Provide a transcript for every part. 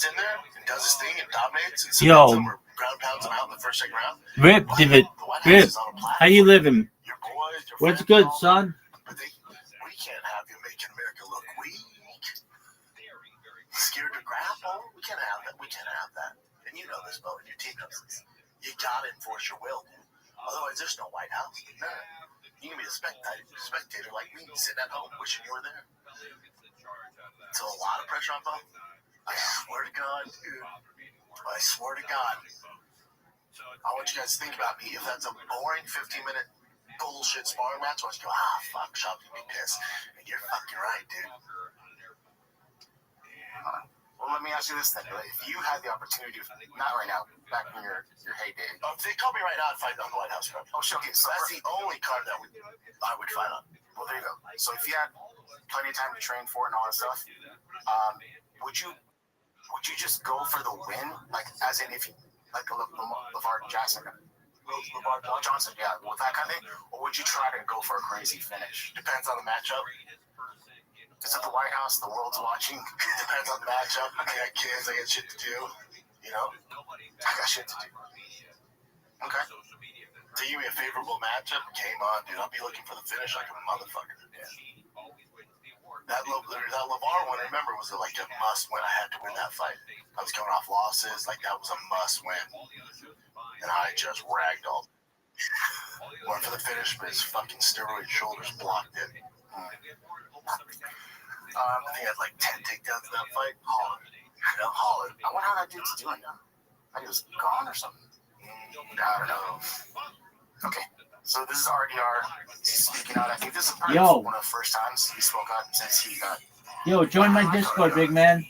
goes in there and does his thing and dominates and submits him or ground pounds him out in the first, second round. Rip, David. Rip, how you living? Your boys, your What's friends, good, son? But we can't have you making America look weak. Scared to grapple? We can't have that. We can't have that. And you know this, Bo, and your team knows this. You gotta enforce your will, dude. Otherwise, there's no White House. No. You can be a spectator like me, sitting at home wishing you were there. So a lot of pressure on Bo. I swear to God, dude. I swear to God. I want you guys to think about me. If that's a boring 15-minute bullshit sparring match, I want you to go, fuck, Shop, you'd be pissed. And you're fucking right, dude. Well, let me ask you this then. If you had the opportunity, not right now, back in your heyday. If they call me right now, I'd fight on the White House card. Oh, shit, okay. So that's the only card that I would fight on. Well, there you go. So if you had plenty of time to train for it and all that stuff, would you just go for the win? Like, as in, if you, like LeVar Jackson, LeVar Johnson, yeah, with that kind of thing? Or would you try to go for a crazy finish? Depends on the matchup. It's at the White House, the world's watching. Depends on the matchup. I got kids, I got shit to do. You know? I got shit to do. Okay. To give me a favorable matchup, game on, dude. I'll be looking for the finish like a motherfucker. Yeah. That LeVar one, I remember, was like a must win. I had to win that fight. I was coming off losses. Like, that was a must win. And I just ragdolled. Went for the finish, but his fucking steroid shoulders blocked it. I think I had like 10 takedowns in that fight. Holland. I wonder how that dude's doing now. I think he was gone or something. I don't know. Okay. So this is RDR. He's speaking out. I think this is probably one of the first times he spoke out since he got. Yo, join my Discord, big man. Yeah.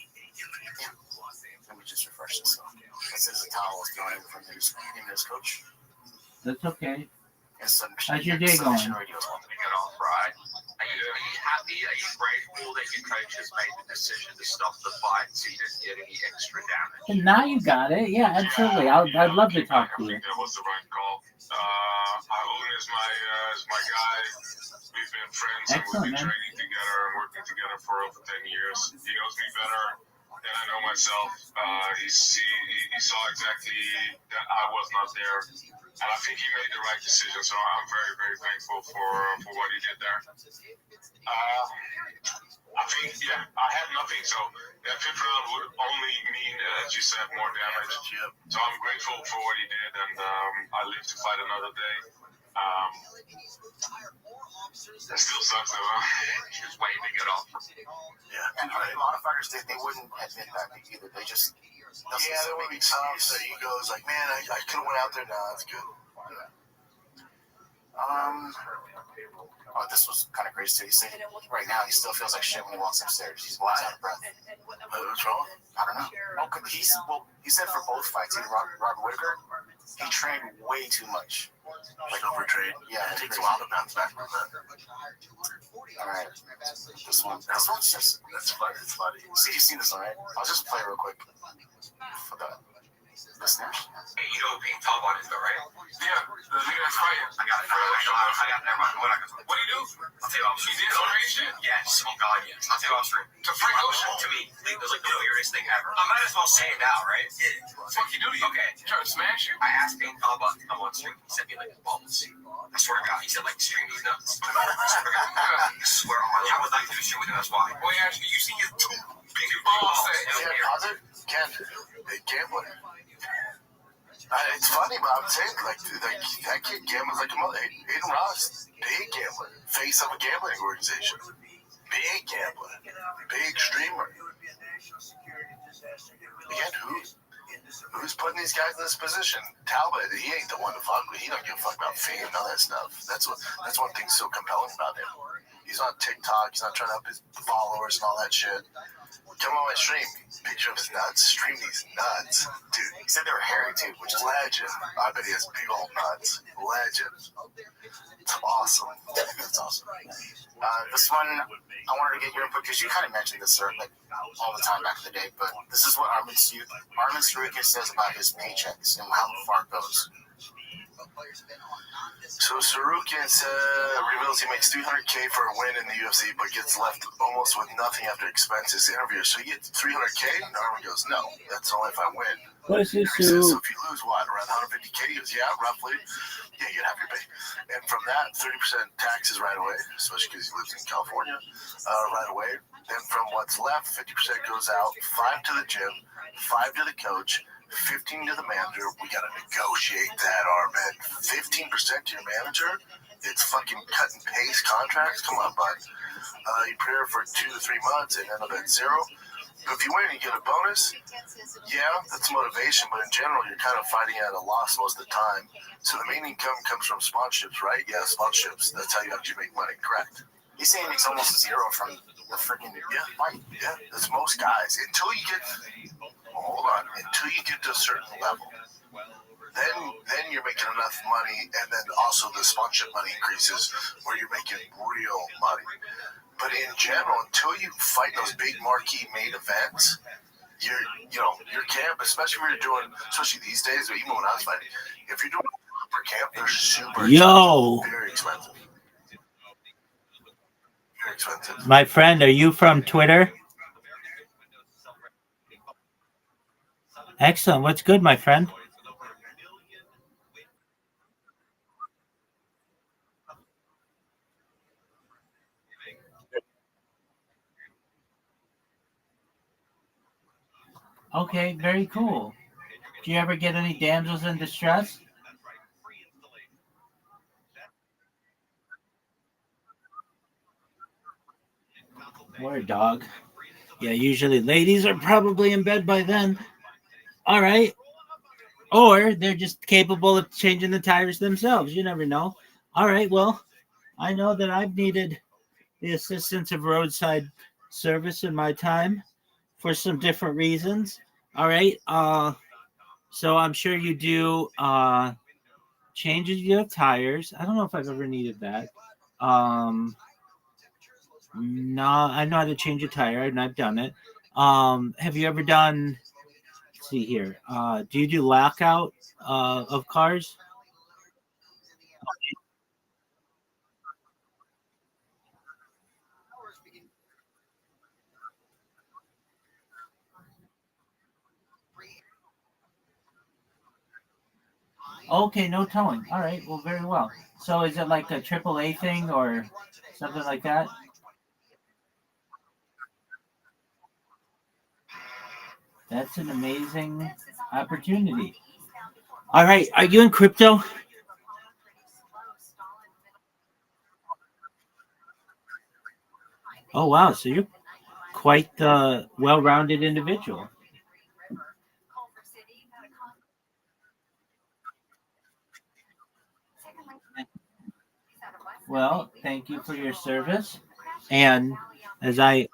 Let me just refresh this. This is a towel going from his coach. That's okay. How's your day going? Are you happy? Are you grateful that your coach has made the decision to stop the fight so you didn't get any extra damage? And now you got it. Yeah, absolutely. I'd love to talk to you. That was the right call. Arun is my guy. We've been friends and we've been training together and working together for over 10 years. He knows me better than I know myself. He saw exactly that I was not there. And I think he made the right decision, so I'm very, very thankful for what he did there. I think, I had nothing, so that fifth round would only mean, as you said, more damage. So I'm grateful for what he did, and I live to fight another day. That still sucks, though, huh? Just waving it off. Yeah, and a lot of fighters, they wouldn't admit that either. They just... Yeah, there would be times that egos like, man, I could have went out there. Nah, that's good. This was kind of crazy too. He said right now he still feels like shit when he walks upstairs. He's always out of breath. What's wrong? I don't know. He said for both fights, either Robert Whitaker, he trained way too much. Like overtrained. Yeah, it takes a while to bounce back from that. All right, this one's just that's funny. It's funny. See, you seen this one, right? I'll just play real quick for the listeners. Hey, you know who Pink Top on is, though, right? Yeah, the nigga that's fighting. I got it. Never mind. What do you do? I'll tell you off stream. He did some shit? Yes. Oh, God, yes. I'll tell you off stream. To Frank Ocean? To me, it was like the weirdest thing ever. I might as well say it now, right? What the fuck you do to you? Okay. You trying to smash you? I asked Pink Top to come on stream. He sent me like his bubbles. I swear to God, he said like stream these nuts. I swear to God. I swear on my life. I would like to do shit with him, that's why. Boy, actually, you see his two big balls. Ken, big gambler. It's funny, but I'm saying, like that kid gambles like a mother. Aiden Ross, big gambler, face of a gambling organization, big gambler, big streamer. Again, who's putting these guys in this position? Talbot, he ain't the one to fuck with. He don't give a fuck about fame and all that stuff. That's one thing so compelling about him. He's on TikTok. He's not trying to up his followers and all that shit. Come on my stream. Picture of his nuts. Stream these nuts. Dude, He said they were hairy too, which is legend. I bet he has big old nuts. Legend. It's awesome. That's awesome. This one, I wanted to get your input because you kind of mentioned this, sir, like all the time back in the day. But this is what Armin Sruka says about his paychecks and how far it goes. So Sarukian reveals he makes $300K for a win in the UFC, but gets left almost with nothing after expenses interview. So you get $300K? Norman goes, no, that's only if I win. What's this? He says, so if you lose what, around $150K? He goes, yeah, roughly. Yeah, you'd have your pay. And from that, 30% taxes right away, especially because he lives in California, right away. Then from what's left, 50% goes out, 5 to the gym, 5 to the coach, 15 to the manager. We gotta negotiate that, Armin. 15% to your manager? It's fucking cut and paste contracts? Come on, bud. You prepare for 2 to 3 months and end up at 0. But if you win, you get a bonus. Yeah, that's motivation, but in general, you're kind of fighting at a loss most of the time. So the main income comes from sponsorships, right? Yeah, sponsorships. That's how you actually make money, correct? He's saying he makes almost 0 from the freaking fight. Yeah, that's most guys. Until you get, hold on, until you get to a certain level. Then you're making enough money, and then also the sponsorship money increases where you're making real money. But in general, until you fight those big marquee main events, your camp, especially if you're doing, especially these days, or even when I was fighting, if you're doing upper camp, they're super expensive, very expensive. Very expensive. My friend, are you from Twitter? Excellent. What's good, my friend? Okay, very cool. Do you ever get any damsels in distress? Word, dog. Yeah, usually ladies are probably in bed by then. All right. Or they're just capable of changing the tires themselves. You never know. All right. Well, I know that I've needed the assistance of roadside service in my time for some different reasons. All right. So I'm sure you do changes your tires. I don't know if I've ever needed that. No, I know how to change a tire and I've done it. Have you ever done, let's see here. Do you do lockout of cars? Okay, no towing. All right, well, very well. So is it like a AAA thing or something like that? That's an amazing opportunity. All right, are you in crypto? Oh, wow. So you're quite the well rounded individual. Well, thank you for your service. And as I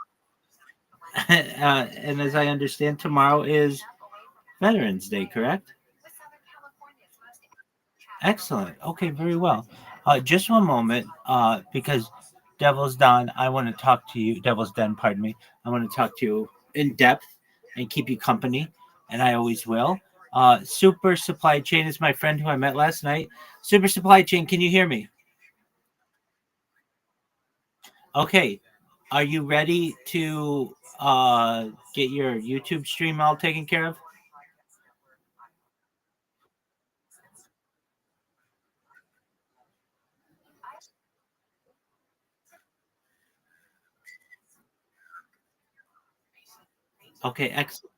and as I understand, tomorrow is Veterans Day, correct? Excellent. Okay, very well. Just one moment, because Devil's Don, I want to talk to you. Devil's Den, pardon me. I want to talk to you in depth and keep you company, and I always will. Super Supply Chain is my friend who I met last night. Super Supply Chain, can you hear me? Okay. Are you ready to get your YouTube stream all taken care of? Okay, excellent.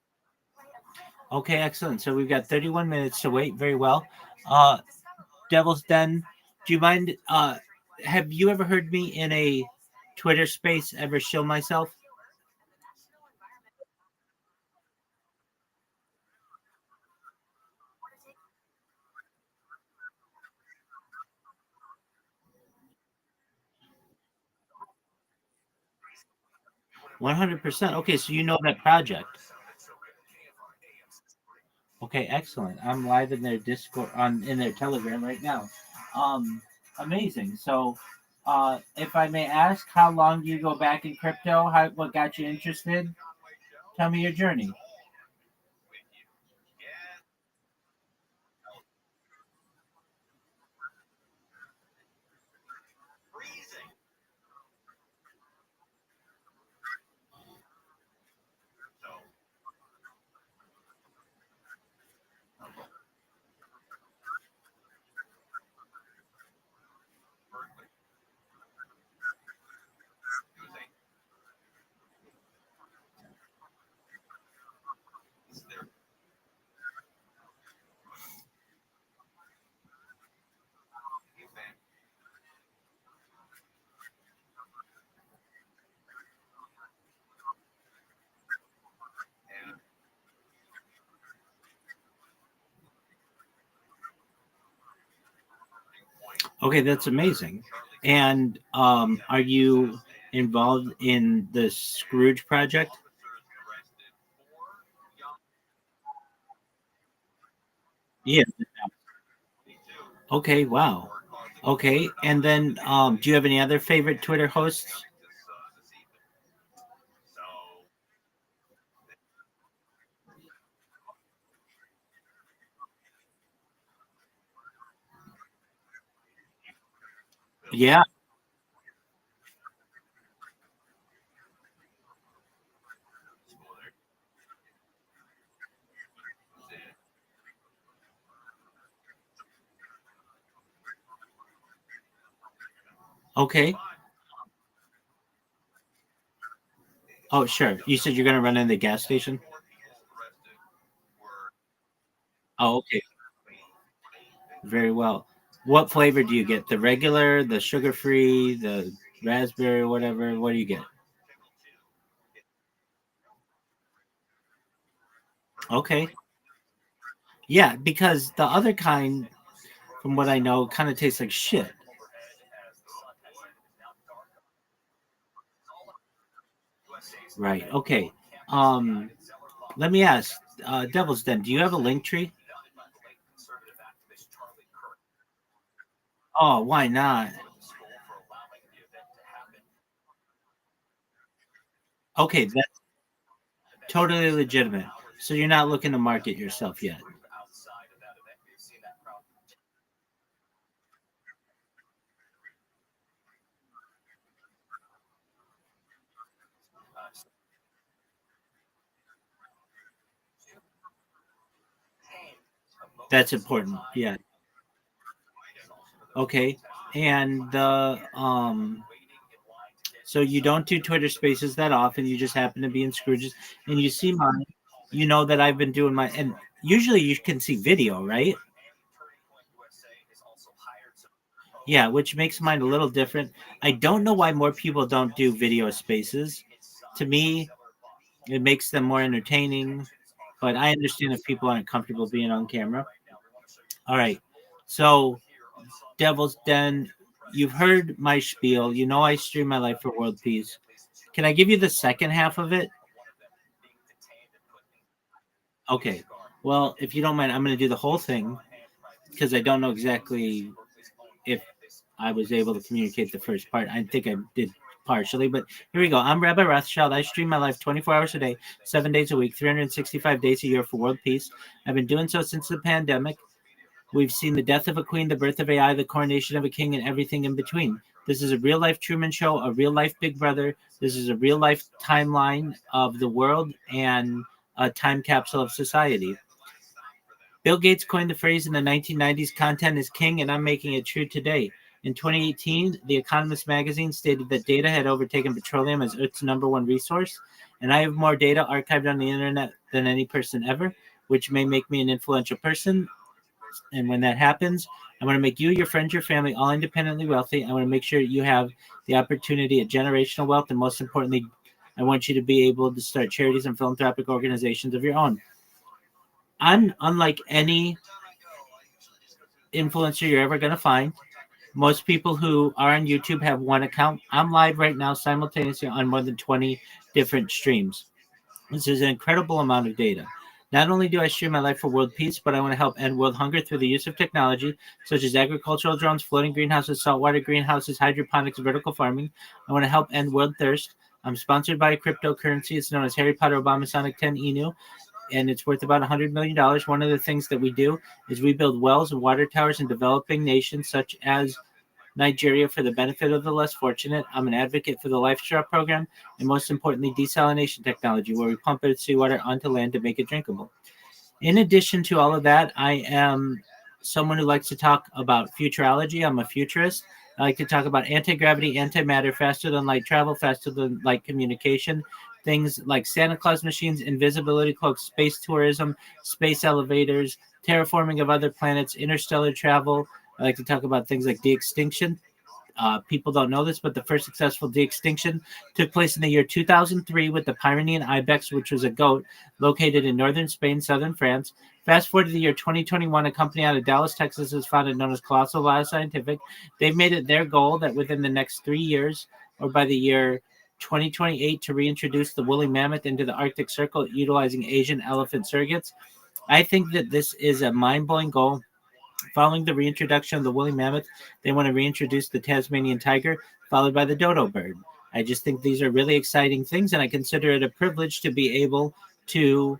Okay, excellent. So we've got 31 minutes to wait. Very well. Uh, Devil's Den, do you mind? Have you ever heard me in a Twitter space ever show myself? 100%. Okay, so you know that project. Okay, excellent. I'm live in their Discord on in their Telegram right now. Um, Amazing. So, if I may ask, how long do you go back in crypto? What got you interested? Tell me your journey. Okay, that's amazing. And are you involved in the Scrooge project? Yeah. Okay. Wow. Okay. And then, do you have any other favorite Twitter hosts? Yeah. Okay. Oh, sure. You said you're going to run in the gas station? Oh, okay. Very well. What flavor do you get? The regular, the sugar free, the raspberry, whatever? What do you get? Okay. Yeah, because the other kind, from what I know, kind of tastes like shit. Right. Okay. Um, Let me ask, Devil's Den, do you have a link tree? Oh, why not? Okay, that's totally legitimate. So you're not looking to market yourself yet. That's important. Yeah. Okay. And so you don't do Twitter Spaces that often. You just happen to be in Scrooge's, and you see mine. You know that I've been doing my, and usually you can see video, right? Yeah, which makes mine a little different. I don't know why more people don't do video spaces. To me, it makes them more entertaining, but I understand if people aren't comfortable being on camera. All right. So, Devil's Den, you've heard my spiel. You know I stream my life for world peace. Can I give you the second half of it? Okay. Well, if you don't mind, I'm going to do the whole thing because I don't know exactly if I was able to communicate the first part. I think I did partially, but here we go. I'm Rabbi Rothschild. I stream my life 24 hours a day, 7 days a week, 365 days a year for world peace. I've been doing so since the pandemic. We've seen the death of a queen, the birth of AI, the coronation of a king, and everything in between. This is a real life Truman Show, a real life Big Brother. This is a real life timeline of the world and a time capsule of society. Bill Gates coined the phrase in the 1990s, content is king, and I'm making it true today. In 2018, The Economist magazine stated that data had overtaken petroleum as its number one resource, and I have more data archived on the internet than any person ever, which may make me an influential person. And when that happens, I want to make you, your friends, your family all independently wealthy. I want to make sure you have the opportunity at generational wealth, and most importantly, I want you to be able to start charities and philanthropic organizations of your own. I'm unlike any influencer you're ever going to find. Most people who are on YouTube have one account. I'm live right now simultaneously on more than 20 different streams. This is an incredible amount of data. Not only do I stream my life for world peace, but I want to help end world hunger through the use of technology such as agricultural drones, floating greenhouses, saltwater greenhouses, hydroponics, vertical farming. I want to help end world thirst. I'm sponsored by a cryptocurrency. It's known as Harry Potter Obama Sonic 10 Inu, and it's worth about $100 million. One of the things that we do is we build wells and water towers in developing nations such as Nigeria for the benefit of the less fortunate. I'm an advocate for the Life Straw program, and most importantly, desalination technology, where we pump its seawater onto land to make it drinkable. In addition to all of that, I am someone who likes to talk about futurology. I'm a futurist. I like to talk about anti-gravity, antimatter, faster than light travel, faster than light communication, things like Santa Claus machines, invisibility cloaks, space tourism, space elevators, terraforming of other planets, interstellar travel. I like to talk about things like de-extinction. People don't know this, but the first successful de-extinction took place in the year 2003 with the Pyrenean ibex, which was a goat located in northern Spain, southern France. Fast forward to the year 2021, a company out of Dallas, Texas, is founded known as Colossal Bioscientific. They've made it their goal that within the next 3 years, or by the year 2028, to reintroduce the woolly mammoth into the Arctic Circle utilizing Asian elephant surrogates. I think that this is a mind-blowing goal. Following the reintroduction of the woolly mammoth, they want to reintroduce the Tasmanian tiger, followed by the dodo bird. I just think these are really exciting things, and I consider it a privilege to be able to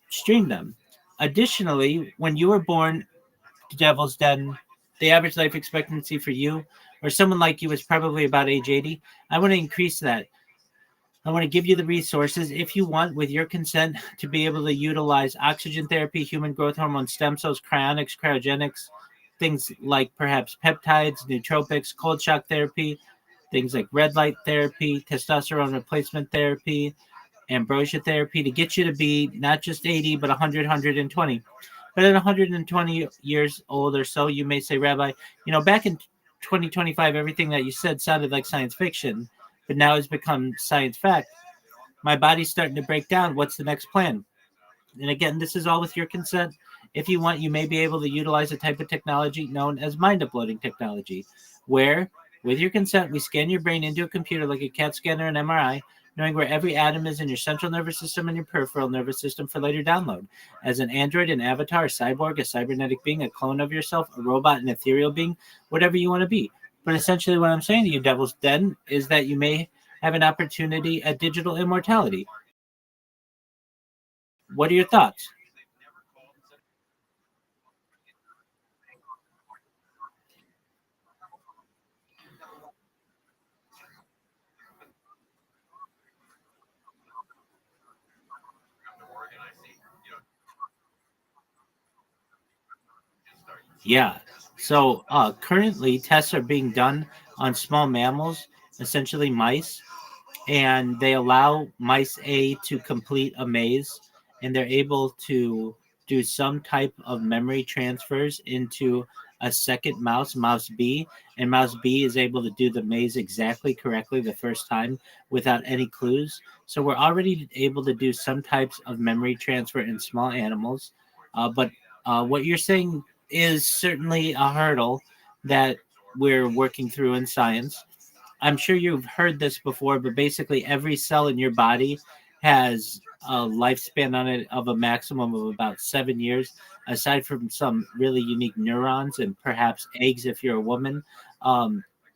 stream them. Additionally, when you were born, Devil's Den, the average life expectancy for you or someone like you is probably about age 80. I want to increase that. I want to give you the resources, if you want, with your consent, to be able to utilize oxygen therapy, human growth hormone, stem cells, cryonics, cryogenics, things like perhaps peptides, nootropics, cold shock therapy, things like red light therapy, testosterone replacement therapy, ambrosia therapy, to get you to be not just 80, but 100, 120. But at 120 years old or so, you may say, Rabbi, back in 2025, everything that you said sounded like science fiction, but now it's become science fact. My body's starting to break down. What's the next plan? And again, this is all with your consent. If you want, you may be able to utilize a type of technology known as mind uploading technology, where, with your consent, we scan your brain into a computer like a CAT scan or an MRI, knowing where every atom is in your central nervous system and your peripheral nervous system for later download. As an android, an avatar, a cyborg, a cybernetic being, a clone of yourself, a robot, an ethereal being, whatever you want to be. But essentially what I'm saying to you, Devil's Den, is that you may have an opportunity at digital immortality. What are your thoughts? Yeah. So currently tests are being done on small mammals, essentially mice, and they allow mice A to complete a maze, and they're able to do some type of memory transfers into a second mouse, mouse B, and mouse B is able to do the maze exactly correctly the first time without any clues. So we're already able to do some types of memory transfer in small animals, but what you're saying is certainly a hurdle that we're working through in science. I'm sure you've heard this before, but basically every cell in your body has a lifespan on it of a maximum of about 7 years, aside from some really unique neurons and perhaps eggs if you're a woman.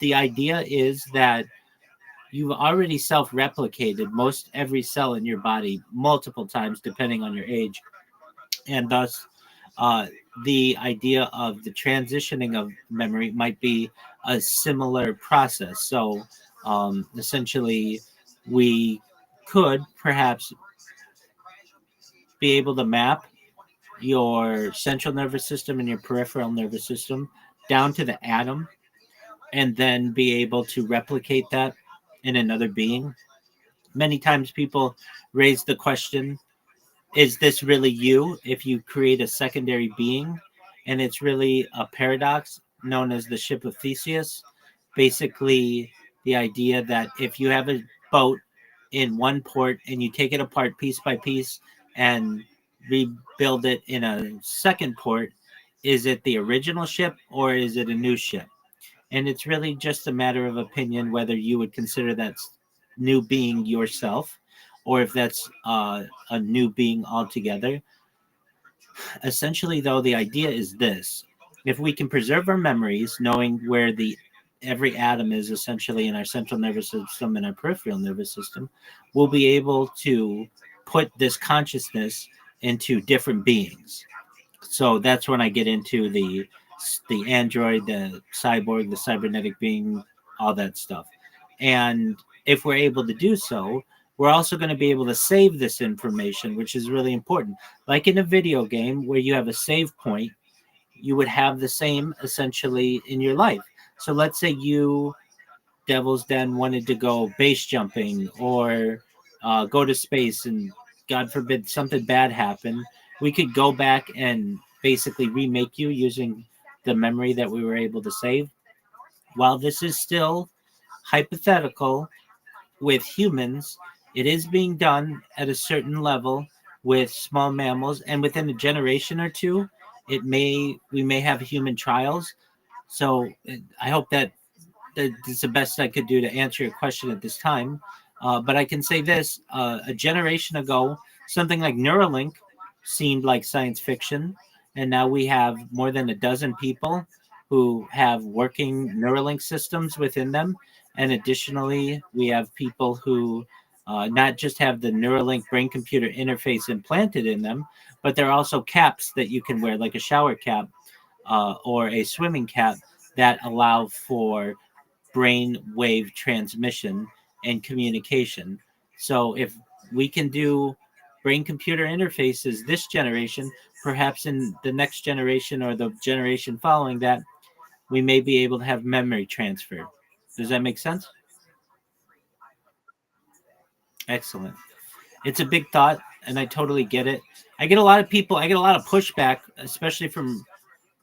The idea is that you've already self-replicated most every cell in your body multiple times, depending on your age. And thus, uh, the idea of the transitioning of memory might be a similar process. So essentially, we could perhaps be able to map your central nervous system and your peripheral nervous system down to the atom, and then be able to replicate that in another being. Many times people raise the question, is this really you if you create a secondary being? And it's really a paradox known as the ship of Theseus. Basically, the idea that if you have a boat in one port and you take it apart piece by piece and rebuild it in a second port, is it the original ship or is it a new ship? And it's really just a matter of opinion whether you would consider that new being yourself or if that's a new being altogether. Essentially, though, the idea is this: if we can preserve our memories, knowing where the every atom is essentially in our central nervous system and our peripheral nervous system, we'll be able to put this consciousness into different beings. So that's when I get into the android, the cyborg, the cybernetic being, all that stuff. And if we're able to do so, we're also going to be able to save this information, which is really important. Like in a video game where you have a save point, you would have the same essentially in your life. So let's say you, Devil's Den, wanted to go base jumping or go to space and God forbid something bad happened, we could go back and basically remake you using the memory that we were able to save. While this is still hypothetical with humans, it is being done at a certain level with small mammals, and within a generation or two, we may have human trials. So I hope that's the best I could do to answer your question at this time. But I can say this: a generation ago, something like Neuralink seemed like science fiction, and now we have more than a dozen people who have working Neuralink systems within them. And additionally, we have people who not just have the Neuralink brain computer interface implanted in them, but they're also caps that you can wear, like a shower cap or a swimming cap, that allow for brain wave transmission and communication. So if we can do brain computer interfaces this generation, perhaps in the next generation or the generation following that, we may be able to have memory transfer. Does that make sense? Excellent. It's a big thought, and I totally get it. I get a lot of pushback, especially from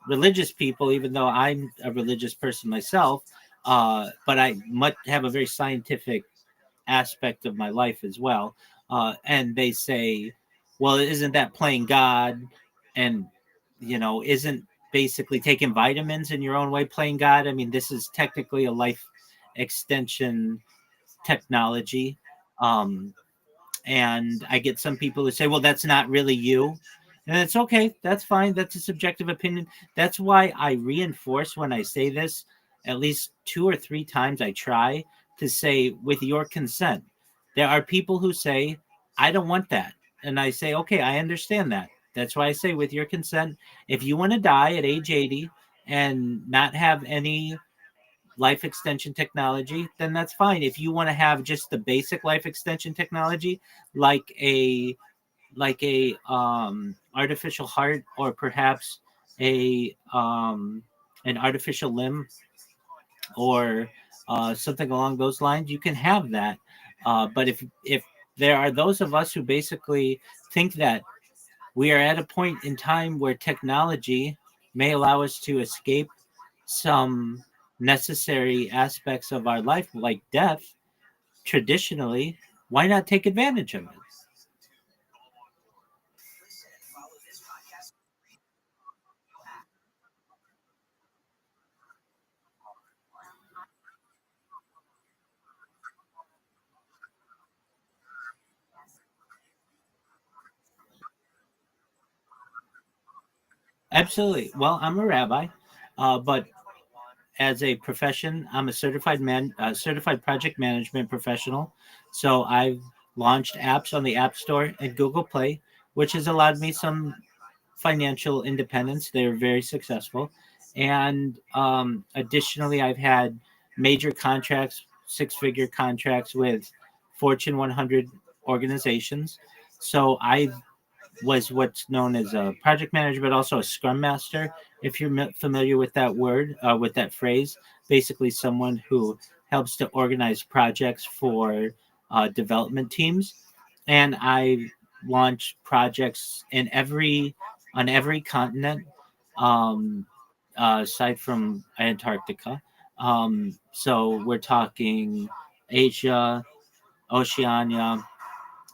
religious people, even though I'm a religious person myself. But I much have a very scientific aspect of my life as well. And they say, well, isn't that playing God? And, isn't basically taking vitamins in your own way playing God? I mean, this is technically a life extension technology. Um, and I get some people who say, well, that's not really you. And it's okay. That's fine. That's a subjective opinion. That's why I reinforce when I say this at least 2 or 3 times. I try to say, with your consent. There are people who say, I don't want that. And I say, okay, I understand that. That's why I say, with your consent, if you want to die at age 80 and not have any life extension technology, then that's fine. If you want to have just the basic life extension technology, like a artificial heart, or perhaps a an artificial limb, or something along those lines, you can have that. But if there are those of us who basically think that we are at a point in time where technology may allow us to escape some necessary aspects of our life, like death, traditionally, why not take advantage of it? Absolutely. Well, I'm a rabbi, but as a profession, I'm a certified project management professional. So I've launched apps on the App Store and Google Play, which has allowed me some financial independence. They're very successful. And additionally, I've had major contracts, six-figure contracts with Fortune 100 organizations. So I was what's known as a project manager, but also a scrum master. If you're familiar with that word, with that phrase, basically someone who helps to organize projects for development teams. And I launch projects on every continent, um, aside from Antarctica. So we're talking Asia, Oceania,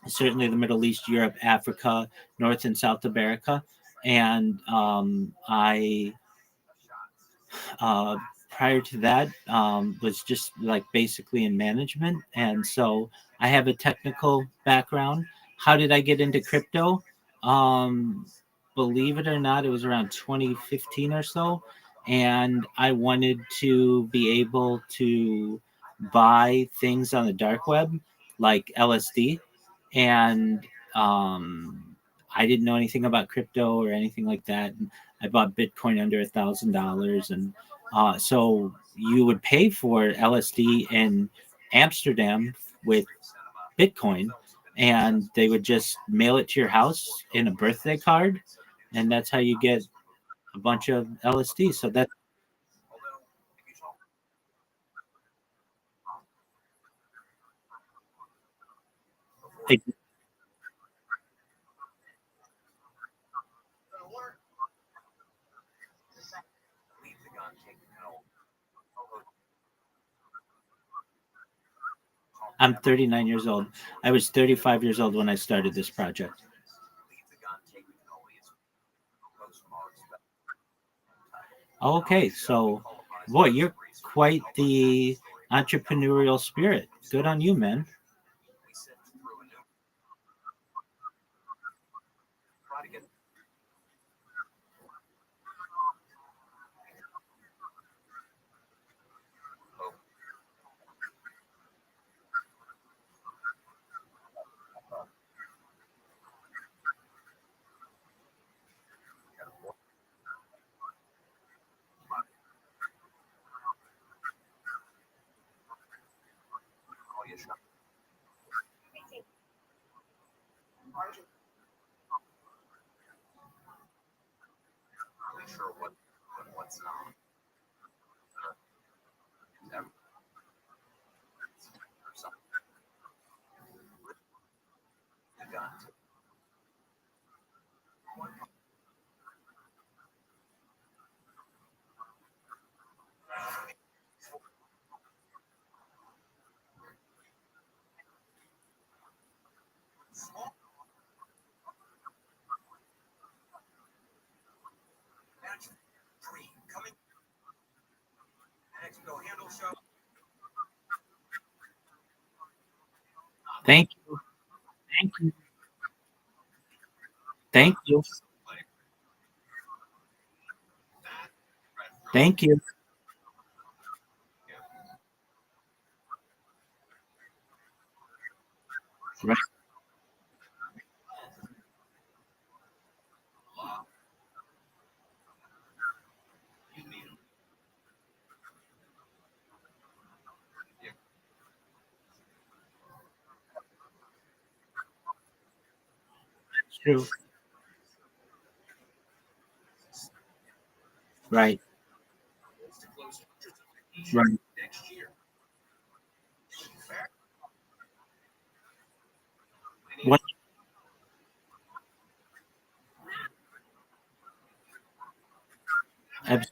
certainly the Middle East, Europe, Africa, North and South America. And I uh, prior to that, was just like basically in management. And so I have a technical background. How did I get into crypto? Um, Believe it or not, it was around 2015 or so. And I wanted to be able to buy things on the dark web, like LSD. And I didn't know anything about crypto or anything like that. And I bought Bitcoin under $1,000, and so you would pay for LSD in Amsterdam with Bitcoin, and they would just mail it to your house in a birthday card, and that's how you get a bunch of LSD. So that Ex- I'm 39 years old. I was 35 years old when I started this project. Okay, so boy, you're quite the entrepreneurial spirit. Good on you, man. Thank you. Thank you. Thank you. Thank you. Right. It's true. Right. Right. What? abs-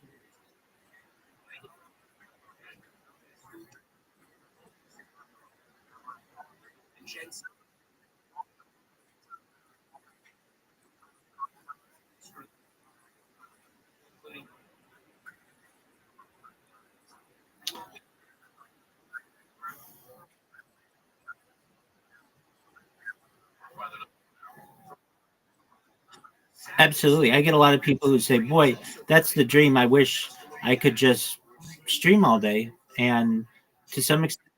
Absolutely. I get a lot of people who say, "Boy, that's the dream. I wish I could just stream all day." And to some extent,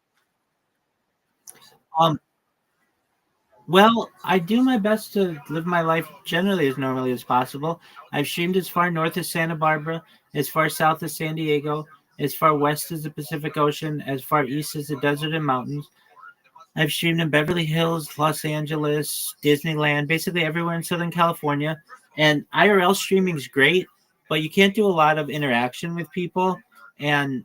um, well, I do my best to live my life generally as normally as possible. I've streamed as far north as Santa Barbara, as far south as San Diego, as far west as the Pacific Ocean, as far east as the desert and mountains. I've streamed in Beverly Hills, Los Angeles, Disneyland, basically everywhere in Southern California. And IRL streaming is great, but you can't do a lot of interaction with people. And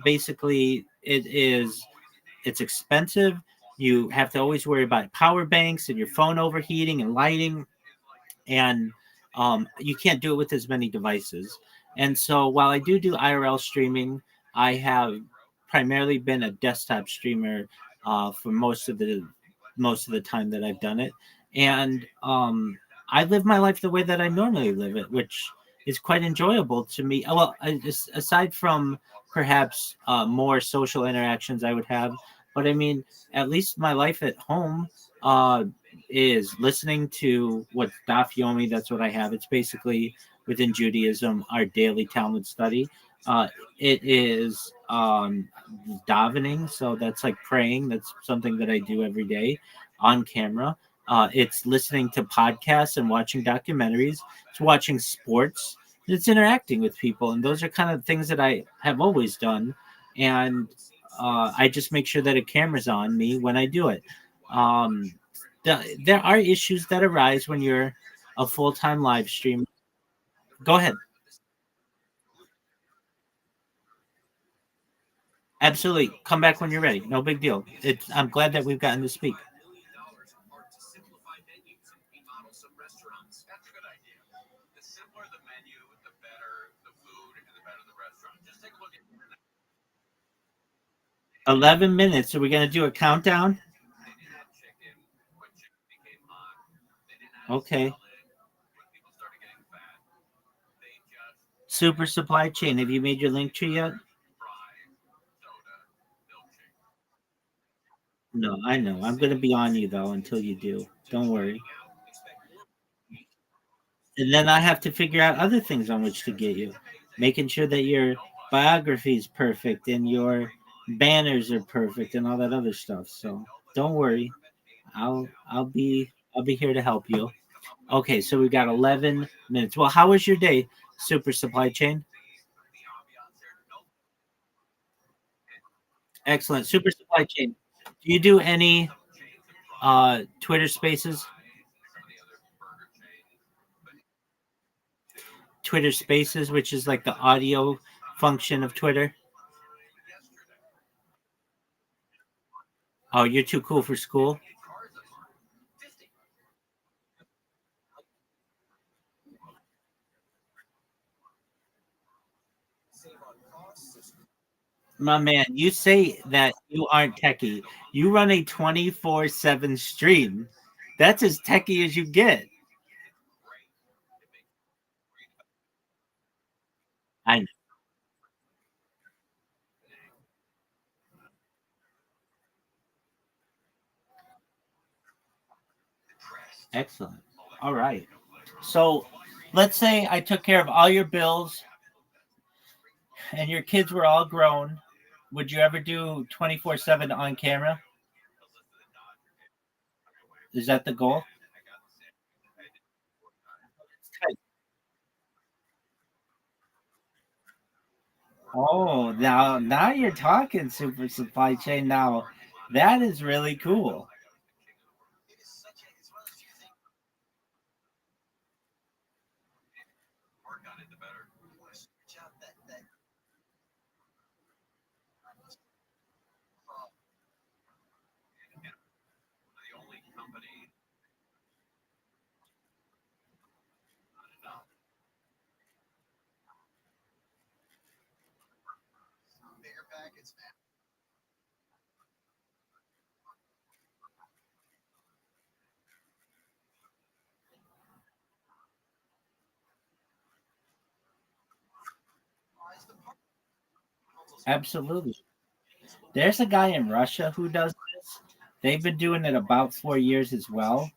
basically, it's expensive. You have to always worry about power banks and your phone overheating and lighting, and you can't do it with as many devices. And so, while I do IRL streaming, I have primarily been a desktop streamer for most of the time that I've done it, and I live my life the way that I normally live it, which is quite enjoyable to me. Well, aside from perhaps more social interactions I would have, but I mean, at least my life at home. Is listening to what Daf Yomi, that's what I have. It's basically within Judaism, our daily Talmud study. Uh, it is davening, so that's like praying. That's something that I do every day on camera. It's listening to podcasts and watching documentaries. It's watching sports. It's interacting with people, and those are kind of things that I have always done. And I just make sure that a camera's on me when I do it. Um, there are issues that arise when you're a full-time live streamer. Go ahead. Absolutely. Come back when you're ready. No big deal. I'm glad that we've gotten to speak. it. 11 minutes. Are we gonna do a countdown? Okay. Super supply chain. Have you made your link tree yet? No, I know. I'm gonna be on you though until you do. Don't worry. And then I have to figure out other things on which to get you, making sure that your biography is perfect and your banners are perfect and all that other stuff. So don't worry, I'll be here to help you. Okay, so we got 11 minutes. Well, how was your day, Super Supply Chain? Excellent, Super Supply Chain. Do you do any Twitter Spaces? Twitter Spaces, which is like the audio function of Twitter. Oh, you're too cool for school. My man, you say that you aren't techie. You run a 24/7 stream. That's as techie as you get. I know. Excellent. All right. So let's say I took care of all your bills and your kids were all grown. Would you ever do 24/7 on camera? Is that the goal? Oh, now you're talking, Super Supply Chain. Now that is really cool. Absolutely. There's a guy in Russia who does this. They've been doing it about 4 years as well.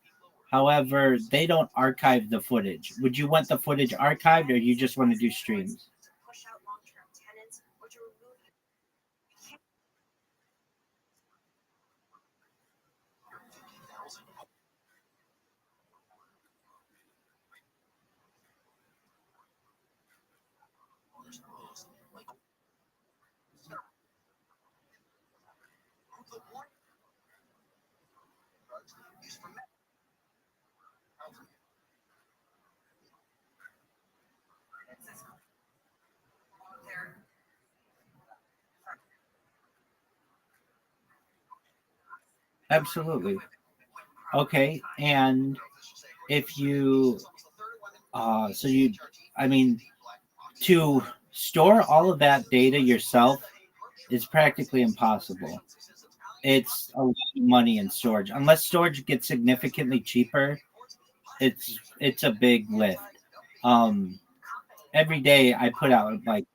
However, they don't archive the footage. Would you want the footage archived or you just want to do streams? Absolutely. Okay. And if you, so you, I mean, to store all of that data yourself is practically impossible. It's a lot of money in storage. Unless storage gets significantly cheaper, it's a big lift. Um, every day I put out like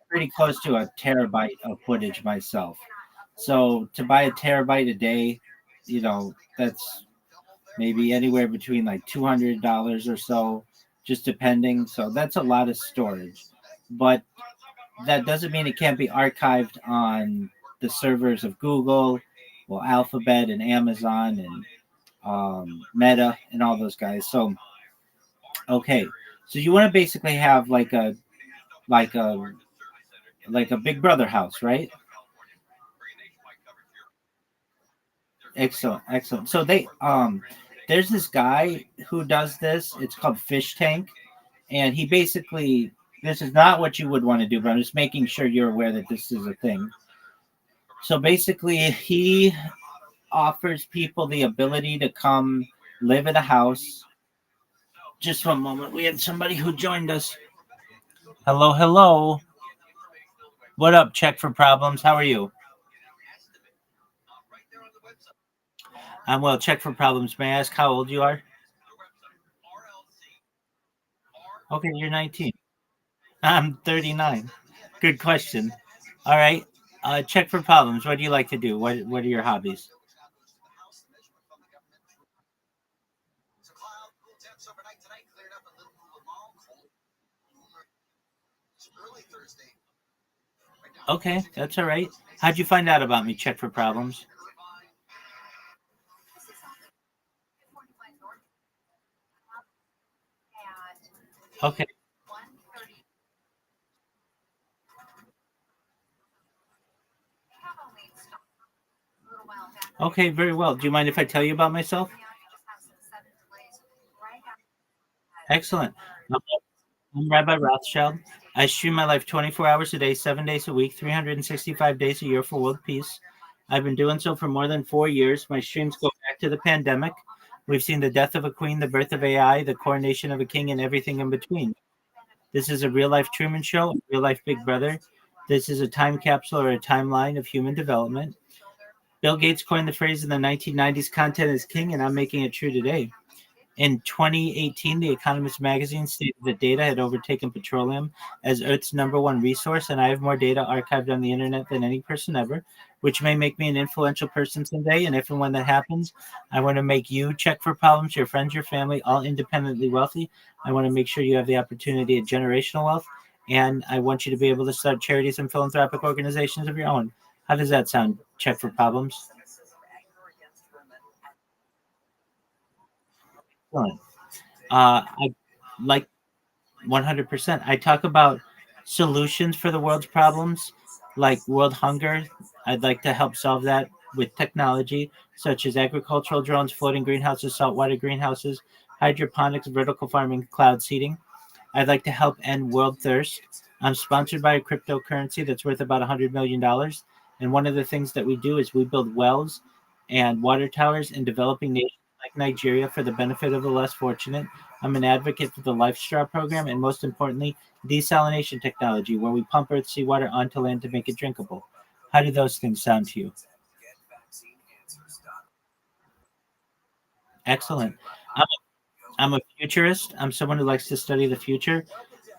pretty close to a terabyte of footage myself. So to buy a terabyte a day, that's maybe anywhere between like $200 or so, just depending. So that's a lot of storage. But that doesn't mean it can't be archived on the servers of Google, well, Alphabet and Amazon and Meta and all those guys. So okay, so you want to basically have like a like a Big Brother house, right? Excellent, excellent. So there's this guy who does this. It's called Fish Tank, and he basically, this is not what you would want to do, but I'm just making sure you're aware that this is a thing. So basically, he offers people the ability to come live in a house Just one moment. We had somebody who joined us. Hello, hello. What up, Check for Problems? How are you? I'm well. Check for Problems. May I ask how old you are? Okay, you're 19. I'm 39. Good question. All right. Check for Problems. What do you like to do? What are your hobbies? Okay, that's all right. How'd you find out about me? Check for Problems. Okay. Okay, very well. Do you mind if I tell you about myself? Excellent. I'm Rabbi Rothschild. I stream my life 24 hours a day, 7 days a week, 365 days a year for world peace. I've been doing so for more than 4 years. My streams go back to the pandemic. We've seen the death of a queen, the birth of AI, the coronation of a king, and everything in between. This is a real life Truman Show, a real life Big Brother. This is a time capsule or a timeline of human development. Bill Gates coined the phrase in the 1990s, content is king, and I'm making it true today. In 2018, The Economist magazine stated that data had overtaken petroleum as Earth's number one resource, and I have more data archived on the internet than any person ever, which may make me an influential person someday. And if and when that happens, I want to make you Check for Problems, your friends, your family, all independently wealthy. I want to make sure you have the opportunity at generational wealth, and I want you to be able to start charities and philanthropic organizations of your own. How does that sound? Check for Problems. Excellent. I like 100%. I talk about solutions for the world's problems, like world hunger. I'd like to help solve that with technology, such as agricultural drones, floating greenhouses, saltwater greenhouses, hydroponics, vertical farming, cloud seeding. I'd like to help end world thirst. I'm sponsored by a cryptocurrency that's worth about $100 million. And one of the things that we do is we build wells and water towers in developing nations like Nigeria for the benefit of the less fortunate. I'm an advocate for the Life Straw program and, most importantly, desalination technology, where we pump earth seawater onto land to make it drinkable. How do those things sound to you? Excellent. I'm, I'm a futurist. I'm someone who likes to study the future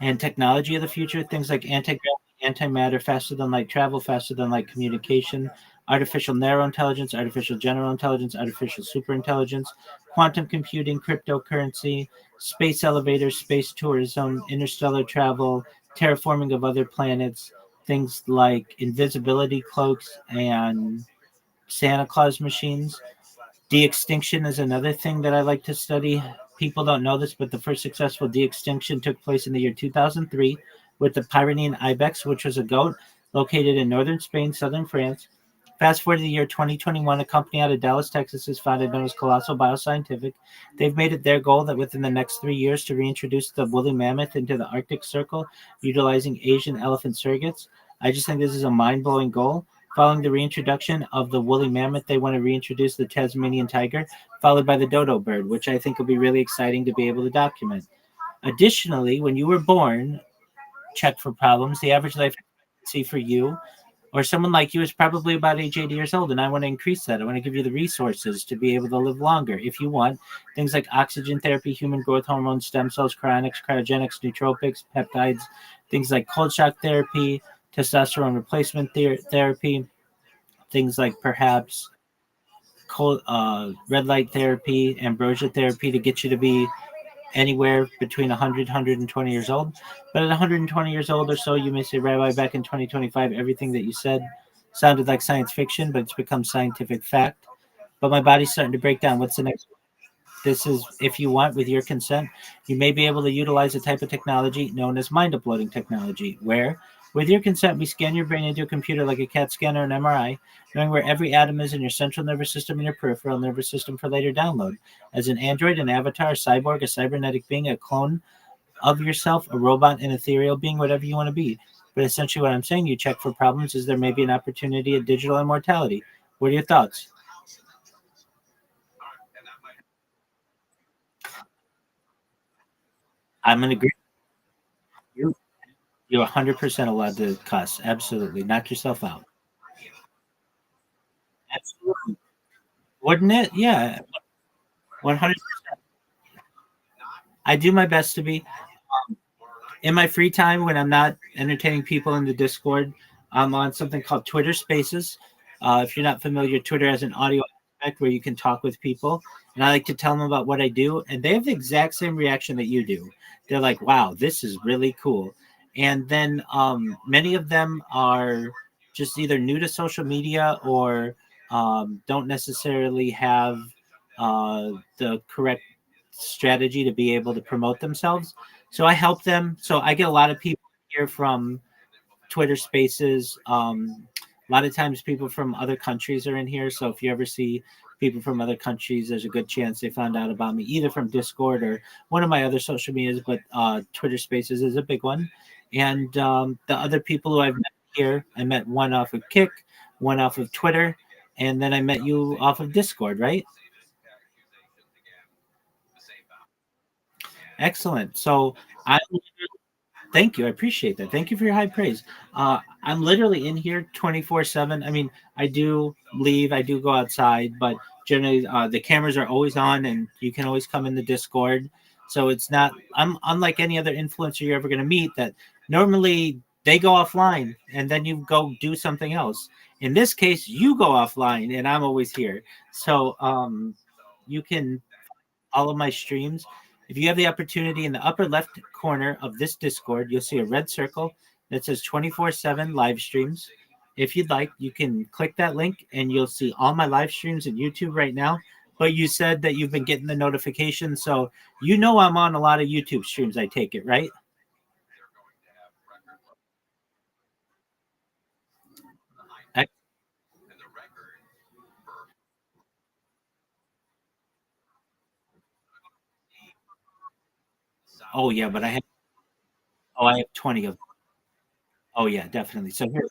and technology of the future, things like anti-gravity, antimatter, faster than light travel, faster than light communication, artificial narrow intelligence, artificial general intelligence, artificial superintelligence, quantum computing, cryptocurrency, space elevators, space tourism, interstellar travel, terraforming of other planets, things like invisibility cloaks and Santa Claus machines. De-extinction is another thing that I like to study. People don't know this, but the first successful de-extinction took place in the year 2003 with the Pyrenean ibex, which was a goat located in northern Spain, southern France. Fast forward to the year 2021, a company out of Dallas, Texas is founded known as Colossal Bioscientific. They've made it their goal that within the next 3 years to reintroduce the woolly mammoth into the Arctic Circle utilizing Asian elephant surrogates. I just think this is a mind-blowing goal. Following the reintroduction of the woolly mammoth, they want to reintroduce the Tasmanian tiger, followed by the dodo bird, which I think will be really exciting to be able to document. Additionally, when you were born, Check for Problems, the average life expectancy for you or someone like you is probably about age 80 years old, and I want to increase that. I want to give you the resources to be able to live longer. If you want things like oxygen therapy, human growth hormone, stem cells, cryonics, cryogenics, nootropics, peptides, things like cold shock therapy, testosterone replacement therapy, things like perhaps red light therapy, ambrosia therapy to get you to be anywhere between 100 120 years old. But at 120 years old or so, you may say, Rabbi, back in 2025, everything that you said sounded like science fiction, but it's become scientific fact. But my body's starting to break down. What's the next? This is, if you want, with your consent, you may be able to utilize a type of technology known as mind uploading technology, where, with your consent, we scan your brain into a computer like a CAT scan or an MRI, knowing where every atom is in your central nervous system and your peripheral nervous system for later download. As an android, an avatar, a cyborg, a cybernetic being, a clone of yourself, a robot, an ethereal being, whatever you want to be. But essentially, what I'm saying, you check for problems, is there may be an opportunity at digital immortality. What are your thoughts? I'm gonna agree. You you're 100% allowed to cuss. Absolutely, knock yourself out. Absolutely, wouldn't it? Yeah, 100. I do my best to be. In my free time when I'm not entertaining people in the Discord, I'm on something called Twitter Spaces. If you're not familiar, Twitter has an audio aspect where you can talk with people, and I like to tell them about what I do, and they have the exact same reaction that you do. They're like, "Wow, this is really cool," and then many of them are just either new to social media or don't necessarily have the correct strategy to be able to promote themselves. So I help them. So I get a lot of people here from Twitter Spaces. A lot of times, people from other countries are in here. So if you ever see people from other countries, there's a good chance they found out about me either from Discord or one of my other social medias. But Twitter Spaces is a big one. And the other people who I've met here, I met one off of Kick, one off of Twitter, and then I met you off of Discord, right? Excellent. So I thank you. I appreciate that. Thank you for your high praise. I'm literally in here 24/7. I mean, I do leave, I do go outside, but generally the cameras are always on and you can always come in the Discord. So it's not, I'm unlike any other influencer you're ever going to meet that normally they go offline and then you go do something else. In this case, you go offline and I'm always here. So you can all of my streams. If you have the opportunity in the upper left corner of this Discord, you'll see a red circle that says 24/7 live streams. If you'd like, you can click that link and you'll see all my live streams in YouTube right now. But you said that you've been getting the notifications, so you know I'm on a lot of YouTube streams, I take it, right? I, oh yeah, but I have 20 of them. Oh yeah, definitely. So here's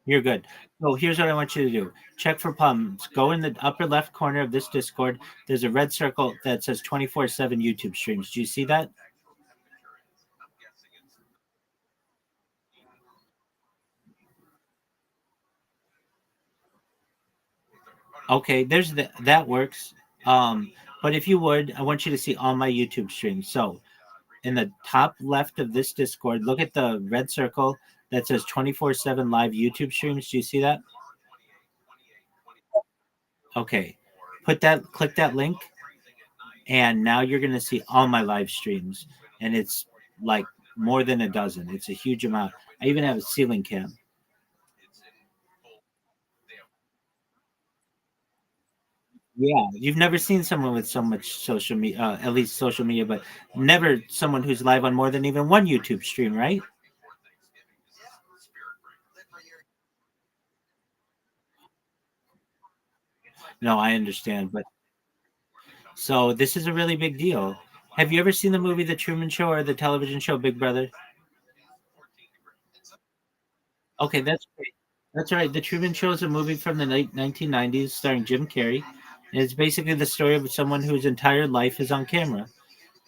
you're good. So here's what I want you to do. Check for problems. Go in the upper left corner of this Discord. There's a red circle that says 24/7 YouTube streams. Do you see that? Okay, there's that works. But if you would, I want you to see all my YouTube streams. So in the top left of this Discord, look at the red circle that says 24/7 live YouTube streams. Do you see that? Okay. Click that link, and now you're going to see all my live streams, and it's like more than a dozen. It's a huge amount. I even have a ceiling cam. Yeah, you've never seen someone with so much social media, at least social media, but never someone who's live on more than even one YouTube stream, right? No, I understand, but so this is a really big deal. Have you ever seen the movie The Truman Show or the television show Big Brother? Okay, that's great. That's right. The Truman Show is a movie from the late 1990s starring Jim Carrey. And it's basically the story of someone whose entire life is on camera.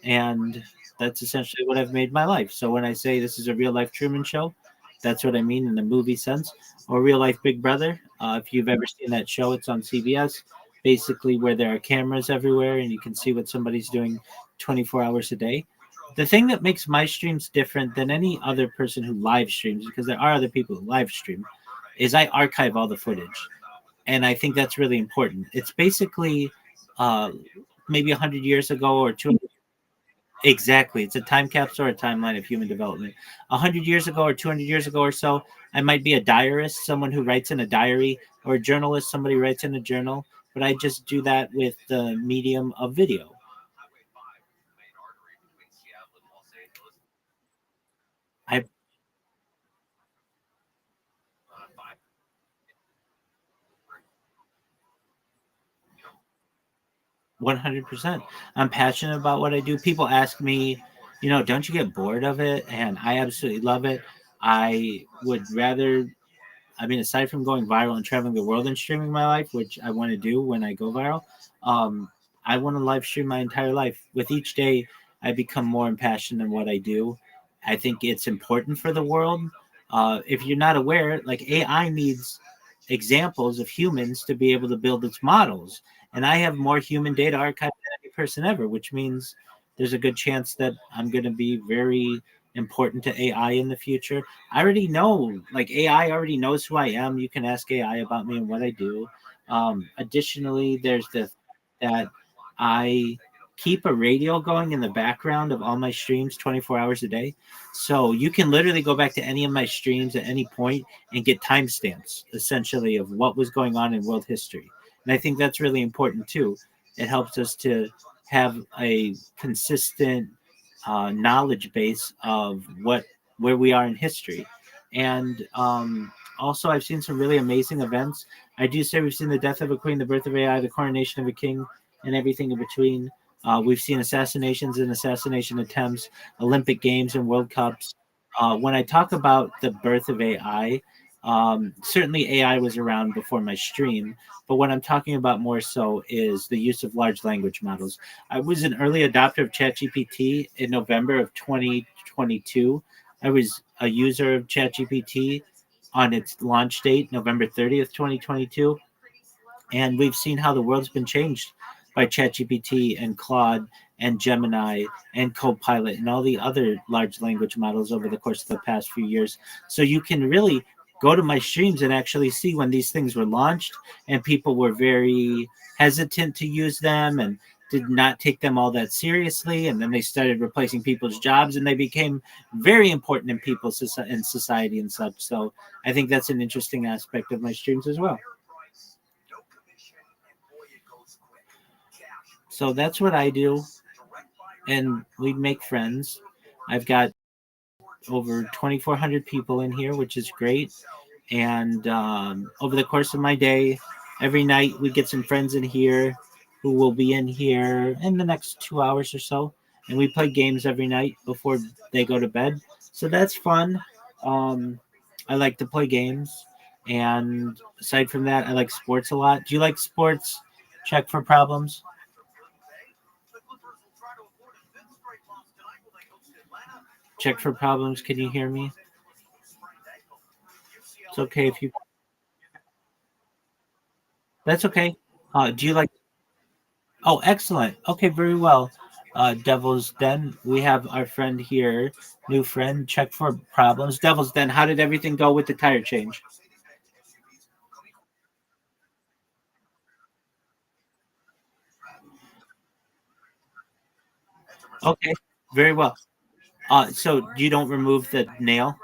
And that's essentially what I've made my life. So when I say this is a real life Truman Show, that's what I mean in the movie sense. Or real life Big Brother. If you've ever seen that show, it's on CBS, basically where there are cameras everywhere and you can see what somebody's doing 24 hours a day. The thing that makes my streams different than any other person who live streams, because there are other people who live stream, is I archive all the footage. And I think that's really important. It's basically uh, maybe 100 years ago or 200. Exactly. It's a time capsule or a timeline of human development. 100 years ago or 200 years ago or so, I might be a diarist, someone who writes in a diary, or a journalist, somebody who writes in a journal. But I just do that with the medium of video. I 100%. I'm passionate about what I do. People ask me, don't you get bored of it? And I absolutely love it. I would rather, I mean, aside from going viral and traveling the world and streaming my life, which I want to do when I go viral, I want to live stream my entire life with each day. I become more impassioned in what I do. I think it's important for the world. If you're not aware, like AI needs examples of humans to be able to build its models. And I have more human data archived than any person ever, which means there's a good chance that I'm going to be very important to AI in the future. I already know, like AI already knows who I am. You can ask AI about me and what I do. Additionally, there's the that I keep a radio going in the background of all my streams 24 hours a day. So you can literally go back to any of my streams at any point and get timestamps essentially of what was going on in world history. And I think that's really important too. It helps us to have a consistent knowledge base of where we are in history. And also, I've seen some really amazing events. I do say we've seen the death of a queen, the birth of AI, the coronation of a king, and everything in between. We've seen assassinations and assassination attempts, Olympic Games and World Cups. When I talk about the birth of AI, certainly AI was around before my stream, but what I'm talking about more so is the use of large language models. I was an early adopter of ChatGPT in November of 2022. I was a user of ChatGPT on its launch date, November 30th, 2022. And we've seen how the world's been changed by ChatGPT and Claude and Gemini and Copilot and all the other large language models over the course of the past few years. So you can really go to my streams and actually see when these things were launched and people were very hesitant to use them and did not take them all that seriously, and then they started replacing people's jobs and they became very important in people's in society and such. So I think that's an interesting aspect of my streams as well. So that's what I do, and we make friends. I've got over 2,400 people in here, which is great. And over the course of my day, every night we get some friends in here who will be in here in the next 2 hours or so. And we play games every night before they go to bed. So that's fun. I like to play games. And aside from that, I like sports a lot. Do you like sports? Check for problems. Check for problems. Can you hear me? It's okay if you. That's okay. Do you like? Oh, excellent. Okay, very well. Devil's Den. We have our friend here, new friend. Check for problems. Devil's Den. How did everything go with the tire change? Okay, very well. So you don't remove the nail?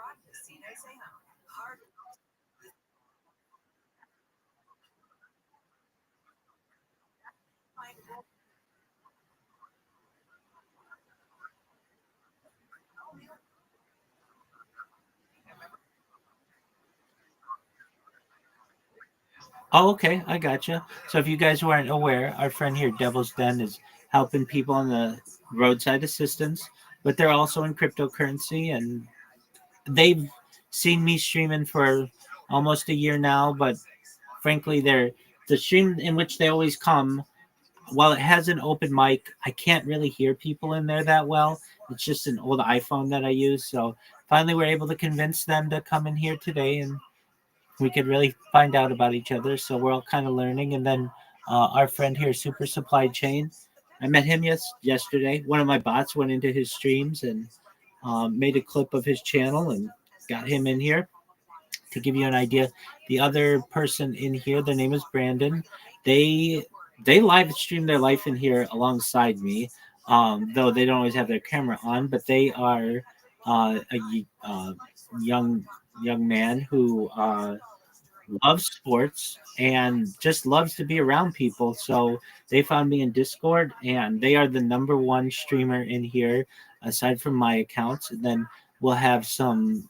Oh, okay, I gotcha. So if you guys weren't aware, our friend here, Devil's Den, is helping people on the roadside assistance, but they're also in cryptocurrency, and they've seen me streaming for almost a year now. But frankly, they're the stream in which they always come. While it has an open mic, I can't really hear people in there that well. It's just an old iPhone that I use. So finally, we're able to convince them to come in here today, and we could really find out about each other. So we're all kind of learning. And then our friend here, Super Supply Chain, I met him yesterday. One of my bots went into his streams and made a clip of his channel and got him in here. To give you an idea, the other person in here, their name is Brandon. They live stream their life in here alongside me, though they don't always have their camera on. But they are a young man who loves sports and just loves to be around people. So they found me in Discord, and they are the number one streamer in here, aside from my accounts. And then we'll have some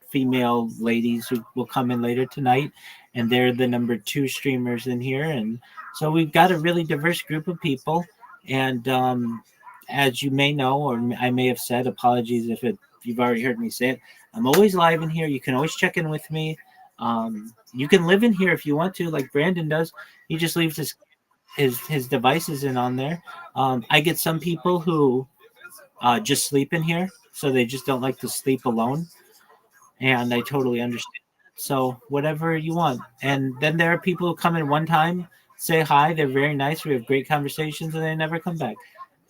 female ladies who will come in later tonight, and they're the number two streamers in here. And so we've got a really diverse group of people. And as you may know, or I may have said, apologies if you've already heard me say it, I'm always live in here. You can always check in with me. You can live in here if you want to, like Brandon does. He just leaves his his device isn't on there. I get some people who just sleep in here, so they just don't like to sleep alone, and I totally understand. So whatever you want. And then there are people who come in one time, say hi, they're very nice, we have great conversations, and they never come back.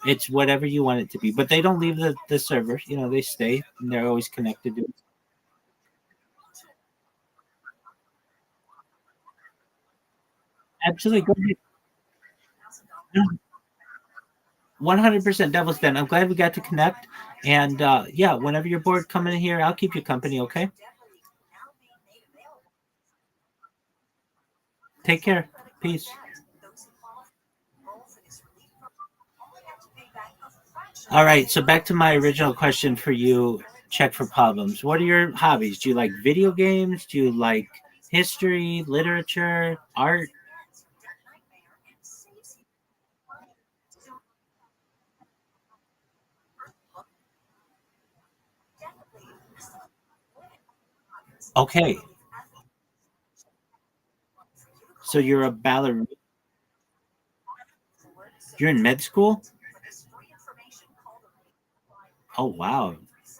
It's whatever you want it to be, but they don't leave the server. You know, they stay and they're always connected to it. Absolutely, go ahead. 100% Devil's Den. I'm glad we got to connect. And yeah, whenever you're bored, come in here. I'll keep you company, okay? Take care. Peace. All right, so back to my original question for you. Check for problems. What are your hobbies? Do you like video games? Do you like history, literature, art? Okay, so you're a ballerina. You're in med school? Oh, wow.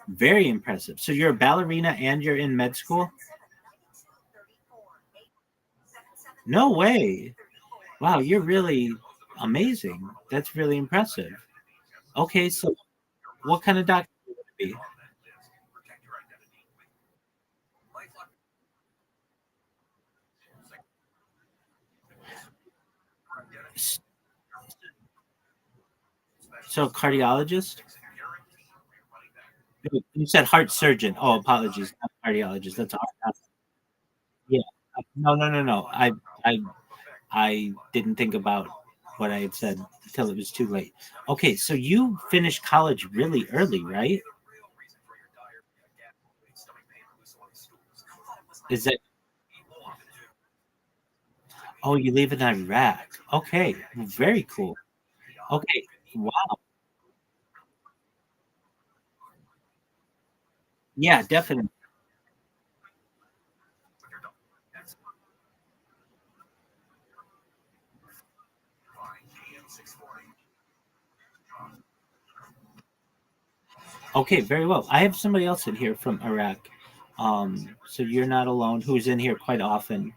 Very impressive. So you're a ballerina and you're in med school? No way. Wow, you're really amazing. That's really impressive. Okay, so what kind of doctor do you want to be? So cardiologist? You said heart surgeon. Oh, apologies, not cardiologist. That's all. Yeah. No, no, no, no. I I didn't think about what I had said until it was too late. Okay, so you finished college really early, right? Is that Oh, you live in Iraq. Okay, very cool. Okay, wow. Yeah, definitely. Okay, very well. I have somebody else in here from Iraq. So you're not alone, who's in here quite often.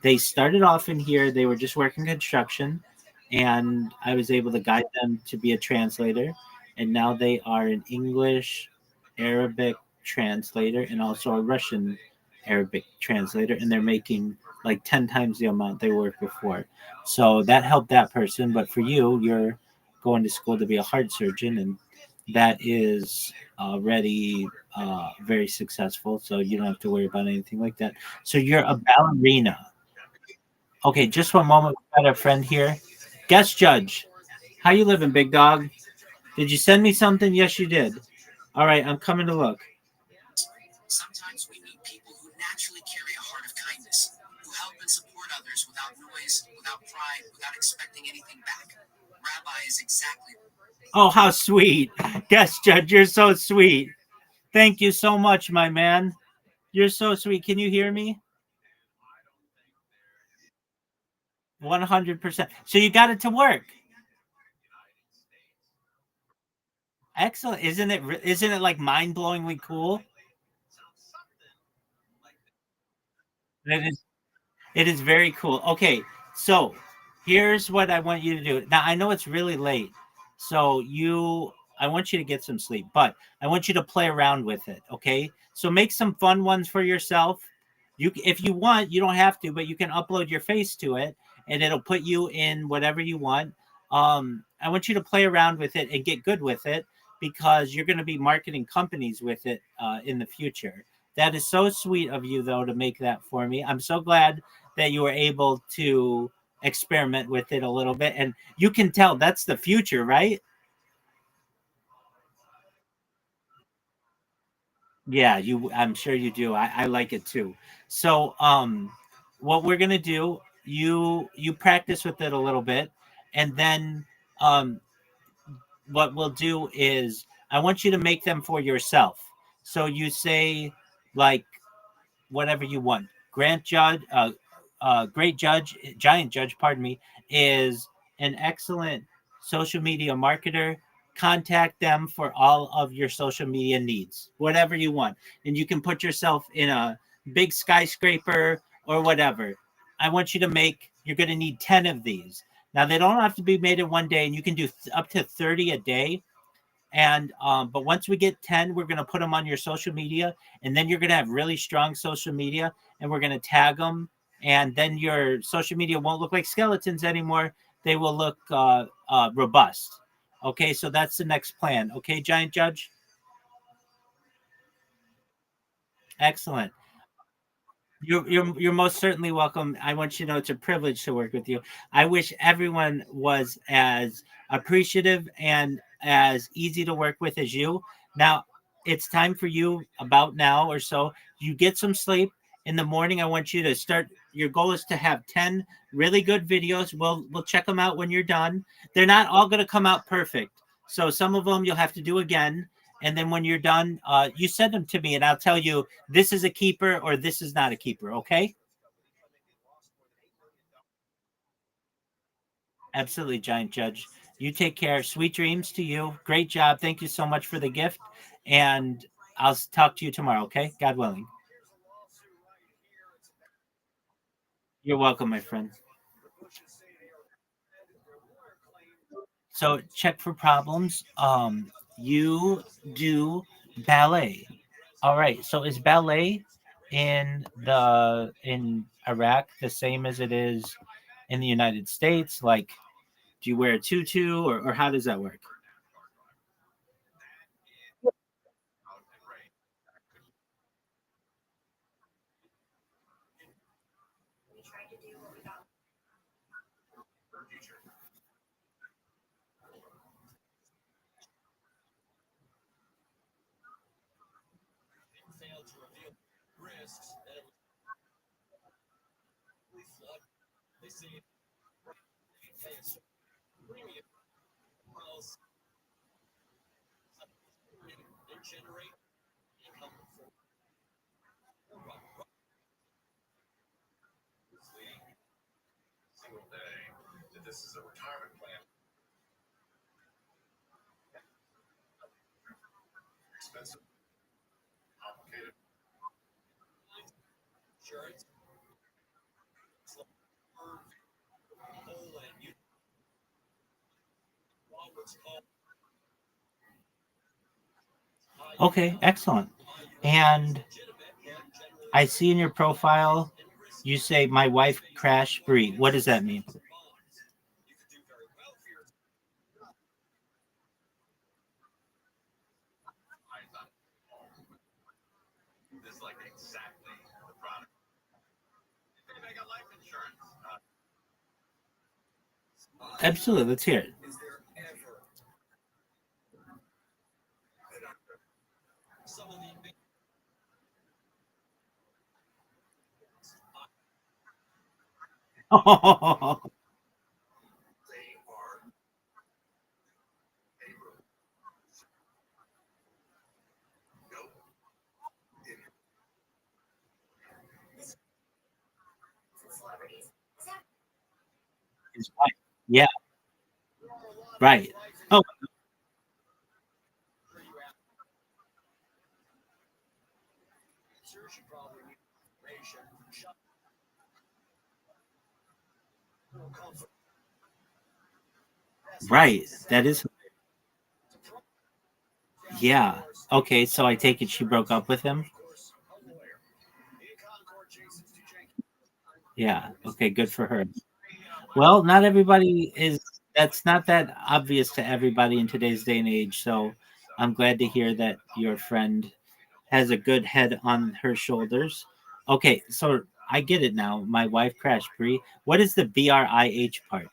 They started off in here, they were just working construction, and I was able to guide them to be a translator. And now they are an English, Arabic translator, and also a Russian Arabic translator, and they're making like 10 times the amount they were before. So that helped that person. But for you, you're going to school to be a heart surgeon, and that is already very successful. So you don't have to worry about anything like that. So you're a ballerina. Okay, just one moment. We got a friend here. Guest judge. How you living, big dog? Did you send me something? Yes, you did. All right, I'm coming to look. Sometimes we meet people who naturally carry a heart of kindness, who help and support others without noise, without pride, without expecting anything back. Rabbi is exactly. Oh, how sweet. Guest judge, you're so sweet. Thank you so much, my man. You're so sweet. Can you hear me? 100%. So you got it to work. Excellent. Isn't it like mind-blowingly cool? It is It is very cool. Okay, so here's what I want you to do. Now I know it's really late, so I want you to get some sleep, but I want you to play around with it. Okay, so make some fun ones for yourself. If you want, you don't have to, but you can upload your face to it, and it'll put you in whatever you want. I want you to play around with it and get good with it because you're going to be marketing companies with it in the future. That is so sweet of you, though, to make that for me. I'm so glad that you were able to experiment with it a little bit. And you can tell that's the future, right? Yeah, I'm sure you do. I like it too. So what we're gonna do, you practice with it a little bit, and then um what we'll do is I want you to make them for yourself. So you say like whatever you want. Great judge, pardon me, is an excellent social media marketer. Contact them for all of your social media needs, whatever you want. And you can put yourself in a big skyscraper or whatever. I want you to make, you're going to need 10 of these. Now, they don't have to be made in one day, and you can do up to 30 a day. And but once we get 10, we're going to put them on your social media, and then you're going to have really strong social media, and we're going to tag them, and then your social media won't look like skeletons anymore. They will look robust. Okay, so that's the next plan. Okay, Giant Judge. Excellent. You're most certainly welcome. I want you to know it's a privilege to work with you. I wish everyone was as appreciative and as easy to work with as you. Now, it's time for you about now or so. You get some sleep in the morning. I want you to start. Your goal is to have 10 really good videos. We'll check them out when you're done. They're not all going to come out perfect. So some of them you'll have to do again. And then when you're done, you send them to me, and I'll tell you this is a keeper or this is not a keeper. Okay. Absolutely, Giant Judge. You take care. Sweet dreams to you. Great job. Thank you so much for the gift. And I'll talk to you tomorrow. Okay. God willing. You're welcome, my friend. So check for problems. You do ballet. All right. So is ballet in Iraq the same as it is in the United States? Like, do you wear a tutu, or how does that work? Okay, excellent. And I see in your profile you say my wife crashed Brie. What does that mean? Absolutely. Let's hear it. His wife. Yeah, right. Oh, right. That is, yeah. Okay, so I take it she broke up with him. Yeah. Okay, good for her. Well, not everybody is. That's not that obvious to everybody in today's day and age. So I'm glad to hear that your friend has a good head on her shoulders. Okay, so I get it now. My wife crashed. Bree. What is the BRIH part?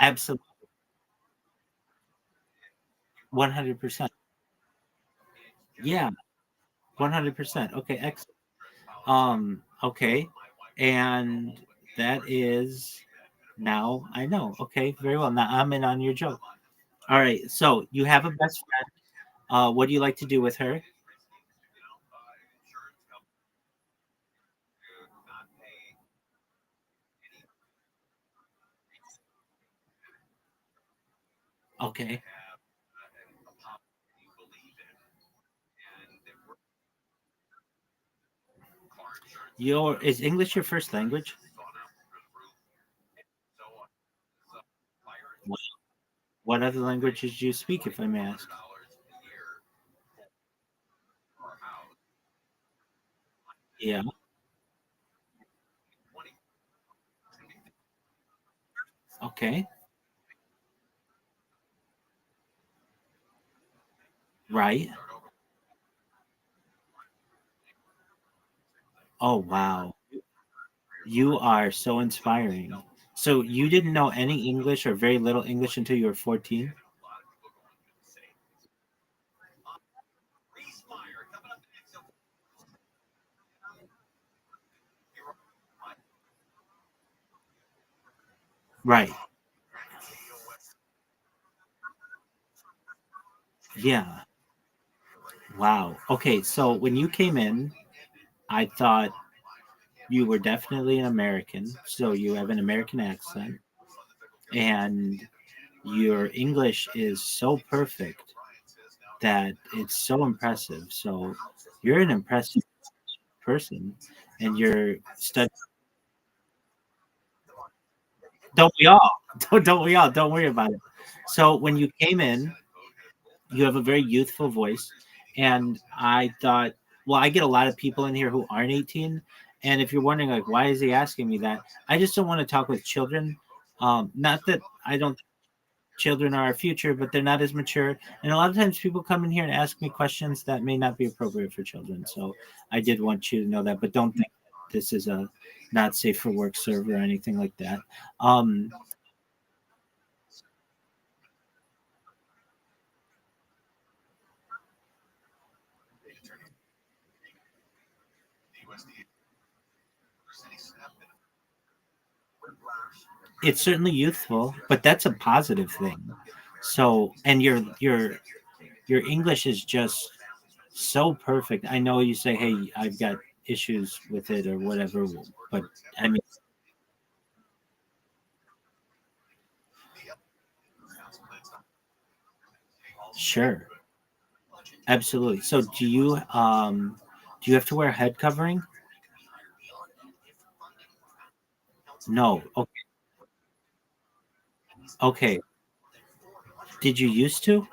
Absolutely, 100%. Yeah, 100%. Okay, excellent. Okay, and that is now I know. Okay, very well. Now I'm in on your joke. All right, so you have a best friend. What do you like to do with her? Okay. Is English your first language? What, what other languages do you speak, if I may ask? Yeah. Okay. Right. Oh wow. You are so inspiring. So you didn't know any English or very little English until you were 14? Right. Yeah. Wow. Okay, so when you came in, I thought you were definitely an American. So you have an American accent and your English is so perfect that it's so impressive. So you're an impressive person and you're studying. Don't we all? Don't we all? Don't worry about it. So when you came in, you have a very youthful voice, and I thought, well, I get a lot of people in here who aren't 18, and if you're wondering like why is he asking me that, I just don't want to talk with children. Not that I don't think children are our future, but they're not as mature, and a lot of times people come in here and ask me questions that may not be appropriate for children. So I did want you to know that, but don't think this is a not safe for work server or anything like that. Um, it's certainly youthful, but that's a positive thing. So, and your English is just so perfect. I know you say, "Hey, I've got issues with it" or whatever, but I mean, sure, absolutely. So, do you have to wear a head covering? No. Okay. Okay. Did you used to?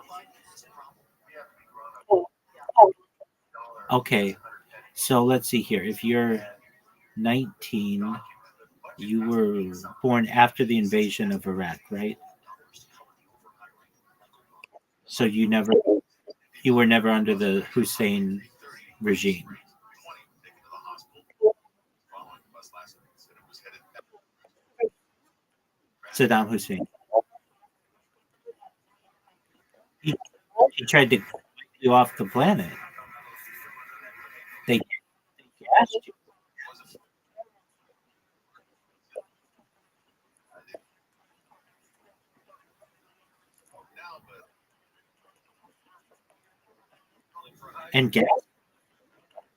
Okay. So let's see here. If you're 19, you were born after the invasion of Iraq, right? So you were never under the Hussein regime. Saddam Hussein. He, he tried to get you off the planet. They gassed you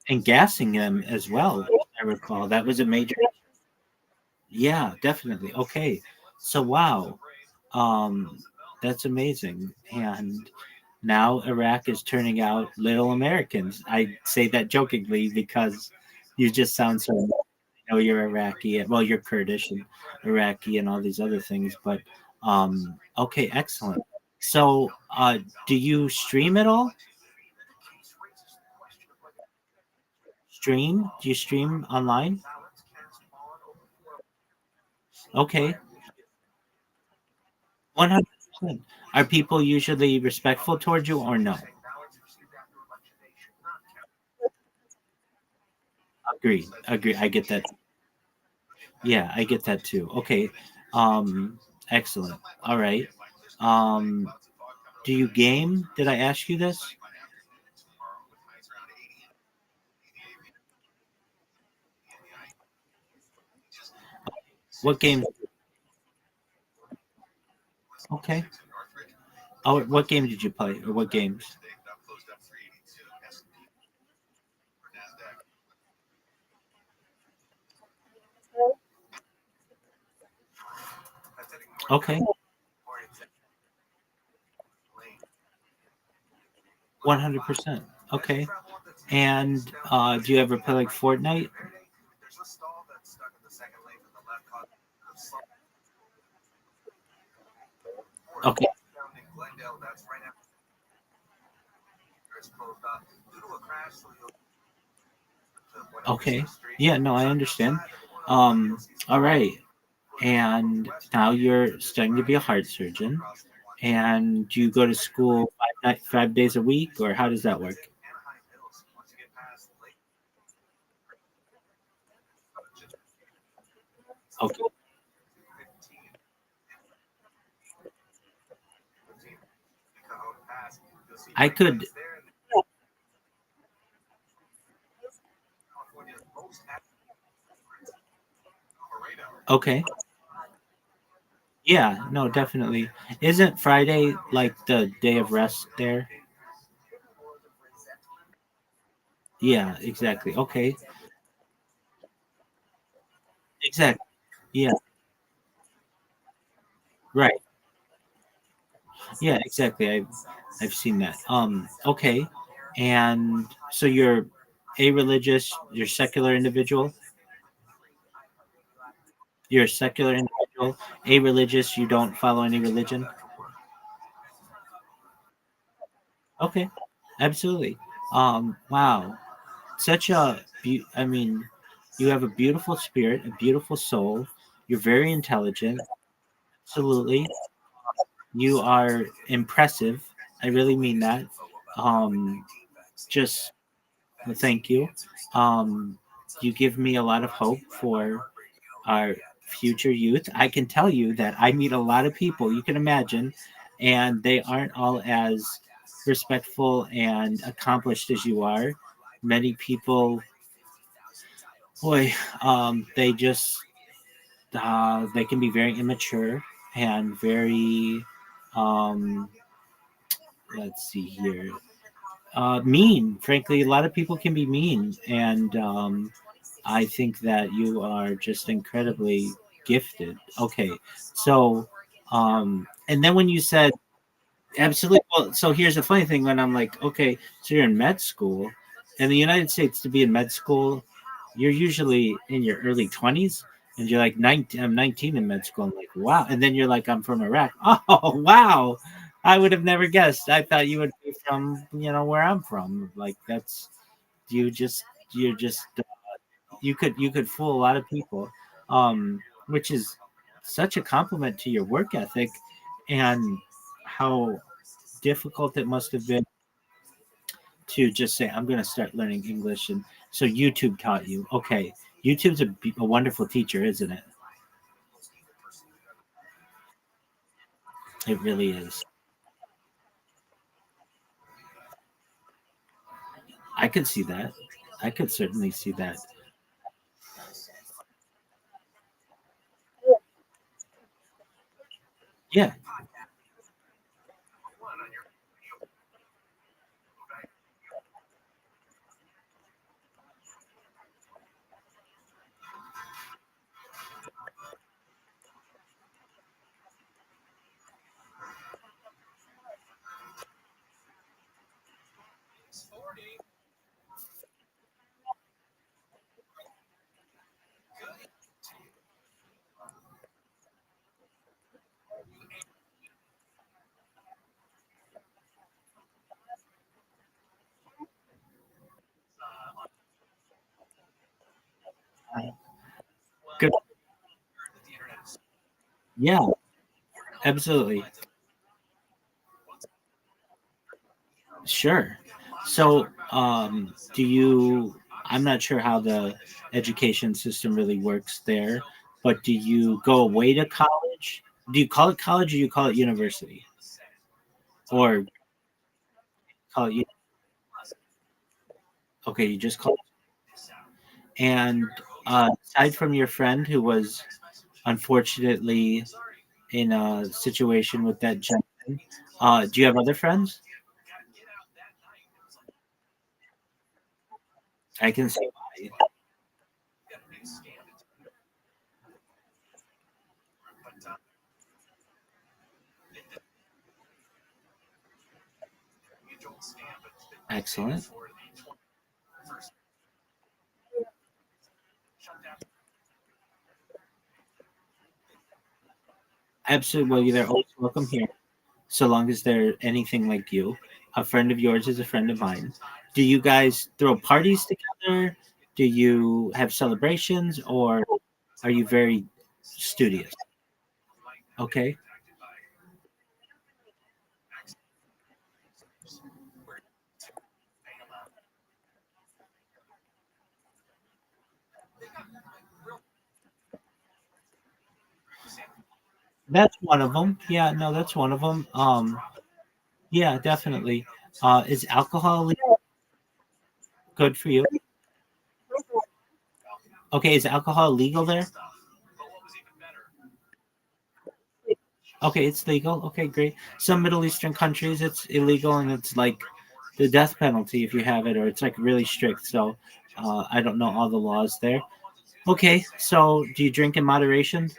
and gassing them as well. I recall that was a major. Yeah, definitely. Okay, so wow, um, that's amazing. And now Iraq is turning out little Americans. I say that jokingly because you just sound so. I know you're Iraqi. Well, you're Kurdish and Iraqi and all these other things. But okay, excellent. So, do you stream at all? Stream? Do you stream online? Okay, 100%. Are people usually respectful towards you or no? Agree. Agree. I get that. Yeah, I get that too. Okay. Um, excellent. All right. Um, do you game? Did I ask you this? What game? Okay. Oh, what game did you play, or what games? Okay. 100%. Okay. And do you ever play like Fortnite? Okay. Okay. Yeah, no, I understand. All right. And now you're studying to be a heart surgeon. And do you go to school 5 days a week, or how does that work? Okay. I could. Okay. Yeah, no, definitely. Isn't Friday like the day of rest there? Yeah, exactly. Okay. Exactly. Yeah, right. Yeah, exactly. I've seen that. Okay. And so you're a religious, you're secular individual, you're a secular individual, a religious, you don't follow any religion. Okay. Absolutely. Wow. Such I mean, you have a beautiful spirit, a beautiful soul. You're very intelligent. Absolutely. You are impressive. I really mean that. Um, just thank you. Um, you give me a lot of hope for our future youth. I can tell you that I meet a lot of people, you can imagine, and they aren't all as respectful and accomplished as you are. Many people, boy, they just they can be very immature and very um, let's see here, mean. Frankly, a lot of people can be mean, and I think that you are just incredibly gifted. Okay, so and then when you said absolutely, well, so here's the funny thing: when I'm like, okay, so you're in med school, in the United States, to be in med school, you're usually in your early 20s, and you're like 19. I'm 19 in med school. I'm like, wow, and then you're like, I'm from Iraq. Oh, wow. I would have never guessed. I thought you would be from, where I'm from. Like that's you just you're just you could fool a lot of people, which is such a compliment to your work ethic and how difficult it must have been to just say, I'm going to start learning English. And so YouTube taught you. Okay, YouTube's a wonderful teacher, isn't it? It really is. I could see that. I could certainly see that. Yeah. Good. Yeah, absolutely. Sure. So, I'm not sure how the education system really works there, but do you go away to college? Do you call it college or you call it university? Or call it, okay, you just call it. And aside from your friend who was unfortunately in a situation with that gentleman, do you have other friends? I can see why. Excellent. Absolutely. Well, they're always welcome here, so long as they're anything like you. A friend of yours is a friend of mine. Do you guys throw parties together? Do you have celebrations, or are you very studious? Okay, that's one of them. Yeah, no, that's one of them. Yeah, definitely. Is alcohol good for you? Okay, is alcohol legal there? Okay, it's legal. Okay, great. Some Middle Eastern countries, it's illegal and it's like the death penalty if you have it, or it's like really strict. So I don't know all the laws there. Okay, so do you drink in moderation?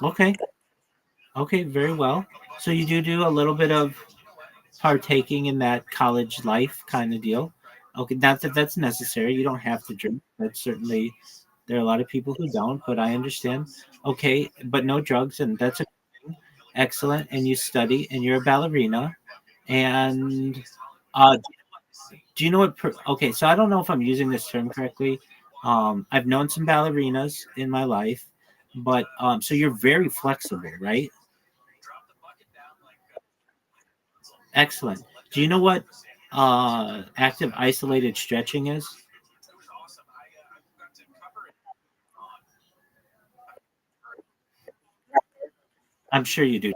Okay, okay, very well. So you do a little bit of partaking in that college life kind of deal. Okay, not that that's necessary. You don't have to drink. That's certainly there are a lot of people who don't, but I understand. Okay, but no drugs, and that's a excellent. And you study, and you're a ballerina, and uh, do you know what? Okay, so I don't know if I'm using this term correctly. I've known some ballerinas in my life, but so you're very flexible, right? Excellent. Do you know what active isolated stretching is? I'm sure you do.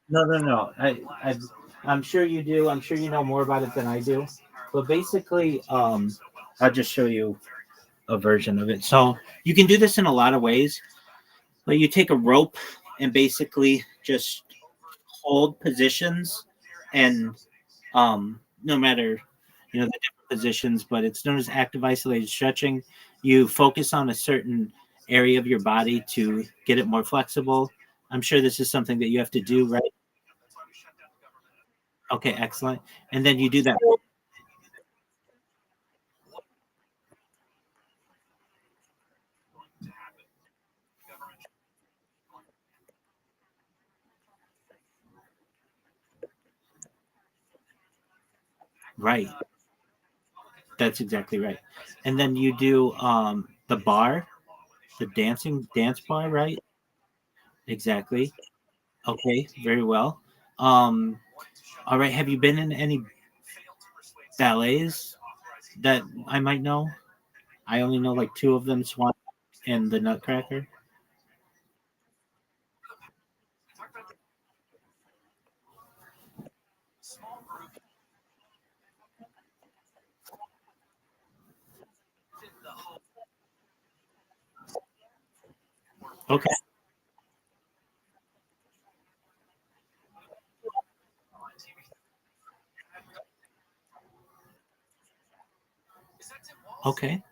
No, no, no. I'm sure you do. I'm sure you know more about it than I do. But basically, I'll just show you a version of it. So you can do this in a lot of ways. But you take a rope and basically just hold positions, and no matter the different positions, but it's known as active isolated stretching. You focus on a certain area of your body to get it more flexible. I'm sure this is something that you have to do, right? Okay, excellent. And then you do that. Right. That's exactly right. And then you do the bar, the dancing dance bar, right? Exactly. Okay, very well. Um all right, have you been in any ballets that I might know? I only know like two of them, Swan and the Nutcracker. Okay. Okay.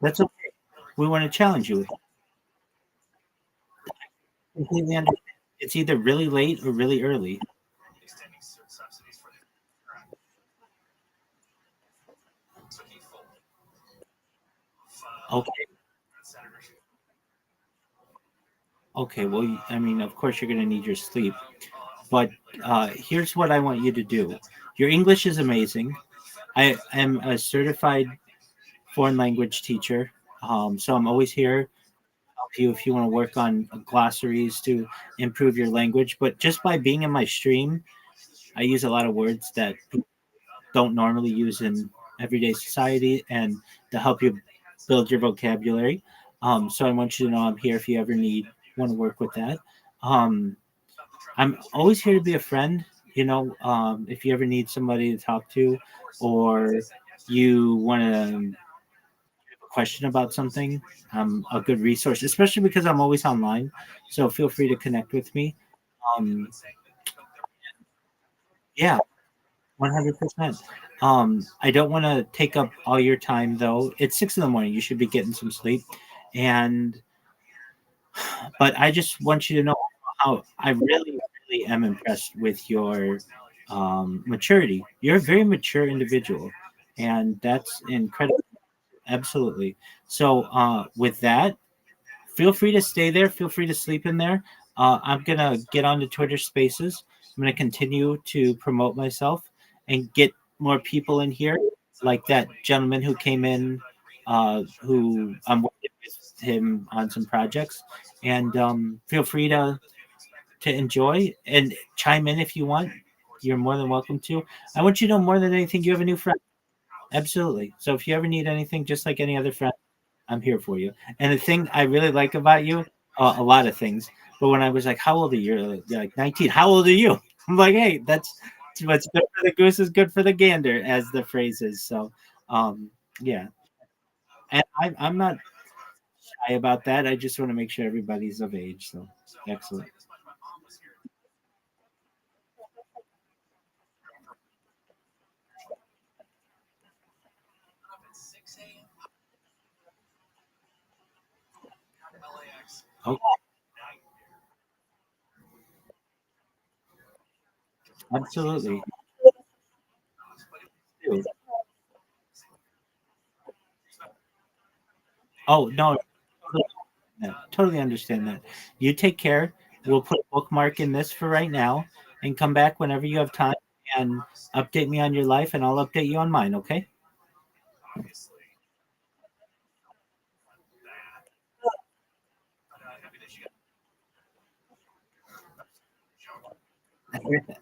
That's okay. We want to challenge you. Completely understand. It's either really late or really early. Okay. Okay. Well, I mean, of course, you're going to need your sleep. But here's what I want you to do. Your English is amazing. I am a certified foreign language teacher. So I'm always here to help you if you want to work on glossaries to improve your language. But just by being in my stream, I use a lot of words that people don't normally use in everyday society, and to help you build your vocabulary. So I want you to know I'm here if you ever want to work with that. Um, I'm always here to be a friend. If you ever need somebody to talk to, or you want to question about something, I'm a good resource, especially because I'm always online. So feel free to connect with me. Um, yeah, 100%. I don't want to take up all your time though. It's 6 in the morning. You should be getting some sleep. And but I just want you to know how I really, really am impressed with your maturity. You're a very mature individual, and that's incredible. Absolutely. So, with that, feel free to stay there. Feel free to sleep in there. I'm gonna get on to Twitter Spaces. I'm gonna continue to promote myself and get more people in here, like that gentleman who came in, who I'm working with him on some projects. And feel free to enjoy and chime in if you want. You're more than welcome to. I want you to know more than anything, you have a new friend. Absolutely. So if you ever need anything, just like any other friend, I'm here for you. And the thing I really like about you, a lot of things, but when I was like, "How old are you?" You're like 19. How old are you? I'm like, "Hey, that's what's good for the goose is good for the gander," as the phrase is. So, um, yeah, and I'm not shy about that. I just want to make sure everybody's of age. So, excellent. Oh, absolutely. Oh no, totally understand that. You take care. We'll put a bookmark in this for right now, and come back whenever you have time and update me on your life, and I'll update you on mine. Okay?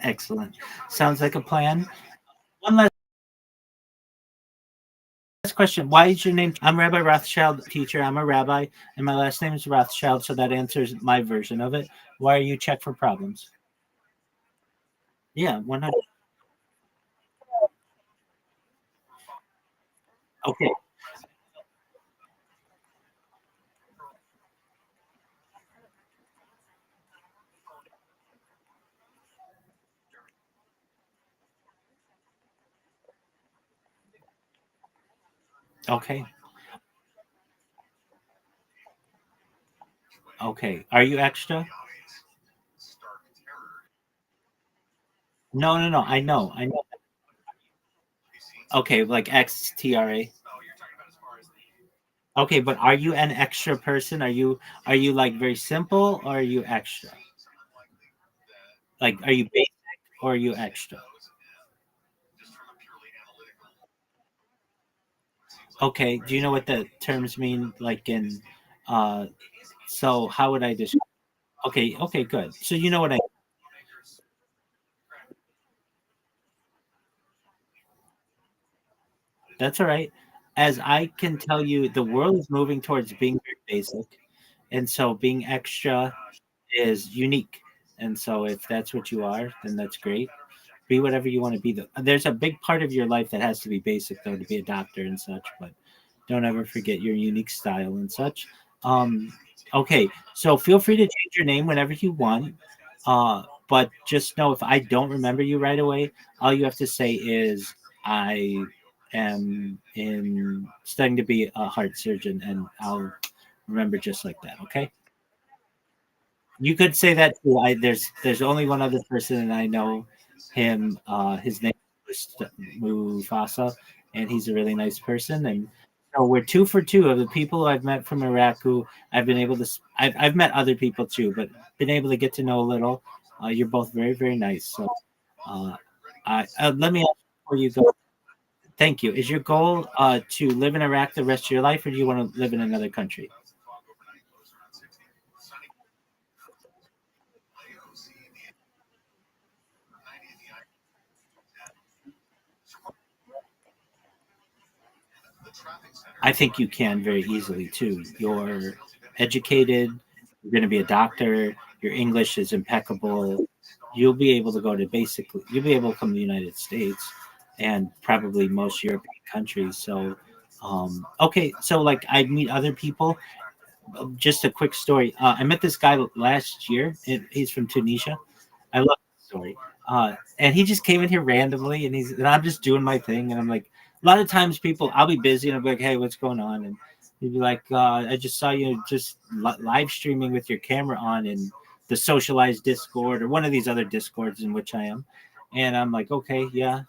Excellent. Sounds like a plan. One last question. Why is your name? I'm Rabbi Rothschild, teacher. I'm a rabbi, and my last name is Rothschild, so that answers my version of it. Why are you check for problems? Yeah, 100. Okay, okay, okay. Are you extra? No, no, no. I know, I know. Okay, like XTRA. Okay, but are you an extra person? Are you like very simple or are you extra? Like are you basic or are you extra? Okay, do you know what the terms mean like in uh so how would I describe? Okay, okay, good. So you know what I That's all right. As I can tell you, the world is moving towards being very basic, and so being extra is unique. And so if that's what you are, then that's great. Be whatever you want to be. There's a big part of your life that has to be basic though to be a doctor and such, but don't ever forget your unique style and such. Um, okay, so feel free to change your name whenever you want. But just know if I don't remember you right away, all you have to say is I am in studying to be a heart surgeon, and I'll remember just like that. Okay. You could say that too. There's only one other person, and I know him. His name is Mufasa, and he's a really nice person. And so we're two for two of the people I've met from Iraq who I've been able to. I've met other people too, but been able to get to know a little. You're both very very nice. So uh, let me ask you before you go. Thank you. Is your goal to live in Iraq the rest of your life, or do you want to live in another country? I think you can very easily too. You're educated, you're going to be a doctor, your English is impeccable. You'll be able to go to basically, you'll be able to come to the United States and probably most European countries. So, okay, so like I meet other people. Just a quick story. I met this guy last year. He's from Tunisia. I love the story. And he just came in here randomly, and I'm just doing my thing, and I'm like, a lot of times people, I'll be busy, and I'll be like, hey, what's going on? And He'd be like, I just saw you just live streaming with your camera on in the socialized Discord or one of these other Discords in which I am. And I'm like, okay, yeah,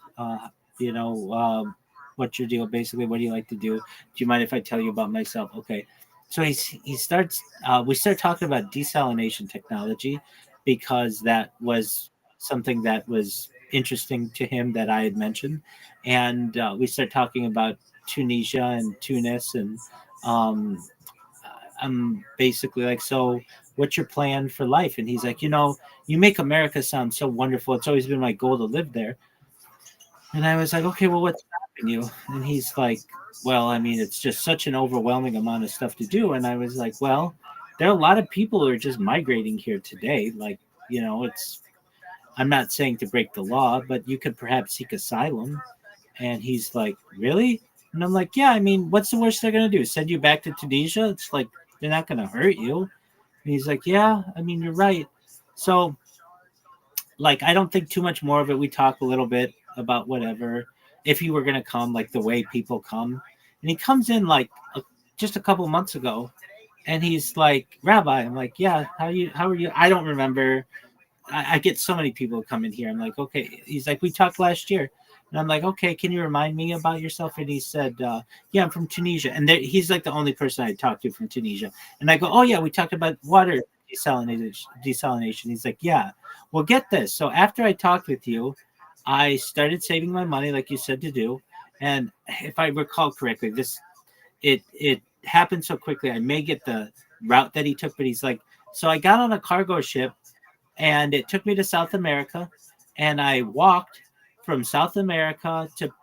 you know, what's your deal? Basically, what do you like to do? Do you mind if I tell you about myself? Okay. So he starts, we start talking about desalination technology because that was something that was interesting to him that I had mentioned. And we start talking about Tunisia and Tunis and um, I'm basically like, so what's your plan for life? And he's like, you make America sound so wonderful. It's always been my goal to live there. And I was like, okay, well, what's stopping you? And he's like, well, I mean, it's just such an overwhelming amount of stuff to do. And I was like, well, there are a lot of people who are just migrating here today. Like, it's, I'm not saying to break the law, but you could perhaps seek asylum. And he's like, really? And I'm like, yeah, I mean, what's the worst they're going to do? Send you back to Tunisia? It's like, they're not going to hurt you. And he's like, yeah, I mean, you're right. So, like, I don't think too much more of it. We talk a little bit about whatever. If he were going to come, like the way people come. And he comes in like just a couple months ago. And he's like, Rabbi. I'm like, yeah, how are you? I don't remember. I get so many people come in here. I'm like, okay. He's like, we talked last year. And I'm like, okay, can you remind me about yourself? And he said, yeah, I'm from Tunisia. And he's like the only person I talked to from Tunisia. And I go, oh, yeah, we talked about water desalination. He's like, yeah, well, get this. So after I talked with you, I started saving my money, like you said to do. And if I recall correctly, it happened so quickly. I may get the route that he took, but he's like, so I got on a cargo ship and it took me to South America, and I walked from South America to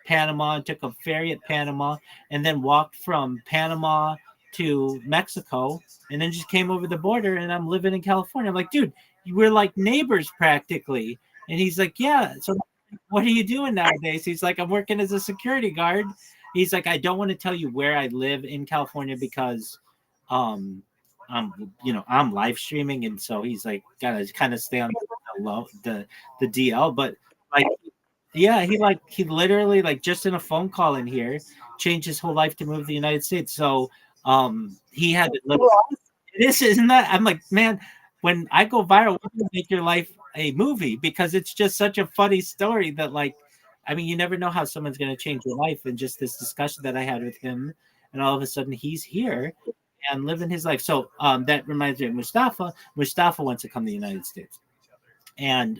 Panama, and took a ferry at Panama, and then walked from Panama to Mexico, and then just came over the border, and I'm living in California. I'm like, dude, we're like neighbors practically. And he's like, yeah. So what are you doing nowadays? He's like, I'm working as a security guard. He's like, I don't want to tell you where I live in California because um I'm live streaming, and so he's like gotta kind of stay on the DL. But like, yeah, he literally like just in a phone call in here changed his whole life to move to the United States. So he had to live. This isn't that I'm like, man, when I go viral, we're gonna make your life a movie because it's just such a funny story that like, I mean, you never know how someone's gonna change your life. And just this discussion that I had with him, and all of a sudden he's here and living his life. So that reminds me of Mustafa. Mustafa wants to come to the United States, and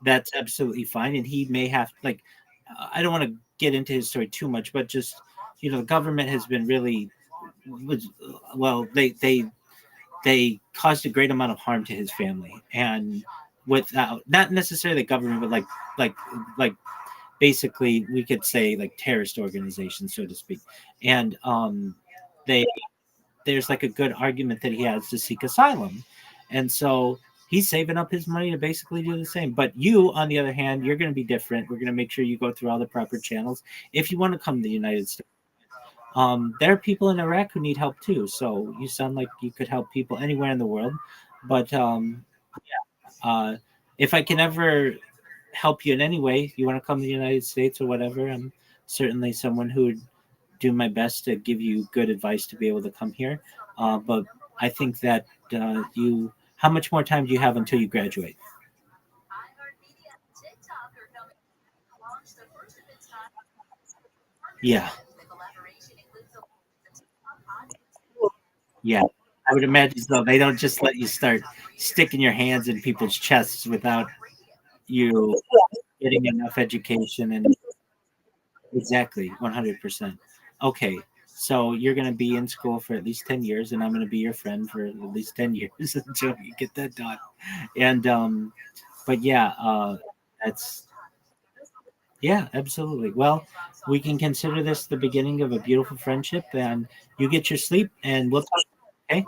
that's absolutely fine. And he may have like, I don't want to get into his story too much, but just the government has been really well. They caused a great amount of harm to his family, and without not necessarily the government, but like basically we could say like terrorist organizations, so to speak, and they there's like a good argument that he has to seek asylum. And so he's saving up his money to basically do the same. But you, on the other hand, you're going to be different. We're going to make sure you go through all the proper channels if you want to come to the United States. There are people in Iraq who need help too. So you sound like you could help people anywhere in the world. But if I can ever help you in any way, you want to come to the United States or whatever, I'm certainly someone who would do my best to give you good advice to be able to come here. But I think that how much more time do you have until you graduate? Yeah, yeah. I would imagine so. They don't just let you start sticking your hands in people's chests without you getting enough education and exactly 100%. Okay, so you're going to be in school for at least 10 years, and I'm going to be your friend for at least 10 years until you get that done. And but yeah, that's yeah, absolutely. Well, we can consider this the beginning of a beautiful friendship, and you get your sleep, and we'll talk. Okay.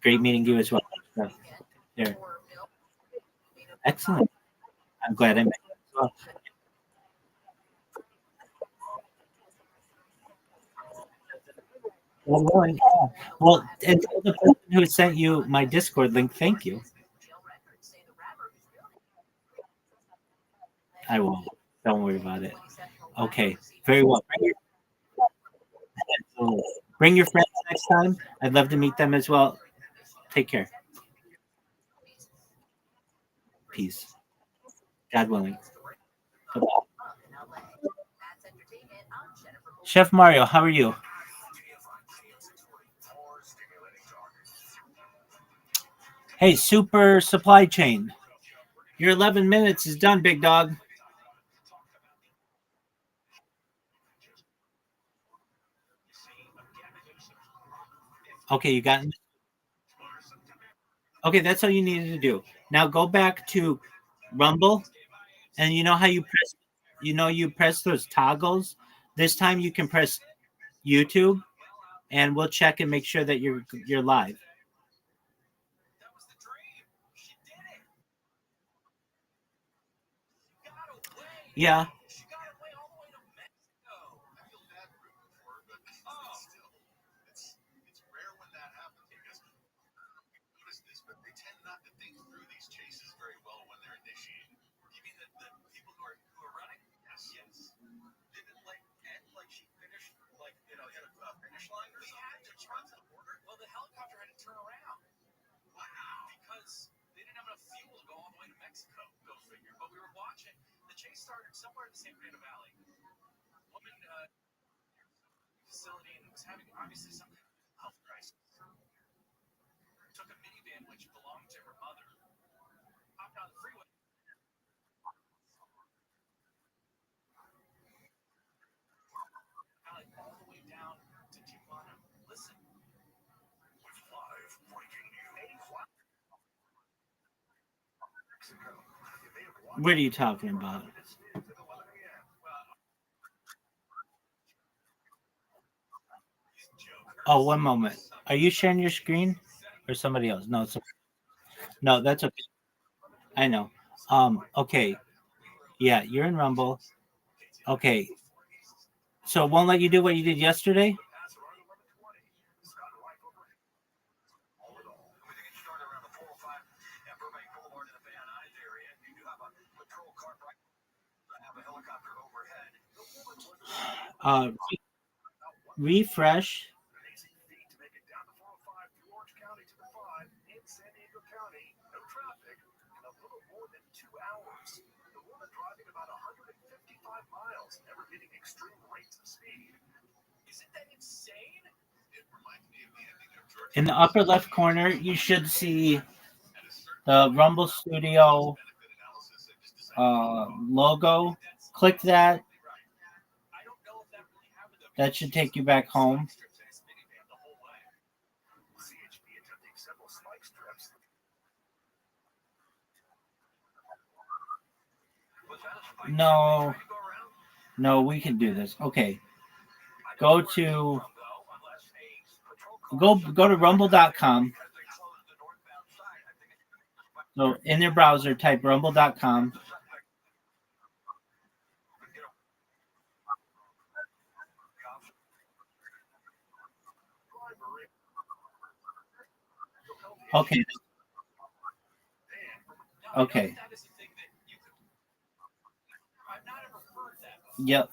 Great meeting you as well. So, there. Excellent. I'm glad I met you as well. Well, and tell the person who sent you my Discord link, thank you. I will. Don't worry about it. Okay, very well. Bring your friends next time. I'd love to meet them as well. Take care. Peace. God willing. Chef Mario, how are you? Hey, super supply chain. Your 11 minutes is done, big dog. Okay, you got it. Okay, that's all you needed to do. Now go back to Rumble, and you know how you press those toggles. This time you can press YouTube, and we'll check and make sure that you're live. Yeah. What are you talking about? Oh, one moment. Are you sharing your screen or somebody else? No, no, that's okay. I know. Okay. Yeah, you're in Rumble. Okay. So it won't let you do what you did yesterday? Uh refresh. In the upper left corner, you should see the Rumble Studio logo. Click that. That should take you back home. No, no, we can do this. Okay. Go to go to rumble.com. So in your browser, type rumble.com. Okay. Okay. Yep.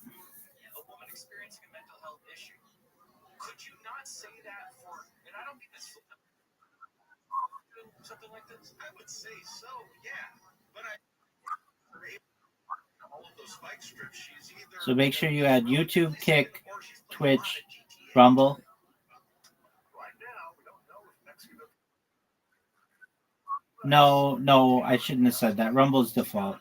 So make sure you add YouTube, Kick, Twitch, Rumble. No, no, I shouldn't have said that. Rumble's default.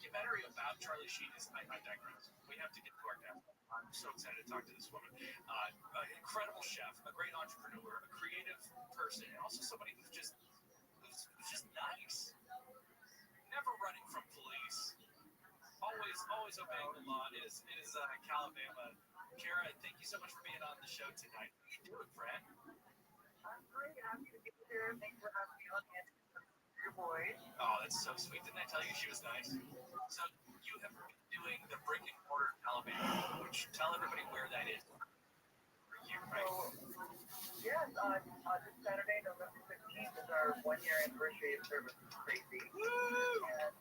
documentary about Charlie Sheen is, I digress. We have to get to our guest. I'm so excited to talk to this woman. An incredible chef, a great entrepreneur, a creative person, and also somebody who's just nice. Never running from police. Always obeying the law. It is Calabama. Kara, thank you so much for being on the show tonight. How you doing, friend? I'm great. Happy to be here. Thanks for having me on your voice. Oh, that's so sweet. Didn't I tell you she was nice? So you have been doing the brick and mortar in Alabama, which tell everybody where that is. For you, right? So, yes, this Saturday, November 15th, is our 1-year anniversary of service. It's crazy. Woo! And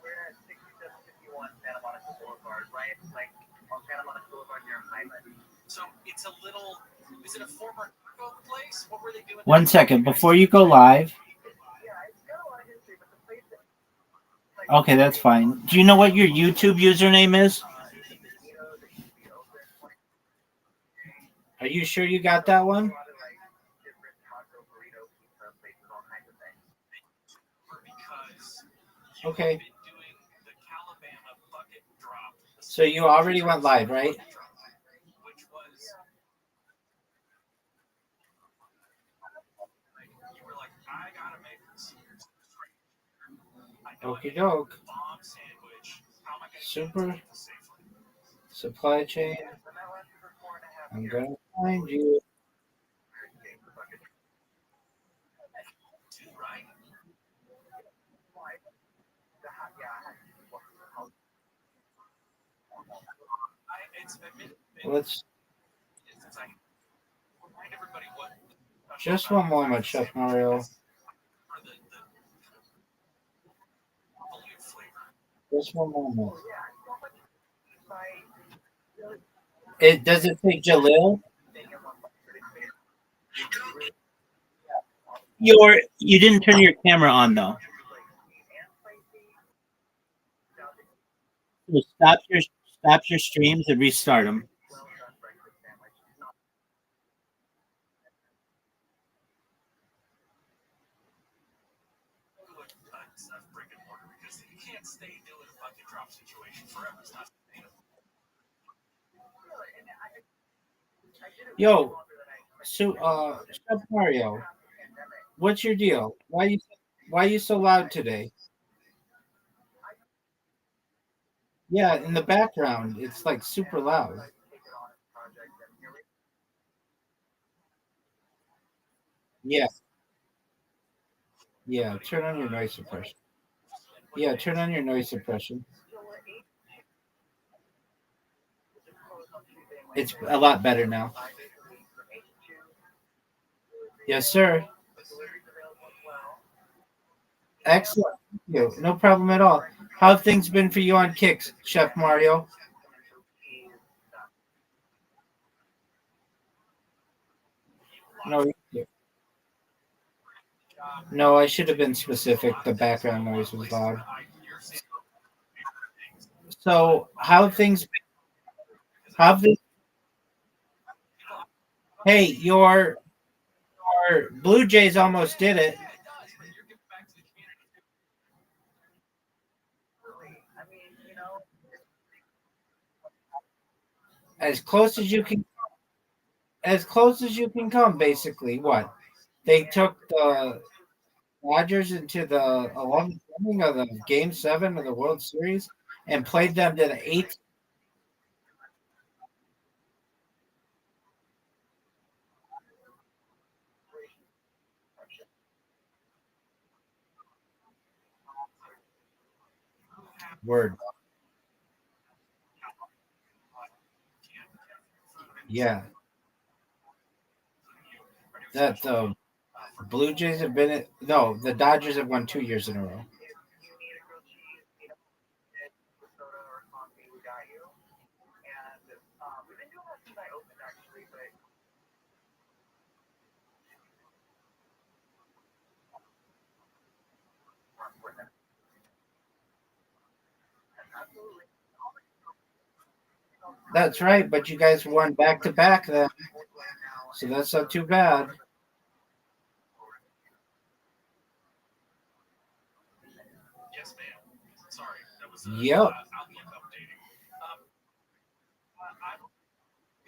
we're at 6751 Santa Monica Boulevard, right? Like on Santa Monica Boulevard near Highland. So it's a little. Is it a former taco place? What were they doing? 1 second before you go live. Yeah, it's got a lot of history, but the place is like, Okay, that's fine. Do you know what your YouTube username is? Are you sure you got that one? Okay. So you already went live, right? Okie doke. Super. Supply chain. I'm gonna find you. Let's just 1 moment, Chef Mario. Just 1 moment. Does it say Jalil? You didn't turn your camera on though. So stop your streams and restart them. Yo, so Chef Mario, what's your deal? Why you so loud today? Yeah, in the background, it's like super loud. Yeah, yeah. Turn on your noise suppression. Yeah, turn on your noise suppression. It's a lot better now. Yes, sir. Excellent. Thank you. No problem at all. How have things been for you on Kicks, Chef Mario? No, no, I should have been specific. The background noise was loud. So, how have things been? How have things, hey, your Blue Jays almost did it. As close as you can, as close as you can come. Basically, what they took the Dodgers into the 11th inning of the Game 7 of the World Series and played them to the 8th. Word. Yeah. That the Blue Jays have been no, the Dodgers have won 2 years in a row. That's right, but you guys won back to back then, so that's not too bad. Yes, ma'am. Sorry, that Yep. I'll keep updating.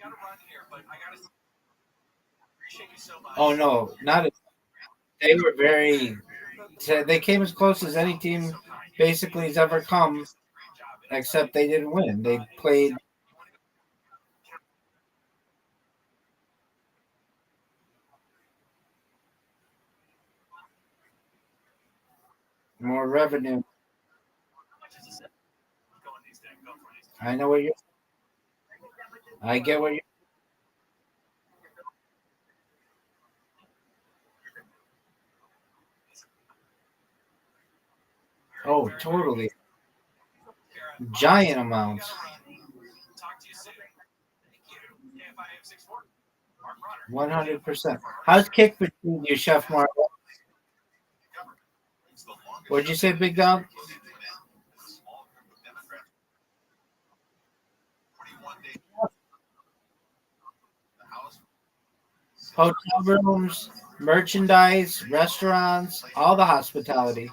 I've got to run here, but I got to appreciate you so much. Oh no, not. They were very. They came as close as any team basically has ever come, except they didn't win. They played. More revenue. I know what you. I get what you. Oh, totally. Giant amounts. Talk to you soon. Thank you. KFIM 64. 100%. How's kick between you, Chef Mark? What'd you say, Big Dog? Hotel rooms, merchandise, restaurants, all the hospitality.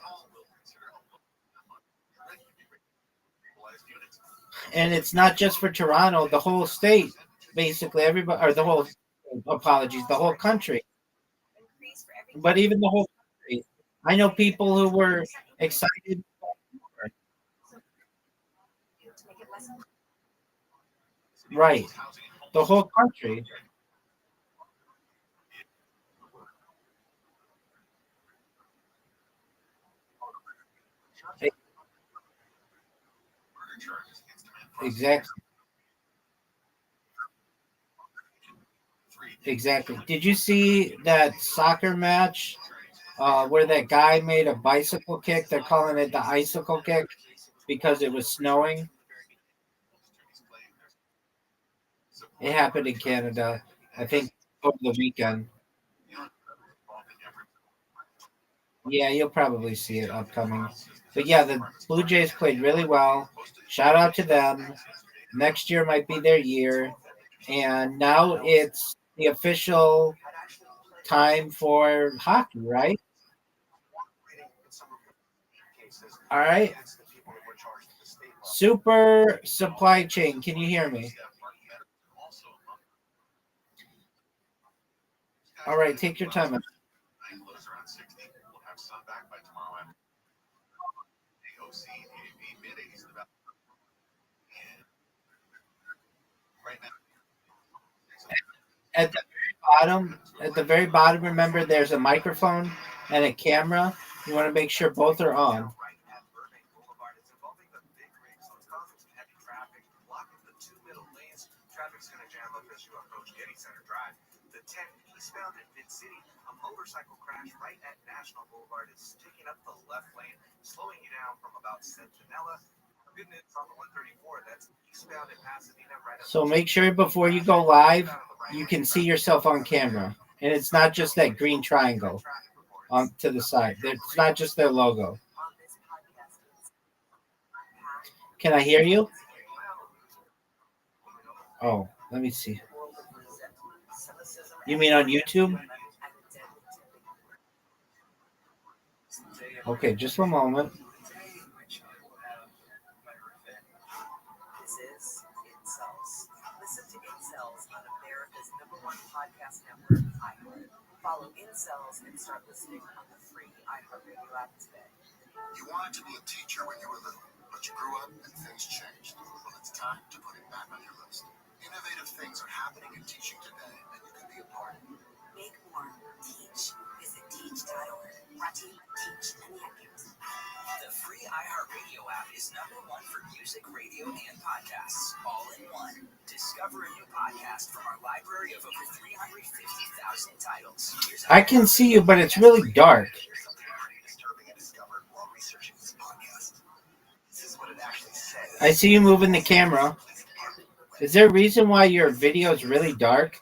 And it's not just for Toronto, the whole state, basically, everybody, or the whole, apologies, the whole country. But even the whole country. I know people who were excited. Right. The whole country. Exactly. Exactly. Did you see that soccer match where that guy made a bicycle kick? They're calling it the icicle kick because it was snowing. It happened in Canada, I think, over the weekend. Yeah, you'll probably see it upcoming. But yeah, the Blue Jays played really well. Shout out to them. Next year might be their year. And now it's the official time for hockey, right? All right. Super supply chain. Can you hear me? All right, take your time. At the very bottom, remember there's a microphone and a camera. You want to make sure both are on. Traffic's going to jam up as you approach Getty Center Drive. The 10 eastbound at Mid-City, a motorcycle crash right at National Boulevard is taking up the left lane, slowing you down from about Centinela. Good news on the 134, that's eastbound at Pasadena right up. So make sure before you go live, you can see yourself on camera. And it's not just that green triangle on to the side. It's not just their logo. Can I hear you? Oh, let me see. You mean on YouTube? Okay, just one moment. Follow Incels and start listening on the free iHeartRadio app today. You wanted to be a teacher when you were little, but you grew up and things changed. Well, it's time to put it back on your list. Innovative things are happening in teaching today, and you can be a part of it. Make more. Teach. Visit teach.org. Brought to you by Teach and the Editors. The free iHeartRadio app is #1 for music, radio, and podcasts, all in one. Discover a new podcast from our library of over 350,000 titles. I can see you, but it's really dark. I see you moving the camera. Is there a reason why your video is really dark?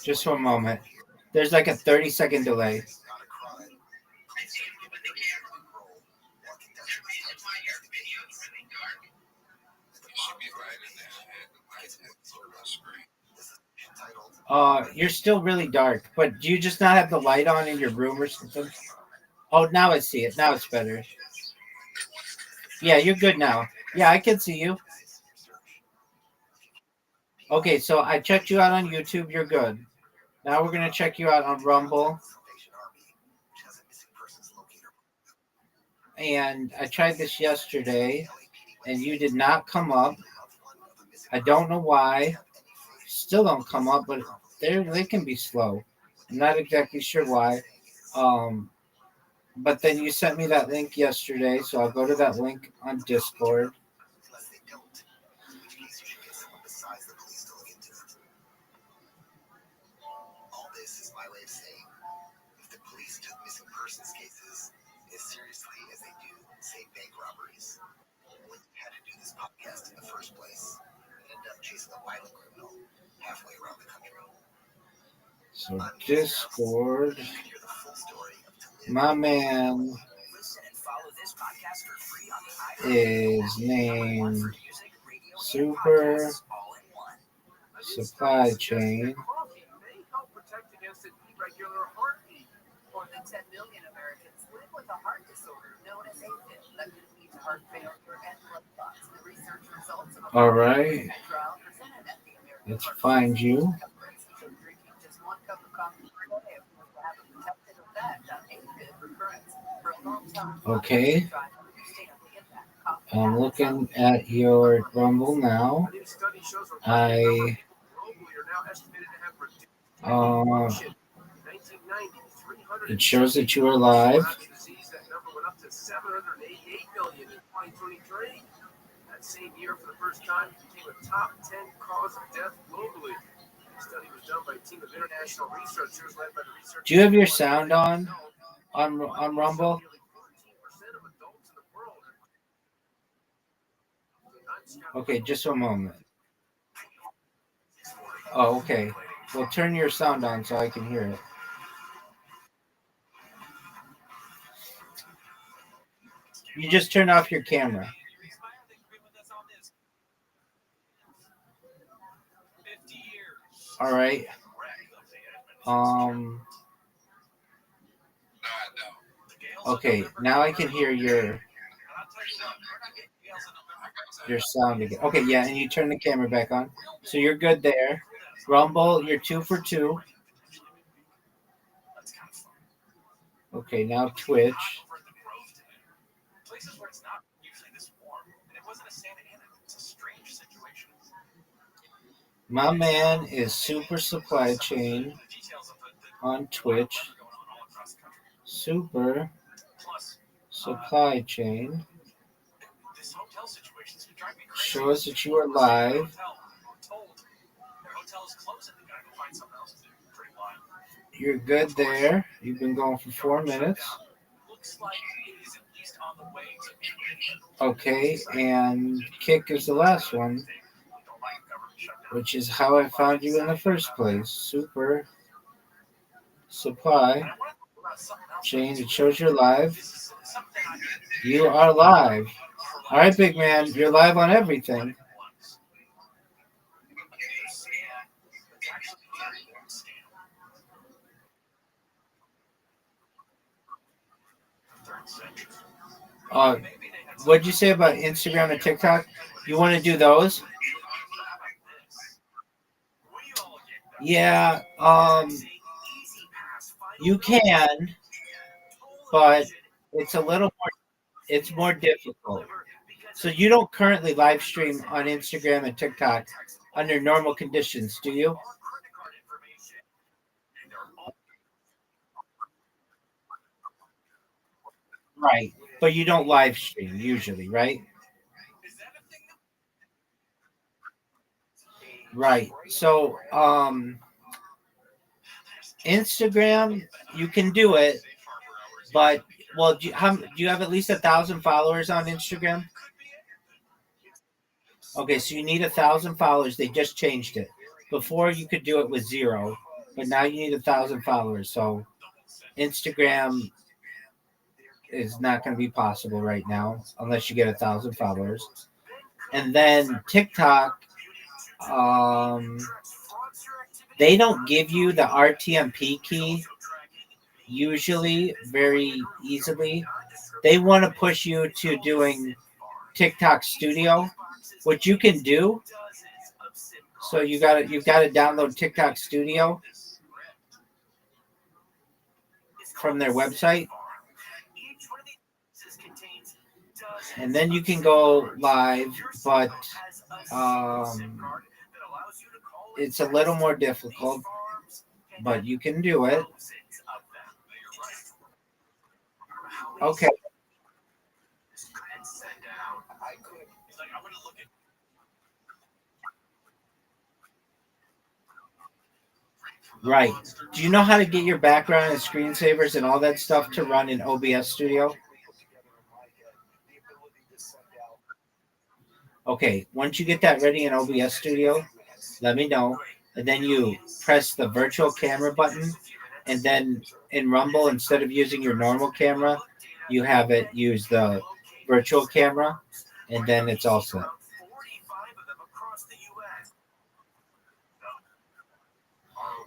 Just one moment. There's like a 30-second delay. You're still really dark, but do you just not have the light on in your room or something? Oh, now I see it. Now it's better. Yeah, you're good now. Yeah, I can see you. Okay, so I checked you out on YouTube. You're good. Now we're going to check you out on Rumble. And I tried this yesterday, and you did not come up. I don't know why. Still don't come up, but they can be slow. I'm not exactly sure why. But then you sent me that link yesterday, so I'll go to that link on Discord. All this is my way of saying, if the police took missing persons cases as seriously as they do, say, bank robberies, when you had to do this podcast in the first place and end up chasing a violent criminal halfway around the country. So Discord, my man is named Super Supply Chain. More than 10 million Americans live with a heart disorder known as AFib that can lead to heart failure and blood clots. The research results of a All right, trial presented at the American let's find you. drinking just one cup of coffee per day will have a protective effect on AFib recurrence. For a long time, Okay, I'm looking at your Rumble now. It shows that you are live. That same year, for the first time, it became a top 10 cause of death globally. The study was done by a team of international researchers led by the research. Do you have your sound on Rumble? Okay, just a moment. Oh, okay. Well, turn your sound on so I can hear it. You just turn off your camera. All right. Okay, now I can hear your sound again. Okay, yeah, and you turn the camera back on. So you're good there. Rumble, you're 2 for 2. Okay, now Twitch. My man is Super Supply Chain on Twitch. Super Supply Chain. Shows that you are live. You're good there. You've been going for 4 minutes. Okay, and Kick is the last one, which is how I found you in the first place. Super Supply Chain. It shows you're live. You are live. All right, big man. You're live on everything. What'd you say about Instagram and TikTok? You want to do those? Yeah, you can, but it's a little more. It's more difficult. So you don't currently live stream on Instagram and TikTok under normal conditions, do you? Right, but you don't live stream usually, right? Right. So, Instagram, you can do it, but well, do you have at least 1,000 followers on Instagram? Okay, so you need 1,000 followers. They just changed it. Before you could do it with 0, but now you need 1,000 followers. So Instagram is not going to be possible right now unless you get 1,000 followers. And then TikTok, They don't give you the RTMP key usually very easily. They want to push you to doing TikTok Studio, which you can do. So you've got to download TikTok Studio from their website, and then you can go live. But it's a little more difficult, but you can do it. Okay. Right. Do you know how to get your background and screensavers and all that stuff to run in OBS Studio? Okay. Once you get that ready in OBS Studio, let me know. And then you press the virtual camera button. And then in Rumble, instead of using your normal camera, you have it use the virtual camera. And then it's all set.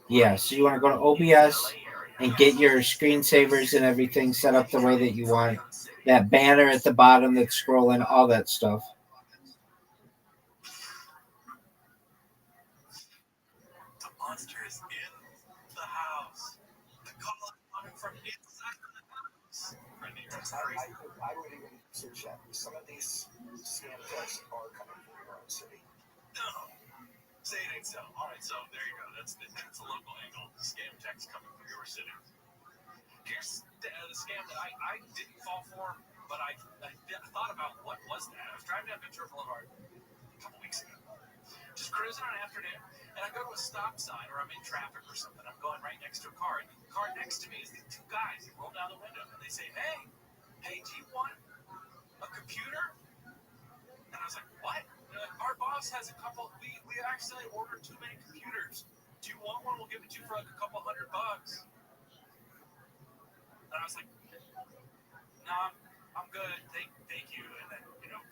Yeah, so you want to go to OBS and get your screensavers and everything set up the way that you want. That banner at the bottom that's scrolling, all that stuff. The monster is in the house. The call is coming from inside the house. I would even search that. Some of these scam texts are coming from your own city. No. Say it ain't so. All right, so there you go. That's a local angle. The scam text coming from your city. Here's the scam that I didn't fall for, but I thought about what was that. I was driving down Ventura Boulevard a couple weeks ago, just cruising on an afternoon, and I go to a stop sign or I'm in traffic or something. I'm going right next to a car, and the car next to me is these two guys. They roll down the window and they say, hey, do you want a computer? And I was like, what? They're like, our boss has a couple. We actually ordered too many computers. Do you want one? We'll give it to you for like a couple $100. And I was like, nah, I'm good. Thank you. And then,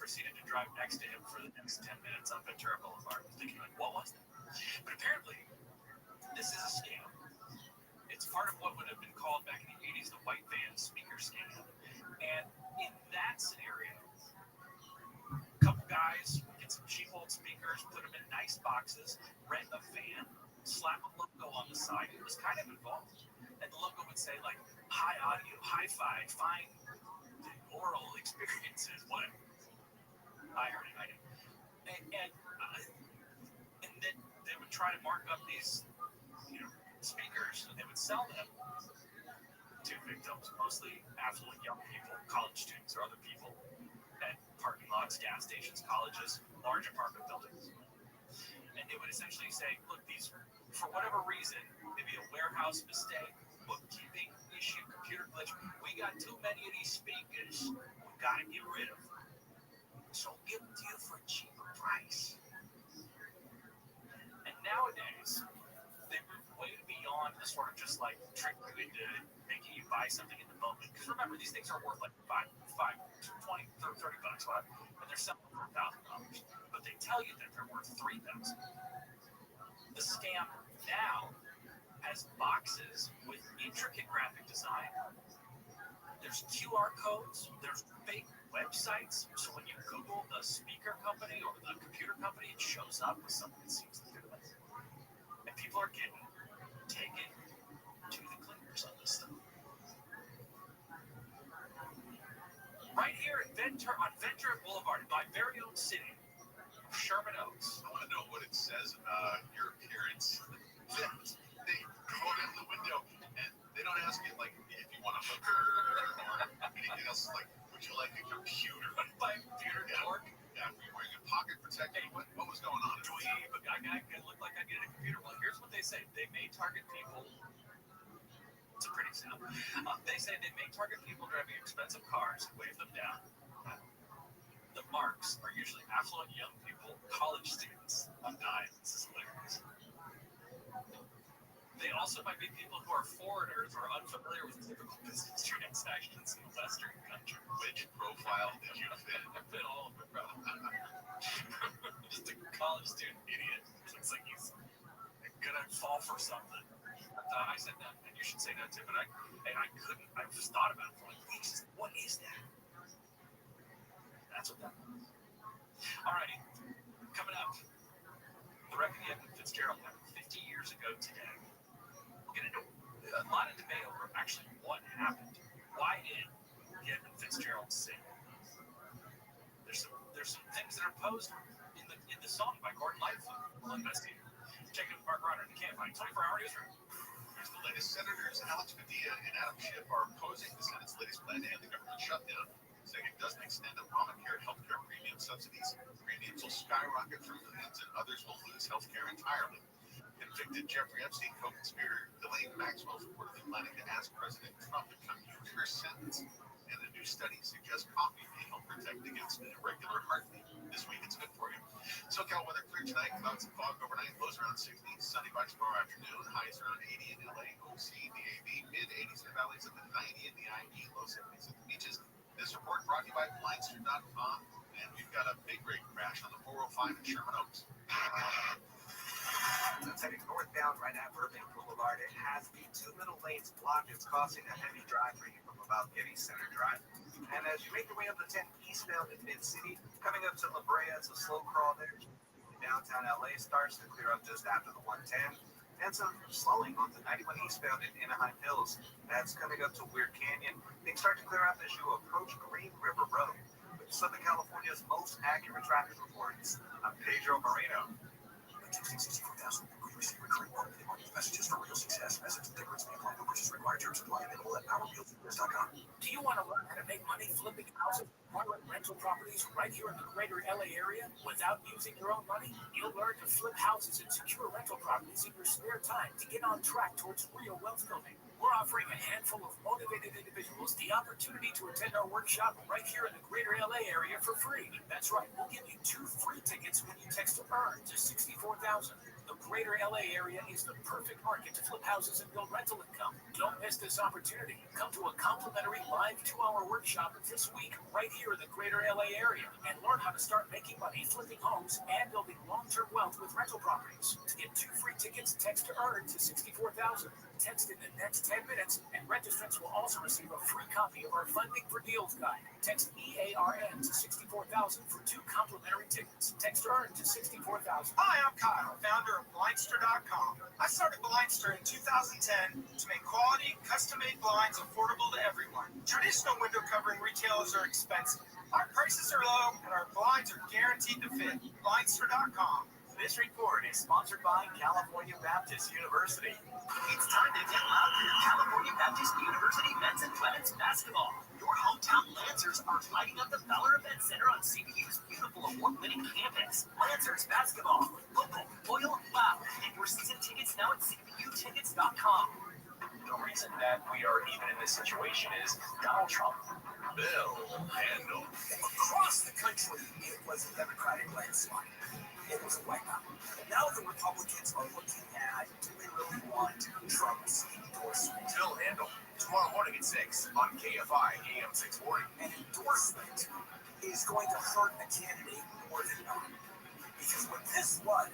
proceeded to drive next to him for the next 10 minutes on Ventura Boulevard, thinking like, what was that? But apparently, this is a scam. It's part of what would have been called back in the 80s the white van speaker scam. And in that scenario, a couple guys would get some cheap old speakers, put them in nice boxes, rent a van, slap a logo on the side. It was kind of involved. And the logo would say, like, high audio, hi-fi, fine oral experiences, whatever. I heard it, I did. And then they would try to mark up these, speakers, and they would sell them to victims, mostly affluent young people, college students, or other people at parking lots, gas stations, colleges, large apartment buildings. And they would essentially say, look, these, for whatever reason, maybe a warehouse mistake, bookkeeping issue, computer glitch, we got too many of these speakers, we got to get rid of them. So we'll give them to you for a cheaper price. And nowadays, they move way beyond the sort of just like trick you into making you buy something in the moment. Because remember, these things are worth like $5, $20, $30, whatever, and they're selling for $1,000. But they tell you that they're worth $3,000. The scam now has boxes with intricate graphic design. There's QR codes. There's fake websites. So when you Google the speaker company or the computer company, it shows up with something that seems legitimate. And people are getting taken to the cleaners on this stuff. Right here on Ventura Boulevard, in my very own city, Sherman Oaks. I want to know what it says about your appearance. They go down the window and they don't ask you like if you want a hooker or anything else. Like, would you like a computer? Buy a computer, dork. Yeah, were you wearing a pocket protector? What was going on? I look like I get a computer. Well, here's what they say. They may target people. It's a pretty sound. They say they may target people driving expensive cars and wave them down. The marks are usually affluent young people, college students on dimes. This is hilarious. They also might be people who are foreigners or unfamiliar with typical business transactions in Western countries. Which profile did you fit? I fit all of it, bro. Just a college student idiot. Looks like he's gonna fall for something. I said that, and you should say that too, but I couldn't. I just thought about it for like weeks. What is that? That's what that was. Alrighty, coming up, the record of Edmund Fitzgerald happened 50 years ago today. We'll get into a lot of debate over actually what happened. Why did Edmund Fitzgerald sing? There's some things that are posed in the song by Gordon Lightfoot. We'll investigate. Check it with Mark Rodder in the Campfire 24-hour newsroom. Here's the latest. Senators Alex Padilla and Adam Schiff are opposing the Senate's latest plan to end the government shutdown, saying it doesn't extend Obamacare healthcare premium subsidies. Premiums will skyrocket for millions, and others will lose healthcare entirely. Convicted Jeffrey Epstein co-conspirator Ghislaine Maxwell is reportedly planning to ask President Trump to commute her sentence. And a new study suggests coffee may help protect against an irregular heartbeat. This week it's good for you. SoCal weather clear tonight, clouds and fog overnight, lows around 60, sunny by tomorrow afternoon, highs around 80 in LA, OC, the AV, mid-80s in the valleys, up to 90 in the IE, low 70s at the beaches. This report brought to you by blindster.com, and we've got a big rig crash on the 405 in Sherman Oaks. It's heading northbound right at Burbank Boulevard. It has the two middle lanes blocked. It's causing a heavy drive for you from about Getty Center Drive. And as you make your way up the 10 eastbound in Mid-City, coming up to La Brea, it's a slow crawl there. Downtown LA starts to clear up just after the 110. And some slowing on the 91 eastbound in Anaheim Hills. That's coming up to Weird Canyon. Things start to clear up as you approach Green River Road. With Southern California's most accurate traffic reports, I'm Pedro Moreno. 64,000. We receive recurring marketing messages for real success. Message difference may apply. No purchase required. Terms apply. Available at ourrealsuccess.com. Do you want to learn how to make money flipping houses, apartment rental properties right here in the greater LA area without using your own money? You'll learn to flip houses and secure rental properties in your spare time to get on track towards real wealth building. We're offering a handful of motivated individuals the opportunity to attend our workshop right here in the greater LA area for free. That's right, we'll give you 2 free tickets when you text EARN to 64,000. The greater LA area is the perfect market to flip houses and build rental income. Don't miss this opportunity. Come to a complimentary live 2-hour workshop this week right here in the greater LA area and learn how to start making money flipping homes and building long-term wealth with rental properties. To get 2 free tickets, text EARN to 64,000. Text in the next 10 minutes, and registrants will also receive a free copy of our Funding for Deals guide. Text EARN to 64,000 for 2 complimentary tickets. Text EARN to 64,000. Hi, I'm Kyle, founder of blindster.com. I started Blindster in 2010 to make quality, custom-made blinds affordable to everyone. Traditional window covering retailers are expensive. Our prices are low, and our blinds are guaranteed to fit. Blindster.com. This report is sponsored by California Baptist University. It's time to get loud for your California Baptist University men's and women's basketball. Your hometown Lancers are lighting up the Ballard Event Center on CBU's beautiful award-winning campus. Lancers basketball, local, loyal, loud, and your season tickets now at CBUtickets.com. The reason that we are even in this situation is Donald Trump. Bill Handel. Across the country, it was a Democratic landslide. It was a wipeout. Now the Republicans are looking at, do we really want Trump's endorsement? Bill Handel, tomorrow morning at 6 on KFI AM 640. An endorsement is going to hurt a candidate more than not. Because what this vote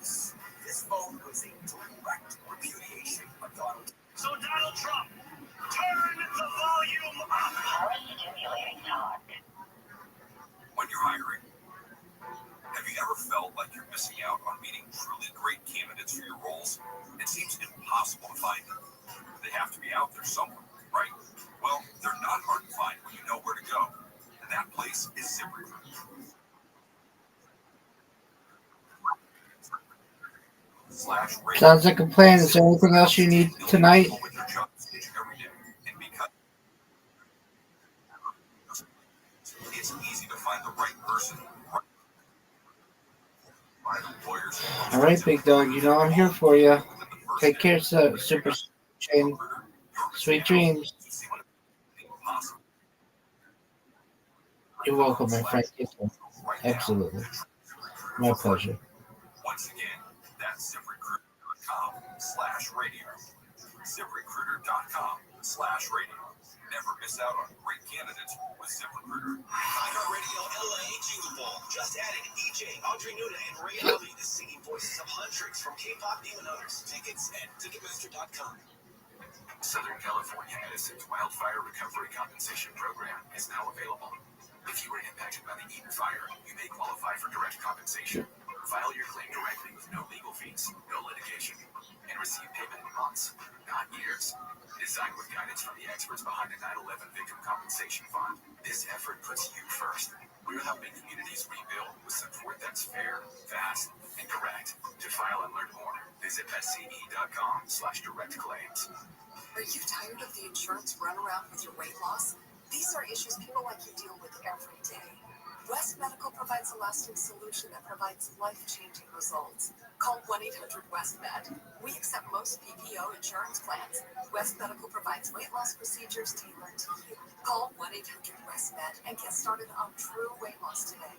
was a direct repudiation of Donald Trump. So Donald Trump, turn the volume up. Stimulating talk. When you're hiring, have you ever felt like you're missing out on meeting truly great candidates for your roles? It seems impossible to find them. They have to be out there somewhere, right? Well, they're not hard to find when you know where to go. And that place is ZipRecruiter. Sounds like a plan. Is there anything else you need tonight? It's easy to find the right person. All right, big dog. You know I'm here for you. Take care, Super Chain. Sweet dreams. You're welcome, my friend. Absolutely. My pleasure. Once again, that's ZipRecruiter.com/radio. ZipRecruiter.com/radio. Never miss out on great candidates with ZipRecruiter. iHeartRadio LA Jingle Ball. Just added EJ, Audrey Nuda, and ViralRabbi, the singing voices of hundreds from K-pop demon hunters. Tickets at Ticketmaster.com. Southern California Edison's Wildfire Recovery Compensation Program is now available. If you were impacted by the Eden fire, you may qualify for direct compensation. File your claim directly with no legal fees, no litigation, and receive payment in months, not years. Designed with guidance from the experts behind the 9/11 Victim Compensation Fund, this effort puts you first. We're helping communities rebuild with support that's fair, fast, and correct. To file and learn more, visit SCE.com/directclaims. Are you tired of the insurance runaround with your weight loss? These are issues people like you deal with every day. West Medical provides a lasting solution that provides life-changing results. Call 1-800-WEST-MED. We accept most PPO insurance plans. West Medical provides weight loss procedures tailored to you. Call 1-800-WEST-MED and get started on true weight loss today.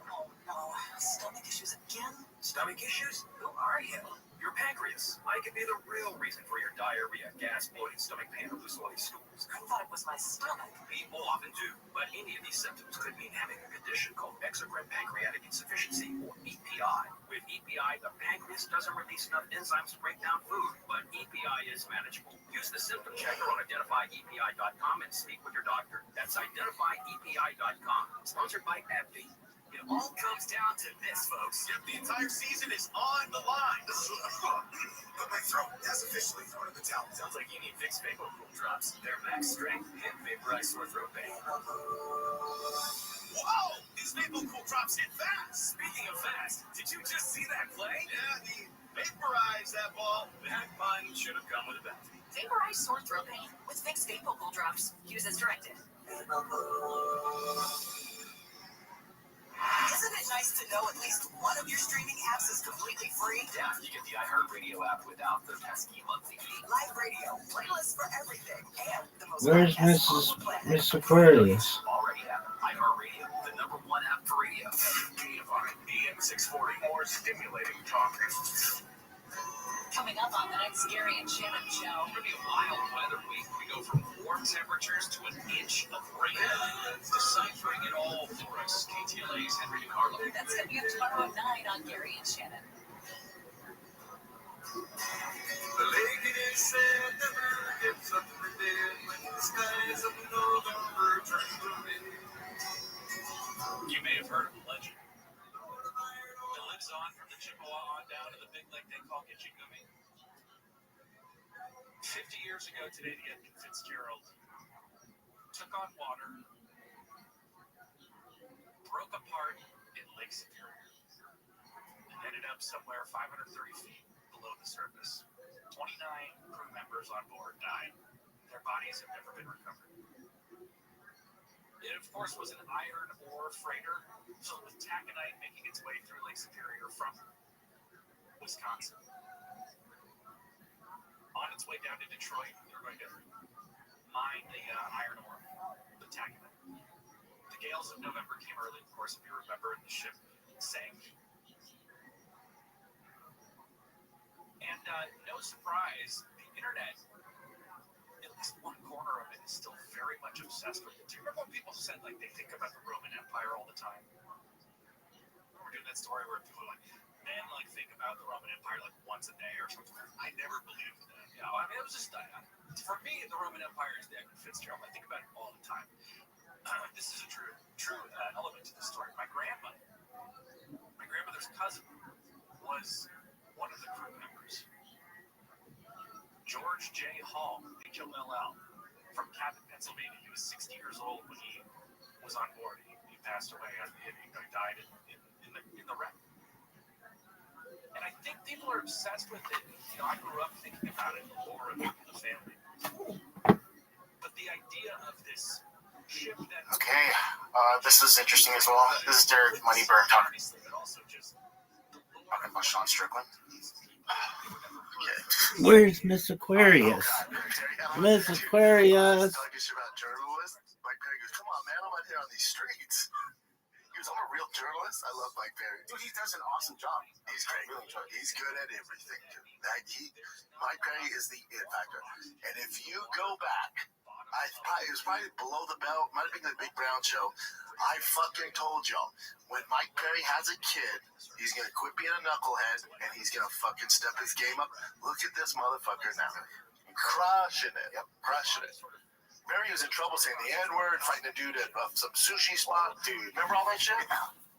Oh no, stomach issues again? Stomach issues? Who are you? Your pancreas. I could be the real reason for your diarrhea, gas, bloating, stomach pain, or loose bloody stools. I thought it was my stomach. People often do, but any of these symptoms could mean having a condition called exocrine pancreatic insufficiency, or EPI. With EPI, the pancreas doesn't release enough enzymes to break down food, but EPI is manageable. Use the symptom checker on identifyepi.com and speak with your doctor. That's identifyepi.com. Sponsored by AbbVie. It all comes down to this, folks. Yep, the entire season is on the line. But my throat has officially thrown in the towel. Sounds like you need Vicks Vapor Cool Drops. They're max strength and vaporize sore throat pain. Whoa! These Vapor Cool Drops hit fast. Speaking of fast, did you just see that play? Yeah, he vaporized that ball. That pun should have come with a bat. Vaporize sore throat pain with Vicks Vapor Cool Drops. Use as directed. Isn't it nice to know at least one of your streaming apps is completely free? Yeah, you get the iHeartRadio app without the pesky monthly fee. Live radio, playlists for everything, and the most Where's Miss Aquarius? Already have iHeartRadio, the #1 app for radio. KFI, AM 640, more stimulating talk. Coming up on the next Gary and Shannon show. It's going to be a wild weather week. We go from warm temperatures to an inch of rain. Deciphering it all for us, KTLA's Henry DiCarlo. That's coming up tomorrow at 9 on Gary and Shannon. The lady said never gets up the dead when the skies of November turn blue. You may have heard of the legend. It lives on from the Chippewa on down to the big lake they call Gitchigumi. 50 years ago today, the Edmund Fitzgerald took on water, broke apart in Lake Superior, and ended up somewhere 530 feet below the surface. 29 crew members on board died. Their bodies have never been recovered. It, of course, was an iron ore freighter filled with taconite making its way through Lake Superior from Wisconsin. On its way down to Detroit, they're going to mine the iron ore, the taconite. The gales of November came early, of course, if you remember, and the ship sank. And no surprise, the internet, at least one corner of it, is still very much obsessed with it. Do you remember when people said, like, they think about the Roman Empire all the time? Remember doing that story where people are like, men, like, think about the Roman Empire, like, once a day or something? I never believed that. You know, I mean, it was just, for me, the Roman Empire is the Edmund Fitzgerald. I think about it all the time. This is a true element to the story. My grandmother's cousin was one of the crew members. George J. Hall, H-O-L-L, from Cabot, Pennsylvania. He was 60 years old when he was on board. He passed away. He died in the wreck. And I think people are obsessed with it. You know, I grew up thinking about it more in the family. But the idea of this ship that... Okay, this is interesting as well. This is Derek Moneyberg talking about Sean Strickland. Where's Miss Aquarius? Miss Aquarius. Come on, man, I'm out here on these streets. Because I'm a real journalist. I love Mike Perry. Dude, he does an awesome job. He's great. I really enjoy it. He's good at everything, dude. Mike Perry is the it factor. And if you go back, it was probably Below the Belt, might have been the Big Brown Show. I fucking told y'all, when Mike Perry has a kid, he's gonna quit being a knucklehead and he's gonna fucking step his game up. Look at this motherfucker now. Crushing it. Yep, crushing it. Mary was in trouble saying the N-word, fighting a dude at some sushi spot. Dude, remember all that shit?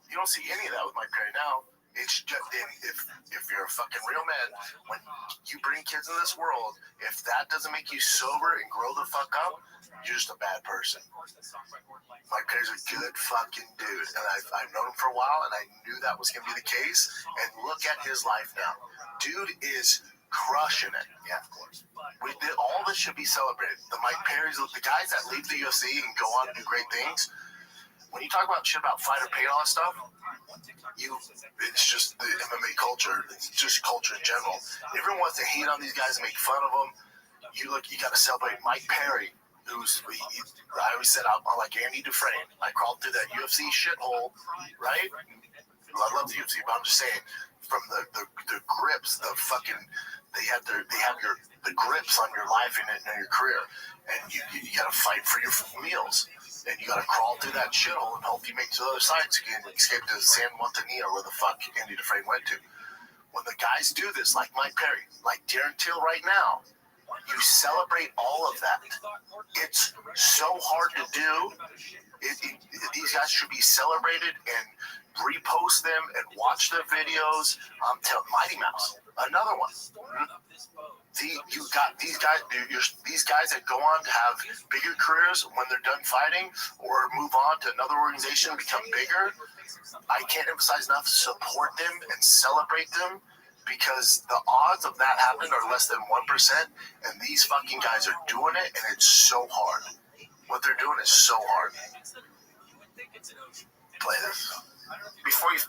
You don't see any of that with Mike Perry now. It's just, if you're a fucking real man, when you bring kids in this world, if that doesn't make you sober and grow the fuck up, you're just a bad person. Mike Perry's a good fucking dude, and I've known him for a while, and I knew that was going to be the case, and look at his life now. Dude is crushing it. Yeah, of course. All this should be celebrated. The Mike Perrys, the guys that leave the UFC and go on to do great things, when you talk about shit about fighter pay and all that stuff, it's just the MMA culture. It's just culture in general. Everyone wants to hate on these guys and make fun of them. You got to celebrate Mike Perry, I always said I'm like Andy Dufresne. I crawled through that UFC shithole, right? I love the UFC, but I'm just saying, from the grips, the grips on your life and your career, and you got to fight for your meals. And you gotta crawl through that shithole and hope you make it to the other side so you can escape to San Montanilla, where the fuck Andy Dufresne went to. When the guys do this, like Mike Perry, like Darren Till right now, you celebrate all of that. It's so hard to do. These guys should be celebrated and repost them and watch their videos. Mighty Mouse, another one. You got these guys. These guys that go on to have bigger careers when they're done fighting, or move on to another organization, become bigger. I can't emphasize enough. Support them and celebrate them, because the odds of that happening are less than 1%. And these fucking guys are doing it, and it's so hard. What they're doing is so hard. Play this. Before we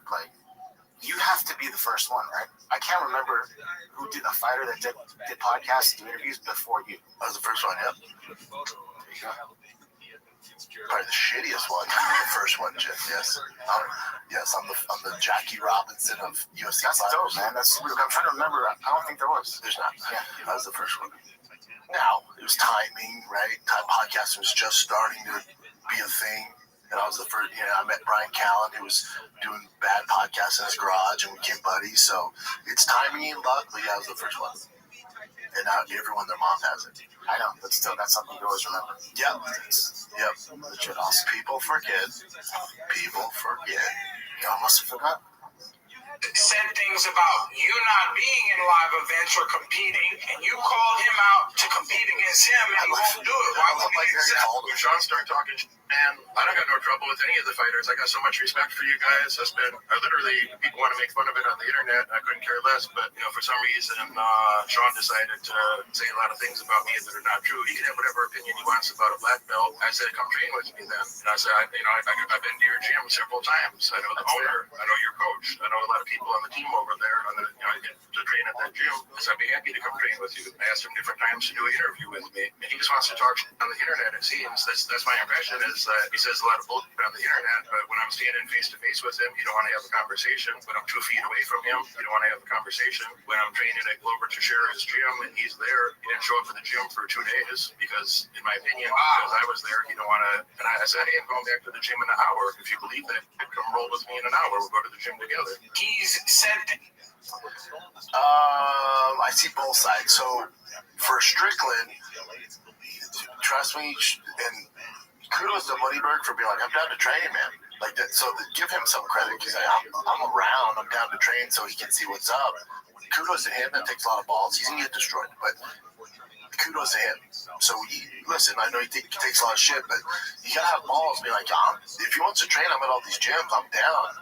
play, you have to be the first one, right? I can't remember who did a fighter that did podcasts and interviews before you. I was the first one, yep. There you go. Probably the shittiest one. The first one, Jim. Yes. I'm the Jackie Robinson of UFC. That's dope, man. That's I'm trying to remember. I don't think there was. There's not. Yeah, I was the first one. Now it was timing, right? Podcasting was just starting to be a thing. And I was the first, I met Brian Callen, who was doing bad podcasts in his garage, and we became buddies. So it's timing and luck, but yeah, I was the first one. And now everyone, their mom has it. I know, but still, that's something you always remember. Yep. Legit awesome. People forget. You almost forgot. Said things about you not being in live events or competing, and you called him out to compete against him, and he won't do it. Why would he accept? When Sean started talking, man, I don't got no trouble with any of the fighters. I got so much respect for you guys. I literally, people want to make fun of it on the internet. I couldn't care less, but for some reason, Sean decided to say a lot of things about me that are not true. He can have whatever opinion he wants about a black belt. I said, come train with me then. And I said, I've been to your gym several times. I know the owner. I know your coach. I know a lot of people on the team over there. I get to train at that gym. So I'd be happy to come train with you. I asked him different times to do an interview with me, and he just wants to talk on the internet. It seems that's my impression. Is that he says a lot of bullshit on the internet, but when I'm standing face to face with him, you don't want to have a conversation. When I'm 2 feet away from him, you don't want to have a conversation. When I'm training at Glover Teixeira's gym and he's there, he didn't show up for the gym for 2 days because, in my opinion, because I was there, you don't want to. And I said, hey, I'm going back to the gym in an hour. If you believe that, come roll with me in an hour. We'll go to the gym together. He's said. I see both sides. So for Strickland, trust me, and kudos to Moneyberg for being like, I'm down to train, man. Like that. So give him some credit, because I'm around. I'm down to train so he can see what's up. Kudos to him. That takes a lot of balls. He's gonna get destroyed, but kudos to him. So listen, I know he takes a lot of shit, but you gotta have balls. Be like, if he wants to train, I'm at all these gyms. I'm down.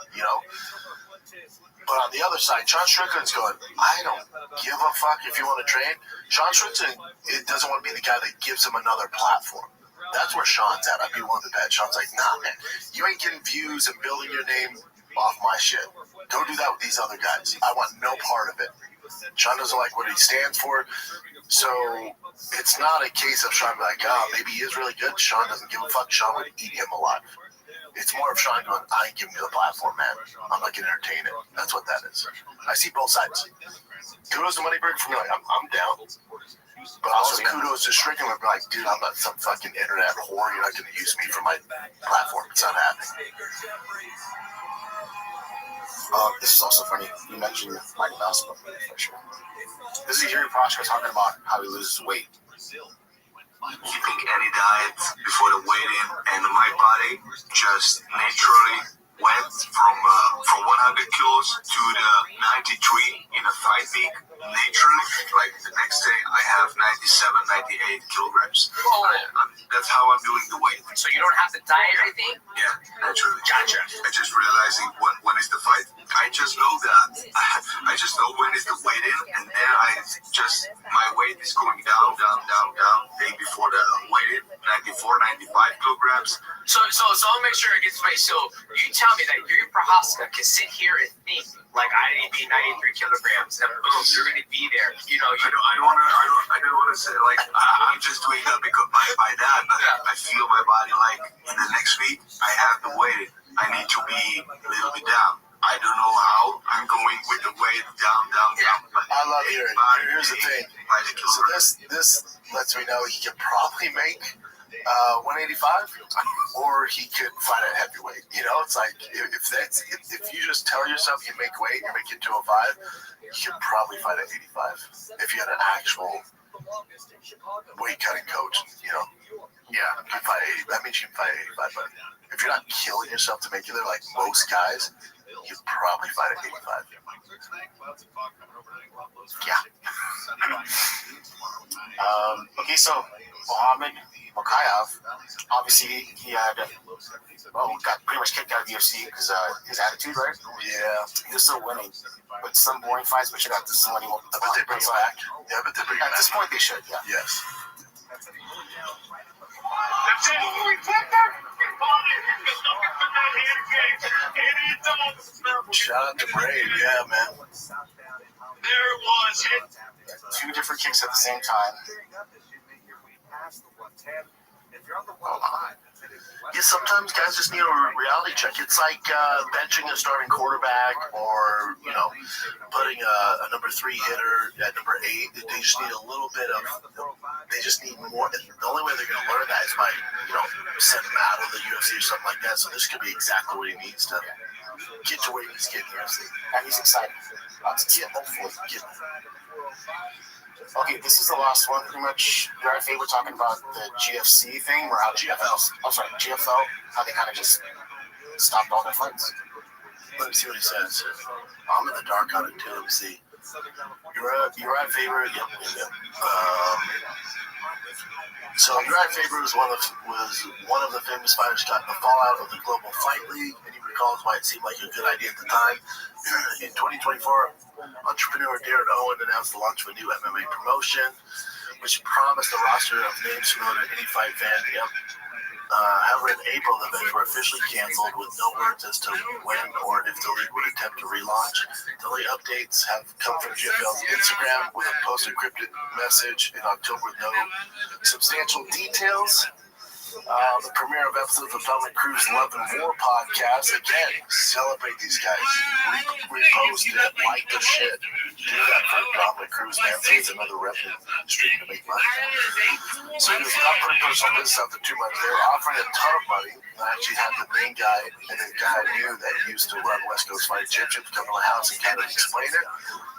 But on the other side, Sean Strickland's going, I don't give a fuck if you want to train. Sean Strickland doesn't want to be the guy that gives him another platform. That's where Sean's at. I'd be willing to bet. Sean's like, nah, man, you ain't getting views and building your name off my shit. Don't do that with these other guys. I want no part of it. Sean doesn't like what he stands for. So it's not a case of Sean being like, maybe he is really good. Sean doesn't give a fuck. Sean would eat him alive. It's more of Sean going, I ain't giving you the platform, man. I'm not going to entertain it. That's what that is. I see both sides. Kudos to Moneybird for me. Like, I'm down. But also kudos to Strickland for like, dude, I'm not some fucking internet whore. You're not going to use me for my platform. It's not happening. This is also funny. You mentioned Michael Basketball for sure. This is Yuri Prochka talking about how he loses weight. Keeping any diet before the weigh-in, and my body just naturally went from 100 kilos to the 93 in a 5 week. Naturally, like the next day, I have 97, 98 kilograms. That's how I'm doing the weight. So you don't have to diet or anything? Yeah, naturally. Gotcha. I just realizing when is the fight. I just know that. I just know when is the weight in, and then my weight is going down, day before the weight in, 94, 95 kilograms. So I'll make sure it gets right. So you tell me that Yuri Prochka can sit here and think like I need to be 93 kilograms, and boom, you're going to be there. You know, I don't want to say like I'm just doing that because by that I feel my body like in the next week I have the weight. I need to be a little bit down. I don't know how. I'm going with the weight down. I love hearing. Here's the thing. So this lets me know he could probably make 185, or he could fight at heavyweight. You know, it's like if you just tell yourself you make weight, you make it 205, you could probably fight at 85 if you had an actual weight cutting coach. You know, yeah, you can fight 80. That means you can fight at 85. But if you're not killing yourself to make it there, like most guys, you'd probably fight at 85. Yeah. Okay, so Muhammad Mokaev, obviously he had got pretty much kicked out of the UFC because his attitude, right? Yeah. He was still winning, but some boring fights. But check out this one. I bet they bring him back. Yeah, I bet they bring him back. At this point, they should. Yeah. Yes. Shout out to Brave, yeah, man. There was it. Two different kicks at the same time. Yeah, sometimes guys just need a reality check. It's like benching a starting quarterback, or putting a number 3 hitter at number 8. They just need a little bit of. They just need more. The only way they're going to learn that is by send him out of the UFC or something like that. So this could be exactly what he needs to get to where he's getting the UFC, and he's excited. Hopefully, Okay, this is the last one, pretty much. You're at Faber talking about the GFC thing, or how GFL, how they kind of just stopped all their fights. Let me see what he says. I'm in the dark on it too. Let me see. You're at Faber. Yep. So Uriah Faber was one of the famous fighters caught in the fallout of the Global Fight League, and he recalls why it seemed like a good idea at the time. In 2024, entrepreneur Darren Owen announced the launch of a new MMA promotion, which promised a roster of names familiar to any fight fan. However, in April, the events were officially canceled with no words as to when or if the league would attempt to relaunch. The only updates have come from GFL's Instagram with a post-encrypted message in October with no substantial details. The premiere of episodes of Dominic Cruz's Love and War podcast. Again, celebrate these guys. Repost it, like the shit. Do that for Dominic Cruz, man. So it's another revenue stream to make money. So he was not putting personal business out there too much. They were offering a ton of money. I actually had the main guy and the guy I knew that used to run West Coast Fighting Championship come to my house and kind of explain it.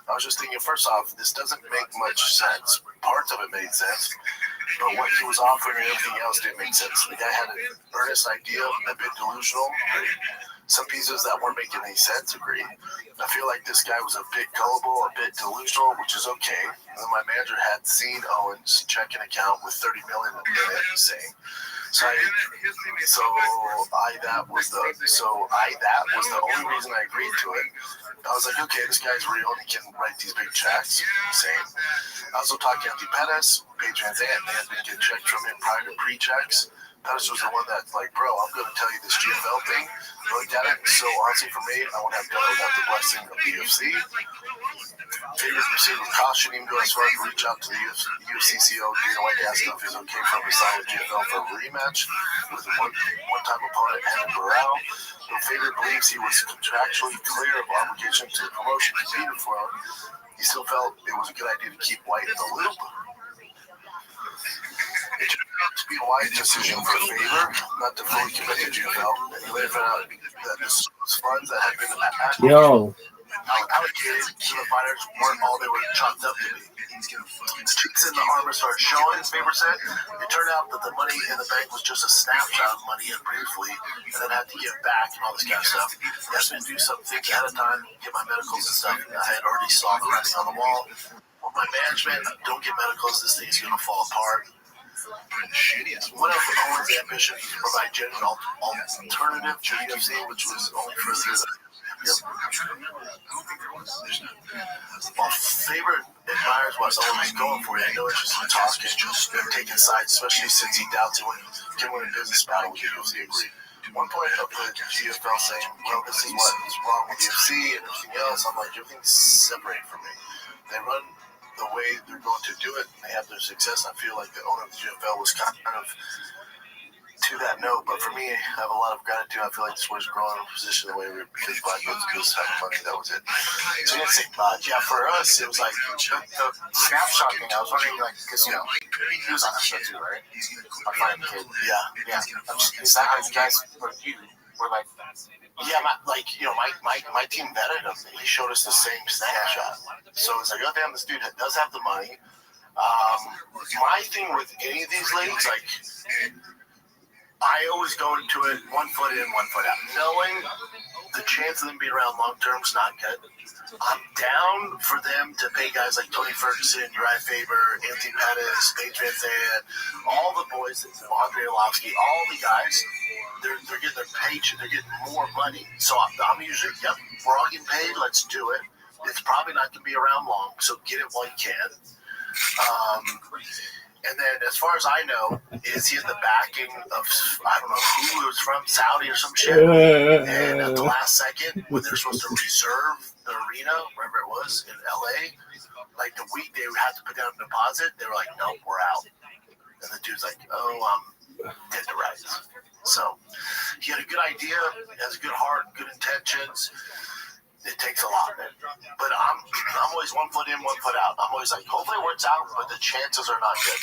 I was just thinking, first off, this doesn't make much sense. Parts of it made sense. But what he was offering and everything else didn't make sense. The guy had an earnest idea, a bit delusional. Some pieces that weren't making any sense agree. I feel like this guy was a bit gullible, a bit delusional, which is okay. And then my manager had seen Owen's checking account with $30 million in it, saying. So that was the only reason I agreed to it. I was like, okay, this guy's real. He can write these big checks. Same. I also talked to Anthony Pettis, Paige Van Zandt. They had been getting checks from him prior to pre-checks. Pettis was the one that's like, bro, I'm going to tell you this GFL thing. Looked at it. So honestly, for me, I wouldn't have done it without the blessing of the UFC. Favorite proceed with caution, even go as far as reach out to the UFC CEO Dana White to ask if it's okay for him to sign with GFL for a rematch with a one-time opponent, Henry Burrell. The favorite believes he was contractually clear of obligation to the promotion competed for him. He still felt it was a good idea to keep White in the loop. It turned out to be a wise decision for Faber not to fully commit to GFL. And he later found out that this was funds that had been allocated to the fighters weren't all they were chalked up to be. The cheeks in the armor started showing, Faber said. It turned out that the money in the bank was just a snapshot of money and briefly, and then had to give back and all this kind of stuff. He asked me to do some things ahead of time, get my medicals and stuff. I had already saw the writing on the wall. With my management, don't get medicals, this thing's going to fall apart. One of Owen's ambitions was to provide genuine alternative to UFC, which was only for the While favorite admires what Owen was going for, he had no interest in talking, just taking sides, especially since he doubts he can win a business battle with the UFC. One point of the GFL saying, well, this is what's wrong with the UFC and everything else. I'm like, everything's separated from me. They run the way they're going to do it, and they have their success. I feel like the owner of the GFL was kind of to that note, but for me, I have a lot of gratitude. I feel like this was growing in position the way we were because Black Belts goes having money. That was it. So you didn't say much. Yeah, for us, it was like the snapshot thing. I was wondering, like, because he was on the show too, right? Our fine kid. Yeah. Is that how you guys were like? Yeah, my team vetted him. He showed us the same snapshot. So it's like, oh damn, this dude does have the money. My thing with any of these leagues, like, I always go into it 1 foot in, 1 foot out, knowing the chance of them being around long term is not good. I'm down for them to pay guys like Tony Ferguson, Uriah Faber, Anthony Pettis, Paige Van Zandt, all the boys, Andre Arlovsky, all the guys. They're getting their paycheck, they're getting more money. So I'm usually, yep, we're all getting paid, let's do it. It's probably not going to be around long, so get it while you can. And then, as far as I know, is he in the backing of, I don't know who it was from, Saudi or some shit? And at the last second, when they're supposed to reserve the arena, wherever it was, in LA, like the week they would have to put down a deposit, they were like, nope, we're out. And the dude's like, oh, dead to rights. So, he had a good idea, he has a good heart, good intentions. It takes a lot, man. But I'm always 1 foot in, 1 foot out. I'm always like, hopefully it works out, but the chances are not good.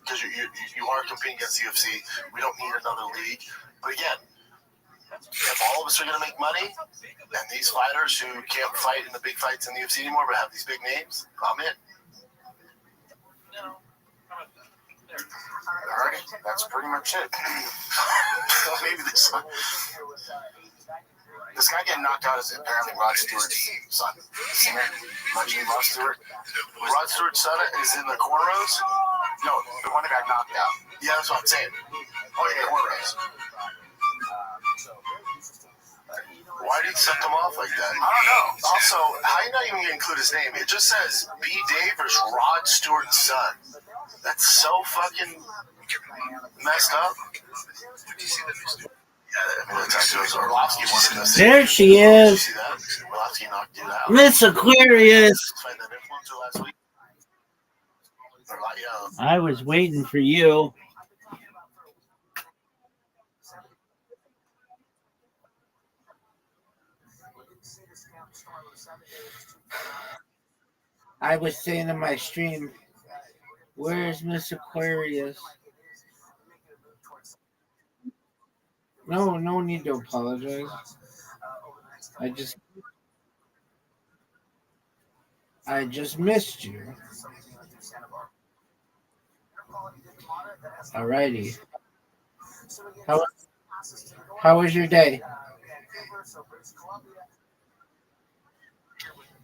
Because you are competing against the UFC. We don't need another league. But again, if all of us are going to make money, and these fighters who can't fight in the big fights in the UFC anymore, but have these big names, I'm in. Alrighty, that's pretty much it. Maybe this one. This guy getting knocked out is apparently Rod Stewart's son. The singer, Imagine Rod Stewart. Rod Stewart's son is in the cornrows? No, the one that got knocked out. Yeah, that's what I'm saying. Oh, yeah, cornrows. Why did he set them off like that? I don't know. Also, how are you not even going to include his name? It just says B. Dave versus Rod Stewart's son. That's so fucking messed up. There she is. Miss Aquarius. I was waiting for you. I was saying in my stream, where's Miss Aquarius? No need to apologize. I just missed you. Alrighty. How was your day?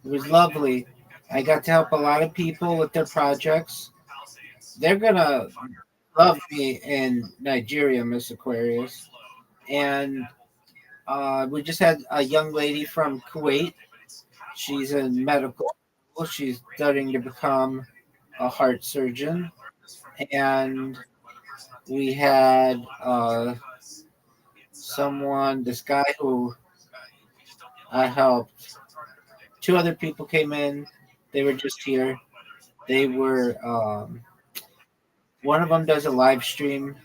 It was lovely. I got to help a lot of people with their projects. They're gonna love me in Nigeria, Miss Aquarius. And we just had a young lady from Kuwait. She's in medical. She's studying to become a heart surgeon. And we had this guy who I helped. 2 other people came in. They were just here. They were one of them does a live stream,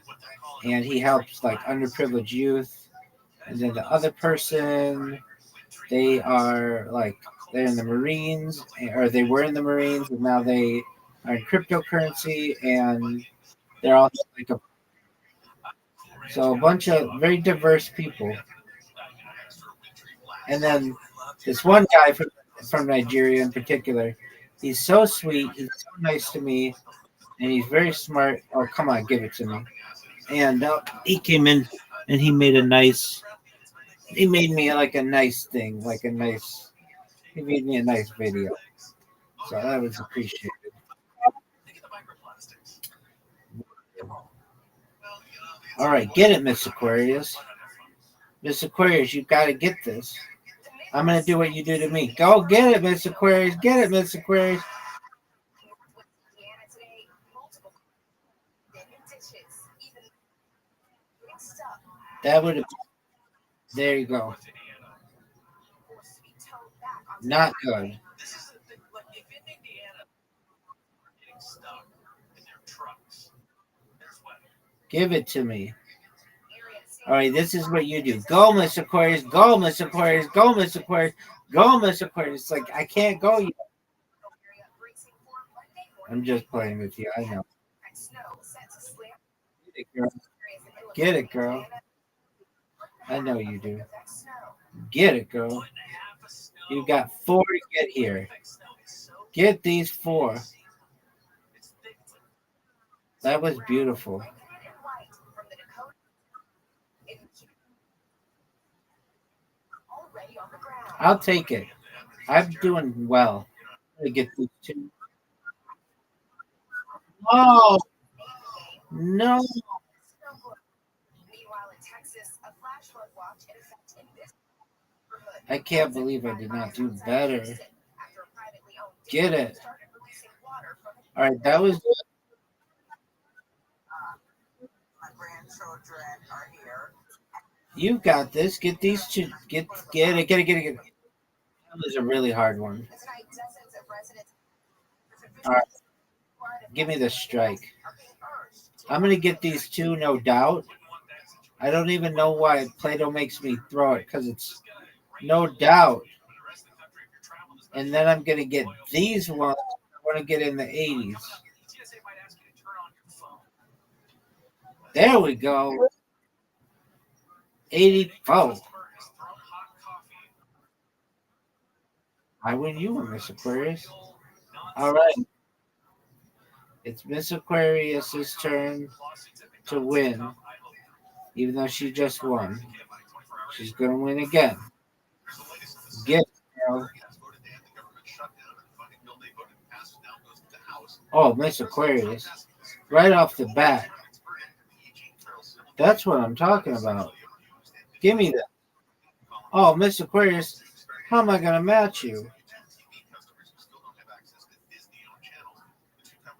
and he helps like underprivileged youth. And then the other person, they are like they're in the Marines, or they were in the Marines, and now they are in cryptocurrency, and they're also like a bunch of very diverse people. And then this one guy from Nigeria in particular, he's so sweet, he's so nice to me, and he's very smart. Oh, come on, give it to me. And he came in and he made me like a nice thing, he made me a nice video. So that was appreciated. All right, get it, Miss Aquarius. Miss Aquarius, you got to get this. I'm going to do what you do to me. Go get it, Miss Aquarius. Get it, Miss Aquarius. That would have. There you go. Not good. Give it to me. All right, this is what you do. Go, Miss Aquarius. Go, Miss Aquarius. Go, Miss Aquarius. Go, Miss Aquarius. It's like, I can't go yet. I'm just playing with you. I know. Get it, girl. Get it, girl. I know you do. Get it, girl. You got 4 to get here. Get these 4. That was beautiful. I'll take it. I'm doing well. I'm gonna get these 2. Oh no! I can't believe I did not do better. Get it. All right, that was good. You got this. Get these 2. Get it. That was a really hard one. All right. Give me the strike. I'm going to get these 2, no doubt. I don't even know why Plato makes me throw it, because it's no doubt. And then I'm going to get these ones. I want to get in the 80s. There we go. 84. I win you one, Miss Aquarius. All right. It's Miss Aquarius's turn to win, even though she just won. She's going to win again. Get it, girl. Oh, Miss Aquarius. Right off the bat. That's what I'm talking about. Give me that. Oh, Miss Aquarius, how am I going to match you?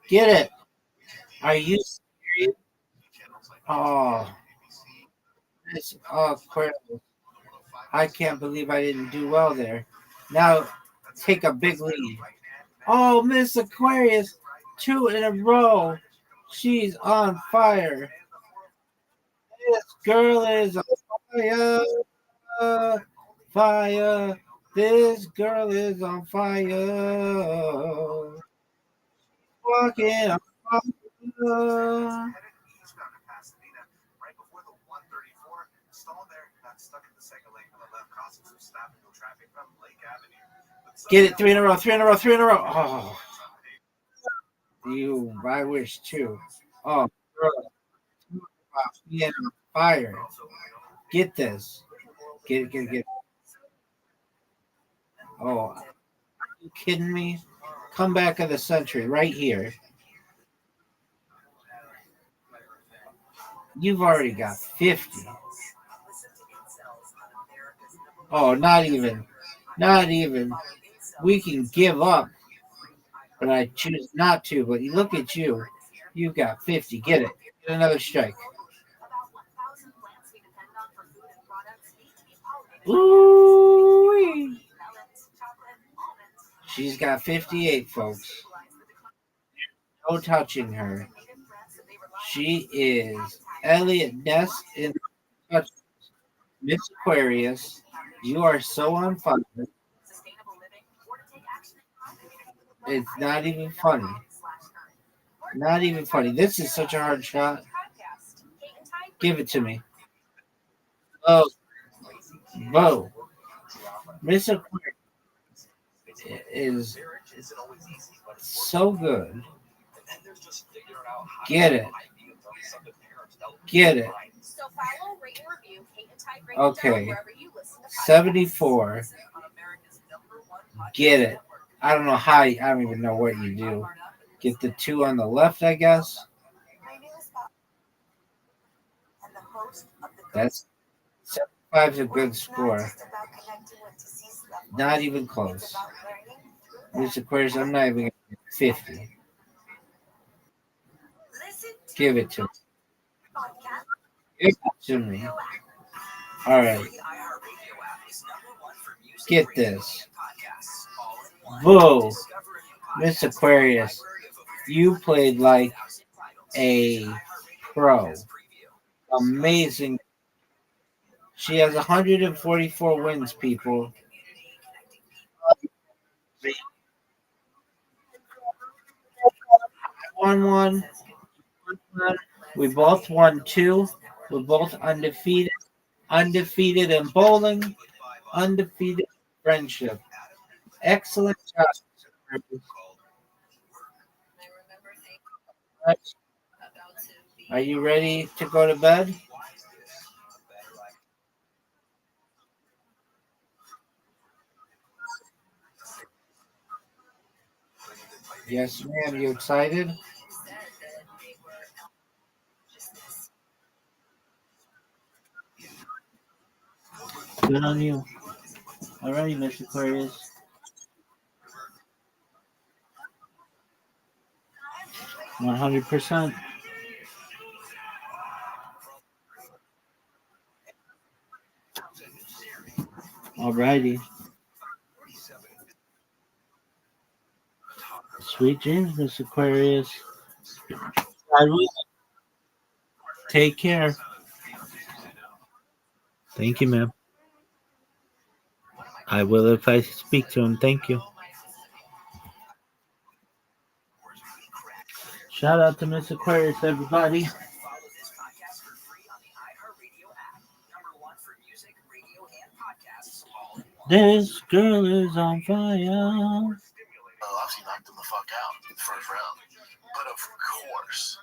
Get it. Are you serious? Oh, Miss Aquarius. I can't believe I didn't do well there. Now, take a big lead. Oh, Miss Aquarius, 2 in a row. She's on fire. This girl is on fire. Fire. This girl is on fire. Walking on fire. Get it, 3 in a row, 3 in a row, 3 in a row. Oh, you! I wish 2. Oh, girl, being on fire. Get this. Get it. Oh, are you kidding me? Comeback of the century, right here. You've already got 50. Oh, not even. We can give up, but I choose not to. But look at you. You got 50. Get it. Get another strike. Ooh. She's got 58, folks. No touching her. She is Elliot Ness in touch. Miss Aquarius, you are so on fire. It's not even funny. Not even funny. This is such a hard shot. Give it to me. Oh, whoa. Miss Aquarius is so good. Get it. Get it. Okay. 74. Get it. I don't know how. I don't even know what you do. Get the 2 on the left, I guess. That's 75 is a good score. Not even close. Miss Aquarius, I'm not even going to get 50. Give it to me. Give it to me. All right. Get this. Whoa. Miss Aquarius, you played like a pro. Amazing. She has 144 wins, people. 1-1. We both won 2. We're both undefeated. Undefeated in bowling. Undefeated in friendship. Excellent job. Are you ready to go to bed? Yes, ma'am. You excited? Good on you. All right, Miss Aquarius. 100%. All righty. Sweet dreams, Miss Aquarius. I will. Take care. Thank you, ma'am. I will if I speak to him. Thank you. Shout out to Miss Aquarius, everybody. This girl is on fire. Obviously knocked him the fuck out in the first round. But of course.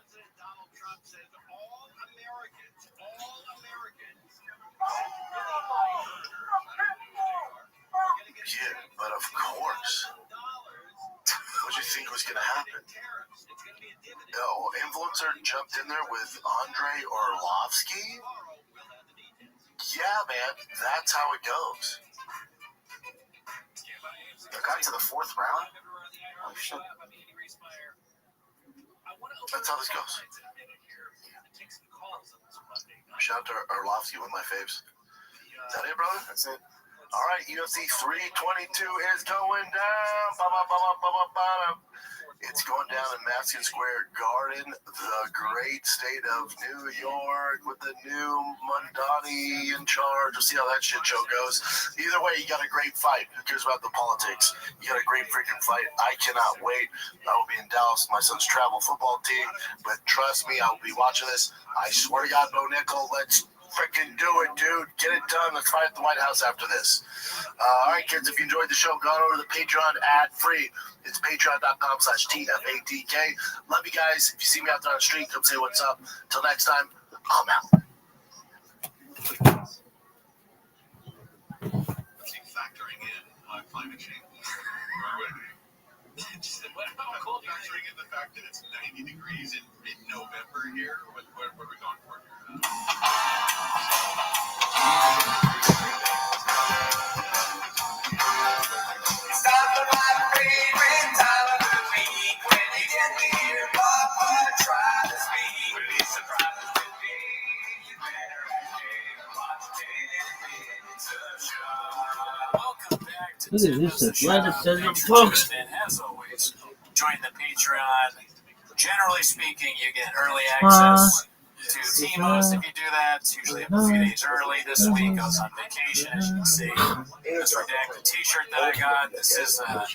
Yeah, but of course. What do you think was going to happen? Oh, influencer jumped in there with Andre Orlovsky? Yeah, man, that's how it goes. They got to the 4th round? Oh, shit. That's how this goes. Shout out to Orlovsky, one of my faves. Is that it, brother? That's it. All right, UFC 322 is going down. It's going down in Madison Square Garden, the great state of New York, with the new Mondani in charge. We'll see how that shit show goes. Either way, you got a great fight. Who cares about the politics? You got a great freaking fight. I cannot wait. I will be in Dallas with my son's travel football team, but trust me, I will be watching this. I swear to God, Bo Nickel, let's freaking do it, dude. Get it done. Let's fight at the White House after this. All right, kids, if you enjoyed the show, go on over to the Patreon ad-free. It's patreon.com/TFATK. Love you guys. If you see me out there on the street, come say what's up. Till next time, I'm out. Factoring in climate change. Factoring in the fact that it's 90 degrees in mid-November here. What are we going for here? Stop my favorite time of the week. When you get here, Papa, try to speak. Look at this athleticism, folks. And as always, join the Patreon. Generally speaking, you get early access to Timos. If you do that, it's usually a few days early. This week I was on vacation, as you can see. This redacted t-shirt that I got. This is not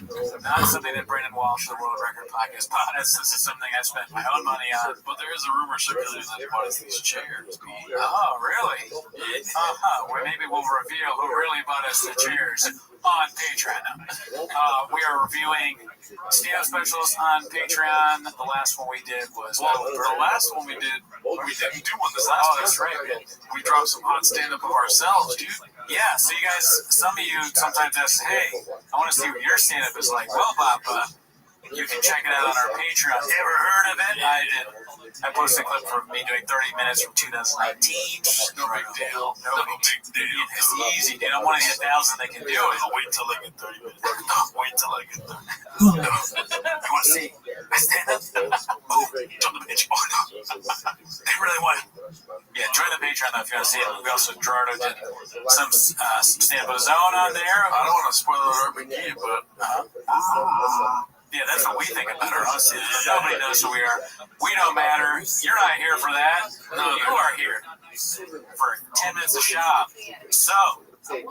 something that Brandon Walsh, the World Record Podcast, bought us. This is something I spent my own money on. But there is a rumor circulating that he bought us these chairs. Oh, really? Well, maybe we'll reveal who really bought us the chairs on Patreon. We are reviewing stand-up specials on Patreon. The last one we did was... Well, the last one we didn't do one this last time. That's right. We dropped some hot stand-up of ourselves, dude. Yeah, so you guys, some of you sometimes ask, hey, I want to see what your stand-up is like. Well, Bob, you can check it out on our Patreon. Ever heard of it? I did. I posted a clip from me doing 30 minutes from 2019. No big deal. No big deal. It's easy, dude. I'm one of the 1,000 that can do it. I'll wait till I get 30 minutes. Wait till I get 30 minutes. You want to see? I stand up. Oh, jump the bitch. Oh, no. They really want it. Yeah, join the Patreon though if you want to see it. We also, Gerardo did some stand-up of his own on there. I don't want to spoil it or begin, but yeah, that's what we think about our own city. Nobody knows who we are. We don't matter. You're not here for that. No, you are here for 10 minutes of shop. So,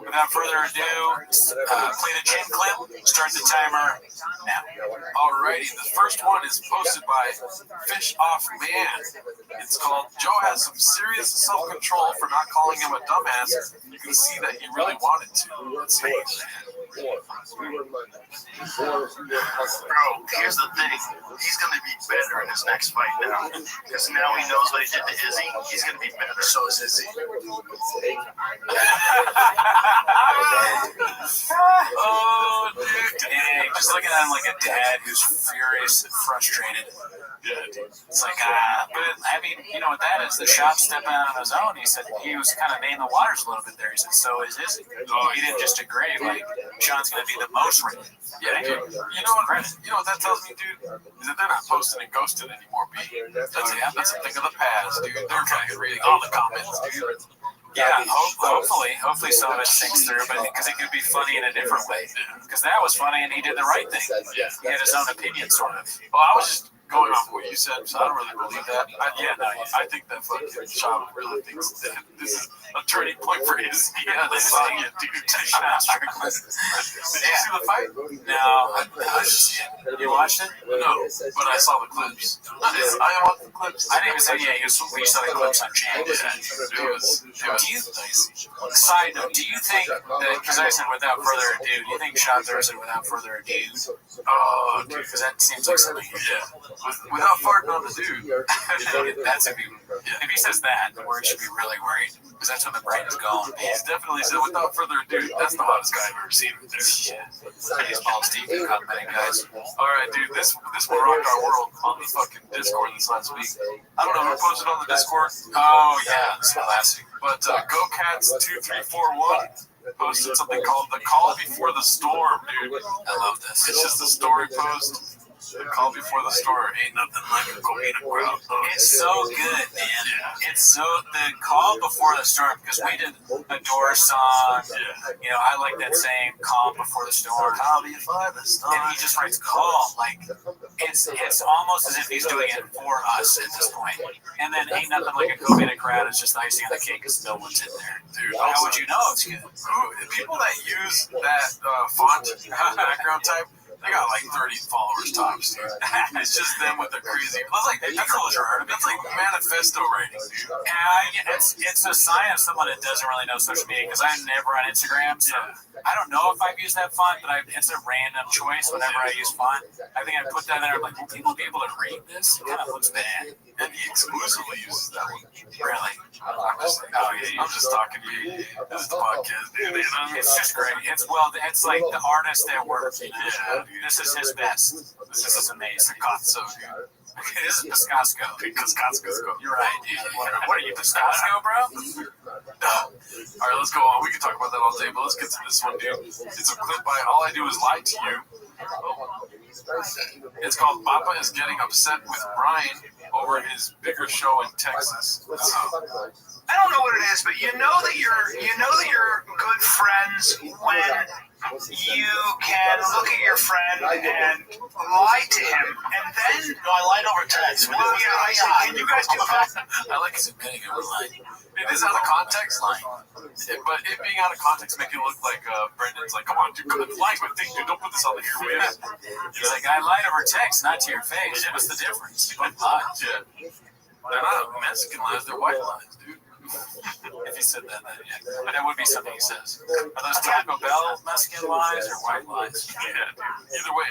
without further ado, play the chin clip, start the timer now. alrighty, the first one is posted by Fish Off Man. It's called Joe Has Some Serious Self-Control for Not Calling Him a Dumbass. You can see that he really wanted to. Let's see. Bro, here's the thing. He's going to be better in his next fight now. Because now he knows what he did to Izzy. He's going to be better. So is Izzy. Oh, dude. Dang. Just looking at him like a dad who's furious and frustrated. Yeah, dude. It's like, but I mean, you know what that is? The shop stepping out on his own. He said he was kind of nailing the waters a little bit there. He said, so is Izzy. He didn't just agree, like, Sean's going to be the most rated. Yeah, dude. You know what that tells me, dude? Is that they're not posting and ghosting anymore, B. That's a thing of the past, dude. They're fucking reading all the comments, dude. Yeah, hopefully some of it sinks through, but because it could be funny in a different way. Because that was funny, and he did the right thing. He had his own opinion, sort of. Well, I was just going off what you said, so I don't really believe that. I think that fucking shop really thinks that this is a turning point for his. Yeah, they saw you, dude. Did you see the fight? No, I didn't see it. You watched it? No, but I saw the clips. I watched the clips. I didn't even say, we saw the clips on channel. Side note, do you think that, because I said without further ado, do you think Shot Thursday without further ado? Oh, dude. Because that seems like something you do. Without farting on the dude. That's if he says that, the word should be really worried. Because that's when the brain is going. He's definitely said, without further ado, that's the hottest guy I've ever seen right there. Yeah. Baseball Steve complimenting guys. Alright, dude, this one rocked our world on the fucking Discord this last week. I don't know who posted on the Discord. Oh, yeah, it's classic. But GoCats2341 posted something called The Call Before the Storm, dude. I love this. It's just a story post. The Call Before the Storm. Ain't nothing like a coconut crowd. It's so good, man. Yeah. It's so, the Call Before the Storm, because we did a Doors song. Yeah. You know, I like that saying, calm before the storm. Call before the storm. And he just writes call. Like, it's almost as if he's doing it for us at this point. And then ain't nothing like a coconut crowd. It's just icing on the cake because no one's in there. Dude, how would you know it's good? People that use that font background type, they got like 30 followers tops, dude. It's just them with the crazy. That's like manifesto writing, dude. Yeah, it's a sign of someone that doesn't really know social media, because I'm never on Instagram, so I don't know if I've used that font, but it's a random choice whenever I use font. I think I put that in there, I'm like, will people be able to read this? It kind of looks bad. And he exclusively uses that one. Really? I'm just talking to you. This is the podcast, dude. It's just great. It's like the artist at work. Yeah, this is his best. This is amazing. Picasso, dude. This is Piscasco. You're right, dude. What are you, Piscasco, bro? Alright, let's go on. We can talk about that all day, but let's get to this one, dude. It's a clip by All I Do Is Lie to You. It's called Papa is Getting Upset with Brian over his bigger show in Texas. I don't know what it is, but you know that you're good friends when you can look at your friend and lie to him, and then I lied over text. well, yeah, can you guys do that? I like his admitting it was lying. It is out of context, but it being out of context make it look like Brendan's like, come on, dude, lie with thing, dude, don't put this on the airwaves. He's like, I lied over text, not to your face. What's the difference? You both lied. Yeah. They're not Mexican lies, they're white lies, dude. If he said that, then yeah. But that would be something he says. Are those Taco Bell Mexican lies or white lies? Yeah, dude. Either way,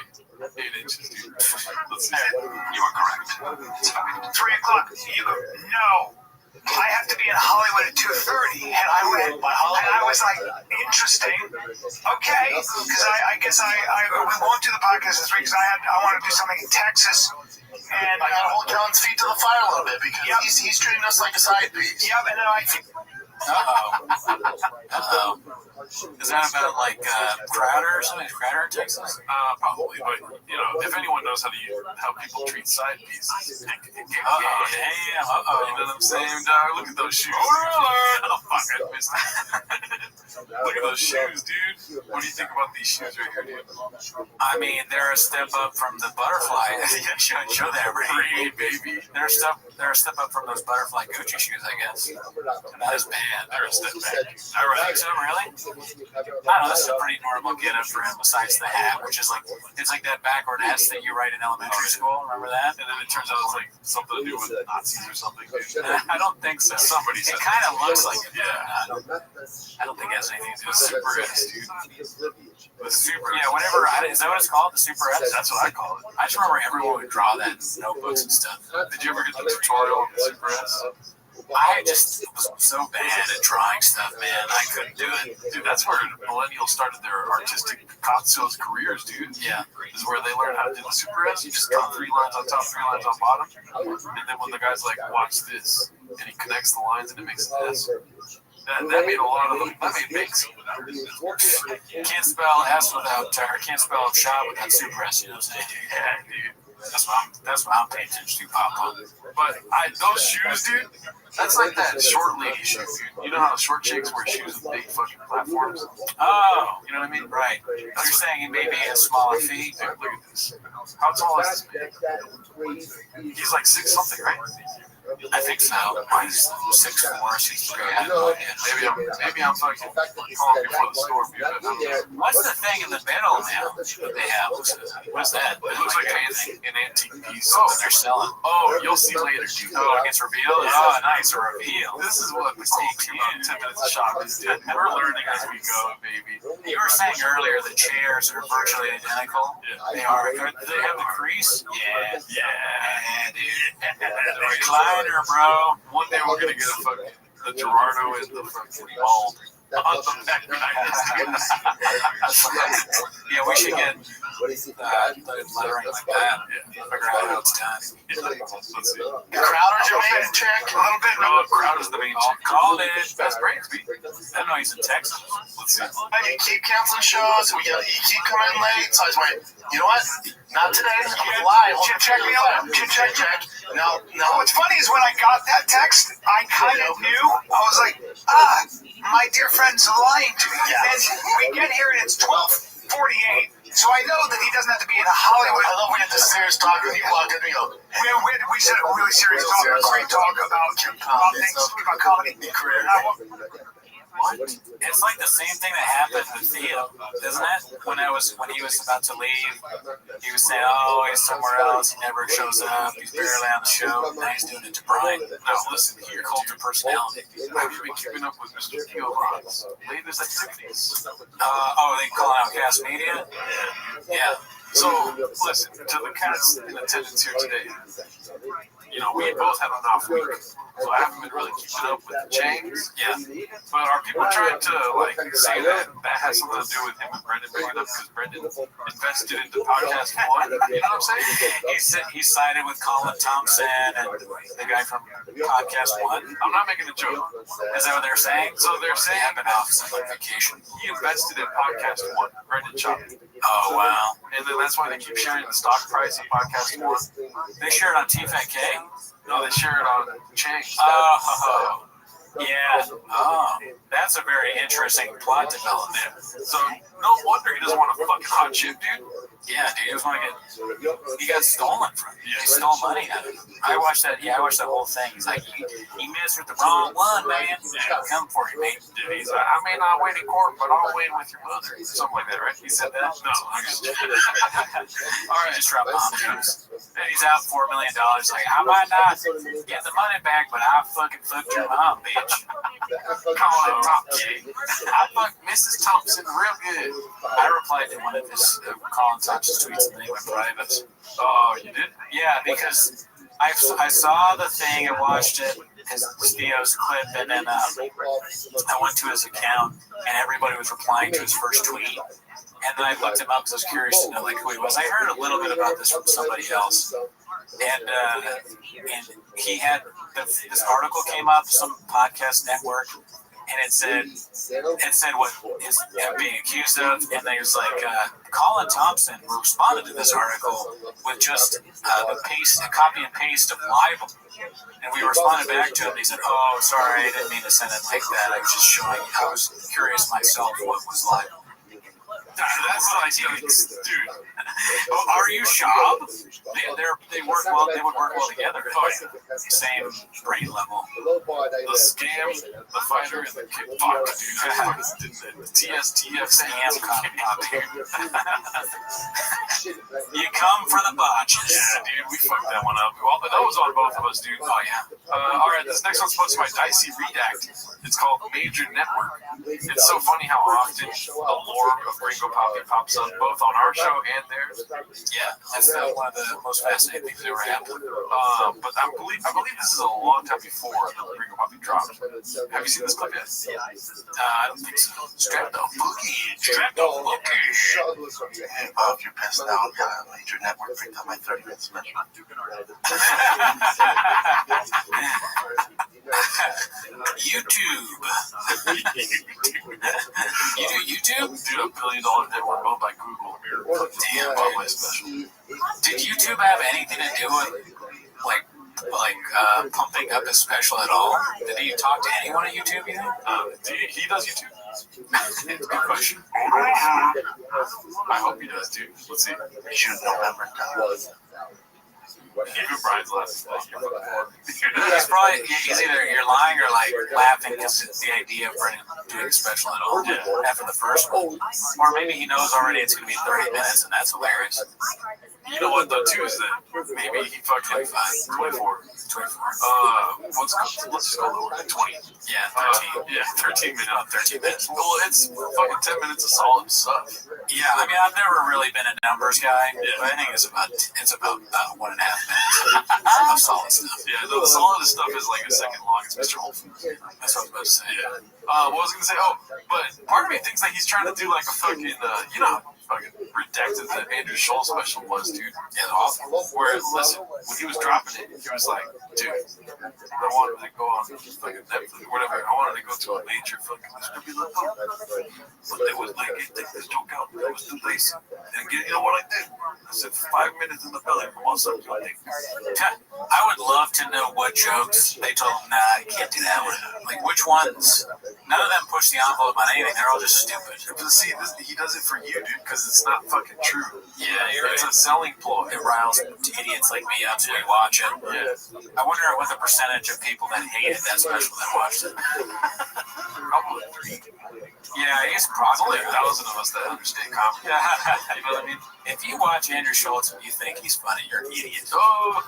8 inches, dude. Let's see. You are correct. It's fine. 3 o'clock. You go, no. I have to be in Hollywood at 2:30, and I went, and I was like, interesting. Okay, because I guess we won't do the podcast this week because I want to do something in Texas. And I gotta hold John's feet to the fire a little bit because he's treating us like a side piece. Yep, and then I think. Uh-oh. Is that about like Crowder or something? Crowder in Texas? Probably, but you know, if anyone knows how people treat side pieces. Damn. Uh-oh. You know what I'm saying, dog? Look at those shoes. Oh, fuck, I missed it. Look at those shoes, dude. What do you think about these shoes right here, dude? I mean, they're a step up from the butterfly. show that, Ray, baby. They're a step up from those butterfly Gucci shoes, I guess. Not as bad. They're a step back. I think so, really? I don't know, this is a pretty normal get-up for him besides the hat, which is like, it's like that backward S thing you write in elementary school, remember that? And then it turns out it's like something to do with Nazis or something. I don't think so. Somebody said it kind of looks like it. Yeah. I don't think it has anything to do with Super S, dude. The Super S. Yeah, whatever. Is that what it's called? The Super S? That's what I call it. I just remember everyone would draw that in notebooks and stuff. Did you ever get the tutorial on the Super S? I just was so bad at drawing stuff, man. I couldn't do it. Dude, that's where millennials started their artistic Picasso careers, dude. Yeah. This is where they learned how to do the Super S. You just draw 3 lines on top, 3 lines on bottom. And then when the guy's like, watch this, and he connects the lines and it makes an S. That made a lot of them. That made makes. Can't spell S without, or can't spell shot without Super S, you know what I'm saying? Yeah, dude. That's what I'm paying attention to, Papa. But those shoes, dude, that's like that short lady shoe, dude. You know how short chicks wear shoes with big fucking platforms? Oh, you know what I mean? Right. You're saying maybe a smaller feet? Dude, look at this. How tall is this man? He's like 6 something, right? I think so. He's 6'4", 6'3". Maybe I'm fucking calling before the storm, dude. What's the thing in the middle now that they have? What's that? It looks like an antique piece. That they're selling. Oh, you'll see later, dude. Oh, it gets revealed? Oh, nice, a reveal. This is what the cool thing about 10 minutes of shopping is. We're learning as we go, baby. You were saying earlier the chairs are virtually identical. Yeah. They are. Do they have the crease? Yeah. Yeah, dude. Recliner, bro. One day we're gonna get a fucking the Gerardo and the fucking bald on the back behind us. Yeah, we should get lettering like that. Yeah. Figure out how it's done. Let's see. Crowder's your main check a little bit. No, Crowder's the main chick. Called it. That's Bransby. I know he's in Texas. Let's see. You keep canceling shows. You keep coming in late. So I was like, you know what? Not today. I'm gonna lie. Check me out. Check. No. What's funny is when I got that text, I kind of knew. I was like, my dear friend's lying to me. Yeah. And we get here and it's 12:48. So I know that he doesn't have to be in Hollywood. I love when you get this serious talk and you walk in and you go, We said a really serious talk, a great talk about things, about comedy. career. What? It's like the same thing that happened with Theo, isn't it? When he was about to leave, he was saying, "Oh, he's somewhere else. He never shows up. He's barely on the show." Now he's doing it to Brian. Now listen here, Cult of personality. have you been keeping up with Mr. Theo Roth's latest activities? They call it Outcast Media. Yeah. So listen to the cats in attendance here today. You know, we both had an off week, so I haven't been really keeping up with the chains. Yeah. But are people trying to say that has something to do with him and Brendan bringing it up because Brendan invested into Podcast One? You know what I'm saying? He sided with Colin Thompson and the guy from Podcast One. I'm not making a joke. Is that what they're saying? So they're saying I've been off since like vacation. he invested in Podcast One, Brendan Choppy. Oh wow. And then that's why they keep sharing the stock price of Podcast One. They share it on TFAK. No, they share it on Chang. Oh, yeah. Oh, that's a very interesting plot development. So no wonder he doesn't want a fucking hot chip, dude. Yeah, dude, he was want to get. He got stolen from. He stole money out of him. I watched that. Yeah, I watched the whole thing. He's like, you missed with the wrong one, man. Come for you, mate. Yeah, he's like, I may not win in court, but I'll win with your mother. Something like that, right? He said that? No, I'm just All right, just drop bomb jokes. And he's out $4 million. Like, I might not get the money back, but I fucking fucked your mom, bitch. Colin Thompson. I fucked Mrs. Thompson real good. I replied to one of his Colin Thompson's tweets and then he went private. Oh, you did? Yeah, because I saw the thing, I watched it, Theo's clip, and then I went to his account and everybody was replying to his first tweet. And then I looked him up because I was curious to know like who he was. I heard a little bit about this from somebody else. And he had this article came up, some podcast network, and it said what is being accused of, and they was like Colin Thompson responded to this article with just a copy and paste of libel, and we responded back to him. And he said, "Oh, sorry, I didn't mean to send it like that. I was just showing. I was curious myself what was libel." That's like, dude. Are you Shab? They work well. They would work well together. Same brain level. The scam, the fighter, and the kickboxer, dude. The TSTF scam copy. You come for the botches. Yeah, dude, we fucked that one up. Well, but that was on both of us, dude. Oh yeah. All right, this next one's sponsored by Dicey Redact. It's called Major Network. It's so funny how often the lore of Gringo Poppy pops up both on our show and theirs. Yeah, that's one of the most fascinating things that ever happened. But I believe this is a long time before the Gringo Poppy dropped. Have you seen this clip yet? I don't think so. Strap the boogie. Strap the boogie. If you're pissed now, I've got a Major Network picked up my 30 minutes special. YouTube. You do YouTube? Dude, $1 billion network owned by Google. Damn, about my special. Did YouTube have anything to do with pumping up his special at all? Did he talk to anyone at YouTube? You think? He does YouTube. Good question. I hope he does too. Let's see. Shoot November dollars. Even Brian's laughing. He's probably either you're lying or like laughing because it's the idea of doing a special at all after the first one, or maybe he knows already it's going to be 30 minutes and that's hilarious. You know what though too is that maybe he fucked 24. Let's just go lower than 20. Yeah, 13 minutes. 13 minutes. Well, it's fucking 10 minutes of solid stuff. Yeah, I mean, I've never really been a numbers guy, but I think it's about 1.5 minutes of solid stuff. Yeah, the solidest stuff is like a second long. It's Mr. Olsen. That's what I was about to say. Yeah. What was I gonna say? Oh, but part of me thinks like he's trying to do like a fucking, you know, fucking redacted the Andrew Schultz special was, dude. Yeah, awesome. Where, listen, when he was dropping it, he was like, dude, I wanted to go on fucking Netflix, whatever. I wanted to go to a major fucking distributor. But they was like, hey, take this joke out. It was too lazy. And you know what I did? I said, 5 minutes in the belly from all something. I would love to know what jokes they told him, nah, you can't do that one. Like, which ones? None of them push the envelope on anything. They're all just stupid. But see, he does it for you, dude, because it's not fucking true. Yeah, you're right. It's a selling ploy. It riles idiots like me up to watch it. Yeah. I wonder what the percentage of people that hated that special that watched it. Probably 3. Yeah, he's probably 1,000 of us that understand comedy. You know what I mean? If you watch Andrew Schultz and you think he's funny, you're an idiot. Oh,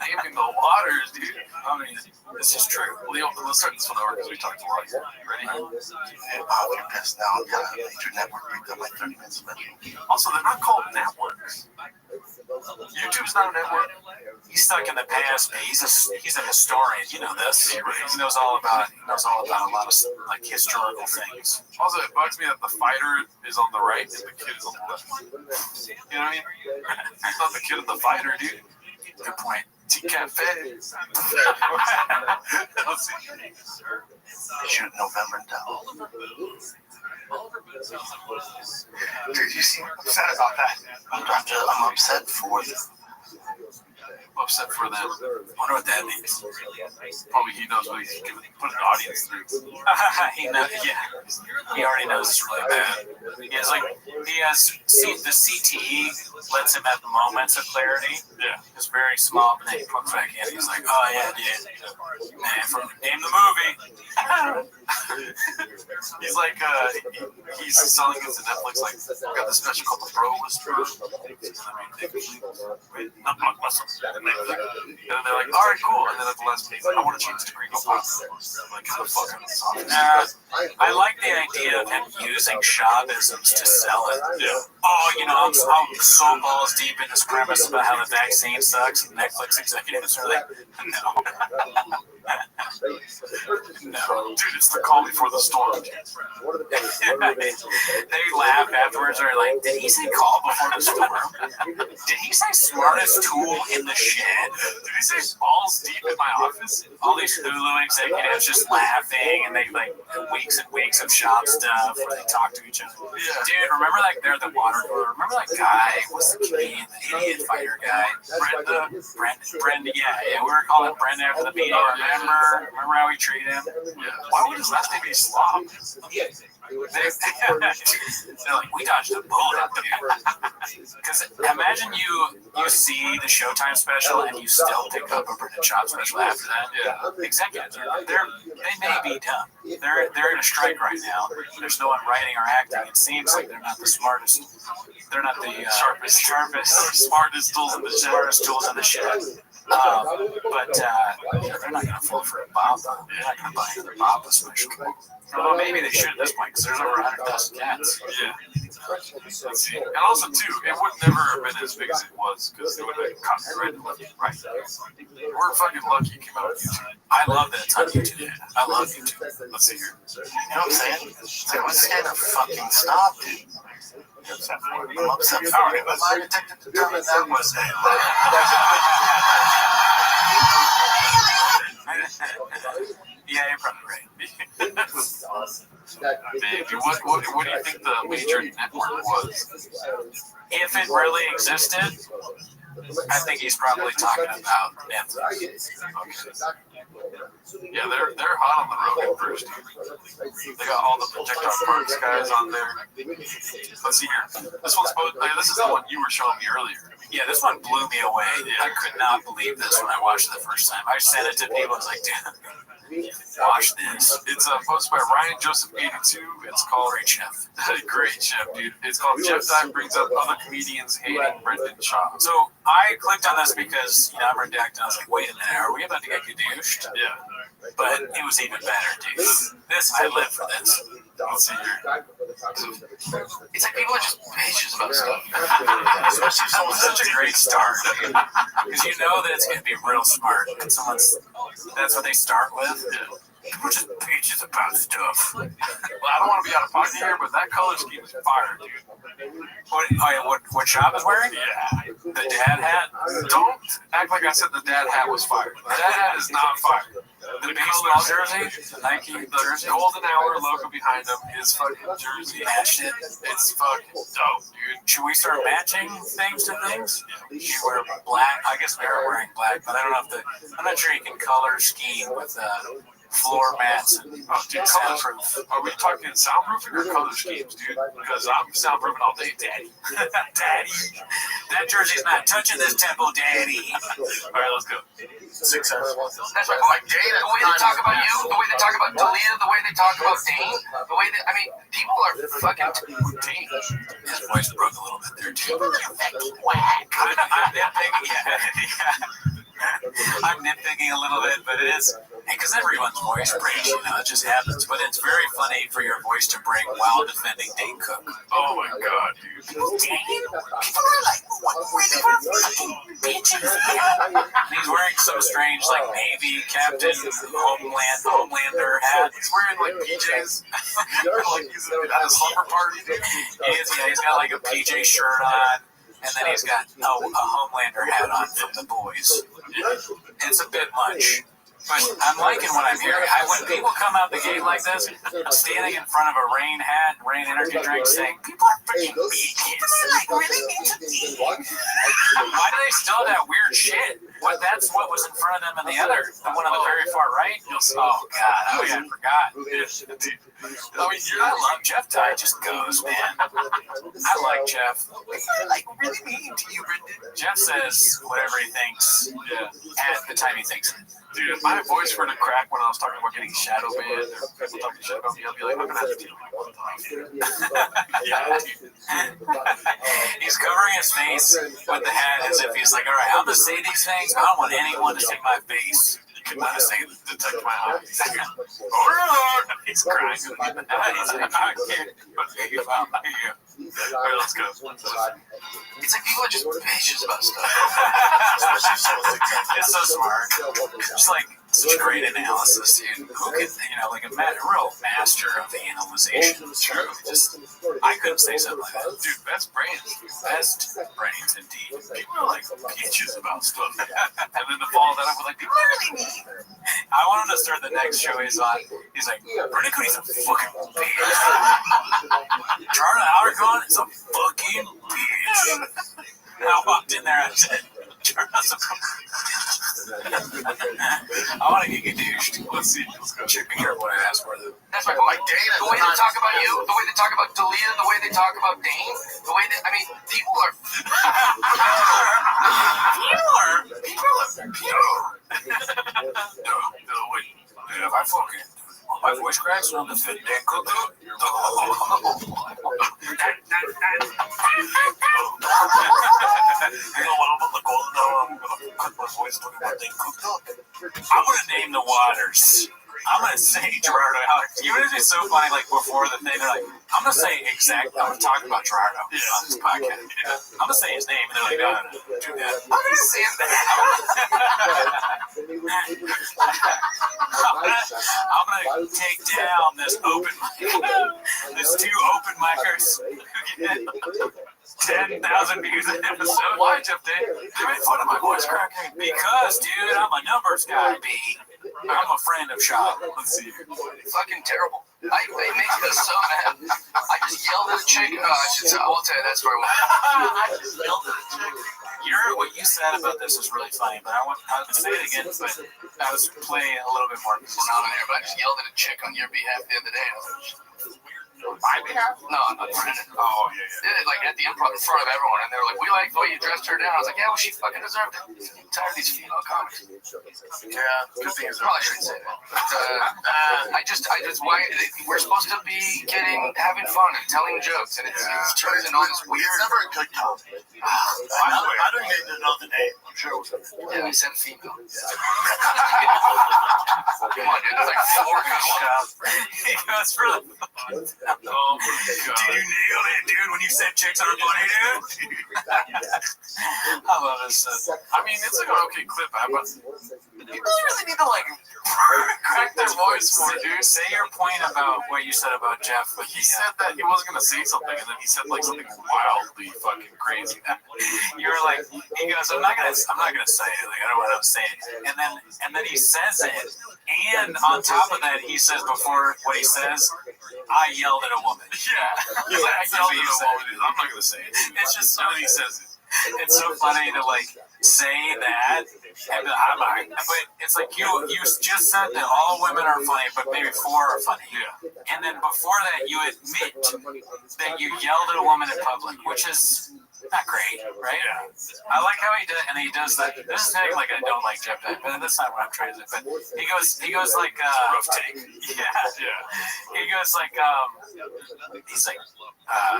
naming the waters, dude. I mean, this is true. Leo, let's start this one over because we talked a lot. Ready? If you're pissed now, I've got a Major Network picked up my 30 minutes special. Also, they're not called networks. YouTube's not a network. He's stuck in the past, man. He's a historian. You know this. He knows all about a lot of like historical things. Also, it bugs me that the fighter is on the right and the kid is on the left. You know what I mean? It's not the kid of the fighter, dude. Good point. T-Cafe. Let's see. Shoot November dollars. Dude, you seem upset about that. I'm upset for them. I'm upset for them. wonder what that means. Probably he knows what he can put an audience through. He knows, yeah. He already knows it's really bad. He has the CTE lets him have moments of clarity. Yeah. It's very small, but then he pokes back in. He's like, oh yeah, dude. Man, name the movie. He's like, he's selling it to Netflix. Like, we got this special called the Restream. And they're like, all right, cool. And then at the last minute, I want to change the green to pop. I'm like, how the fuck am I like the idea of him using Shahvisms to sell it. Yeah. Oh, I'm so balls deep in this premise about how the vaccine sucks, and Netflix executives are like, no. No. Dude, it's the calm before the storm. They laugh afterwards. They're like, did he say call before the storm? Did he say smartest tool in the shed? Did he say balls deep in my office? All these Hulu executives just laughing, and they like weeks and weeks of shop stuff where they talk to each other. Yeah. Dude, remember like they're the water cooler? Remember that guy? What's the comedian, the idiot fighter guy? Brenda. Yeah. We were calling Brenda after the meeting. Remember how we treat him? Yeah. Why would his last name be Slob? They're like, we dodged a bullet, dude. Because imagine you see the Showtime special and you still pick up a Brendan Schaub special after that. Yeah. Executives, they may be dumb. They're in a strike right now. There's no one writing or acting. It seems like they're not the smartest. They're not the smartest tools in the shed. Smartest tools in the shed. But they're not going to fall for a Bob. They're not going to buy another Bob special. Although maybe they should at this point because there's over 100,000 cats. Yeah. Let's see. And also, too, it would never have been as big as it was because it would have been copyrighted left and right. We're fucking lucky it came out on YouTube. I love that it's on YouTube. I love YouTube. Let's see here. You know what I'm saying? Like, what's gonna fucking stop, dude? I'm upset for it. But lie detector determined that was a Yeah, you're probably right. Baby, what do you think the major network was? If it really existed, I think he's probably talking about Netflix. Yeah, they're hot on the Rogan first. They got all the Projectile Parks guys on there. Let's see here. This is the one you were showing me earlier. Yeah, this one blew me away. I could not believe this when I watched it the first time. I sent it to people. I was like, damn. Watch this. It's posted by Ryan Joseph 82. It's called Great Chef. Great Chef, dude. It's called Jeff Dive Brings Up Other Comedians Hating Brendan Schaub. So I clicked on this because I'm redacted. I was like, wait a minute, are we about to get gadooshed? Yeah. But it was even better, dude. This I live for this. Let's see here. It's like people are just bitches about stuff. Especially someone's such a great start. Because you know that it's going to be real smart. And that's what they start with. People are just bitches about stuff. Well, I don't want to be out of pocket here, but that color scheme is fire, dude. What Schaub is wearing? Yeah. The dad hat? Don't act like I said the dad hat was fire. The dad hat is not fire. The baseball jersey? The Nike jersey? The golden hour logo behind him is fucking jersey. Matched it. It's fucking dope, dude. Should we start matching things to things? You wear black. I guess they're wearing black, but I don't know if I'm not sure you can color scheme with floor mats and soundproof. Are we talking soundproofing or color schemes, dude? Because I'm soundproofing all day, daddy. Daddy. That jersey's not touching this temple, daddy. All right, let's go. Success. That's my point. The way they talk about you, the way they talk about Dalia, the way they talk about Dane, the way that, people are fucking Dane. His voice broke a little bit there, too. Whack. I'm nitpicking a little bit, but it is because everyone's voice breaks, it just happens. But it's very funny for your voice to break while defending Dane Cook. Oh my god, dude. People are like, what really were fucking bitches? And he's wearing some strange, like, Navy Captain Homelander hat. He's wearing like PJs. Like he's at a slumber party. He's got like a PJ shirt on. And then he's got a Homelander hat on from The Boys. It's a bit much. But I'm liking what I'm hearing. When people come out the gate like this, I'm standing in front of a rain hat, rain energy drink, saying, people are freaking bitches. I really need to pee. Why do they still have that weird shit? That's what was in front of them and the one on the very far right. Oh, God. Oh, yeah, I forgot. I mean, I love Jeff Ty. Just goes, man. I like Jeff. I really mean to you, Brendan. Jeff says whatever he thinks at the time he thinks it. Dude, if my voice were to crack when I was talking about getting shadow banned or people talking shit about me, I'd be like, I'm gonna have to deal with it. He's covering his face with the hat as if he's like, all right, I'm gonna say these things, but I don't want anyone to see my face. You could not say detect my eyes. He's crying. He's like, I can't believe you. All right, let's go. It's like people are just bitches about stuff. It's so smart. Just like such great analysis, dude. Who could, like a real master of the analyzation. True. I couldn't say something like that. Dude, best brains. Best brains, indeed. People are like peaches about stuff. And then to follow that up with like, people are really mean. I want him to start the next show he's on. He's like, Bernie Cody's a fucking bitch. Charlie Outercon is a fucking bitch. And I walked in there and said, Charlie's a I want to get douched. Let's see. Let's go. Should be careful what I ask for, though. That's my point. The way they talk about you, the way they talk about Dalia, the way they talk about Dane, the way they, people are. If I fucking, my voice cracks on the fit Dan cooked up. I'm gonna name the waters. I'm gonna say Gerardo Alex. Even if it's so funny, like before the thing, they're like, I'm gonna say I'm gonna talk about Gerardo on this podcast. I'm gonna say his name, and they're like, no, do that. I'm gonna say his name. I'm gonna take down this open mic. There's two open micers. 10,000 views an episode. Why, Jeff Day? You made fun of my voice cracking. Because, dude, I'm a numbers guy, B. I'm a friend of Shop. Let's see. Fucking terrible. It makes me so mad. I just yelled at a chick. I will tell you that story. I just yelled at a chick. What you said about this is really funny, but I'll say it again, but I was playing a little bit more. We're not on air, but I just yelled at a chick on your behalf the other day. My behalf? No, I'm not Brendan. Oh, yeah. Like at the improv in front of everyone, and they were like, "We like the way you dressed her down." I was like, "Yeah, well, she fucking deserved it." I'm tired of these female comics. Yeah, good thing is probably shouldn't say that. But, I just, why we're supposed to be having fun and telling jokes, and it turns into all this weird. It's never a good comedy. I don't even know the name. I'm sure it was. Yeah, we said female. Come on, dude. There's like 4 couples. He goes for the. Oh my God. Did you nail it, dude, when you said chicks are funny, dude? I love this stuff. I mean, it's like an okay clip, but people really need to, like, crack their voice more, dude. Say your point about what you said about Jeff. But he said that he wasn't going to say something, and then he said, like, something wildly fucking crazy. You were like, he goes, I'm not gonna say it. Like, I don't want to say it. And then he says it, and on top of that, he says before what he says, I yelled at a woman. Yeah. He's like, I yelled at a woman. I'm not going to say it. It's just so he says it. It's so funny to like say that, and but it's like you just said that all women are funny, but maybe 4 are funny. Yeah. And then before that, you admit that you yelled at a woman in public, which is not great, right? Yeah. I like how he does that. This is like I don't like Jeff, but that's not what I'm trying to say. But he goes like rough take. Yeah. He goes like he's like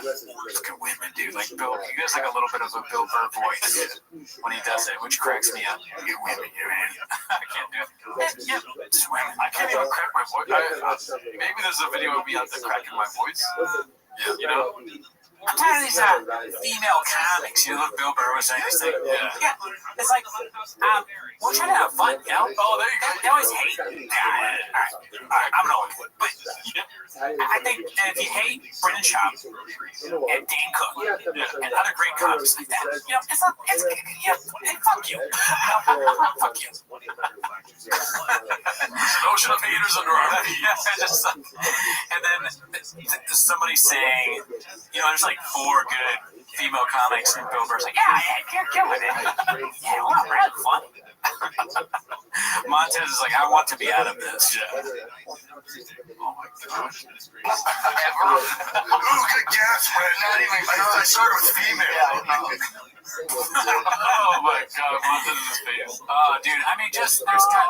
look at women, dude. Like Bill, he goes like a little bit of a Bill Burr voice when he does it, which cracks me up. You women, you man. I can't do it. Yeah, just women. I can't even crack my voice. Maybe there's a video of me out there cracking my voice. Yeah, you know. I'm tired of these female comics. You know what Bill Burr was saying? This thing. Yeah. It's like, we're trying to have fun, you know? Oh, there you go. They always hate. All right, I'm going with it. But I think that if you hate Brendan Schaub and Dane Cook and other great comics like that, you know, it's fuck you. Fuck you. Ocean of haters under our feet. And then somebody saying, you know, there's like 4 good female comics, and Bill Burr's like, you're killing it. Yeah, well, we're having fun. Montez is like, I want to be out of this. Yeah. Oh my gosh. Who could guess? Not even. I started with female. Oh my god, Montez's face. Dude, I mean, just there's got.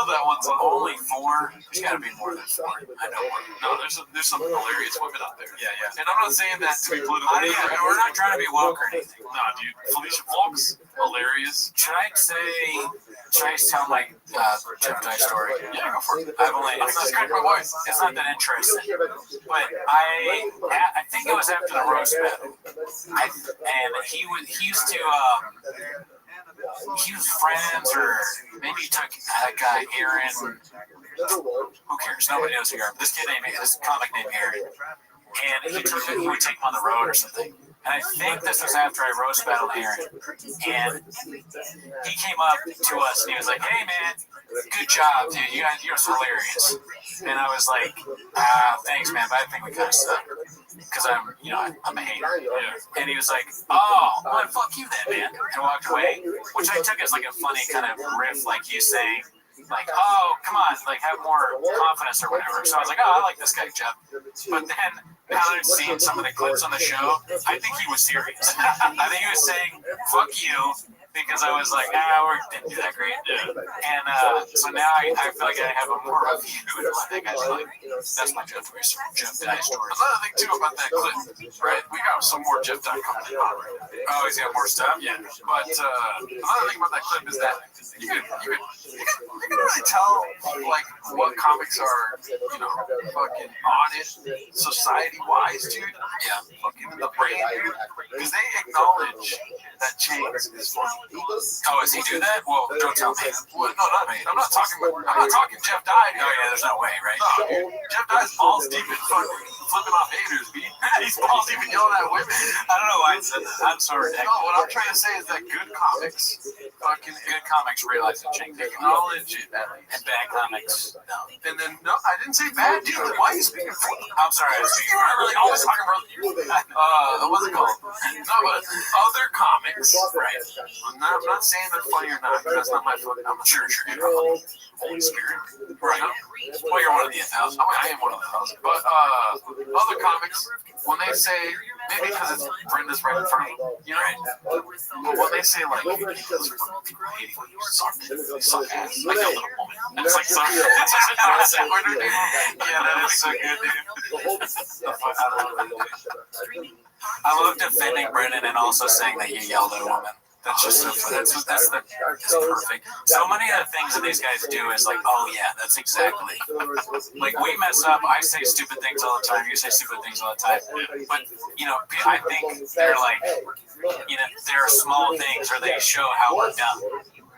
That one's only 4. There's got to be more than 4. I know. No, there's some hilarious women out there. Yeah. And I'm not saying that to be political. We're not trying to be woke or anything. Nah, dude. Felicia Falk's hilarious. Should I tell my Jeff Dye story? Yeah, go for it. I've only. It's not that interesting. But I think it was after the roast battle. And he used to. He was friends, or maybe he took that guy Aaron. Who cares? Nobody knows who Aaron. This comic named Aaron, and he would take him on the road or something. And I think this was after I roast battled Aaron, and he came up to us and he was like, "Hey man, good job, dude. You're hilarious." And I was like, "Thanks, man, but I think we kind of suck." Because I'm a hater. Yeah. And he was like, "Oh, well, fuck you then, man," and walked away, which I took as like a funny kind of riff, like you saying, like, "Oh, come on, like have more confidence or whatever." So I was like, "Oh, I like this guy, Jeff." But then now that I've seen some of the clips on the show, I think he was serious. I think he was saying, "Fuck you," because I was like, we didn't do that great. Yeah. And so now I feel like I have a more review of what that guy's like. That's my Jeff Dye story. Another thing too about that clip, right? We got some more Jeff Dye coming on right now. Oh, he's got more stuff? Yeah. But another thing about that clip is that you can really tell like what comics are, fucking on it society-wise, dude. Yeah. Fucking the brain, dude. Because they acknowledge that change is funny. Oh, does he do that? Well, don't tell me. Well, no, not me. I'm not talking Jeff Dye. Oh yeah, there's no way, right? No, dude. Jeff Dye's balls deep in fucking flipping off haters, B. He's balls deep in yelling at women. I don't know why I said that. I'm sorry. No, what I'm trying to say is that good comics realize that change. Acknowledge it, and bad comics, no. And then I didn't say bad, dude. Why are you speaking for them? I'm sorry. You're not really always talking about what's it called? No, but other comics, right? I'm not saying they're funny or not, because that's not my fault. I'm sure you're Holy Spirit, right? Well, you're one of the 1,000. I am one of the 1,000. But other comics, when they say, maybe because it's Brenda's right in front of them, right? But when they say like, you suck ass, I yelled at a woman. It's like suck ass. Yeah, that is so good, dude. I love defending Brendan and also saying that you yelled at a woman. That's just so funny. That's perfect. So many of the things that these guys do is like, oh yeah, that's exactly. Like we mess up. I say stupid things all the time. You say stupid things all the time. But I think they're like, there are small things where they show how we're dumb.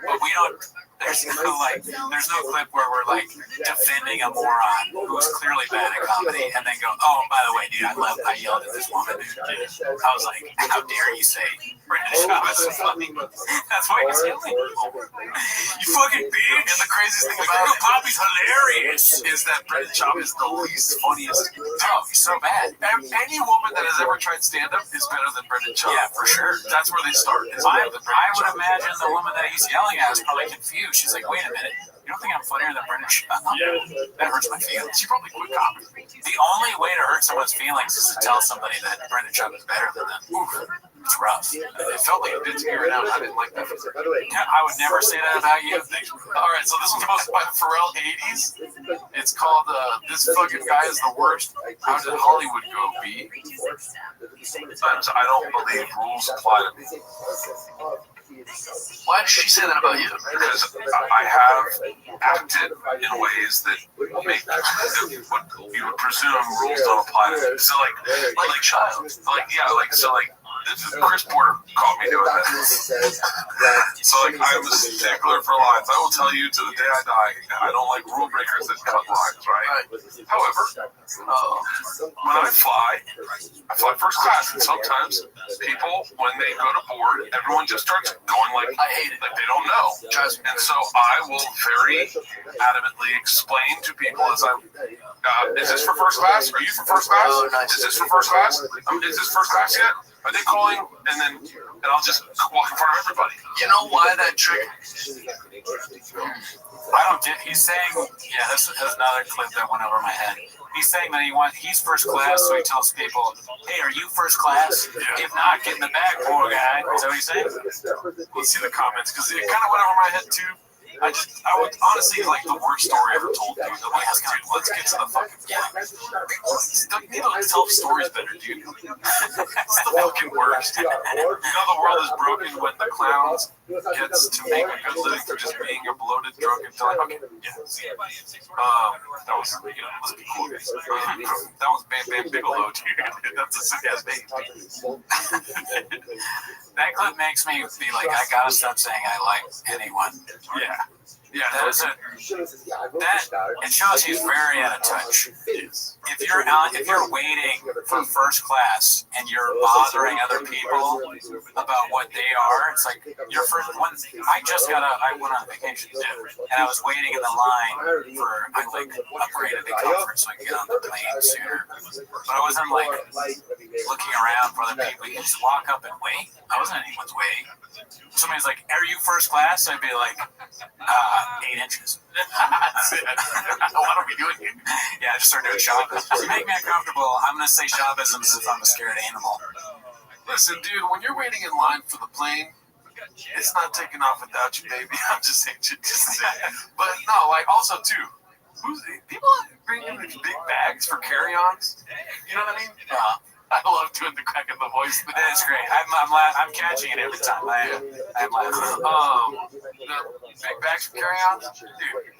But we don't. There's no clip where we're like defending a moron who's clearly bad at comedy, and then go, oh, and by the way, dude, I yelled at this woman, dude. I was like, how dare you say Brendan Schaub is so funny? That's why he's yelling. You fucking bitch. And the craziest thing about Poppy's hilarious is that Brendan Schaub is the least funniest. Oh, he's so bad. Any woman that has ever tried stand-up is better than Brendan Schaub. Yeah, for sure. That's where they start. I would imagine the woman that he's yelling at is probably confused. She's like, wait a minute, you don't think I'm funnier than Brendan Schaub? Yeah. That hurts my feelings. She probably quit comedy. The only way to hurt someone's feelings is to tell somebody that Brendan Schaub is better than them. Oof, it's rough. It felt like it did to me right now. I didn't like that. I would never say that about you. All right, so this one's posted by Pharrell 80s. It's called This Fucking Guy is the Worst. How did Hollywood go, B? Sometimes I don't believe rules apply to me. Why did she say that about you? Because I have acted in ways that make what you would presume rules don't apply to me. So like child, this is Chris Porter caught me doing that. So I'm a stickler for lines. I will tell you to the day I die, I don't like rule breakers that cut lines, right? However, when I fly first class, and sometimes people, when they go to board, everyone just starts going like, I hate it, like they don't know. And so I will very adamantly explain to people as I, is this for first class? Are you for first class? Is this for first class? Is this first class yet? Are they calling? And I'll just walk in front of everybody. You know why that trick? I don't get. He's saying, yeah, this is another clip that went over my head. He's saying that he's first class, so he tells people, "Hey, are you first class? Yeah. If not, get in the back, poor guy." Is that what he's saying? Let's see the comments because it kind of went over my head too. I would honestly like the worst story ever told, dude. Let's get to the fucking point. You need to tell stories better, dude. It's the fucking worst. You know the world is broken when the clowns gets to make a good living for just being a bloated, drunken dog. Okay, yeah. That was, let's be cool. That was Bam Bam Bigelow, dude. That's a sick ass name. That clip makes me be like, I gotta stop saying I like anyone. Yeah. Yeah, it shows he's very out of touch. If you're waiting for first class and you're bothering other people about what they are, it's like your first one. I went on vacation and I was waiting in the line I upgraded the comfort so I could get on the plane sooner. But I wasn't looking around for other people. You just walk up and wait. I wasn't anyone's waiting. Somebody's like, "Are you first class?" I'd be like, 8 inches. What are we doing here? Yeah, I just started doing Shabbos. To make me uncomfortable, I'm going to say Shabbos as if I'm a scared animal. Listen, dude, when you're waiting in line for the plane, it's not taking off without you, baby. I'm just saying. But no, also, too, people bring in these big bags for carry-ons. You know what I mean? I love doing the crack of the voice. That's great. I'm catching it every time. I'm laughing. Big bags for carry-ons? Dude,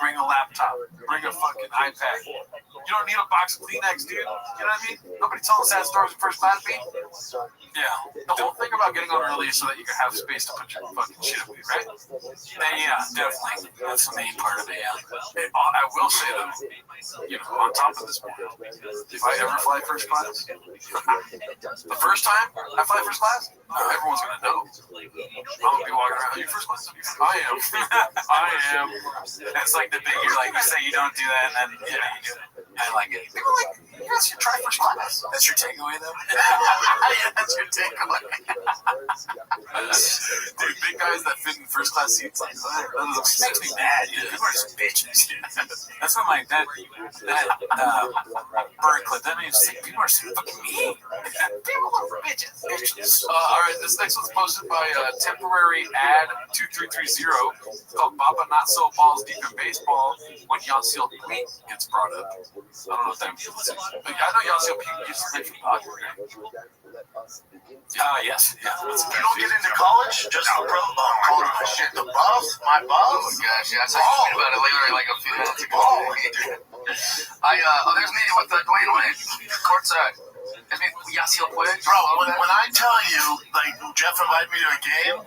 bring a laptop. Bring a fucking iPad. You don't need a box of Kleenex, dude. You know what I mean? Nobody tells sad stories in first class, beat. Yeah. The whole thing about getting on early is so that you can have space to put your fucking shit away, right? Yeah, definitely. That's the main part of it, yeah. I will say, though, on top of this, if I ever fly first class, the first time I fly first class, everyone's going to know. I'm going to be walking around, are you first class? I am. It's like the big, you say you don't do that, and then you do it. I like it. People are like, yes, you try first class. That's your takeaway, though? Yeah, that's your takeaway. Dude, big guys that fit in first class seats, like, makes me mad, dude. People are just bitches. That's what that bird clip, that means people are so fucking mean. People are bitches. All right, this next one's posted by temporary ad 2330. It's called Baba Not So Balls Deep in Baseball when Yasiel Puig gets brought up. I don't know what that means. But I know Yasiel Puig used to play for Padres. Yes. Yeah. You don't get into college? Just shit. The buff? My buff? Oh gosh, yeah. I saw you about it later, like a few minutes ago. There's me with Dwayne Wade, courtside. There's me with Yasiel Puig. Bro, when I tell you, Jeff invited me to a game,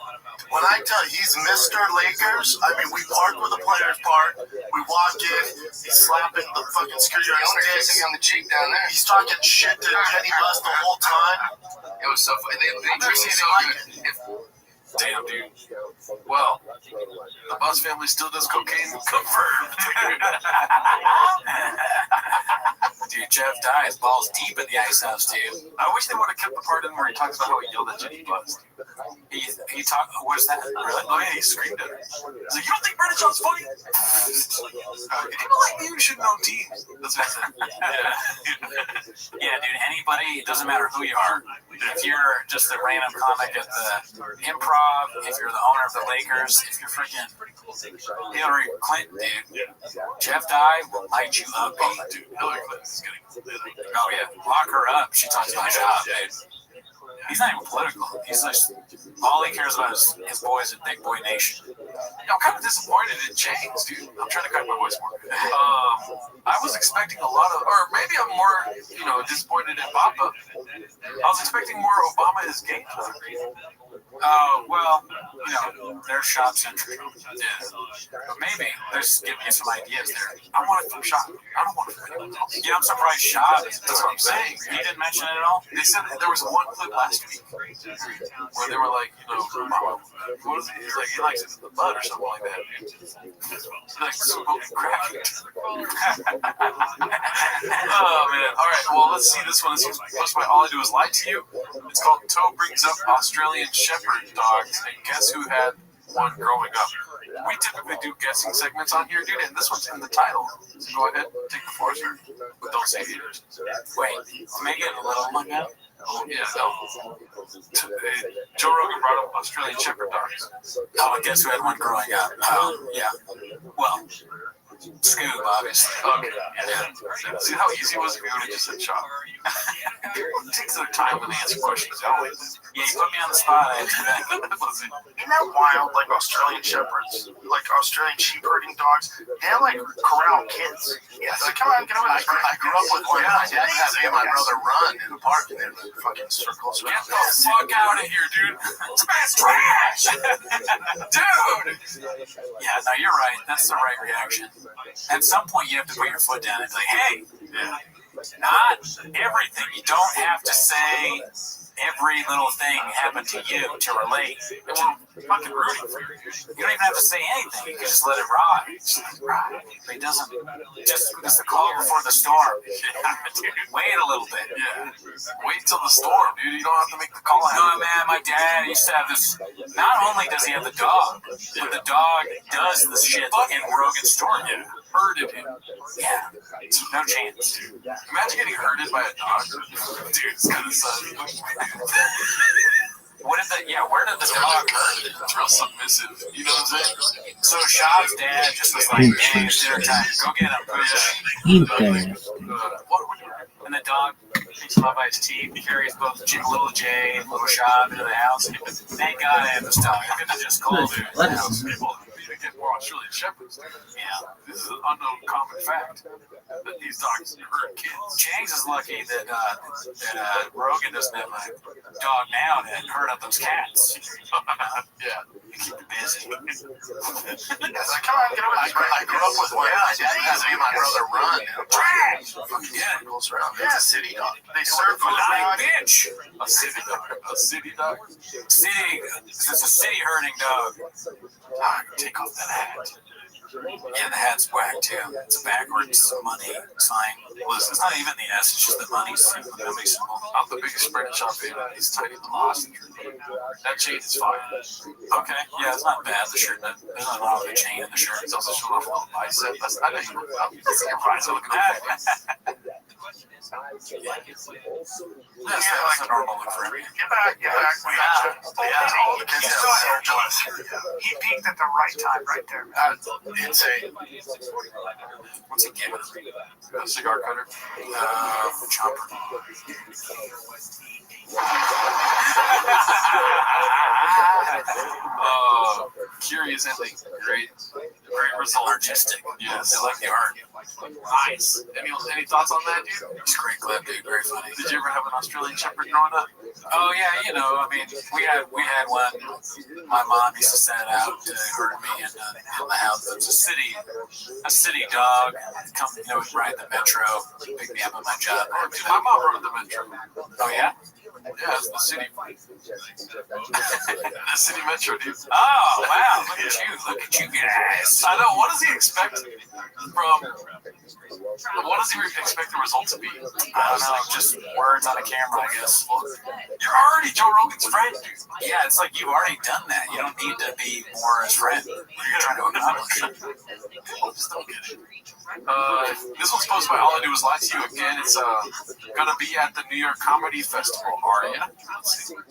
when I tell you he's Mr. Lakers, I mean, we park with the Players Park, we walk in, he's slapping the fucking screwdriver kissing me on the cheek down there. He's talking shit to Jenny Buss the whole time. It was so funny. They treat me so good. Damn, dude. Well, the Buss family still does cocaine. Confirmed. Dude, Jeff dies balls deep in the ice house, dude. I wish they would have kept the part in where he talks about how he yelled at Jenny Buss. He talked. What's that? Really? Oh yeah, he screamed at her. He's like, "You don't think Brennan John's funny? People like you should know teams." That's what I said. Yeah, dude. Anybody, it doesn't matter who you are. If you're just a random comic at the Improv, if you're the owner of the Lakers, if you're freaking Hillary Clinton, dude, Jeff Dye will light you up, dude. Hillary Clinton's getting. Oh yeah, lock her up. She talks about job, dude. He's not even political. He's just All he cares about is his boys in Big Boy Nation. I'm kind of disappointed in James, dude. I'm trying to cut my voice more. I was expecting a lot of, or maybe I'm more, disappointed in Papa. I was expecting more Obama is gay talk. Oh, well, they're shop centric. Yeah. But maybe they're just giving you some ideas there. I want it from shop. I don't want it from anyone else. Yeah, I'm surprised shop. That's what I'm saying. He didn't mention it at all? They said that there was one clip last week where they were like, Obama, what is it? He's like, he likes it in the butt or something like that. Like smoking crack. Oh, man. All right, well, let's see this one. This was posted by All I Do Is Lie to You. It's called Toe Brings Up Australian Shepherd Dogs, and guess who had one growing up? We typically do guessing segments on here, dude, and this one's in the title. So go ahead, take the floor, sir. But don't say haters. Wait, make it a little like that? Oh, yeah, no. Joe Rogan brought up Australian Shepherd Dogs. Oh, I guess who had one growing up? Yeah. Well, Scoob, obviously. Okay. Yeah. See how easy it was if you would have just said shop? People take their time when they answer questions. Yeah, you put me on the spot. I Isn't that wild? Like Australian shepherds, like Australian sheep herding dogs, they have like corral kids. Yeah, like, come on, get over this. I grew up with one. My dad had me and my brother run in the park, and they're fucking circles. Get the fuck out of here, dude. It's trash! Dude! Yeah, no, you're right. That's the right reaction. At some point, you have to put your foot down and be like, hey, not everything. You don't have to say every little thing happened to you to relate. And we're fucking rooting for you. You don't even have to say anything. You can just let it ride. But he doesn't. Just it's the call before the storm. Dude, wait a little bit. Yeah. Wait till the storm, dude. You don't have to make the call. No, man, my dad used to have this. Not only does he have the dog, but the dog does the shit in Rogan's story. Yeah. Herded him. Yeah. No chance. Imagine getting herded by a dog. Dude, it's kind of sad. Where did the dog hurt? It's real submissive. You know what I'm saying? So Shab's dad just was like, hey, it's dinner time. Go get him. And the dog picks him up by his teeth. He carries both little Jay and little Shab into the house. And thank God I have this dog. I could have just called him. People need to get more Australian shepherds. Yeah. This is an unknown common fact that these dogs herd kids. James is lucky that Rogan doesn't have a dog now to herd up those cats. Yeah. Keep it busy. Yes, like, come on, get over this. I grew up with one. My dad had me and my brother run in the park. Fucking circles around. It's a city dog. They serve food around. Bitch. A city dog. A city dog? City. It's a city herding dog. Take off that hat. Yeah, the hat's whack too. It's backwards money sign. Listen, it's not even the S, it's just the money symbol. I'm the biggest spread shop in. He's tiny velocity. That chain is fine. Okay, yeah, it's not bad. The shirt, there's nothing wrong with the chain in the shirt. It's also showing off a little bicep. I know you look up. That's like a prize looking at. That's a normal look for him. Get back. We got you. He peaked at the right time, right there. Insane. What's he giving us? A cigar cutter. Chopper. Curious ending. Great result. Artistic. Yes. I like the art. Nice. Any thoughts on that, dude? It's a great clip, dude. Very funny. Did you ever have an Australian Shepherd growing up? Oh yeah, I mean, we had one. My mom used to send it out to herd me in the house. It was a city dog. Come, would ride the metro, pick me up at my job. My mom rode the metro. Oh yeah. Yeah, it's the city. The city metro, dude. Oh wow! Look at you guys. I know. What does he expect What does he expect the result to be? I don't know. Just words on a camera, I guess. You're already Joe Rogan's friend, dude. Yeah, it's like you've already done that. You don't need to be more his friend. What are you trying to accomplish? Just don't get it. This one's posted by All I Do Is Lie to You again. It's gonna be at the New York Comedy Festival. Are you? So you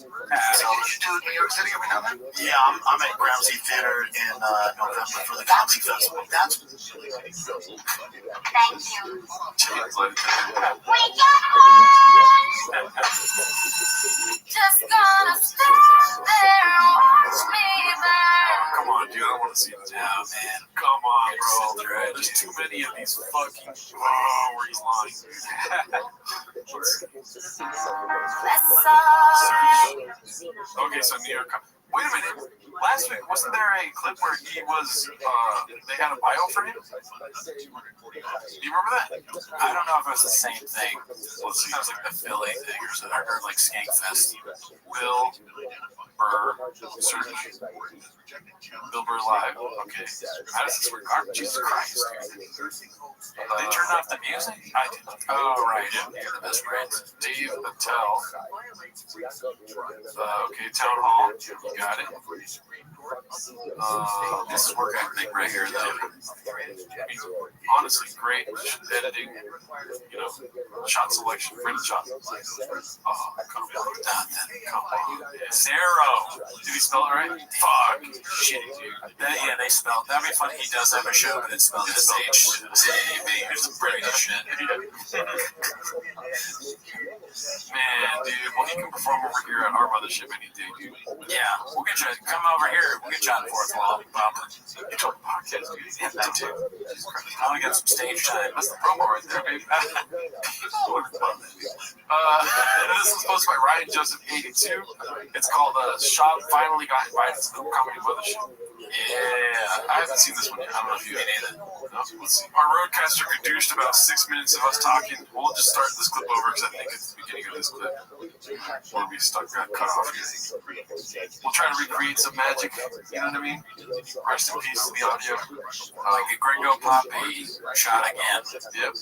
do New York City every now and then? Yeah, I'm at Groundsy Theater in November for the Comedy Festival. That's Thank you. Just gonna stand there this fucking where he's lying. Okay, so New York. Wait a minute. Last week, wasn't there a clip where he was, they had a bio for him? Do you remember that? I don't know if it was the same thing. Well, it sounds like the Philly thing or something, or like Skankfest. Will Burr search. Bill Burr Live. Okay. How does this work? Jesus Christ. They turned off the music? I did. Oh, right. You're the best friends. Dave Patel. Okay, Town Hall. You got it. This is work ethic right here, though. Honestly, great editing. You know, shot selection, frame shot. Oh, come on. Zero. Did he spell it right? Fuck. Shit, dude. Yeah, they spelled. That'd be funny. He does have a show, but it's spelled S-H. It's British shit. Man, dude, well, he can perform over here at our mothership any day, dude. Yeah, we'll get you. Come over here. We'll get you on fourth wall. You talk podcast, dude. Yeah, that too. I want to get some stage time. That's the promo right there, baby. This is posted by Ryan Joseph 82. It's called Shop Finally Got Invited to the Comedy Mothership. Yeah, I haven't seen this one yet. I don't know if you have either. No, let's see. Our roadcaster reduced about 6 minutes of us talking. We'll just start this clip over because I think it's the beginning of this clip where we got cut off here. We'll try to recreate some magic. You know what I mean? Rest in peace to the audio. Like a Gringo Poppy shot again. Yep.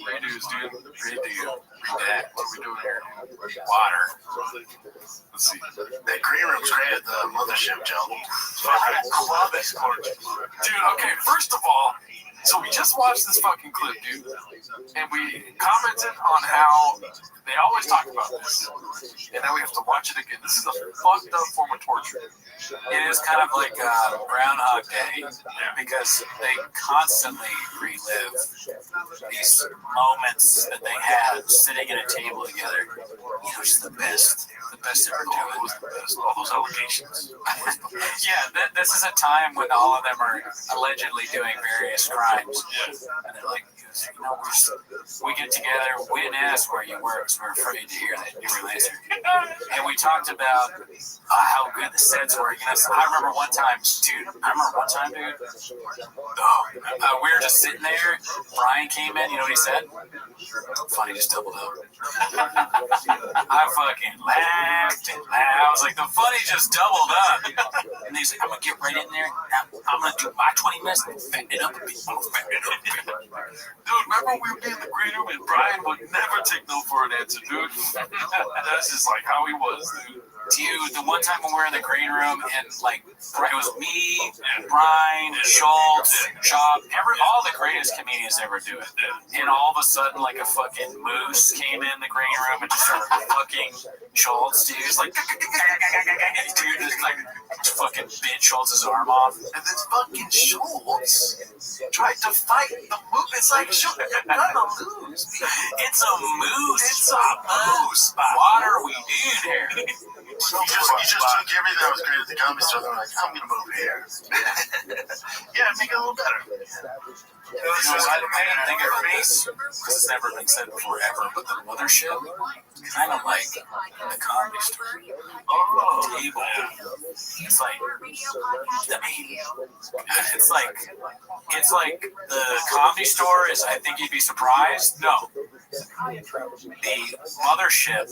Redos, dude. Redo. Redact. What are we doing here? Water. Let's see. That green room's great at the mothership, Joe. Fucking club is gorgeous. Dude, okay, first of all, so we just watched this fucking clip, dude, and we commented on how they always talk about this, and now we have to watch it again. This is a fucked up form of torture. It is kind of like Groundhog Day because they constantly relive these moments that they had sitting at a table together. You know, just the best ever doing. All those allegations. Yeah, this is a time when all of them are allegedly doing various crimes. And they're like, you know, we get together, we didn't ask where you were because we're afraid to hear that you were later. And we talked about how good the sets were. You know, so I remember one time, dude, we were just sitting there, Brian came in, you know what he said? Funny, just doubled up. I fucking laughed and laughed. I was like, the funny just doubled up. And he's like, I'm going to get right in there. I'm going to do my 20 minutes and fatten it up a bit. Dude, remember we would be in the green room and Brian would never take no for an answer, dude. That's just like how he was, dude. Dude, the one time when we were in the green room and like it was me, Brian, Schultz, Chop, all the greatest comedians ever do it. And all of a sudden, like a fucking moose came in the green room and just started fucking Schultz, dude. It's like, dude, just like fucking bit Schultz's arm off. And then fucking Schultz tried to fight the moose. It's like, Schultz, you're gonna lose. It's a moose. It's a moose. What are we doing here? You just took everything that was great at the comedy store. They're like, I'm gonna move here. Yeah, make it a little better. You know what I didn't think of face? Because it's never been said before ever, but the mothership, kind of like the comedy store. Table. It's like, it's like the comedy store is, I think you'd be surprised. No. The mothership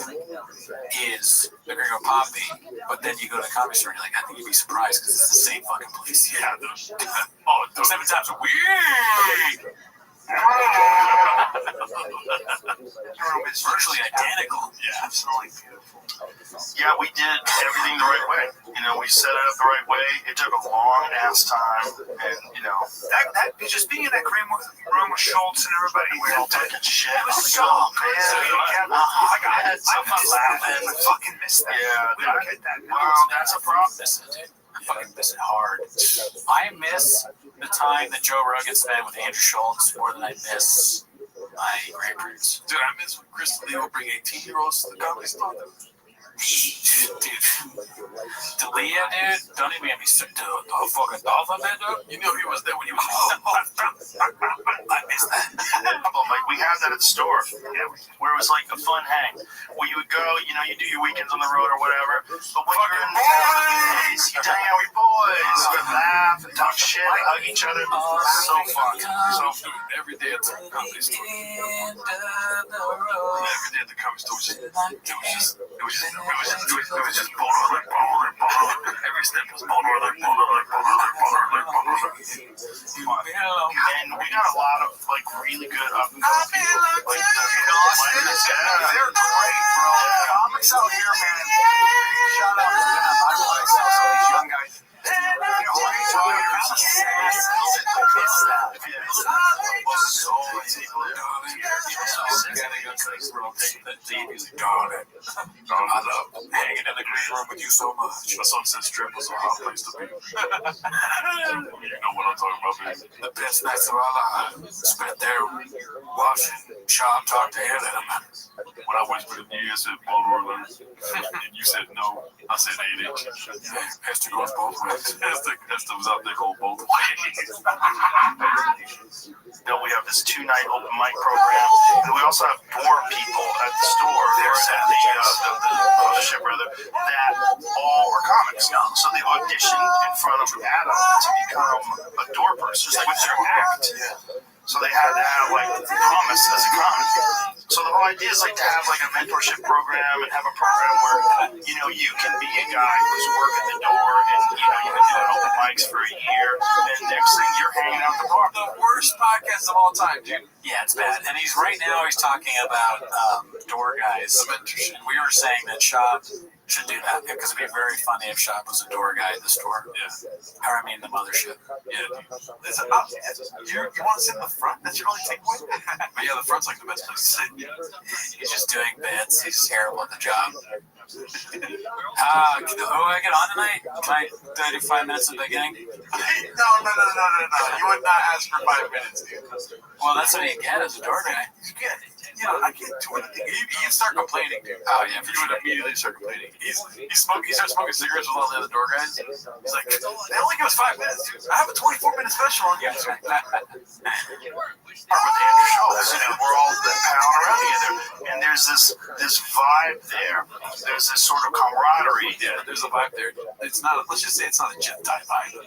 is the Gringo Poppy, but then you go to the comedy store and you're like, I think you'd be surprised because it's the same fucking place. Yeah, 7 times a week. It's virtually identical. Yeah, absolutely beautiful. Yeah, we did everything the right way. You know, we set it up the right way. It took a long ass time, and you know, that just being in that green room with Schultz and everybody, we were all talking shit. It was so man. I fucking missed that. Yeah, we don't get that. Wow, that's a problem. I fucking miss it hard. I miss the time that Joe Rogan spent with Andrew Schultz more than I miss my grapefruits. Dude, I miss when Chris and Leo bring 18-year-olds to the comedy store. D'Elia, dude, don't even get me sick to the fucking dolphin, dude. You knew he was there when he was. I missed that. Like we have that at the store, where it was like a fun hang, where you would go, you know, you do your weekends on the road or whatever. But when you're in the boys, you hang out with your boys, you laugh and talk shit, hug each other. So fun, so fun. Every day at the comedy store. Every day at the comedy store, it was just baller. Every step was baller. And we got a lot of like really good up and coming people. Like they're great, bro. Comics out here, man. Shout out to them. I like some of these young guys. I love hanging in the green room with you so much. My son said strip was a hot place to be. You know what I'm talking about, baby. The best nights of our lives spent there watching Sean talk to Letterman. When I whispered in your ear, said Baltimore, and you said no, I said 8 inches. Hester goes both ways. Hester was out there going both ways. Then we have this 2-night open mic program, and we also have door people at the store, or at the mothership rather, that all are comics. So they auditioned in front of Adam to become a door person, just like with their act. So they had to have like promise as a comic. So the whole idea is like to have like a mentorship program and have a program where, you know, you can be a guy who's working the door and, you know, you've been doing open mics for a year, and next thing you're hanging out the bar. The worst podcast of all time, dude. Yeah, it's bad. And he's talking about door guys. And we were saying that Shop should do that because it'd be very funny if Shop was a door guy at the store. Yeah. Or I mean, the mothership. Yeah. Listen, you want to sit in the front? That's your only takeaway? But yeah, the front's like the best place to sit. He's just doing bits. He's terrible at the job. I get on tonight? Can I do 5 minutes at the beginning? No. You would not ask for 5 minutes, dude. Well, that's what you get as a door guy. You get it. You know, I can't do anything. You start complaining, dude. Oh, yeah. You would immediately start complaining. He starts smoking cigarettes with all the other door guys. He's like, they only give us 5 minutes, dude. I have a 24-minute special on YouTube. Or with Andrew Schultz, and we're all palling around together, and there's this vibe there. There's this sort of camaraderie. Yeah, there's a vibe there. It's not. Let's just say it's not a jet tie vibe.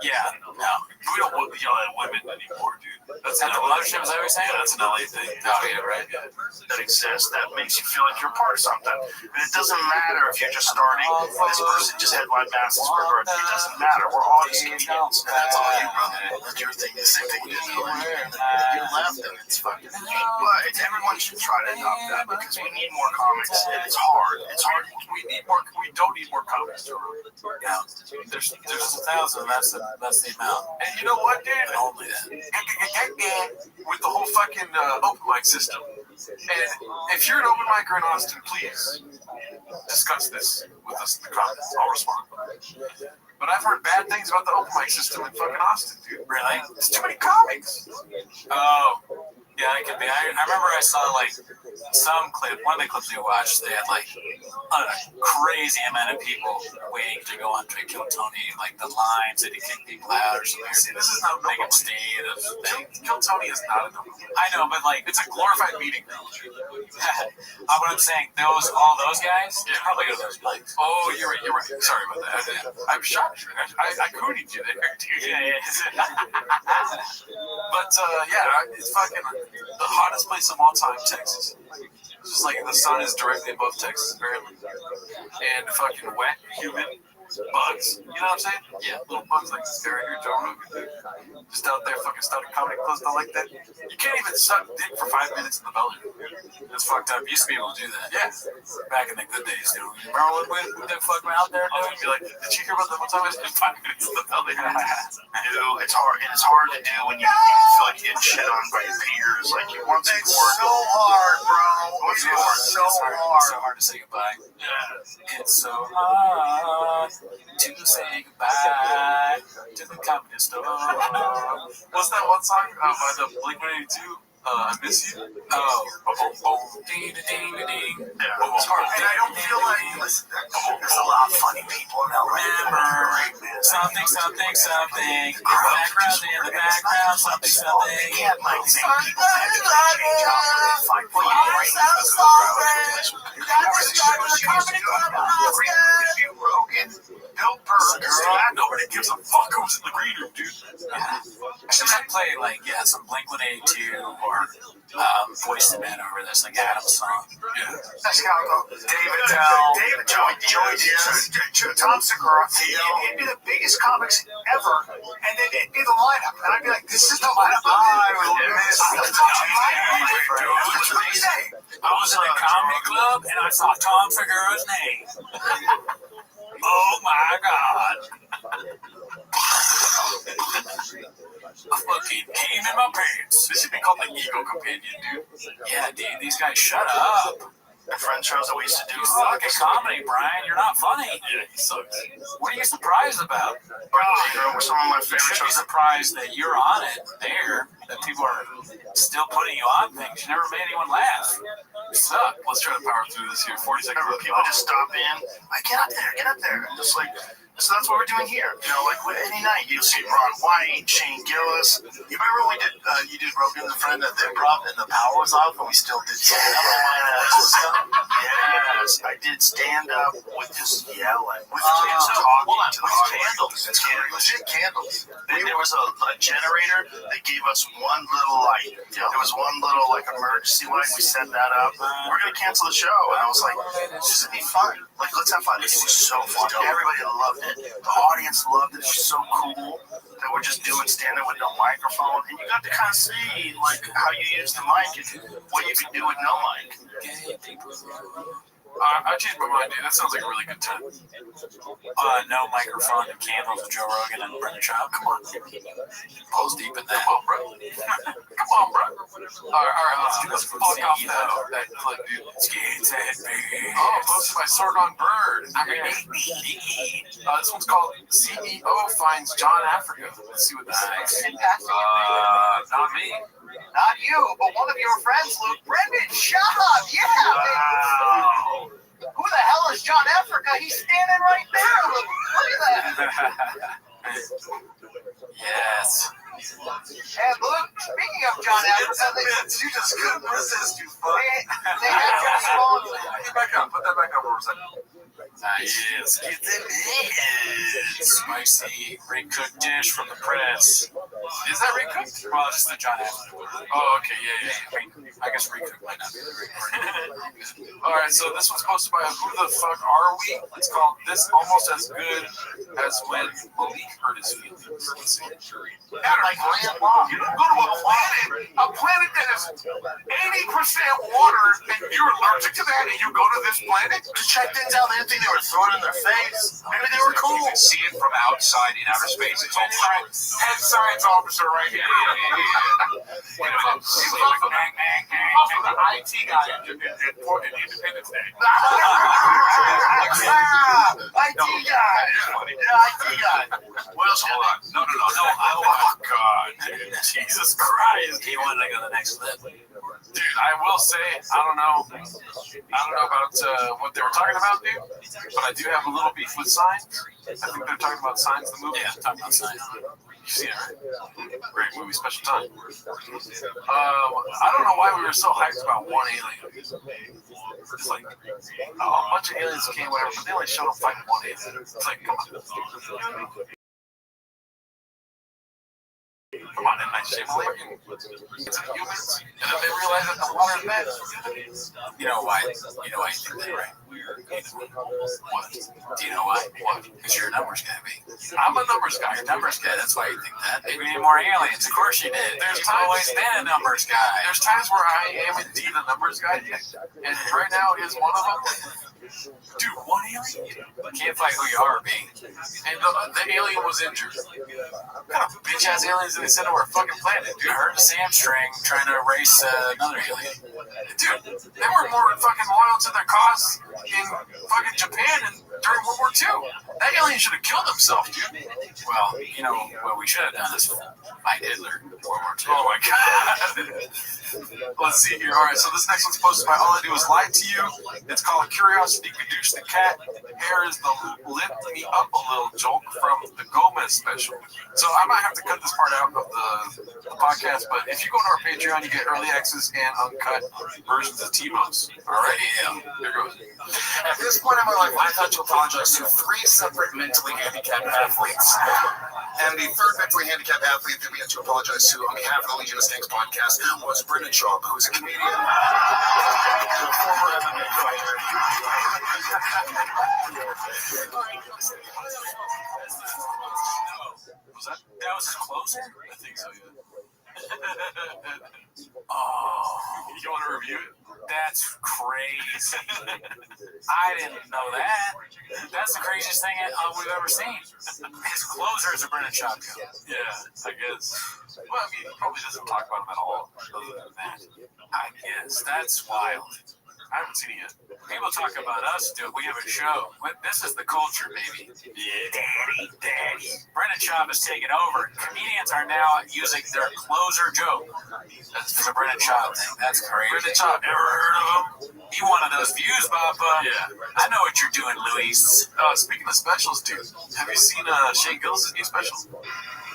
Yeah, no. We don't yell at women anymore, dude. That's at the mothership, is that what you're saying? Yeah, that's an LA thing. Oh, yeah, right. Yeah. That exists that makes you feel like you're part of something. And it doesn't matter if you're just starting. This person just headlined Madison Square Garden. It doesn't matter. We're all just comedians. And that's all you, brother. That's your thing. The same thing you did. You left them. It's fucking. But everyone should try to adopt that because we need more comics. And it's hard. It's hard. We need more. We don't need more comics. Yeah. There's 1,000. That's the amount. And you know what, dude? And only that. With the whole fucking open mic system. And if you're an open micer in Austin, please discuss this with us in the comments. I'll respond. But I've heard bad things about the open mic system in fucking Austin, dude. Really? There's too many comics. Oh. Yeah, it could be. I remember I saw like some clip, one of the clips we watched, they had like a crazy amount of people waiting to go on to kill Tony, like the lines that he kicked people out or something. See, this is not make him stay at a thing. Kill Tony is not a number. I know, but like it's a glorified meeting. What I'm saying, all those guys, they probably go to those places. Oh, you're right. Sorry about that. I'm shocked. I cooted you there, dude. Yeah. But it's fucking the hottest place of all time, Texas. It's just like the sun is directly above Texas, apparently. And fucking wet, humid bugs. You know what I'm saying? Yeah, little bugs like staring at your Joe Rogan, dude. Just out there fucking starting comedy clubs, not like that. You can't even suck dick for 5 minutes in the belly. It's fucked up. You used to be able to do that. Yeah. Back in the good days, dude. Remember when they fucking out there? I was gonna be like, did you hear about that one time I spent 5 minutes in the belly? It's hard, and it's hard to do when you feel like you get shit on by your peers. Like you want to so hard, bro. It's so hard to say goodbye. Yeah. It's so hard to say goodbye to the comedy store. What's that one song by the Blink-182? I miss you. Oh, ding, ding, ding. And I don't feel like, listen, there's a lot of funny people in LA. Remember, something, something, something. In the background, something, something. They can't like make people have to change up and find what you bring to the group. Rogan, Bill Burr, nobody gives a fuck who's in the green room, dude. I should play like some Blink-182 or Voice the Man over this, like Adam's song. Yeah. That's how I go. David, Joey, Tom Segura, it'd be the biggest comics ever, and then it'd be the lineup, and I'd be like, this is the lineup. I was in a comedy club and I saw Tom Segura's name. Oh my God. I fucking came in my pants. This should be called the Ego Companion, dude. Yeah, dude, these guys shut up. The French shows that we used to do. You suck at comedy, Brian. You're not funny. Yeah, he sucks. What are you surprised about? Were some of my You favorite should be shows. surprised that you're on it there, that people are still putting you on things. You never made anyone laugh. You suck. Let's try to power through this here. 40 seconds. Remember, people just stop in. Like, get up there. And just like, so that's what we're doing here. You know, like any night you'll see Ron White, Shane Gillis. You remember when we did, you did Rogan the Friend at the Improv and the power was off and we still did stand up. Yes, I did stand up with just yelling, with kids talking to the audience. Legit candles. There was a generator that gave us one little light. There was one little like emergency light. We set that up. We're gonna cancel the show, and I was like, this would be fun. Like, let's have fun. It was so fun. Everybody loved it. The audience loved it. It's just so cool that we're just doing stand-up with no microphone, and you got to kind of see like how you use the mic and what you can do with no mic. I changed my mind, dude. That sounds like a really good time. No microphone and candles with Joe Rogan and Brendan Schaub. Come on. Pulls deep in that. Come on, bro. Come on, bro. All right, let's fuck off that clip, dude. Oh, posted by Sword on Bird. This one's called CEO Finds John Africa. Let's see what this is. Not me. Not you, but one of your friends, Luke. Brendan, shut up! Yeah! Wow. Who the hell is John Africa? He's standing right there, Luke. Look at that. Yes. And Luke, speaking of John Africa, you just couldn't resist, you fuck. They had your phone. Put that back up for a second. Yes. Spicy recooked dish from the press. Is that recooked? Well, it's the John Africa. Oh, okay, yeah. I guess recooked might not be the right word. All right, so this one's posted by Who the Fuck Are We? It's called This Almost As Good As When Malik Hurt His Feelings. Like land long. You go to a planet that is 80% water, and you're allergic to that, and you go to this planet to check things out. They didn't think they were throwing in their face. Maybe they were cool. You can see it from outside in outer space. It's all Head science officer right here. He was also the IT guy in Independence Day. IT guy. Yeah, IT guy. What else? Hold on. No. Oh, God, dude. Jesus Christ. He wanted to go to the next level. Dude, I will say, I don't know about what they were talking about, dude, but I do have a little beef with Signs. I think they're talking about Signs, the movie. Yeah, talking about Signs. You see it, right? Great movie, special time. I don't know why we were so hyped about one alien. It's like, a bunch of aliens came, whatever, but they only showed up fighting one alien. It's like, come on. Come on, didn't I say Malik? It's humans. And then they realize that the water is bad. You know why? You think that, right? What? Do you know why? What? Because you're a numbers guy, baby. I'm a numbers guy. You're a numbers guy. That's why you think that. Maybe we need more aliens. Of course you did. You've always been a numbers guy. There's times where I am indeed a numbers guy, and right now is one of them. Dude, one alien? Can't fight who you are, B. And the alien was injured. What kind of bitch-ass aliens did they send to our fucking planet? Dude, I heard a hamstring trying to erase another alien. Dude, they were more fucking loyal to their cause in fucking Japan and during World War II. That alien should have killed himself, dude. Well, you know what we should have done is fight Hitler in World War II. Oh my God. Let's see here. All right, so this next one's posted by All I Do Is Lie to You. It's called Curiosity Kadoosh the Cat. Here is the Lift Me Up a Little joke from the Gomez special. So I might have to cut this part out of the podcast, but if you go to our Patreon, you get early access and uncut versions of T-Mos. All right? Yeah. Here goes. At this point in my life, I thought to apologize to 3 separate mentally handicapped athletes. And the third mentally handicapped athlete that we had to apologize to on behalf of the Legion of Skanks podcast was Brendan Schaub, who's a comedian and a former MMA fighter. That was his closer? I think so, yeah. Oh. You want to review it? That's crazy. I didn't know that. That's the craziest thing we've ever seen. His closer is a Brennan shotgun. Yeah, I guess. Well, I mean, he probably doesn't talk about him at all, other than that. I guess. That's wild. I haven't seen it yet. People talk about us, dude. We have a show. This is the culture, baby. Yeah. Daddy. Brennan Schaub is taking over. Comedians are now using their closer joke. That's the Brennan Schaub thing. That's crazy. Brennan Schaub, ever heard of him? You one of those views, Papa? Yeah. I know what you're doing, Luis. Speaking of specials, dude, have you seen Shane Gillis' new special?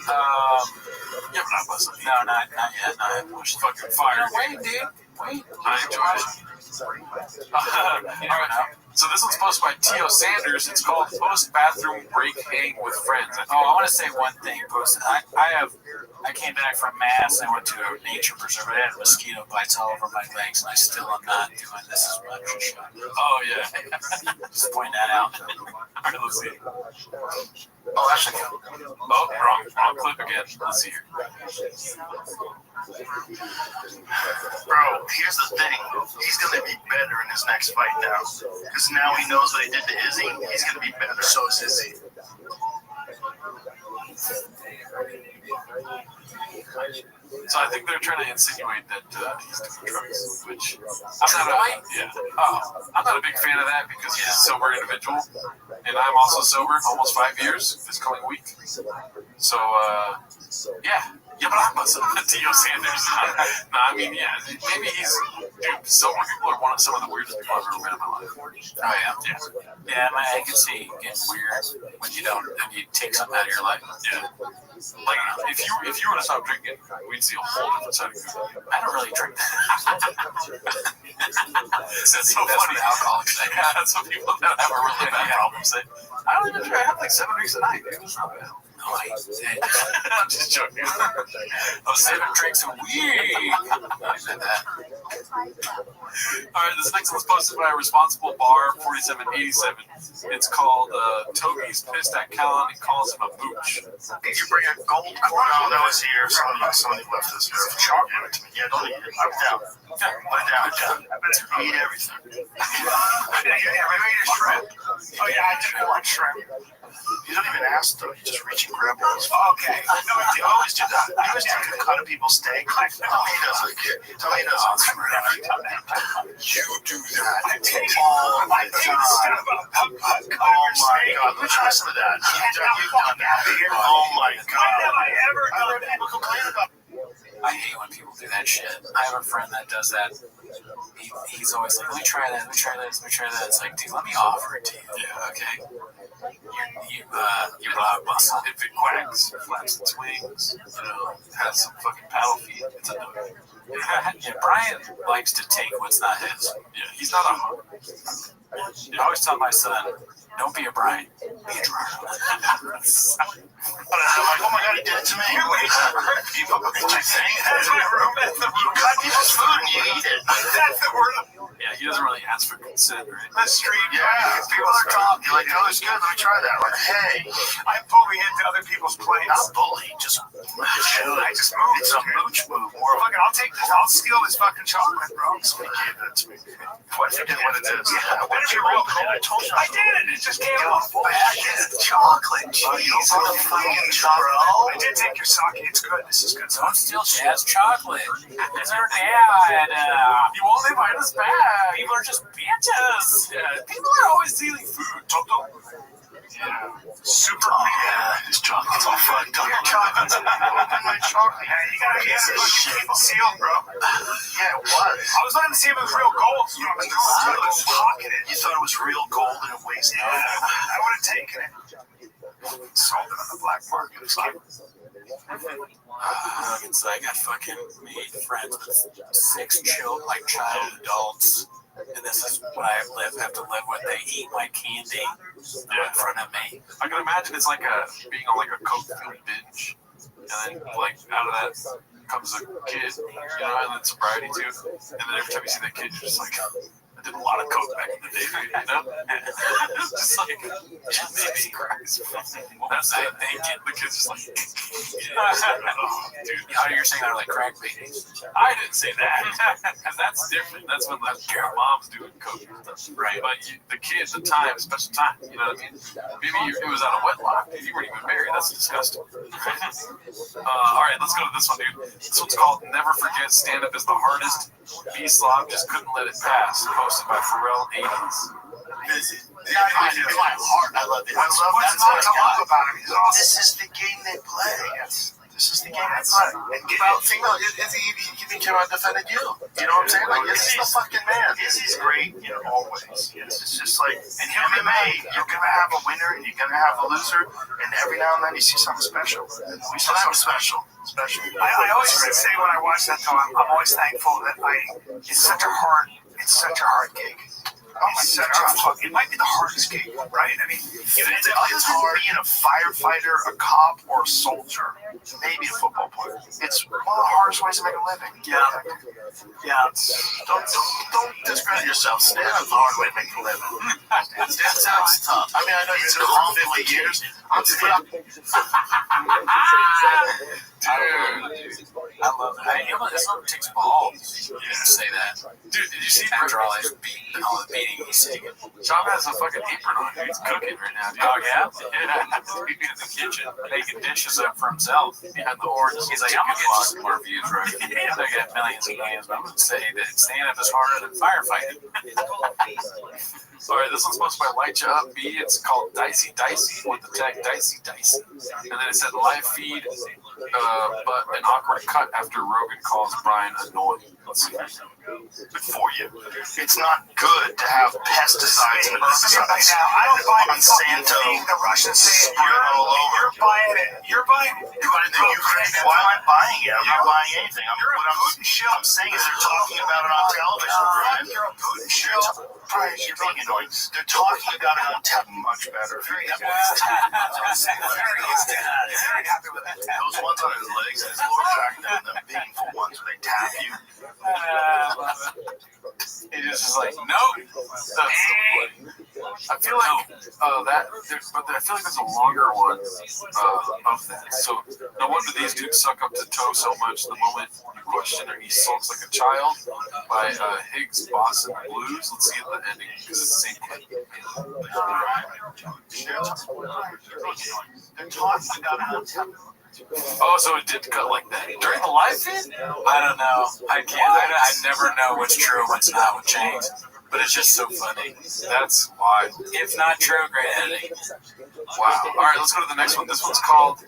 Yeah, but not listening. No, not yet. No, I haven't watched fucking fire. Wait, dude. Wait. I enjoy it. All right. So this one's posted by T.O. Sanders. It's called Post Bathroom Break Hang with Friends. I want to say one thing. I came back from Mass and I went to a nature preserve. I had mosquito bites all over my legs, and I still am not doing this as much. Oh, yeah. Just point that out. All right, let's see. Oh, actually, wrong clip again. Let's see here. Bro, here's the thing. He's going to be better in his next fight now. Because now he knows what he did to Izzy. He's going to be better. So is Izzy. So I think they're trying to insinuate that he's doing drugs, which I'm not a big fan of that because he's a sober individual, and I'm also sober, almost 5 years this coming week. So but I'm a T.O. Sanders. No, I mean, yeah, maybe sober people are some of the weirdest people I've ever met in my life. Oh yeah, yeah. I can see it getting weird when you take something out of your life. Yeah. Like, if you were to stop drinking, we'd see a whole different side of you. I don't really drink that. That's so funny. Alcoholics say. Yeah, that's what people that have a really bad problem say. I don't even drink. I have like 7 drinks a night, dude. It's not bad. No, I'm just joking. I was 7 drinks a week. I said that. All right, this next one's posted by Responsible Bar 4787. It's called Toby's pissed at Callan and calls him a booch. Did you bring a gold coin? No, that was here. Somebody left this here. Chocolate to me. Yeah, don't eat it. I'm down. Put it down. Eat everything. Maybe eat a shrimp. Oh, yeah, I didn't want shrimp. You don't even ask, though. You just reach and grab one. Okay. No, you always do that. You always take a cut of people's steak. No, he doesn't. No, he doesn't. You do that. I take all my time. Oh, my God. Let me try some of that. You've done that. Oh, my God. When have I ever done that? People complain about I hate when people do that shit. I have a friend that does that. He's always like, let me try that. It's like, dude, let me offer it to you. Yeah, okay. You blockbuster. If it quacks, flaps its wings, has some fucking paddle feet, it's a no. Yeah, Brian likes to take what's not his. Yeah, he's not a hog. I always tell my son, don't be a Brian, be a Gerardo. Oh my God, he did it to me. That's my roommate. You cut people's food and you eat it. That's the word. Yeah, he doesn't really ask for consent, right? Restream, yeah. People are talking. You're like, oh, it's good. Let me try that. Like, hey, I bully into other people's plates. Not bully, just I just move. It's a mooch move. Fucking, I'll take this. I'll steal this fucking chocolate, bro. Somebody gave that to me. What if you did what it is? Yeah, what if you're real cold? I told you. I did it. It just came off. I did chocolate. Jeez, what the fucking chocolate? I did take your sake. It's good. This is good. Don't steal Jazz chocolate. It's our dad. You won't invite us back. People are just bitches. Yeah, people are always stealing food. Super yeah, his chocolate's all fucked up. Your chocolate's my chocolate. Yeah, you gotta get a fucking seal, bro. Yeah, it was. I was looking to see if it was real gold. You know, I was pocketed. You thought it was real gold and it weighs nothing. I would have taken it. Sold it on the black market. It's like I fucking made friends with 6 children, like child adults, and this is what I have to live with. They eat my candy in front of me. I can imagine it's like being on like a coke-filled binge, and then like out of that comes a kid, you know, and then sobriety too, and then every time you see that kid, you're just like, I did a lot of coke back in the day, you know? It's just like, Jesus Christ. That's it. The kid's just like, dude, how you're saying they're like crack babies? I didn't say that, because that's different. That's when your mom's doing coke and stuff, right? But the kid, the time, special time, you know what I mean? Maybe it was out of wedlock. If you weren't even married, that's disgusting. All right, let's go to this one, dude. This one's called Never Forget Stand Up is the Hardest. B-Slob just couldn't let it pass. Posted by Pharrell 80s. Yeah, I do. I love it. I love that. This is the game they play. This is the game they play. And think about it, he came out and defended you. You know what I'm saying? Like, Izzy's the fucking man. Izzy's great, you know, always. It's just like, in MMA, you're going to have a winner and you're going to have a loser, and every now and then you see something special. We saw something special. I always say when I watch that, though, I'm always thankful that it's such a hard gig. It might be the hardest gig, right? I mean, it's hard being a firefighter, a cop, or a soldier, maybe a football player. It's one of the hardest ways to make a living. Yeah. Don't discredit yourself. Stand up's a hard way to make a living. That sounds tough. I mean, I know you've been around 50 years. Dude, I love it. This one takes balls to say that. Dude, did you see after all his beating he's taking? Sean has a fucking apron on. He's cooking right now, dude. Oh, yeah? Yeah. He's in the kitchen making dishes up for himself behind the orange. He's like, I'm going to get some more views, right? Yeah, they got millions of views, but I'm going to say that stand-up is harder than firefighting. All right, this one's sponsored by Light Ya Up B. It's called Dicey Dicey with the tag Dicey Dicey. And then it said live feed, but an awkward cut after Rogan calls Brian annoying. Let's see. For you. It's not good to have pesticides and pesticides. Now, I don't buy Monsanto the Russians saying you're buying it. You're buying the Ukraine. Why am I buying it? I'm not buying anything. I'm saying is they're talking about it on television, Brian. You're a Putin shill. Brian, you're being annoying. They're talking about it on television much better. Very happy with that. Those ones on his legs and his lower back, the meaningful ones where they tap you. It is just like, no. That's so funny. I feel like I feel like there's a longer one of that. So no wonder these dudes suck up to toe so much. The moment you question her, he sulks like a child by Higgs, Boston Blues. Let's see the ending because it's the same clip. They're talking about it on television. Oh, so it did cut like that during the live feed? I don't know. I can't. I never know what's true and what's not with James. But it's just so funny. That's why. If not true, great editing. Wow. All right, let's go to the next one. This one's called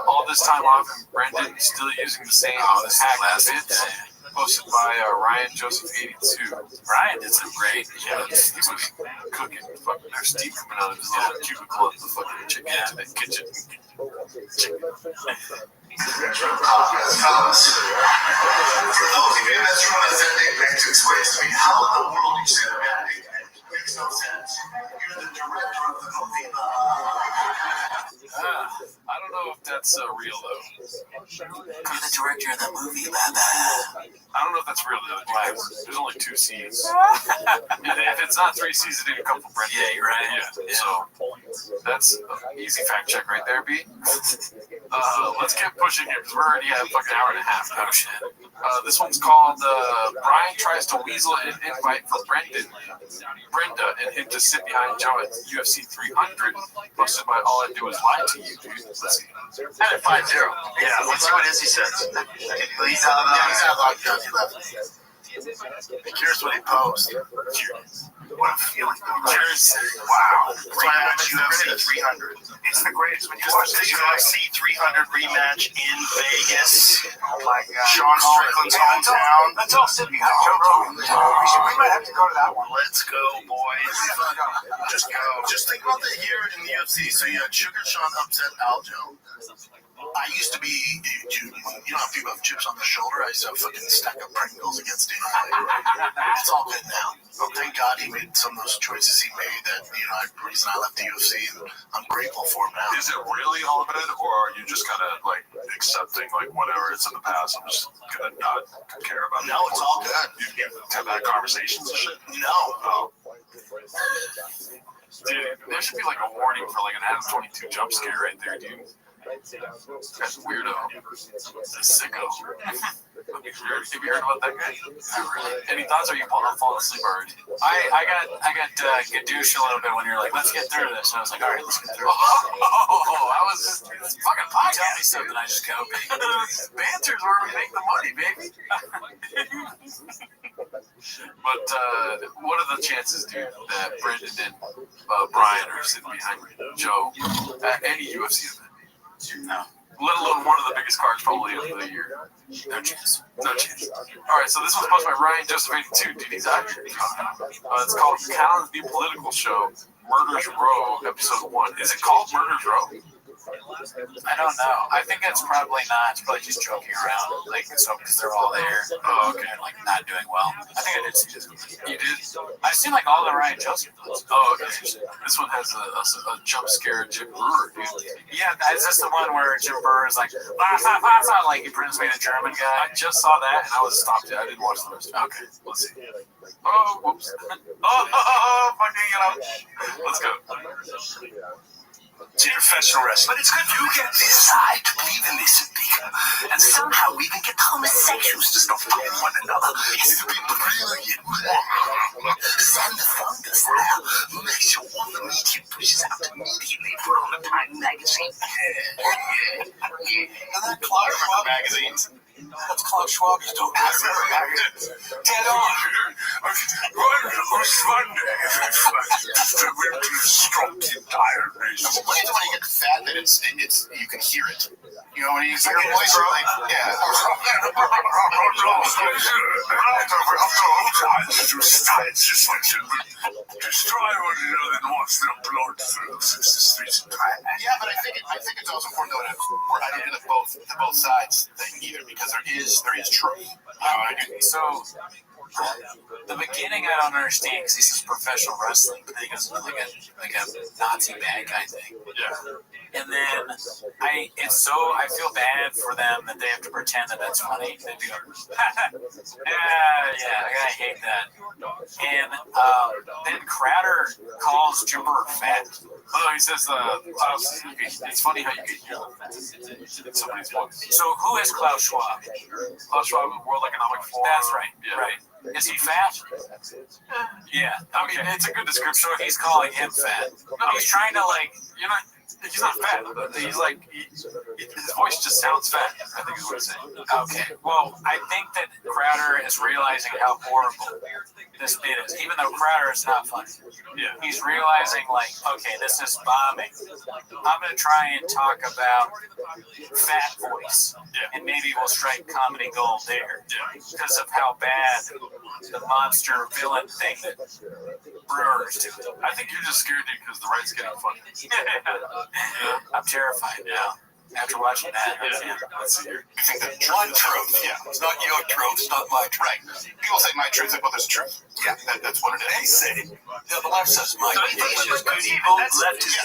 All This Time Off and Brendan Still Using the Same Hack Bits. Posted by Ryan Joseph 82. Ryan did some great. Yeah, he was cooking. Fucking, there's steam coming out of his little cubicle at the fucking chicken kitchen. I don't know if that's real though. I'm the director of the movie, Baba. I don't know if that's real though. There's only 2 C's. If it's not 3 C's, it did a couple Brent. Yeah, you're right. Yeah. So that's easy fact check right there, B. Let's keep pushing here because we're already at a fucking hour and a half. Oh shit. This one's called Brian tries to weasel an invite for Brenda and him to sit behind Joe at UFC 300. Posted by All I Do Is Lie to You, dude. Let's see. At 5-0. Yeah, let's see what Izzy says. He's out of lockdown. He left. Be curious what he posts. what a feeling. Cheers. Wow. That's why I bet UFC 300. It's the greatest when you watch this. UFC 300 rematch in Vegas. Oh my God. Sean Strickland's hometown. Let's all sit behind Joe Rogan. We might have to go to that one. Let's go, boys. Just go. Just think about the year in the UFC. So you had Sugar Sean upset Aljo. I used to be, you know how people have chips on their shoulder? I used to have a fucking stack of Pringles against him. It's all good now. Thank God he made some of those choices he made that, the reason I left the UFC, and I'm grateful for him now. Is it really all good, or are you just kind of like accepting like whatever it's in the past? I'm just gonna not care about it. No, it's all good. You have that conversations and shit. No. Dude, there should be like a warning for like an Adam 22 jump scare right there, dude. That's weirdo. That's a sicko. Have you heard about that guy? Not really. Any thoughts, or you fall asleep already? I got gadoosh a little bit when you're like, let's get through this. And I was like, all right, let's get through it. I was just fucking podcast. Tell me something, I just go, baby. Banter's where we make the money, baby. But what are the chances, dude, that Brendan and Brian are sitting behind Joe at any UFC event? No. Let alone one of the biggest cards probably of the year. No chance. No chance. All right, so this was posted by Ryan Joseph 82. Dude, he's out here. It's called Callan's new political show, Murder's Row, episode 1. Is it called Murder's Row? I don't know. I think that's probably not. It's probably just joking around, like so because they're all there. Oh, okay. Like not doing well. I think I did see this. You did? I've seen like all the Ryan Joseph ones. Oh, okay. This one has a jump scare Jim Brewer, dude. Yeah, is this the one where Jim Brewer is like, like he pretends to be a German guy? I just saw that and I was stopped it. I didn't watch the rest. Okay, let's see. Oh, whoops. Let's go. It's professional wrestling. But it's good you get decide to believe in this and somehow we even get homosexuals to stop fucking one another. It's brilliant. Send the thunder style. Make sure all the media pushes out immediately. Put on the Time magazine. And that Clark Schwab magazines. That's Clark Schwab is doing. Dead on. On Sunday, distributed to destroy the entire nation. When you get fat, that it's you can hear it. You know, when you hear your voice, like, yeah. Destroy one another and watch their blood through the streets of time. Yeah, but I think it's also important though we're not doing the both sides thing either, because there is truth. So the beginning I don't understand because he says professional wrestling, but then he goes like a Nazi bad guy thing. Yeah. And then I feel bad for them that they have to pretend that that's funny. They do. I hate that. And then Crowder calls Jimber fat. Oh, he says, it's funny how you can hear somebody's voice. So who is Klaus Schwab? Klaus Schwab of World Economic Forum. That's right. Yeah. Right. Is he fat? Yeah. I mean, it's a good description. So he's calling him fat. No, he's trying to he's not fat. He's his voice just sounds fat. I think is what he's saying. Okay. Well, I think that Crowder is realizing how horrible this bit is, even though Crowder is not funny. Yeah. He's realizing, okay, this is bombing. I'm going to try and talk about fat voice, and maybe we'll strike comedy gold there, because of how bad the monster villain thing that Brewer's doing. I think you're just scared because the right's getting funny. I'm terrified now. After watching that, let's see here. You think that one truth, it's not your truth, it's not my truth. Right. People say my truth, well, there's truth. Yeah, that's what it is. They say, the left says my truth. It's just good evil, left is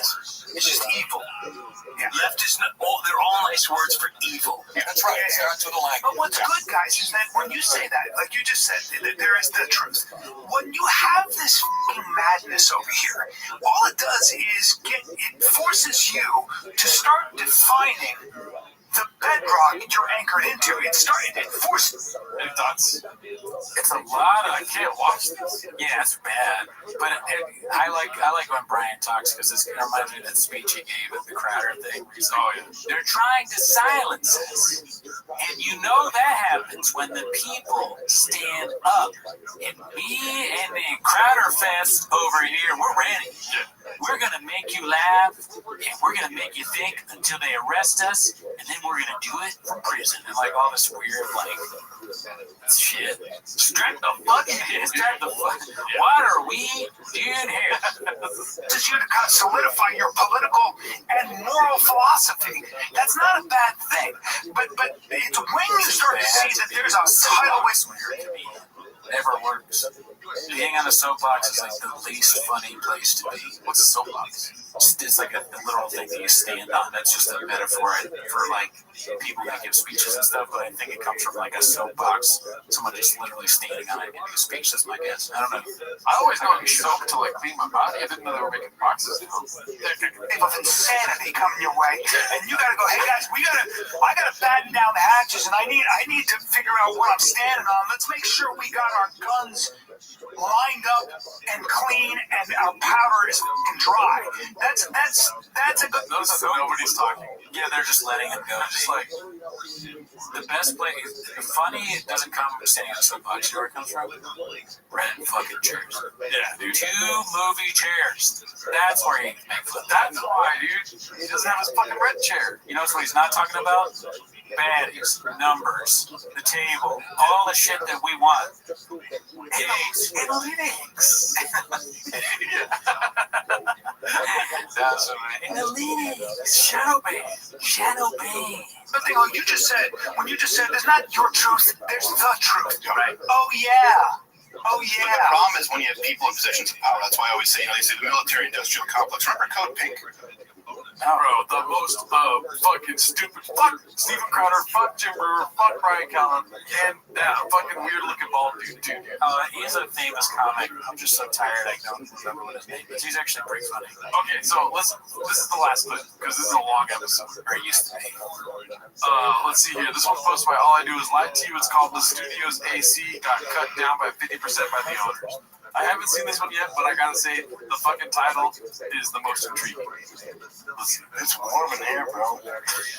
it's just evil. Yeah. Left is not, they're all nice words for evil. Yeah, that's right. It's not to the language. But what's good, guys, is that when you say that, like you just said, there is the truth. When you have this madness over here, all it does is it forces you to start defining the bedrock you're anchored into. It forces. It does. It's a lot. I can't watch this. Yeah, it's bad. But I like when Brian talks because it reminds me of that speech he gave at the Crowder thing. They're trying to silence us, and you know that happens when the people stand up. And me and the Crowder Fest over here, we're ready. We're gonna make you laugh, and we're gonna make you think until they arrest us, and then we're gonna do it from prison and like all this weird shit. Strap the fuck in. Strap the fuck. What are we doing here? Just you to kind of solidify your political and moral philosophy. That's not a bad thing. But it's when you start to see that there's a tidal wave. Never works. Being on a soapbox is like the least funny place to be. What's a soapbox? It's like a literal thing that you stand on. That's just a metaphor for like people that give speeches and stuff. But I think it comes from like a soapbox. Someone just literally standing on it and giving a speech. That's my guess. I don't know. I always know you soap to like clean my body. I didn't know they were making boxes. Wave of insanity coming your way, and you gotta go. Hey guys, I gotta batten down the hatches, and I need to figure out what I'm standing on. Let's make sure we got our guns lined up and clean, and our powder is dry. That's a good. Notice that nobody's talking. Yeah, they're just letting it go. Just like the best place. Funny, it doesn't come from standing on a soapbox. You know where it comes from? Red fucking chairs. Yeah, dude. 2 movie chairs. That's where he makes fun. That's why, dude. He doesn't have his fucking red chair. You know what he's not talking about? Baddies, numbers, the table, all the shit that we want. Analytics. That's what analytics. Shadow ban. The thing like you just said, when you just said there's not your truth, there's the truth. Right. Oh yeah. But the problem is when you have people in positions of power. That's why I always say, they say the military-industrial complex. Remember Code Pink? Bro, the most fucking stupid. Fuck Steven Crowder. Fuck Jim Brewer. Fuck Brian Callen. And that fucking weird-looking bald dude, too. He's a famous comic. I'm just so tired I don't remember what his name is. He's actually pretty funny. Okay, so this is the last clip because this is a long episode. Or it used to be. Let's see here. This one's posted by All I Do Is Lie to You. It's called The Studio's AC Got Cut Down by 50% by the Owners. I haven't seen this one yet, but I gotta say, the fucking title is the most intriguing. It's warm in here, bro.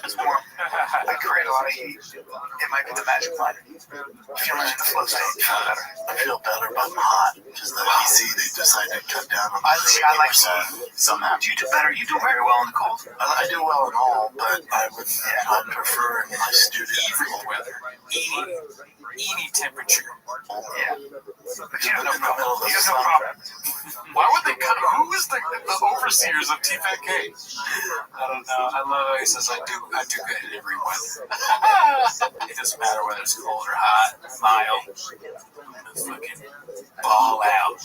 It's warm. I create a lot of heat. It might be the magic line. Feeling in the flow state. Feel better. I feel better, but I'm hot. Because the AC, they decided to cut down on I like somehow. Do you do better? You do very well in the cold. I do well in all, but I prefer in my studio. Every weather. Any temperature. Yeah. But you have no problem. You have no problem. Why would they cut? Who is the overseers of TFK? I don't know. I love how he says I do good in every weather. It doesn't matter whether it's cold or hot, mild. Fucking ball out.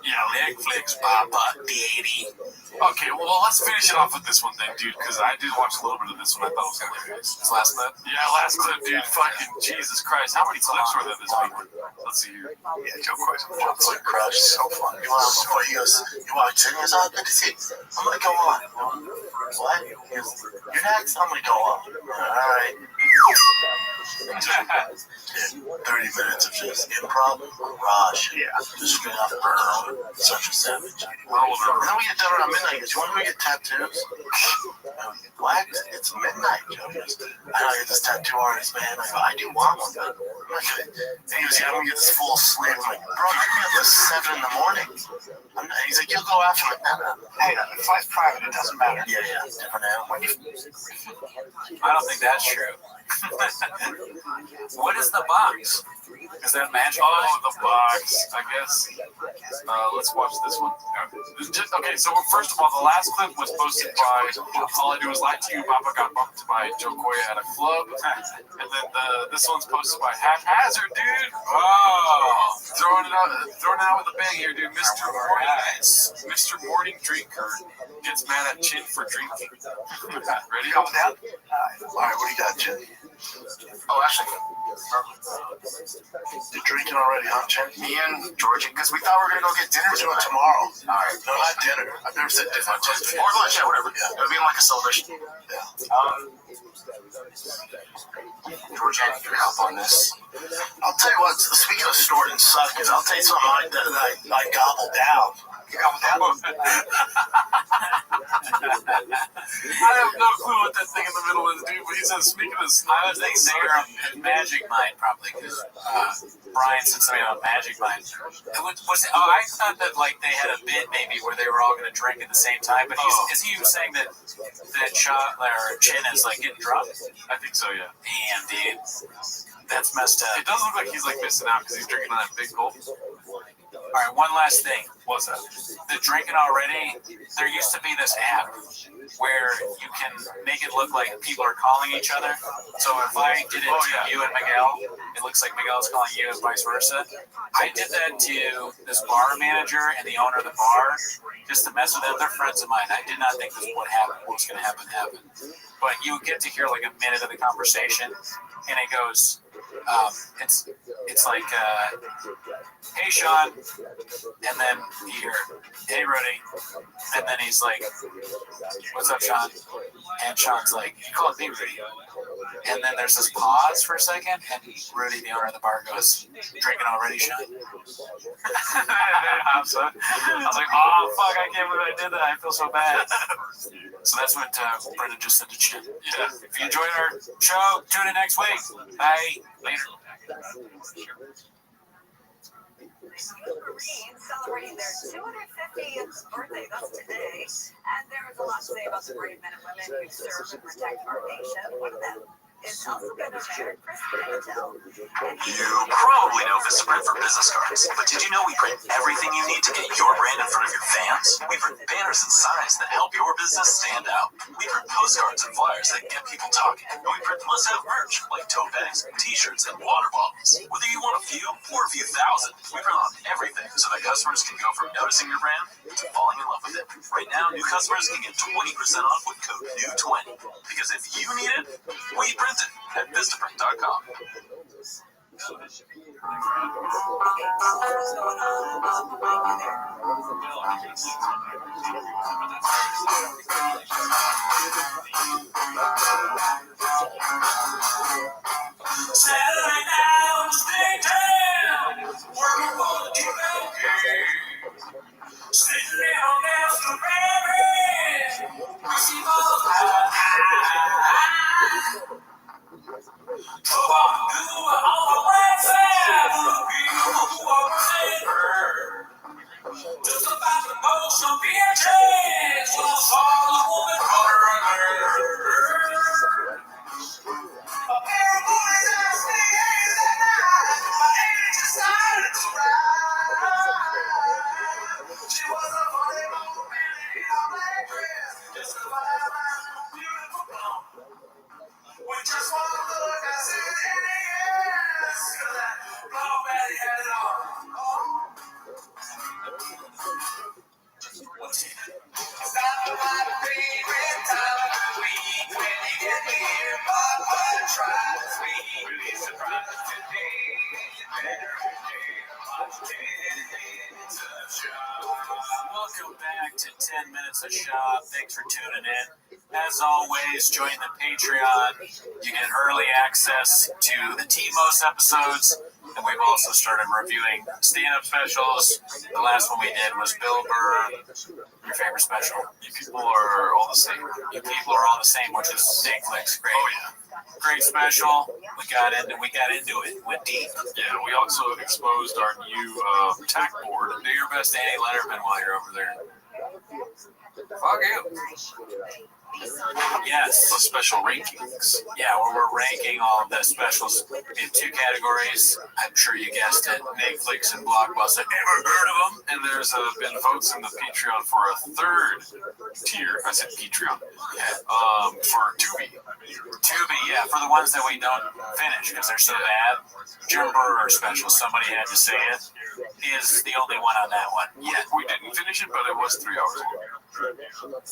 Yeah, leg flicks, pop, daddy. Okay, well, let's finish it off with this one then, dude, because I did watch a little bit of this one. I thought it was hilarious. This last clip? Yeah, last clip, dude. Fucking Jesus Christ. How many clips were there this week? Let's see here. Yeah, Joe Coy's a Foot Crush, so fun. You want before he goes, you want to sing us out? Good to see you. I'm going to go on. What? You're next? I'm going to go on. Alright. 30 minutes of just improv, Raj. Yeah. Just straight out burn. Such a savage. And then we get done around midnight. He goes, you want to go get tattoos? What? It's midnight, Joe. He goes, I know you're this tattoo artist, man. I go, I do want one, but I'm not good. And he goes, yeah, I'm going to get this full sleeve. I'm like, bro, you're going to be up at 7 in the morning. He's like, you'll go after me. No. Hey, if life's private, it doesn't matter. Yeah, it's different animal. I don't think that's true. What is the box? Is that magic? Oh, the box. I guess. Let's watch this one. Okay, so first of all, the last clip was posted by All I Do Is Lie to You. Papa got bumped by Joe Coya at a club. And then this one's posted by Haphazard, dude. Oh, throwing it out with a bang here, dude. Mr. Morning Drinker gets mad at Chin for drinking. Ready? Calm down. All right, what do you got, Chin? Oh, actually, You're drinking already, huh, Chen? Me and Georgie, because we thought we were going to go get dinner tomorrow. All right. No, not dinner. I've never said dinner. Or lunch, yeah, whatever. Yeah. It'll be like a celebration. Georgie, I need your help on this. I'll tell you what, speaking of snorting suckers, I'll tell you something I gobbled down. You gobbled down? I have no clue what that thing in the middle is, dude, but he says, speaking of I was thinking Serum and Magic Mind, probably, because Brian said something about Magic Mind. I thought that like they had a bit maybe where they were all going to drink at the same time, but is he saying that Chin is like getting drunk? I think so, yeah. Damn, dude. That's messed up. It does look like he's like missing out because he's drinking on that big gulp. All right, one last thing. What's that? The drinking already, there used to be this app where you can make it look like people are calling each other. So if I did it to you and Miguel, it looks like Miguel's calling you and vice versa. I did that to this bar manager and the owner of the bar just to mess with them. They're friends of mine. I did not think this would happen. What was going to happen. But you get to hear like a minute of the conversation, and it goes, it's like, hey, Sean, and then you hear, hey, Rudy, and then he's like, what's up, Sean? And Sean's like, you called me Rudy. And then there's this pause for a second, and Rudy, the owner of the bar, goes, drinking already, Sean? I was like, oh, fuck, I can't believe I did that. I feel so bad. So that's what Brendan just said to Chin. Yeah. If you enjoyed our show, tune in next week. Bye. Later. Marines celebrating their 250th birthday. That's today. And there is a lot to say about the brave men and women who serve and protect our nation. One of them is also going to share Chris Mantel. You probably know Vistaprint for business cards, but did you know we print everything you need to get your brand in front of your fans? We print banners and signs that help your business stand out. We print postcards and flyers that get people talking. And we print must-have merch like tote bags, t-shirts, and water bottles. Whether you want a few or a few thousand, we print on everything so that customers can go from noticing your brand to falling in love with it. Right now, new customers can get 20% off with code NEW20. Because if you need it, we print it at Vistaprint.com. Saturday night on the state town, working for the DMLK. Sitting down next to Rabbi, we see all just about to post some bitches. We'll follow the woman runner. A pair of boys asked me, hey, is that night? My age decided to ride. She was a funny old man in a black dress. Just a beautiful blonde. With just one look, I said, yes. Cause that blonde baddie had it on. It's not my favorite time of the week when you get here, but what a try this week. Really surprised today. You better Welcome back to 10 Minutes of Shop. Thanks for tuning in. As always, join the Patreon. You get early access to the T-Most episodes, and we've also started reviewing stand-up specials. The last one we did was Bill Burr. Your favorite special? You people are all the same. You people are all the same, which is Netflix. Great. Oh, yeah. Great special. We got into it. Went deep. Yeah, we also exposed our new tack board. Do your best Danny Letterman while you're over there. Fuck you. Yes. The special rankings. Yeah, where we're ranking all of the specials in two categories. I'm sure you guessed it. Netflix and Blockbuster. Ever heard of them? And there's been votes in the Patreon for a third tier. I said Patreon. Yeah. For Tubi. Tubi, yeah, for the ones that we don't finish because they're so bad. Jim Burr special, somebody had to say it, is the only one on that one. Yeah, we didn't finish transmission, but it was 3 hours long.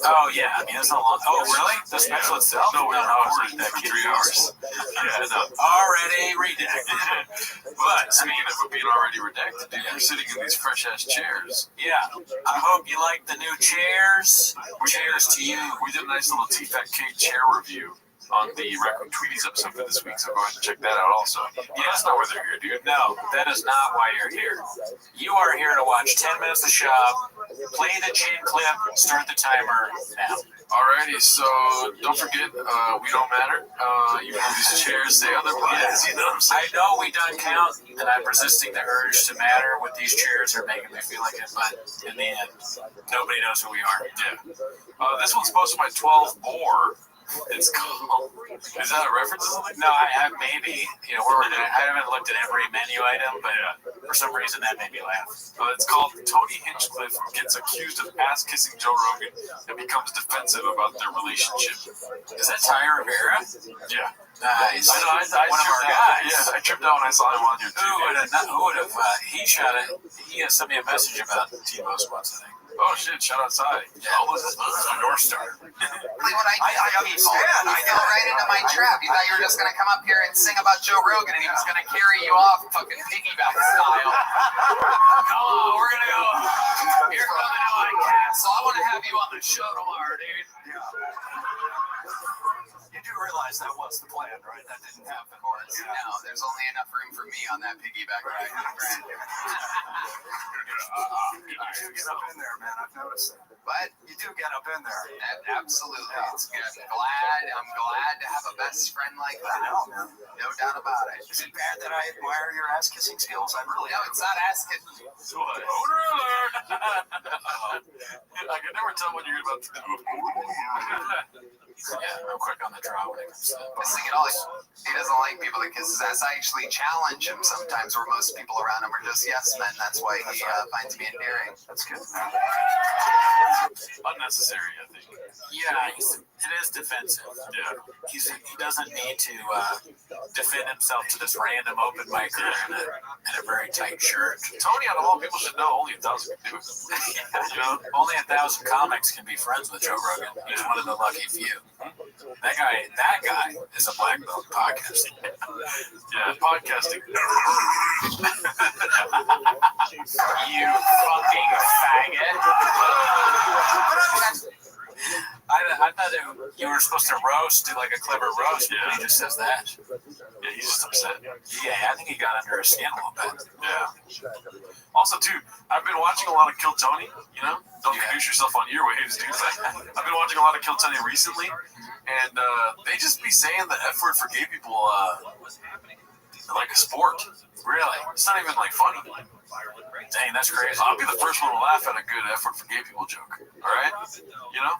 Oh, yeah. I mean, it's not long. Oh, really? The special itself? No, we recorded that for 3 hours. Yeah, no. Already redacted. But speaking of it being already redacted, dude, we're sitting in these fresh-ass chairs. Yeah. I hope you like the new chairs. Cheers to you. We did a nice little T-Fat-K chair review on the Raccoon Tweeties episode for this week, so go ahead and check that out also. Yeah, that's not why they're here, dude. No, that is not why you're here. You are here to watch 10 minutes of shop, play the chin clip, start the timer now. Alrighty, so don't forget, we don't matter. Even though these chairs say otherwise, you know what I'm saying? I know we don't count, and I'm resisting the urge to matter with these chairs are making me feel like it, but in the end, nobody knows who we are. Yeah. This one's sponsored by 12 Boar. It's called. Is that a reference to something? No, I have maybe. You know, I haven't looked at every menu item, but for some reason that made me laugh. It's called Tony Hinchcliffe gets accused of ass kissing Joe Rogan and becomes defensive about their relationship. Is that Ty Rivera? Yeah. Nice. I know. I one of our guys. Yeah, I tripped out when I saw him on your TV. Who would have? He shot it. He sent me a message about T-Bo's once, I think. Oh shit! Shout out Ty. Yeah. This is North Star. Like when I people, you fell right into my trap. You thought you were just gonna come up here and sing about Joe Rogan, and he was gonna carry you off, fucking piggyback style. Come on, we're gonna go. You're coming to my castle. I want to have you on the show tomorrow, dude. You do realize that was the plan, right? That didn't happen. Of course. No, there's only enough room for me on that piggyback ride. You do get up in there, man. I've noticed that. But you do get up in there. Absolutely. It's good. I'm glad to have a best friend like that. No doubt about it. Is it bad that I admire your ass kissing skills? I really No, it's not ass kissing. Owner alert! I can never tell when you're about to do it. Yeah, I'm quick on the draw when it comes to that. This thing at all, he doesn't like people that kiss his ass. I actually challenge him sometimes where most people around him are just yes men. That's why he finds me endearing. That's good. Unnecessary, I think. Yeah, it is defensive. Yeah. He doesn't need to defend himself to this random open micer in a very tight shirt. Tony, out of all people, should know only 1,000 can do it. You know, only 1,000 comics can be friends with Joe Rogan. He's one of the lucky few. That guy is a black belt podcasting. Yeah, podcasting. You fucking faggot. I thought you were supposed to roast, do like a clever roast, but he just says that. Yeah, he's just upset. Yeah, I think he got under his skin a little bit. Yeah. Also, too, I've been watching a lot of Kill Tony, you know? Don't confuse yourself on your waves, dude. I've been watching a lot of Kill Tony recently, and they just be saying the F word for gay people like a sport. Really? It's not even, like, funny. Dang, that's crazy. I'll be the first one to laugh at a good F word for gay people joke. All right? You know?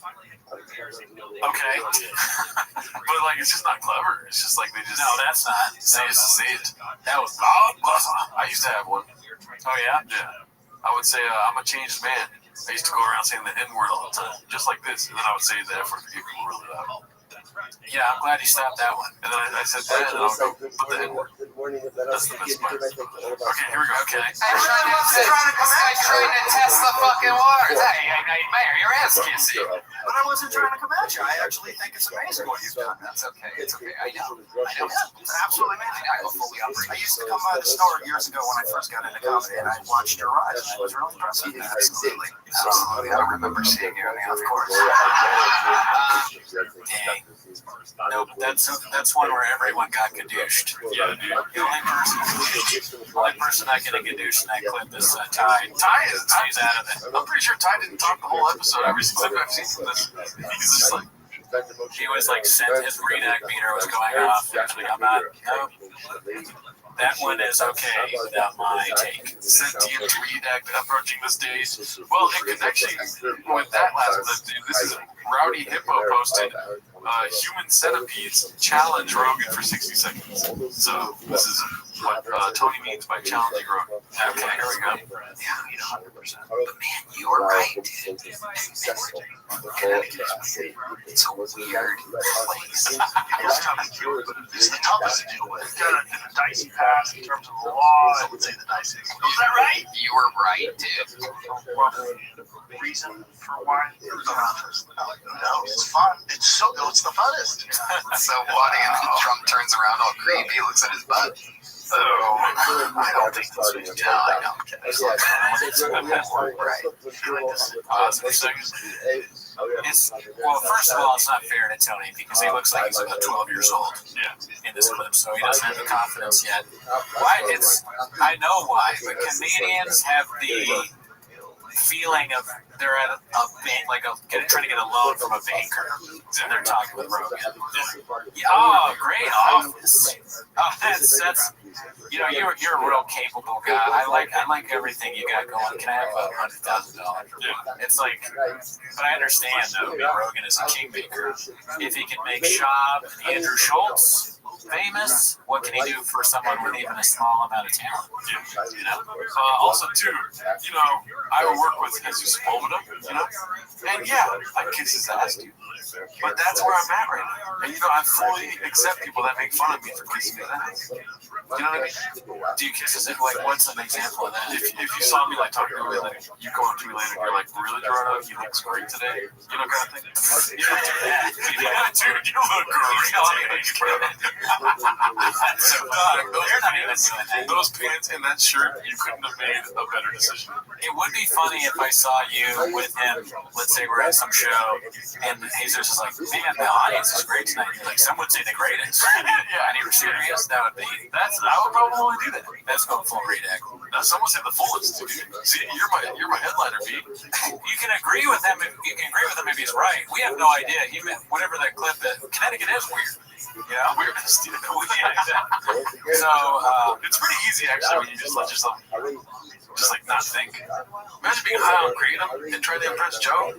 Okay. But, like, it's just not clever. It's just like they just... No, that's not. They used to say it. That was... I used to have one. Oh, yeah? Yeah. I would say, I'm a changed man. I used to go around saying the N-word all the time, just like this. And then I would say the F-word for gay people really loud. Yeah, I'm glad you stopped that one. And then I said that, and I'll go put the N-word. That's the best part. Okay, here we go. Okay. I'm trying to test the fucking waters. Hey, Mayor, your ass kissing. But I wasn't trying to come at you. I actually think it's amazing what you've done. That's okay. It's okay. I know. It's absolutely amazing. I used to come by the store years ago when I first got into comedy, and I watched your rise, and it was really impressive. Absolutely. I don't remember seeing you. Of course. Dang. Nope, that's one where everyone got gadooshed. Yeah, dude. The only person not getting gadooshed in that clip is Ty. He's out of it. I'm pretty sure Ty didn't talk the whole episode. Every clip I've seen from this, he's just like... He was like, his redact meter was going off. Actually, I'm not... No. That one is okay without my take. Sentient redact approaching the stage. Well, in connection with that last clip, dude, this is Rowdy Hippo posted human centipedes challenge Rogan for 60 seconds. So this is what Tony means by challenging Rogan. Okay, here we go. Yeah, 100%. But man, you were right, dude. It's a weird place. It's the toughest to deal with. It's got a dicey past in terms of the law. I would say the diciest. Was that right? You were right, dude. Reason for why it was no, it's fun. It's the funnest. It's so funny, and then Trump turns around all creepy, looks at his butt. So, I don't think this is No, I don't. It's like, right. Positive seconds. Well, first of all, it's not fair to Tony because he looks like he's about 12 years old in this clip, so he doesn't have the confidence yet. Why? I know why, but comedians have the feeling of they're at a bank, trying to get a loan from a banker, and they're talking with Rogan. Oh, great office. Oh, that's you're a real capable guy. I like everything you got going. Can I have $100,000? It's like, but I understand though. Rogan is a kingmaker. If he can make Schaub and Andrew Schultz famous, what can he do for someone with even a small amount of talent? You know. Also, too, I would work with Jesus Sepulveda, and I kiss his ass, dude. But that's where I'm at right now. And I fully accept people that make fun of me for kissing his ass. You know what I mean? Do you kiss his ass? Like, what's an example of that? If you saw me talking to me later, you go up to me later, and you're like, really, Gerardo? He looks great today. Kind of thing. You don't do that. Dude, you look great today. So, those pants and that shirt, you couldn't have made a better decision. It would be funny if I saw you with him. Let's say we're at some show, and Jesus is like, "Man, the audience is great tonight." You're like, some would say the greatest. And you were serious. That would be. I would probably do that. That's going full redact. Now, someone said the fullest. See, you're my headliner, B. You can agree with him. You can agree with him if he's right. We have no idea. He meant whatever that clip is. Connecticut is weird. Weirdness. Exactly. So it's pretty easy actually when you just let yourself not think. Imagine being high on kratom and trying to impress Joe.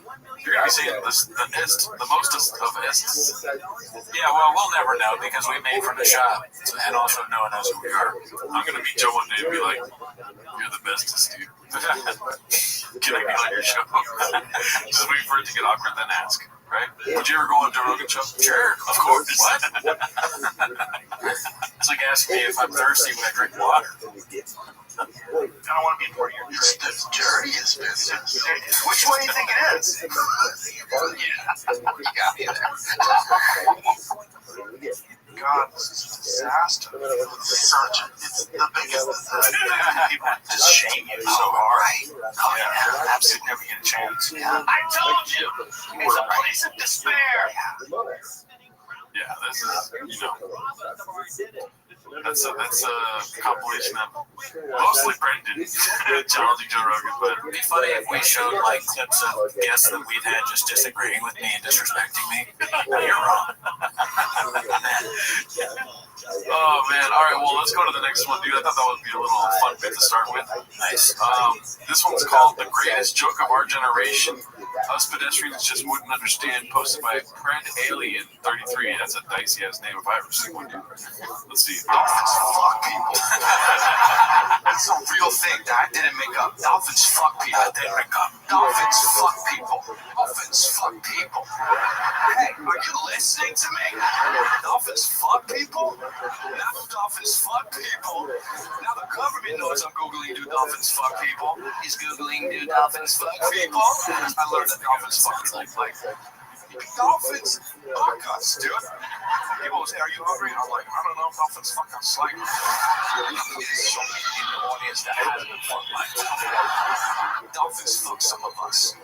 You're gonna be saying the mostest of ists. Yeah, well, we'll never know because we made from the shop, and also no one knows who we are. I'm gonna meet Joe one day and be like, "You're the bestest, dude." Can I be on your show? Just wait for it to get awkward, then ask. Right? Would you ever go on Joe Rogan show? Sure, of course. What? It's like asking me if I'm thirsty when I drink water. I don't want to be part of your the dirtiest business. Which one do you think it is? You got me there. God, this is a disaster. It's the biggest people just shame you so hard. Oh, yeah, absolutely never get a chance. Yeah. I told you, it's a place of despair. Yeah, this is, that's a compilation of mostly Brendan challenging Joe Rogan, but it'd be funny if we showed clips of guests that we've had just disagreeing with me and disrespecting me. No, you're wrong. Oh man, all right, well let's go to the next one, dude. I thought that would be a little fun bit to start with. Nice. This one's called "The Greatest Joke of Our Generation. Us pedestrians just wouldn't understand," posted by Fred Alien 33. That's a dicey ass name if I ever seen one, dude. Let's see. Dolphins fuck people. That's a real thing that I didn't make up. Dolphins fuck people. I didn't make up. Dolphins fuck people. Dolphins fuck people. Hey, are you listening to me? Dolphins fuck people? Now dolphins fuck people. Now the government knows I'm Googling do dolphins fuck people. He's Googling do dolphins fuck people. I learned that dolphins fuck like dolphins fuck us, dude. People will say, "Are you hungry?" I'm like, "I don't know, dolphins fuck us." Like, there's so many in the audience that hasn't been fucked by dolphins fuck some of us.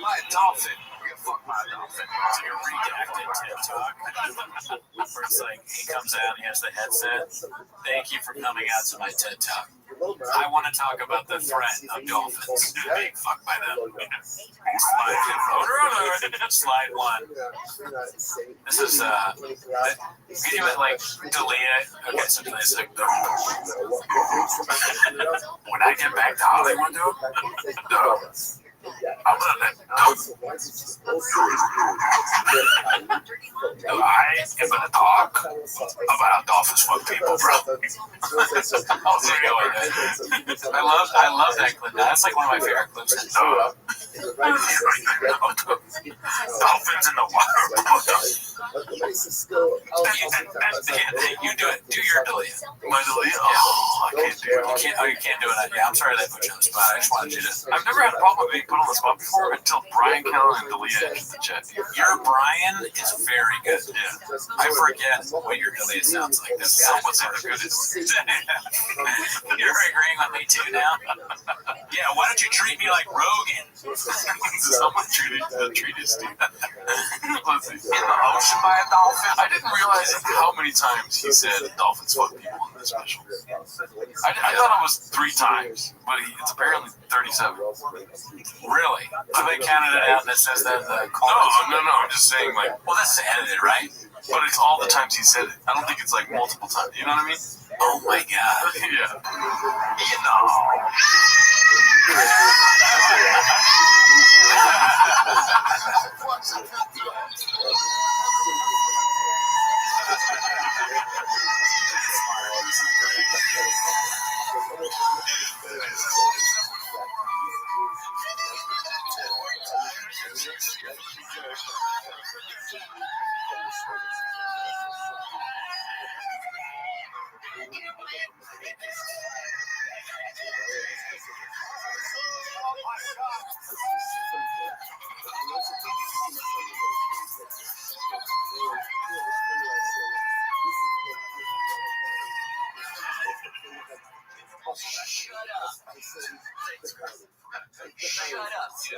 My dolphin. Fuck my dolphin. It's your redacted TikTok. Where it's like, he comes out, he has the headset. "Thank you for coming out to my TED Talk. I want to talk about the threat of dolphins being fucked by them." Slide one. This is, can you delete it? Okay, so it's like, when I get back to Hollywood, dude, I'm gonna talk about dolphins fuck people, bro. I love that clip. That's like one of my favorite clips. Dolphins in the water. You do it. Do your Delia. My Delia? Oh, I can't do it. You can't do it. Yeah, I'm sorry that put you on the spot. I just wanted you to. I've never had a problem with being put on the spot before until Brian Keller and Delia in the chat. Your Brian is very good. Yeah. I forget what your Delia sounds like. That's someone said the goodest. You're agreeing with me too now? Yeah, why don't you treat me like Rogan? Someone treated Steve. Let's see. In the ocean by a dolphin? I didn't realize how many times he said dolphins fuck people in this special. I thought it was 3 times, but it's apparently 37. Really? So they counted it out and it says that in the comments? No, I'm just saying, like, well, that's edited, right? But it's all the times he said it. I don't think it's like multiple times. You know what I mean? Oh my god. Yeah. You know. Shut up, dude.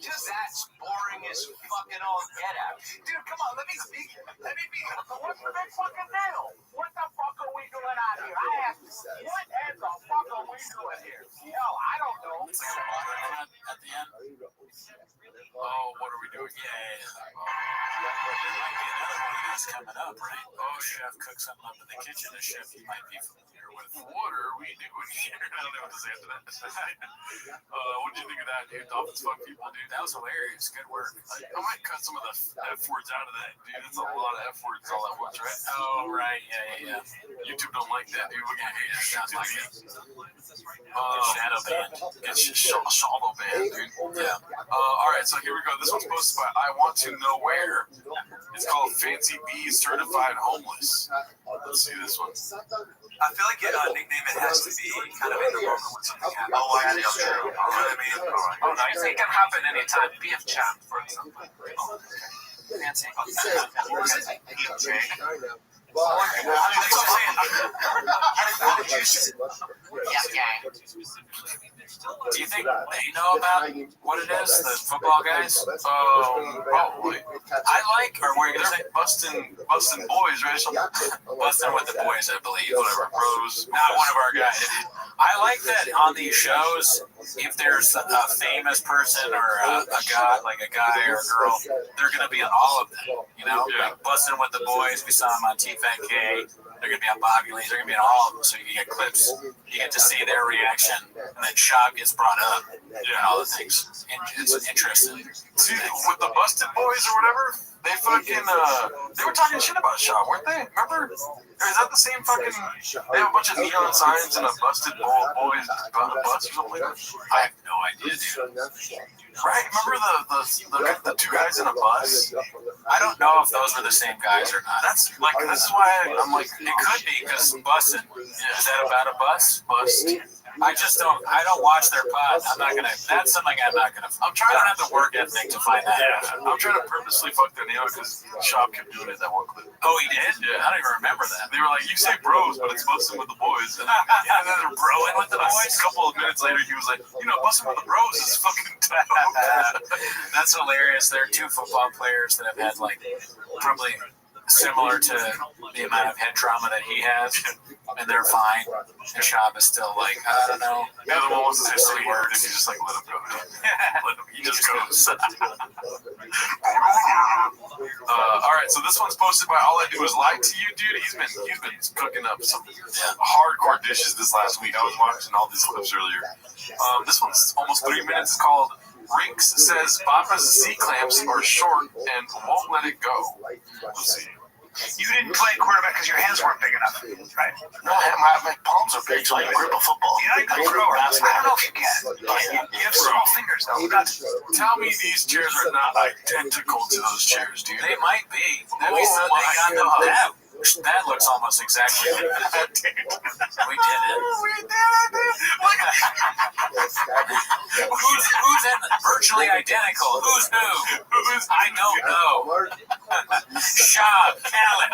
That's boring as fucking all get out. Dude, come on, let me speak. Let me be. What's the big fucking deal? What the fuck are we doing out here? I asked you, what in the fuck are we doing here? Yo, I don't know. At the end. Oh, what are we doing? Yeah. There might be another one of these coming up, right? Oh, chef cook something up in the kitchen. A chef you might be familiar with. What are we doing here? I don't know what to say after that. What did you think of that, dude? Dolphins fuck people, dude. That was hilarious. Good work. I might cut some of the F words out of that, dude. It's a lot of F words all at once, right? Oh, right. Yeah. YouTube don't like that, dude. We're gonna hate it. Sounds like it. Shadow band. It's just shallow band, dude. Yeah. All right, so here we go. This one's posted by I Want to Know Where. It's called Fancy Bees Certified Homeless. Let's see this one. I feel like your nickname, it has to be kind of in the moment when something happens. Oh, I feel true. You know what I mean? Oh, nice. It can happen anytime. Beef champ, for example. Oh, okay. Fancy. Do you think they know about what it is, the football guys? Probably. I like, or were you going to say Bustin' Boys, right? Bustin' with the Boys, I believe. Whatever, bros. Not one of our guys. I like that on these shows, if there's a famous person or a guy, like a guy or a girl, they're going to be on all of them. You know, like Bustin' with the Boys, we saw them on T-Fat-K. They're going to be on Bobby Lee. They're going to be on all of them, so you can get clips. You get to see their reaction, and then Shop gets brought up, and all the things. It's interesting. See, with the Busted Boys or whatever, they fucking, they were talking shit about Shop, weren't they? Remember? Or is that the same fucking, they have a bunch of neon signs and a Busted Boys bus or something like that? I have no idea, dude. Right? Remember the 2 guys in a bus? I don't know if those were the same guys or not. That's like, this is why I'm like, it could be because busting. Is that about a bus? Bust. I don't watch their pod. That's something I'm not gonna. I don't have the work ethic to find that. Yeah, I'm trying to purposely fuck their name because Shop kept doing it that one clip. Oh, he did? Yeah. I don't even remember that. They were like, you say bros, but it's Bustin' with the Boys. And then they're broing with the boys? A couple of minutes later, he was like, Bustin' with the Bros is fucking dope. That's hilarious. There are 2 football players that have had, like, probably similar to the amount of head trauma that he has, and they're fine. The Shop is still like, I don't know. The other one wants to say 3 words, and you just like, let him go. He just goes. All right, so this one's posted by All I Do Is Lie to You, dude. He's been cooking up some hardcore dishes this last week. I was watching all these clips earlier. This one's almost 3 minutes. It's called Rinks says Papa's C-clamps are short and won't let it go. We'll see. You didn't play quarterback because your hands weren't big enough, right? No, my palms are big, so I can grip a football. You're not a good thrower. I don't know if you can. You have small fingers, though. Tell me these chairs are not identical to those chairs, dude. They might be. Oh my God. That looks almost exactly like that. We did it. Who's in virtually identical? Who's who? I don't know. Shab, Callan.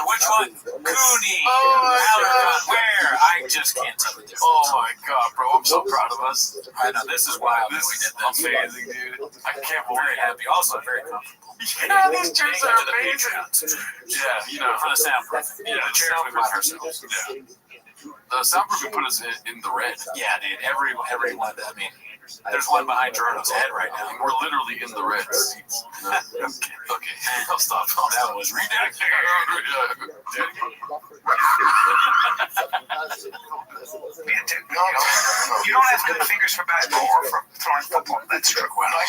Which one? Cooney. Oh, where? I just can't tell the difference. Oh my God, bro! I'm so proud of us. I know this is wild. This we did is this. amazing, dude. I can't believe Very it. happy. Also very comfortable. Yeah, these chairs are amazing. Yeah, for the soundproofing. Yeah, the chairs we bought ourselves. Yeah. The soundproofing put us in the red. Yeah, dude. Every one of them. I mean, there's one behind Jordan's head right now. We're literally in the red seats. Okay. I'll stop. That was ridiculous. You don't have good fingers for basketball or for throwing football. That's true. I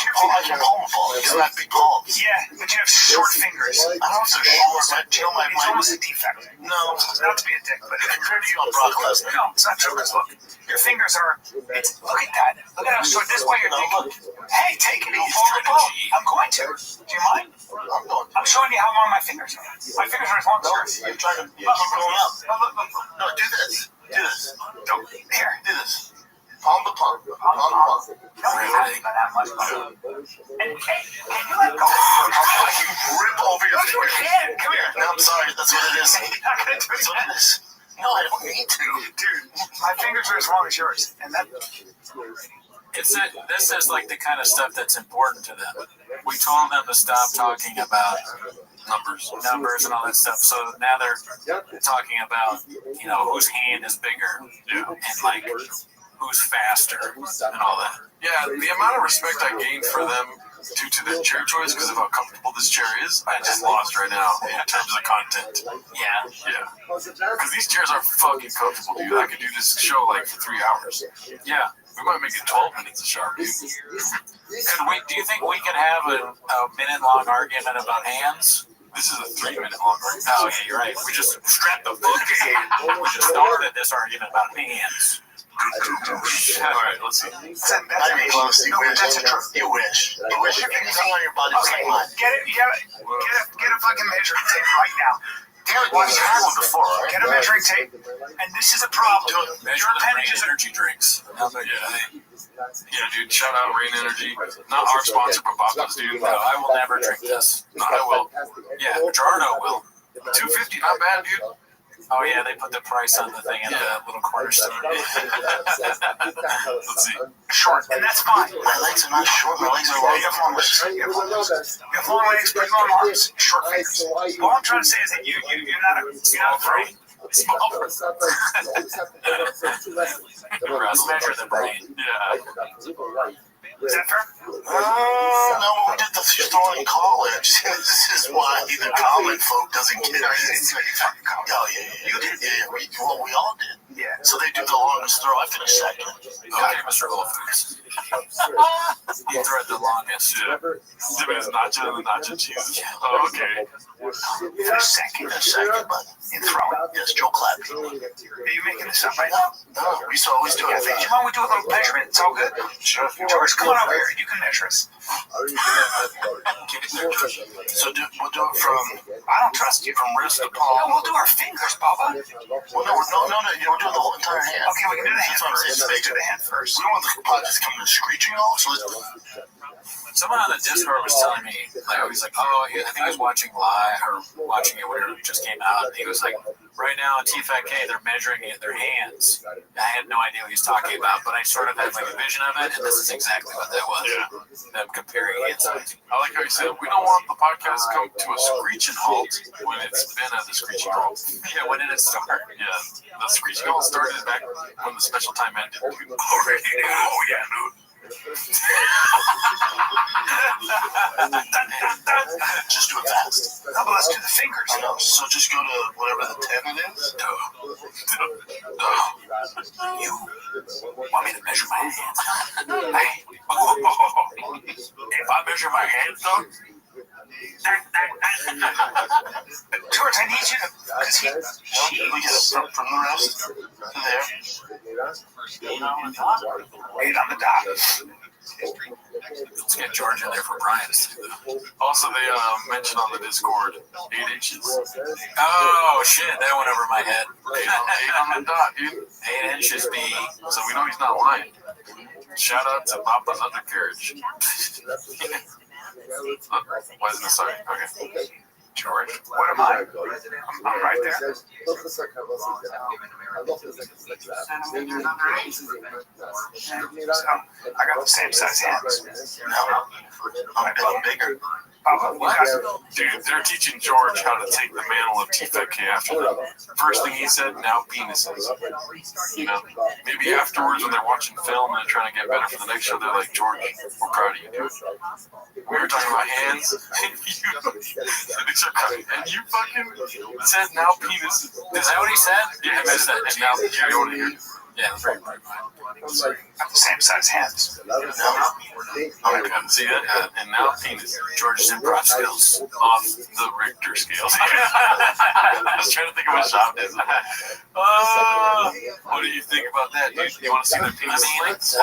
can palm a ball. You have big palms. Yeah, but you have short fingers. I don't know if they're short, but you know, It's almost a defect. No, Not to be a dick, but compared to you on Brock Lesnar. no, it's not true. 'Cause look, your fingers are. Look at that. Look at how short. This way you're thinking. Hey, take it. Don't fall the ball. I'm going to. Do you mind? I'm showing you how long my fingers are. My fingers are as long as yours. You're trying to keep going up. Look. No, do this. Do this. Don't. Here. Do this. Palm to palm. No, it hasn't been that much. And can you let go? I can rip over your No, you fingers. can't. Come here. No, I'm sorry. That's what it is. You're not gonna do That's what that. it is. No, I don't need to. Dude, my fingers are as long as yours. And that. This is like the kind of stuff that's important to them. We told them to stop talking about numbers and all that stuff. So now they're talking about, whose hand is bigger, and like who's faster and all that. Yeah, the amount of respect I gained for them due to the chair choice because of how comfortable this chair is, I just lost right now in terms of content. Yeah. Because these chairs are fucking comfortable, dude. I could do this show like for 3 hours. Yeah. We might make it 12 minutes of sharp, dude. Do you think we could have a minute-long argument about hands? This is a 3-minute long argument. Oh, yeah, you're right. We just strapped the book in. We just started this argument about hands. Alright, let's see. I mean, close. You wish. That's a truth. You wish. You wish anything on your body was Okay, like mine. get it. Get a fucking measuring tape right now. Watch you had one before, right? Get a measuring tape. And this is a problem. Measure Your the brain appendages are. energy drinks. Yeah, dude, shout out Rain Energy. Not our sponsor, but Papa's, dude. No, I will never drink this. No, I will. Yeah, Jarno will. $2.50, not bad, dude. Oh, yeah, they put the price on the thing in the little corner store. Let's see. Short, and that's fine. My legs are not short. My legs are long. You have long legs. You have long legs, pretty long arms, short fingers. All I'm trying to say is that you're not a brain. Small brain. Measure the brain. Yeah. Is that fair? No, we did the throwing in college. This is why the common folk doesn't get it. Oh, yeah. You did? Yeah, we all did. Yeah. So they do the longest throw. I finished second. Okay, Mr. Wolfers. You threw it the longest. Yeah. It's nacho and nacho cheese. Oh, okay. For a second, but in throwing. Yes, Joe Clappy. Are you making this up right now? No, we used to always do it. Do you mind we do a little measurement? It's all good. Sure. George, come on over here. You can measure us. So we'll do it from. I don't trust you. From wrist to palm. No, we'll do our fingers, Bubba. Well, no. We'll do the whole entire hand. Okay, we can do the hand That's what I'm first. saying. Let's do the hand first. We don't want the podcast coming to screeching off, so let's. Someone on the Discord was telling me, he's like, I think he was watching live or watching it whenever it just came out. And he was like, right now on T5K, they're measuring it in their hands. I had no idea what he was talking about, but I sort of had like a vision of it, and this is exactly what that was. Yeah. Them comparing hand size. I like how you said, we don't want the podcast to come to a screeching halt when it's been at the screeching halt. Yeah, when did it start? Yeah, the screeching halt started back when the special time ended. Oh, yeah, dude. Just do it fast. No, but let's do the fingers. I know. So just go to whatever the 10 it is. You want me to measure my hands? Hey. If I measure my hands, though, George, I need you to, because We get some from the rest. There. 8 on the dot. let's get George in there for Brian's too, though. Also, they mentioned on the Discord 8 inches. Oh, shit, that went over my head. 8 on the dot, dude. 8 inches, B. So we know he's not lying. Shout out to Papa's Undercarriage. Why isn't it sorry? Okay. George, what am I? I'm right there. So, I got the same size hands. No. I'm a little bigger. Dude, they're teaching George how to take the mantle of TFK after them. First thing he said, now penises. You know, maybe afterwards when they're watching film and they're trying to get better for the next show, they're like, George, we're proud of you, dude. We were talking about hands, and you fucking said now penises. Is that what he said? Yeah, I missed that. And now you want to hear? Yeah, that's right. Got the same size hands. No. I couldn't see it. And now penis. George's improv skills. Off the Richter scale. I was trying to think of what shop is. What do you think about that, dude? You want to see their penis lengths?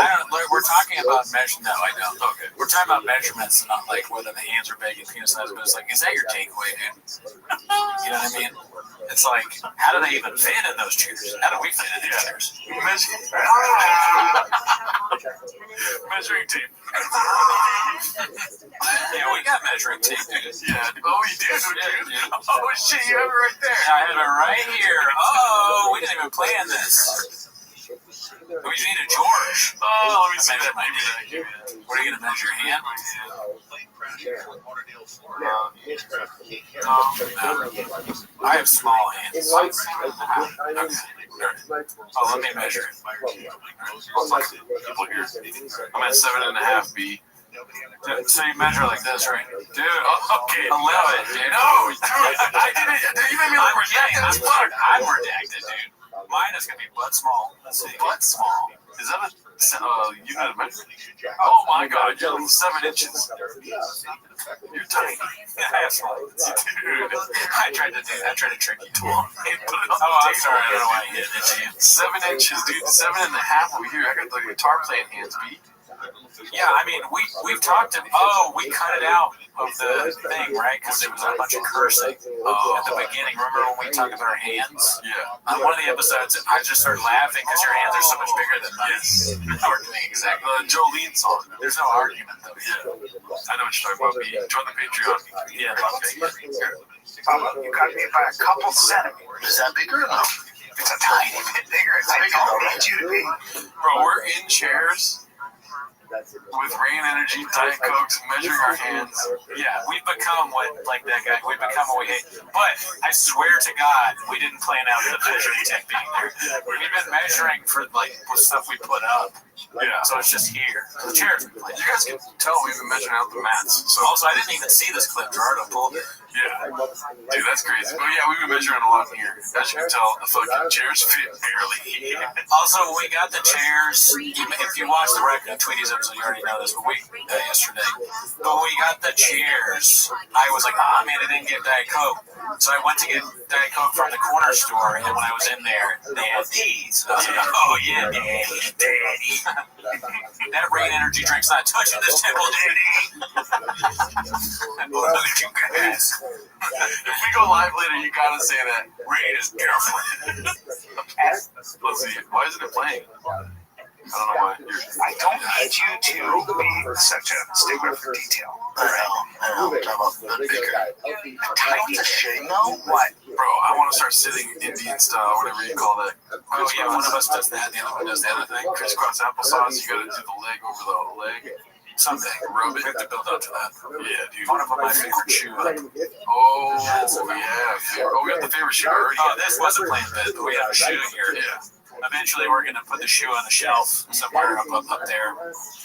We're talking about measurements. No, I don't. Okay. We're talking about measurements, not like whether the hands are big and penis size, but it's like, is that your takeaway, dude? You know what I mean? It's like, how do they even fit in those chairs? How do we fit in these chairs? Measuring tape. Yeah, we got measuring tape, dude. Yeah. Oh, we do, dude. Oh, shit, you have it right there. I have it right here. Oh, we didn't even plan this. We just need a George. Oh, let me see that. What are you going to measure your hand? I have small hands. Oh, let me measure it. People here. I'm at 7.5 B. So you measure like this, right? Dude, okay. 11, dude. No, dude, I didn't. You made me look redacted as fuck. I'm redacted, dude. Mine is going to be butt small. Let's see. Butt small. Is that a unit of measurement? Oh my god, you're 7 inches. You're tiny. Dude, I tried to trick you too long. Oh, I'm sorry. I don't know why I hit it to you. 7 inches, dude. 7.5 over here. I got the guitar playing hands, B. Yeah, I mean, we've talked to. We cut it out of the thing, right? Because there was a bunch of cursing at the beginning. Remember when we talked about our hands? Yeah. On one of the episodes, I just started laughing because your hands are so much bigger than mine. Exactly. The Jolene song. There's no argument, though. Yeah. I know what you're talking about, B. Join the Patreon. Yeah, You got me by a couple centimeters. Is that bigger or no? It's a tiny bit bigger. I don't need you to be. Bro, we're in chairs with Rain Energy, Diet Cokes, measuring our hands. Yeah, we've become like that guy. We've become what we hate. But I swear to God, we didn't plan out the measuring tape being there. We've been measuring for with stuff we put up. Yeah. So it's just here. The chairs. You guys can tell we've been measuring out the mats. So also, I didn't even see this clip. Gerardo pulled it. Yeah. Dude, that's crazy. But yeah, we've been measuring a lot here. As you can tell, the fucking chairs fit barely. Also, we got the chairs. If you watch the Reckoning Tweeties episode, you already know this, but yesterday. But we got the chairs. I was like, oh man, I didn't get Diet Coke. So I went to get Diet Coke from the corner store, and when I was in there, they had these. I was like, oh yeah, daddy. That Rain Energy drink's not touching this table, daddy. Look at you guys. If we go live later, you gotta say that. Rain is girlfriend. Let's see. Why isn't it playing? I don't know why. I don't need you to be such a stickler for detail. I know. It's a shame, though. What? Bro, I want to start sitting Indian style, whatever you call that. Oh yeah, one of us does that, the other one does the other thing. Crisscross applesauce, you gotta do the leg over the leg. Someday, rub it. We have to build up to that. Yeah, dude. I want to put my favorite shoe up. Oh, yeah. Oh, we got the favorite shoe already. Oh, this wasn't planned, but we have a shoe here. Yeah. Eventually, we're going to put the shoe on the shelf somewhere up there.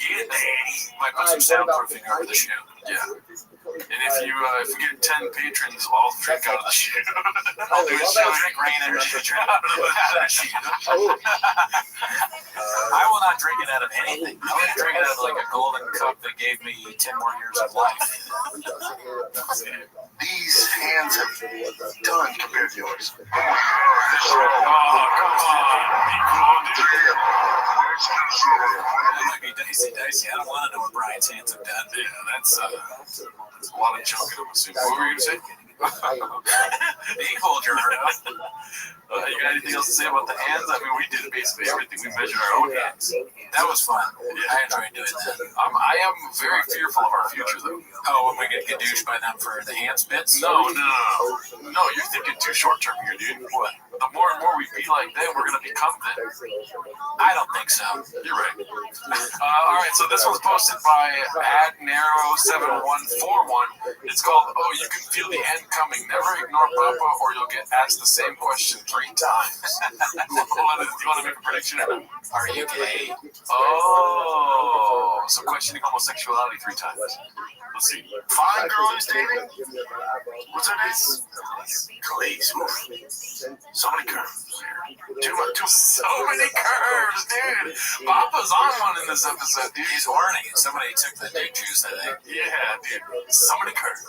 Yeah, daddy. Might put some soundproofing over the shoe. Yeah. And if you get 10 patrons, I'll drink out of the shoe. I'll do a shoe drink rain energy drink out of the shoe. I will not drink it out of anything. I will drink it out of like a golden cup that gave me 10 more years of life. These hands have done compared to yours. Oh, come on. That might be dicey. I don't want to know what Brian's hands have done. Yeah, that's a lot of choking, I'm assuming. What were you going to say? You hold your heart up. You got anything else to say about the hands? I mean, we did basically everything. We measured our own hands. That was fun. I enjoyed doing that. I am very fearful of our future, though. Oh, when we get douched by them for the hands bits? No, you're thinking too short term here, dude. What? The more and more we be like them, we're going to become them. I don't think so. You're right. All right, so this one's posted by AdNarrow7141. It's called, "Oh, you can feel the end coming. Never ignore Papa or you'll get asked the same question 3 times." Do you want to make a prediction or not? Are you gay? Oh, so questioning homosexuality 3 times. Let's see. Fine girl who's dating? What's her name? Khalees. So many curves. So many curves, dude. Papa's on one in this episode, dude. He's horny. Somebody took the dick juice, I think. Yeah, dude. So many curves.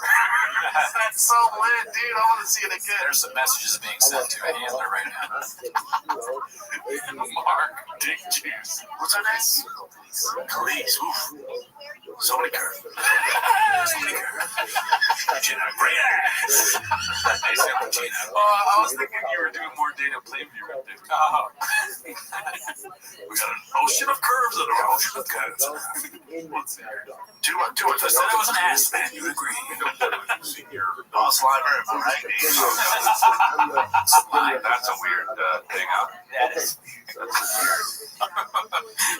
That's so lit, dude. I want to see it again. There's some messages being sent to a handler right now. Mark Dick Juice. What's her name? Khalees. So many curves. So many curves. Great ass. I was thinking you were doing more data Plainview right there. Oh. We got an ocean of curves and an ocean of curves. Let's see here. Too much. I said it was an ass, man. You agree. Oh, Slimer, am I right? Slime. That's a weird thing, huh? That is weird.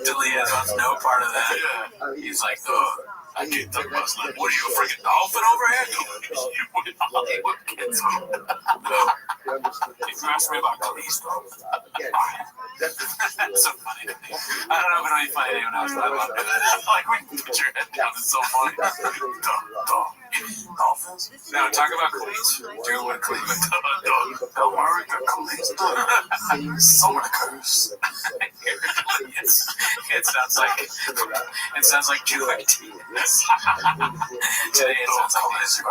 Delia wants no part of that. He's like, oh, I can't talk about slime. What are you, a freaking dolphin over here? Hollywood kids. if you ask me about Khalees, though, that's so funny to me. I don't know if it'll be funny to anyone else, but I love it. Like when you put your head down, it's so funny. Dolphins. Now, talk about Khalees. Do what Khalees. Don't worry, the Khalees. So many curves. It sounds like Jewish. Today it sounds like this.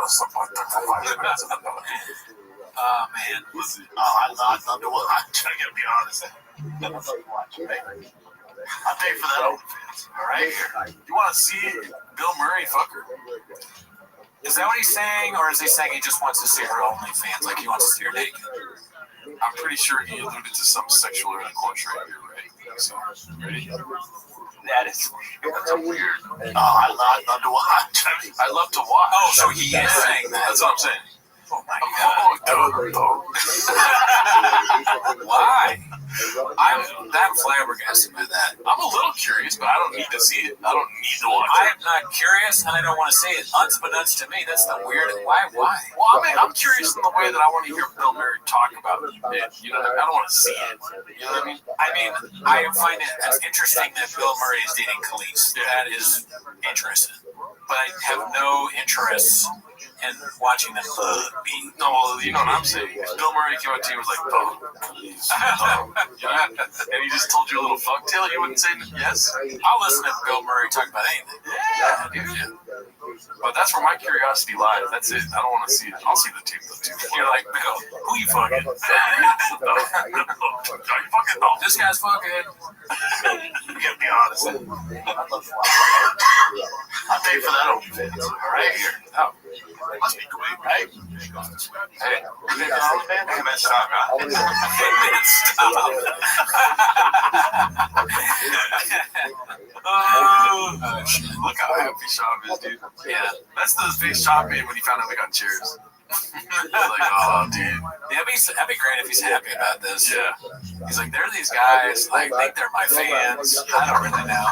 Oh man. I love to watch. I'm trying to be honest. I'll pay for that OnlyFans. All right? You want to see Bill Murray fuck her? Is that what he's saying, or is he saying he just wants to see her OnlyFans, like he wants to see her naked? I'm pretty sure he alluded to some sexual intercourse right here, right? So, ready? That is weird. I love to watch. I love to watch. Oh, so he is saying that. That's what I'm saying. Oh my God. Why? I'm that flabbergasted by that. I'm a little curious, but I don't need to see it. I don't need to watch it. I'm not curious, and I don't want to see it. Unbeknownst to me, that's the weird. Why? Well, I mean, I'm curious in the way that I want to hear Bill Murray talk about it. You know, I don't want to see it. You know what I mean? I find it as interesting that Bill Murray is dating Khalees. That is interesting. But I have no interest in watching them be. No, well, you know what I'm saying. If Bill Murray came up to you and was like, Khalees, and he just told you a little fucktail, you wouldn't say yes? I'll listen to Bill Murray talk about anything. Yeah, dude. But that's where my curiosity lies. That's it. I don't want to see it. I'll see the tape though, too. You're like, Bill, who you fucking? Are you fucking? No. This guy's fucking. You gotta be honest. I'll pay for that OnlyFans. All right? Oh. Must be great, right? Hey, you think the OnlyFans? Hey, man, stop, man. Look how happy Sean is, dude. Yeah. That's the face Sean made when he found out we got chairs. Like, oh, dude. Yeah, that'd be great if he's happy about this. Yeah. He's like, there are these guys, I think they're my fans. I don't really know.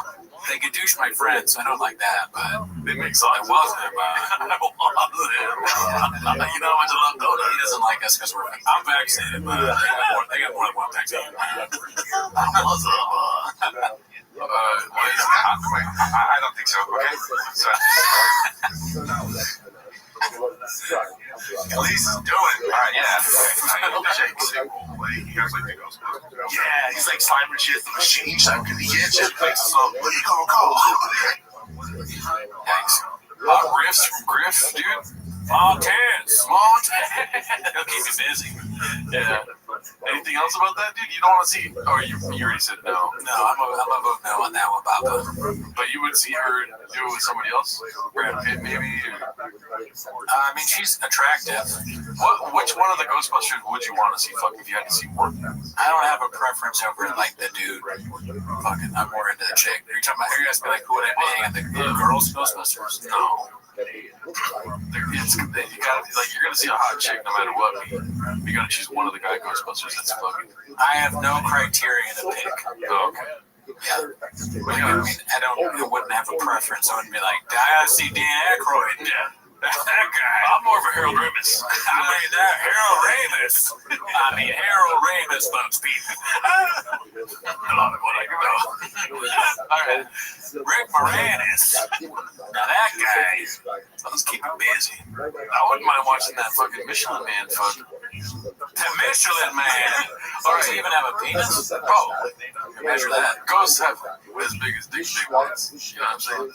They could douche my friends, so I don't like that, but they make songs. I love him. You know how much I love Dota? He doesn't like us because I'm vaccinated, but they got more than one vaccine. I don't think so. Okay. At least he's doing it. Alright, yeah. Yeah, he's like Simon shit the machine. He's like, yeah, just play some. What are you gonna call? Thanks. Hot riffs from Griff, dude. Montez. He'll keep you busy. Yeah. Anything else about that, dude? You don't want to see? Or you already said no. No, I'm a vote no on that one, Papa. But you would see her do it with somebody else? Brad Pitt, maybe? I mean, she's attractive. Which one of the Ghostbusters would you want to see fuck if you had to see more? I don't have a preference over like the dude. Fucking, I'm more into the chick. Are you talking about? Are you asking me like who would I be? And the girls Ghostbusters? No. You gotta, like, you're gonna see a hot chick no matter what. You gotta choose one of the guy Ghostbusters that's fucking. I have no criteria to pick. Oh, okay. Yeah. I wouldn't have a preference. I wouldn't be like, I gotta see Dan Aykroyd. Yeah. That guy. I'm more of a Harold Ramis. Harold Ramis. Harold Ramis, folks, people. Alright. Rick Moranis. Now that guy, let's keep him busy. I wouldn't mind watching that fucking Michelin Man fuck. The Michelin Man. Does he even have a penis? Oh, measure that. Ghosts have as big as big ones. You know what I'm saying?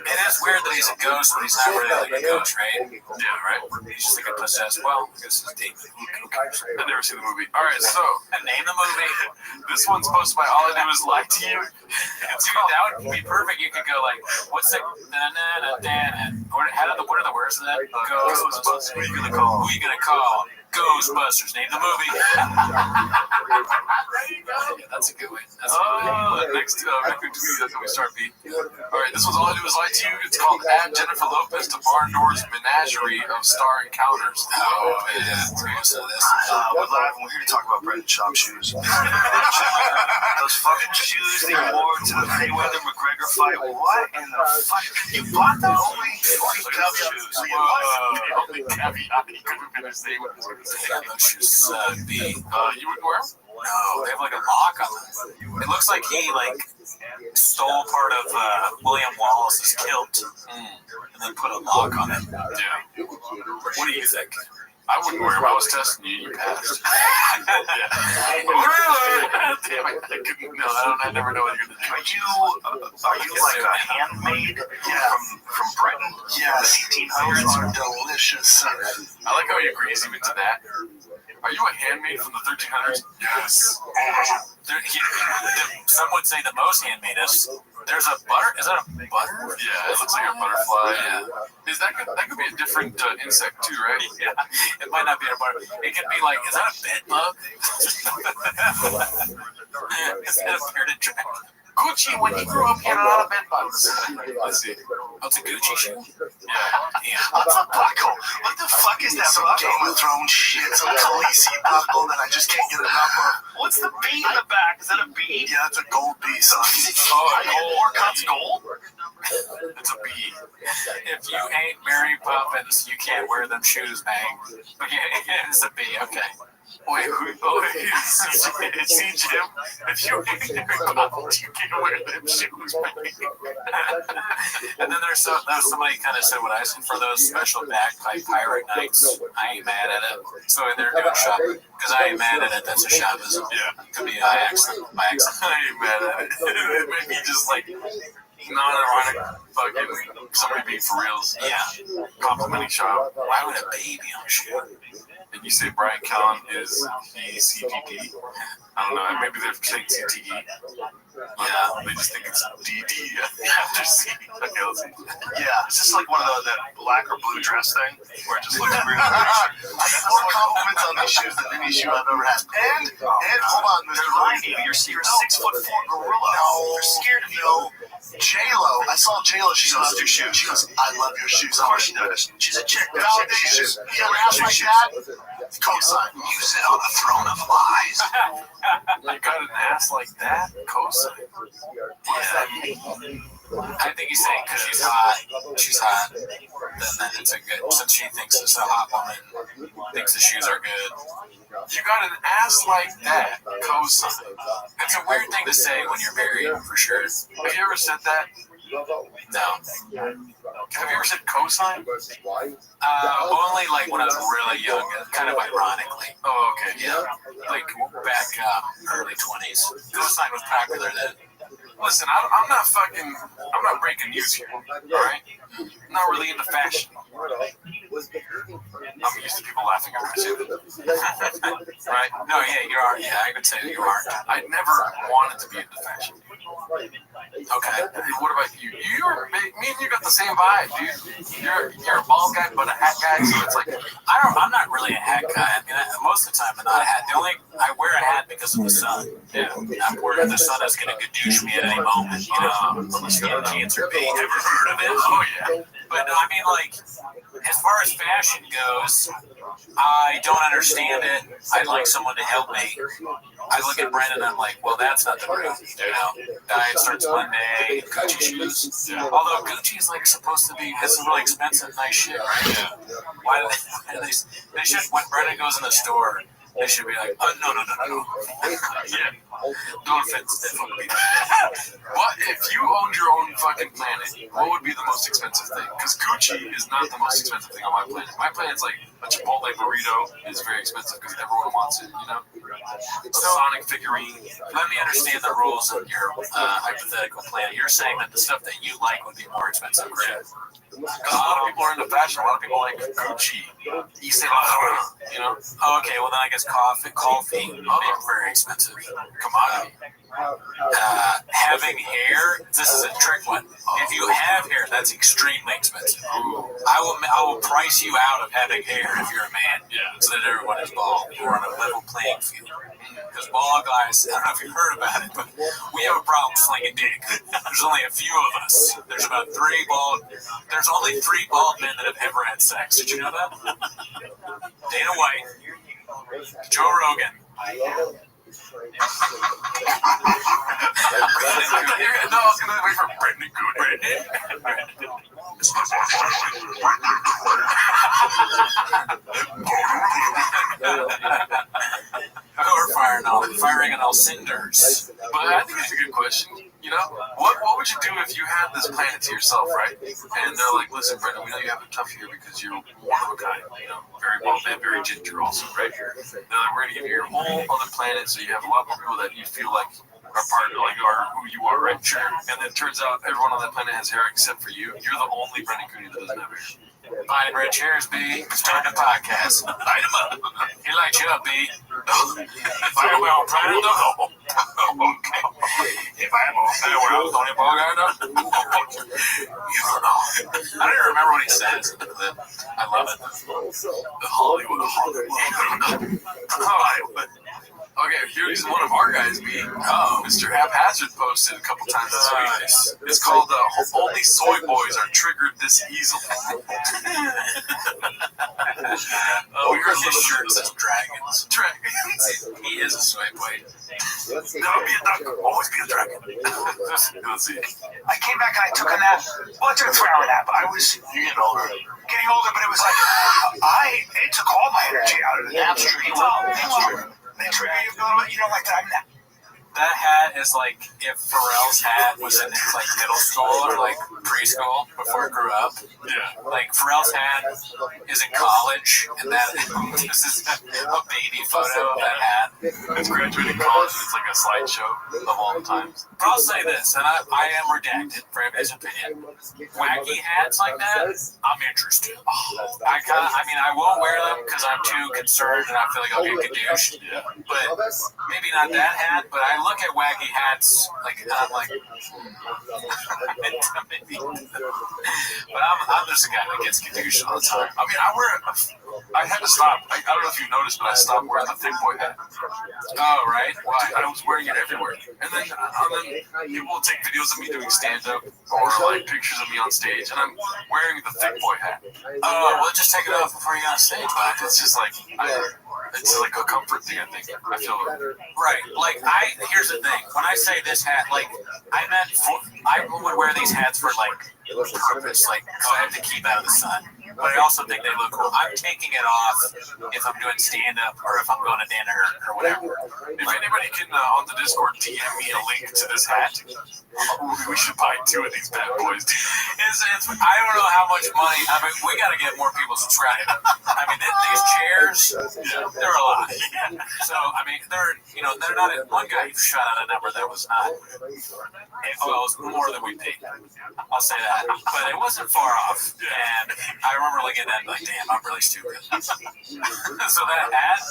It is weird that he's a ghost, but he's not really like a ghost, right? Yeah, right. He's just like a possessed. Well, I guess it's demon. I've never seen the movie. Alright, so name the movie. This one's posted by All I Do Is Lie to You. Dude, that would be perfect. You could go like, what's the what are the words of that? Ghostbusters. Who are you gonna call? Who are you gonna call? Ghostbusters. Name the movie. Yeah, that's a good one. Next tweet, that's how we start, Pete. Alright, this one's All I Do Is Lie to You. It's called Add Jennifer Lopez to Barn Doors Menagerie of Star Encounters. Oh, yeah. We're here to talk about Brendan Schaub shoes. Those fucking shoes they wore to the Mayweather McGregor fight. What in the fuck? You bought those? Only Cub shoes. Only caveat. He couldn't finish saying what he was going to say. Those shoes suck, B. You wouldn't wear them? No, they have like a lock on them. It looks like he stole part of William Wallace's kilt and then put a lock on it. Yeah. What do you think? I wouldn't wear them. I was testing you. You passed. Damn, I never know what you're gonna do. Are you like a handmade from Britain? Yeah, the 1800s are delicious. I like how you agree even to that. Are you a handmaid from the 1300s? Yes. Some would say the most handmaidest. There's a butter. Is that a butter? Yeah, it looks like a butterfly. Yeah. Is that could be a different insect too, right? Yeah. It might not be a butter. It could be like, is that a bed bug? Is that a bearded dragon? Gucci, when he grew up, he had a lot of bed bugs. Let's see. Oh, it's a Gucci shoe? Yeah. What's a buckle? What the fuck is that? Some Game of Thrones shit, some Khaleesi buckle that I just can't get enough of. What's the bead in the back? Is that a bead? Yeah, it's a gold bead, son. Orcut's gold? It's a bead. If you ain't Mary Poppins, you can't wear them shoes, man. It's a bee, okay. Wait, see, Jim? If you ain't Mary Poppins, you can't wear them shoes, man. And then there's somebody kind of said what I said for those special bagpipe pirate nights. I ain't mad at it. So they're doing shopping because I ain't mad at it. That's a shoppism. Yeah, could be by accident. I ain't mad at it. It may be just like non-ironic fucking somebody being for reals. Yeah, complimenting shop. Why would a baby on shoe? And you say Brian Callen is CGD. I don't know. Maybe they're saying CTE. Yeah, they just think it's DD after C. Okay, let's see. Yeah, it's just like one of that black or blue dress thing where it just looks really I get more compliments on these shoes than any shoe I've ever had. And hold on, Mr. Lying to you. You're a 6'4" gorilla. No, you're scared of you. J-Lo, I saw J-Lo. She goes, your shoes. She goes, I love your shoes. Of course she does. She's a chick. Validation. You have an ass like that? Cosign. You sit on the throne of lies. You got an ass like that? Cosign. Yeah. I think he's saying because she's hot. Then it's a good. Since she thinks it's a hot woman, thinks the shoes are good. You got an ass like that? Cosign. It's a weird thing to say when you're married, for sure. Have you ever said that? No. Have you ever said cosine? Only like when I was really young, kind of ironically. Oh, okay. Yeah. Like back early 20s. Cosine was popular then. Listen, I'm not breaking news here, all right? I'm not really into fashion. I'm used to people laughing at me too. Right? No, yeah, you are. Yeah, I could say that you are. I never wanted to be into fashion. Okay. What about you? Me and you got the same vibe, dude. You're a bald guy, but a hat guy, so it's like I'm not really a hat guy. I mean, most of the time I'm not a hat. I wear a hat because of the sun. Yeah. I'm worried the sun is going to gadoosh me at any moment. You know, the skin jeans are being. Ever heard of it? Oh yeah. But I mean, like, as far as fashion goes, I don't understand it. I'd like someone to help me. I look at Brendan and I'm like, well, that's not the route. You know, diet starts Monday, Gucci shoes. Yeah. Although Gucci is like supposed to be, has some really expensive, nice shit, right? Yeah. Why do they should, when Brendan goes in the store, they should be like, oh, no. Yeah. Don't offend me. What if you owned your own fucking planet? What would be the most expensive thing? Because Gucci is not the most expensive thing on my planet. My planet's like a Chipotle burrito is very expensive because everyone wants it, you know? A Sonic figurine. Let me understand the rules of your hypothetical planet. You're saying that the stuff that you like would be more expensive, correct? Because a lot of people are into fashion. A lot of people like Gucci. You know? Oh, okay, well then I guess coffee, very expensive commodity. Having hair, this is a trick one. If you have hair, that's extremely expensive. I will price you out of having hair if you're a man, so that everyone is bald. We're on a level playing field. Because bald guys, I don't know if you've heard about it, but we have a problem slinging dick. There's only a few of us. There's only three bald men that have ever had sex. Did you know that? Dana White, Joe Rogan. No, I was going to wait for Brendan Good. We're firing on all cinders. But I think it's a good question. You know, what would you do if you had this planet to yourself, right? And they're like, listen, Brendan, we know you have it tough here because you're one of a kind, you know, very well man, very ginger also, right? They're like, we're going to give you your whole other planet so you have a lot more people that you feel like are part of, like, are who you are, right? Sure. And then it turns out everyone on that planet has hair except for you. You're the only Brendan Cooney that doesn't have hair. Fine red chairs, B. Starting a podcast. Light him up. He lights you up, B. Fire well trying to go. Okay. If I am on fire where I was on your ball guy, you don't know. I don't even remember what he says. I love it. Hollywood. Okay, here's one of our guys, B. Mr. Haphazard posted a couple times this week. It's called Only Soy Boys Are Triggered This Easily. His shirt says dragons. He is a soy boy. Never be a duck, always be a dragon. Let's see. I came back and I took a nap. Well, I took a 3-hour nap. I was getting older, but it was like, it took all my energy out of it. Naps true. They trigger you don't like that. That hat is like if Pharrell's hat was in his like middle school or like preschool before he grew up. Yeah. Like Pharrell's hat is in college, and this is a baby photo of that hat. It's graduating college, and it's like a slideshow of all the times. But I'll say this, and I am redacted for his opinion. Wacky hats like that, I'm interested. I won't wear them because I'm too concerned, and I feel like I'll get gadooshed. Yeah. But maybe not that hat, but I look at wacky hats, and I'm like, but I'm just a guy that gets gadooshed all the time. I mean, I had to stop. I don't know if you noticed, but I stopped wearing the thick boy hat. Oh, right? Why? I was wearing it everywhere. And then people will take videos of me doing stand-up or like pictures of me on stage, and I'm wearing the thick boy hat. Oh, well, just take it off before you get on stage. But it's just like, it's like a comfort thing, I think. I feel right. Like, here's the thing. When I say this hat, like, I would wear these hats for like purpose. Like, I have to keep out of the sun. But I also think they look cool. I'm taking it off if I'm doing stand-up or if I'm going to dinner or whatever. If anybody can, on the Discord, DM me a link to this hat, we should buy 2 of these bad boys, dude. I don't know how much money. I mean, we got to get more people subscribed. I mean, these chairs, they're a lot. So, I mean, they're not. One guy shot out a number that was not. Well, it was more than we paid. I'll say that. But it wasn't far off. And I remember looking at that and like, damn, I'm really stupid. So that hat,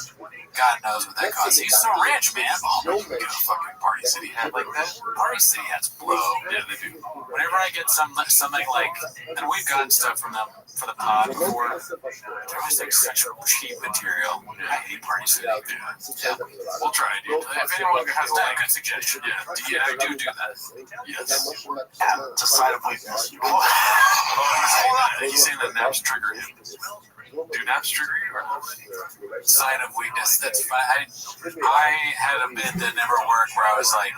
God knows what that costs. He's so rich, man. Oh, get a fucking Party City hat like that. Party City hats blow. Yeah, they do. Whenever I get something like, and we've gotten stuff from them for the pod before, they're always like such cheap material. I hate Party City. Yeah. We'll try, dude. If anyone has a good suggestion, yeah, I do that. Yes. It's a sign of weakness. He's saying that naps trigger him. Do naps trigger you? Or sign of weakness. That's fine. I had a bit that never worked where I was like,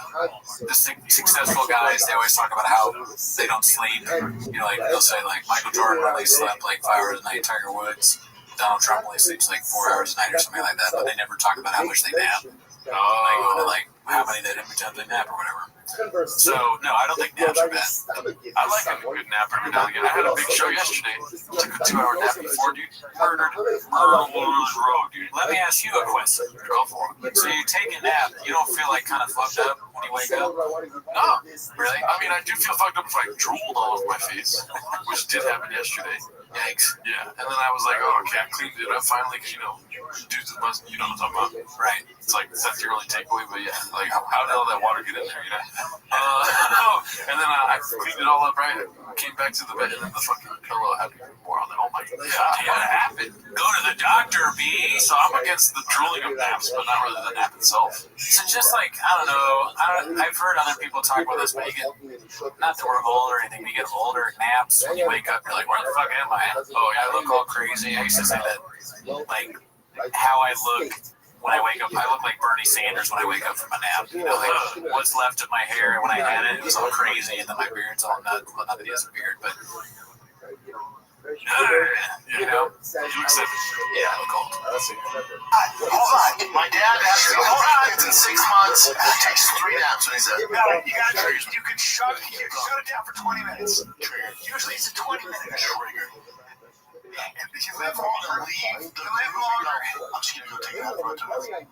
the successful guys, they always talk about how they don't sleep. You know, like they'll say like Michael Jordan only slept like 5 hours a night, Tiger Woods, Donald Trump only sleeps like 4 hours a night or something like that, but they never talk about how much they nap. Like how many they nap or whatever. So, no, I don't think naps are bad. I like a good nap every now and again. I had a big show yesterday. Took a 2-hour nap before, dude. Murdered on Lulu's Road, dude. Let me ask you a question. Go for it. So you take a nap, you don't feel like kind of fucked up when you wake up? No. Really? I mean, I do feel fucked up if I drooled all over my face, which did happen yesterday. Yikes. Yeah. And then I was like, oh, okay, I cleaned it up finally, because, dudes must, you know what I'm talking about. Right. It's like, that's the early takeaway, but yeah, like, how the hell did that water get in there, and then I cleaned it all up, right? Came back to the bed, and then the fucking pillow had more on it. Oh my god, what happened? Go to the doctor, B. So I'm against the drooling of naps, but not really the nap itself. So just like, I don't know, I've heard other people talk about this, but you get, not that we're old or anything, but you get older, naps, when you wake up, you're like, where the fuck am I? Oh, yeah, I look all crazy. I used to say that, like, how I look when I wake up, I look like Bernie Sanders when I wake up from a nap. Like, what's left of my hair, when I had it, it was all crazy, and then my beard's all not that he has a beard, but... You know? Yeah, I look old. Hold on. My dad asked me, hold on, it's in 6 months. It takes 3 naps. And he said, You can shut it down for 20 minutes. Usually it's a 20-minute trigger. And if you live longer, you live longer. I'm just going to go take that for a time.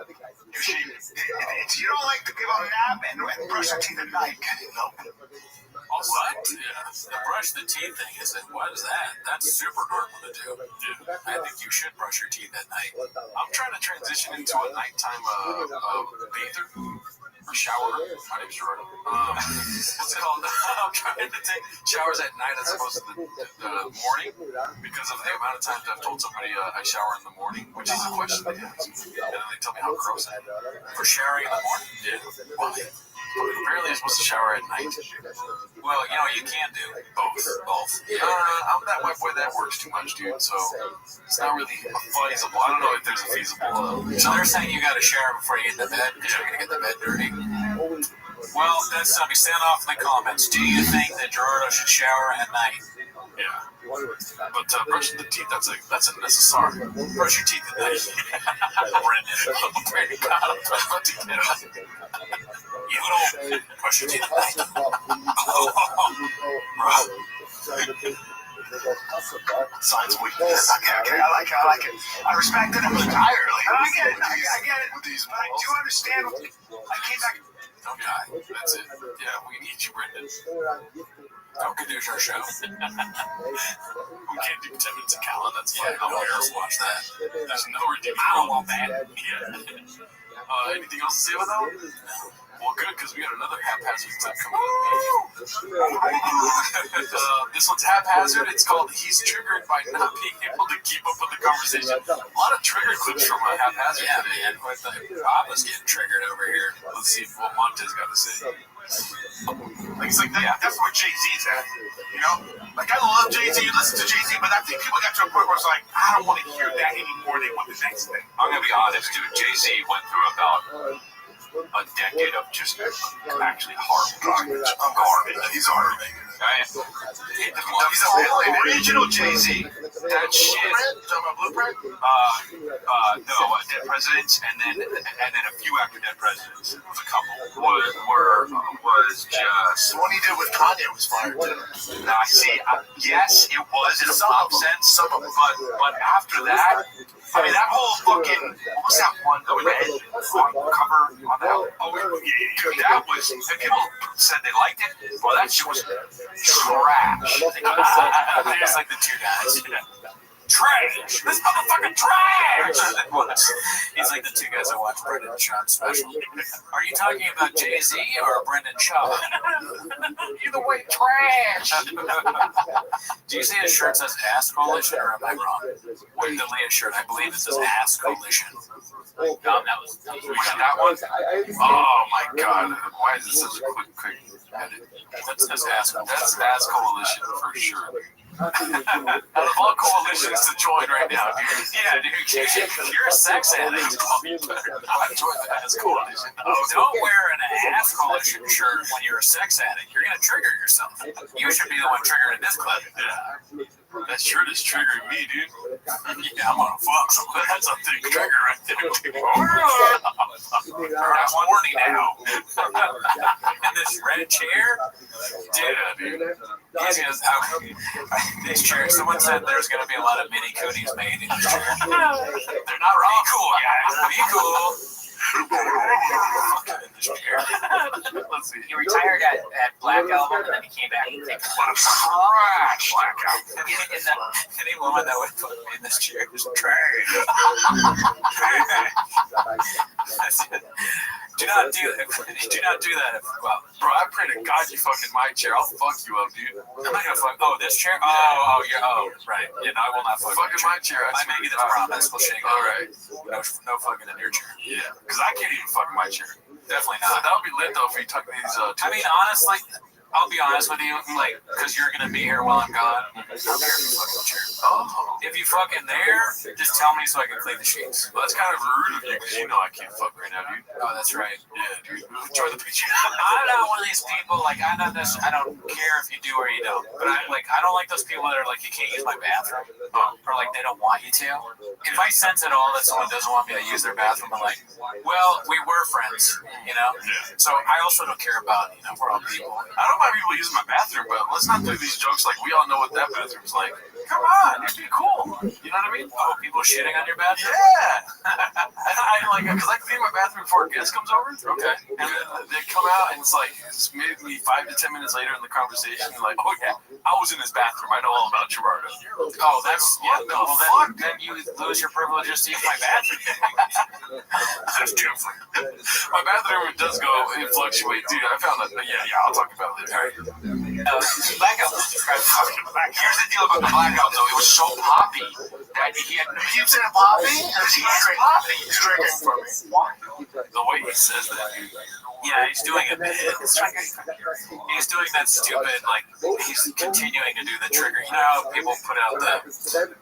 You don't like to give a nap and brush your teeth at night. Nope. What? Yeah. The brush the teeth thing what is that? That's super normal to do. Yeah. I think you should brush your teeth at night. I'm trying to transition into a nighttime bather or shower. My name's Jordan. What's it called? I'm trying to take showers at night as opposed to the morning because of the amount of times I've told somebody I shower in the morning, which is a question they ask. And then they tell me how gross I am. For showering in the morning? Yeah. Well, apparently, I'm supposed to shower at night. Well, you can do both. I'm that way, boy, that works too much, dude. So it's not really feasible. I don't know if there's a feasible. So they're saying you got to shower before you get in the bed because you're gonna get the bed dirty. Well, that's something. Stand off in the comments. Do you think that Gerardo should shower at night? Yeah. But brushing the teeth, that's a necessary. Brush your teeth at night. Brandon, God, I'm about to get it. You don't brush your teeth at night. Signs of weakness. Okay, I like it. I respect it entirely. I get it. But I do understand. I came back. Okay, that's it. Yeah, we need you, Brendan. Don't confuse our show. We can't do 10 minutes of Callan. That's fine. Nobody else watch that. There's no ridiculous. I don't want that. Yeah. Anything else to say about that one? Well, good, because we got another haphazard tip coming up. This one's haphazard. It's called He's Triggered by Not Being Able to Keep Up with the Conversation. A lot of trigger clips from haphazard today. Man, Papa's getting triggered over here. Let's see what Montez got to say. It's like that's where Jay-Z's at. Like I love Jay-Z, listen to Jay-Z, but I think people got to a point where it's like, I don't want to hear that anymore. They want the next thing. I'm gonna be honest, dude. Jay-Z went through about a decade of just actually horrible garbage. Garbage. He's already making it. He's the original Jay-Z. That shit. Talking about Blueprint? No, Dead Presidents, and then a few after Dead Presidents. It was a couple. Was just The one he did with Kanye was fire too. Yes, it was in a pop sense. But after that, I mean, that whole fucking, what was that one with Ed on the cover on that? Oh, yeah. That was, and people said they liked it. Well, that shit was trash. It's like the two guys. Trash! This motherfucking trash! He's like the two guys that watch Brendan Schaub's special. Are you talking about Jay-Z or Brendan Schaub? Either way, trash! Do you see his shirt says Ass Coalition, or am I wrong? With the Leah shirt, I believe it says Ass Coalition. That one? Oh my god. Why is it such a quick edit? That's Ass Coalition for sure. Out of all coalitions to join right now, dude. Yeah, dude. You're a sex addict. You better not join the Ass Coalition. Don't wear an Ass Coalition shirt when you're a sex addict. You're going to trigger yourself. You should be the one triggering this clip. Yeah. That shirt is triggering me, dude. Yeah, I'm gonna fuck somebody. That's a big trigger right there. I'm horny now. In this red chair? Dude. These chairs, someone said there's going to be a lot of mini cooties made in this chair. They're not wrong. Be cool, yeah. Be cool. Let's see. He retired at Black Album, and then he came back and did trash. Black Album. Any woman that would put me in this chair is trash. Do not do that. Well, bro, I pray to God you fucking my chair. I'll fuck you up, dude. I'm not gonna fuck. Oh, this chair? Oh, right. Yeah, no, I will not fuck in my chair. I make you the promise. We'll shake. All right. No fucking in your chair. Yeah, because I can't even fuck in my chair. Definitely not. That would be lit though if you took these. I mean, honestly, I'll be honest with you, like, because you're gonna be here while I'm gone. I don't care if you fucking chair. Oh. If you fucking there, just tell me so I can clean the sheets. Well, that's kind of rude of you because you know I can't fuck right now, dude. Oh, that's right. Yeah, dude. Enjoy the picture. I'm not one of these people. Like, I don't care if you do or you don't. But I don't like those people that are like, you can't use my bathroom, or like they don't want you to. If I sense at all that someone doesn't want me to use their bathroom, I'm like, well, we were friends, you know. Yeah. So I also don't care about, we're all people. I don't mind people using my bathroom, but let's not do these jokes like we all know what that bathroom's like. Come on, it'd be cool. You know what I mean? Oh, people shitting on your bathroom? Yeah. I like it because I clean my bathroom before a guest comes over. Okay. And they come out and it's like maybe 5 to 10 minutes later in the conversation, like, oh yeah, I was in his bathroom. I know all about Gerardo. Oh, that's then you lose your privileges to use my bathroom. That's different. My bathroom does go, it fluctuates, dude. I found that. Yeah, I'll talk about it later. Blackout. Here's the deal about the blackout, though. It was so poppy that he had. You said poppy? He's poppy. He's drinking for me. The way he says that, dude. Yeah, he's doing a bit. He's doing that stupid, like, he's continuing to do the trigger. You know how people put out the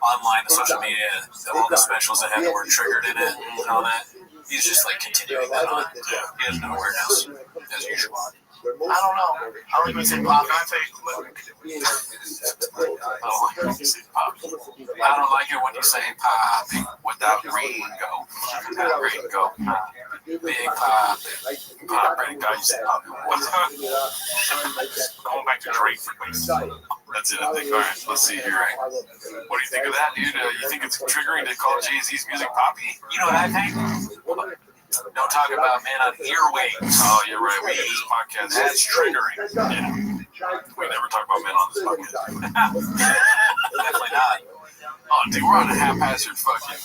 online, the social media, all the specials that have the word triggered in it and all that? He's just, like, continuing that on. He has no awareness, as usual. I don't know. I don't even say poppy. I say I don't like it when you say poppy without Ringo. Ringo. Big poppy. Poppy. God, you say poppy. Going back to Drake for That's it, I think. All right, let's see here. Right. What do you think of that, dude? You think it's triggering to call Jay-Z's music poppy? You know what I think? Don't talk about men on earwaves. Oh, you're right. We use this podcast. That's triggering. Yeah. We never talk about men on this podcast. Definitely not. Oh, dude, we're on a haphazard fucking.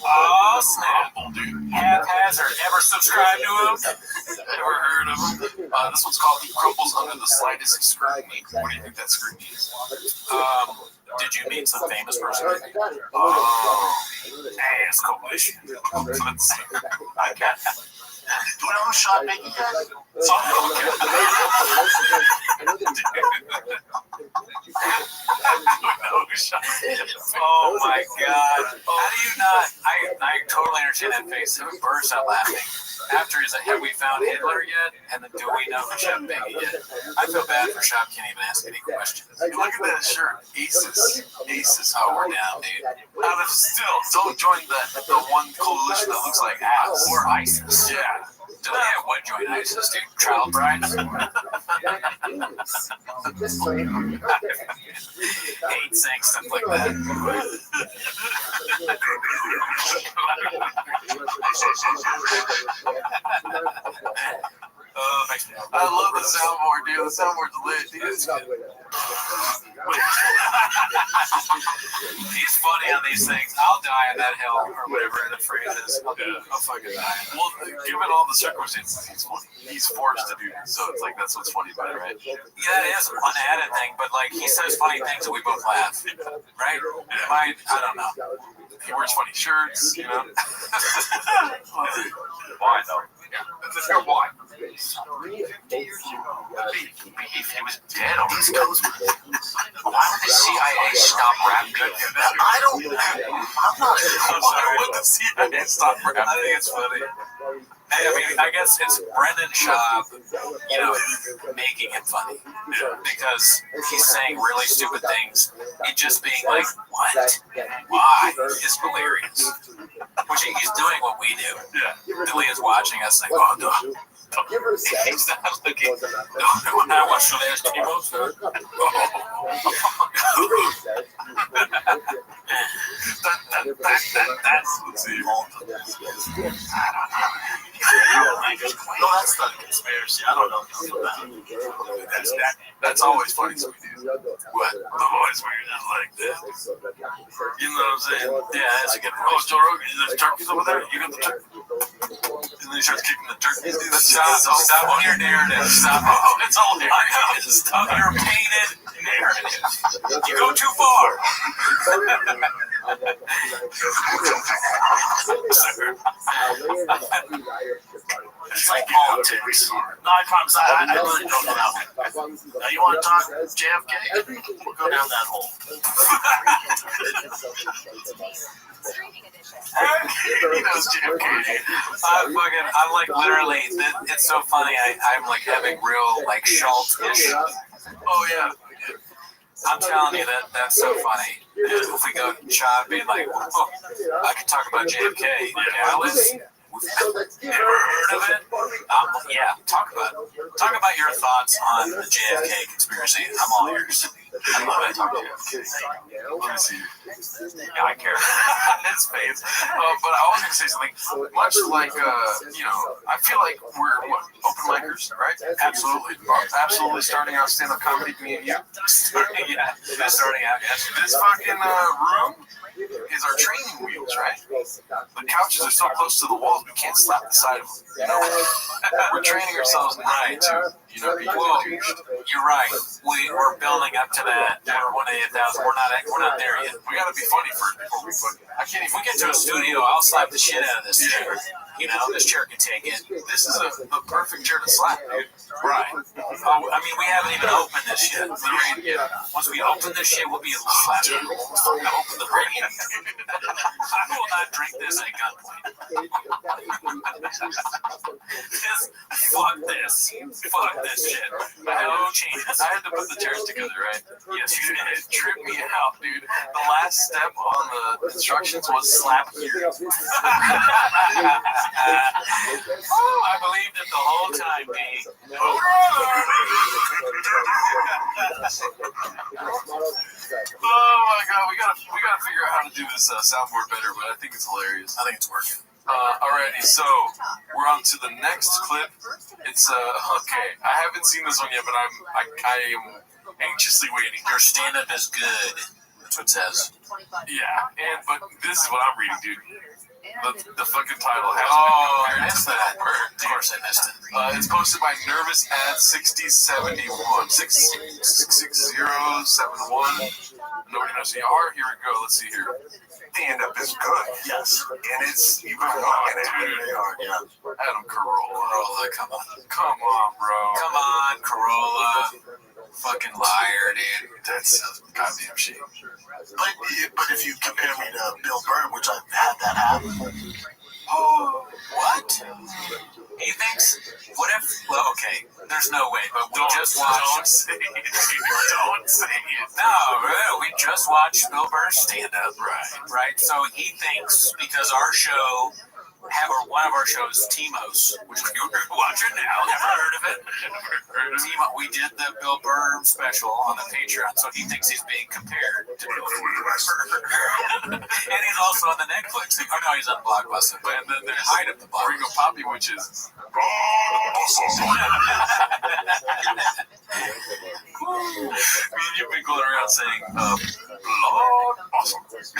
Oh, snap. Dude. Haphazard. Ever subscribe to him? Never heard of him. This one's called He Crumbles Under the Slightest Scrutiny. What do you think that scrutiny is? Did you meet some famous person? Oh. Ass Coalition. Let's see. I got that. Do you know who shot Biggie, guys? Oh my God. How do you not? I totally understand that face. Who bursts out laughing after he's like, have we found Hitler yet? And then do we know who Chef Piggy yet? I feel bad for Shop, can't even ask any questions. Look at that shirt. ISIS. Oh, we're down, dude. Out of still, don't join the one coalition that looks like ass. Or ISIS. Yeah. What join ISIS, dude? Child brides? Hate saying stuff like that. I love the soundboard, dude. The soundboard's lit, dude. He's funny on these things. I'll die on that hill, or whatever the phrase is. I'll fucking die. Well, given all the circumstances, he's forced to do it. So it's like, that's what's funny about it, right? Yeah, it is an added thing, but like he says funny things and we both laugh, right? I don't know. He wears funny shirts, you know. Why though? Yeah, that's a why. If he was dead on East Coast, why would the CIA stop rap music? I'm not sure Why would the CIA stop rap? I think it's funny. I mean, I guess it's Brendan Schaub, making it funny. Because he's saying really stupid things. And just being like, what? Why? Is hilarious. Which he's doing what we do. Yeah. Billy is watching us like, oh, no. He's not looking. When I watch the last Timo, sir. No, that's not a conspiracy. I don't know. That's always funny. So we do. What? The voice where you're just like this. You know what I'm saying? Yeah, that's a good one. Oh, Joe Rogan, there's turkeys over there. You got the turkey. And then he starts kicking the turkeys. Stop on your narrative. Stop. Oh, it's all there. Stop your painted narrative. You go too far. It's like politics. No, I promise. I really don't know that one. Now, you want to talk JFK? We'll go down that hole. He knows JFK. I'm like literally, it's so funny. I'm like having real like Schultz issues. Oh, yeah. I'm telling you that's so funny. If we go Chad being like, oh, I could talk about JFK. Dallas. Never heard of it? Yeah, talk about it. Talk about your thoughts on the JFK conspiracy. I'm all ears. I love it. Let me see. Yeah, I care. His face. But I was going to say something. Much like, I feel like we're open micers, right? Absolutely. Absolutely starting out stand-up comedy, me and you. Starting out, yes. This fucking room is our training wheels, right? The couches are so close to the walls, we can't slap the side of them. You know, we're training ourselves right to, be introduced. You're right. We're building up to that. We're 1/8,000. We're not there yet. We gotta be funny first before we fucking. I can't even. If we get to a studio, I'll slap the shit out of this chair. This chair can take it. This is the perfect chair to slap, dude. Right. Oh, I mean, we haven't even opened this yet. Once we open this shit, we'll be able to slap it. Open the brain. I will not drink this at gunpoint. Fuck this. Fuck this shit. No chance. I had to put the chairs together, right? Yes, you did. It tripped me out, dude. The last step on the instructions was slap here. I believed it the whole time, B. Oh my god, we gotta figure out how to do this soundboard better, but I think it's hilarious. I think it's working. Alrighty, so we're on to the next clip. It's okay. I haven't seen this one yet, but I am anxiously waiting. Your stand-up is good. That's what it says. Yeah, but this is what I'm reading, dude. The fucking title has I missed that. Of course I missed it. It's posted by Nervous Ad 6071. 66071. Nobody knows who you are. Here we go. Let's see here. Stand-up is good. Yes. And it's even fucking Adam Carolla. Come on. Come on, bro. Come on, Corolla. Fucking liar, dude. That's a goddamn shame. But if you compare me to Bill Burr, which I've had that happen, Oh, what? He thinks, what if, well, okay, there's no way, but we just watched. Don't say it. Don't say it. No, we just watched Bill Burr's stand-up. Right? So he thinks because our show, or one of our shows, Timos, which we're watching now, never heard of it. We did the Bill Burr special on the Patreon, so he thinks he's being compared to Bill Burr. And he's also on the Netflix. Oh no, he's on Blockbuster. But then there's Hide Up the Block. Ringo Poppy, which is you've been going around saying Lord awesome. It's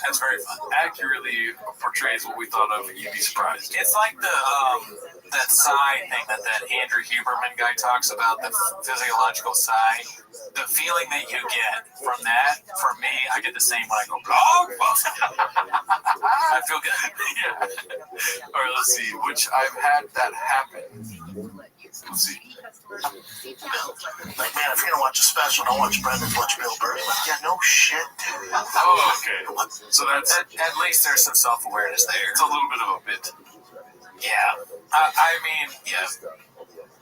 that's very fun. Accurately portrays what we thought of, and you'd be surprised. It's like the that sigh thing that Andrew Huberman guy talks about, the physiological sigh. The feeling that you get from that, for me, I get the same when I go I feel good. Yeah. All right, let's see. Which I've had that happen. Let's see. Like, man, if you're gonna watch a special, don't watch Brendan's, watch Bill Burr. Like, yeah, no shit, dude. Oh, okay. So that's at least there's some self-awareness there. It's a little bit of a bit. Yeah. I mean, yeah.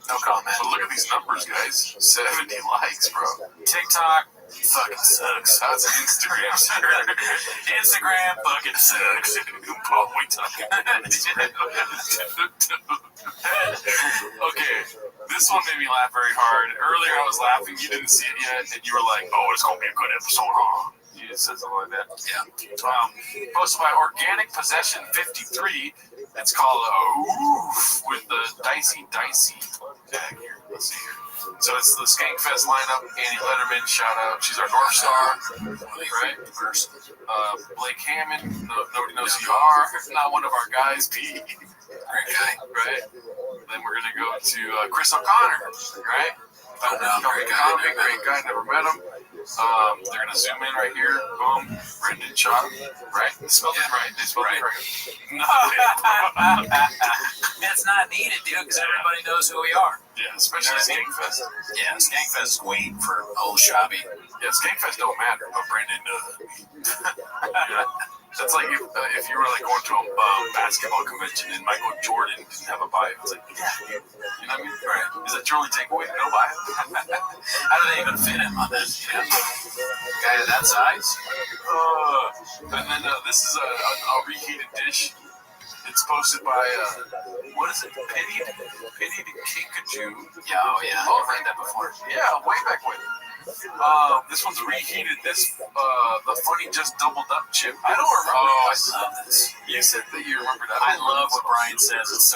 No comment. But look at these numbers, guys. 70 likes, bro. TikTok fucking sucks. How's Instagram? Instagram fucking sucks. What we talking about? Okay, this one made me laugh very hard. Earlier I was laughing, you didn't see it yet, and you were like, oh, it's going to be a good episode, huh? You just said something like that. Yeah. Posted by Organic Possession 53. It's called Oof with the Dicey tag here. Let's see here. So it's the Skankfest lineup. Annie Letterman, shout out. She's our North Star, right? First. Blake Hammond, nobody knows who you are. Not one of our guys, Pete. Great guy, right? Then we're going to go to Chris O'Connor, right? Great guy, never met him. They're going to zoom in right here. Boom. Brendan Chop. Right? They spelled it right. They spelled it right. It's not needed, dude, because everybody knows who we are. Yeah, especially Skankfest. Yeah, Skankfest is waiting for old Shabby. Yeah, Skankfest don't matter, but Brendan does. Yeah. That's like if you were like going to a basketball convention and Michael Jordan didn't have a bio. It's like, yeah, you know what I mean? Right. Is that your only takeaway? No bio? How do they even fit him on this? You know? Guy of that size? And then this is a reheated dish. It's posted by, what is it? Pitied Kinkajou. Yeah, oh yeah. Oh, I've read that before. Yeah, way back when. This one's reheated. This, the funny just doubled up chip. I don't remember. Oh, I love this. You said that you remember that. I love what Brian says. It's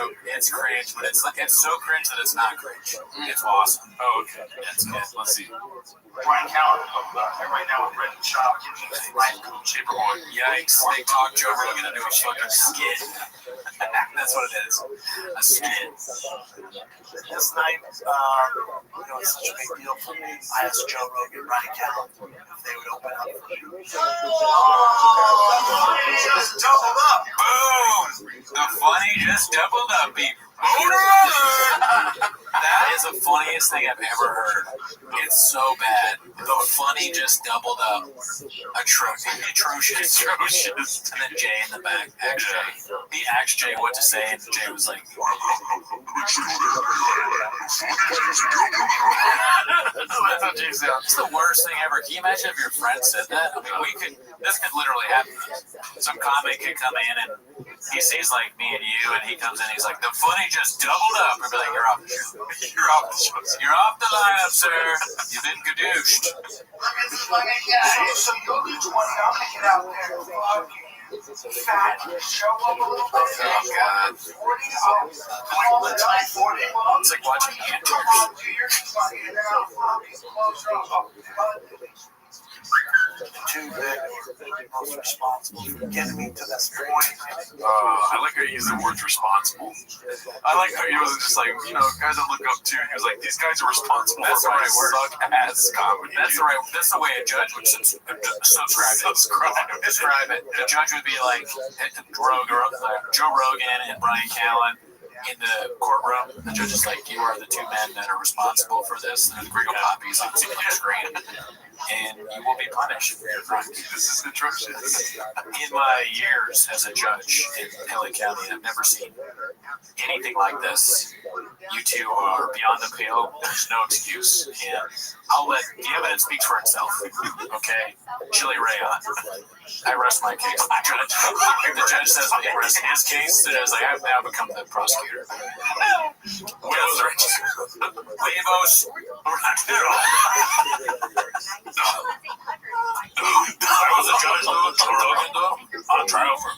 cringe, but it's so cringe that it's not cringe. It's awesome. Oh, okay. That's good. Let's see. Brian Callen right now with Brendan Shaw. Yikes. They talked Joe Rogan into a fucking skit. That's what it is. A skit. This night, it's such a big deal for me. I asked Joe Rogan, Brian Callen, if they would open up for you. Just doubled up. Boom! The funny just doubled up, people. That is the funniest thing I've ever heard. It's so bad. The funny just doubled up. Atrocious. And then Jay in the back. He asked Jay what to say, and Jay was like, that's what Jay said. It's the worst thing ever. Can you imagine if your friend said that? I mean, this could literally happen. Some comic could come in and he sees like me and you, and he comes in, he's like, the funny just doubled up. And be like, you're off the show. You're off the show. You're off the lineup, sir. You've been gadooshed. So you'll need to want to get out there. Fat, show up a little bit. Oh, God. 40 all the time, 40. It's like watching antlers. Two big, most responsible for getting me to this point. I like how you use the words responsible. I like how he wasn't just like, guys I look up to. He was like, these guys are responsible. That's the right word. Suck-ass comedy. That's the way a judge would describe it. The judge would be like Joe Rogan and Brian Callen in the courtroom. The judge is like, "You are the two men that are responsible for this." And the Grego copies on the screen, and you will be punished for your crimes. This is atrocious. In my years as a judge in LA County, I've never seen anything like this. You two are beyond the pale. There's no excuse, and I'll let the evidence speak for itself. Okay, Chili Rayon. I rest my case. The judge says I rest his case. As I have now become the prosecutor. Huevos. I was a judge, Joe Rogan, on trial for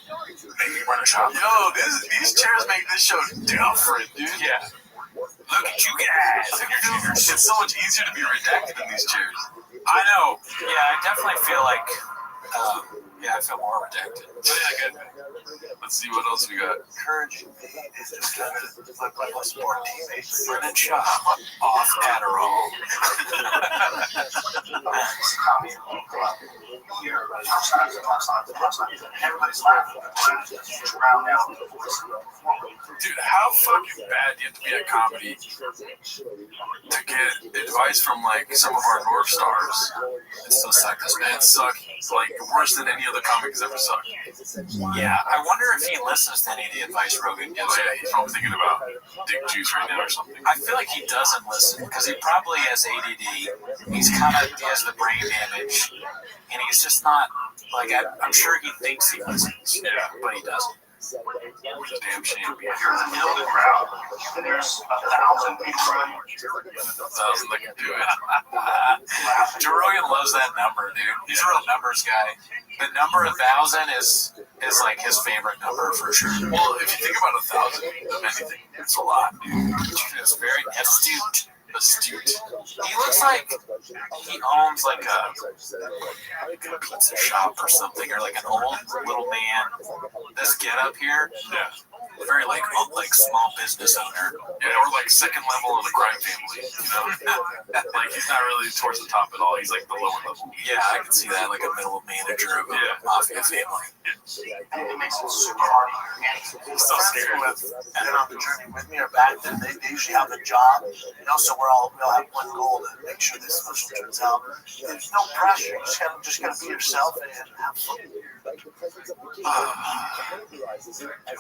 making run a shop. Yo, these chairs make this show different, dude. Yeah. Look at you guys. It's so much easier to be redacted in these chairs. I know. Yeah, I definitely feel like, I feel more redacted. But yeah, good. Let's see what else we got. Encouraging me is just kind of like my sport teammates. Brennan Shaw off Adderall. Everybody's laughing. Dude, how fucking bad do you have to be at comedy to get advice from like some of our North Stars? It's so suck. This man sucked like worse than any other comic has ever sucked. Yeah, I wonder if he listens to any of the advice Rogan gives. Oh, yeah, he's probably thinking about dick juice right now or something. I feel like he doesn't listen because he probably has ADD. He has the brain damage, and he's just not like I'm sure he thinks he listens. Yeah, but he doesn't. Which is damn shame. If you're in the middle of the crowd, and there's 1,000 people around you. 1,000 that can do it. Joe Rogan loves that number, dude. He's a real numbers guy. The number 1,000 is like his favorite number for sure. Well, if you think about 1,000 of anything, it's a lot, dude. It's very astute. He looks like he owns like a pizza shop or something, or like an old little man. This get up here, yeah, very like small business owner. Yeah, or like second level of the crime family. You know, like he's not really towards the top at all. He's like the lower level. Yeah, I can see that, like a middle manager of a mafia family. And it makes it super hard on your hands. So scared. Been on the journey with me or back then, they usually have a job. So we all have one goal to make sure this special turns out. There's no pressure. You just gotta be yourself and have fun.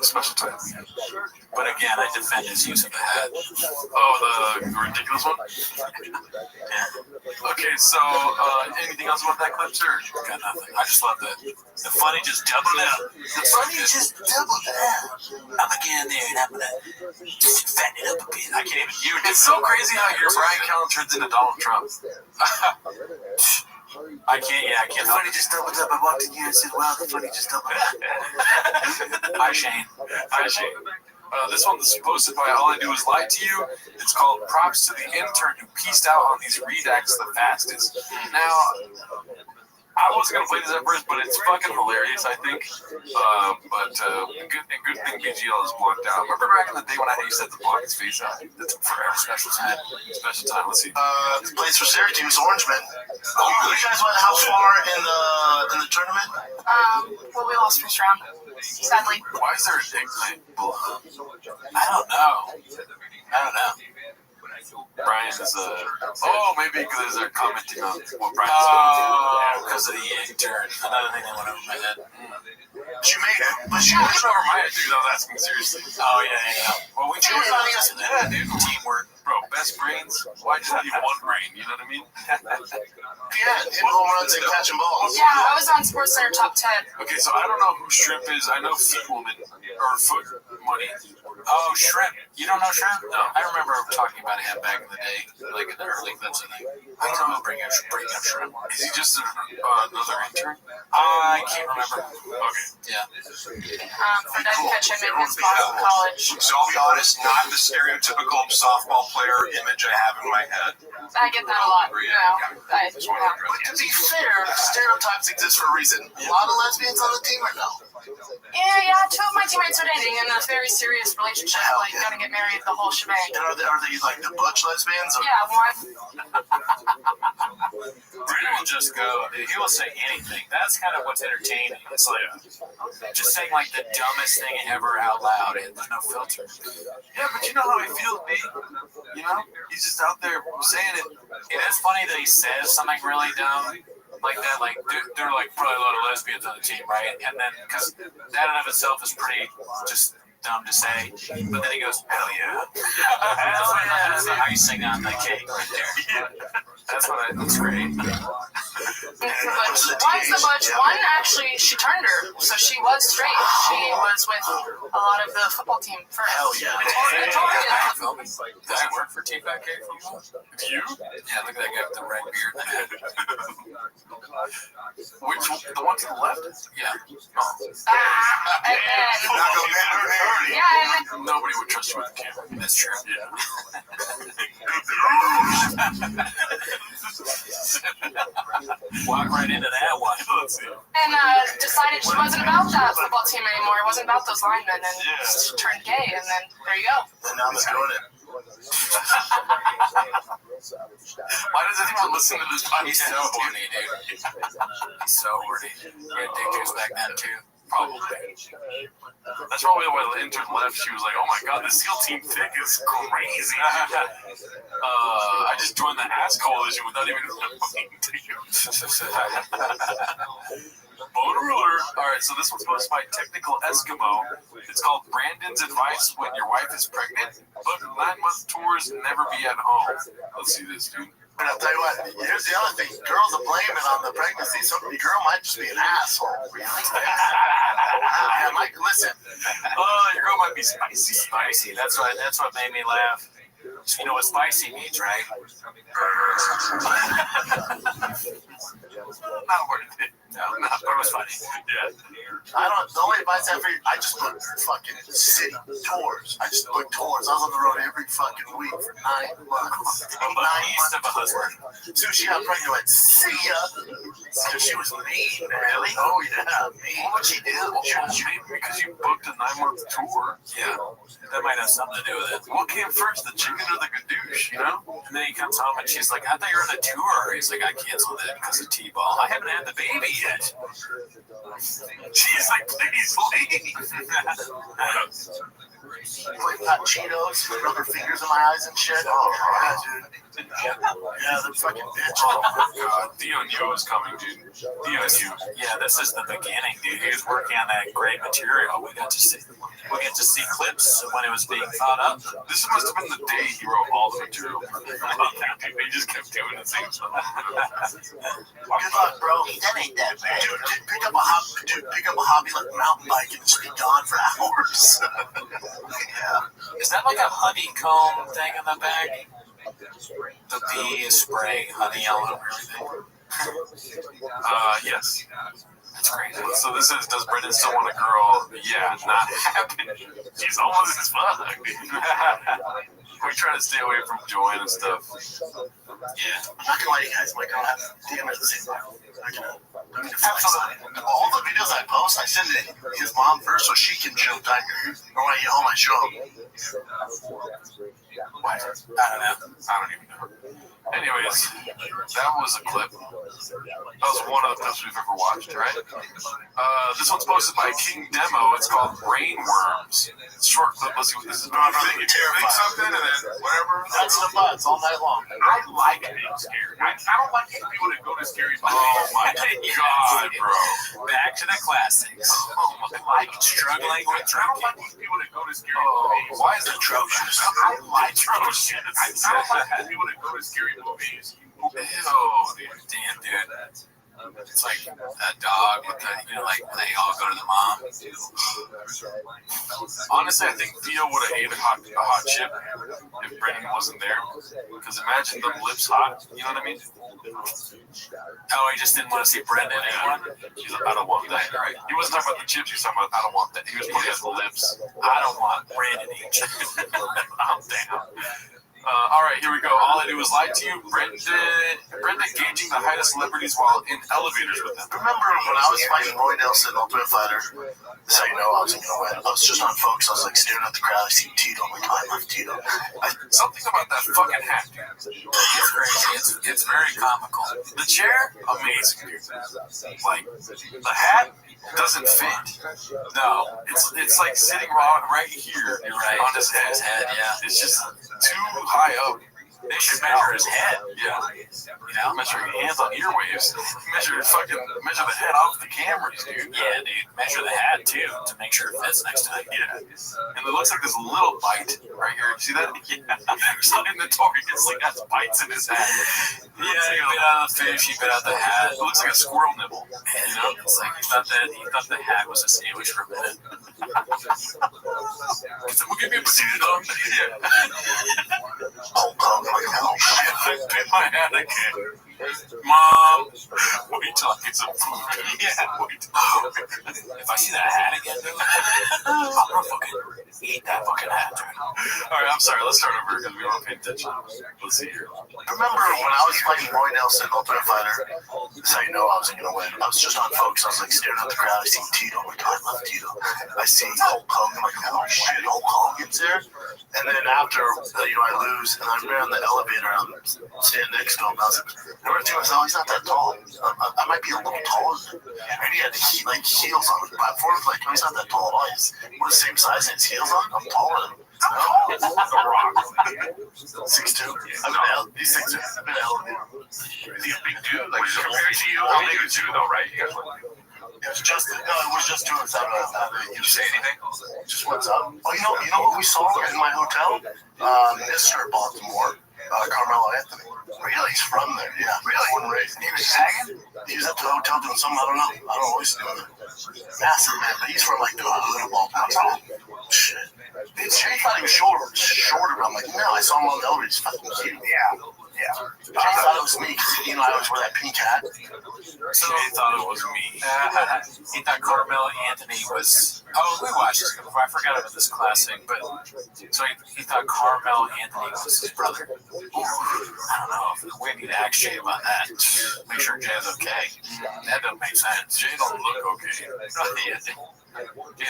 Special time. But again, I defend his use of the hat. Oh, the ridiculous one? Okay, so anything else about that clip, sir? Got nothing. I just love that. The funny just doubled out. The funny just doubled out. I'm gonna get in there and I'm gonna just fatten it up a bit. I can't even use it. It's so crazy how your Brian Callen turns into Donald Trump. I can't. The funny just doubled up. I walked in here and said, wow, the funny just doubled up. Hi, Shane. This one was posted by All I Do Is Lie to You. It's called Props to the Intern Who Pieced Out on These Redacts the Fastest. Now, I wasn't going to play this at first, but it's fucking hilarious, I think. Good thing BGL is blocked out. Remember back in the day when I used to have to block his face out? It took forever. Special time. Let's see. Plays for Syracuse, Orangemen. You guys went how far in the tournament? Well, we lost first round, sadly. Why is there a dick thing? I don't know. Brian is maybe because they're commenting on what Brian's doing. Because of the intern. Another thing that went over my head. She made it. But she went over my head, dude. I was asking seriously. Oh, yeah. Well, we tried yeah, dude. Teamwork. Bro, best brains. Why just leave one brain? You know what I mean? Yeah, hit home runs and catching balls. Yeah, I was on SportsCenter top 10. Okay, so I don't know who Shrimp is. I know Feet Woman or Foot Money. Oh, Shrimp. You don't know Shrimp? No. I remember talking about him back in the day, like in the early clips, I think. I don't know, bring up Shrimp. Is he just another intern? I can't remember. Okay. Yeah. From then catch him in Wisconsin College. So I'll be honest, not the stereotypical softball player image I have in my head. I get that a lot. But to be fair, stereotypes exist for a reason. A lot of lesbians on the team right now. Yeah, 2 of my teammates are dating in a very serious relationship, like gonna get married, the whole shebang. And are they like the butch lesbians? Or? Yeah, one. just go. Dude. He will say anything. That's kind of what's entertaining. It's like just saying like the dumbest thing ever out loud, and there's no filter. Yeah, but you know how he feels, me. You know, he's just out there saying it. It is funny that he says something really dumb like that. Like there are like probably a lot of lesbians on the team, right? And then because that in of itself is pretty just dumb to say, but then he goes, "Hell yeah!" Hell yeah! That's the icing on the cake right there. Yeah. That's great. One's the butch. One actually, she turned her, so she was straight. She was with a lot of the football team first. Hell yeah. Did I work for T-Fat Cake football? You? Yeah, look at that guy with the red beard. Which the one to the left? Yeah. And then, Nobody would trust you with the camera. That's true. Yeah. Walk right into that one. and decided she wasn't about that football team anymore. It wasn't about those linemen, and she turned gay, and then there you go. And now they're doing it. Why does anyone listen to this podcast? He's so horny, dude. He's so horny. He had dick juice back then, too. Probably. That's probably why the intern left. She was like, "Oh my god, the SEAL Team thick is crazy." I just joined the ass coalition without even knowing. Motor alert. Alright, so this one's posted by Technical Eskimo. It's called Brandon's Advice When Your Wife is Pregnant, but 9-month tours never be at home. Let's see this, dude. And I'll tell you what, here's the other thing. Girls are blaming on the pregnancy. Some girl might just be an asshole. Really? Yeah, Mike, listen. Your girl might be spicy. Spicy. That's what made me laugh. You know what spicy means, right? Not worth it. No, but it was funny. Yeah. The only advice I have for you, I just booked fucking city tours. I just booked tours. I was on the road every fucking week for 9 months. 9 months of a husband. Soon she got pregnant, I went, see ya. Because she was mean, really. Oh, yeah, mean. What'd she do? She was mean because you booked a 9-month tour. Yeah. That might have something to do with it. What came first, the chicken or the gadoosh, you know? And then he comes home and she's like, I thought you were on a tour. He's like, I canceled it because of T-ball. I haven't had the baby yet. She's like, please leave. Like hot Cheetos, rub her fingers in my eyes and shit. Oh, yeah, dude. Yeah, the fucking bitch. Oh my god, Theo knew it was coming, dude. Theo knew. Yeah, this is the beginning, dude. He was working on that great material. We get to see clips when it was being thought up. This must have been the day he wrote all the material. He just kept doing the same stuff. Good luck, bro. That ain't that bad. Dude, pick up a hobby like mountain biking and just be gone for hours. Yeah. Is that like a honeycomb thing in the back? The bee is spraying honey all over everything. Yes. That's crazy. So this is, does Brendan still want a girl? Yeah, not happen. She's almost as fuck. We try to stay away from Joanne and stuff. Yeah. I'm not gonna lie to you guys, my girl has damn it the same level. Absolutely. All the videos I post, I send it to his mom first so she can show Tiger. Or when I get home, I show him. What? I don't know. I don't even know. Anyways, that was a clip. That was one of the clips we've ever watched, right? This one's posted by King Demo. It's called Brainworms. It's a short clip. Let's see what this is about. You think something and then whatever. That's the butts all night long. I like being scared. I don't like people that go to scary places. Oh my god, bro. Back to the classics. Oh my god. Struggling with I don't like people that go to scary movies. Why is it atrocious? I like atrocious. I don't like people that go to scary movies. Oh, damn, dude. It's like a dog with the, like when they all go to the mom. Honestly, I think Theo would have ate a hot chip if Brendan wasn't there. Because imagine them lips hot, you know what I mean? Oh, he just didn't want to see Brendan anymore? He's like, I don't want that. Right? He wasn't talking about the chips, he was talking about, I don't want that. He was putting his lips. I don't want Brendan eating chips. I'm down. All right, here we go. All I do is lie to you. Brendan gauging the height of celebrities while in elevators with them. Remember when I was fighting Roy Nelson, Ultimate Fighter? That's how you know I wasn't going to win. I was just on focus. I was like staring at the crowd. I seen Tito. I'm like, I love Tito. Something about that fucking hat, dude. It's crazy. It's very comical. The chair, amazing, dude. Like, the hat doesn't fit. No, it's like sitting right here on his head. Yeah. It's just too high up. They should measure his head. Yeah. You know, measure your hands on earwaves. Measure the head off the cameras, dude. Yeah, dude. Measure the hat too to make sure it fits next to it. Yeah. And it looks like this little bite right here. You see that? Yeah. He's not in the talking. It's like has bites in his hat. Yeah, he bit out the fish. He bit out the hat. It looks like a squirrel nibble. You know, it's like he thought the hat was a sandwich for a minute. Can someone give me a potato? Yeah. Oh shit! I bit my hat again. Mom, what are you talking some food? Yeah, if I see that hat again, dude, I'm gonna fucking eat that fucking hat, dude. Alright, I'm sorry, let's start over because we weren't paying attention. Let's see here. Remember when I was fighting Roy Nelson, Ultimate Fighter? That's how you know I wasn't gonna win. I was just on focus. I was like staring at the crowd. I see Tito. I'm like, I love Tito. I see Hulk Hogan. I'm like, oh shit, Hulk Hogan's there. And then after, I lose, and I'm there on the elevator. I'm standing next to him. I was like, I remember thinking, oh, he's not that tall. I might be a little taller than him. And he had heels on the platform. Like, oh, he's not that tall. Oh, we're the same size and his heels on. I'm taller than him. The Rock. 6'2". He's 6'2". I've been elevated. Is he a big dude? Like, compared to you, how big is you though, right? You guys it was just doing something. Did you say anything? Just what's up? Oh, you know what we saw in my hotel? Mr. Baltimore, Carmelo Anthony. Really? He's from there, yeah. Really? Born and raised. He was tagging? He was at the hotel doing something, I don't know what he's doing. Massive, man, but he's from like the hood of Baltimore. Shit. Jay thought he was shorter, but I'm like, no, I saw him on the elevator, he's fucking cute. Yeah. Jay thought it was me, because I always wear that pink hat. Jay thought it was me. He thought Carmelo Anthony was... Oh, we watched this before. I forgot about this classic, but... So he thought Carmelo Anthony was his brother. Ooh, I don't know. We need to ask Jay about that. Make sure Jay's okay. That doesn't make sense. Jay don't look okay. He's been rigged. What do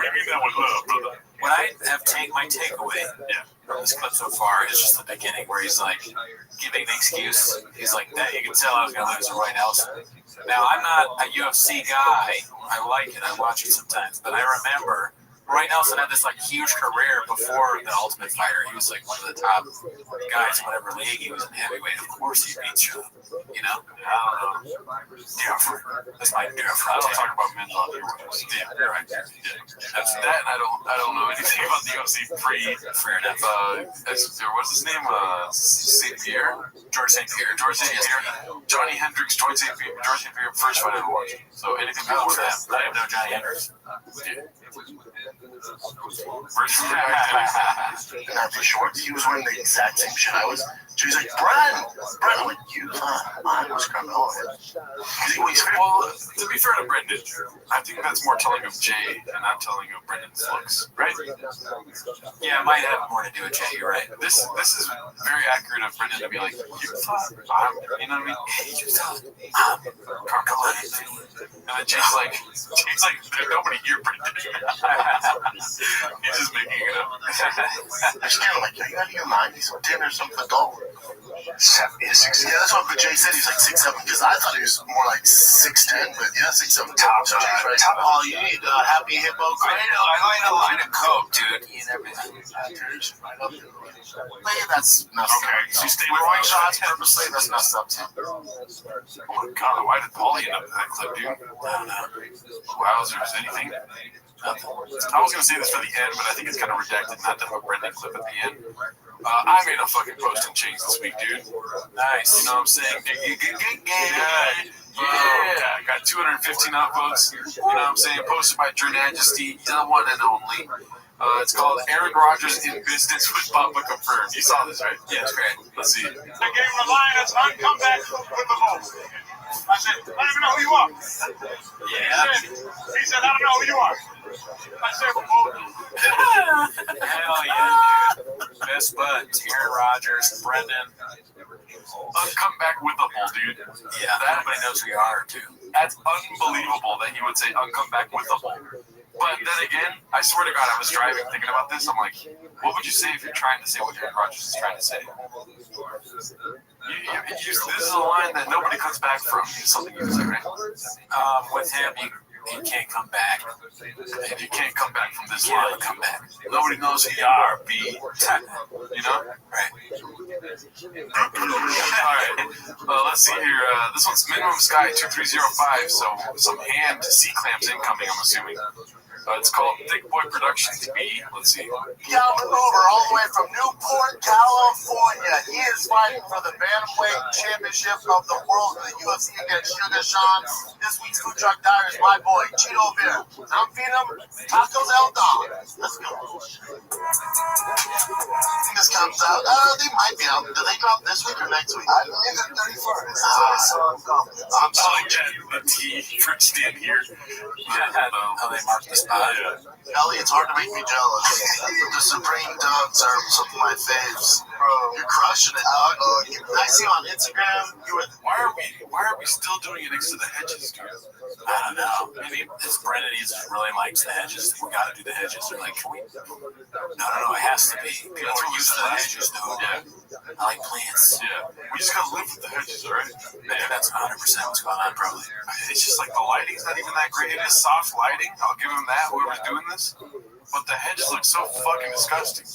you mean that with love, brother? When I have my takeaway from this clip so far is just the beginning where he's like giving an excuse. He's like, that you can tell I was going to lose to Roy Nelson. Now, I'm not a UFC guy. I like it. I watch it sometimes. But I remember Roy Nelson had this like huge career before the Ultimate Fighter. He was like one of the top guys in whatever league he was in heavyweight. Of course he beats you. You know? Different. That's my different. I don't talk about men's on heavyweights. Yeah, you're right. Yeah. That's that, and I don't know anything about the UFC fair enough. What's his name? St. Pierre? George St. Pierre. Johnny Hendricks, George St. Pierre, first fight I ever watched. So anything before that, I have no Johnny Hendricks. Yeah. Not for shorts. He was wearing the exact same shit I was. So he's like, Brent, I'm like, mine was Carmelo. Well, to be fair to Brendan, I think that's more telling of Jay and not telling of Brendan's looks, right? Yeah, it might have more to do with Jay. You're right. This is very accurate of Brendan to be like, you thought you know what I mean? Hey, you thought Carmelo. And then Jay's like, there's nobody here, Brendan. He's just making it up. I just kind of like, you out of your mind? He's 10 or something tall. 7, 6. Yeah, that's what Jay said. He's like 6'7", because I thought he was more like 6'10", but yeah, 6'7". Top. Oh, you need a Happy Hippo. I need a line of coke, dude. He's everything. But yeah, that's messed up. Okay, so you stay with throwing shots purposely, that's messed up too. Oh my God, why did Paulie end up in that clip, dude? I don't know. Wowzers, anything? Nothing. I was going to say this for the end, but I think it's kind of redacted not to have a Brendan clip at the end. I made a fucking post and change this week, dude. Nice. You know what I'm saying? Yeah. Got 215 upvotes. You know what I'm saying? Posted by Your Majesty, the one and only. It's called Aaron Rodgers in Business with Papa Confirmed. You saw this, right? Yeah, it's great. Let's see. I gave him a line that's uncomeback with the vote. I said, I don't even know who you are. Yeah. He said, I don't know who you are. I said, well, hell yeah, dude. Best buds, Aaron Rodgers, Brendan. Come back with the bull, dude. Yeah, everybody knows who you are, too. That's unbelievable that he would say, come back with the bull. But then again, I swear to God, I was driving thinking about this. I'm like, what would you say if you're trying to say what Aaron Rodgers is trying to say? This is a line that nobody comes back from. It's something you say, right? With him, you can't come back. And you can't come back from this line. Come back. Nobody knows who you are, B. You know? Right. All right. Let's see here. This one's Minimum Sky 2305. So some hand C-clamps incoming, I'm assuming. It's called Thick Boy Productions B. Let's see. Calvin over all the way from Newport, California. He is fighting for the bantamweight championship of the world in the UFC against Sugar Sean. This week's Food Truck Diaries, my boy, Cheeto Beer. I'm feeding him Tacos El Don. Let's go. This comes out. They might be out. Do they drop this week or next week? I believe the 31st. I'm sorry, the T for stand here. How they mark the spot. Ellie, it's hard to make me jealous. The Supreme Dogs are some of my faves. Bro, you're crushing it, dog. I see you on Instagram. Why are we still doing it next to the hedges, dude? I don't know. Maybe this Brennan really likes the hedges. We got to do the hedges. They're like, can we? No. It has to be. People are used to the hedges, dude. Yeah. I like plants. Yeah. We just gotta live with the hedges, alright? Maybe that's 100% what's going on, probably. It's just like the lighting's not even that great. It is soft lighting. I'll give him that. Whoever's doing this. But the hedges look so fucking disgusting.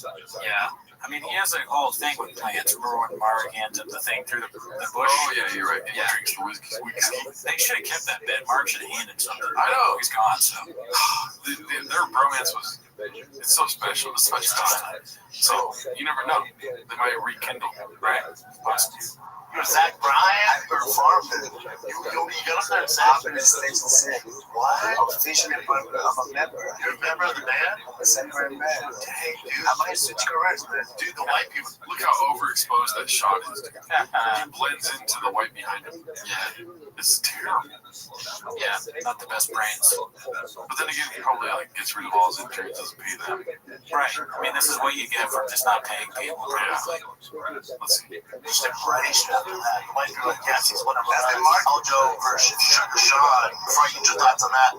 Yeah. I mean, he has a whole thing with plants. Remember when Mark handed the thing through the bush? Oh, yeah, you're right. And he drinks the whiskey. They should have kept that bit. Mark should have handed something. I know. He's gone, so. Their bromance was... It's so special. It's such time. So, you never know. They might rekindle. Right? Possibly. You're Zach Bryan or Farmville. You got up there and said, I'm in Station 6. What? I'm officially I'm a member. You're a member of the band? I'm a center man. Dang, dude. I might switch careers, man. Dude, the white people. Look how overexposed that shot is. He blends into the white behind him. Yeah. It's terrible. Yeah, not the best brains. But then again, he probably gets rid of all his injuries, doesn't pay them. Right. I mean, this is what you get for just not paying people. Yeah. Let's see. Just embrace after that. You might be like, yes, he's one of us. And Mark Aljo versus Sugar Sean. Before I get your thoughts on that,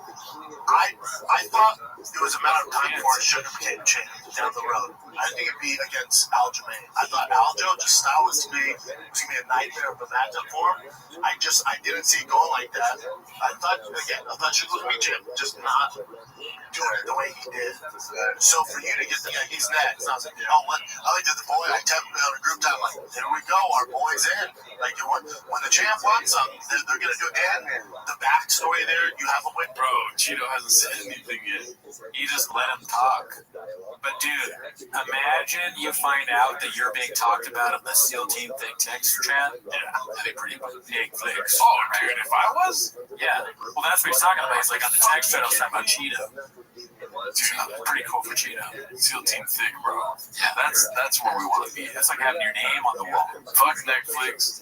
I thought it was a matter of time before Sugar became champ down the road. I didn't think it'd be against Aljamain. I thought Aljo, just style was to me, was going to be a nightmare of a matchup for him. I didn't see it going like that. I thought Sugar was going to be champ, just not doing it the way he did. So for you to get the guy, he's next. I was like, I did the boy. I tapped him on a group time. Like, there we go, our boy's in. Like, when the champ wants something, they're going to do it. And the backstory there, you have a win. Bro, Cheeto hasn't said anything yet. You just let him talk. But dude, imagine you find out that you're being talked about in the SEAL Team Think text chat. Yeah, that'd be pretty big flicks. Oh, dude, if I was? Yeah. Well, that's what he's talking about. He's like on the text chat, I was talking about Cheeto. Dude, pretty cool for Cheeto. SEAL Team Thick, bro. Yeah, that's where we want to be. That's like having your name on the wall. Fuck Netflix.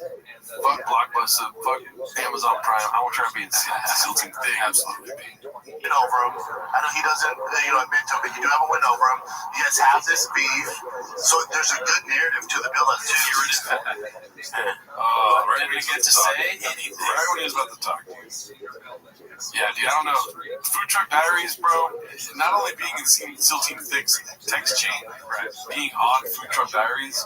Fuck Blockbuster. Fuck Amazon Prime. I want to try and be in SEAL Team Thick. Absolutely. Get over him. I know he doesn't, admit to it, but you do have a win over him. You guys have this beef, so there's a good narrative to the build-up too. Right. Did we get to say anything? Right when he was about to talk, dude. Yeah, dude, I don't know. Food Truck Diaries, bro, not only being in SEAL Team Thick's text chain, right, being on Food Truck Diaries,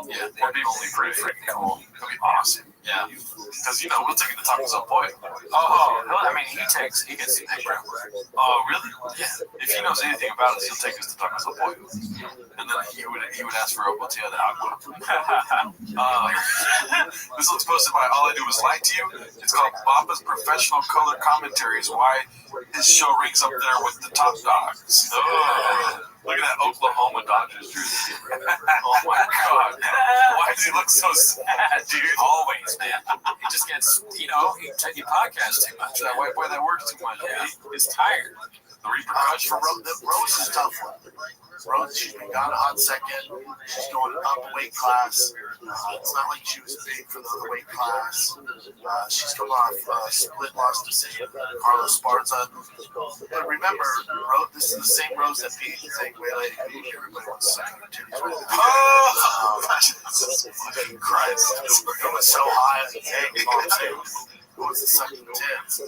yeah, that'd be only pretty freaking cool. That'd be awesome. Yeah. Because, we'll take it to Tacos El Pollo. I mean, he gets the big bro. Oh, really? Yeah. If he knows anything about us, he'll take us to Tacos El Pollo. And then he would ask for a botella de agua. This one's posted by All I Do Is Lie to You. It's called Baba's Professional Color Commentaries. Why his show ranks up there with the top dogs. Look at that Oklahoma Dodgers jersey. Oh my God. Why does he look so sad, dude? Always, man. He just gets, he podcasts too much. That white boy that works too much. Yeah. He's tired. The repercussion. Rose is a tough one. Rose, she's been gone a hot second. She's going up a weight class. It's not like she was big for the other weight class. She's come off split loss decision. Carlos Esparza. But remember, Rose, this is the same Rose that beat Way Lady. Everybody wants to suck her titties. Oh, Jesus Christ. It was so high on the tank. What's the sucking tits?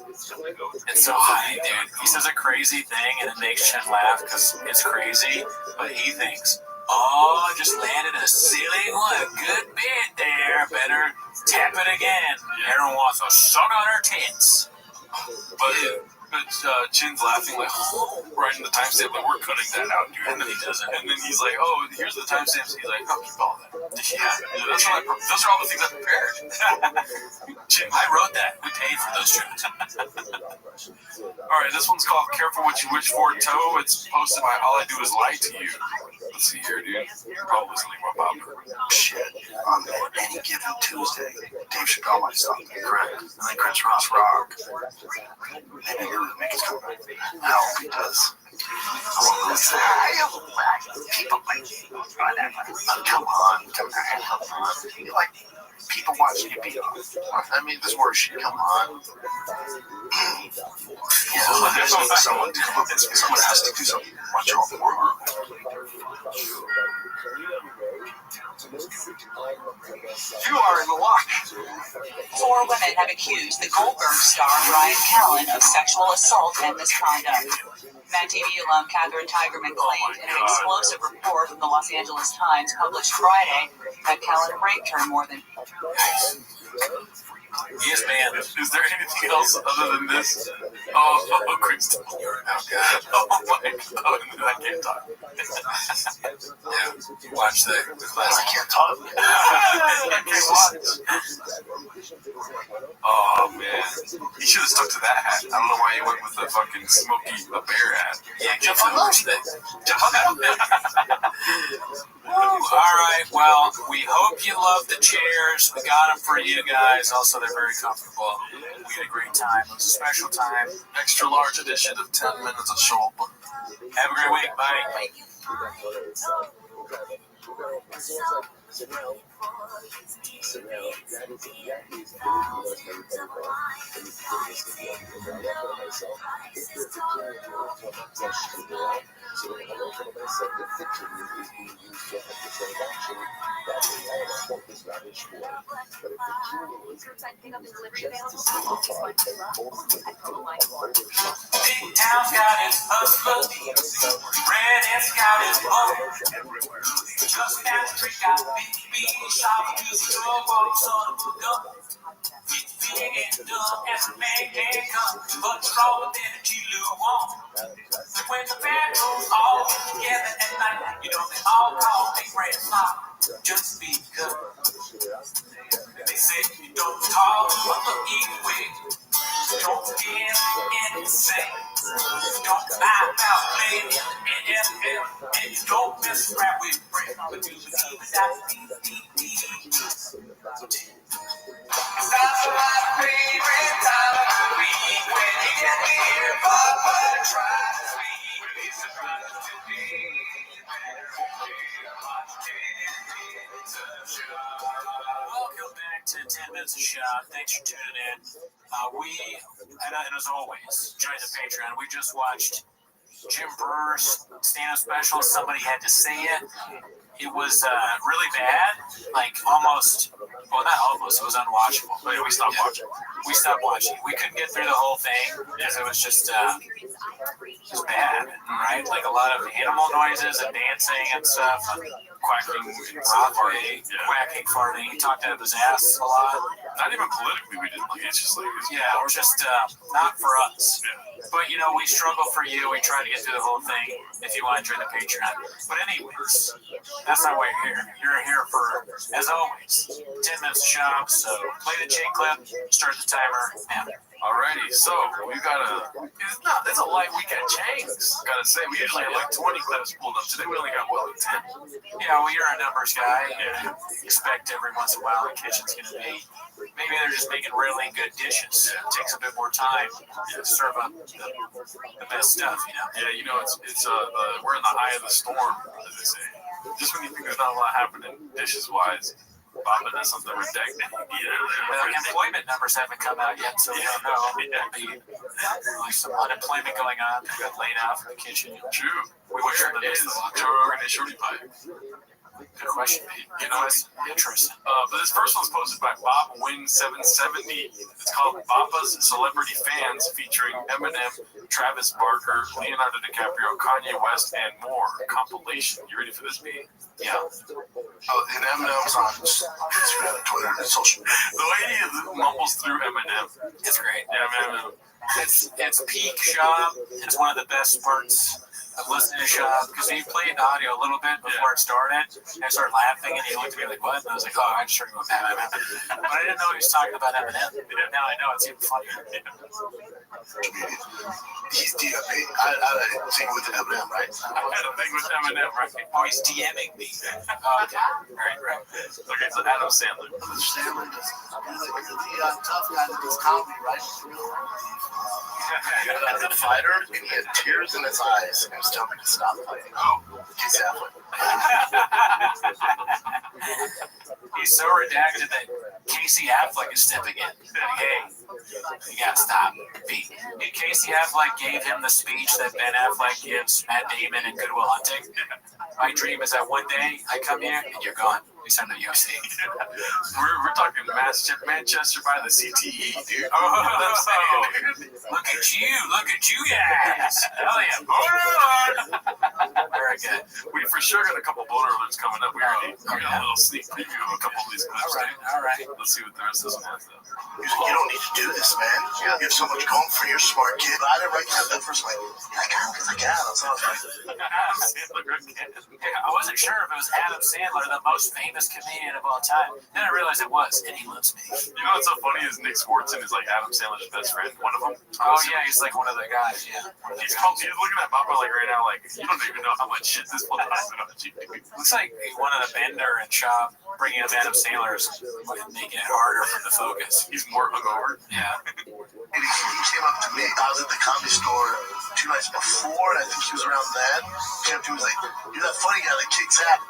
It's so funny, dude. He says a crazy thing and it makes Chet laugh because it's crazy, but he thinks, oh, just landed a silly one. Good bit there. Better tap it again. Everyone wants to suck on her tits. But Chin's laughing like, oh, right in the timestamp, like, we're cutting that out, dude. And then he doesn't. And then he's like, oh, here's the timestamps. He's like, oh, keep all that. Yeah, those are all the things I prepared. Chin, I wrote that. We paid for those trips. All right, this one's called Careful What You Wish For Toe. It's posted by All I Do Is Lie to You. Let's see here, dude. Probably something more popular. Shit, on any given Tuesday, Dave Chappelle might stop me, correct? And then Chris Ross rock. Maybe he would make his comeback. I hope he does. I won't really say, people like, come on. You like, people watching you beat off. I mean, this word shit, come on. Yeah, someone has to do something much more horrible. You are in luck. 4 women have accused the Goldberg star Ryan Callen of sexual assault and misconduct. Mad TV alum Catherine Tigerman claimed in an explosive report from the Los Angeles Times published Friday that Callen raped her more than... Yes, man. Is there anything else other than this? Oh, Chris. Oh my God. I can't talk. Yeah, watch the class. I can't talk. Oh, man. He should have stuck to that hat. I don't know why he went with the fucking Smokey the Bear hat. Yeah, jump on those things. Jump on that. All right, well, we hope you love the chairs. We got them for you guys. Also, they're very comfortable. We had a great time. It was a special time. Extra large edition of 10 minutes of show. Have a great week. Bye. Big town's got its hustlers, red has got its bum. Just down the street got big shop to the drug walk, son of a gun. It's big and dumb as a man can come, but stronger than a G-Lou one. So when the band goes all together at night, you know they all call me Red Flop, just because. They say you don't talk the evil way, don't get insane, don't lie about playing in NFL, and you don't mess around with Brett, but you believe that's That's my favorite time of the week when you get to hear Papa try to speak. It's a surprise to me. Welcome back to 10 Minutes of Shot. Thanks for tuning in. And as always, join the Patreon. We just watched Jim Brewer's stand-up special. Somebody had to say it. It was really bad, like almost, well, not almost, it was unwatchable. But we stopped watching. We couldn't get through the whole thing because it was just bad, right? Like a lot of animal noises and dancing and stuff, and quacking, quacking, farting. He talked out of his ass a lot. Not even politically, we didn't like it. It's just like, we're just not for us. Yeah. But, you know, we struggle for you. We try to get through the whole thing if you want to join the Patreon. But anyways, that's not why you're here. You're here for, as always, 10 minutes of shop. So play the chain clip, start the timer, and alrighty, so we got it's a light week at Chang's. Gotta say, we usually have like 20 clips pulled up. Today we only got, 10? Yeah, well, you're a numbers guy. Yeah. Expect every once in a while the kitchen's going to be, maybe they're just making really good dishes. Yeah. It takes a bit more time to serve up the best stuff, you know? Yeah, you know, it's we're in the eye of the storm, as they say. Just when you think there's not a lot happening dishes-wise, Bob has something ridiculous. Well, employment numbers haven't come out yet, so we don't know. There's some unemployment going on. They got laid off in the kitchen. True. We wish them the best of luck. Joe Rogan and Shorty Pie. Good question, Pete. You know, it's interesting. But this first one's posted by Bob Win 770. It's called Baba's Celebrity Fans, featuring Eminem, Travis Barker, Leonardo DiCaprio, Kanye West, and more. Compilation. You ready for this, Pete? Yeah. Oh, and Eminem's on Instagram, Twitter, and social media. The way he mumbles through Eminem. It's great. Yeah, man. It's peak Shop. It's one of the best parts of listening to Shop because he played the audio a little bit before it started. And I started laughing, and he looked at me like, "What?" And I was like, "Oh, I just heard him go bam, bam, bam." But I didn't know he was talking about Eminem. Now I know it's even funnier. He's DMing. I had a thing with Eminem, right? I had a thing with Eminem, right? Oh, he's DMing me. Oh, okay. Right. Okay, so Adam Sandler. Sandler does the tough guy that does comedy, right? He was a fighter, and he had tears in his eyes, and he was telling me to stop fighting. Oh, exactly. He's so redacted that Casey Affleck is stepping in. Hey, you gotta stop. Pete. Casey Affleck gave him the speech that Ben Affleck gives Matt Damon in Good Will Hunting. My dream is that one day I come here and you're gone. We send to UFC. We're talking Manchester by the CTE, dude. Oh, look at you guys. Hell yeah. Very good. We for sure got a couple boner alerts coming up. We already got a little sneak preview of a couple of these clips. All right. Let's see what the rest of this one has, though. You don't need to do this, man. You have so much going for your smart kid. But I didn't recognize that first. Like, I got him because I got him. So I was like, Adam Sandler again. I wasn't sure if it was Adam Sandler, the most famous comedian of all time. Then I realized it was, and he loves me. You know what's so funny is Nick Swartzen is like Adam Sandler's best friend. One of them. Oh yeah, he's like one of the guys. Yeah. He's looking at Papa like right now, like you don't even know how much shit this one has on TV. Looks like he wanted a Bender and Shop bringing up Adam Sandler's and making it harder for the focus. He's more hungover. Yeah. And he came up to me. I was at the Comedy Store 2 nights before, and I think he was around then. He came up to me, he was like, "You're that funny guy that kicks ass."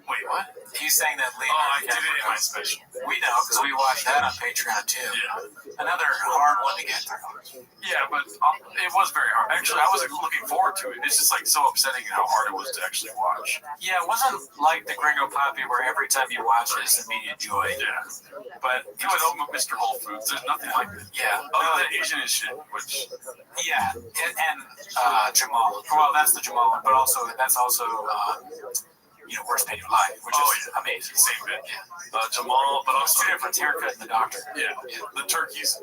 Wait, what? He's saying that Leonardo I did it in my special. We know, because we watched that on Patreon, too. Yeah. Another hard one to get through. Yeah, but it was very hard. Actually, I wasn't looking forward to it. It's just like so upsetting how hard it was to actually watch. Yeah, it wasn't like the Gringo Poppy where every time you watch it, it's immediate joy. Yeah. But you know, Mr. Whole Foods, there's nothing like that. Yeah. Other than Asian as shit, which... Yeah, and Jamal. Well, that's the Jamal one, but also that's also Worst Pain in Your Life, which is amazing. Same bit. Yeah. Jamal, but also two different haircut in the doctor. Yeah. The turkeys.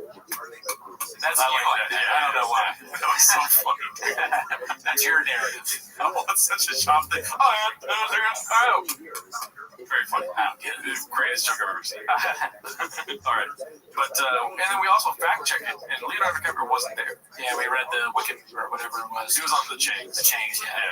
That's I like that. Yeah. I don't know why. That was so funny. That's your narrative. Oh, it's such a shop thing. Oh. Very funny. The greatest joke I've ever seen. All right. But, and then we also fact checked it, and Leonardo DiCaprio wasn't there. Yeah, we read the Wicked, or whatever it was. He was on the Chains. The Chains, yeah.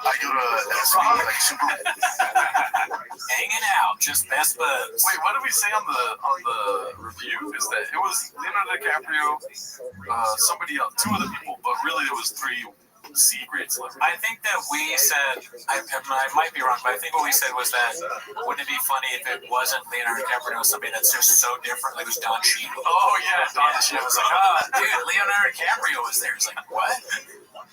I go to SB, like super. Hanging out, just best buds. Wait, what did we say on the review? Is that it was Leonardo DiCaprio, somebody else, 2 other people, but really it was 3 C-grade celebrities. I think that we said, I might be wrong, but I think what we said was that wouldn't it be funny if it wasn't Leonardo DiCaprio, somebody that's just so different, like it was Don Cheadle. Oh yeah, Don Cheadle. It was like, dude, Leonardo DiCaprio was there. It's like, what?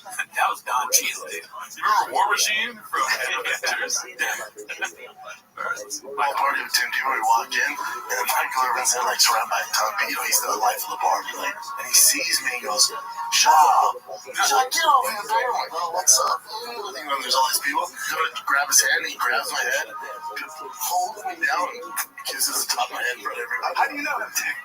That was Don Cheadle, dude. You remember War Machine from Avengers? My party with Tim Dewey, we walk in, and then Michael Irvin's there, like, surrounded by a ton of people. He's the life of the party, like, and he sees me and goes, "Shaw." He's like, "Get over here, baby." I'm like, "Oh, what's up?" And then there's all these people. I'm going to grab his hand, and he grabs my head, holds me down, and kisses the top of my head in front of everybody. How do you know him, Dick?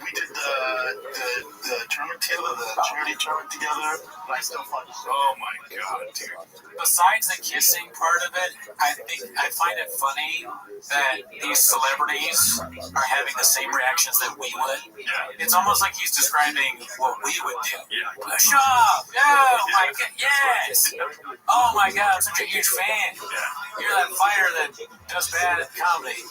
We did the tournament together, the charity tournament together. I still fucking. Oh my god, dude. Besides the kissing part of it, I find it funny that these celebrities are having the same reactions that we would. Yeah. It's almost like he's describing what we would do. Yeah. Push up! Oh my god, yes! Oh my god, I'm such a huge fan. Yeah. You're that fighter that does bad at comedy.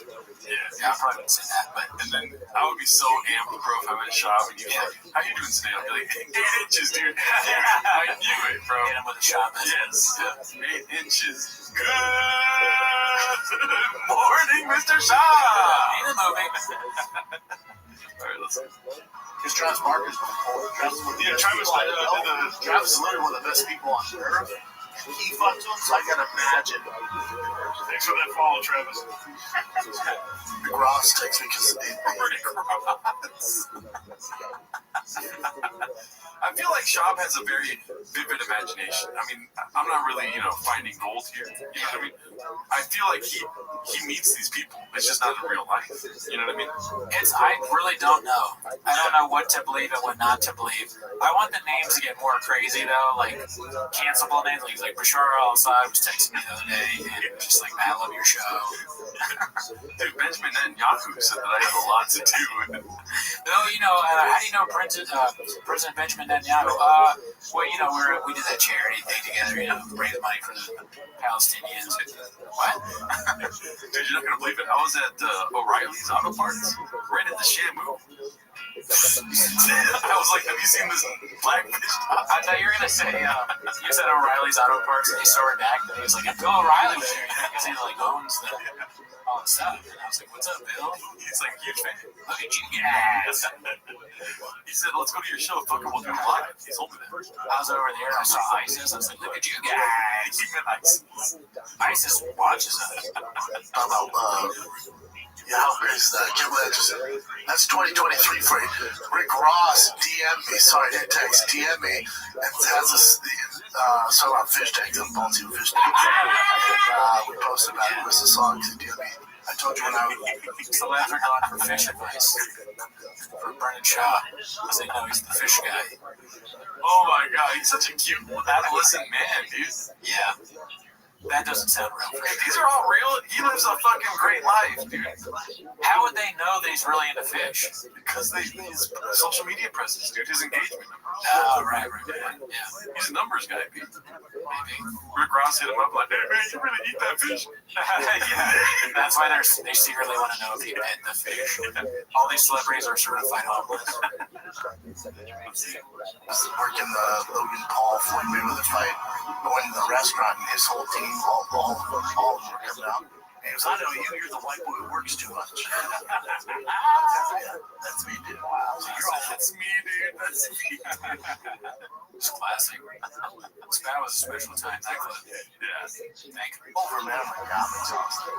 Yeah, I probably wouldn't say that, but And then I would be so amped, bro, if I went shop and you was like, how you doing today? I'd be like, 8 inches, dude. I knew it, bro. hit him with a shot. Yes, 8 inches. Good morning, Mr. Shaw. In the movie. All right, let's. Because Travis Barker's Travis is literally one of the best people on earth. He fucked him, so I gotta imagine. Thanks for that follow, Travis. Big Ross takes me because I feel like Shab has a very vivid imagination. I mean, I'm not really, finding gold here. You know what I mean? I feel like he meets these people. It's just not in real life. You know what I mean? I really don't know. I don't know what to believe and what not to believe. I want the names to get more crazy though, like cancelable names. Like Bashar al-Assad was texting me the other day and just like, I love your show. Dude, Benjamin Netanyahu said that I have a lot to do with it. No, how do you know President Benjamin Netanyahu? Well, we did that charity thing together, raise money for the Palestinians. What? Dude, you're not going to believe it. I was at O'Reilly's Auto Parts, right at the Shamu. I was like, have you seen this blackfish? I thought you were going to say, you said O'Reilly's Auto Parts, and he saw her back, and he was like, Bill O'Reilly was here, because he owns all the stuff. And I was like, what's up, Bill? He's like a huge fan. Look at you guys. He said, let's go to your show, fucking we'll do it live. He told me that. I was over there, I saw ISIS, I was like, look at you guys. He meant ISIS. ISIS watches us. how crazy is that? I can't believe that's 2023 for you. Rick Ross DM me, sorry, didn't text, DM me, and has this, song about fish tanks, I'm Baltimore fish tanks. We posted about it, what's the song, DM me. I told you when I was... So after going for fish advice for Brennan Shaw, I said, no, he's the fish guy. Oh my god, he's such a cute, adolescent man, dude. Yeah. That doesn't sound real. These are all real. He lives a fucking great life, dude. How would they know that he's really into fish? Because his social media presence, dude. His engagement numbers. Oh, right. Yeah. He's a numbers guy, Pete. Maybe. Rick Ross hit him up like, hey, man, you really eat that fish? Yeah. That's why they secretly want to know if you ate the fish. All these celebrities are certified homeless. Working the Logan Paul Floyd Mayweather fight, going to the restaurant, and his whole team, all of them were coming out. And he goes, I know you're the white boy who works too much. Yeah, that's me, dude. That's me, dude. That's me. It's classic. That was a special time. That clip. Yeah. Thank you. Over, man. Oh my God, that's awesome.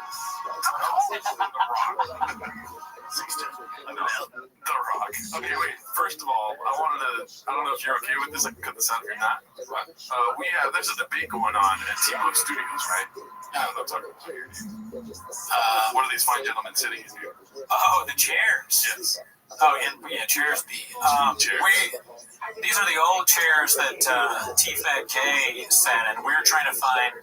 The Rock. Okay, wait. First of all, I don't know if you're okay with this. I can cut this out if you're not. There's a debate going on at T-Mobile Studios, right? Yeah, I'm talking about here. What are these fine gentlemen sitting in here? Oh, the chairs. Yes. Oh, yeah, chairs B. These are the old chairs that T-Fat-K sat in. We're trying to find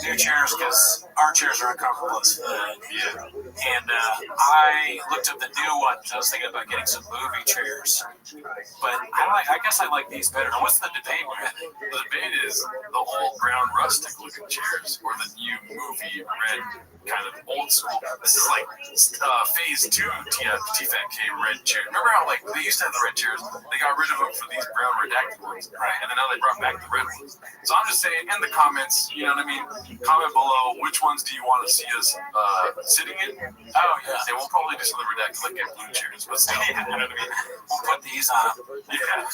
new chairs because our chairs are uncomfortable as fuck. Yeah. And I looked up the new ones. I was thinking about getting some movie chairs. But I guess I like these better. What's the debate we're having? The debate is the old brown rustic looking chairs or the new movie red kind of old school. This is like phase 2 T-Fat-K red chair. Remember how they used to have the red chairs? They got rid of them for these brown redacted ones. Right. And then now they brought back the red ones. So I'm just saying, in the comments, you know what I mean? Comment below, which ones do you want to see us sitting in? Oh, yeah. And we'll probably do some of the redacted, like get blue chairs, but still, you know what I mean? We'll put these on. Yeah.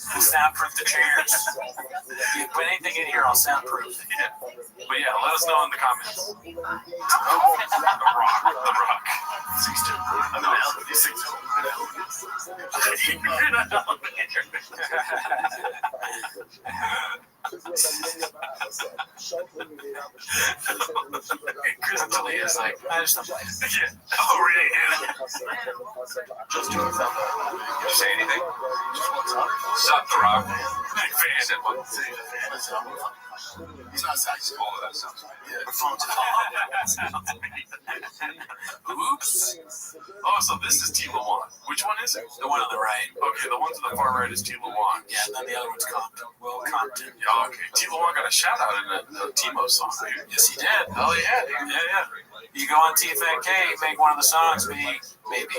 Soundproof the chairs. You put anything in here, I'll soundproof. Yeah. But yeah, let us know in the comments. The Rock. 6'2". No, he's 6'2". You're in an elevator. Chris D'Elia is like, I just don't play. Yeah. Oh, really? Just do it. Did you say anything? What's up, The Rock? big fan of him. He's not sexy. Oh, that sounds weird. Yeah, the phone's Oops. Oh, so this is T. Lawan. Which one is it? The one on the right. Okay, the one to the far right is T. Lawan. Yeah, and then the other one's Compton. Will Compton. Yeah, okay. T. Lawan got a shout out in the Timo song, dude. Yes, he did. Oh, yeah, dude. Yeah. You go on TFNK, make one of the songs be maybe.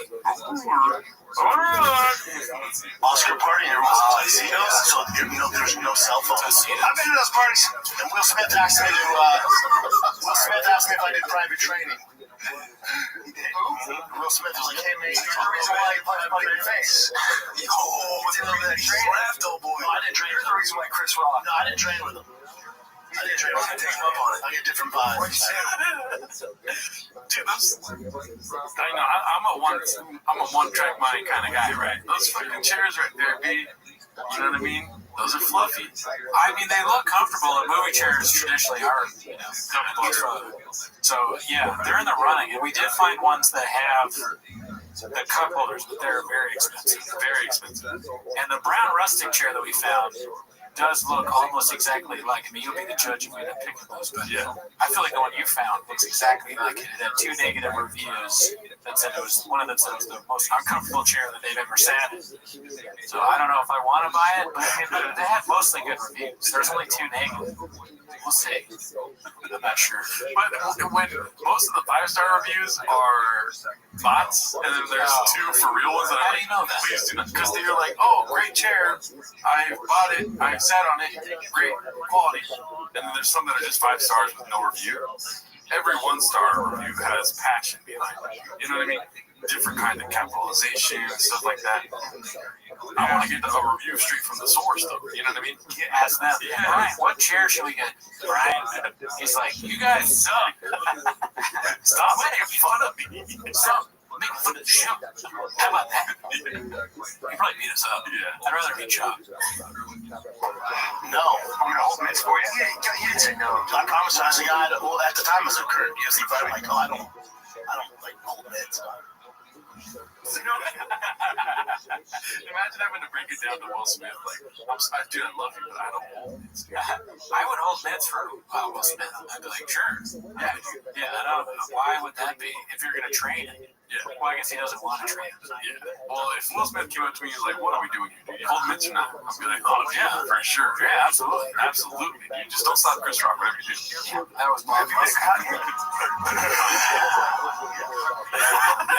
Oscar party in casinos, so there's no cell phones. I've been to those parties, and Will Smith asked me if I did private training. He did. Will Smith was like, "Hey man, you're the reason why you punched my face." What's he love that training? No, I didn't train. You're the reason why Chris Rock. No, I didn't train with him. I didn't train with him. Take him up on it. I get different vibes. Dude, I know. I'm a one-track mind kind of guy, right? Those fucking chairs right there, B. You know what I mean? Those are fluffy. I mean, they look comfortable, and movie chairs traditionally are, comfortable. So, yeah, they're in the running, and we did find ones that have the cup holders, but they're very expensive. Very expensive. And the brown rustic chair that we found does look almost exactly like, I mean, you'll be the judge if we end up picking those, but yeah. I feel like the one you found looks exactly like it. It had 2 negative reviews that said it was, one of them said it was the most uncomfortable chair that they've ever sat in. So I don't know if I want to buy it, but I mean, they have mostly good reviews. There's only 2 negative. We'll see. I'm not sure. But when most of the 5-star reviews are bots, and then there's 2 for real ones, how do you know that? Please do not, because they're like, oh, great chair, I bought it, I sat on it, great quality, and then there's some that are just 5 stars with no review. Every 1-star review has passion behind it. You know what I mean? Different kind of capitalization, stuff like that. I want to get a review straight from the source, though. You know what I mean? Ask them, Yeah. Brian, what chair should we get? Brian, he's like, you guys suck. Stop making fun of me. Stop making fun of the show. How about that? He probably beat us up. Yeah. I'd rather be chopped. No, I'm gonna hold minutes for you. Yeah, he didn't say no. I promised I was a guy that, well, at the time it was a current UFC fight. I'm like, oh, I don't like hold minutes. Imagine having to break it down to Will Smith. Like, dude, I love you, but I don't hold it. I would hold minutes for Will Smith. I'd be like, sure. Yeah, I don't know. Why would that be? If you're going to train it. Yeah. Well, I guess he doesn't want to train. Yeah. Well, if Will Smith came up to me and was like, what are we doing here? Do you hold mitts or not? I'd be like, oh, yeah, for sure. Yeah, absolutely. Absolutely, dude. Just don't stop Chris Rock, whatever you do. Yeah, that was my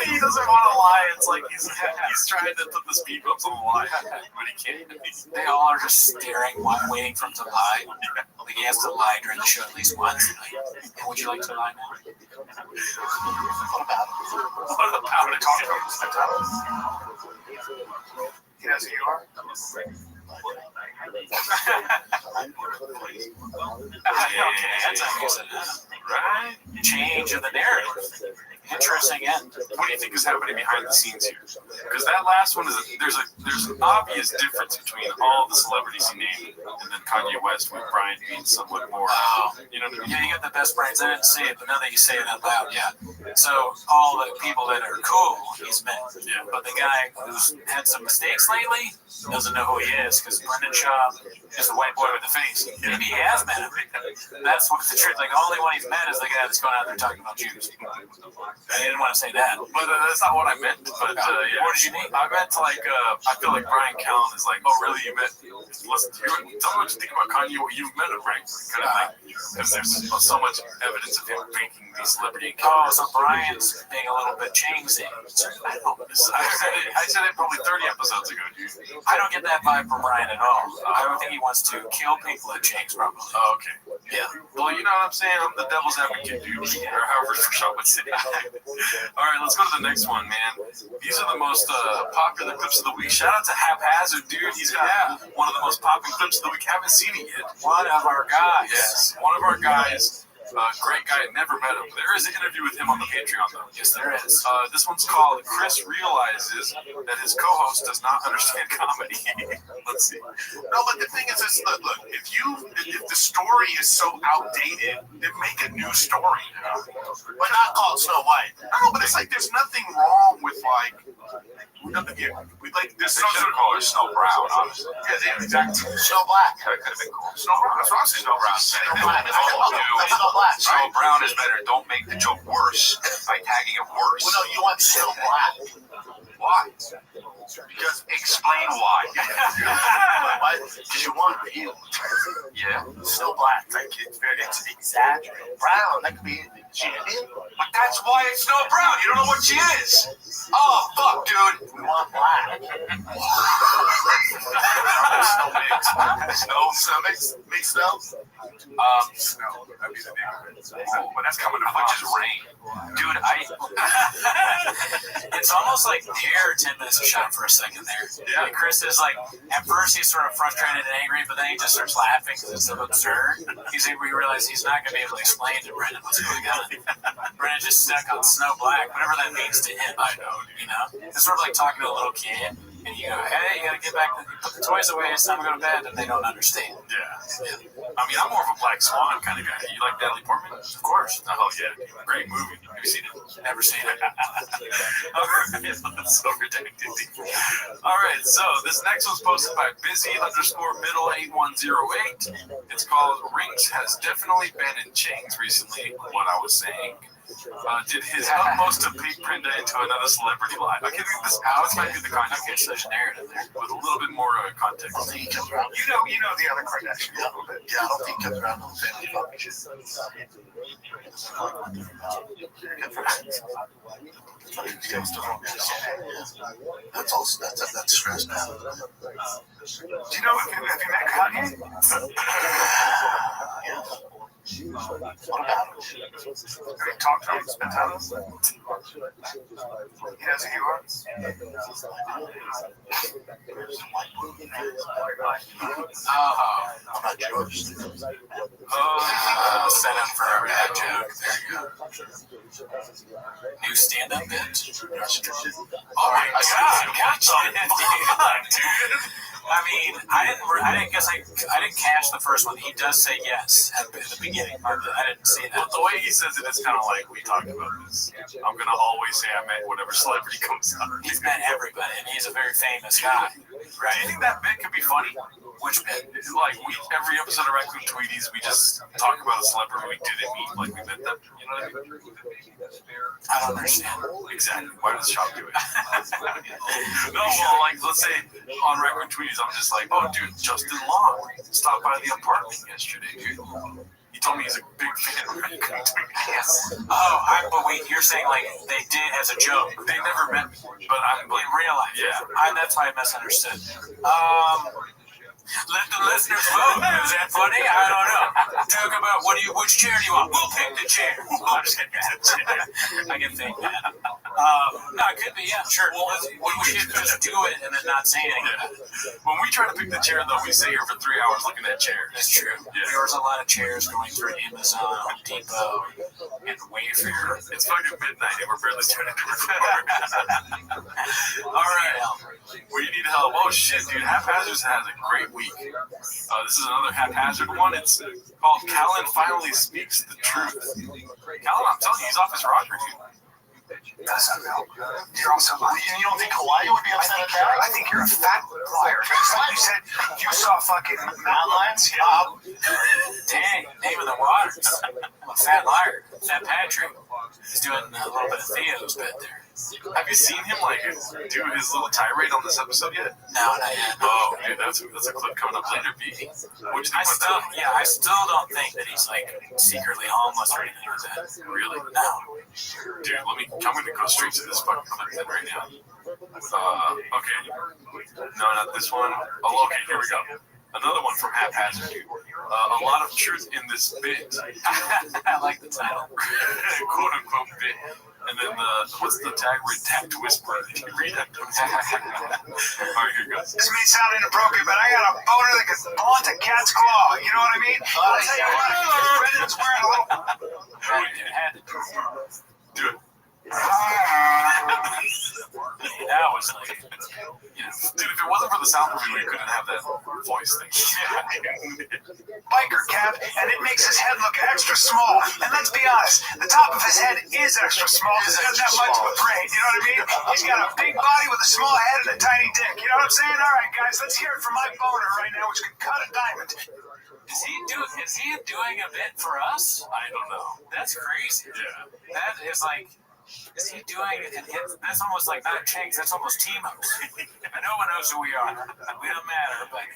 He doesn't want to lie. It's like he's trying to put the speed bumps on the lie, but he can't. They all are just staring, waiting for him to lie. Like he has to lie during the show at least once. And would you like to lie now? What about it? What about it? He knows who you are? Okay, that's how you said that. Right? Change of the narrative. Interesting end. What do you think is happening behind the scenes here? Because that last one is there's an obvious difference between all the celebrities he named and then Kanye West, with Brian being somewhat more. You know what I mean? Yeah, you got the best brains. I didn't say it, but now that you say it out loud, yeah. So all the people that are cool, he's met. Yeah. But the guy who's had some mistakes lately doesn't know who he is because Brendan Schaub is the white boy with the face. Maybe he has met him. That's what's the truth. Like the only one he's met is the guy that's going out there talking about Jews. I didn't want to say that. But that's not what I meant. But yeah. What did you mean? I meant like I feel like Brian Callen is like, oh really? You met? Listen, tell me what you think about Kanye. You've met him, right? Kind of like, because there's so much evidence of him making these celebrity encounters. Oh, so Brian's being a little bit changing. I said it probably 30 episodes ago, dude. I don't get that vibe from Brian at all. I don't think he wants to kill people at Jake's probably. Oh, okay. Yeah. Well, you know what I'm saying? I'm the devil's advocate, dude. Or however Sean would say. All right, let's go to the next one, man. These are the most popular clips of the week. Shout out to Haphazard, dude. He's got one of the most popular clips of the week. Haven't seen it yet. One of our guys. Yes, one of our guys. Great guy, never met him. There is an interview with him on the Patreon, though. Yes, there is. This one's called Chris Realizes That His Co-Host Does Not Understand Comedy. Let's see. No, but the thing is, look, if the story is so outdated, then make a new story. But not called Snow White. I know, but it's like there's nothing wrong with like We like there's some sort of color snow brown, honestly. Yeah, exactly. Snow black. That could have been cool. Snow brown. That's what I'm saying. Snow brown. Snow black. Snow black. Snow brown is better. Don't make the joke worse by tagging it worse. Well, no, you want snow black. Why? Because explain why. Because you want it healed. Yeah. Snow black. Like it's exaggerated. Brown. That could be she Indian. But that's why it's Snow Brown. You don't know what she is. Oh fuck, dude. We want black. Snow mix. Mix snow. Snow. That'd be the name of it. Oh, but that's coming to just rain. Dude, it's almost like here 10 minutes of shot for a second there. Yeah. And Chris is like, at first he's sort of frustrated and angry, but then he just starts laughing because it's so absurd. We realize he's not going to be able to explain to Brendan what's going on. Brendan just stuck on Snow Black, whatever that means to him. I know, you know? It's sort of like talking to a little kid, and you go, hey, you got to get back, put the toys away, it's time to go to bed, and they don't understand. Yeah. I mean, I'm more of a Black Swan kind of guy. You like Natalie Portman? Of course. Oh, yeah. Great movie. Have you seen it? Never seen it. That's so ridiculous. All right, so this next one's posted by busy_middle8108. It's called Rings Has Definitely Been in Chains recently, what I was saying. Did his utmost to peak Brenda into another celebrity live. I can think this might be the context. There's a narrative there with a little bit more context. You know the other Kardashians a little bit. Yeah, I don't think he comes around on family fucking shit. That's also that's stress now. Do you know if you met Kanye? What about him? Have you talked to him? Spent time with him? He knows who you are? I'm not Jewish. Set up for a bad joke. There you go. New stand-up bit. Oh my God! Watch it, dude. I mean, I didn't catch the first one. He does say yes at the beginning. I didn't see that. But the way he says it, it's kind of like we talked about this. I'm gonna always say I met whatever celebrity comes out. He's met everybody, and he's a very famous guy. Right? You think that bit could be funny? Which bit? Like every episode of Raccoon Tweeties, we just talk about a celebrity we didn't meet, like we met them. You know what I mean? I don't understand. Exactly. Why does Shop do it? No, well, like let's say on Raccoon Tweeties, I'm just like, oh, dude, Justin Long stopped by the apartment yesterday, dude. He told me he's a big fan of Raccoon Tweeties. Yes. Oh, but wait, you're saying like they did as a joke. They never met me, but I'm in real life. Yeah. That's why I misunderstood. Let the listeners vote. Is that funny? I don't know. Talk about which chair do you want? We'll pick the chair. I can think that. No, it could be, yeah, sure. Well, we should just do it and then not say anything. Yeah. When we try to pick the chair, though, we stay here for 3 hours looking at chairs. That's true. Yeah. There was a lot of chairs going through Amazon, Home Depot, and Wayfair. It's fucking midnight and we're barely starting to record. All right. Well, you need help. Oh, shit, dude. Haphazards has a great week. This is another haphazard one. It's called Callan Finally Speaks the Truth. Callan, I'm telling you, he's off his rocker, dude. That's not real. You're also lying. You don't think Hawaii would be upset at that? I think you're a fat liar. Just like you said, you saw fucking mountain lions. Dang, name of the waters. I'm a fat liar. Fat Patrick. He's doing a little bit of Theo's bit there. Have you seen him like do his little tirade on this episode yet? No, not yet. Oh, dude, that's a clip coming up later, B. I still don't think that he's like secretly homeless or anything like that. Really? No. Dude, I'm gonna go straight to this fucking clip right now. Okay. No, not this one. Oh, okay, here we go. Another one from Haphazard. A lot of truth in this bit. I like the title. Quote unquote bit. And then what's the tag? Redact Whisper. Did you read that? Alright, here goes. This may sound inappropriate, but I got a boner that could haunt a cat's claw. You know what I mean? I'll tell you what, Brendan's wearing a little... Do it. That was like, dude, if it wasn't for the South movie, we couldn't have that voice thing. Biker cap, and it makes his head look extra small. And let's be honest, the top of his head is extra small because he doesn't have much of a brain. You know what I mean? He's got a big body with a small head and a tiny dick. You know what I'm saying? All right, guys, let's hear it from my boner right now, which can cut a diamond. Is he doing a bit for us? I don't know. That's crazy. Yeah. That is like, is he doing it? That's almost like not Chinks. That's almost Timos. No one knows who we are. We don't matter. But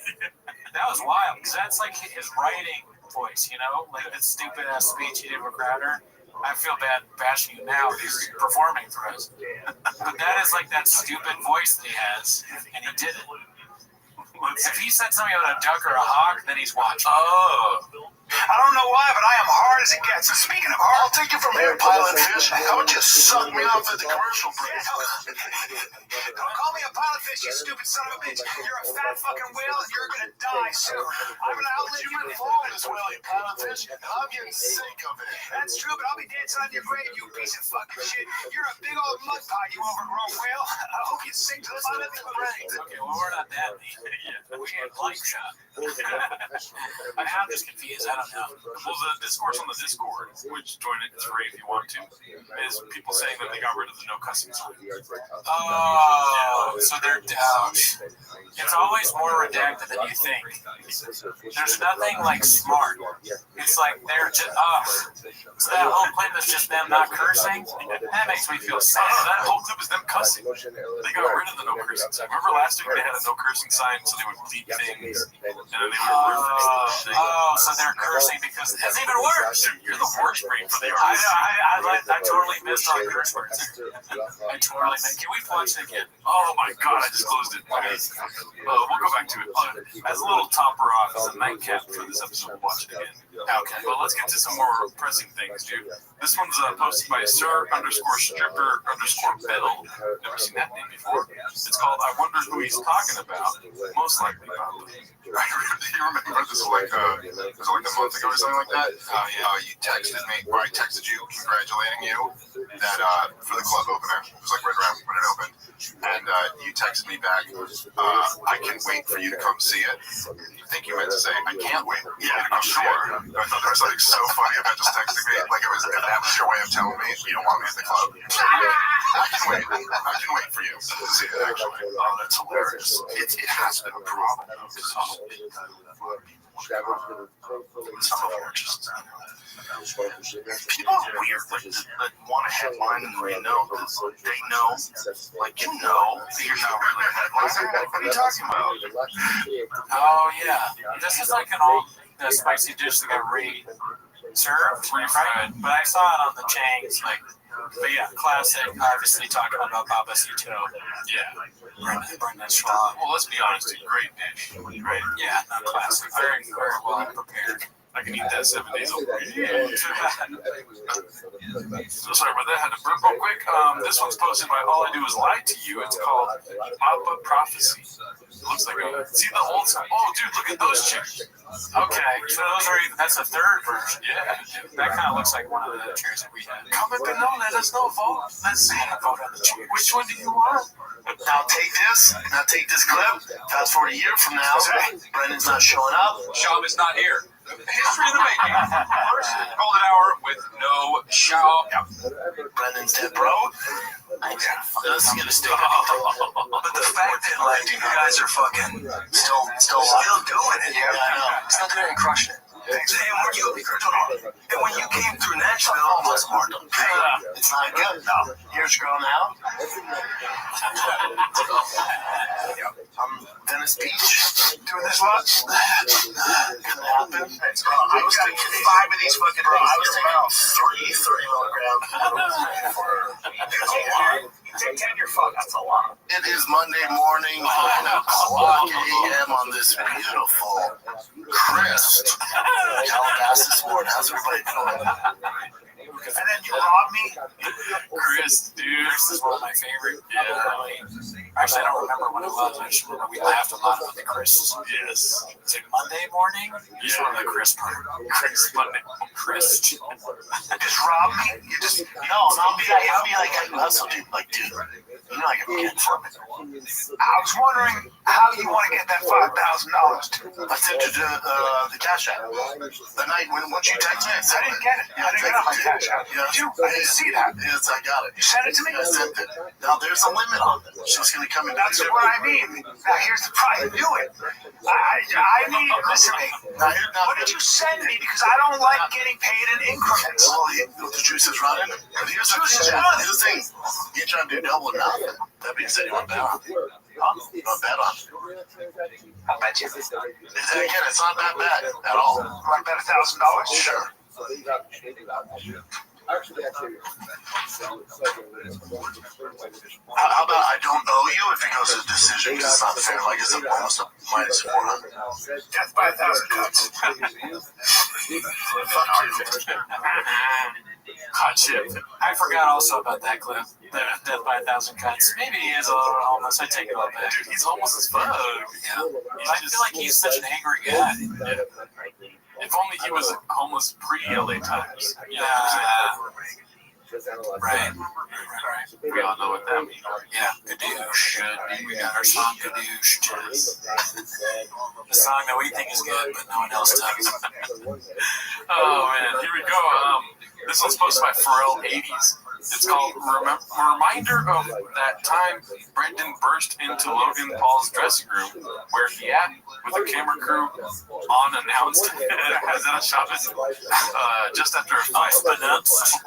that was wild because that's like his writing voice, you know, like that stupid ass speech he did with Crowder. I feel bad bashing you now. He's performing for us. But that is like that stupid voice that he has, and he did it. If he said something about a duck or a hawk, then he's watching. Oh. I don't know why, but I am hard as it gets. So speaking of hard, I'll take it from here, pilot fish. How about you suck me off at the commercial break? Don't call me a pilot fish, you stupid son of a bitch. You're a fat fucking whale and you're gonna die soon. I'm gonna outlive you in fall as well, you pilot fish. I'm getting sick of it. That's true, but I'll be dancing on your grave, you piece of fucking shit. You're a big old mud pie, you overgrown whale. I hope you sink to the bottom of the brain. Okay, well, we're not that mean. We had light shot. I'm just confused. I don't know. Well, the discourse on the Discord, which join it, it's free if you want to, is people saying that they got rid of the no cussing sign. Oh, so they're down. It's always more redacted than you think. There's nothing like smart. It's like they're just, so that whole clip is just them not cursing. That makes me feel sad. That whole clip is them cussing. They got rid of the no cursing sign. Remember last week they had a no cursing sign so they would bleep things, and then they would reference things. So they're cursing because it's even worse. Dude, you're the worst brain for the I artist. totally missed on curse words. I totally missed. Can we watch it again? Oh my god, I just closed it. We'll go back to it. As a little topper off, as a nightcap for this episode, we'll watch it again. Okay, well, let's get to some more pressing things, dude. This one's posted by Sir_Stripper_Bill. Never seen that name before. It's called I Wonder Who He's Talking About. Most likely probably. You remember this was like a month ago or something like that? You texted me, or I texted you congratulating you that for the club opener. It was like right around when it opened. And you texted me back, I can wait for you to come see it. I think you meant to say, I can't wait for you to come see it. I thought there was something so funny about just texting me. Like it was, if that was your way of telling me you don't want me at the club. I can wait. I can wait for you to see it, actually. Oh, that's hilarious. It has been a problem. Some of them are just people are weird that want a headline and they know like you know that you're not really a headliner. What are you talking about? Oh yeah, this is like an old spicy dish that got served, right? But I saw it on the Chang's, like, but yeah, classic. Obviously talking about Babasito. Yeah. Brendan Schwab. Well, let's be honest, dude. Great dish. Right? Yeah, not classic. Very, very well prepared. I can eat that 7 days a week. So sorry about that. Had to burp real quick. This one's posted by All I Do Is Lie to You. It's called Pop-Up Prophecy. It looks like see the old time. Oh, dude, look at those chairs. Okay, so that's a third version. Yeah. That kind of looks like one of the chairs that we had. Comment below. Let us know. Vote. Let's see. Vote on the chair. Which one do you want? Now take this clip. Fast forward a year from now. Brendan's not showing up. Shab is not here. History in the making. First golden hour with no Shab. Brendan's dead, bro. This is gonna stick. But the fact that like you guys are fucking still doing it. Yeah, I know. Still doing it and crushing it. And when you came through Nashville, almost more done. It's not good. No. Years ago now. I'm Venice Beach doing this lot. Gonna happen. I was taking 5 of these fucking things. I was taking 30 milligrams. You take 10, you're fucked. That's a lot. It is Monday morning, 9:00 a.m. on this beautiful, crisp Calabasas morning. How's everybody doing? And then you robbed me? Chris, dude, this is one of my favorite. Yeah. Actually, I don't remember when it was. I just remember we laughed a lot about the Chris. Yes. Was it Monday morning? Just from the Chris part. Chris Monday. Chris. Just rob me. You just No, and I'll be like, I also do, like, dude, you know I can get from it. I was wondering how you want to get that $5,000. I sent it to the cash app. The night once you text me, I I sent didn't get it. I didn't get it on my cash app. Yeah. Dude, I didn't see that. Yes, I got it. You sent it to me? I sent it. Now there's a limit on it. She's gonna come in. That's what I mean. Now here's the problem. Do it. I need. Listen to me. What did you send me? Because I don't like getting paid in increments. Well, the juice is running. And here's the thing. You're trying to do double or nothing. That being said, you want to bet on it. You want to bet on it. I'll bet you. Again, it's not that bad at all. You want to bet $1,000? Sure. How about I don't owe you if it goes to decision? Because it's not fair. Like it's almost a minus 400. Death by 1,000 cuts. Fuck you. Hot shit. I forgot also about that clip. Death by 1,000 cuts. Maybe he is a little homeless. I take it all back. Dude, he's homeless as fuck. Yeah. I feel like he's such an angry guy. Yeah. If only he was homeless pre-LA Times. Yeah. Right. We all know what that means. Yeah. Gadoosh. We got our song Gadoosh. The song that we think is good, but no one else does. Oh man, here we go. This one's posted by Pharrell 80s. It's called Reminder of That Time Brendan Burst into Logan Paul's Dressing Room, where he at with a camera crew unannounced as in a shop visit, just after a fight. Unbeknownst.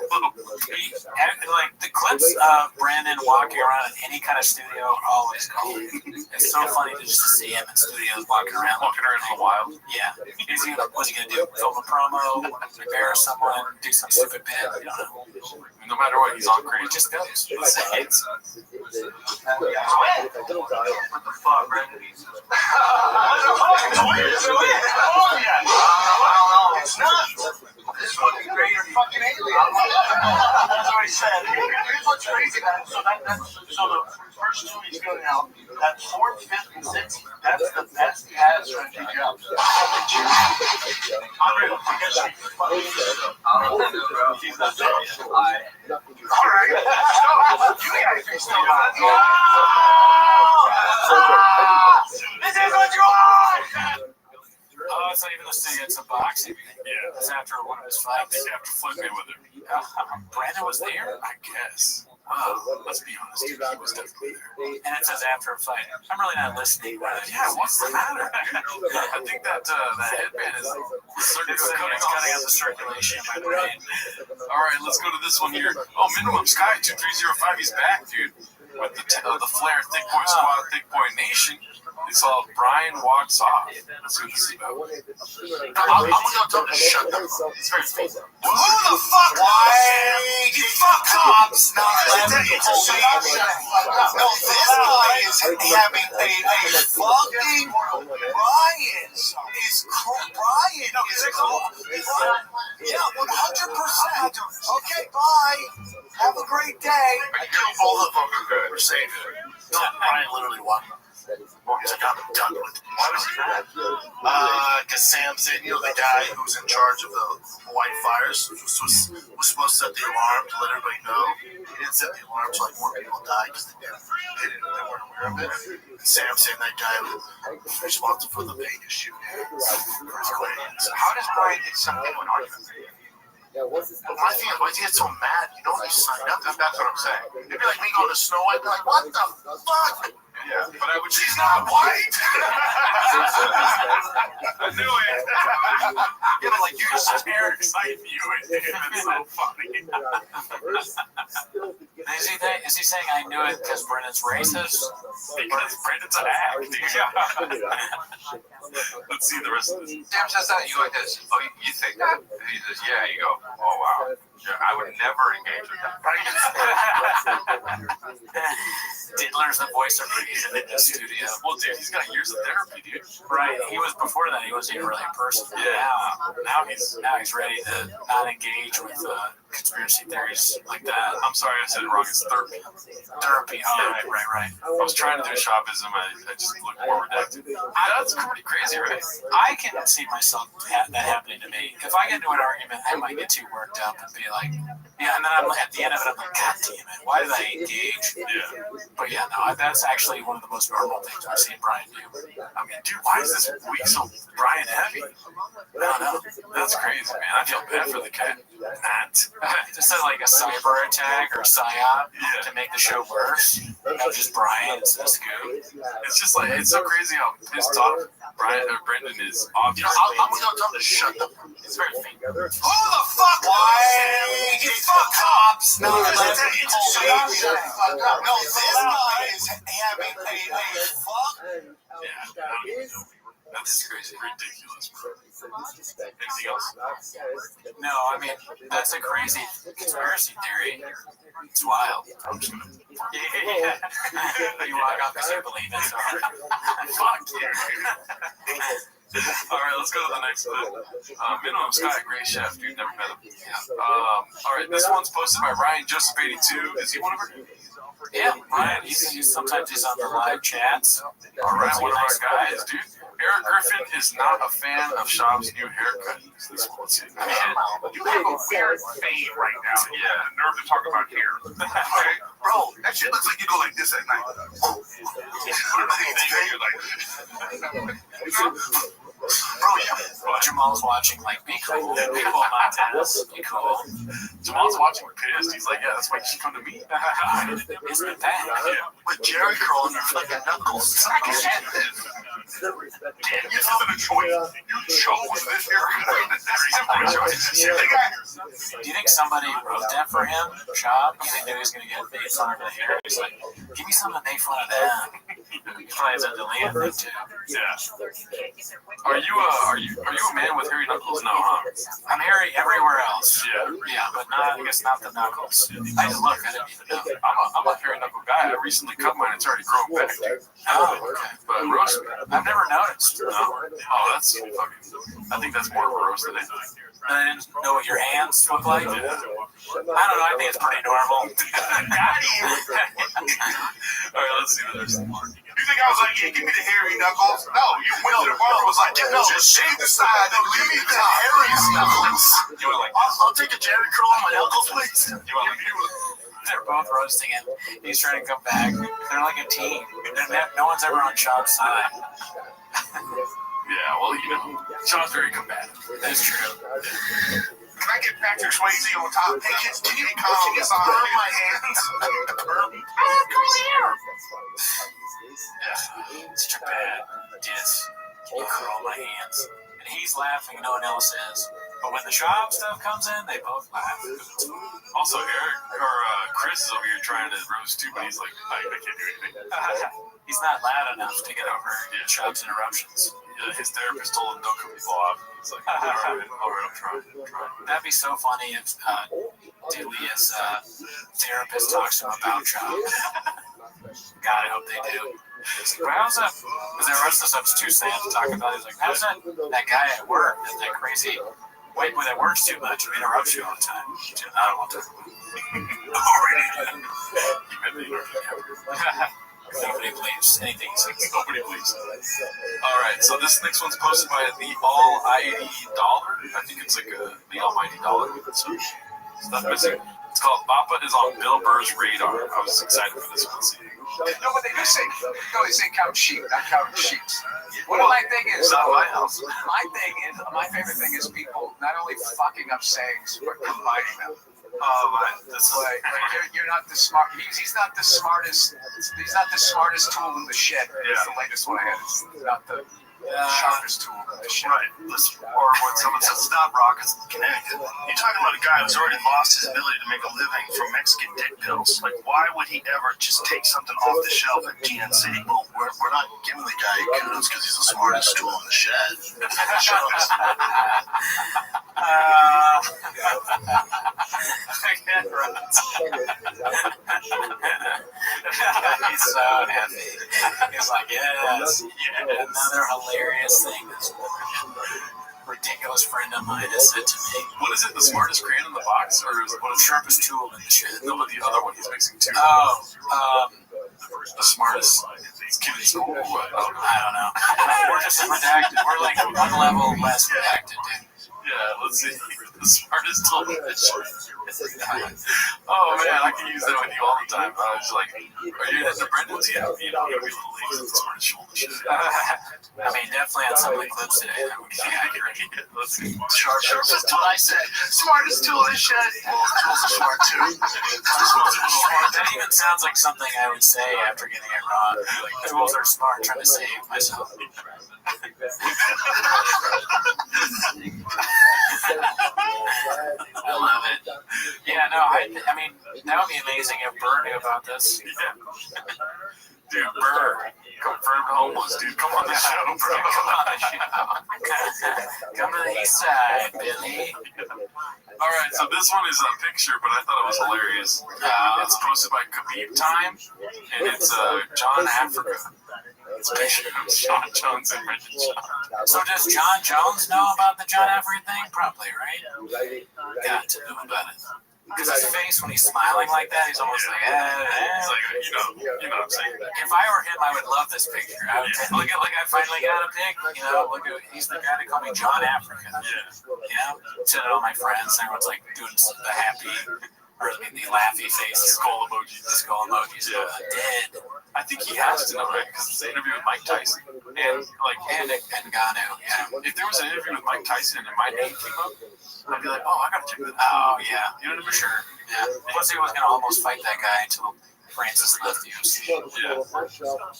Like the clips of Brandon walking around in any kind of studio are always cool. It's so funny to just see him in studios walking around in the wild. Yeah. What's he gonna do? Film a promo, embarrass someone, do some stupid bit. You don't know. No matter what, he's on crazy. It just goes. What the fuck, Brandon? It's not. This fucking greater fucking alien. That's what he said. Here's what's crazy about it. So the first 2 weeks going out, that 4th, 5th, and 6th, that's the best ads for the jobs. Unreal. Alright. You guys are still on. This is what you want! Oh, it's not even the studio, it's a boxing. Yeah. It's after one of his fights. They have to flip me with him. Brandon was there? I guess. Let's be honest, dude, he was definitely there. And it says after a fight. I'm really not listening. Yeah, what's the matter? I think that headband is cutting out the circulation in my brain. All right, let's go to this one here. Oh, Minimum Sky 2305, he's back, dude. With the Flair Thick Boy Squad, Thick Boy Nation. It's all Brian Walks Off. Let's see what this is about. I'm gonna tell him to shut the fuck. It's very funny. Who the fuck? Why? You fuck cops not letting people leave. No, this guy is having a fucking Brian is cool. Yeah, 100%. Okay, bye. Have a great day. All of them are good. We're safe. Brian literally won. He's like, I'm done with it. Why was he mad? Because Sam said, you know, the guy who was in charge of the Hawaii fires was supposed to set the alarm to let everybody know. He didn't set the alarm, so like more people died because they weren't aware of it. And Sam saying that guy was responsible for the Vegas shooting. How does Brian get something to an argument? But my thing is, why does he get so mad? You know when you signed up? That's what I'm saying. It'd be like me going to Snow White, be like, what the fuck? Yeah, but I would. She's not white. I knew it. Yeah, but like you're just scared because I knew it. It's so funny. Is he saying I knew it because Brennan's racist? Because Brennan's an act. Let's see the rest of this. Sam says that, you go like this. Oh, you think that? And he says, yeah. You go, oh, wow. Yeah, I would never engage with that. Diddler's the voice of reason in the studio. Well, dude, he's got years of therapy, dude. Right. He was before that. He wasn't even really a person. Yeah. Now he's ready to not engage with conspiracy theories like that. I'm sorry, I said it wrong. It's therapy. Therapy. Oh, right. I was trying to do shoppism. I just looked more redacted. That's pretty crazy, right? I can see myself that happening to me. If I get into an argument, I might get too worked up and be like, yeah, and then I'm at the end of it, I'm like, God damn it, why did I engage? Yeah. But yeah, no, that's actually one of the most normal things I've seen Brian do. I mean, dude, why is this week so Brian heavy? I don't know. That's crazy, man. I feel bad for the cat. Just like a cyber attack or psyop to make the show worse. Not just Brian, it's this goo. It's just like, it's so crazy how pissed off Brendan is. Obviously. I'm gonna tell him to shut up. It's very faint. Who the fuck? Why? You fuck cops. No, it's a shut the fuck up. No, this guy is having a fuck. Yeah, that's crazy. Ridiculous, bro. Anything else? No, I mean, that's a crazy conspiracy theory. It's wild. Yeah. You walk off because you believe it. So. Fuck yeah. All right, let's go to the next one. Minimum Sky, great chef, dude. Never met him. Yeah. All right, this one's posted by Ryan Joseph 82. Is he one of our? Yeah, Ryan. Sometimes he's on the live chats. All right, one of our guys, dude. Eric Griffin is not a fan of Shop's new haircut. This one's it. You have a weird fade right now. Yeah, the nerve to talk about hair. Okay, bro, that shit looks like you go like this at night. Bro, Jamal's watching like Be Cool, Montez, Be Cool. Jamal's watching pissed. He's like, yeah, that's why you should come to me. Isn't it bad? Yeah. With Jerry curling your fucking knuckles. Damn, this isn't a choice. You chose this haircut. Do you think somebody wrote that for him, Shop? You think they was going to get made fun of the hair? He's like, give me something to make fun of that. He probably has a delay thing too. Yeah. Are you a man with hairy knuckles? No, huh? I'm hairy everywhere else. Yeah, but not. I guess not the knuckles. I didn't look. I didn't even know. I'm a hairy knuckle guy. I recently cut mine. It's already grown back, dude. Oh, okay. But roast me. I've never noticed. No? Oh, that's fucking. I think that's more of a roast than anything. I didn't know what your hands look like. I don't know. I think it's pretty normal. Got him. All right, let's see the next one. You think I was like, yeah, give me the hairy knuckles? No, you went to the barber was like, no, just shave the side and leave me the hairiest knuckles. You were like, I'll take a Jerry curl on my knuckles, please. You want me to? They're both roasting him. He's trying to come back. They're like a team. No one's ever on Shop's side. Yeah, well, you know, Sean's very combative. That's true. Can I get Patrick Swayze on top? Hey, kids, can you burn my hands? Burn me. Come here. Yeah, it's too bad. Yes, can you curl my hands? And he's laughing, no one else is. But when the Shop stuff comes in, they both laugh. Also, Chris is over here trying to roast too, but he's like, I can't do anything. He's not loud enough to get over Shop's interruptions. Yeah, his therapist told him, don't cut people off. He's like, all right, I'm trying. That'd be so funny if Delia's therapist talks to him about Shop. God, I hope they do. But how's that? Because the rest of the stuff's too sad to talk about. He's like, how's that guy at work, that crazy white boy that works too much and interrupts you all the time? I don't want to. Nobody believes anything he says. Nobody believes. All right, so this next one's posted by the Almighty Dollar. I think it's like the Almighty Dollar. So stuff missing. It's called Papa is on Bill Burr's radar. I was excited for this one. No, but they do say, count sheep, not count sheep. What my thing is, my favorite thing is people not only fucking up sayings, but combining them. That's like you're not the smart. He's not the smartest. He's not the smartest tool in the shed. It's the latest one I had. It's not the sharpest tool in the shed. Right. Listen, or when someone says stop rock, it's Connecticut. You're talking about a guy who's already lost his ability to make a living from Mexican dick pills. Like, why would he ever just take something off the shelf at GNC? Well, we're not giving the guy kudos because he's the smartest tool in the shed. He's so happy. He's like, yes, another hilarious thing. ridiculous friend of mine has said to me. What is it? The smartest crayon in the box, or is it What a sharpest tool in the shed. no? But the other one he's mixing too. The smartest kid in school. I don't know. We're just redacted. We're like one level less redacted, dude. Yeah, let's see. The smartest tool in the shed. Oh man, I can use that with you all the time. I was like, are you into Brendan's? Yeah, you know, you'll be the smartest tool in the shed. I mean, definitely on some of the clips today, that would be accurate. Let's see. Sharp. That's what I said. Smartest tool in the shed. Well, tools are smart too. That even sounds like something I would say after getting it wrong. Like, tools are smart, trying to save myself. I love it. Yeah, no, I mean, that would be amazing if Burr knew about this. Yeah. Dude, Burr, confirmed homeless, dude. Come on the show, bro. Come on the show. Come to the east side, Billy. All right, so this one is a picture, but I thought it was hilarious. It's posted by Khabib Time, and it's John Africa. It's a picture of John Jones and Brendan Shaw. So does John Jones know about the John Africa thing? Probably, right? Got to know about it. Because his face, when he's smiling like that, he's almost like, It's like, you know what I'm saying? If I were him, I would love this picture. I would look at, like, I finally got a pic. You know, look at, he's the guy that called me John Africa. Yeah. You know, sitting all my friends, and everyone's like doing the happy, or the laughy face, Skull emojis. the skull emojis. Yeah. Dead. I think he has to know, right? Because it's the interview with Mike Tyson. And, like, And Ngannou, yeah. if there was an interview with Mike Tyson and my name came up, I'd be like, oh, I gotta check that out. Oh, yeah. You know what I mean? For sure. Yeah. Plus, he was going to almost fight that guy until Francis left the UFC. Yeah.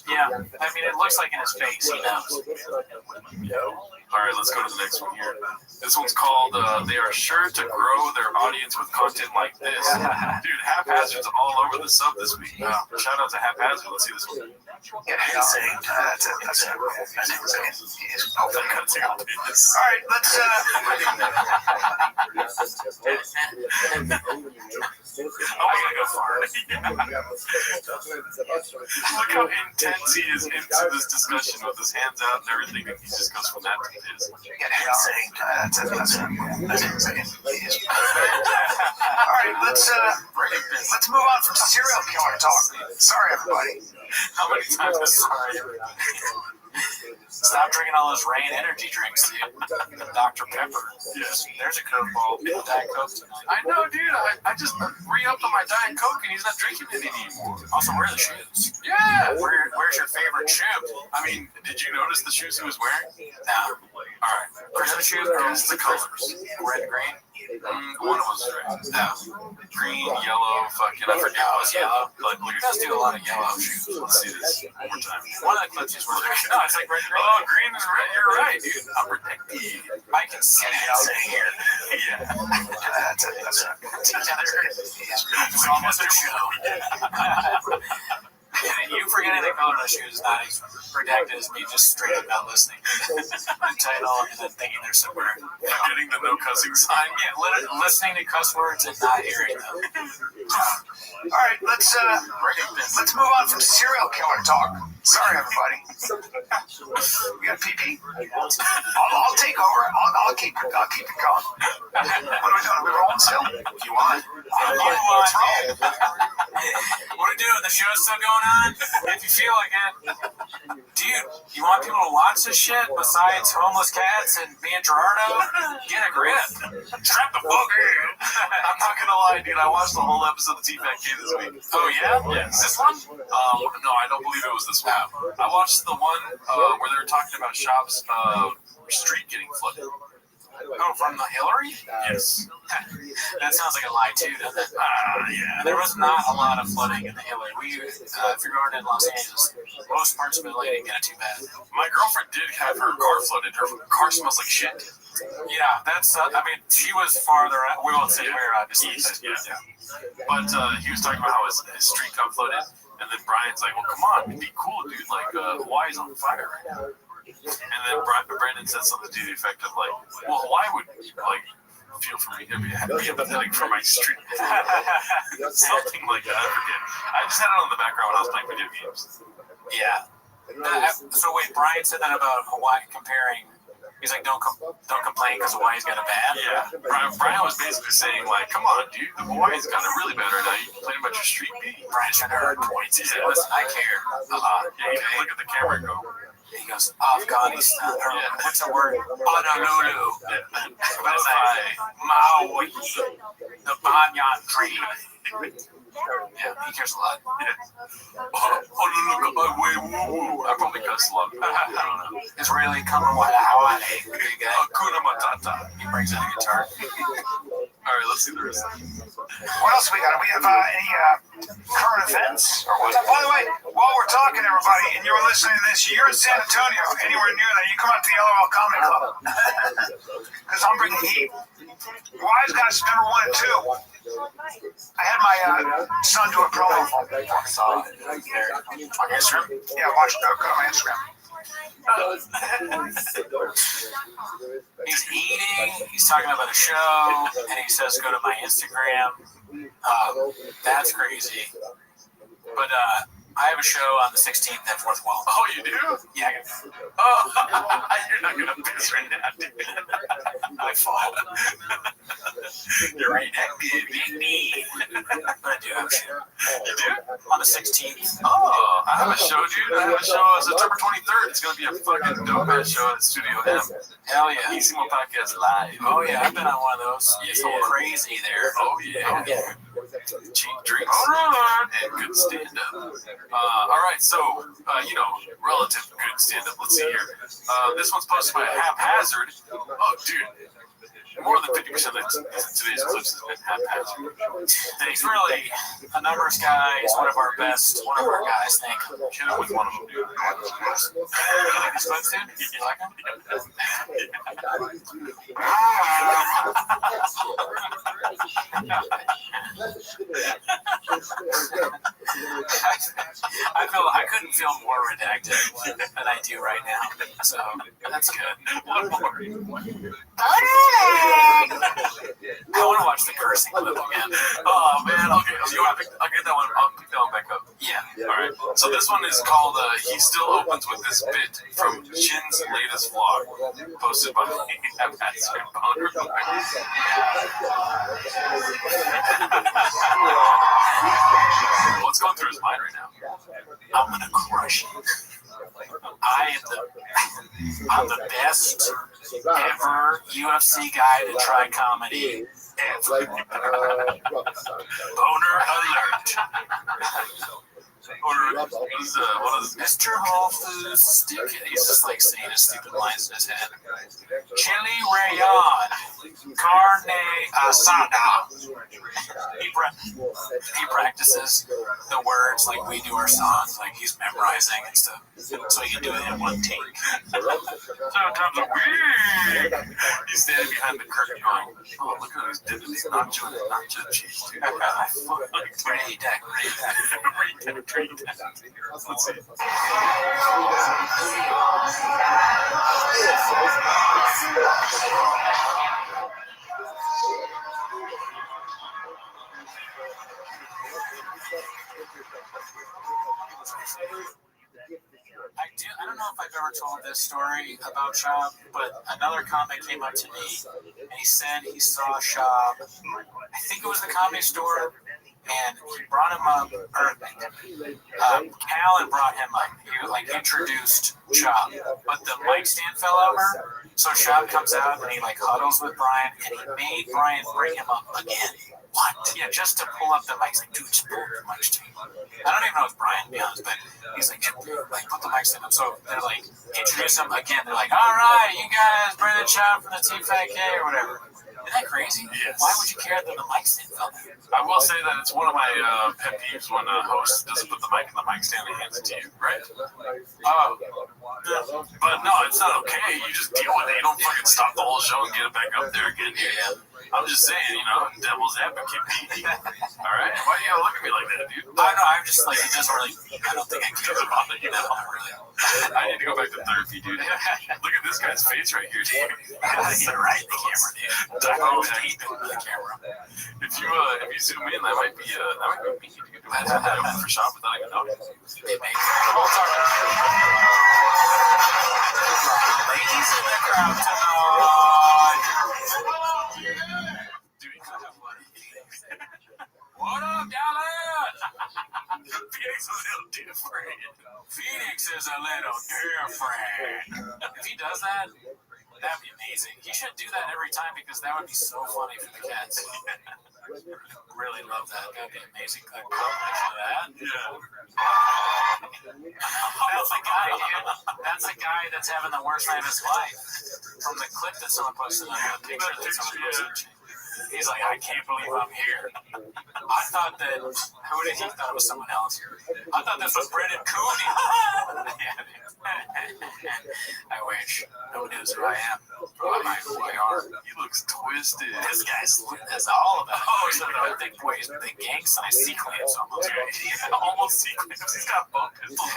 Yeah. I mean, it looks like in his face, he knows. All right, let's go to the next one here. This one's called They Are Sure to Grow Their Audience with Content Like This. Dude, Haphazard's all over the sub this week. Shout out to Haphazard. Let's see this one. Yeah, insane. That's insane. All Alright, let's Oh, we're gonna go far. Look how intense he is into this discussion with his hands out and everything, and he just goes from that to this. insane. That's insane. Alright, let's move on from serial killer talk. Sorry, everybody. How many times is sorry? Stop drinking all those Rain energy drinks, dude. Dr. Pepper. Yes. There's a curveball. Diet Coke tonight. I know, dude. I just re-upped on my Diet Coke, and he's not drinking it anymore. Also, where are the shoes? Yeah. Where's your favorite shoe? I mean, did you notice the shoes he was wearing? No. All right. Where's the shoes? Here's the colors. Red, green? One of them was red. No. Green, yellow, fucking, I forget. Oh, it's yellow. Like, He does do a lot of yellow shoes. let's see this one more time. One of the clips is where no, it's like red, green. Oh, green and red. You're right, dude. I'm protected. I can see it here. Yeah. That's Together. It's almost a show. You forgetting the color of the shoes is not as redacted as me just straight up not listening to the title and then thinking they're somewhere. Getting the no cussing sign. Yeah, literally listening to cuss words and not hearing them. Alright, let's move on from serial killer talk. Sorry, everybody. We got PP. I'll take over. I'll keep it going. What are we doing? Are we rolling still? You want? Let's roll. What are we doing? The show's still going on? If you feel like it. Dude, you want people to watch this shit besides homeless cats and me and Gerardo? Get a grip. Strap the fuck in. I'm not gonna lie, dude. I watched the whole episode of T-Fat Kid this week. Oh, yeah? Yes. This one? No, I don't believe it was this one. I watched the one where they were talking about shops street getting flooded. Oh, from the Hillary? Yes. That sounds like a lie, too, doesn't it? Yeah. There was not a lot of flooding in the Hillary. If you're going in Los Angeles, most parts of LA didn't get it too bad. My girlfriend did have her car flooded. Her car smells like shit. Yeah, that's, I mean, she was farther out. We won't say where, obviously. East, yeah. But he was talking about how his street got flooded. And then Brian's like, well, come on, it'd be cool, dude. Like, Hawaii's on fire right now. And then Brandon said something to the effect of, like, well, Hawaii would, like, feel for me, be empathetic for my street. Something like that, I forget. I just had it on the background when I was playing video games. Yeah. So wait, Brian said that about Hawaii comparing He's like, don't complain because Hawaii's got a bad. Yeah, Brian was basically saying like, come on, dude, the Hawaii's got it really bad right now. You complain about your street beat. Brian's trying to earn points. He said, listen, I care a lot. Yeah, you can look at the camera and go. He goes, Afghanistan. What's the word? Honolulu. Maui. The banyan tree. Yeah, he cares a lot. Yeah. Honolulu, I probably cuss a lot. I don't know. Israeli Hawaii. Hakuna Matata. He brings in a guitar. All right, let's see the rest. What else we got? Do we have any current events? Or what? By the way, while we're talking, everybody, and you're listening to this, you're in San Antonio, anywhere near that, you come out to the LOL Comedy Club. Because I'm bringing heat. Wise Guys number 1 and 2. I had my son do a promo for me. Saw it there on Instagram. Yeah, watch it. Go to my Instagram. He's eating, he's talking about a show, and he says, go to my Instagram. That's crazy. But I have a show on the 16th at Fourth Wall. Oh, you do? Yeah. Oh, you're not going to piss right now, dude. I fought. You're reenacting me. But I do have a show. You do? On the 16th. Oh, I have a show, dude. I have a show on September 23rd. It's going to be a fucking dope-ass show at Studio M. Hell yeah. Easy Mo Podcast Live. Oh, yeah. I've been on one of those. Yeah. It's a little crazy there. Oh, yeah. Oh, yeah. Cheap drinks and good stand-up. All right, so, relative good stand-up. Let's see here. This one's posted by Haphazard. Oh, dude. More than 50% of today's clips has been haphazard. And he's really a numbers guy. He's one of our best, one of our guys, I think. Hit him with one of them, dude. You like these clips, dude? You like them? I couldn't feel more redacted than I do right now. So that's good. One more. I want to watch the cursing clip again. Oh man, okay. I'll get that one. I'll pick that one back up. Yeah. All right. So this one is called "He Still Opens with This Bit" from Chin's latest vlog, posted by Haphazard. What's going through his mind right now? I'm gonna crush it. I'm the best ever UFC guy to try comedy ever. Boner alert. What is Mr. Whole Foods stick it. He's just like saying his stupid lines in his head. Chili rayon, carne asada. He practices the words like we do our songs, like he's memorizing and stuff, so he can do it in one take. Sometimes a week. He's standing behind the curtain going, oh, look at who's dipping these nacho cheese, dude. Ready, deck. Let's see. I don't know if I've ever told this story about Shab, but another comic came up to me and he said he saw Shab, I think it was the Comedy Store, and he brought him up, or Callan brought him up. He introduced Shab, but the mic stand fell over, so Shab comes out and he huddles with Brian, and he made Brian bring him up again. What? Yeah, just to pull up the mic. He's like, dude, just pull up the mic stand. I don't even know if Brian, to be honest, but he's like, put the mic stand up. So they're introduce him again. They're like, all right, you guys, Brendan Shab from the TFK or whatever. Isn't that crazy? Yes. Why would you care that the mic stand fell there? I will say that it's one of my pet peeves when a host doesn't put the mic in the mic stand and hands it to you, right? But no, it's not okay. You just deal with it. You don't fucking stop the whole show and get it back up there again. Yeah. I'm just saying, devil's advocate. All right? Why do you gotta look at me like that, dude? I know, I'm just it doesn't really, I don't think I care about it, not really. I need to go back to therapy, dude. Look at this guy's face right here, dude. You're right, the camera, dude. Don't deep into the camera. If you zoom in, that might be me. You can do that for Shab without even noticing. It makes sense. Ladies in the crowd tonight. Dude, you could have money. What up, Dallas? Phoenix is a little different. Phoenix is a little different. If he does that, that'd be amazing. He should do that every time because that would be so funny for the cats. Really love that. That'd be amazing. A combination of that. Yeah. That's the guy, dude. That's the guy that's having the worst night of his life. From the clip that someone posted on the picture that someone posted. He's like, I can't believe I'm here. I thought that, who did he thought it was someone else? I thought this was Brendan Cooney. I wish. No one knows who I am. Or am I who I are? He looks twisted. This guy's all about it. Oh, so I think the gang size sequence almost. Yeah, almost sequence. He's got both pistols.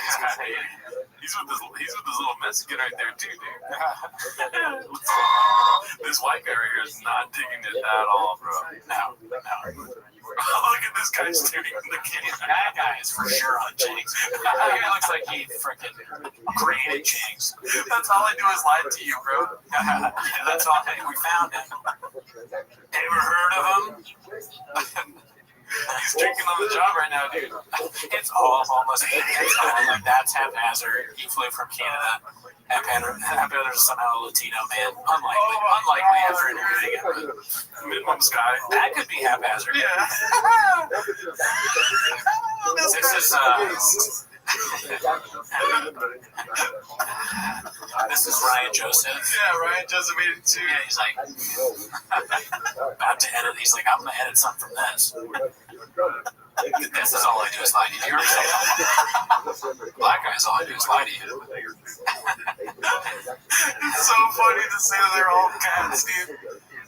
He's with this little Mexican right there too, dude. This white guy right here is not digging it at all, bro. No. Look at this guy staring at the kid. That guy is for sure on Jinx. That guy looks like he freaking created Jinx. That's all I do is lie to you, bro. That's all. We found him. Ever heard of him? He's drinking on the job right now, dude. It's all almost. Like that's haphazard. He flew from Canada. Haphazard is somehow a Latino man. Unlikely after interviewing him. Minimum Sky. That could be haphazard. Yeah. This is Ryan Joseph. Yeah, Ryan Joseph made it too. Yeah, he's like about to edit. He's like, I'm gonna edit something from this. This is all I do is lie to you. Black guys, all I do is lie to you. It's so funny to say that they're all cats, dude.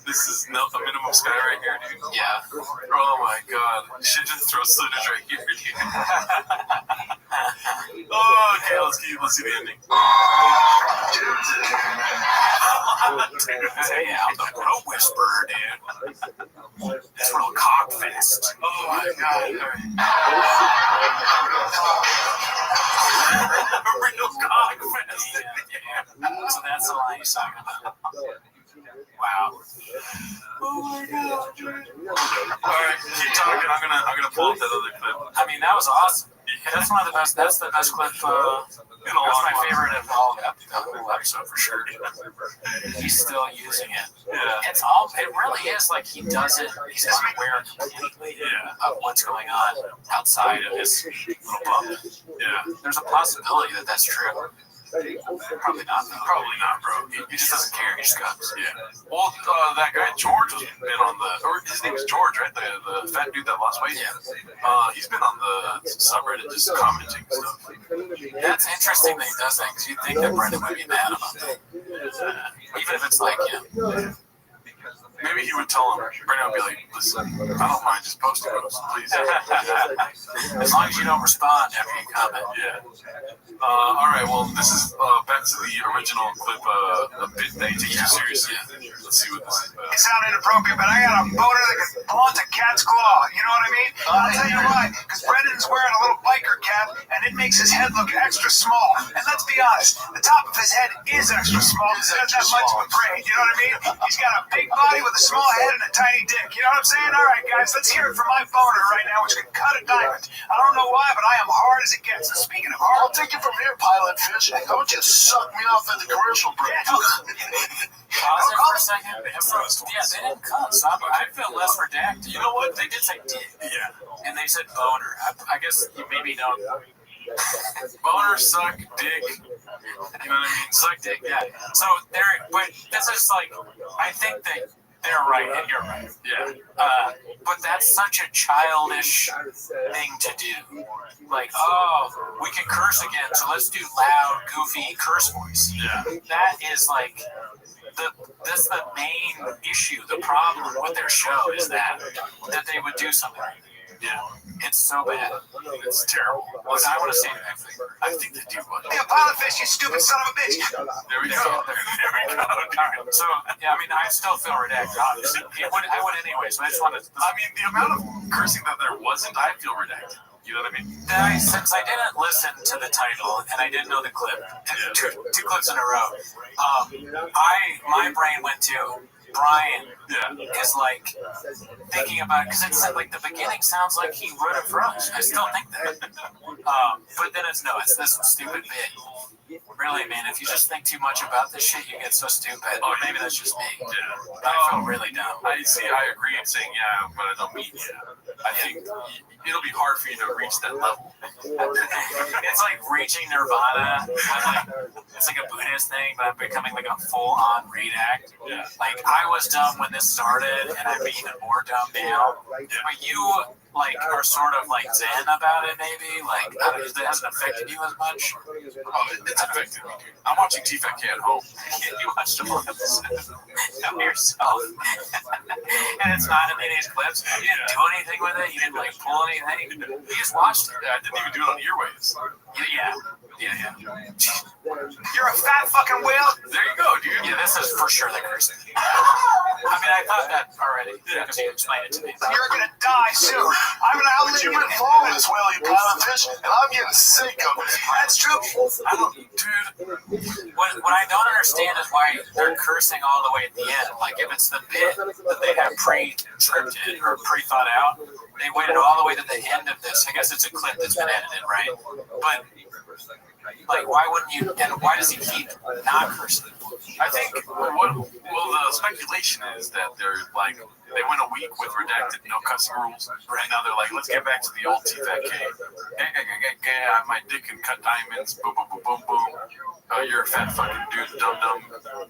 This is a minimum Sky right here, dude. Yeah. Oh my god. You should just throw footage right here, dude. Oh, okay, let's see the ending. Yeah, I'm the Bro Whisperer, dude. It's real cockfest. Oh my god. Real cockfest. Yeah. So that's the line he's talking about. Wow. Oh my god. Alright, keep talking. I'm gonna pull up that other clip. I mean, that was awesome. That's one of the best. That's the best clip. That's my favorite of all the whole episode for sure. He's still using it. Yeah. It really is like he does it. He's unaware completely of what's going on outside of his little bubble. Yeah. There's a possibility that that's true. Probably not, bro. He just doesn't care. He just comes. Yeah. Well, that guy George has been on or his name's George, right? The fat dude that lost weight. Yeah. He's been on the subreddit just commenting stuff. That's interesting that he does that because you'd think that Brendan would be mad about that. Even if it's like, maybe he would tell him. Brendan would be like, listen, I don't mind just posting those, please. As long as you don't respond after you comment. Yeah. All right, well, this is back to the original clip, a bit that you take too seriously. Let's see what this is about. It sounded inappropriate, but I got a boner that can belong to cat's claw. You know what I mean? I'll tell you why. Because Brendan's wearing a little biker cap, and it makes his head look extra small. And let's be honest, the top of his head is extra small. He doesn't have much of a brain. You know what I mean? He's got a big body with a small head and a tiny dick. You know what I'm saying? All right, guys, let's hear it from my boner right now, which can cut a diamond. I don't know why, but I am hard as it gets. And speaking of hard, I'll take it from here, Pilot Fish. Don't just suck me off at the commercial break. Pause it for a second. Yeah, they didn't cut. So I feel less redacted. You know what? They did say dick. Yeah. And they said boner. I guess you maybe don't. Boner, suck, dick. You know what I mean? Suck dick, yeah. So but this is like, I think that they're right and you're right. Yeah. But that's such a childish thing to do. Like, oh, we can curse again, so let's do loud, goofy curse voice. Yeah. That is like, that's the main issue, the problem with their show is that they would do something. Yeah. It's so bad. It's terrible. Listen, I want to say that thing. I think they do what? Hey, Pilot Fish, you stupid son of a bitch. There we go. There we go. All right. So, yeah, I mean, I still feel redacted, obviously. I would anyways, but I just wanted to... I mean, the amount of cursing that there wasn't, I feel redacted. You know what I mean? Since I didn't listen to the title and I didn't know the clip, two clips in a row, my brain went to Brian is like thinking about it because it's like the beginning sounds like he wrote it for us. I still think that, but then it's this stupid bit. Really, man, if you just think too much about this shit, you get so stupid. Oh, maybe that's just me. Yeah. I feel really dumb. I agree in saying yeah, but I don't mean yeah. I think it'll be hard for you to reach that level. It's like reaching nirvana. It's like a Buddhist thing, but I'm becoming like a full-on redact. Yeah. Like, I was dumb when this started, and I'm even more dumb now. Yeah. But you, like, are sort of like zen about it, maybe? Like, I don't know, it hasn't affected you as much? Oh, it's affected me, dude. I'm watching TFK at home. You watched a lot of this of yourself. And it's not in any of these clips. You didn't do anything with it. You didn't, like, pull anything. You just watched it. I didn't even do it on Earwaves. Yeah. You're a fat fucking whale. There you go, dude. Yeah, this is for sure the cursing. I mean, I thought that already because you explained it to me. You're gonna die soon. I'm gonna outlive you and fall this whale, you pile of fish, and I'm getting sick of it. That's true. Dude, what I don't understand is why they're cursing all the way at the end. Like, if it's the bit that they have pre-scripted or pre-thought out, they waited all the way to the end of this. I guess it's a clip that's been edited, right? But, like, why wouldn't you, and why does he keep not cursing? I think, the speculation is that they're like, they went a week with redacted no cussing rules. Right now they're like, let's get back to the old TFK. My dick can cut diamonds. Boom, boom, boom, boom, boom. You're a fat fucking dude, dum dum,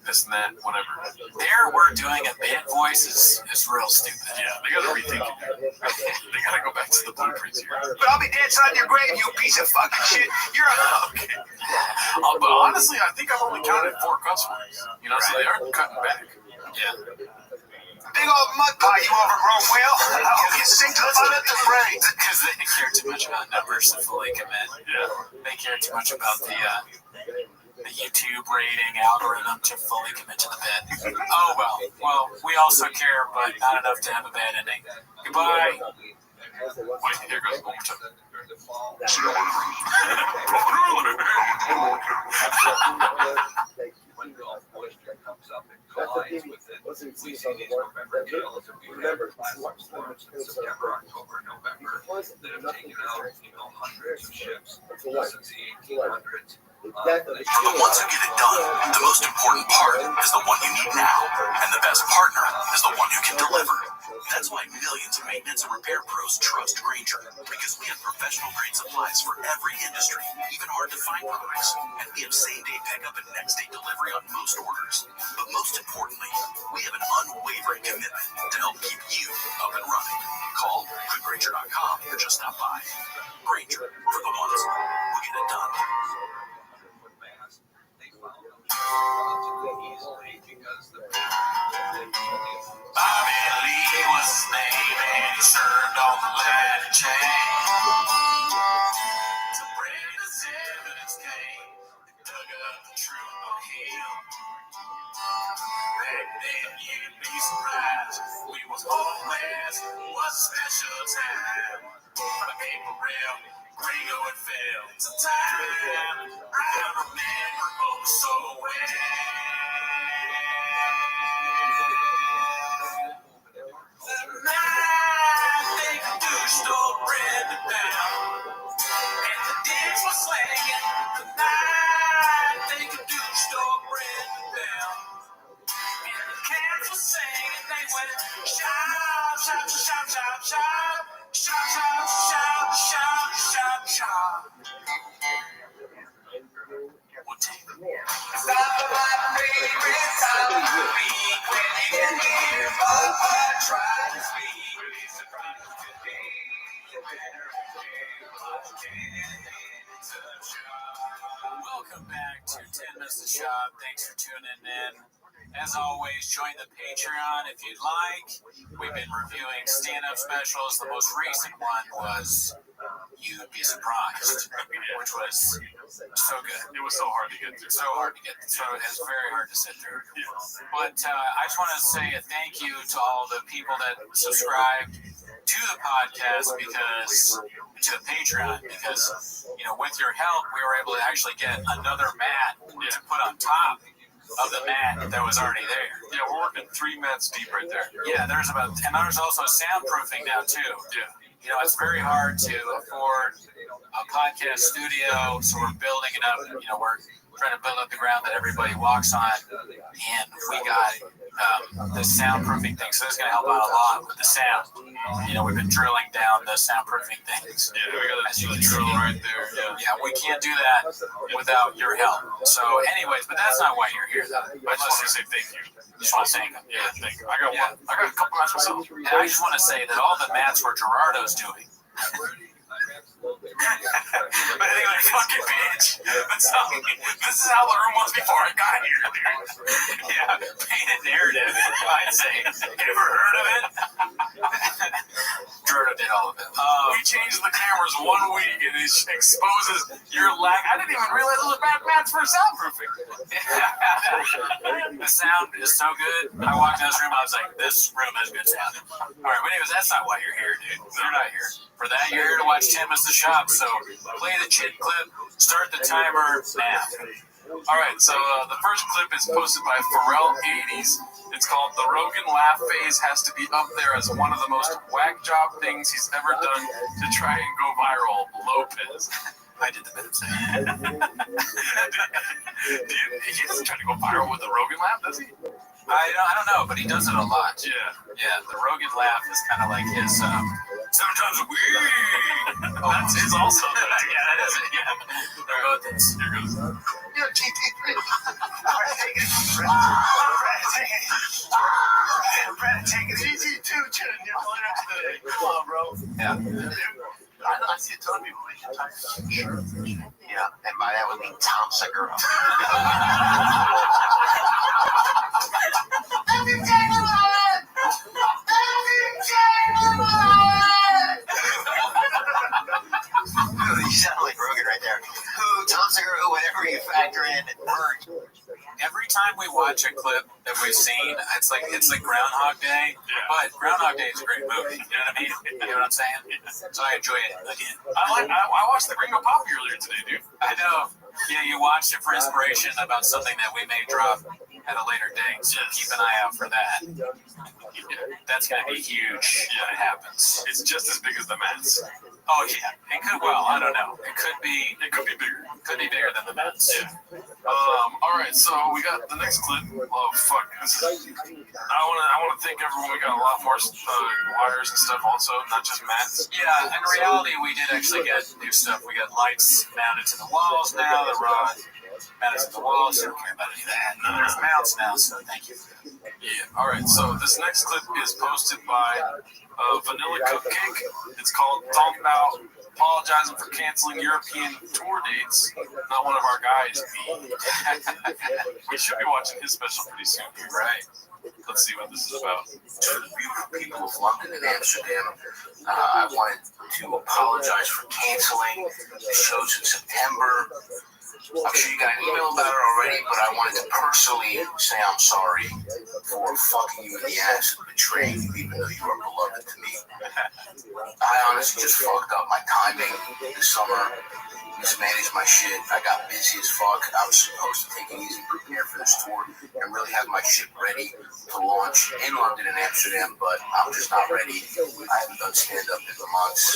this and that, whatever. Their word doing a bit voice is real stupid. Yeah, they gotta rethink it. They gotta go back to the blueprints here. But I'll be dancing on your grave, you piece of fucking shit. You're okay. But honestly, I think I've only counted 4 cuss words. You know, so they aren't cutting back. Yeah. Big old mud pie, you overgrown whale. I hope you sink to the bottom of the brain. Because they care too much about numbers to fully commit. Yeah. They care too much about the YouTube rating algorithm to fully commit to the bed. Oh, well. Well, we also care, but not enough to have a bad ending. Goodbye. Wait, here goes one more time. When Gulf moisture comes up and collides with it, we see these November gales of beautiful plastic storms in September, October, November that have taken out, hundreds of ships since the 1800s. But once you get it done, the most important part is the one you need now, and the best partner is the one who can deliver. That's why millions of maintenance and repair pros trust Grainger, because we have professional-grade supplies for every industry, even hard-to-find products, and we have same-day pickup and next-day delivery on most orders. But most importantly, we have an unwavering commitment to help keep you up and running. Call quickgrainger.com or just stop by. Grainger, for the ones who get it done. Bobby Lee was his name, and he served on the Latin chain. To bring this evidence came, they dug up the truth on him. Back then you'd be surprised, we was always a special time. But people real, Gringo and Phil, it's a time I remember oh so well. They could do stole Brenda down, and the dicks were slanging. The night they could do stole Brenda down, and the cats were singing. They went shop, shop, shop, shop, shop, shop, shop, shop, shop, shop, shop. One take. It's not my favorite time of the week when you can hear my heart try to speak. Welcome back to 10 Minutes to Shop. Thanks for tuning in. As always, join the Patreon if you'd like. We've been reviewing stand-up specials. The most recent one was you'd be surprised, which was so good. It was so hard to get through. So hard to get through. So it's very hard to sit through. But I just want to say a thank you to all the people that subscribed to the podcast to the Patreon, because, with your help, we were able to actually get another mat to put on top of the mat that was already there. Yeah, we're working 3 mats deep right there. Yeah, there's also soundproofing now too. Yeah. It's very hard to afford a podcast studio, so we're building it up. We're trying to build up the ground that everybody walks on, and we got the soundproofing thing. So this is going to help out a lot with the sound. We've been drilling down the soundproofing things. Yeah, we got a drill right there. Yeah, we can't do that without your help. So, anyways, but that's not why you're here, though. I just want to say thank you. Just want to say yeah, thank you. I got a couple mats myself. And I just want to say that all the mats were Gerardo's doing. But anyway, fucking bitch. This is how the room was before I got here, dude. Yeah, painted narrative, I'd say. Ever heard of it? Gerardo did all of it. We changed the cameras 1 week and it exposes your lag. I didn't even realize it was bad mats for soundproofing. The sound is so good. I walked in this room, I was like, this room has good sound. Alright, but anyways, that's not why you're here, dude. You're not here. For that, you're here to watch Tim as the shop. So play the chin clip, start the timer now. Alright, so the first clip is posted by Pharrell80s. It's called The Rogan Laugh Phase Has to Be Up There as one of the most whack job things he's ever done to try and go viral. Lopez. I did the minutes. He doesn't try to go viral with the Rogan laugh, does he? I don't know, but he does it a lot. Yeah, the Rogan laugh is kind of like his. Sometimes we. That's his also. Yeah, that is it. Yeah, they're both his. Here goes. Yo, GT3. Brad, take it easy too, chilling your mother today. Come on, bro. Yeah. I see a ton of people making time. Sure. Yeah, and by that would mean Tom Segura. You sound like Rogan right there. Who, Tom Segura, whatever you factor in, word. Every time we watch a clip that we've seen, it's like Groundhog Day. But Groundhog Day is a great movie. You know what I mean? You know what I'm saying? So I enjoy it again. I watched the Gringo Poppy earlier today, dude. I know. Yeah, you watched it for inspiration about something that we may drop at a later date. So keep an eye out for that. That's going to be huge when it happens. It's just as big as the Mets. Oh yeah, it could. Well, I don't know. It could be bigger. Could be bigger than the Mets. Yeah. All right. So we got the next clip. Oh fuck. I want to thank everyone. We got a lot more wires and stuff also, not just mats. Yeah. In reality, we did actually get new stuff. We got lights mounted to the walls now. The rod mounted to the walls. So I don't care about any of that. No, there's mounts now. So thank you. Yeah. All right. So this next clip is posted by Vanilla Cupcake. It's called "Talking About Apologizing for Canceling European Tour Dates." Not one of our guys. We should be watching his special pretty soon. Right. Let's see what this is about. To the beautiful people of London and Amsterdam, I wanted to apologize for canceling the shows in September. I'm sure you got an email about it already, but I wanted to personally say I'm sorry for fucking you in the ass and betraying you, even though you are beloved to me. I honestly just fucked up my timing this summer. Mismanaged my shit. I got busy as fuck. I was supposed to take it easy, prepare for this tour, and really have my shit ready to launch in London and Amsterdam, but I'm just not ready. I haven't done stand-up in months.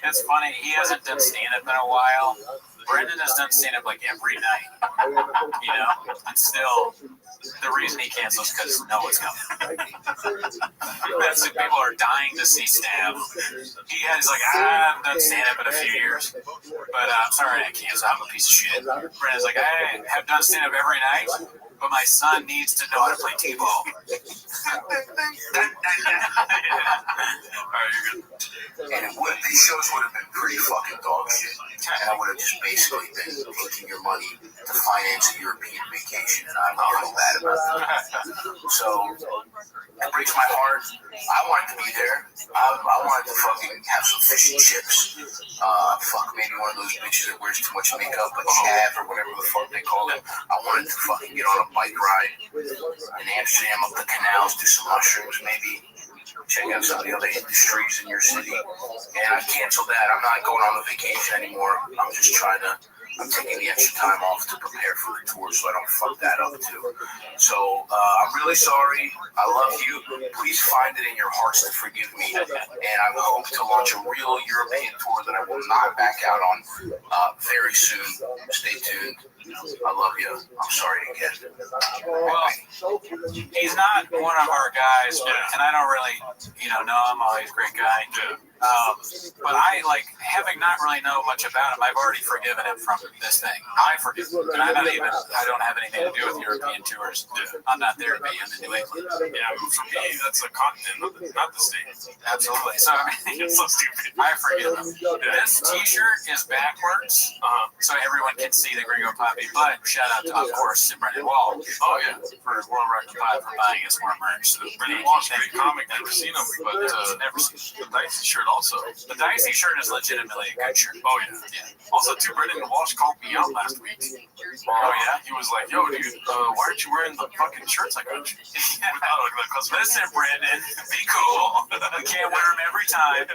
It's funny, he hasn't done stand-up in a while. Brendan has done stand-up like every night, and still, the reason he cancels is because no one's coming. That's like people are dying to see stand-up. He's like, I haven't done stand-up in a few years, but I'm sorry I cancel. I'm a piece of shit. Brendan's like, I have done stand-up every night, but my son needs to know how to play T-ball. All right, you're good. And these shows would have been pretty fucking dog shit. And I would have just basically been taking your money to finance a European vacation, and I'm real bad about that. So it breaks my heart. I wanted to be there. I wanted to fucking have some fish and chips. Maybe one of those bitches that wears too much makeup, a chav or whatever the fuck they call it. I wanted to fucking get on a bike ride in Amsterdam up the canals, do some mushrooms, maybe check out some of the other industries in your city. And I canceled that. I'm not going on the vacation anymore. I'm taking the extra time off to prepare for the tour so I don't fuck that up too. So I'm really sorry. I love you. Please find it in your hearts to forgive me. And I hope to launch a real European tour that I will not back out on very soon. Stay tuned. I love you. I'm sorry again. Well, he's not one of our guys, and I don't really, know him. Oh, he's a great guy. But I, having not really know much about him, I've already forgiven him from this thing. I forgive him. And I don't have anything to do with European tours. I'm not there to be in the New England. Yeah, for me, that's a continent, not the States. Absolutely. So, it's so stupid. I forgive him. This t-shirt is backwards, so everyone can see the Gringo Poppy. But shout out to, of course, to Brendan Walsh. Oh, yeah. For World Record Pod for buying us more merch. So Brendan Walsh, great comic. Never seen him, but never seen the Dicey shirt also. The Dicey shirt is legitimately a good shirt. Oh, yeah. Also, too, Brendan Walsh called me out last week. Oh, yeah? He was like, yo, dude, why aren't you wearing the fucking shirts I got you? Listen, Brendan, be cool. We can't wear them every time.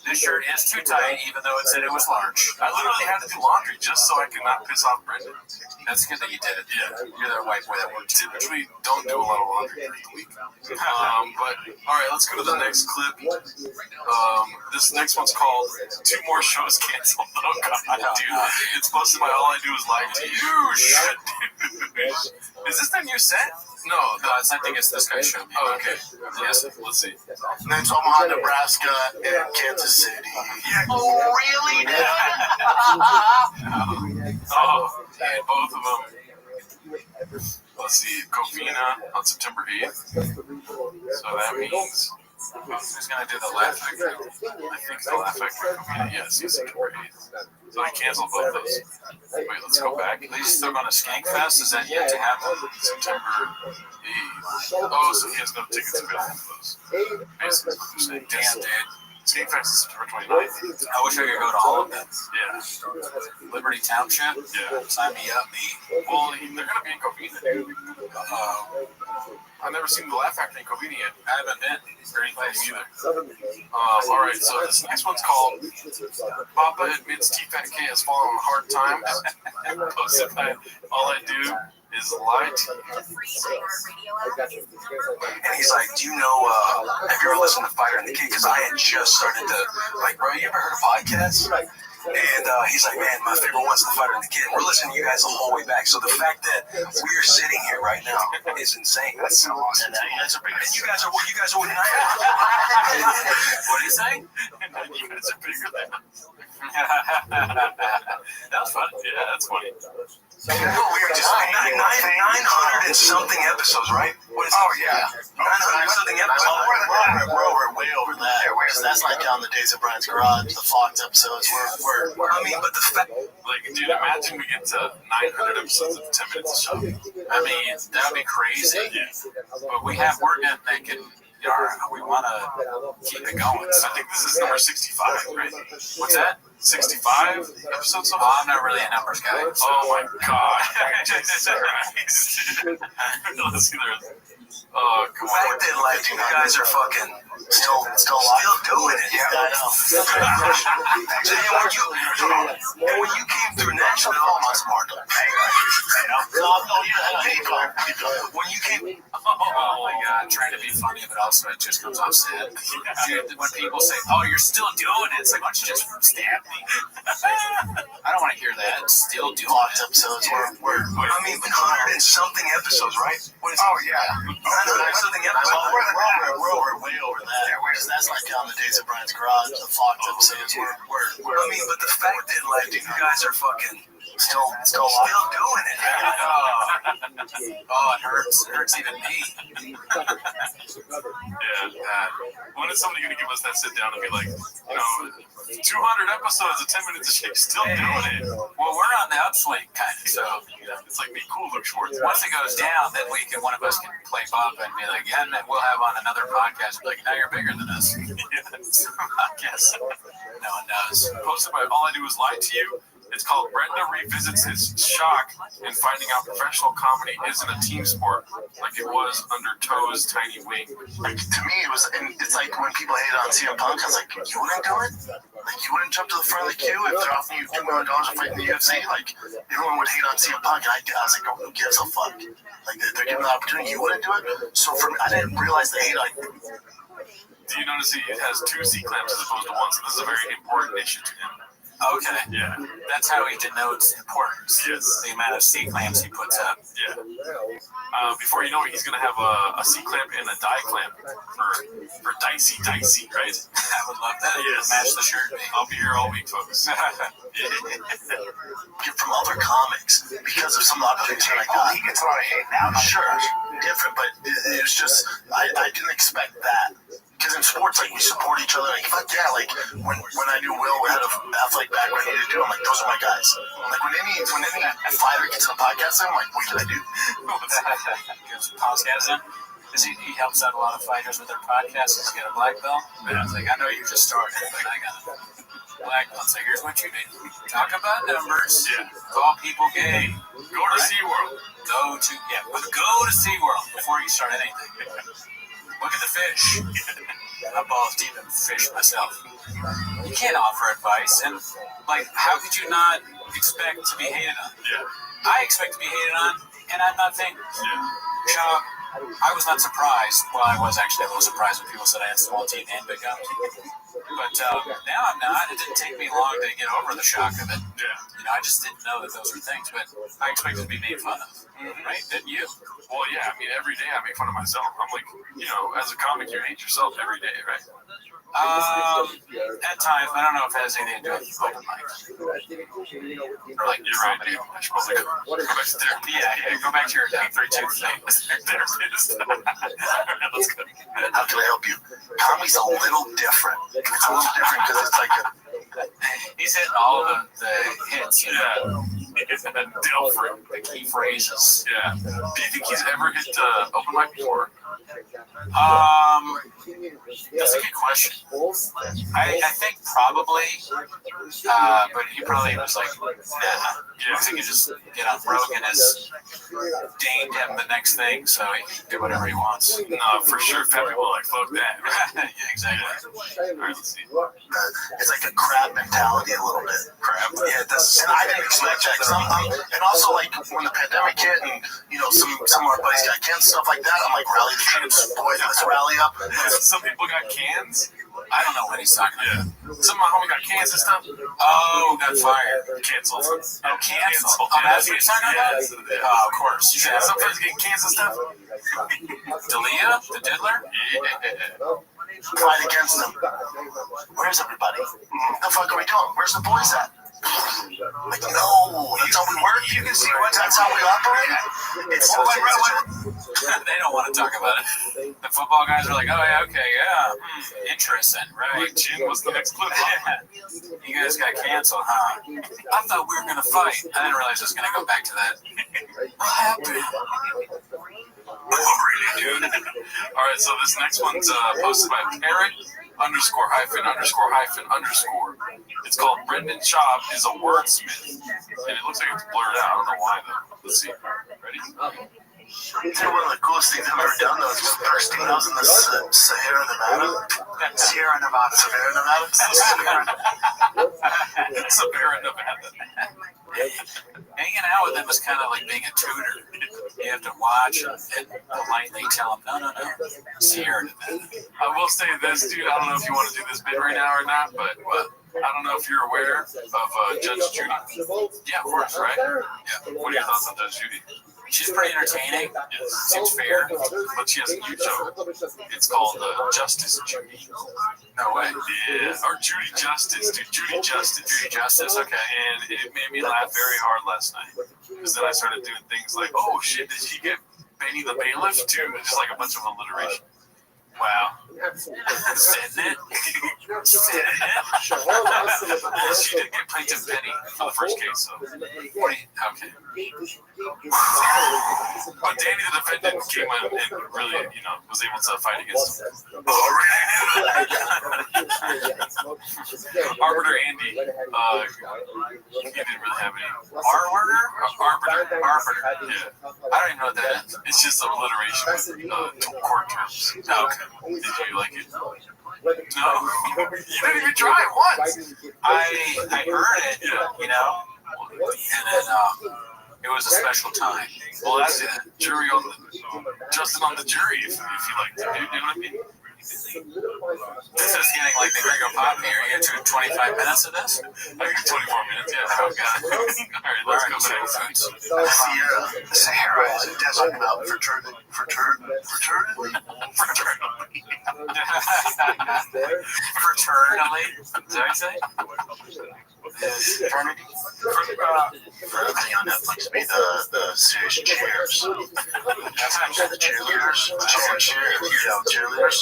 This shirt is too tight, even though it said it was large. I literally had to do laundry just so I could not piss off Brendan. That's good that you did it. Yeah. You're the white boy that works. Typically don't do a lot of laundry during the week. But, all right, let's go to the next clip. This next one's called 2 More Shows Canceled. Oh, God, dude. It's posted by All I Do Is Lie to You. Shit, dude. Is this the new set? No, I think it's this guy's show. Oh, okay. Yes, let's see. And then Omaha, Nebraska, and Kansas City. Yeah. Oh, really, dude? Oh, yeah, both of them. Let's see, Covina on September 8th. So that means... Who's going to do the Laugh Factory? I think the Laugh Factory Covina, yes, September 8th. So I canceled both those. Wait, let's go back. Are they still going to Skank Fest? Is that yet to happen? September 8th. Oh, so he has no tickets available for those. Basically, what you're saying. Damn, dude. Skank Fest is September 29th. I wish I could go to all of them. Yeah. Liberty Township? Yeah. Sign me up, me. Well, they're going to be in Covina. I've never seen the Laugh Factory in Covina yet. I haven't been. Or anything either. All right, so this next one's called Papa Admits T-Fat K Has Fallen on Hard Times. Posted by All I Do Is Lie to You. And he's like, do you know, have you ever listened to Fighter and the Kid? Because I had just started to, bro, you ever heard of podcasts? And he's like, man, my favorite one's The Fighter and the Kid. We're listening to you guys the whole way back. So the fact that we are sitting here right now is insane. That's so awesome. And you guys are bigger. And you guys are what than I am. What are you saying? You guys are bigger than us. That was fun. Yeah, that's funny. No, we are just 900 and something episodes, right? What is Oh, yeah. 900 and something episodes. We're way over that. That's like on the Days of Brian's Garage, the Fox episodes. But the fact... Dude, imagine we get to 900 episodes of 10 minutes a show. I mean, that would be crazy. Yeah. But we're getting thinking, we want to keep it going. I think this is number 65, right? What's that? 65 episodes of I'm not really a numbers guy. Oh my God. Let's see there. Oh, come on. The fact that, you guys are fucking still doing it. Yeah, I know. And when you came through Nashville, my smart. When you came... Oh my God, trying to be funny, but also it just comes off sad. Dude, when people say, oh, you're still doing it, it's like, why don't you just stab me? I don't want to hear that. Still doing it. Episodes. We're 100 and something episodes, right? Oh, yeah. 900 and something episodes. We're way over that. That's like on the Days of Brian's Garage, the Fox episodes. But the fact that, you guys are fucking still doing it. Oh, it hurts. It hurts even me. When is somebody going to give us that sit down and be like, 200 episodes of 10 minutes of shit, still doing it? Well, we're on the upswing, kind of. So it's like be cool, look short. Once it goes down, then one of us can play Bob and be like, yeah, and then we'll have on another podcast. Be like, now you're bigger than us. I guess no one knows. Posted by All I Do Is Lie to You. It's called Brenda Revisits His Shock in Finding Out Professional Comedy Isn't a Team Sport Like It Was Under Toe's Tiny Wing. Like, to me, it's like when people hate on CM Punk, I was like, you wouldn't do it? Like, you wouldn't jump to the front of the queue if they're offering you $2 million to fight in the UFC? Like, everyone would hate on CM Punk, and I was like, oh, who gives a fuck? Like, they're giving the opportunity, you wouldn't do it? So for me, I didn't realize they hate on you. Do you notice he has 2 C-clamps as opposed to 1? So this is a very important issue to him. Okay. Yeah. That's how he denotes importance. Yes. The amount of C-clamps he puts up. Yeah. Before you know it, he's going to have a C-clamp and a die clamp for dicey, right? I would love that. Yes. Match the shirt. I'll be here all week, folks. From other comics, because of some opportunity I got. He gets a lot of hate now. Sure, different, but it was just, I didn't expect that. Because in sports, like, we support each other. Like, fuck yeah, like, when I knew Will had an athletic background he needed to do, I'm like, those are my guys. Like, when any fighter gets in a podcast, I'm like, what can I do? Podcasting? He helps out a lot of fighters with their podcasts. He's got a black belt. And I was like, I know you just started, but I got a black belt. So here's what you do. Talk about numbers. Yeah. Call people gay. Go to SeaWorld. Go to SeaWorld before you start anything. Look at the fish. I'm balls deep in fish myself. You can't offer advice, and how could you not expect to be hated on? Yeah. I expect to be hated on, and I'm not thinking. Yeah. I was not surprised. Well, I was actually a little surprised when people said I had small teeth and big gums. But now I'm not. It didn't take me long to get over the shock of it. Yeah. I just didn't know that those were things, but I expected to be made fun of. Right? Didn't you? Well, yeah. I mean, every day I make fun of myself. I'm like, as a comic, you hate yourself every day, right? At times, I don't know if it has anything to do with open mics. You're right, dude. I should probably go back to therapy. Yeah, go back to your 3-2 thing. There it is. Let's go. How can I help you? Comedy's a little different. It's a little different because it's like he's hitting all of the hits, the key phrases. Yeah. Do you think he's ever hit open mic before? That's a good question. I think probably, but he probably was like, nah. Yeah. I think he just, Rogan has deigned him the next thing, so he can do whatever he wants. No, for sure, fat people are like, fuck that. Yeah, exactly. All right, let's see. it's like a crab mentality a little bit. Crab? Yeah, and I didn't expect that. And also, like, when the pandemic hit and, some of our buddies got cancer, stuff like that, I'm like, rally the troops, boys, let's rally up. Some people got cans? I don't know what he's talking about. Some of my homie got cans and stuff. Oh, got fired. Canceled. Oh, canceled. Oh, that's what you're talking about? Yeah. Oh, of course. Yeah, sometimes you get cans and stuff. Dalia, the diddler? Yeah. Fight against them. Where's everybody? The fuck are we doing? Where's the boys at? Like, no, that's how we work. You can see that's how we operate. It's so they don't want to talk about it. The football guys are like, oh yeah, okay, yeah, interesting, right? Jim was the next clip. You guys got canceled, huh? I thought we were gonna fight. I didn't realize I was gonna go back to that. What happened? Oh, really, dude? All right, so this next one's posted by Parrot __ It's called Brendan Schaub is a Wordsmith. And it looks like it's blurred out. I don't know why, though. Let's see. Ready? It's one of the coolest things I've ever done, though, is just bursting out in the Sahara Nevada. Sierra Nevada. Sahara Nevada? Sahara Nevada. Hanging out with him is kind of like being a tutor. You have to watch and politely tell him, no, Sierra Nevada. I will say this, dude. I don't know if you want to do this bit right now or not, but I don't know if you're aware of Judge Judy. Yeah, of course, right? Yeah. What are your thoughts on Judge Judy? She's pretty entertaining. Yes. Seems fair. But she has a new show. It's called Justice Judy. No way. Yeah. Or Judy Justice, dude. Judy Justice. Judy Justice, okay. And it made me laugh very hard last night. Because then I started doing things like, oh shit, did he get Benny the Bailiff too? Just like a bunch of alliteration. Wow. Sitting it? Sitting it? Well, she did get Plaintiff Penny for the first case, so. Okay. But Danny the defendant came in and really, was able to fight against him. Arbiter Andy, he didn't really have any. Arbiter? Yeah. I don't even know what that is. It's just alliteration with court terms. Okay. Did you like it? No. You didn't even try it once. I heard it, and then it was a special time. Well, that's it. Justin on the jury, if you liked it. You know what I mean? This is getting like the Gringo Pop here. You get 25 minutes of this? I think 24 minutes, yeah. Oh, God. All right, let's go back to foods. The Sahara is a desert about fraternity. Fraternally? Is that what you say? Fraternity? Fraternity on Netflix be the serious cheers. The cheerleaders. Cheerleaders.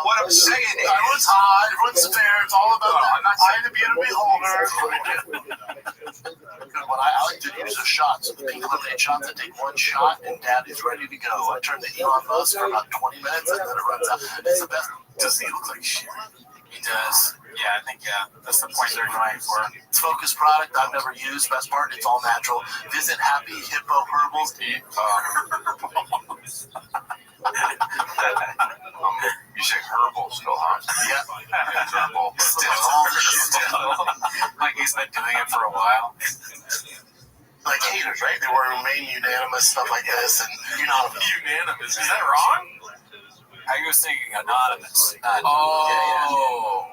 What I'm saying is, everyone's hot, everyone's fair, it's all about I the beauty beholder. What I like to use are shots. The pink lemonade shots. I take one shot and daddy's ready to go. I turn the heat on those for about 20 minutes and then it runs out. It's the best. Does he look like shit? He does. Yeah, I think that's the point they're going for. It's focus product I've never used. Best part, it's all natural. Visit Happy Hippo Herbals. You say herbal still, huh? Yeah. It's herbal. Still. Like he's been doing it for a while. Like haters, right? They were remain unanimous, stuff like this, and unanimous. Is that wrong? I was thinking anonymous. Oh.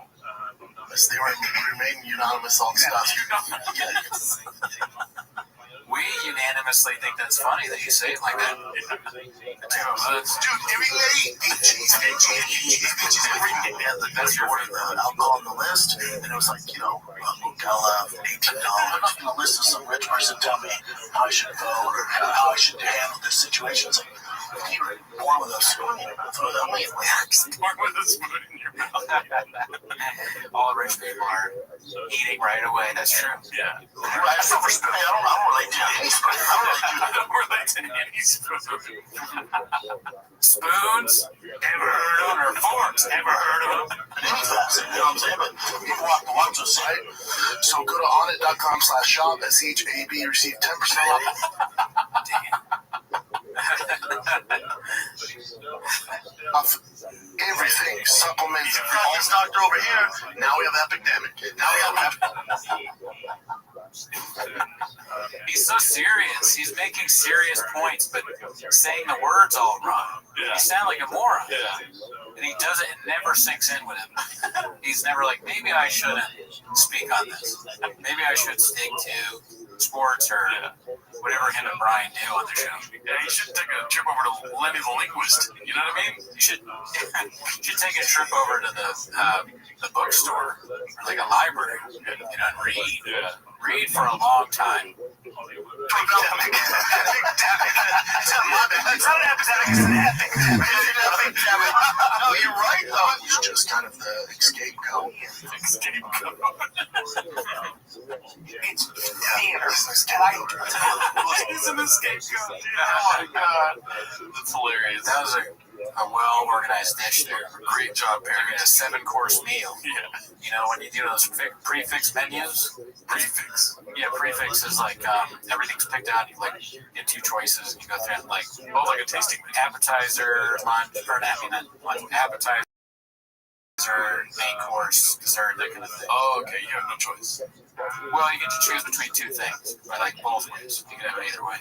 They remain unanimous on stuff. We unanimously think that's funny that you say it like that. The two of us. Dude, every late bitches, that's your alcohol on the list, and it was like, Modella, $18. The list of some rich person tell me how I should vote or how I should handle this situation. It's like, if you were born with a spoon in your mouth, throw that away. Born with a spoon in your mouth. All rich people are eating right away. That's true. Yeah. I don't relate to any spoon. I don't relate to any spoon. Spoons? Ever heard of them? Or forks? Ever heard of them? You know what I'm saying? But people want to watch the site. So go to onit.com/shop, SHAB, receive 10% off everything, supplements, all this doctor over here. Now we have epidemic. Now we have He's so serious. He's making serious points, but saying the words all wrong. Yeah. You sound like a moron. Yeah. And he does it, it never sinks in with him. He's never like, maybe I shouldn't speak on this. Maybe I should stick to sports or whatever him and Brian do on the show. Yeah, you should take a trip over to Lenny the Linguist. You know what I mean? You should take a trip over to the bookstore or like a library, and read. Yeah. Read for a long time. It's not an epidemic, it's an epic. No, you're right, though. It's just kind of the scapegoat. It's theater. It's an scapegoat. Oh my God. That's hilarious. That was a well-organized dish there. Great job, Perry. A 7-course meal. Yeah. When you do those prefix menus. Prefix. Yeah, prefix is like everything's picked out. You get 2 choices, and you go through it like a tasting menu. Appetizer, lunch, appetizer, main course, dessert, that kind of thing. Oh, okay. You have no choice. Well, you get to choose between 2 things. I like both ways. You can have it either way.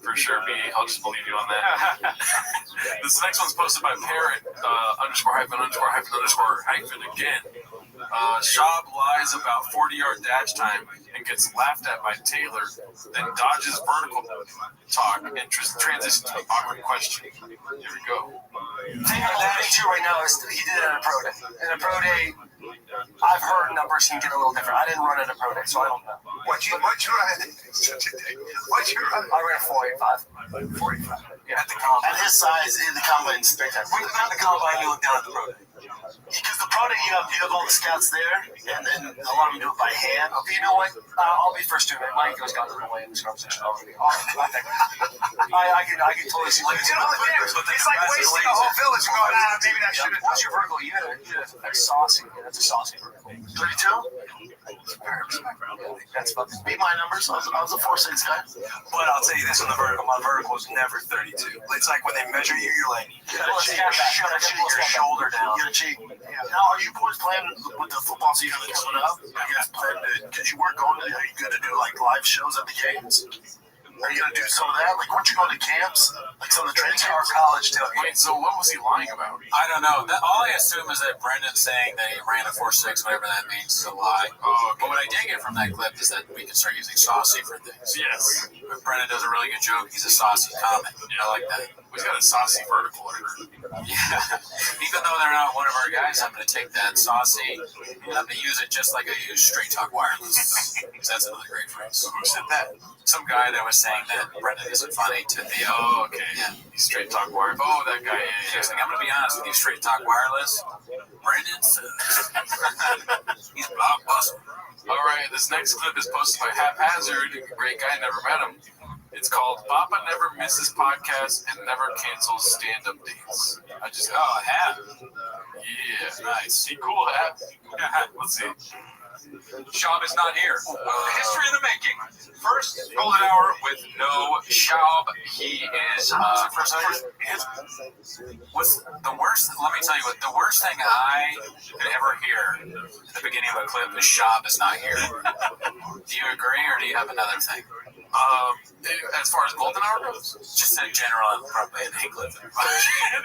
For sure, B. I'll just believe you on that. This next one's posted by Parrot ___ again. Schaub lies about 40-yard dash time and gets laughed at by Taylor, then dodges vertical talk and transitions to an awkward question. Here we go. The thing I'm adding to right now is he did it at a pro day. In a pro day, I've heard numbers can get a little different. I didn't run at a pro day, so I don't know. What you run? Such a day. What you run? I ran a 4.85. 45. Yeah, At the combine. At his size, in the combine is spectacular. When you're at the combine, you look down at the pro day. Because the pro day, you have all the scouts there, and then a lot of them do it by hand. Okay, you know what? I'll be first to admit, my ego's got the real way in this conversation already. I can totally see. Like, you know the thing is, it's like wasting a whole village going, maybe that should have. What's your vertical? You had a saucy. That's a saucy vertical. 32? That's fucking. Beat my numbers. I was a 4.6 guy. But I'll tell you this on the vertical. My vertical is never 32. It's like when they measure you, you're like, you gotta cheat your shoulder down. You gotta cheat. Now, are you boys playing with the football season that's coming up? Are you guys planning to? Did you work on it? Are you going to do like live shows at the games? Are you going to do some of that? Like, weren't you going to camps? Like some of the training Our college tailgate. Wait, so what was he lying about? I don't know. All I assume is that Brendan's saying that he ran a 4.6, whatever that means, is a lie. Oh, okay. But what I did get from that clip is that we can start using saucy for things. Yes. If Brendan does a really good joke, he's a saucy comic. I like that. He's got a saucy vertical. Yeah. Even though they're not one of our guys, I'm going to take that saucy and I'm going to use it just like I use Straight Talk Wireless. That's another great phrase. Who said that? Some guy that was saying that Brendan isn't funny to the. Oh, okay. Yeah. He's Straight Talk Wireless. Oh, that guy. Yeah. Like, I'm going to be honest with you, Straight Talk Wireless. Brendan's. He's blockbuster. All right, this next clip is posted by Haphazard. Great guy, never met him. It's called Papa Never Misses Podcast and Never Cancels Stand-Up Dates. Hap. Yeah, nice. He cool, Hap. Let's see. Schaub is not here. History in the making. First golden hour with no Schaub. He is. What's the worst? Let me tell you what the worst thing I could ever hear at the beginning of a clip is Schaub is not here. Do you agree, or do you have another thing? As far as golden hour goes, just in general, probably an English.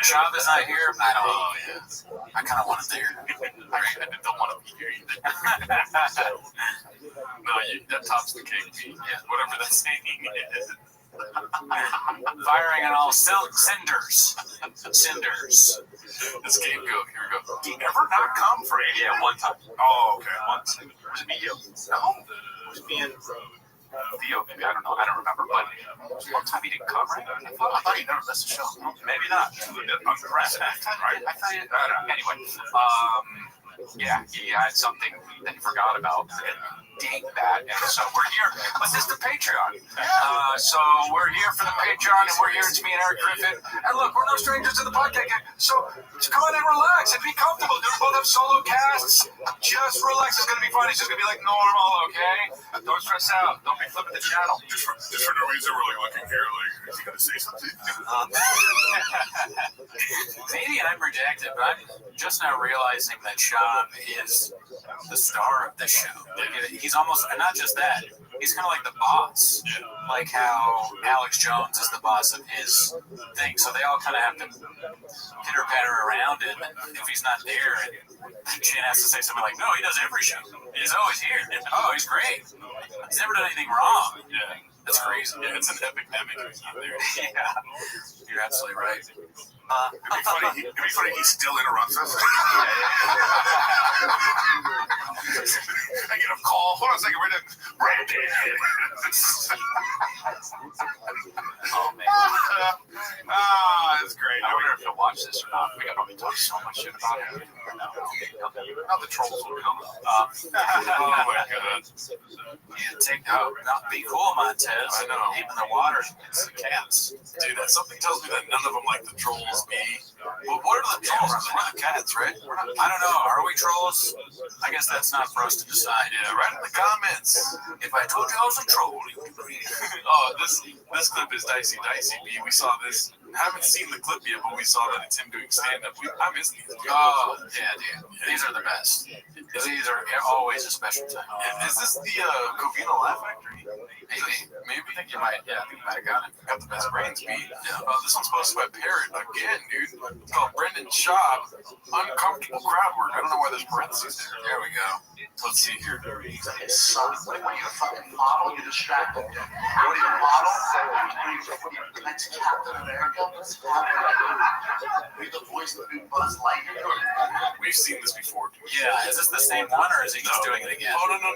Schaub is not here. I don't know. Yeah. I kind of want it there. I don't want to be here either. No, that tops the cake. Yeah, whatever that saying is. Firing on all cinders. Cinders. The scapegoat. Here we go. He never not come for it. Yeah, one time. Oh, okay. Once. Was it me? No. It was me and Theo, maybe, I don't know, I don't remember, but one time he didn't come, right? I thought he never missed a show. Maybe not. Unprecedented, right? I thought he, anyway, yeah, he had something that he forgot about, and dang that, and so we're here, but this is the Patreon. So we're here for the Patreon, and we're here, it's me and Eric Griffin, and look, we're no strangers to the podcast, so come on and relax and be comfortable. We both have solo casts. Just relax. It's going to be fun. It's just going to be like normal, okay? Don't stress out. Don't be flipping the channel. Just for no reason, we're like looking here, like, is he going to say something? Maybe I'm rejected, but I'm just now realizing that Schaub is the star of the show. Like, he's almost, and not just that, he's kind of like the boss. Like how Alex Jones is the boss of his thing. So they all kind of have to pitter-patter around him, and if he's not there, Shane has to say something like, no, he does every show. He's always here. Oh, he's great. He's never done anything wrong. Yeah. That's crazy. Yeah, it's an epidemic he's not there. Yeah. You're absolutely right. It'd be funny he still interrupts us. I get a call. Hold on a second. We're right there. Oh, man. That's great. I wonder if he'll watch this or not. We got probably talk so much shit about him. Now the trolls will come. Oh my God. Not be cool, Montez. I know. Even the water, it's the cats. Dude, that something tells me that none of them like the trolls. Me. Well, what are the trolls? We're the cats, right? I don't know. Are we trolls? I guess that's not for us to decide. Yeah, write in the comments. If I told you I was a troll, you would agree. Oh, this clip is dicey. B. We saw this haven't seen the clip yet, but we saw that it's him doing stand-up. I miss these. Oh, yeah, dude. These are the best. These are always a special time. Is this the Covina Laugh Factory? Maybe. I think you might have got it. Got the best brains beat. Yeah. This one's posted by Parrot again, dude. It's called Brendan Schaub. Uncomfortable crowd work. I don't know why there's parentheses there. There we go. Let's see here. Son, what are you, a fucking model? You're distracted. What are you, a model? The next Captain America? What's happening? Are you the voice of the new Buzz Lightyear? We've seen this before. Yeah, is this the same one, or is he just doing it again? Oh, no.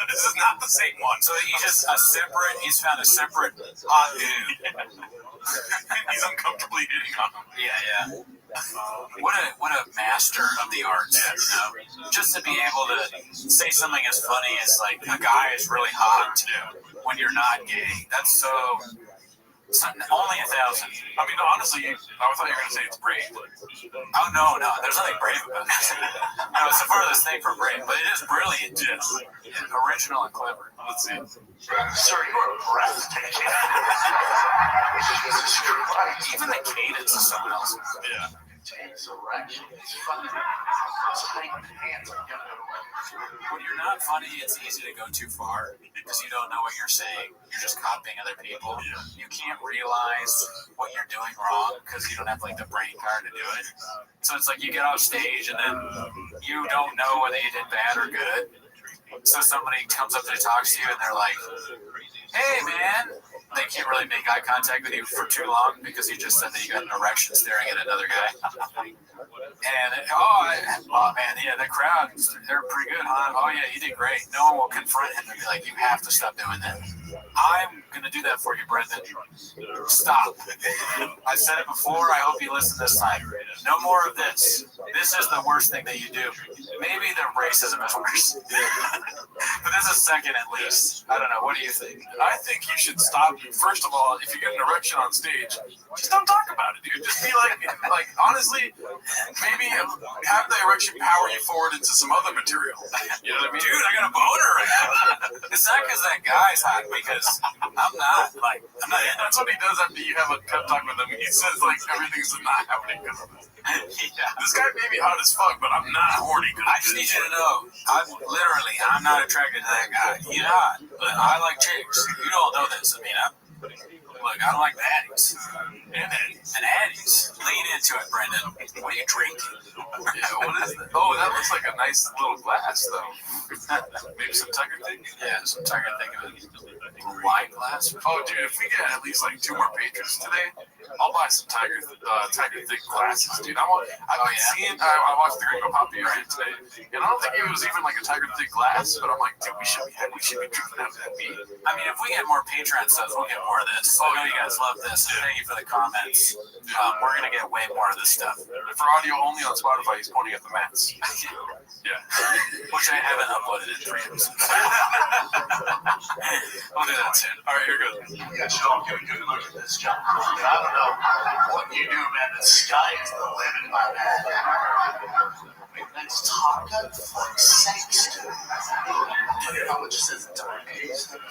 This is not the same one. So he's found a separate hot dude. He's uncomfortably hitting on him. Yeah. What a master of the arts, you know? Just to be able to say something as funny as like a guy is really hot when you're not gay. That's so only 1,000. I mean, honestly, I thought you were gonna say it's brave. Oh no, there's nothing brave about it. No, it's the furthest thing from brave, but it is brilliant. Yes. Original and clever. Let's see. Sir, you're breathtaking. Even the cadence is someone else's. Yeah. Insurrection. It's fucking tight pants. When you're not funny, it's easy to go too far because you don't know what you're saying. You're just copying other people. Yeah. You can't realize what you're doing wrong because you don't have like the brain card to do it. So it's like you get off stage and then you don't know whether you did bad or good. So somebody comes up to talk to you and they're like, "Hey, man." They can't really make eye contact with you for too long because you just said that you got an erection staring at another guy. And man, yeah, the crowd, they're pretty good, huh? Oh yeah, you did great. No one will confront him and be like, "You have to stop doing that." I'm gonna do that for you, Brendan. Stop. I said it before. I hope you listen this time. No more of this. This is the worst thing that you do. Maybe the racism is worse, but this is second at least. I don't know. What do you think? I think you should stop. First of all, if you get an erection on stage, just don't talk about it, dude. Just be like honestly, maybe have the erection power you forward into some other material. You know what I mean? Dude, I got a boner right now. It's not because that guy's hot, because I'm not. That's what he does after you have a pep talk with him. He says like everything's not happening because of this. Yeah. This guy may be hot as fuck, but I'm not horny. I just need you to know, I'm not attracted to that guy. He's hot, but I like chicks. You don't know this. I mean, look, I like baddies. And addies. Lean into it, Brendan. What are you drinking? Yeah, what is that? Oh, that looks like a nice little glass, though. Maybe some Tiger Thick? Yeah, some Tiger Thick. Wine glass? Oh, dude, if we get at least like 2 more patrons today, I'll buy some Tiger Thick glasses, dude. I watched the Gringo Poppy right today, and I don't think it was even like a Tiger Thick glass, but I'm like, dude, we should be drinking out of that beat. I mean, if we get more Patreon subs, we'll get more of this. I know you guys love this. Thank you for the comments. We're gonna get way more of this stuff. For audio only on Spotify, he's pointing at the mats. Yeah. Which I haven't uploaded in 3 episodes. We'll do that soon. All right, here goes. Yeah, Sean, give a good look at this, John. I don't know what you do, man. The sky is the limit, my man. That's Top Gun, for sakes, dude. How much is this?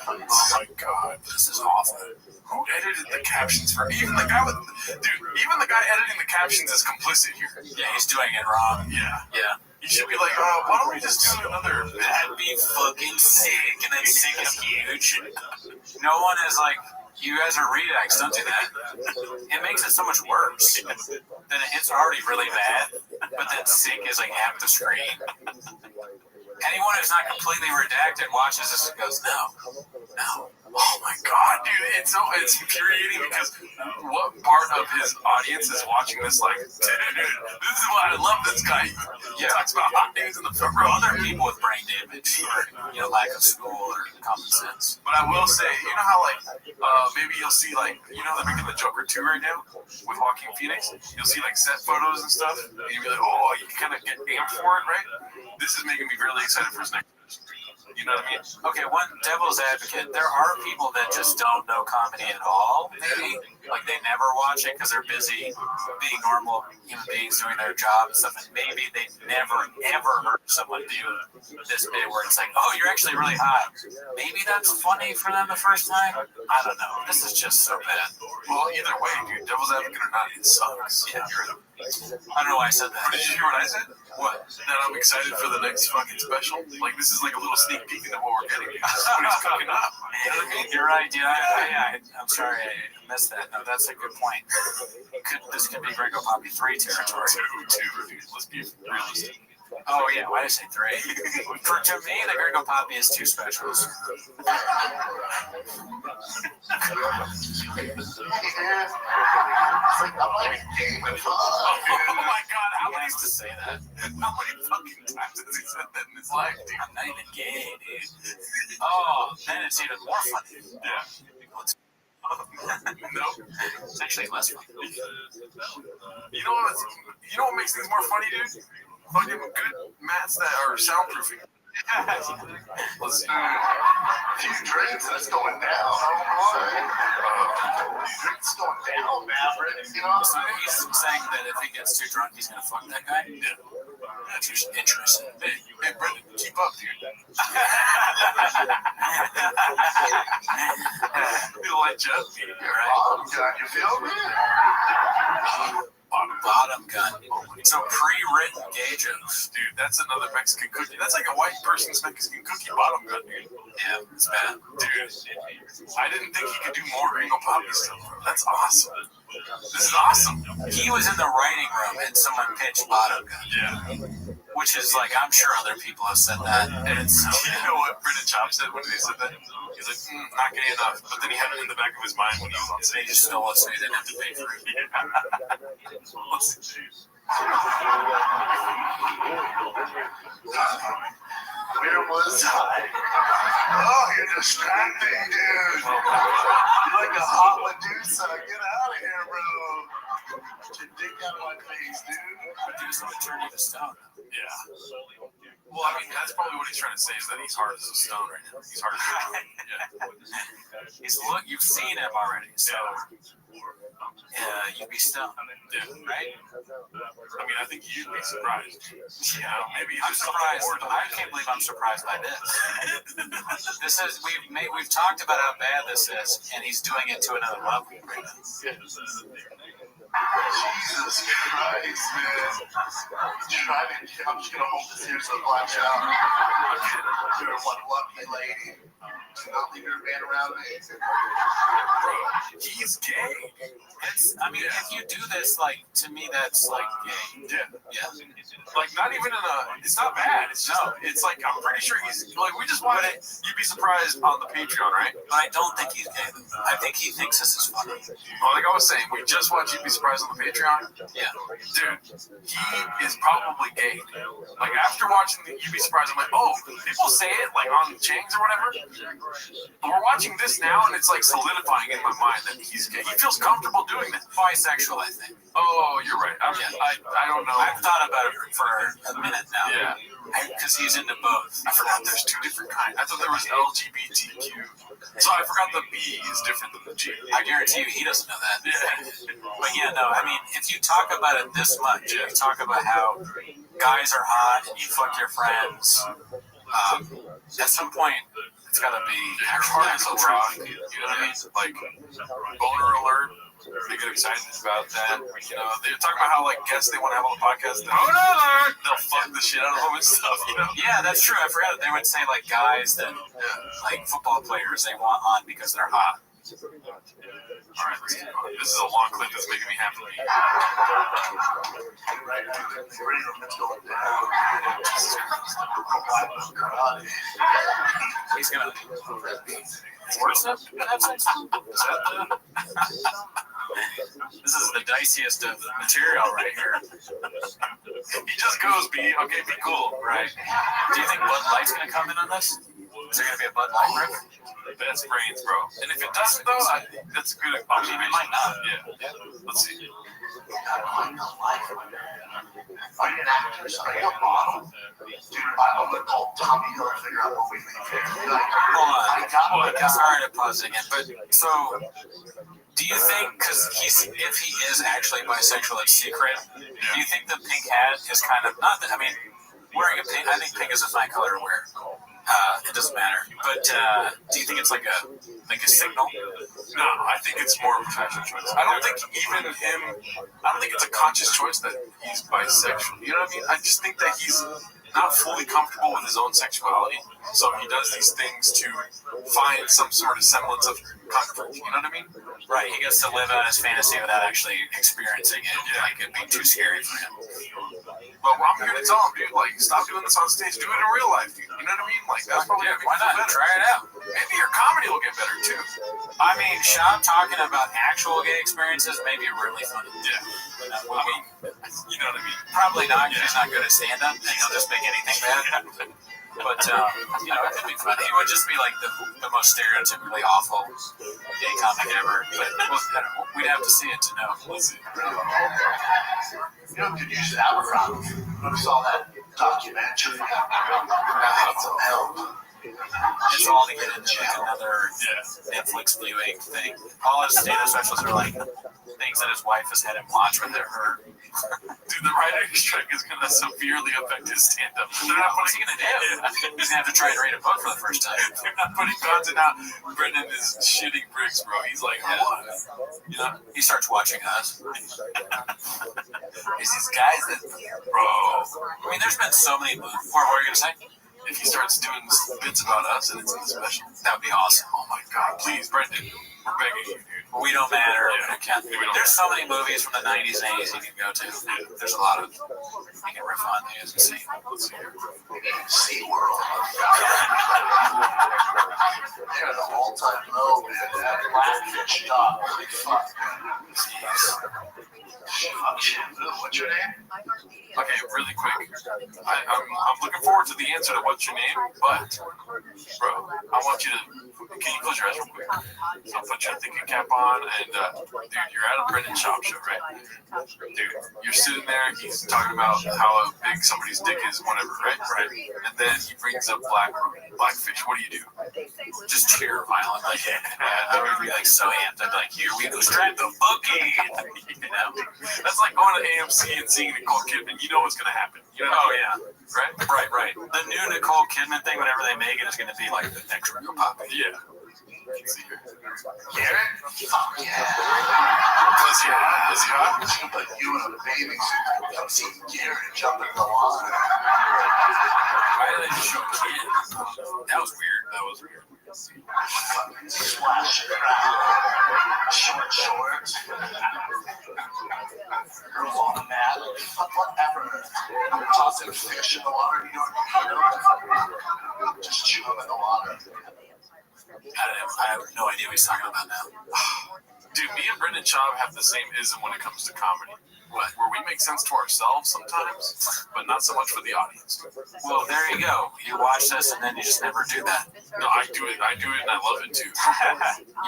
Oh my god, this is awful. Who edited the captions for even the guy editing the captions is complicit here. Yeah, he's doing it wrong. Yeah. You should be like, why don't we just do another? That'd be fucking sick, and then sick is huge. No one is like, you guys are redacts, don't do that. It makes it so much worse. Then it's already really bad, but then sick is like half the screen. Anyone who's not completely redacted watches this and goes, no. Oh my god, dude, it's infuriating because what part of his audience is watching this like, dude, this is why I love this guy. He talks about hot dudes in the front row. Other people with brain damage or lack of school or common sense. But I will say, you know how like maybe you'll see like, they're making the Joker 2 right now with Joaquin Phoenix. You'll see like set photos and stuff, and you'll be like, oh, you kind of get amped for it, right? This is making me really excited for his next. You know what I mean? Okay, one devil's advocate. There are people that just don't know comedy at all, maybe. Like they never watch it because they're busy being normal human beings doing their job and stuff. And maybe they never, ever heard someone do this bit where it's like, oh, you're actually really hot. Maybe that's funny for them the first time. I don't know. This is just so bad. Well, either way, dude, devil's advocate or not, it sucks. Yeah. I don't know why I said that. Did you hear what I said? What? That I'm excited for the next fucking special. Like, this is like a little sneak peek into what we're getting. This is what he's cooking up. You know what I mean? You're right, dude. I'm sorry I missed that. No, that's a good point. This could be Gringo Poppy 3 territory. Two, dude. Let's be realistic. Oh, yeah. Why did I say 3? To me, the Gringo Poppy is 2 specials. Oh my god, how many used to say that? How many fucking times has he said that in his life, dude? I'm not even gay, dude. Oh, then it's even more funny. Yeah. Nope. It's actually less funny. You know what makes things more funny, dude? Fucking good mats that are soundproofing. Let's do few drinks and it's going down. Drinks going down, Maverick. You know, so he's saying that if he gets too drunk, he's gonna fuck that guy. Yeah. That's interesting. Hey, Brendan, keep up, dude. He'll let you up, dude. right? You feel me? Bottom gun. So pre-written gay jokes. Dude, that's another Mexican cookie. That's like a white person's Mexican cookie bottom gun, dude. Yeah, it's bad. Dude, I didn't think he could do more Gringo Poppy stuff. That's awesome. This is awesome. He was in the writing room and someone pitched bottom gun. Yeah. Which is like, I'm sure other people have said that. And it's so you know what Brendan Chop said when he said that? He's like, not gay enough. But then he had it in the back of his mind when he was on stage. They just stole it so he didn't have to pay for it. Let's see. Where was I? Oh, you're distracting, dude. You're like a hot Medusa. Get out of here, bro. Get your dick out of my face, dude. Medusa would turn you to stone. Yeah. Well, I mean, that's probably what he's trying to say is that he's hard as a stone right now. He's hard as a stone. Yeah. You've seen him already, so you'd be stoned, right? I mean, I think you'd be surprised. Yeah, maybe I'm surprised. I can't believe I'm surprised by this. This is we've talked about how bad this is, and he's doing it to another level. Jesus Christ, man. I'm just gonna hold this here so it blacks out. You're one lucky lady. Don't leave your man around me. Bro, he's gay. I mean, if you do this, like, to me, that's like gay. Yeah. Like, not even it's not bad. It's just, it's like, I'm pretty sure he's, like, we just wanted it. You'd be surprised on the Patreon, right? But I don't think he's gay. I think he thinks this is funny. Well, like I was saying, we just watched You'd Be Surprised on the Patreon. Yeah. Dude, he is probably gay. Like, after watching the You'd Be Surprised, I'm like, oh, people say it, like, on Chang's or whatever. But we're watching this now, and it's, like, solidifying in my mind that he's gay. He feels comfortable doing that. Bisexual, I think. Oh, you're right. I don't know. I've thought about it for a minute now. Yeah. Because he's into both. I forgot there's 2 different kinds. I thought there was LGBTQ. So I forgot the B is different than the G. I guarantee you he doesn't know that. Yeah. But yeah, no, I mean, if you talk about it this much, you talk about how guys are hot and you fuck your friends, at some point, it's got to be your heart is a rock. You know what I mean? Like, boner alert. They get excited about that. You know, they're talking about how, like, guests they want to have on the podcast. They'll fuck the shit out of them and stuff, you know? Yeah, that's true. I forgot. They would say, like, guys that, like, football players they want on because they're hot. All right, let's keep going. This is a long clip that's making me happy. He's gonna. What's up? This is the diciest of the material right here. He just goes, be cool. Right. Do you think Bud Light's gonna come in on this? Is there gonna be a Bud Light riff? That's brains, bro. And if it doesn't, though, that's a good. I mean, it might not. Yeah. Let's see. Are you an actor? Are you a model? Dude, I'm gonna call Tommy Hill and figure out what we make here. Hold on. Sorry to pause again, but so do you think, because if he is actually bisexual, it's secret, do you think the pink hat is kind of, not that, I mean, wearing a pink, I think pink is a fine color to wear. It doesn't matter. But do you think it's like a signal? No, I think it's more of a fashion choice. I don't think even him, I don't think it's a conscious choice that he's bisexual. You know what I mean? I just think that he's not fully comfortable with his own sexuality. So he does these things to find some sort of semblance of comfort. You know what I mean? Right. He gets to live out his fantasy without actually experiencing it. Yeah. Like it being too scary for him. But I'm here to tell him, dude, like, stop doing this on stage. Do it in real life, dude. You know what I mean? Like, that's probably gonna make why not? better. Try it out. Maybe your comedy will get better, too. I mean, Sean talking about actual gay experiences may be really funny. Yeah. I mean, you know what I mean? probably not, because he's not good at stand-up, and he'll just make anything bad. But, you know, it could be fun. He would just be like the most stereotypically awful gay comic ever. But we'd have to see it to know. We'll see. You know, could use that with Robby. When we saw that documentary, I need some help. It's all to get into like another Netflix viewing thing. All his stand-up specials are like things that his wife has had him watch when they're her. Dude, the writer's strike is going to severely affect his stand-up. What's he going to do? He's going to have to try and read a book for the first time. They're not putting content out. Brendan is shitting bricks, bro. He's like, what? You know, he starts watching us. There's these guys that, bro. I mean, there's been so many movies. What were you going to say? If he starts doing bits about us and it's in the special, that would be awesome. Oh my God, please, Brendan, we're begging you, dude. We don't matter. Yeah. There's so many movies from the 90s and 80s you can go to. There's a lot of you can riff on these and see. SeaWorld. They're the all-time low, man. That Blackfish dog. Fuck. Fuck shampoo. What's your name? Okay, really quick. I'm looking forward to the answer to what's your name, but, bro, I want you to, can you close your eyes real quick? So put your thinking cap on, and, dude, you're at a Brendan Schaub show, right? Dude, you're sitting there, he's talking about how big somebody's dick is, whatever, right? Right. And then he brings up Blackfish. What do? Just cheer violently. I would be like so amped. I'd be like, here we go, strike the bookie. You know? That's like going to AMC and seeing Nicole Kidman. You know what's going to happen. You know? Oh, yeah. Right. The new Nicole Kidman thing, whenever they make it, is going to be like the next Ringo Pop. Yeah. Garrett? Fuck yeah. Is he hot? Like you in a bathing suit. I've seen Garrett jump in the water. Why did they just show a kid? That was weird. Splash short shorts. Girls on the mat. Whatever. Tossing fish in the water. You know, just chew them in the water. I have no idea what he's talking about now. Dude, me and Brendan Schaub have the same ism when it comes to comedy. What? Where we make sense to ourselves sometimes, but not so much for the audience. Well, there you go. You watch this and then you just never do that. No, I do it and I love it too.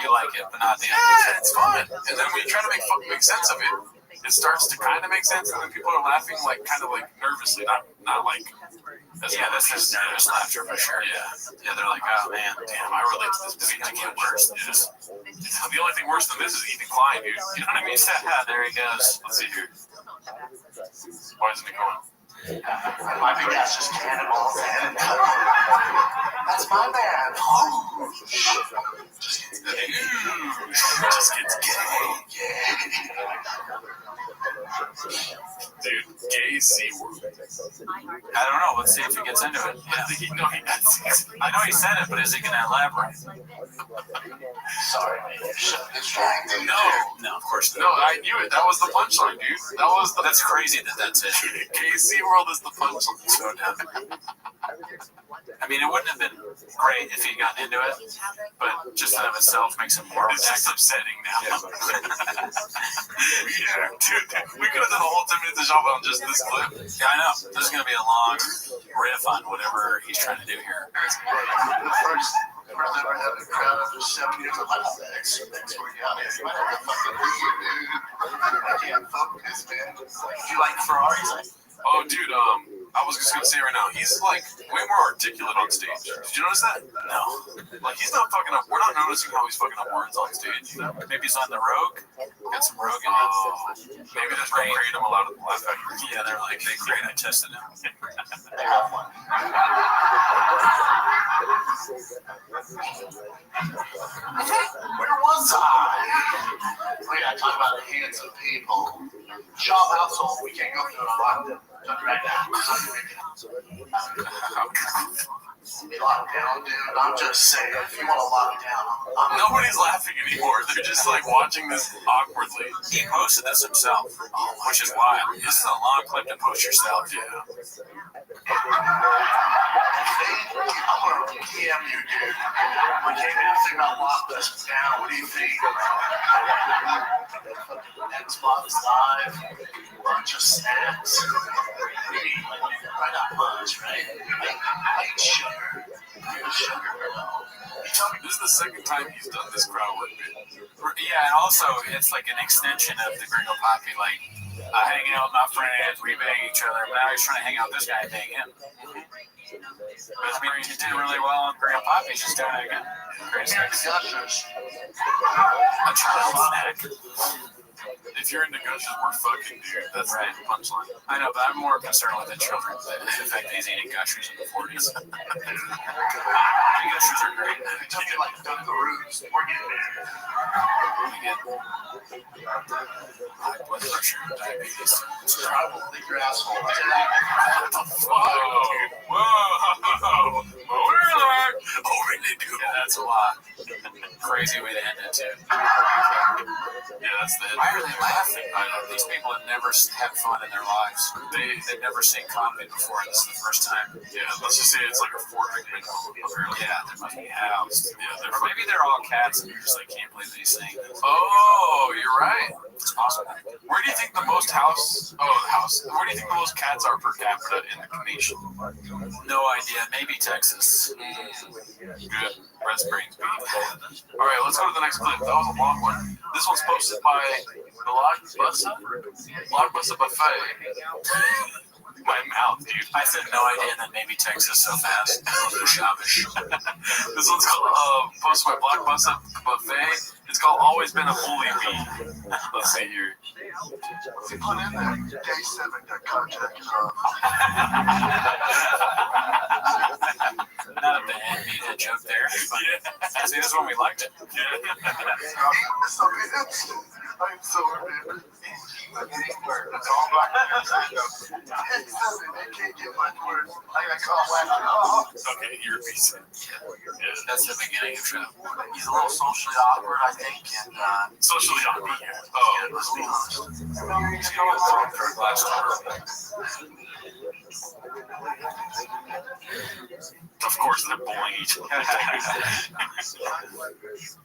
You like it, but not the end. Yeah, it's fun. And then when you try to make sense of it, it starts to kind of make sense, and then people are laughing like kind of like nervously, not like. That's just nervous laughter for sure. Yeah, they're like, oh man, damn, I relate to this movie. It get worse. The only thing worse than this is Ethan Klein, dude. You know what I mean? There he goes. Let's see here. Why isn't it going? My big ass just cannonballs in. That's my man. Just gets gay. Dude, gay SeaWorld. I don't know. Let's see if he gets into it. I know he said it, but is he going to elaborate? Sorry, man. You're so distracted. No, of course not. No, I knew it. That was the punchline, dude. That's crazy that's it. Gay SeaWorld is the punchline. So dumb. I mean, it wouldn't have been great if he got into it, but just in of itself makes it more just upsetting now. Yeah, dude, we could have done a whole 10 minutes of shop on just this clip. Yeah, I know. This is going to be a long riff on whatever he's trying to do here. Rather than have a crowd of 70 years, I might have to export you out here. You might have to fucking leave, dude. I can't focus, man. Do you like Ferraris? Oh, dude, I was just gonna say right now, he's like way more articulate on stage. Did you notice that? No. Like he's not fucking up. We're not noticing how he's fucking up words on stage. Maybe he's on the Rogue. Got some Rogue in it. Maybe that's why Kratom allowed him to laugh at you. Yeah, they're like, they great. I tested them. They have one. Where was I? Oh yeah, talk about the hands of people. Shop household, we can't go through a lot. Right now. Lock down, dude. I'm just saying, if you want to lock down, nobody's laughing anymore. They're just like watching this awkwardly. He posted this himself, which is wild. This is a long clip to post yourself. Yeah. I'm gonna DM you, dude. We came in and figured out lock this down. What do you think? Xbox Live, bunch of snacks. Maybe right not much, right? Like sugar. Sugar, no. This is the second time he's done this crowd work. Yeah, and also it's like an extension of the Gringo Poppy, like hanging out with my friends, we bang each other. But now he's trying to hang out with this guy and bang him. But I mean, he did really well on Gringo Poppy. He's just doing it again. Great snacks. A child snack. If you're into Gushers, we're fucking dude. That's right. The punchline. I know, but I'm more concerned with the children. The fact that he's eating Gushers in the 40s. The Gushers are great. Tell me like Dunkaroos. We're getting there. We get high blood pressure, diabetes. Probably lick your asshole. What the fuck? Whoa. Oh, really, dude? Yeah, that's a lot. Crazy way to end it, too. Yeah, that's the end. Why are they laughing? These people have never had fun in their lives. They've never seen comedy before. This is the first time. Yeah, let's just say it's like a 4-drink minimum. Yeah, they must be housed. Yeah, or maybe they're all cats and you're just like, can't believe these things. Oh, you're right. It's possible. Where do you think the most Where do you think the most cats are per capita in the nation? No idea. Maybe Texas. Good. Breast brains beef. All right, let's go to the next clip. That was a long one. This one's posted by Blockbuster Buffet. My mouth, dude. I said no idea, and then maybe Texas so fast. This one's called posted by Blockbuster Buffet. It's called "Always Been a Bully Me." Let's see here. Put in there, day 7 got contact. Not a bad media joke there. Yeah. See, this is when we liked it. Yeah. I'm so good. It's all black. They can't get much worse. I got caught. Okay, you're a piece. Yeah, that's the beginning of show. He's a little socially awkward, I think, and socially awkward. Oh, let's be honest. He's going through a glass door. Of course, they're bullying each other.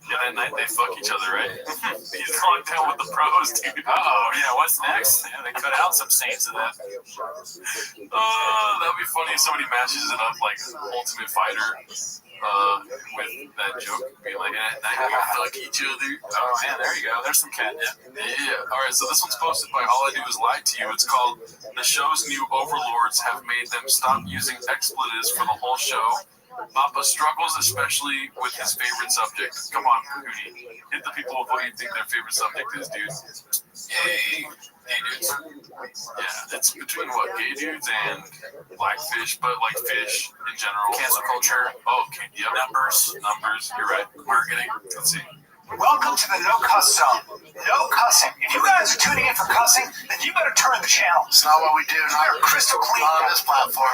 Yeah, that night they fuck each other, right? He's locked down with the pros, dude. Oh, yeah, what's next? Yeah, they cut out some scenes of that. Oh, that'd be funny if somebody matches it up like Ultimate Fighter with that joke. Be like, now we fuck each other. Oh, yeah, there you go. There's some catnip. Yeah. All right, so this one's posted by All I Do Is Lie to You. It's called "The Show's New Overlords Have Made Them Stop Using Expletives for the Whole Show. Papa struggles especially with his favorite subject." Come on, Cooney. Hit the people with what you think their favorite subject is, dude. Yay. Gay dudes. Yeah, it's between what? Gay dudes and blackfish, but like fish in general. Cancel culture. Oh, okay. Yep. Numbers. You're right. Marketing. Let's see. Welcome to the no cuss zone. No cussing. If you guys are tuning in for cussing, then you better turn the channel. It's not what we do. We're crystal clean on this platform.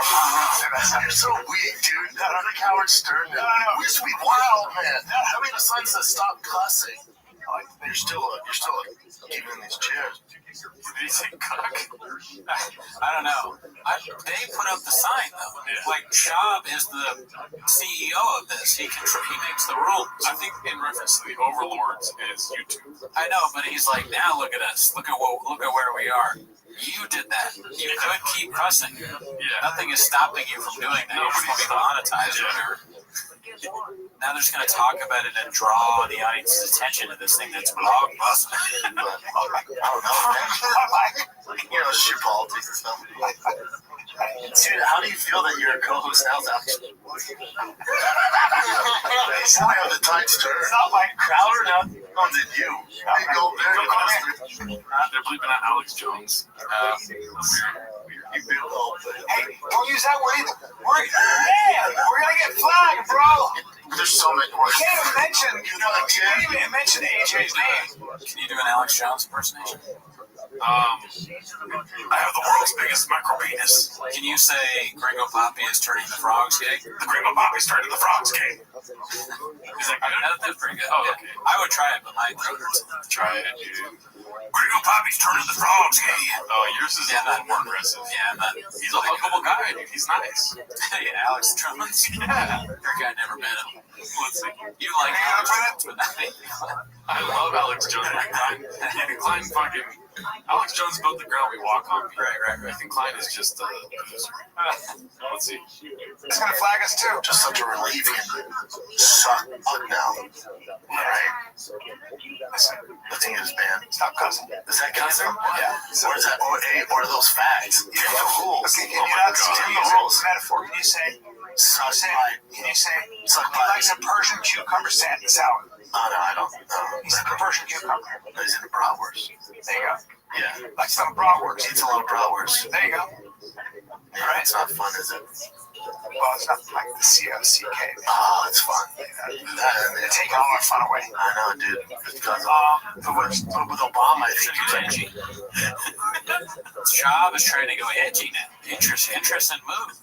You're so weak, dude. Not on the Howard Stern. No. We used to be wild, man. I mean, the sign says "Stop cussing." Like, you're still keeping these chairs. Did he say cock? I don't know. They put up the sign, though. Like, Shab is the CEO of this. He makes the rules. I think in reference to the overlords is YouTube. I know, but he's like, now look at us. Look at where we are. You did that. You could keep cussing. Yeah. Nothing is stopping you from doing that. You're just going to be monetized or whatever. Now they're just going to talk about it and draw the audience's attention to this thing that's blockbuster. I don't know, man. You know, shoot politics and stuff. Dude, how do you feel that your co-host now's out? Boy, on the tides turn. It's not like Crowder, now comes at you. They're bleeping out Alex Jones. Hey, don't use that word either. We're gonna get flagged, bro. There's so many words. You can't even mention AJ's name. Can you do an Alex Jones impersonation? I have the world's biggest micro penis. Can you say Gringo Poppy is turning the frogs gay? The Gringo Poppy's turning the frogs gay. He's like, that's pretty good. Oh, okay. I would try it, but my throat hurts. Try it, dude. Gringo Poppy's turning the frogs gay. Oh, yours is more aggressive. Yeah, he's a huggable guy, dude. He's nice. Yeah, Alex Jones. Yeah. Your guy never met him. Let's see. You like Alex Jones, but I love Alex Jones. Klein fucking... Alex Jones built the ground we walk on. Right. I think Klein is just a producer. Let's see. It's gonna flag us too. Just such a relief. Suck up now. Alright. The thing is, man. Stop cussing. Is that cussing? Yeah. Or is that or those facts? Give the rules. Okay, can you not give the rules? Metaphor. Can you say? Suck pipe. Can you say? Suck He likes a Persian cucumber salad. Oh, no, I don't. He's a Persian cucumber. He's into bratwurst. There you go. Yeah. Like some bratwurst. Eats a lot of bratwurst. There you go. Yeah, right. It's not fun, is it? Well, it's not like the C-O-C-K. Oh, it's fun. They're taking all our fun away. I know, dude. Because but with Obama, I think he's edgy. Job is trying to go edgy now. Interesting move.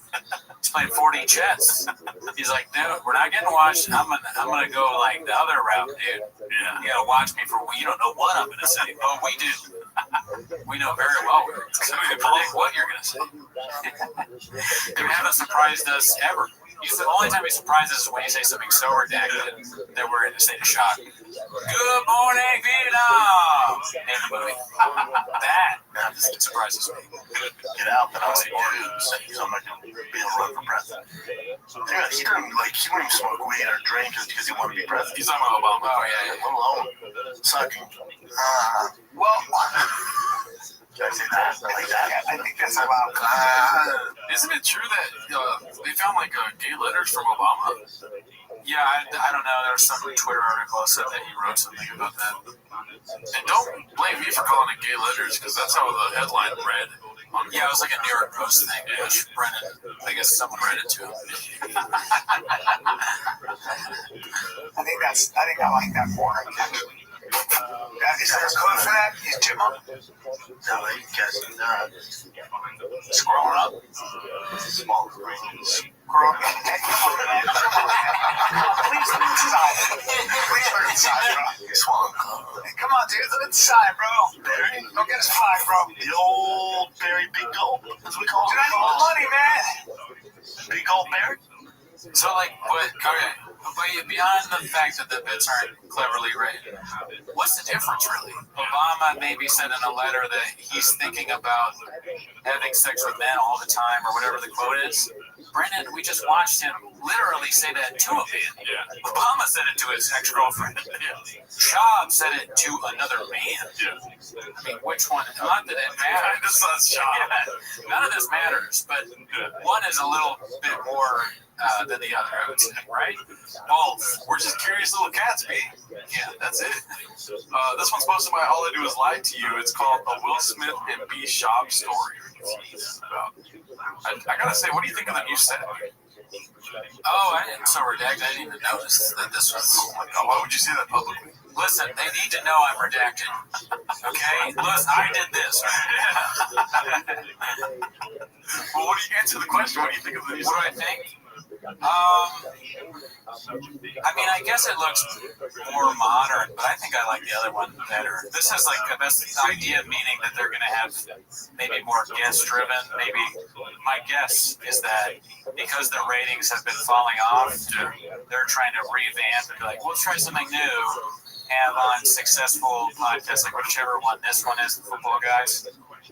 He's playing 4D chess. He's like, dude, we're not getting watched. I'm gonna go like the other route, dude. Yeah. You gotta watch me for you don't know what I'm gonna say. Oh, we do. We know very well. So we can predict what you're gonna say. You haven't surprised us ever. The only time he surprises us is when you say something so redacted that we're in a state of shock. Good morning, Vietnam! In the movie. That surprises me. Get out, but I was so I'm not going to be able to run for president. Yeah, he wouldn't even smoke weed or drink just because he wanted to be president. He's talking about Obama. Oh, yeah, let alone sucking. Well, did I say that? Like that? I think that's allowed. Isn't it true that they found like gay letters from Obama? Yeah, I don't know. There was some Twitter article that said that he wrote something about that. And don't blame me for calling it gay letters, because that's how the headline read. Yeah, it was like a New York Post thing. Which Brennan, I guess someone read it to him. I think I like that more. Is there a code for that? Is Jim up? No, you guys scroll up. Small scroll. Please look inside. Please look inside, bro. Swallow. Come on, dude. Look inside, bro. Barry? Go get us flag, bro. The old Barry Big Gold, as we call him. Dude, I need the money, man. Big Gold Barry? So, like, but beyond the fact that the bits aren't cleverly written, what's the difference, really? Obama maybe sent in a letter that he's thinking about having sex with men all the time, or whatever the quote is. Brennan, we just watched him literally say that to a man. Yeah. Obama said it to his ex-girlfriend. Yeah. Schaub said it to another man. Yeah. I mean, which one? Not that it matters. Yeah. None of this matters, but one is a little bit more than the other, I would say, right? Both. We're just curious little cats, B. Yeah, that's it. This one's posted by All I Do Is Lie to You. It's called A Will Smith and B. Schaub Story. I gotta say, what do you think of the new set? Oh, I didn't so redacted. I didn't even notice that this was. Why would you say that publicly? Listen, they need to know I'm redacted. Okay? Listen, I did this. Well, what do you answer the question? What do you think of the new set? What do I think? I mean, I guess it looks more modern, but I think I like the other one better. This is like that's the idea, meaning that they're going to have maybe more guest-driven. Maybe my guess is that because the ratings have been falling off, they're trying to revamp and be like, we'll try something new. Have on successful podcasts, like whichever one this one is, the football guys.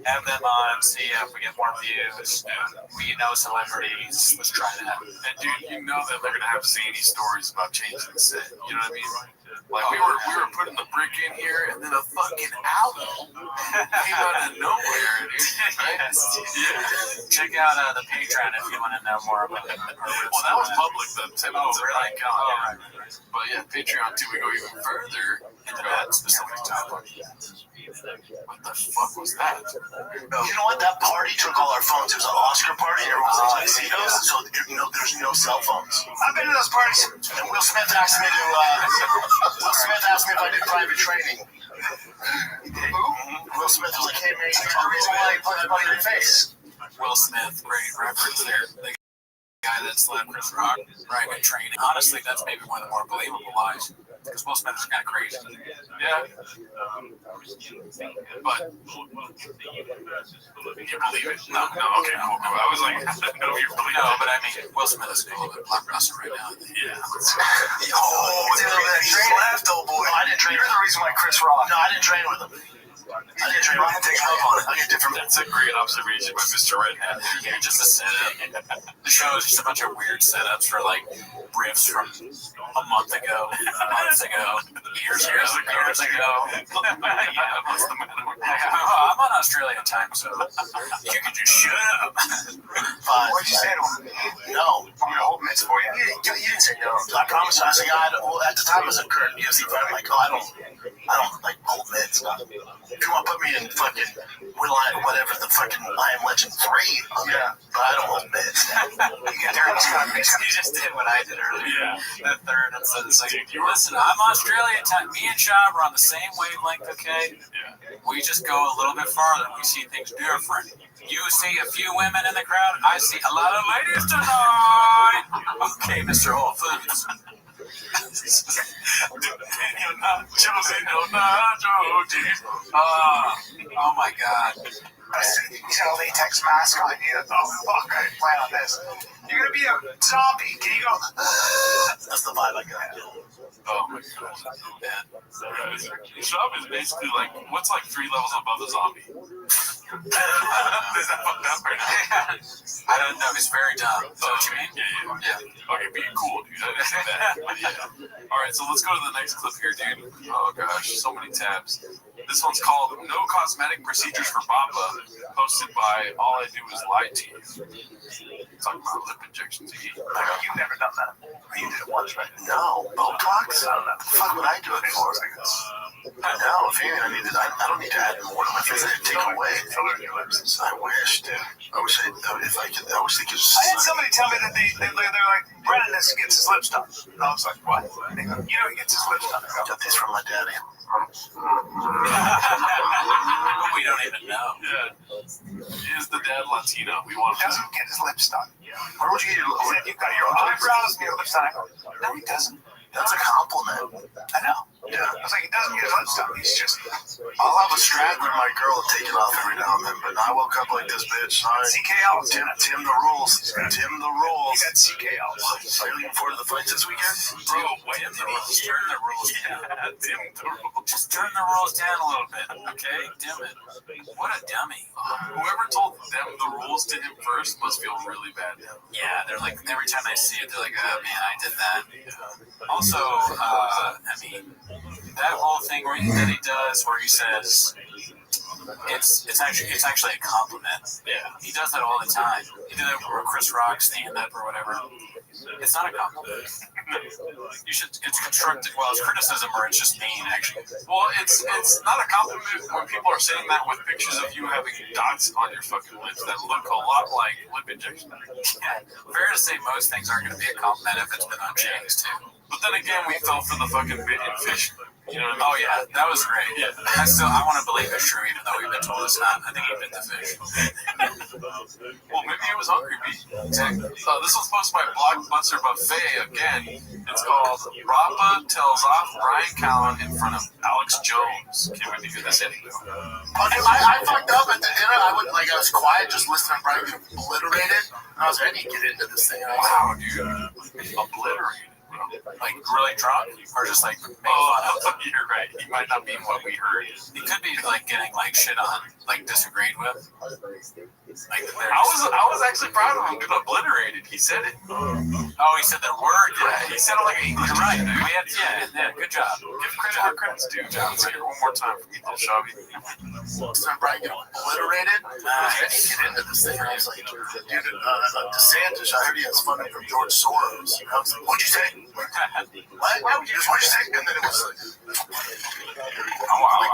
have them on, see if we get more views. We know celebrities. Let's try that. And dude, you know that they're gonna have zany stories about changing the set. You know what I mean? Like we were putting the brick in here, and then a fucking owl came out of nowhere, dude. Right? Yeah. Check out the Patreon if you want to know more about it. Well, that was public. The 10 minutes of Ryan Callen. But yeah, Patreon too. We go even further into that specific topic. What the fuck was that? You know what? That party took all our phones. It was an Oscar party. Everyone was in tuxedos, so there's no cell phones. I've been to those parties. And Will Smith asked me if I did private training. Will Smith was like, "Hey man, you're the reason why you put that on your face." Will Smith, great reference there. The guy that slapped Chris Rock, private training. Honestly, that's maybe one of the more believable lies. Because Will Smith is kind of crazy. Yeah. But you believe it? No, okay. I was like, no, you believe it. No, but I mean, Will Smith is a little bit blockbuster right now. Yeah. Train left, old boy. No, I didn't train. You're the reason why Chris Rock. No, I didn't train with him. I didn't train with him. Take up on it. I get different. That's a great observation by Mr. Redhead. Yeah, just a setup. The show is just a bunch of weird setups for like riffs from a month ago, months ago, years ago. Yeah, what's the matter with that? I'm on Australian time, so you can just shut up. What'd you say to him? No. I'm gonna hold mitts for you. You didn't say no. I promise. I said, well, at the time I was a current UFC fighter. I'm like, I don't like hold mitts. If you want to put me in fucking whatever the fucking I Am Legend 3, yeah, but I don't hold mitts. You just did what I did earlier. Yeah. The third instead of second. Listen, I'm Australian time. Me and Sean were on the same wavelength, okay? Yeah. We just go a little bit farther. We see things different. You see a few women in the crowd. I see a lot of ladies tonight. Okay, Mr. Whole Foods. Oh my God. He's got a latex mask on. Oh fuck! I didn't plan on this. You're gonna be a zombie. Can you go? That's the vibe I got. Oh my God. Shop is basically like, what's like 3 levels above the zombie? Is that fucked up right now? I don't know. It's very dumb. Is that what you mean? Yeah. Okay, being cool, dude. I didn't say that. But yeah. All right, so let's go to the next clip here, dude. Oh gosh, so many tabs. This one's called "No Cosmetic Procedures for Papa," hosted by All I Do Is Lie to You. Talking about lip injections. You've never done that. You did it once, right? No. Botox? I don't know. The fuck would I do it for? No, if anything, I don't need to add more to my face. I take away. I wish, dude. I wish they could just. I had somebody tell me that they're like, Brennan gets his lips done. And I was like, what? They go, you know, he gets his lips done. I got these from my daddy. We don't even know. Yeah. He is the dad Latino. We want him to Doesn't get his lips done. Where would you get your lips? You've got your eyebrows and your lips done. No, he doesn't. That's a compliment. I know. Yeah. I was like, he doesn't get his lips done. He's just. I'll have a straggler, my girl, will take it off every now and then, but I woke up like this bitch. Sorry. CKL. Tim the rules. Tim the rules. You got CKL. Are you looking forward to the fights this weekend? Bro, when did he turn the rules down? Tim the rules. Just turn the rules down a little bit, okay? Dim it. What a dummy. Whoever told them the rules to him first must feel really bad now. Yeah, they're like, every time they see it, they're like, oh man, I did that. Also, I mean, that whole thing that he does where he says it's actually a compliment. Yeah. He does that all the time. He did it for Chris Rock stand up or whatever. It's not a compliment. It's constructed. Well, it's criticism or it's just mean, actually. Well, it's not a compliment when people are saying that with pictures of you having dots on your fucking lips that look a lot like lip injections. Yeah. Fair to say most things aren't going to be a compliment if it's been unchanged too. But then again, we fell for the fucking bit in fish. You know what I mean? Oh yeah, that was great. Yeah. I want to believe it's true, even though we've been told it's not. I think he bit the fish. Well, maybe it was Hungry Bee. Exactly. This was posted by Blockbuster Buffet again. It's called "Rabbi Tells Off Ryan Callen in Front of Alex Jones." Can't wait to hear this anyway. I fucked up at the dinner. I was quiet, just listening to Brian get obliterated. And I was ready to get into this thing. Wow, dude. Obliterated. Like really drunk, or just like oh, you're right. He might not be what we heard. He could be like getting like shit on like disagreed with? Like I was actually proud of him. Dude, obliterated. He said it. Oh, he said the word. Yeah, he said it like an English You're right. teacher. Yeah, good job. Give credit where credit's due. Let's hear it one more time from Ethan Shelby. So Brian get obliterated. I didn't get into this thing. I was like, dude, DeSantis, I heard he has funding from George Soros. I was like, what'd you say? What? What'd you say? And then it was like,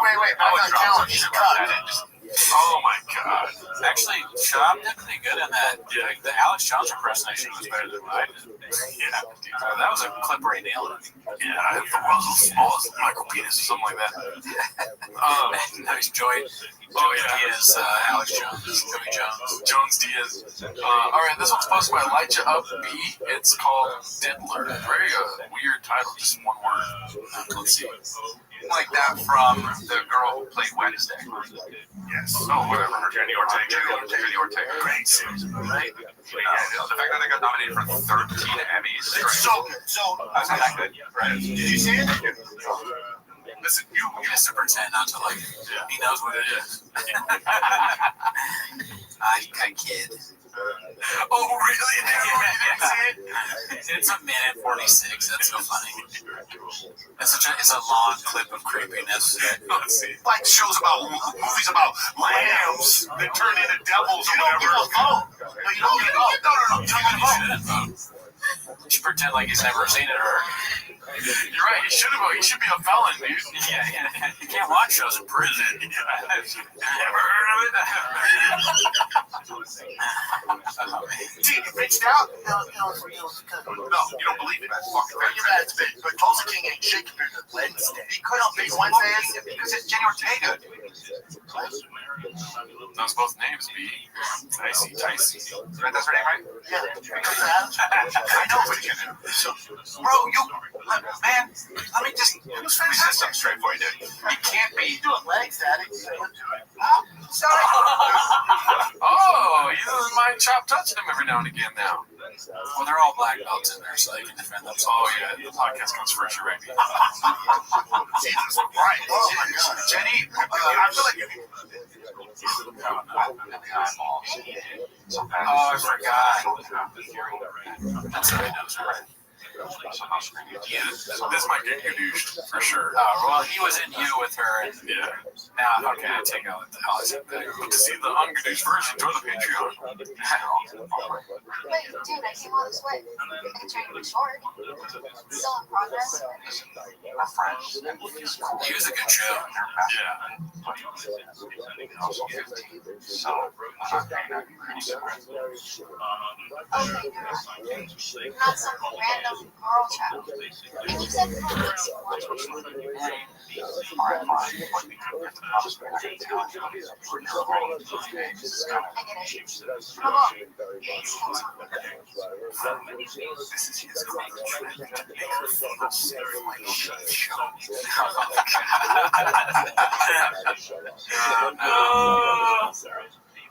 wait, I'm not counting. He's a cut. Oh my God! Actually, Schaub did pretty good in that. Yeah, the Alex Jones impersonation was better than what I did. Yeah, That was a clip where he nailed it. yeah. I have the world's smallest micro penis or something like that. Nice joint. Oh yeah. Diaz, Alex Jones, Joey Jones. Jones Diaz. All right, this one's posted by Elijah Up B. It's called Diddler. Very weird title, just one word. Let's see. Like that from the girl who played Wednesday. Yes. Oh, whatever. Jenny Ortega. Great series, right? Yeah, the fact that they got nominated for 13 Emmys. It's so good. So, That's not that good, right? did you see it? Listen, you Has to pretend not to like it. Yeah. He knows what it is. I kid. Oh, really? You didn't see it? It's a minute 46. That's so funny. It's a long clip of creepiness. Let's see. Like shows about movies about lambs that turn into devils or whatever. You don't get a vote. No, you don't get a vote. Shouldn't vote. You should pretend like he's never seen it or heard. You're right. He should have. He should be a felon, dude. Yeah. You can't watch shows in prison. Never heard of it? See, it reached out. No, you don't believe it. That's fucking right. You're mad. It's big. But Tulsa King ain't shit compared to Wednesday. He could have big Wednesday because it's Jenny Ortega. Those both names be Dicey. Right, that's her name, right? Yeah, because I know what you can do. Bro, man, let me just finish this up straight for you, dude. You can't be doing legs, Daddy. sorry. Oh, you mind chop touching him every now and again now. Well, they're all black belts in there, so they can defend themselves. Oh yeah, the podcast comes first, you're right. Jesus Christ. Oh my God. Jenny, I feel like Oh, I forgot. That's what I know. Yeah, this might get goodooshed for sure. Oh, well, he was in You with her. And Yeah. now, okay, I take out the Alex. But to see the ungoodoosh version, join the Patreon. Wait, dude, I came all this way. I can try to be short. Still in progress. He was a good show. Yeah. Not some random girl child. You said progress. Come on. this is his great trend to make her famous like shit show.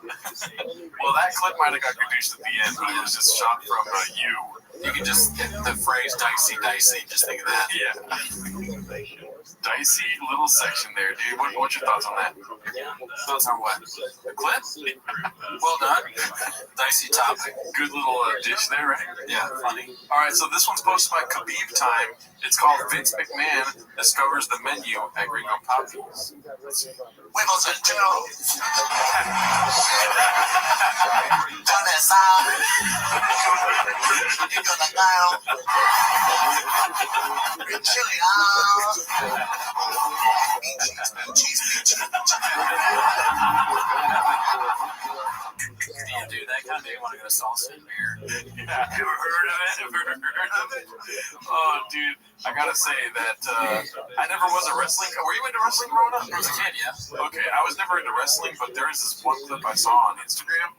Well, that clip might have got goodooshed at the end, but it was just shot from You. You can just get the phrase dicey, just think of that. Yeah. Dicey little section there, dude. What's your thoughts on that? Thoughts on what? The clip? Well done. Dicey topic. Good little dish there, right? Yeah, funny. All right, so this one's posted by Khabib Time. It's called Vince McMahon Discovers the Menu at Gringo Papi's. Wait, listen, Joe. Turn that sound. You got the dial. Chili out. Cheese. Yeah, dude, that kind of made me want to go to salsa and beer. Yeah, ever heard of it? Oh, dude, I gotta say that I never was a wrestling. Were you into wrestling growing up? As a kid, yeah. Okay, I was never into wrestling, but there is this one clip I saw on Instagram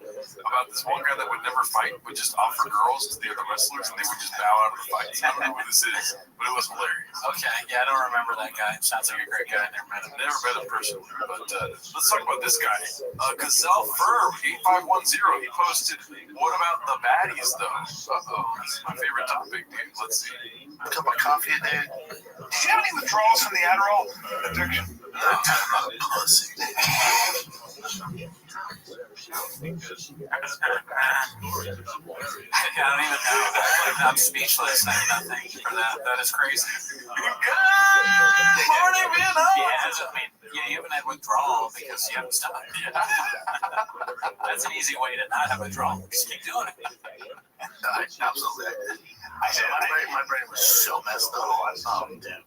about this one guy that would never fight, would just offer girls because they're the wrestlers and they would just bow out of the fights. I don't know who this is, but it was hilarious. Okay, yeah, I don't remember that guy. Sounds like a great guy. I never met him. Never met him personally, but let's talk about this guy. Gazelle Fur 8510. He posted, "What about the baddies, though?" This is my favorite topic, dude. Let's see. A cup of coffee a day. Do you have any withdrawals from the Adderall addiction? Pussy. I don't even know. I'm speechless. I have nothing for that. That is crazy. Good morning, Vietnam. Yeah, you haven't had withdrawal because you haven't stopped. Yeah. That's an easy way to not have withdrawal. Just keep doing it. Absolutely. I said my brain was so messed up. Dude.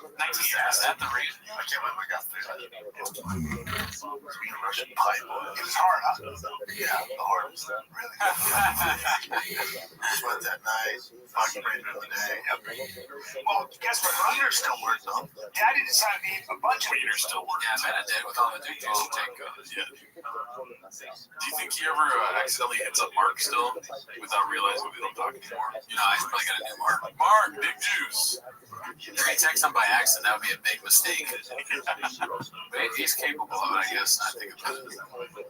19 years. Is that the reason? I can't believe I got through that. Russian pipe. It was hard, huh? Yeah, the hardest. Really good. Just went that night. Fucking brain during the day. Well, guess what? Wiener still works though. Daddy decided to eat a bunch of Wiener still works. Yeah, I bet it did with all the dudes you take. Yeah. Do you think he ever accidentally hits up Mark still without realizing we don't talk anymore? You know, he's probably got a new Mark. Mark, big juice. If he texts him by accident, that would be a big mistake. But he's capable of it, I guess. I think about it.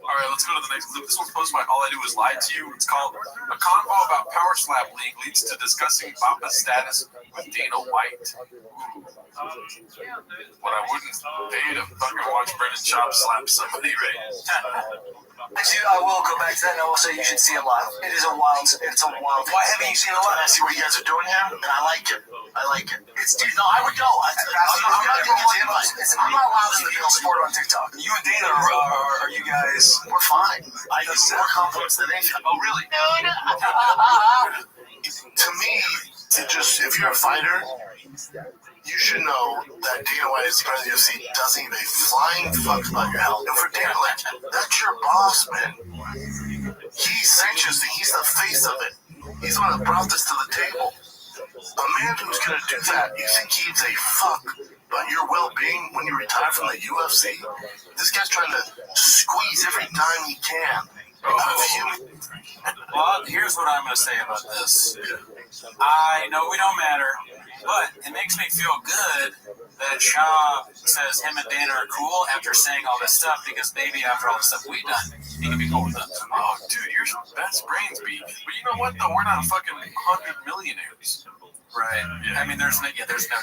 All right, let's go to the next clip. This one's posted by All I Do Is Lie to You. It's called "A Convo About Power Slap League Leads to Discussing Papa's Status with Dana White." Ooh. What I wouldn't pay to fucking watch Brendan Schaub slap somebody, right? Actually, I will go back to that and I will say you should see it live. It is a wild. Why haven't you seen it live? I see what you guys are doing here, and I like it. It's, dude, no, I would go. I'm not allowed in the real sport on TikTok. You and Dana are you guys? We're fine. I get more compliments than anything. Oh, really? To me, if you're a fighter, you should know that Dana White is the president of the UFC doesn't give a flying fuck about your health. And for Dana, like, that's your boss, man. He's sanctions it. He's the face of it. He's the one that brought this to the table. A man who's going to do that, you think he gives a fuck about your well-being when you retire from the UFC? This guy's trying to squeeze every dime he can out of you. Well, here's what I'm going to say about this. I know we don't matter, but it makes me feel good that Shaw says him and Dana are cool after saying all this stuff, because maybe after all the stuff we've done, he can be cool with us. Oh, dude, your best brains be. But you know what, though? We're not fucking 100 millionaires. Right. Yeah. I mean, there's no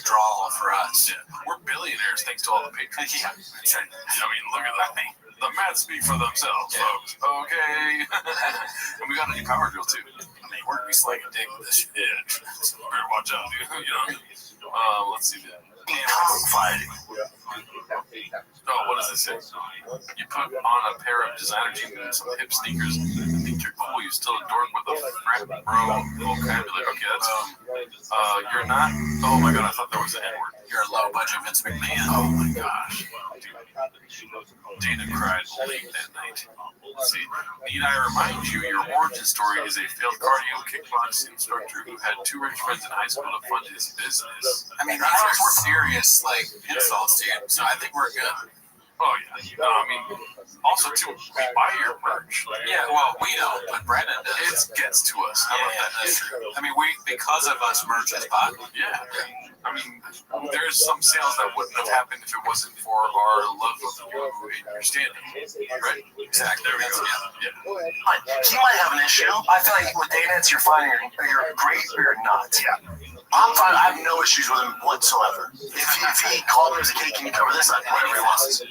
draw for us. Yeah. We're billionaires thanks to all the patrons. Yeah. I mean, look at that. The math speak for themselves, folks. Okay. And we got a new power drill, too. I mean, we're going to be slinging a dick with this shit. Yeah. So better watch out, dude. You know? Let's see that. Cockfighting. Oh, what does this say? You put on a pair of designer jeans and some hip sneakers and think you're cool. You still a dork with a frat bro vocabulary. Okay, that's you're not. Oh my god, I thought there was an N-word. You're a low budget Vince McMahon. Oh my gosh. Dana cried late that night. Let's see. Need I remind you, your origin story is a failed cardio kickboxing instructor who had two rich friends in high school to fund his business. I mean, these are serious, insults to you, so I think we're good. Oh, yeah. No, I mean, also, too, we buy your merch. Yeah, well, we don't, but Brendan does. It gets to us. How about that? That's true. I mean, because of us, merch is bought. Yeah. I mean, there's some sales that wouldn't have happened if it wasn't for our love of you and your standing. Right? Exactly. There we go. Yeah. He might have an issue. I feel like with Dana, it's you're fine, you're great, or you're not. Yeah. I'm fine. I have no issues with him whatsoever. If he called me and said, "Hey, can you cover this?" I'd whatever he wants.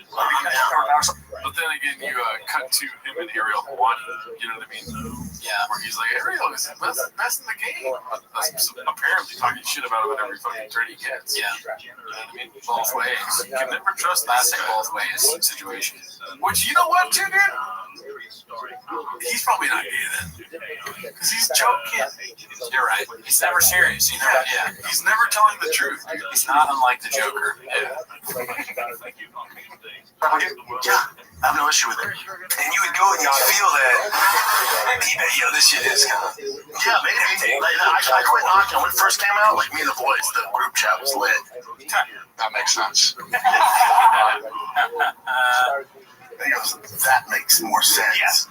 But then again, you cut to him and Ariel Hawani. You know what I mean? Yeah. Where he's like, Ariel is the best in the game. Apparently talking shit about him at every fucking turn he gets. Yeah. You know what I mean? Both ways. You can never trust classic both ways situation. Which, you know what, too, dude? He's probably not gay then. Because he's joking. You're right. He's never serious. You know? Yeah. He's never telling the truth, dude. He's not unlike the Joker. Yeah. Yeah, I have no issue with it. And you would go and you'd feel that, this shit is kind of... Yeah, maybe. I quit knocking. When it first came out, me and the boys, the group chat was lit. That makes sense. He goes, that makes more sense. Yes.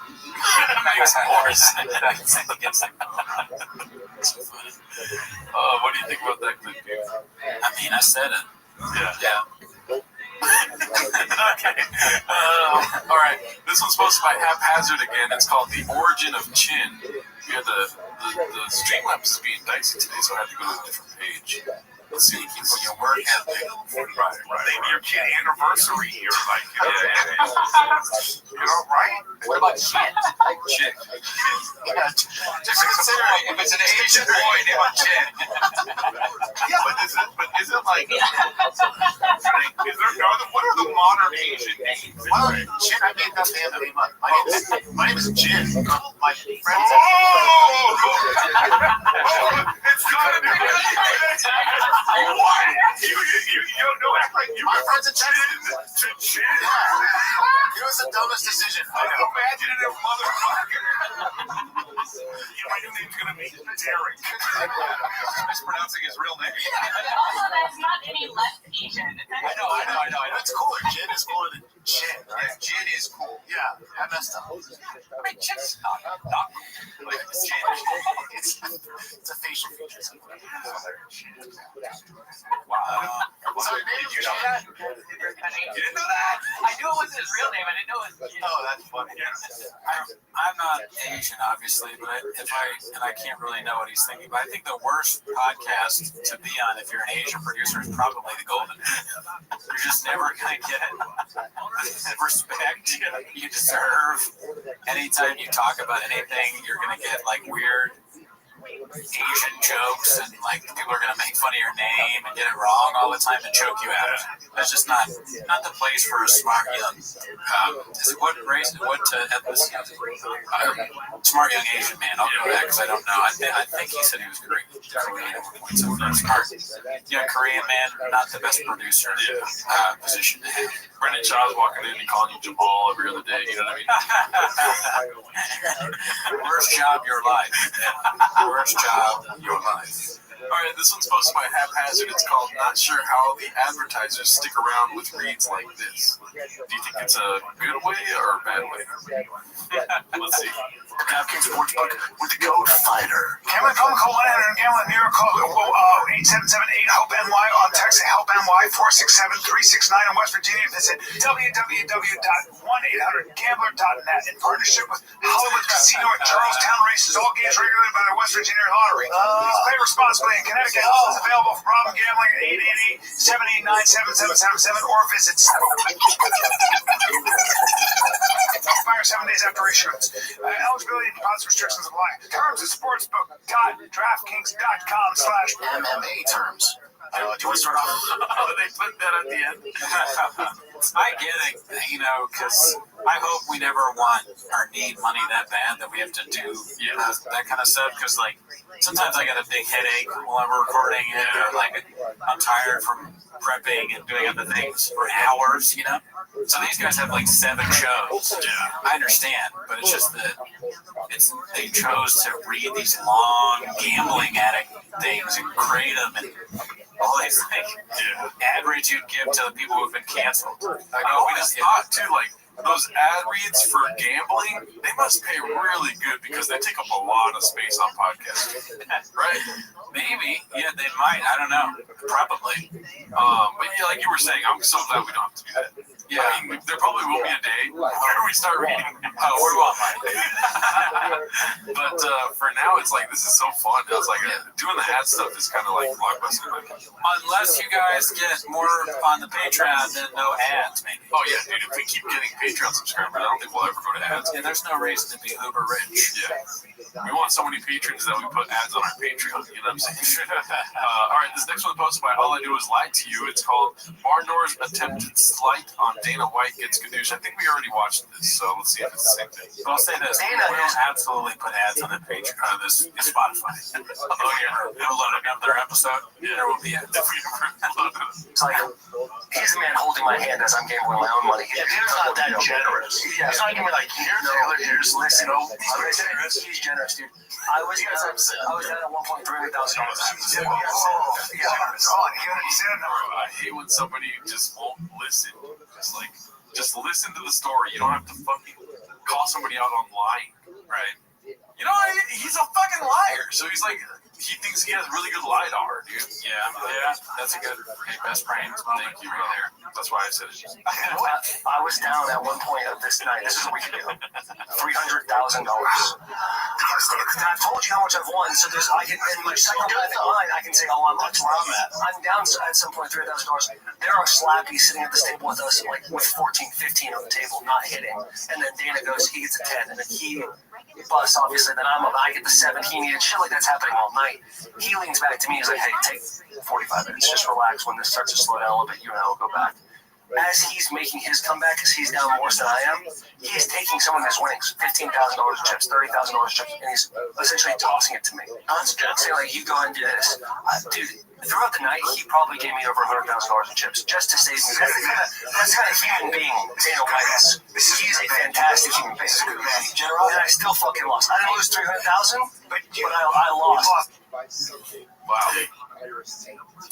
Makes more sense. What do you think about that clip, dude? I mean, I said it. Yeah. Okay. All right. This one's posted by Haphazard again. It's called The Origin of Chin. We had the Streamlabs is being dicey today, so I had to go to a different page. let's see, people, your work ethic. Right. Maybe your kid anniversary or like, you know, right? What about Chin? Chick. Just consider it. If it's an Asian boy, name him Chin. Yeah, but is it like? What are the modern Asian names? Well, Jin, I made that damn name up. My name is Jin. My friends. It's gotta be. What? You don't know, act like you. My friends in China. Chin. It was the dumbest decision. I know. Imagine it, motherfucker. My new name's gonna be Derek. Mispronouncing his real name. Also, that's not any less Asian. I know. It's cooler. Jin is cooler than Chin. Yeah, Jin is cool. Yeah, I messed up. I mean, Chin's not cool. Like, Chin. It's a facial feature. Wow. So your name is Chin? You didn't know that? I knew it wasn't his real name. I didn't know it was. Oh, that's funny. I'm not Asian, obviously, but I can't really know what he's thinking. But I think the worst podcast to be on if you're an Asian producer is probably The Golden. You're just never gonna get the respect you deserve. Anytime you talk about anything, you're gonna get like weird Asian jokes, and like people are gonna make fun of your name and get it wrong all the time and choke you out. That's just not the place for a smart young. Is it what race? What ethnicity? Smart young Asian man. I'll go back because I don't know. I think he said he was Korean at one point. So smart. Yeah, Korean man, not the best producer position to have. Brendan Shaw's walking in and calling you Jamal every other day. You know what I mean? Worst job your life. Worst job your life. All right, this one's posted by Haphazard. It's called "Not Sure How the Advertisers Stick Around with Reads Like This." Do you think it's a good way or a bad way? Let's see. DraftKings Sportsbook with the code FIGHTER. Gambling problem, call 1-800 Gambling. New York, call 8778-HOPE-NY. On text HELP-NY 467-369. In West Virginia, visit www.1800gambler.net. In partnership with Hollywood Casino at Charlestown Races, all games regulated by the West Virginia Lottery. Please play responsibly in Connecticut. It's available for problem gambling at 888-789-7777 or visit expire 7 days after issuance. Eligibility and deposit restrictions apply. Terms at sportsbook.draftkings.com/MMA terms. Do you want to start off? Oh, they put that at the end. I get it, because I hope we never want or need money that bad that we have to do that kind of stuff. Because like sometimes I get a big headache while I'm recording it, or like I'm tired from prepping and doing other things for hours, So these guys have like 7 shows. I understand, but it's just that they chose to read these long gambling addict things and create them and all these ad reads you'd give to the people who've been canceled. I always thought too, like those ad reads for gambling, they must pay really good because they take up a lot of space on podcasts, right? Maybe, yeah, they might. I don't know. Probably. But yeah, like you were saying, I'm so glad we don't have to do that. Yeah, I mean, there probably will be a day where we start reading. What do I want? But for now, it's like this is so fun. It's like doing the ad stuff is kind of like blockbuster. Unless you guys get more on the Patreon, then no ads, maybe. Oh yeah, dude. If we keep getting Patreon subscribers, I don't think we'll ever go to ads. Yeah, there's no reason to be uber rich. Yeah. We want so many patrons that we put ads on our Patreon. You know what I'm saying? All right, this next one posted by All I Do Is Lie to You. It's called Barn Doors Attempted Slight on Dana White Gets Gadoosh. I think we already watched this, so let's see if it's the same thing. But I'll say this: we'll absolutely put ads on the Patreon, this Spotify. Oh, you're loading up their episode. There will be ads. It's like he's the man holding my hand as I'm gambling my own money. He's not that generous. He's not gonna be like, here, Taylor, here's listen. He's generous, dude. I was down at $1,300,000. I hate when somebody just won't listen. Just listen to the story. You don't have to fucking call somebody out on lying, right? He's a fucking liar. So he's like, he thinks he has really good LiDAR, dude. Yeah, that's a good best brain. Thank you right there. That's why I said it. I was down at one point of this night. This is a week ago. $300,000. I've told you how much I've won, so there's I can in my psychopathic mind I can say, oh, I'm that's where I'm at. I'm down at some point $300,000. There are slappies sitting at this table with us, like with 14, 15 on the table, not hitting. And then Dana goes, he gets a 10, and then he busts obviously. Then I get the 7. He needed shit like that's happening all night. He leans back to me. He's like, hey, take 45 minutes. Just relax. When this starts to slow down a little bit, you and I will go back. As he's making his comeback, because he's down worse than I am, he's taking some of his winnings, $15,000 of chips, $30,000 of chips, and he's essentially tossing it to me. I'm saying, like, you go ahead and do this. Dude, throughout the night, he probably gave me over $100,000 of chips just to save me. That's kind of human being Dana White is. He's a fantastic human being. And I still fucking lost. I didn't lose $300,000, but I lost. Wow.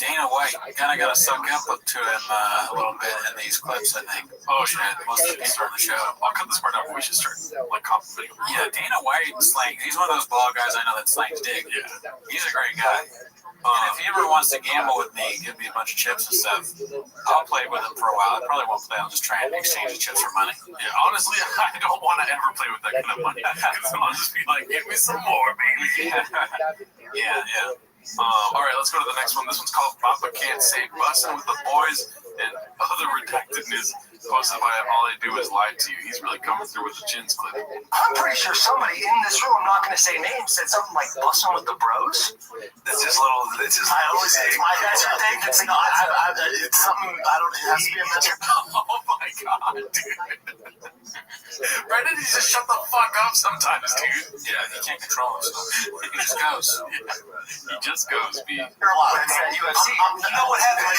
Dana White kind of got to suck up to him a little bit in these clips, I think. Oh, shit. Most of the start of the show. I'll cut this part out, but we should start like complimenting him. Yeah, Dana White slang. He's one of those ball guys I know that slangs dick. Yeah. He's a great guy. And if he ever wants to gamble with me, give me a bunch of chips and stuff, I'll play with him for a while. I probably won't play. I'll just try and exchange the chips for money. Yeah, honestly, I don't want to ever play with that kind of money. Because I'll just be like, give me some more, baby. Yeah. All right, let's go to the next one. This one's called Papa Can't Say Bussin' with the Boys and Other Redactedness, posted by All I Do Is Lie to You. He's really coming through with the chins clip. I'm pretty sure somebody in this room, I'm not going to say names, said something like bussin' with the bros. It's just I always say, it's my guys who think it's, it's something, it has to be a mention. Oh my god, dude. Brendan, he just shut the fuck up sometimes, dude. Yeah, he can't control himself. He just goes. He just goes, B. UFC. You know what happened?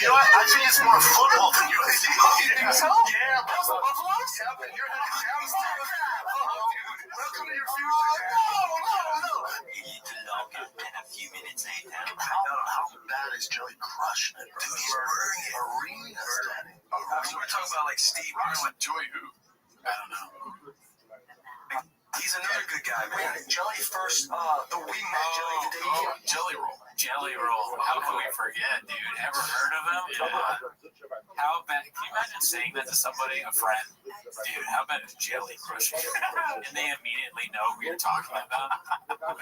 You know what? I think it's more football than UFC. You think so? Yeah, Buffalo. Yeah, but you're welcome to your future. No. You need to log in a few minutes later. How bad is Jelly crushing it, bro? He's burning arenas, Danny. So we're talking about like Steve Rocks with Joy who? I don't know. He's another good guy, man. Jelly first, we met Jelly the day he Jelly Roll. Jelly Roll. How can we forget, dude? Ever heard of him? Yeah. How bad? Can you imagine saying that to somebody, a friend? Dude, how bad is Jelly crushing? And they immediately know who you're talking about.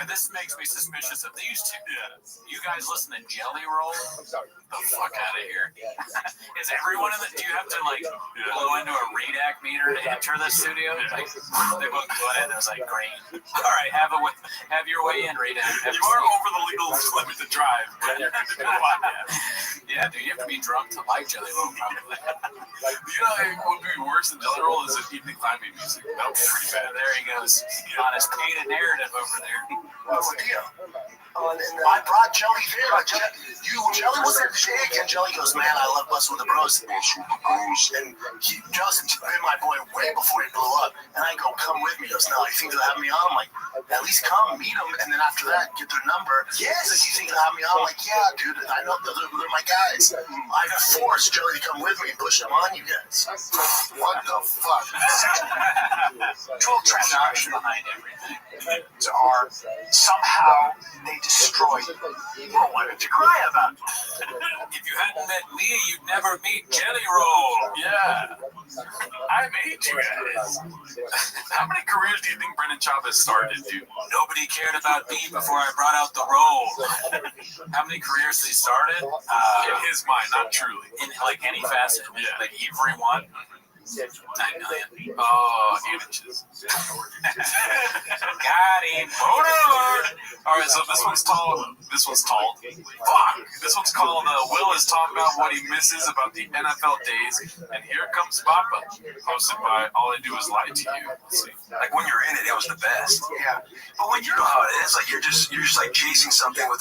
And this makes me suspicious of these two. Yeah. You guys listen to Jelly Roll? The fuck out of here. Is everyone in the... Do you have to, like, blow into a redact meter to enter the studio? Like, they both go ahead and it was like, great. All right, have your way in, redact. You are over the legal limit to drive. Yeah, dude, you have to be drunk to like Jelly Roll, probably. You know what would be worse than Jelly Roll is if evening climbing music. That would be pretty bad. There he goes. On his painted narrative over there. What's the deal? I brought Jelly there. Jelly was at the shake, and Jelly goes, man, I love Bustin' with the Bros. And Justin's been my boy way before he blew up. And I go, come with me. He goes, no, you think they'll have me on? I'm like, at least come, meet them, and then after that, get their number. Yes. He says, you think they'll have me on? I'm like, yeah, dude, I know they're my guys. I forced Jelly to come with me and push them on you guys. What the fuck? 12 tracks behind everything. Are somehow they destroyed. Well, why did you cry about it? If you hadn't met me, you'd never meet Jelly Roll. Yeah. I made you guys. How many careers do you think Brendan Chavez started, dude? Nobody cared about me before I brought out the roll. How many careers has he started? In his mind, not truly. In like any facet. Yeah. Like everyone. 9 million. Oh, images. Got him. All right, so this one's called. Fuck. This one's called Will is talking about what he misses about the NFL days, and here comes Papa, hosted by All I Do Is Lie to You. Let's see. Like when you're in it, it was the best. Yeah. But when you know how it is, like you're just like chasing something with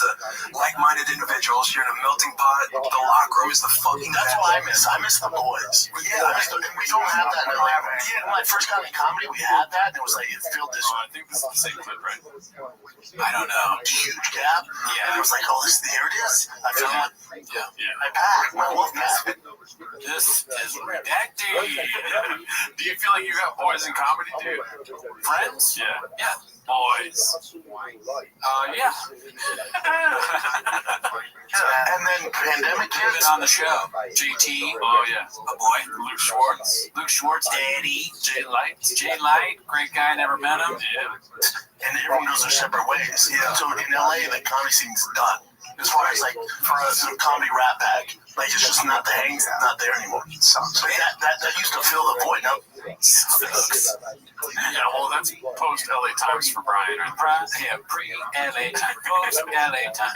like-minded individuals. You're in a melting pot. The locker room is the fucking. That's what I miss. I miss the boys. Yeah, I miss the. We don't have that now. Yeah, when I first got into comedy, we had that, and it was like, it felt this. I think this is the same clip, right? I don't know. Huge gap. Yeah. And it was like, oh, here it is. I feel like, yeah. My pack, my wolf pack. This is redacted. Do you feel like you got boys in comedy, dude? Friends? Yeah. Yeah. boys. Yeah. And then pandemic Been kids. on the show. JT. Oh yeah. A boy. Luke Schwartz. Luke Schwartz, Daddy. Jay Light. Jay Light, great guy, never met him. Yeah. And everyone goes their separate ways. Yeah. So in LA, the comedy scene's done. As far as like for us, a comedy rap bag, like it's just not the hang's not there anymore. So that used to fill the void. Now, Yeah, well, that's post LA Times for Brian, right? Yeah, pre-LA time, post-LA time.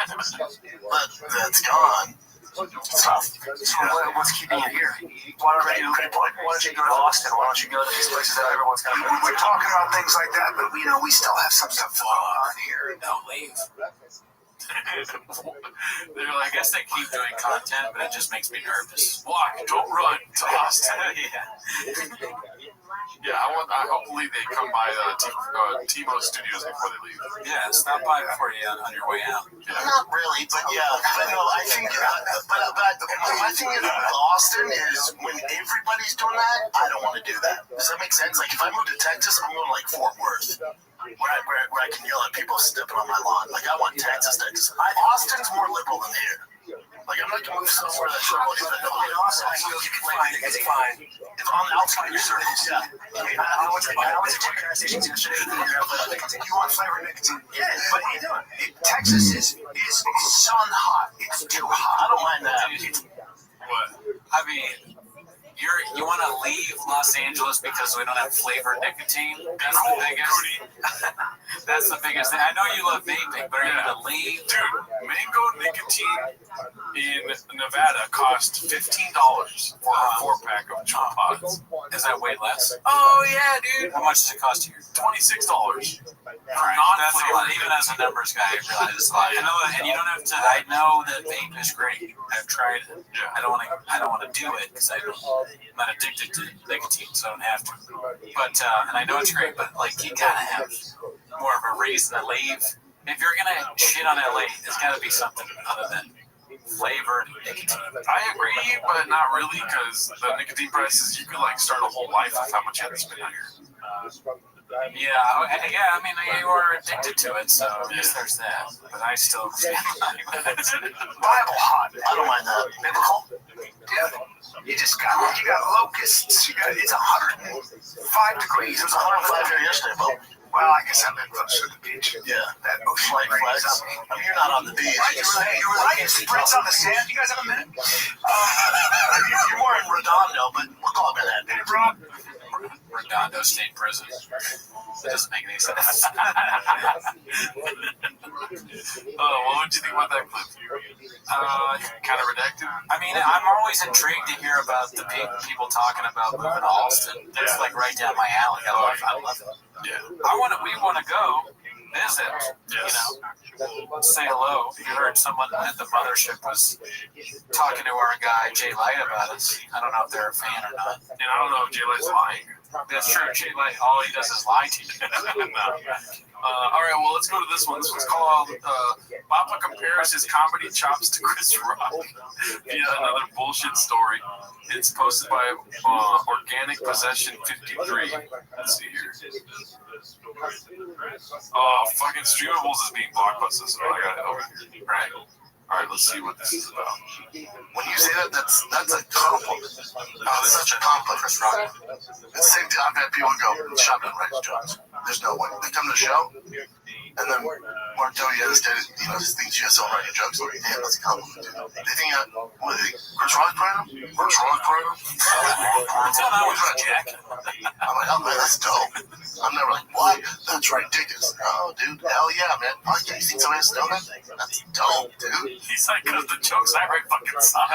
but that's gone. It's tough. So what's keeping you here? Why don't you go to Austin? Why don't you go to these places that everyone's kind of... We're talking about things like that, but we still have some stuff going on here. Don't leave. I guess they keep doing content, but it just makes me nervous. Walk, don't run to Austin. Yeah. Yeah, hopefully they come by Timo Studios before they leave. Yeah, stop by before you on your way out. Yeah. Not really, but yeah. But no, I think. But my thing is Austin is when everybody's doing that, I don't want to do that. Does that make sense? Like if I move to Texas, I'm going to like Fort Worth. Where I can yell at people stepping on my lawn. Like, I want Texas. Austin's more liberal than here. Like, I'm not going to move somewhere that's liberal. In Austin, I feel you can find it. It's fine. If on the outskirts, yeah. I went to two gas stations yesterday. You want flavor nicotine? Yeah, but Texas is sun hot. It's too hot. I don't mind that. What? I mean, you want to leave Los Angeles because we don't have flavored nicotine? That's the biggest. That's the biggest thing. I know you love vaping, but are you going to leave? Dude, mango nicotine in Nevada cost $15 for a 4-pack of chew pods. Is that way less? Oh yeah, dude. How much does it cost here? $26. Right. That's a lot. Even as a numbers guy, I realize it's a lot. I know, and you don't have to. I know that vape is great. I've tried it. Yeah. I don't want to do it because I'm not addicted to nicotine, so I don't have to. But and I know it's great, but like you gotta have more of a reason to leave. If you're gonna shit on LA, there's gotta be something other than flavored nicotine. I agree, but not really, because the nicotine prices, you could like start a whole life with how much you have to spend out here. Yeah. I mean, you are addicted to it, so I guess there's that. But I still Bible hot. I don't mind that. Biblical? Yeah. You got locusts. It's 105 degrees. It was 105 here yesterday, but well, I guess I've been close to the beach. Yeah. That ocean Flight breeze flags. up. I mean, you're not on the beach. Right, you're right. Sprints on the sand. You guys have a minute? You're more in Redondo, but we'll call it that. Hey, Rob. Redondo State Prison. That doesn't make any sense. What would you think about that clip? Kind of redacted. I mean, I'm always intrigued to hear about the people talking about moving to Austin. That's like right down my alley. I love it. Yeah. We want to go visit. Yes. Say hello. You heard someone at the mothership was talking to our guy Jay Light about us. I don't know if they're a fan or not. And I don't know if Jay Light's lying. That's true. Jay Light, all he does is lie to you. All right, well, let's go to this one. This one's called Papa Compares His Comedy Chops to Chris Rock via another bullshit story. It's posted by Organic Possession 53. Let's see here. Oh, fucking Streamables is being blockbusted, so I got it over here. Right. All right, let's see what this is about. When you say that, that's a compliment. It's such a compliment, Chris Rock. It's the same thing. I've had people go, shotgun writes jokes. There's no way. They come to the show, and then Mark Tony thinks you guys don't write your jokes. Like, damn, that's a compliment, dude. They think, Chris Rock's playing him? Chris Rock's playing him? What's going on with Jack? I'm like, oh, man, that's dope. I'm never like, what? That's ridiculous. Oh, dude, hell yeah, man. Fuck yeah, you seen somebody else know that? That's dope, dude. He's like, because the jokes I write fucking suck.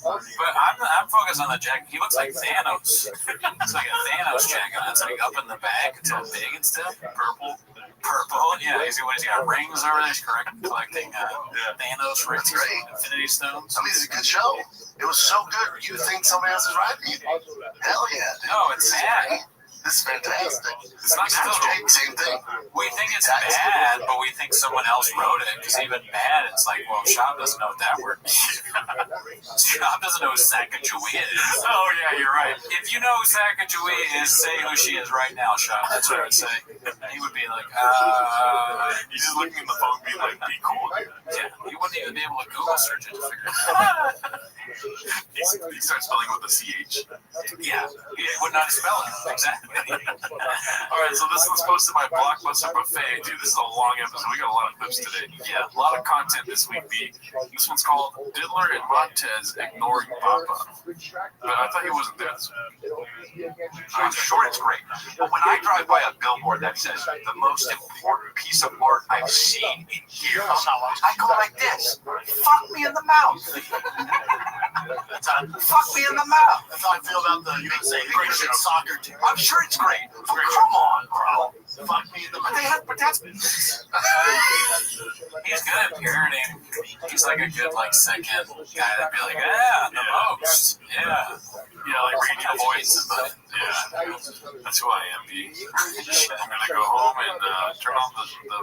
But I'm focused on the jacket. He looks like Thanos. Looks like a Thanos jacket. It's like up in the back. It's all big and stuff. Purple. Yeah, he's got rings over there. He's collecting Thanos rings, Infinity Stones. I mean, it's a good show. It was so good. You think somebody else is writing it? Hell yeah, dude. No, it's sad. This is fantastic. It's not Jake, same thing. We think it's bad, but we think someone else wrote it. Because even bad, it's like, well, Shop doesn't know what that word means. Shop doesn't know who Sacagawea is. Oh, yeah, you're right. If you know who Sacagawea is, say who she is right now, Shop. That's what I would say. He would be like, He's just looking at the phone being like, be cool, dude. yeah, you wouldn't even be able to Google search it to figure it out. He starts spelling with a CH. Yeah, he would not spell it. Exactly. All right, so this one's posted by Blockbuster Buffet. Dude, this is a long episode. We got a lot of clips today. Yeah, a lot of content this week, B. This one's called Diddler and Montez Ignoring Papa. But I thought he wasn't there this week. I'm sure it's great. But when I drive by a billboard that says the most important piece of art I've seen in years, I go like this. Fuck me in the mouth. Fuck me in the mouth. That's how I feel about the USA Christian soccer team. I'm sure it's great. Oh, come on, bro. Fuck me in the mouth. But that's... He's good at parroting. He's like a good, like, second guy that'd be like, yeah, the most. Yeah. Yeah, like radio voice. Yeah, that's who I am, B. I'm gonna go home and turn on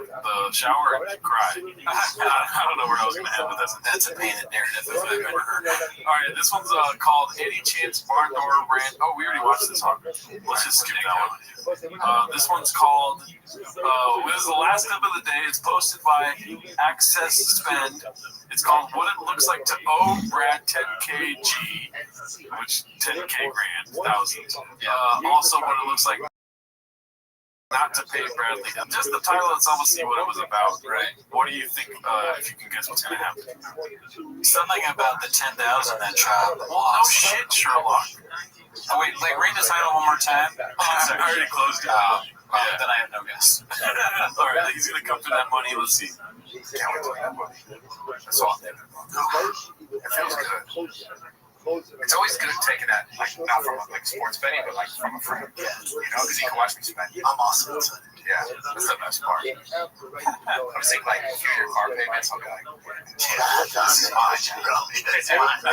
the shower and cry. I don't know where I was gonna head with this. That's a painted narrative if I've ever heard of it. All right, this one's called Any Chance Barn Door Rant. Oh, we already watched this one. Let's just skip that one. This one's called, this is the last clip of the day. It's posted by Access Spend. It's called What It Looks Like to Owe Brad 10KG, which 10K grand, thousands. Also, what it looks like not to pay Bradley. Just the title itself will see what it was about. Right. What do you think, if you can guess what's going to happen? Something about the 10,000 that child No lost. shit, Sherlock. Oh, wait, like, read the title one more time. I already closed it. Then I have no guess. All right, he's going to come for that money. Let's see. Can't wait to get that money. That's all. It feels good. It's always good taking that, like, not from like sports betting, but like from a friend. Yeah. You know, because you can watch me spend. I'm awesome. Yeah, that's the best part. I'm saying, like, if your car payments, I'll be like, yeah, that's fine, it's mine.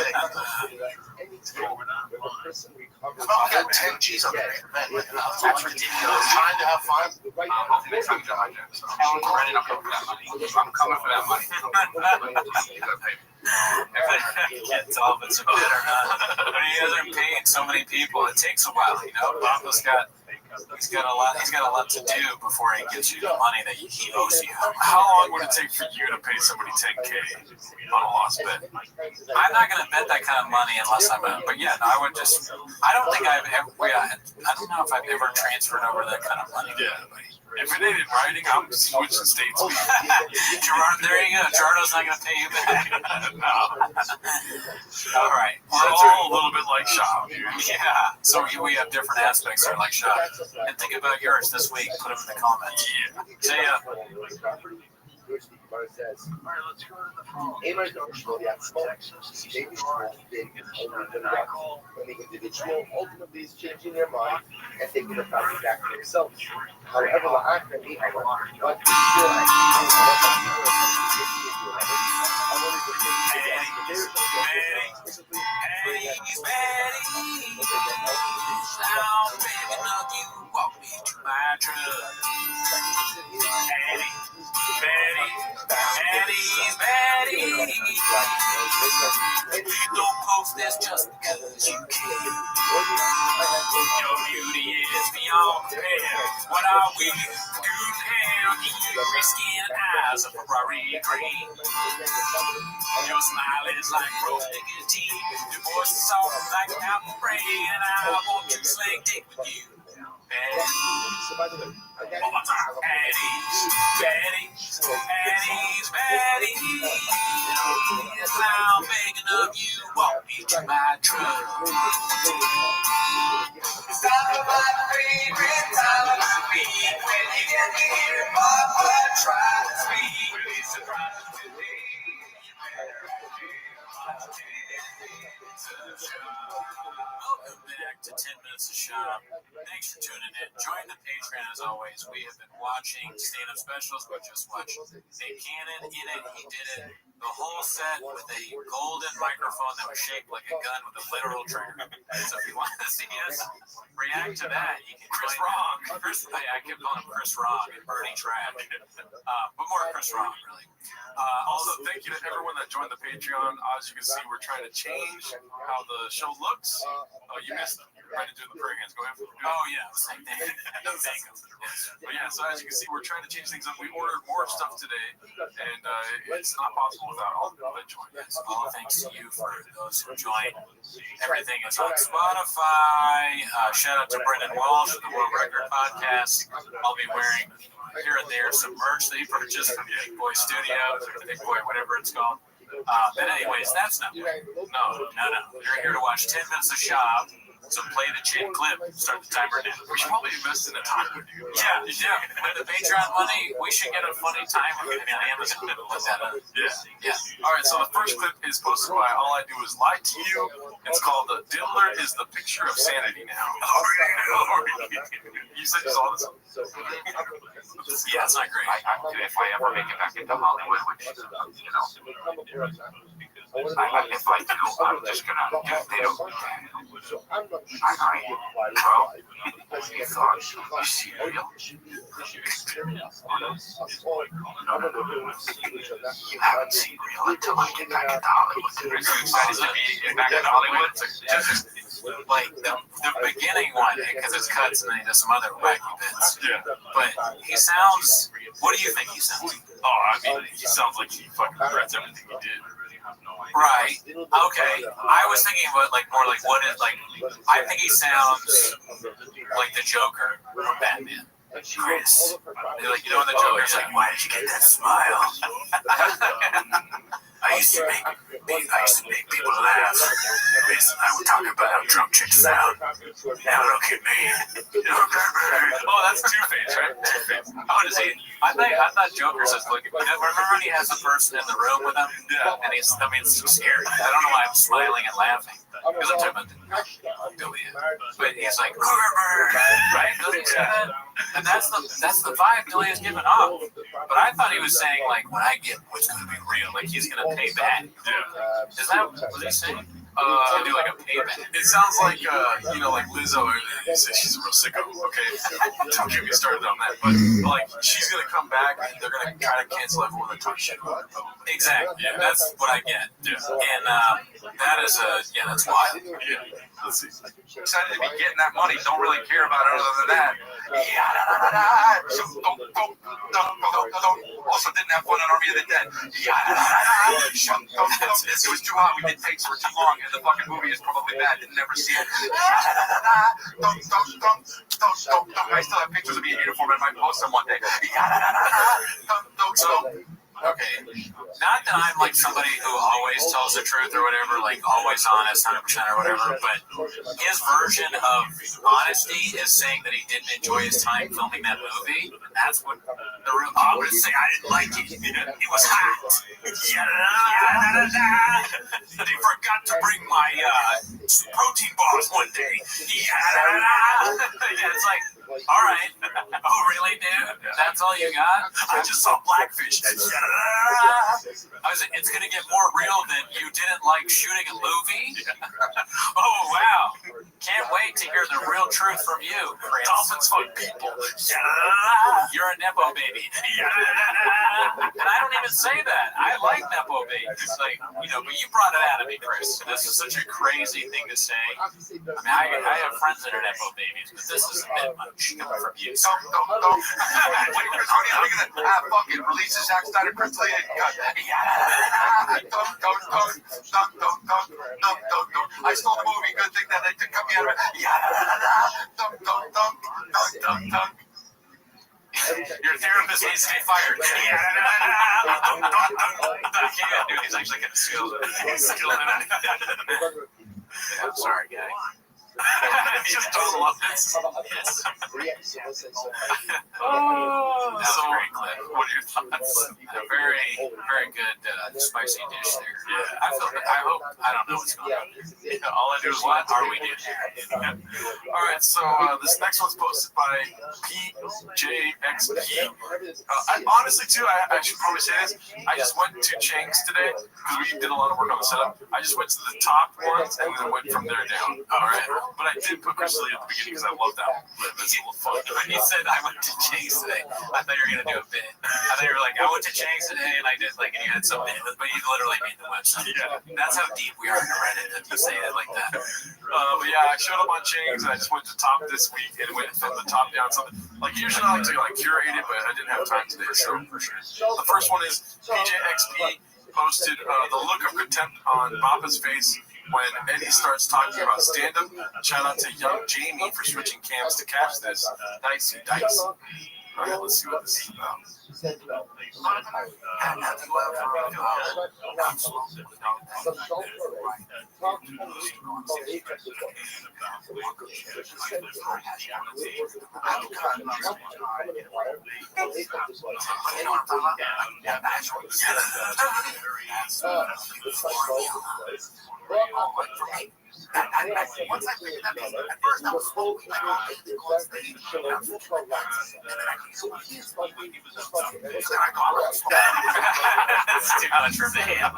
I got 10 G's on the man. That's ridiculous. Trying to have fun. Hopefully next time you drive hijack. So I'm ready to come for that money. I'm coming for that money. You gotta pay me. I can't tell if it's a bit or not. But he hasn't paid so many people. It takes a while, you know. Papa's got a lot to do before he gives you the money that he owes you. How long would it take for you to pay somebody 10K on a lost bet? I'm not going to bet that kind of money unless I'm a. But yeah, no, I would just. I don't think I've ever. I don't know if I've ever transferred over that kind of money. Yeah. If it ain't in writing, I'm switching states. Gerard, there you go. Gerardo's not going to pay you back. No. All right. We're all a little bit like Shop, dude. Yeah. So we have different aspects that are like Shop. And think about yours this week. Put them in the comments. Yeah. See ya. When the individual ultimately is changing their mind and taking the property back for themselves. However, Don't post this just because you can. Your beauty is beyond compare. What are we to compare? Your skin eyes of Ferrari green. Your smile is like rose nicotine. Your voice is soft like an apple brain. And I want to sling dick with you. One more time. Betty's. Now I'm begging of you, walk me to my truck. It's time of my favorite time of the week when you get to hear Papa try to speak. Really surprised today. Welcome back to 10 Minutes of Shop. Thanks for tuning in. Join the Patreon as always. We have been watching stand-up specials. We just watched Nate Cannon in it. He did it the whole set with a golden microphone that was shaped like a gun with a literal trigger. So if you want to see us react to that, you can Chris Wrong. I kept calling him Chris Wrong and Bernie Track. But more Chris Wrong, really. Also, thank you to everyone that joined the Patreon. As you can see, we're trying to change how the show looks. Oh, you missed them. You're trying to do the prayer hands. Go ahead. Oh, yeah. Same thing. But yeah, so as you can see, we're trying to change things up. We ordered more stuff today, and it's not possible without all the people that joined. Yes, all thanks to you for those who joined. Everything is on Spotify. Shout out to Brendan Walsh of the World Record Podcast. I'll be wearing here and there some merch that he purchased from Big Boy Studios or Big Boy, whatever it's called. But anyways, that's not it. No. You're here to watch 10 minutes of shop. So play the chin clip. Start the timer now. We should probably invest in a timer. Yeah. With the Patreon money, we should get a funny timer. I mean, Amazon will look that up. Yeah. All right. So the first clip is posted by All I Do Is Lie to You. It's called "The Diddler is the Picture of Sanity Now." You said you saw this? Yeah, it's not great. If I ever make it back into Hollywood, which if I do, I'm just gonna do. They don't. Bro, you thought you see real? No. You haven't seen real until I get back into Hollywood. Are you excited to be back in Hollywood? Like the beginning one, because it's cuts and then he does some other wacky bits. Yeah. But he sounds. What do you think he sounds like? Oh, I mean, he sounds like he fucking regrets everything he did. Right. Okay. I was thinking about more like what is like. I think he sounds like the Joker from Batman. Chris. Like, you know when the Joker's like, why did you get that smile? I used to make people laugh. I would talk about how drunk chicks sound. Now look at me. Oh, that's Two-Face, right? Two-Face. Oh, does he? I thought Joker says, look at me. Remember when he has the person in the room with him? Yeah. And it's so scary. I don't know why I'm smiling and laughing. Because I'm talking about Billy. But he's like, right? Doesn't he say that? And that's the vibe Billy is giving off. But I thought he was saying, like, when I get what's going to be real, like he's going to pay back. Yeah. Is that what he's saying? Do like a payback. It sounds like, like Lizzo, you said she's a real sicko, okay? Don't get me started on that. But, like, she's going to come back and they're going to try to cancel everyone that talks shit about her. Exactly. Yeah. That's what I get. Yeah. And that is that's wild. Yeah. Let's see. Excited to be getting that money. Don't really care about it other than that. Also didn't have fun on Army of the Dead. It was too hot. We did takes for too long, and the fucking movie is probably bad. Didn't ever see it. I still have pictures of me in uniform, and I might post them one day. Okay. Not that I'm like somebody who always tells the truth or whatever, like always honest, 100% or whatever, but his version of honesty is saying that he didn't enjoy his time filming that movie. And that's what the real I would say I didn't like it. It was hot. They forgot to bring my protein bars one day. Yeah, it's like, all right. Oh, really, dude? That's all you got? I just saw Blackfish. I was like, it's going to get more real than you didn't like shooting a movie? Oh, wow. Can't wait to hear the real truth from you, Chris. Dolphins fuck people. You're a Nepo baby. And I don't even say that. I like Nepo babies. It's like, but you brought it out of me, Chris. This is such a crazy thing to say. I mean, I have friends that are Nepo babies, but this isn't that much coming from you. Fucking releases Zack Snyder, Chris Lee, I stole the movie. Good thing that they took me out of it. Your therapist needs to be fired. He's actually getting skilled. I'm sorry, guy. Just don't love this. Oh, that's a great clip. What are your thoughts? A very, very good spicy dish there. Yeah. I don't know what's going on. All I do is what are we doing? All right, so this next one's posted by PJXP. Honestly, too, I should probably say this. I just went to Chang's today because we did a lot of work on the setup. I just went to the top ones and then went from there down. All right. But I did put Chris Lee at the beginning because I love that clip. It's a little fun. When you said I went to Chang's today, I thought you were gonna do a bit. I thought you were like, I went to Chang's today and I did like, and you had something, but you literally made the website. Yeah. That's how deep we are into Reddit that you say it like that. But yeah, I showed up on Chang's and I just went to top this week and went from the top down. Something like usually I like to like curate it, but I didn't have time today, so for sure. The first one is PJXP posted the look of contempt on Bapa's face when Eddie starts talking about stand-up. Shout out to young Jamie for switching cams to catch this. Dicey dice. All right, let's see what this is about. Once I figured that out, at first I was hoping I would go on stage and then I That's too much for him.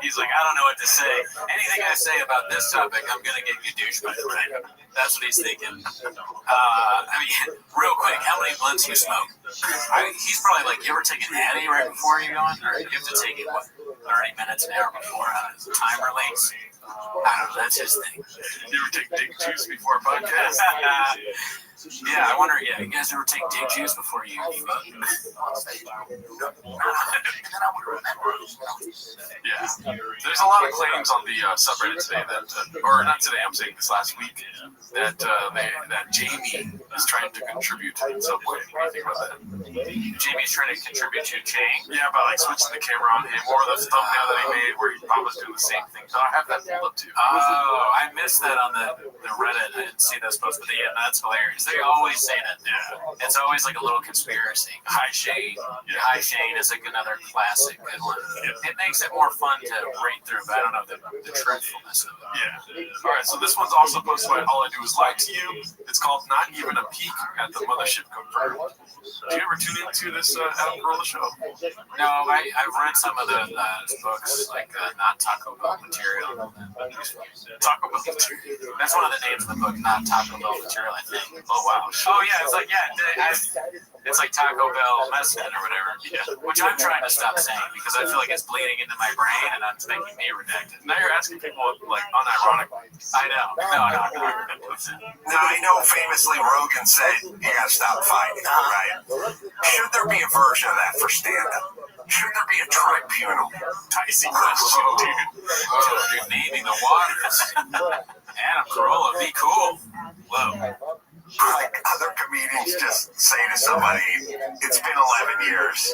He's like, I don't know what to say. Anything I say about this topic, I'm gonna get you douchebag. Right? That's what he's thinking. I mean, real quick, how many blunts you smoke? He's probably like, you ever take an Addy right before you go on, or you have to take it what, 30 minutes an hour before his timer lates? I don't know. That's his thing. You ever take dick juice before a podcast? Yeah, I wonder. Yeah, you guys ever take dick juice before you fuck? Yeah. There's a lot of claims on the subreddit today that, or not today, I'm saying this last week, that Jamie is trying to contribute in some way. What do you think about that? Jamie's trying to contribute to Chang? Yeah, by like switching the camera on him, or the thumbnail that he made where he was doing the same thing. So I have that pulled up too. Oh, I missed that on the Reddit. I didn't see those posts, but yeah, that's hilarious. They always say that. Yeah. It's always like a little conspiracy. Hi Shane. Yeah. Hi Shane is like another classic good one. Yeah. It makes it more fun to read through, but I don't know the truthfulness of it. Yeah. All right, so this one's also posted by All I Do Is Lie to You. It's called Not Even a Peek at the Mothership Confirmed. Do you ever tune into this Adam Carolla show? No, I've read some of the books, like Not Taco Bell Material. Taco Bell Material. That's one of the names of the book, Not Taco Bell Material, I think. Oh, wow. Oh, yeah, it's like, it's like Taco Bell medicine or whatever. Yeah. Which I'm trying to stop saying because I feel like it's bleeding into my brain and it's making me redacted. Now you're asking people, like, unironically. I know. No. Now, I know famously Rogan said you gotta stop fighting, right? Should there be a version of that for stand-up? Should there be a tribunal? Dicey question, dude. You're naming the waters. Adam Carolla, be cool. Whoa. Like other comedians just say to somebody, it's been 11 years.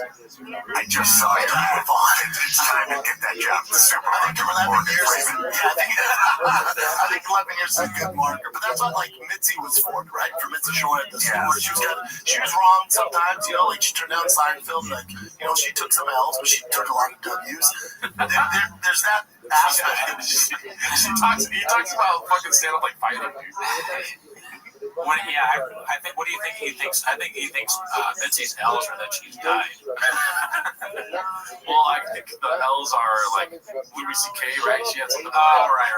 I just saw you move on. It's time to get that job. I think 11 years is, I think 11 years is a good marker. But that's what, like, Mitzi was formed, right? For Mitzi Shore at the store. She was wrong sometimes, you know, like she turned down Seinfeld, like, you know, she took some L's, but she took a lot of W's. There's that aspect. He talks about fucking stand-up like fighting, dude. I think. What do you think he thinks? I think he thinks Mitzi's L's are that she's died. Well, I think the L's are like Louis C.K., right? She had something. Oh, right.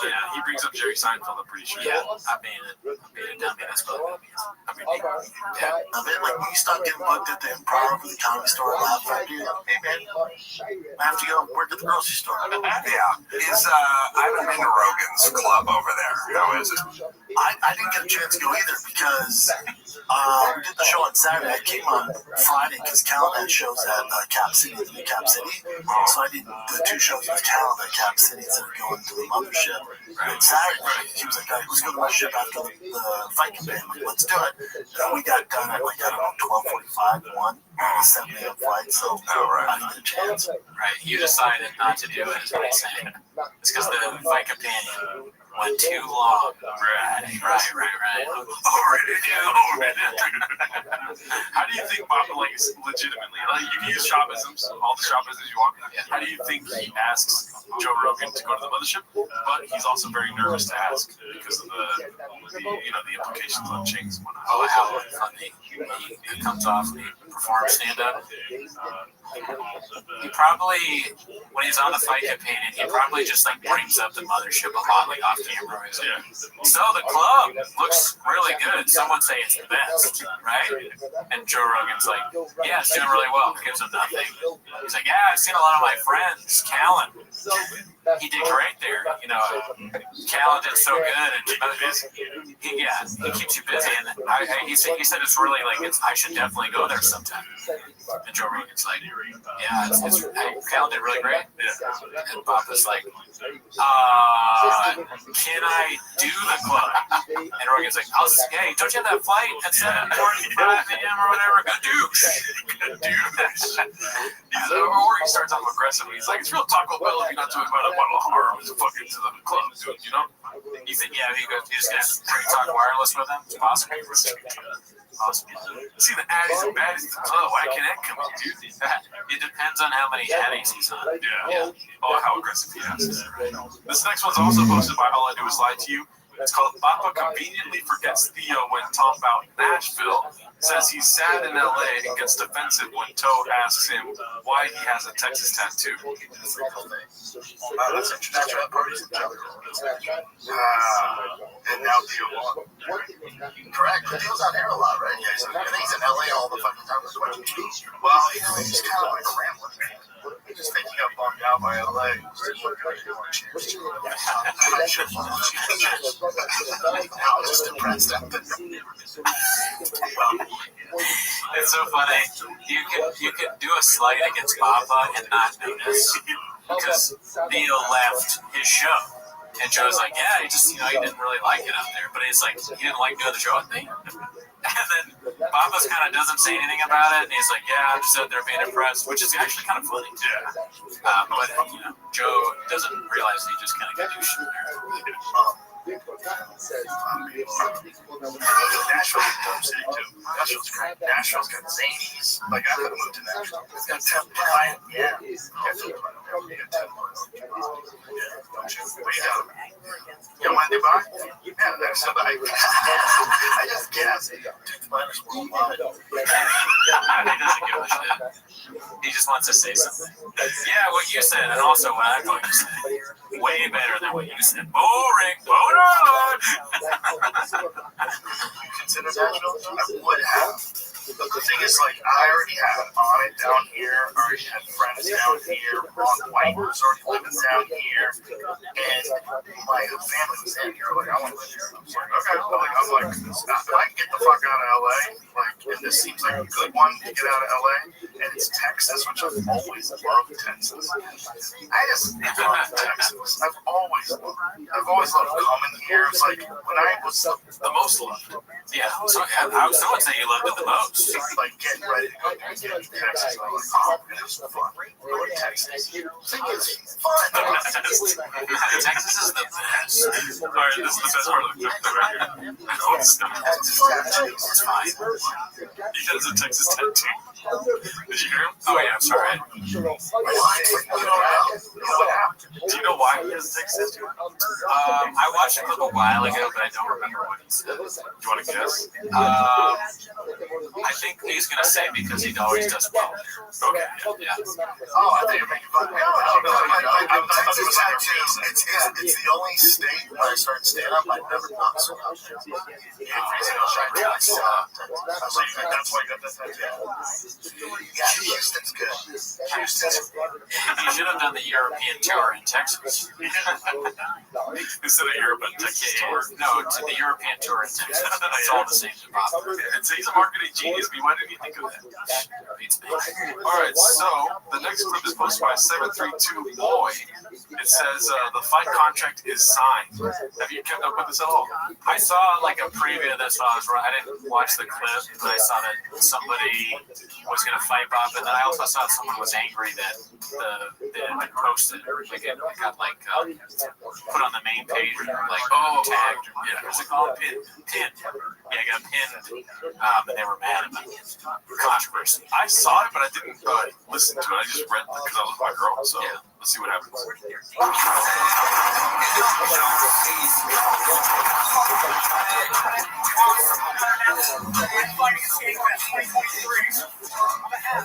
Yeah, he brings up Jerry Seinfeld. I'm pretty sure. Yeah, I mean it dummy. That's what it means. I mean, like when you start getting booked at the Improv or the Comedy Store, laugh factory, hey man, I have to go work at the grocery store. Yeah, I haven't been to Rogan's club over there. How is it? I didn't get a chance to go either because we did the show on Saturday. I came on Friday because Cal had shows at Cap City, the new Cap City. So I did the 2 shows with Cal at Cap City instead of going to the mothership. And Saturday, he was like, hey, let's go to my ship after the fight campaign. I'm like, let's do it. And we got done at like, I don't know, 12:45, 1, 7 a.m. flight. So I didn't get a chance. Right, you decided not to do it, is what he's saying. It's because the fight companion went too long. Right. How do you think Bob, like, legitimately, like, you can use shoppisms, all the shoppisms you want. How do you think he asks Joe Rogan to go to the mothership? But he's also very nervous to ask because of the implications on Ching's and whatnot. Oh, how funny he comes off. perform stand-up. He probably, when he's on the fight companion, he probably just like brings up the mothership a lot, like off camera. He's like, so the club looks really good. Some would say it's the best, right? And Joe Rogan's like, yeah, it's doing really well. Gives him nothing. He's like, yeah, I've seen a lot of my friends. Callan, he did great there. You know, Callan did so good, and he keeps you busy. And he said it's really like I should definitely go there sometime. And Joe Rogan's like, yeah, Callan did really great. Yeah. And Bob was like, can I do the club? And Rogan's like, hey, don't you have that flight at 7:45 a.m. or whatever? Good douche. Or he starts off aggressive. He's like, it's real Taco Bell if you're not talking about a bottle of harm. It's fucking to the club, dude, you know? You think, you just gonna talk wireless with him? It's possible. Awesome. See the addies and baddies at the club. Why can't that come in, dude? It depends on how many addies he's on. Yeah. Oh, how aggressive he is. This next one's also posted by All I Do Is Lie to You. It's called Papa Conveniently Forgets Theo when talking about Nashville. Says he's sad in LA and gets defensive when Toe asks him why he has a Texas tattoo. That's interesting. Bachelor parties in general. And now Theo won. Correct. Theo's out here a lot, right? Yeah, I think he's in LA all the fucking time. Well, he's kind of like a rambler. Just thinking up bumped out by LA. I was just impressed at the It's so funny. You could do a slight against Papa and not notice because Theo left his show. And Joe's like, yeah, he didn't really like it out there. But he's like, he didn't like doing the show with me. And then Papa's kind of doesn't say anything about it. And he's like, yeah, I'm just out there being impressed, which is actually kind of funny. Yeah. But, Joe doesn't realize he just kind of got douche in there. Nashville's a dope city too. Nashville's great. Nashville's got zanies. Like I could have moved to Nashville. It's got 10 Bryant. Yeah. You want Dubai? Yeah, that's somebody. I just guessed. Minus worldwide. He doesn't give a shit. He just wants to say something. Yeah, what you said, and also what I'm going to say. Way better than what you said. Boring. Consider Nashville? I would have. But the thing is, like, I already had on it down here. I already had friends down here. Ron White was already living down here. And my family was in here. Like, I want to live here. I'm like, okay. I'm like, if I can get the fuck out of LA, like, and this seems like a good one to get out of LA, and it's Texas, which I've always loved Texas. I just love Texas. I've always loved coming here. It's like when I was the most loved. Yeah, so I would say you loved it the most. Like getting ready to go to Texas. I'm like, oh, it was fun. Go to Texas. It's fun. Texas is the best. All right, this is the best part of the clip right here. It's fine. He has a Texas tattoo. Did you hear him? Oh yeah, I'm sorry. Do you know why he has a Texas tattoo? I watched a clip a while ago, but I don't remember what he said. Do you want to guess? I think he's going to say because he always does well. Okay. Oh, Yeah. I think you're making fun of me. No. Texas tattoos. It's the only state where I started stand up. I've never done so much. So you think that's why you got that tattoo? Yeah, Houston's good. Houston's You should have done the European tour in Texas. Instead of Europe and Texas tour. No, to the European tour in Texas. It's all the same to Bob. He's a marketing genius. Why didn't you think of that? All right, so the next clip is posted by 732 Boy. It says the fight contract is signed. Have you kept up with this at all? I saw like a preview of this. I didn't watch the clip, but I saw that somebody was going to fight Bob, and then I also saw someone was angry that it had been posted. Like it got like put on the main page, or like tagged. Yeah, what's it called? Pinned. Yeah, it got pinned, and they were mad about it. Controversy. I saw it, but I didn't listen to it. I just read it because I was my girl. So let's see what happens. Fighting Skate Fest 2023. I'm a hat.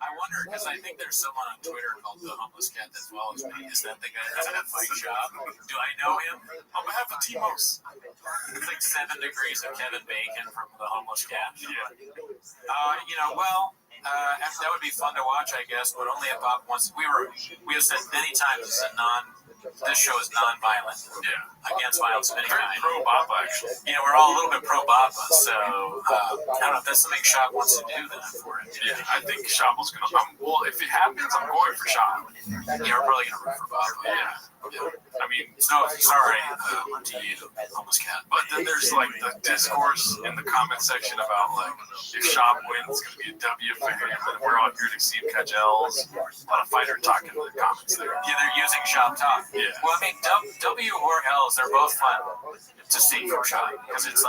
I wonder, because I think there's someone on Twitter called the Homeless Cat as well as me. Is that the guy that's at Fight Shop? Do I know him? On behalf of Timos. It's like 7 degrees of Kevin Bacon from the Homeless Cat. Yeah. That would be fun to watch, I guess, but only about once. We have said many times this show is non-violent. Yeah. Against violence of any kind. Pro-Baba, actually. Yeah, we're all a little bit pro-Baba, so I don't know if that's something Shop wants to do then for it. Yeah, I think Shop was going to. Well, if it happens, I'm going for Shop. Yeah, we're probably going to root for Baba. Yeah. I mean, no, sorry, to you, Homeless Cat. But then there's like the discourse in the comment section about like if Shop wins, it's gonna be a W for him, and we're all here to see him catch L's. A lot of fighter talk in the comments there. Yeah, they're using Shop talk. Yeah. Well, I mean, W or L's, they're both fun to see from Shop because it's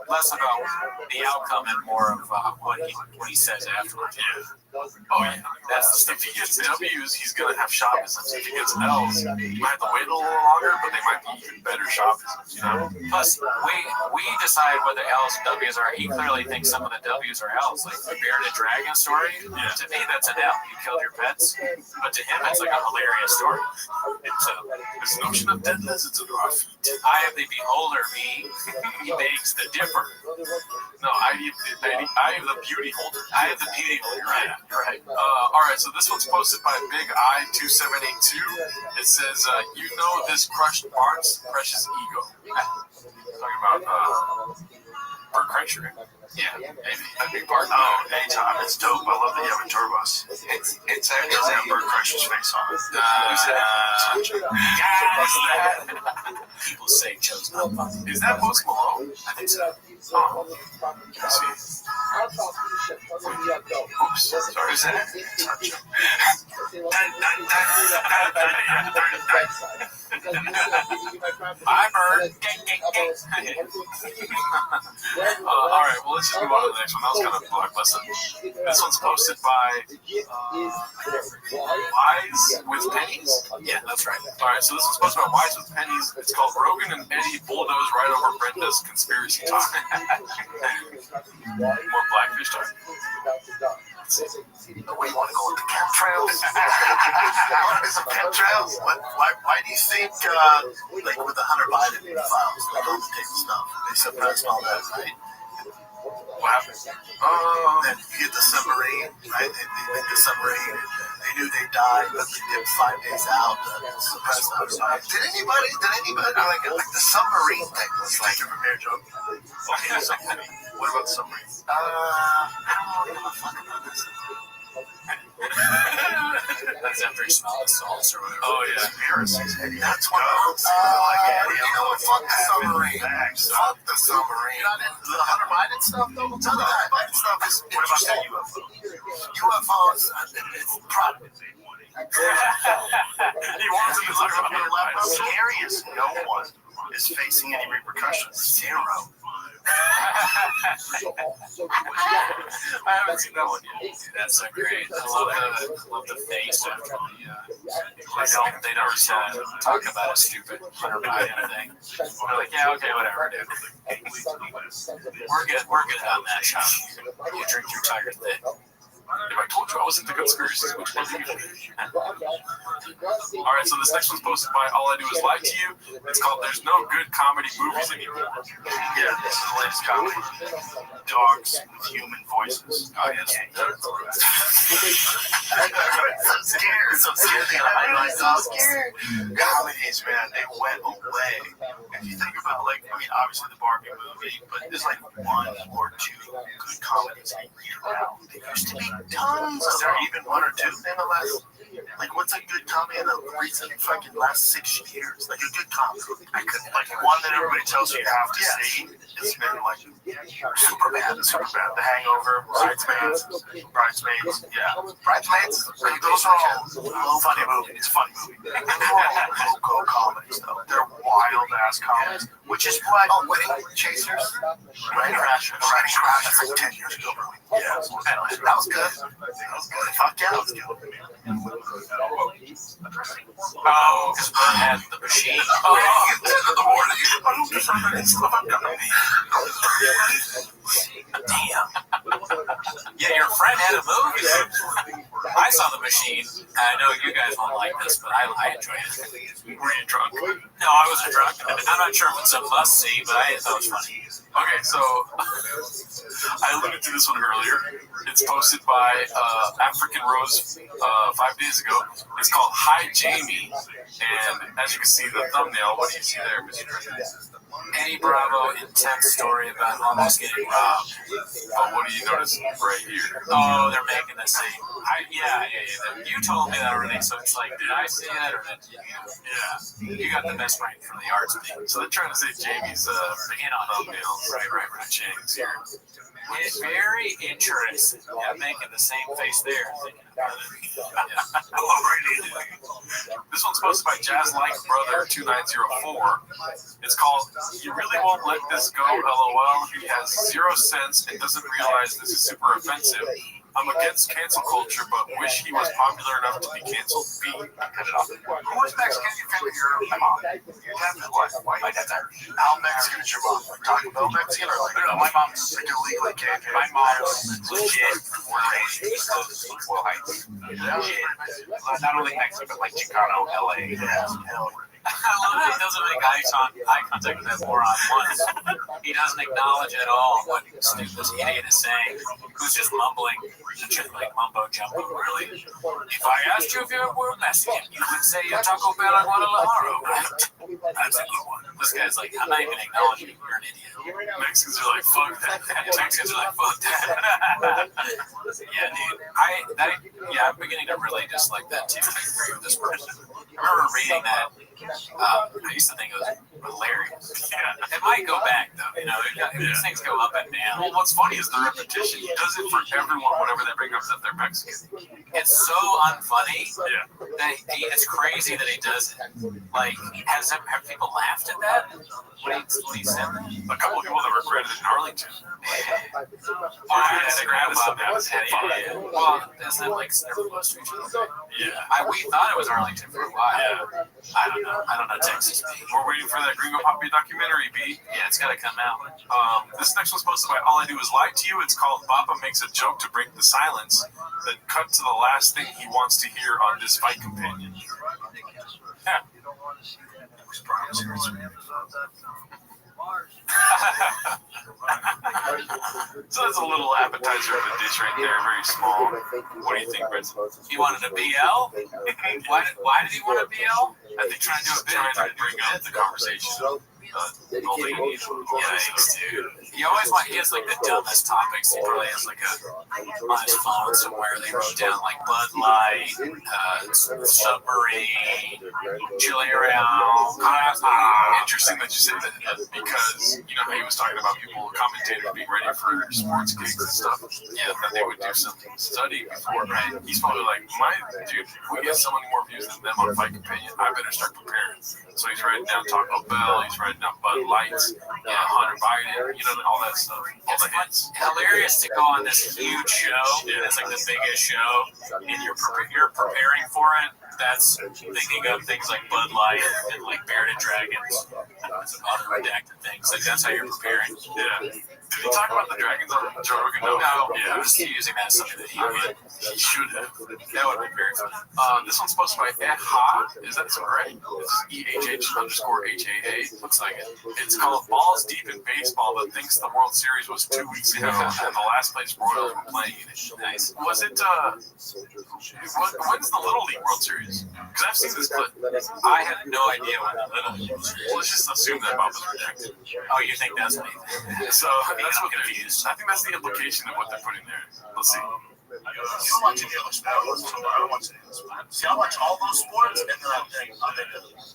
less about the outcome and more of what he says afterwards. Yeah. Oh yeah. That's if he gets W's, he's gonna have Shoppisms. If he gets L's, he might have to wait a little longer, but they might be even better Shoppisms, you know? Plus, we decide what the L's and W's are. He clearly thinks some of the W's are L's, like the Bear and Dragon story. Yeah. To me, that's an L. You killed your pets, but to him, it's like a hilarious story. It's this notion of dead lizards under our feet. I have the beholder, me. He begs the differ. No, I have the beauty holder. I have the beauty holder. Right. Right. All right. So this one's posted by Big I 2782. It says, "You know this crushed Bart's precious ego." Talking about Bert Kreischer. Yeah, maybe. A big part. Oh, anytime. It's dope. I love that you have a turbos. It's actually got Bert Kreischer's face on it. People say Joe's not fun. Is that Post Malone? I think so. Oh. Let's see. Oops. Sorry. Is that? I'm Bert. All right, well, let's just move on to the next one. That was kind of blockbuster. This one's posted by Wise with Pennies? Yeah, that's right. All right, so this one's posted by Wise with Pennies. It's called Rogan and Eddie bulldoze right over Brenda's conspiracy talk. More Blackfish talk. We want to go with the chemtrails. Some chemtrails. Why do you think, like with the Hunter Biden files, like all the tape stuff, they suppressed all that, right? What happened? Then you get the submarine, right? They make the submarine. They knew they died, but they did 5 days out. Suppressed outside. Did anybody? Like the submarine thing was like a premier joke. Okay, submarine. What about the submarine? I don't know. Fuck about this. That's after he smelled the salts or whatever. Oh, yeah. That's what I was saying. You know what? Fuck the submarine. Fuck the submarine. The Hunter Biden stuff, though? The Hunter Biden stuff is interesting. UFOs, it's private. He wants to talk about Hunter Biden. The scariest, no one is facing any repercussions. Zero. I haven't seen that one yet. That's so great. I love the face after they don't talk about a stupid Hunter Biden thing. They're like, yeah, okay, whatever, dude. We're good on that, Sean. You drink your Tiger Thick. If I told you I wasn't the conspiracies, which one do you think? All right, so this next one's posted by All I Do Is Lie to You. It's called "There's No Good Comedy Movies Anymore." Yeah, this is the latest comedy. Dogs with human voices. Oh, yes. So scared. So scared. Comedies, man, they went away. If you think about, obviously the Barbie movie, but there's like 1 or 2 good comedies around. There used to be tons. Is there even 1 or 2 in the last Like, what's a good comedy in the recent fucking last 6 years? Like, a good comedy. I couldn't, like, one that everybody tells you have to see. It's been, like, Superman. The Hangover, Bridesmaids. Yeah. Bridesmaids? Those are all funny movies. It's a funny movie. They're all local comedies, though. They're wild-ass comedies. Which is what... Oh, Wedding Chasers? Wedding Crashers. Wedding Crashers like 10 years ago, bro. Yeah. That was good. Fuck yeah, that was good. Oh, because Bert had the machine. Damn. Yeah, your friend had a movie. I saw the machine. I know you guys won't like this, but I enjoyed it. Were you drunk? No, I wasn't drunk. I'm not sure if it's a must see, but I thought it was funny. Okay, so I alluded to this one earlier. It's posted by African Rose 5 days ago. It's called Hi Jamie, and as you can see the thumbnail, what do you see there, Mr. Eddie Bravo intense story about almost getting robbed. But what do you notice right here? Oh, they're making the same. Yeah. You told me that already, so it's like, did I see that or did you? Yeah. You got the best brain for the arts thing. So they're trying to say Jamie's in on thumbnails. Right. James here. It's very interesting. Yeah, making the same face there. This one's posted by Jazz Like Brother 2904. It's called "You Really Won't Let This Go." LOL. He has 0 sense and doesn't realize this is super offensive. I'm against cancel culture, but wish he was popular enough to be canceled. B. Who is Mexican? You feel your mom? Your dad is white. My dad's Irish. How Mexican is your mom? Like Taco Bell Mexican or like? No, my mom's like illegally gay. My mom's legit raised East Coast, Will Heights. Legit. Not only Mexican, but like Chicano, LA. Yeah. I love that he doesn't make eye contact with that moron once. He doesn't acknowledge at all what this idiot is saying, who's just mumbling, like mumbo jumbo, really. If I asked you if you were Mexican, you would say you're Taco Bell in Guadalajara, right? That's a good one. This guy's like, I'm not even acknowledging you, you're an idiot. Mexicans are like, fuck that. Mexicans are like, fuck that. Yeah, dude. I'm beginning to really dislike that too. I agree with this person. I remember reading that. I used to think it was hilarious. Yeah. It might go back though, these things go up and down. Well, what's funny is the repetition. He does it for everyone whenever they bring up that they're Mexican. It's so unfunny that it's crazy that he does it. Like, have people laughed at that? What he said? A couple of people that were credited in Arlington. Well, isn't it like they're close to each other? Yeah. We thought it was Arlington for a while. Yeah. I don't know Texas. We're waiting for that Gringo Poppy documentary, B. Yeah, it's got to come out. This next one's posted by All I Do Is Lie to You. It's called Bappa Makes a Joke to Break the Silence. Then cut to the last thing he wants to hear on this fight companion. Yeah. So that's a little appetizer of a dish right there, very small. What do you think, Brett? He wanted a BL? Why did he want a BL? I think trying to do a bit to bring up the conversation. Yikes, dude. He has like the dumbest topics. He probably has like on his phone somewhere they wrote down like Bud Light, submarine, Chile around. Interesting that you say that because you know how he was talking about people, commentators being ready for sports gigs and stuff. Yeah, that they would do some study before, right? He's probably like, dude, if we get so many more views than them on Fight Companion, I better start preparing. So he's writing down Taco Bell, he's writing down Bud Lights, Hunter Biden, all that stuff. All the hits. Hilarious to go on this huge show. It's like the biggest show, and you're preparing for it. That's thinking of things like Bud Light and like Bearded Dragons, some other redacted things. Like that's how you're preparing. Yeah. Did he talk about the dragons on Joe Rogan? No. Yeah, I'm just using that as something that he would. He should have. That would be very funny. This one's posted by Eha. Is that so right? It's EHH_HAA. Looks like it. It's called Balls Deep in Baseball, but thinks the World Series was 2 weeks ago and the last place Royals were playing in it. Nice. Was it, when's the Little League World Series? Because I've seen this clip. I have no idea when the Little League was. Let's just assume that Bob was redacted. Oh, you think that's what he So that's what confused. I think that's the implication of what they're putting there. Let's see. You don't watch any other sports. I don't watch any other sports. See, I watch all those sports, and then I'm into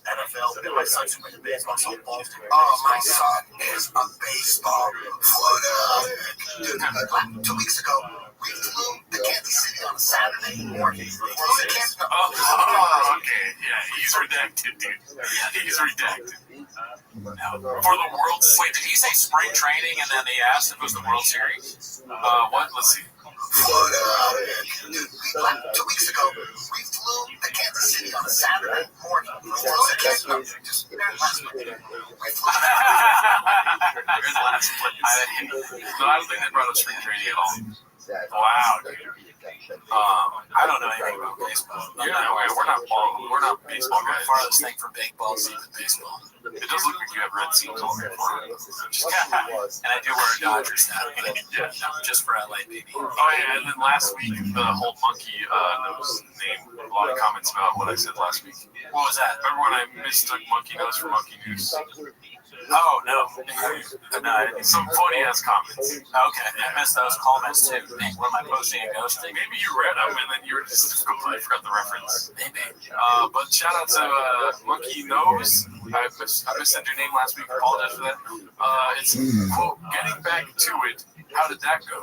NFL. And my son's into baseball, softball. Oh, my son is a baseball fanatic. Dude, 2 weeks ago, we flew to Kansas City on a Saturday morning. Okay, yeah, he's redacted, dude. He's redacted. Now, for the World Series. Wait, did he say spring training and then they asked if it was the World Series? What? Let's see. Dude, 2 weeks ago, we flew to Kansas City on a Saturday morning. Here's the last place. No, I don't think they brought up spring training at all. Wow, dude. I don't know anything about baseball. We're not baseball The guys. farthest thing from big ball is even baseball. It does look like you have red seats all over. And I do wear a Dodgers hat. Yeah. Just for LA, baby. Oh yeah, and then last week the whole monkey nose name. A lot of comments about what I said last week. What was that? Remember when I mistook monkey nose for monkey noose? Oh, no. No, I didn't. Some funny ass comments. Okay, I missed those comments too. Dang, what am I posting a ghost thing? Maybe you read them and then you were just completely forgot the reference. Maybe. But shout out to Monkey Nose. I missaid your name last week. Apologize for that. It's quote getting back to it. How did that go?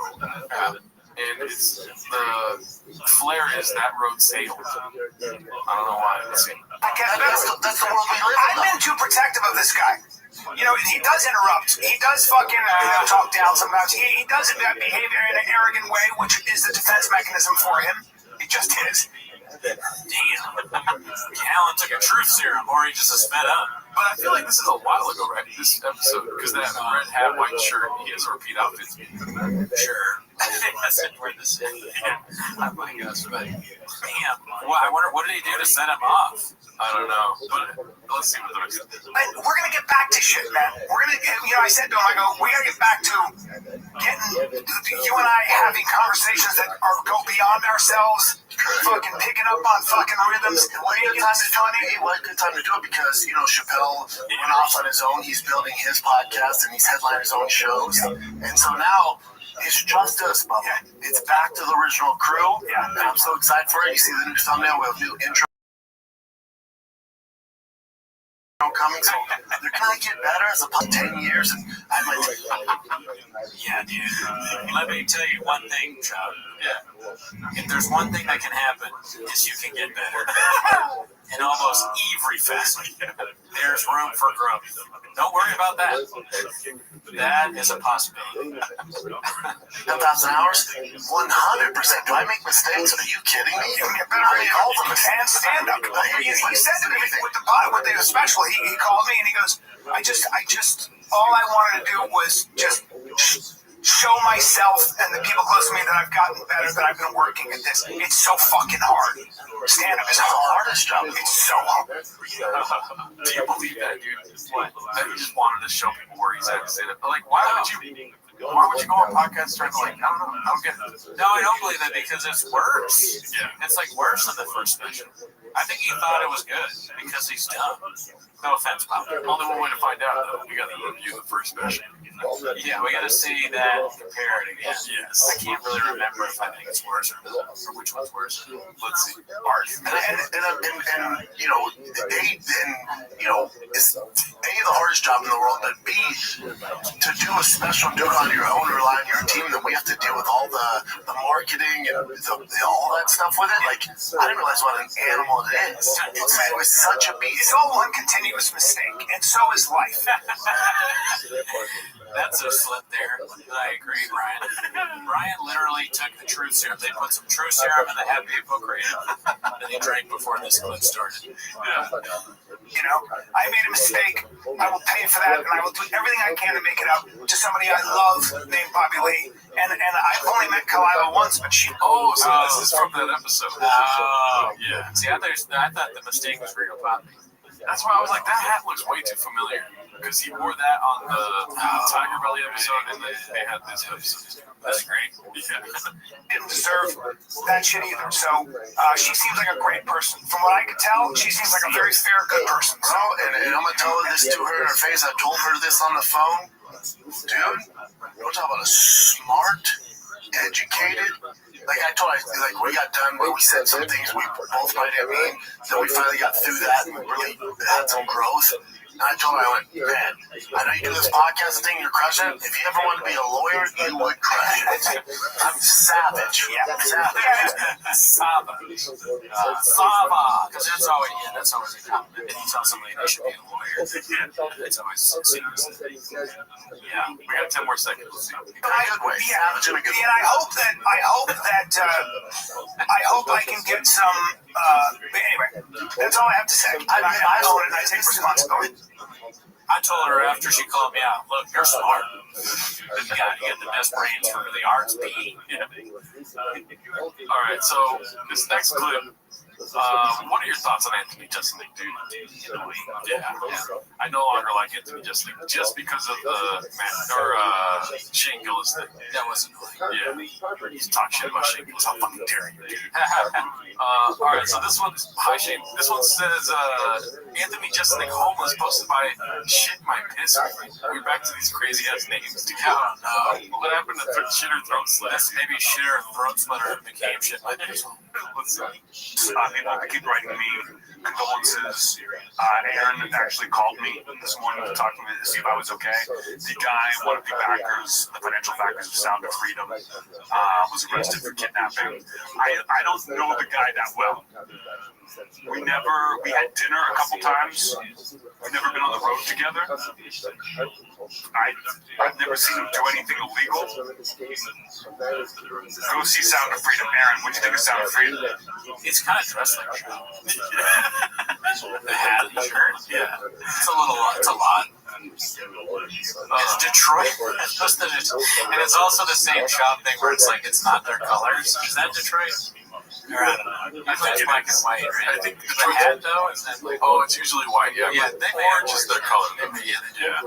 And it's the flair is that road sailed. I don't know why. Let's see. That's the world we live in. I've been too protective of this guy. You know, he does interrupt. He does fucking talk down sometimes. He does behave in an arrogant way, which is the defense mechanism for him. It just is. Damn. Alan took a truth serum, or he just sped up. But I feel like this is a while ago, right? This episode, because that red hat, white shirt, he has a repeat outfit. Sure. That's where this is. Oh my gosh, but damn. Well, I wonder what did he do to set him off? I don't know, but let's see what the rest of it. But we're gonna get back to shit, man. We're gonna get. You know, I said to him, I go, we gotta get back to getting you and I having conversations that go beyond ourselves. Fucking picking up on fucking rhythms. What a good time to do it. What a good time to do it because, you know, Chappelle went off on his own. He's building his podcast and he's headlining his own shows. And so now it's just us, Bubba. It's back to the original crew. And I'm so excited for it. You see the new thumbnail. We have a new intro coming. So they're going to get better as a 10 years. And I might take Yeah, dude. Let me tell you one thing, Chuck. Yeah. If there's one thing that can happen, is you can get better. In almost every facet. There's room for growth. Don't worry about that. That is a possibility. 10,000 hours? 100%. Do I make mistakes? Are you kidding me? You get better at all of them. And stand up. He said to me with the special, he called me and he goes, I just, all I wanted to do was just show myself and the people close to me that I've gotten better, that I've been working at this. It's so fucking hard. Stand up is the hardest job. It's so hard. Do you believe that, dude? What? That he just wanted to show people where he's at and say that. Like, why would you go on podcasts trying to, like, I don't know, I don't get it. No, I don't believe that because it's worse. Yeah. It's like worse than the first special. I think he thought it was good because he's dumb. No offense, Pop. Only one way to find out, though. We got to review the first special. Yeah, we got to see that and compare it again. Yes. I can't really remember if I think it's worse or not, or which one's worse. Let's see. Art. And you know, it's A, the hardest job in the world, but B, to do a special, do it on your own, rely on your team, then we have to deal with all the marketing and all that stuff with it. Like, I didn't realize what an animal it is. It was such a beast. It's all one continuous mistake, and so is life. That's a slip there. I agree, Brian. Brian literally took the truth serum. They put some truth serum in the Happy Hippocrate that he drank before this clip started. Yeah. You know, I made a mistake. I will pay for that, and I will do everything I can to make it up to somebody I love named Bobby Lee. And I've only met Kalila once, but she. Oh, so this is from that episode. Oh, yeah. See, I thought the mistake was real Bobby. That's why I was like, that hat looks way too familiar. Because he wore that on the Tiger Belly episode, and then they had this episode. That's great. Yeah. Didn't deserve that shit either. So she seems like a great person. From what I could tell, she seems like a very fair, good person. Bro, and I'm going to tell her this to her in her face. I told her this on the phone. Dude, don't talk about a smart, educated, like I told you, like we got done where we said some things we both might have mean. Then we finally got through that and really had some growth. And I told her, I went, man, I know you do this podcast thing, you're crushing it. If you ever want to be a lawyer, you would crush it. I'm savage. Yeah, savage. Sava. Sava. Because that's always a compliment. If you tell somebody they should be a lawyer, it's always Yeah, we got 10 more seconds. Let's see. And I hope I can get some. But anyway, that's all I have to say. I own it. I take responsibility. I told her after she called me out, look, you're smart. You got the best brains for the arts being. Yeah. All right, so this next clip. What are your thoughts on Anthony Jeselnik, dude? Yeah. I no longer like Anthony Jeselnik just because of the Shane Gillis thing. That wasn't right. Yeah. He's talking shit about Shane Gillis. How fucking dare you, dude? All right, so this one, hi Shane. This one says Anthony Jeselnik homeless posted by shit my piss. We're back to these crazy ass names, dude. What happened to shit or throat slit? That's maybe shit or throat slitter became shit my piss. Let's see. People keep writing me condolences. Aaron actually called me this morning to talk to me to see if I was okay. The guy, one of the backers, the financial backers of Sound of Freedom, was arrested for kidnapping. I don't know the guy that well. We had dinner a couple times. We've never been on the road together. I've never seen him do anything illegal. Go see Sound of Freedom. Aaron, what do you think of Sound of Freedom? It's kind of dressed like a show. The hat and the shirt. Yeah. It's a lot. It's Detroit. And it's also the same shop thing where it's like it's not their colors. Is that Detroit? Or I don't know. I think it's black and white, right? I think the hat though is that like, it's usually white, yeah. Yeah, Or just their color. Yeah.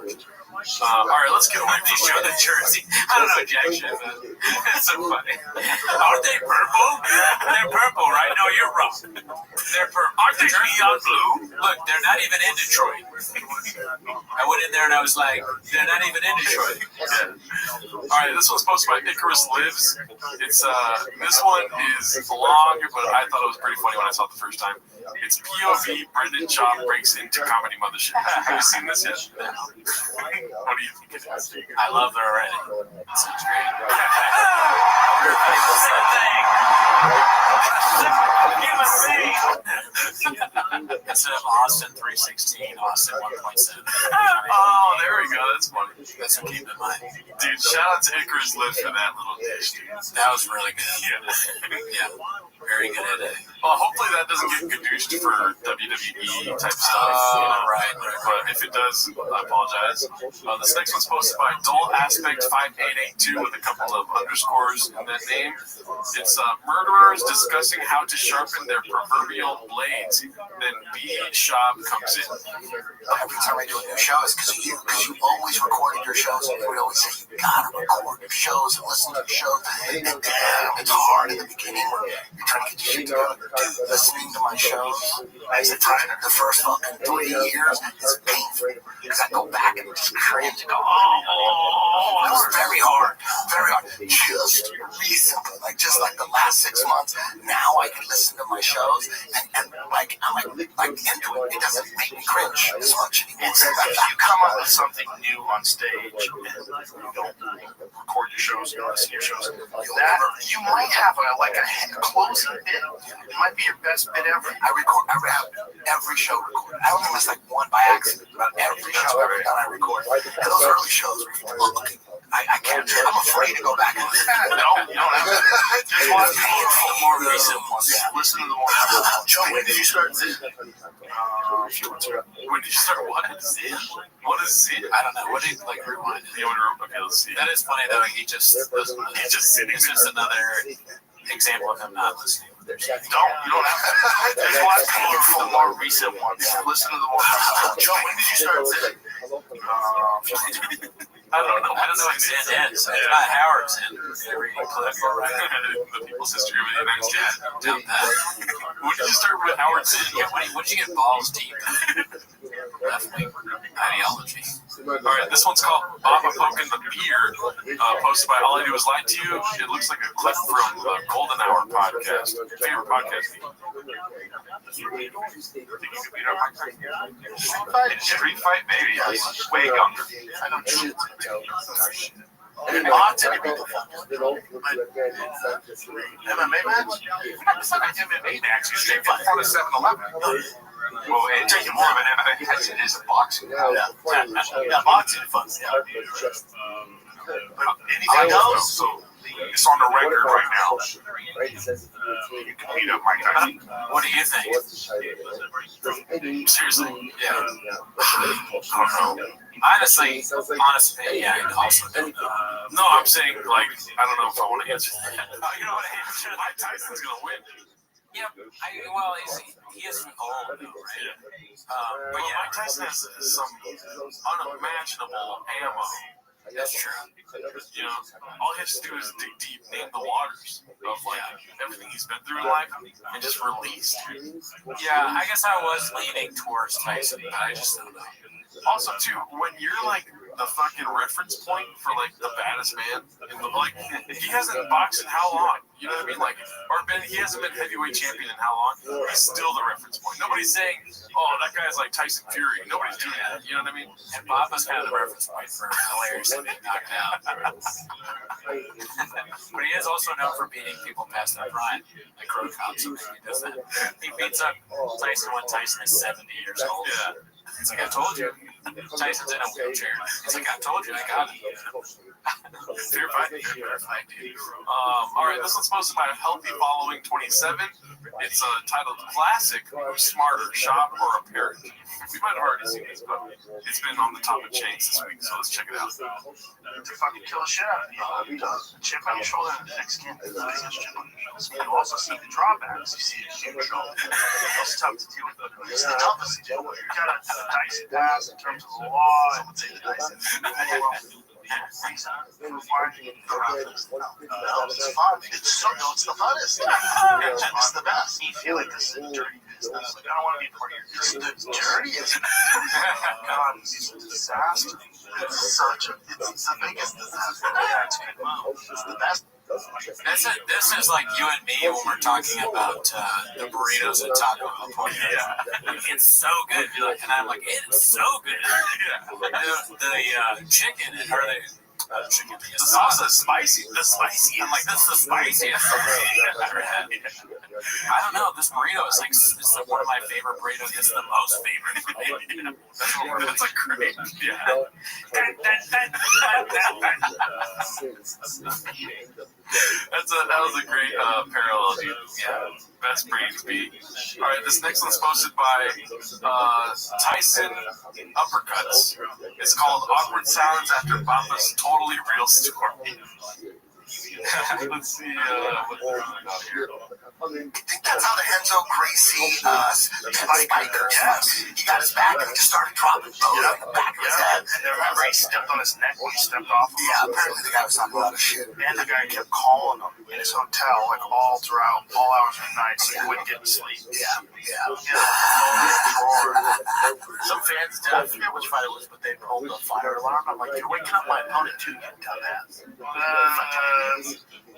All right, let's get away. They show the jersey. I don't know, Jack shit. It's so funny. Aren't they purple? They're purple, right? No, you're wrong. They're purple. Aren't they neon blue? Look, they're not even in Detroit. I went in there and I was like, they're not even in Detroit. Yeah. All right, this one's posted by Icarus Lives. It's this one is long, but I thought it was pretty funny when I saw it the first time. It's POV Brendan Chop breaks into comedy mothership. Have you seen this yet? What do you think it is? I love her already. It sounds great. Instead of Austin 316, Austin 1.7. Oh, there we go. That's funny. That's what keep in mind. Dude, shout out to Icarus Live for that little dish, dude. That was really good. Yeah. Very good at it. Well, hopefully that doesn't get caduced for WWE type stuff. Right. But if it does, I apologize. This next one's posted by Dull Aspect 5882 with a couple of underscores in that name. It's murderers discussing how to sharpen their proverbial blades. Then B Shop comes in. Every time I do a new show, it's because you always recorded your shows, and you would always say, you gotta record your shows and listen to your shows. And damn, it's hard in the beginning when you're trying to get your shit together. Dude, listening to my shows, the first fucking 3 years, it's painful. Because I go back and just cringe and go, it was very hard. Just recently, just like the last 6 months, now I can listen to my shows and like, I'm like into it. It doesn't make me cringe as much anymore. If you come up with something new on stage and you don't record your shows, you don't listen to your shows, you might have a closing bit. It might be your best bit ever. I have every show recorded. I only miss like one by accident, but every show I've ever done I record. And those early shows were I can't. I'm afraid to go back and listen. No, you don't have to. Just watch the more recent ones. Yeah. Listen to the more. Joe, when did you start Zin? A few months ago. When did you start what? Zin? What is Zin? I don't know. What did like rewind? Okay, let's see. That is funny though. He just doesn't. He's just sitting. It's just another example of him not listening. You don't have to. Just watch the more recent ones. Listen to the more. Joe, when did you start Zin? I don't know. I don't know what Zin is. It's not Howard Zin. Every clip, right? The People's History of the United States. Doubt that. When did you start with Howard Zin? Yeah, when did you get balls deep? Left wing ideology. All right, this one's called Baba Poking the Beard, posted by All I Do Is Lie to You. It looks like a clip from the Golden Hour podcast. Favorite podcast. Street fight, maybe. Way younger. I don't shit. And bots and people MMA match? It's not an MMA match. You straight in front of 7-Eleven. Well, it's taking more of an MMA match than it is a boxing. Yeah, boxing fun. Yeah. But anything else? So it's on the record right now. You can beat up Mike Tyson. What do you think? Seriously? Yeah. I don't know. Honestly, yeah, I also don't know. No, I'm saying, like, I don't know if I want to answer that. You know what? Mike Tyson's going to win. Yeah, he is old, though, right? But yeah, Mike Tyson has some unimaginable ammo. That's true. You know, all he has to do is dig deep, name the waters of like everything he's been through in life, and just release. Yeah, I guess I was leaning towards Tyson, but I just don't know. Also, too, when you're like the fucking reference point for like the baddest man, in the, like he hasn't boxed in how long? You know what I mean? Like, he hasn't been heavyweight champion in how long? He's still the reference point. Nobody's saying, oh, that guy's like Tyson Fury. Nobody's doing that. You know what I mean? And Baba's kind of the reference point for hilariously being knocked out. But he is also known for beating people past their prime, like Rothschild. So maybe he does that. He beats up Tyson when Tyson is 70 years old. Yeah. It's like, I told you. Tyson's in a wheelchair. It's like, I told you, I got it. Fair fight, dude. All right, this one's posted by Healthy Following 27. It's titled Classic, Who's Smarter, Shop or a Parrot? We might have already seen this, but it's been on the top of chains this week, so let's check it out. To fucking kill the shit out of you. Chip on your shoulder and thick skin. The biggest chip on your shoulder. You also see the drawbacks. You see a huge shoulder. It's tough to deal with. It's the toughest to deal with. You gotta do the Dyson pass in terms of the law. I would say the Dyson. It's fun. It's so, it's the funnest. It's the best. You feel like this is a dirty business. Like, I don't want to be part of your business. The dirtiest. God, it's a disaster. It's such a, it's the biggest disaster. Yeah, it's good move. It's the best. This is like you and me when we're talking about the burritos at Taco Bell point. Yeah. It's so good. And I'm like, it's so good. The chicken and chicken. The sauce is spicy. The spicy. I'm like, this is the spiciest thing I've ever had. I don't know. This burrito is like one of my favorite burritos. It's the most favorite. That's a great. Yeah. That was a great parallel, dude. Yeah. Best brains beat. All right, this next one's posted by Tyson Uppercuts. It's called Awkward Silence After Baba's Totally Real Story. Let's see what's going on here. I think that's how the Enzo Gracie spiker. Yes. He got his back and he just started dropping bones on the back of his head. And then remember he stepped on his neck when he stepped off. Yeah, apparently the guy was talking a lot of shit. And the guy kept calling him in his hotel, like all throughout, all hours of the night, so he wouldn't get to sleep. Yeah. Some fans did. I forget which fight it was, but they pulled the fire alarm. I'm like, you're waking up my opponent too, you dumbass.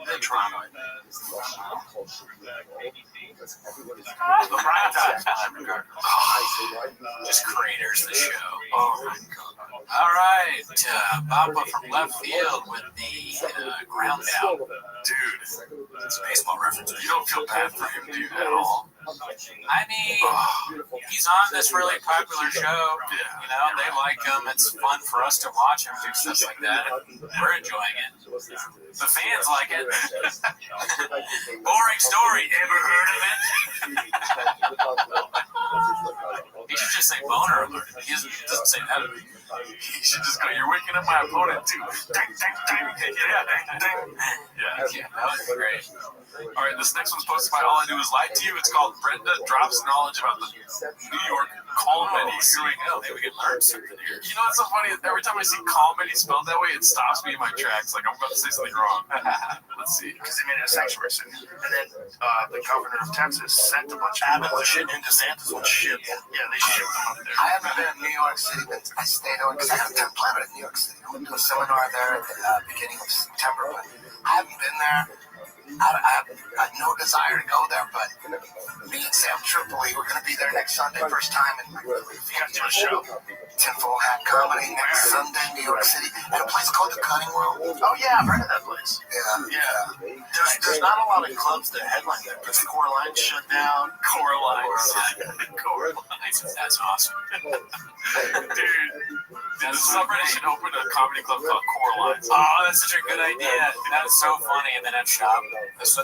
Then Toronto. Just craters the show. Oh my god. All right, Baba from left field with the ground down. Dude, it's a baseball reference. You don't feel bad for him, dude, at all. I mean, he's on this really popular show. You know, they like him. It's fun for us to watch him do stuff like that. We're enjoying it. The fans like it. Boring story. Ever heard of it? He should just say boner alert. He doesn't say that. He should just go, you're waking up my opponent too. Yeah, that was great. All right, this next one's posted by All I Do Is Lie to You. It's called Brenda Drops Knowledge About the New York Comedy. Here we go. Maybe we can learn something here. You know what's so funny? Every time I see comedy spelled that way, it stops me in my tracks. Like I'm about to say something wrong. Let's see. Because they made it a sanctuary city. And then the governor of Texas sent a bunch of Abbott and DeSantis would ship. Yeah, they shipped them up there. I haven't been in New York City, but I stayed over because I have a temp planet in New York City. I went to a seminar there at the beginning of September, but I haven't been there. I have no desire to go there, but me and Sam Tripoli, we're going to be there next Sunday, first time in you guys do a show. Tinfoil Hat Comedy next Sunday, New York City, at a place called the Cutting Room. Oh yeah, I've heard of that place. Yeah. There's not a lot of clubs that headline that because Coraline's shut down. Coraline's. That's awesome. Dude, the subreddit should open a comedy club called Coraline's. Oh, that's such a good idea. That is so funny. And then have shop,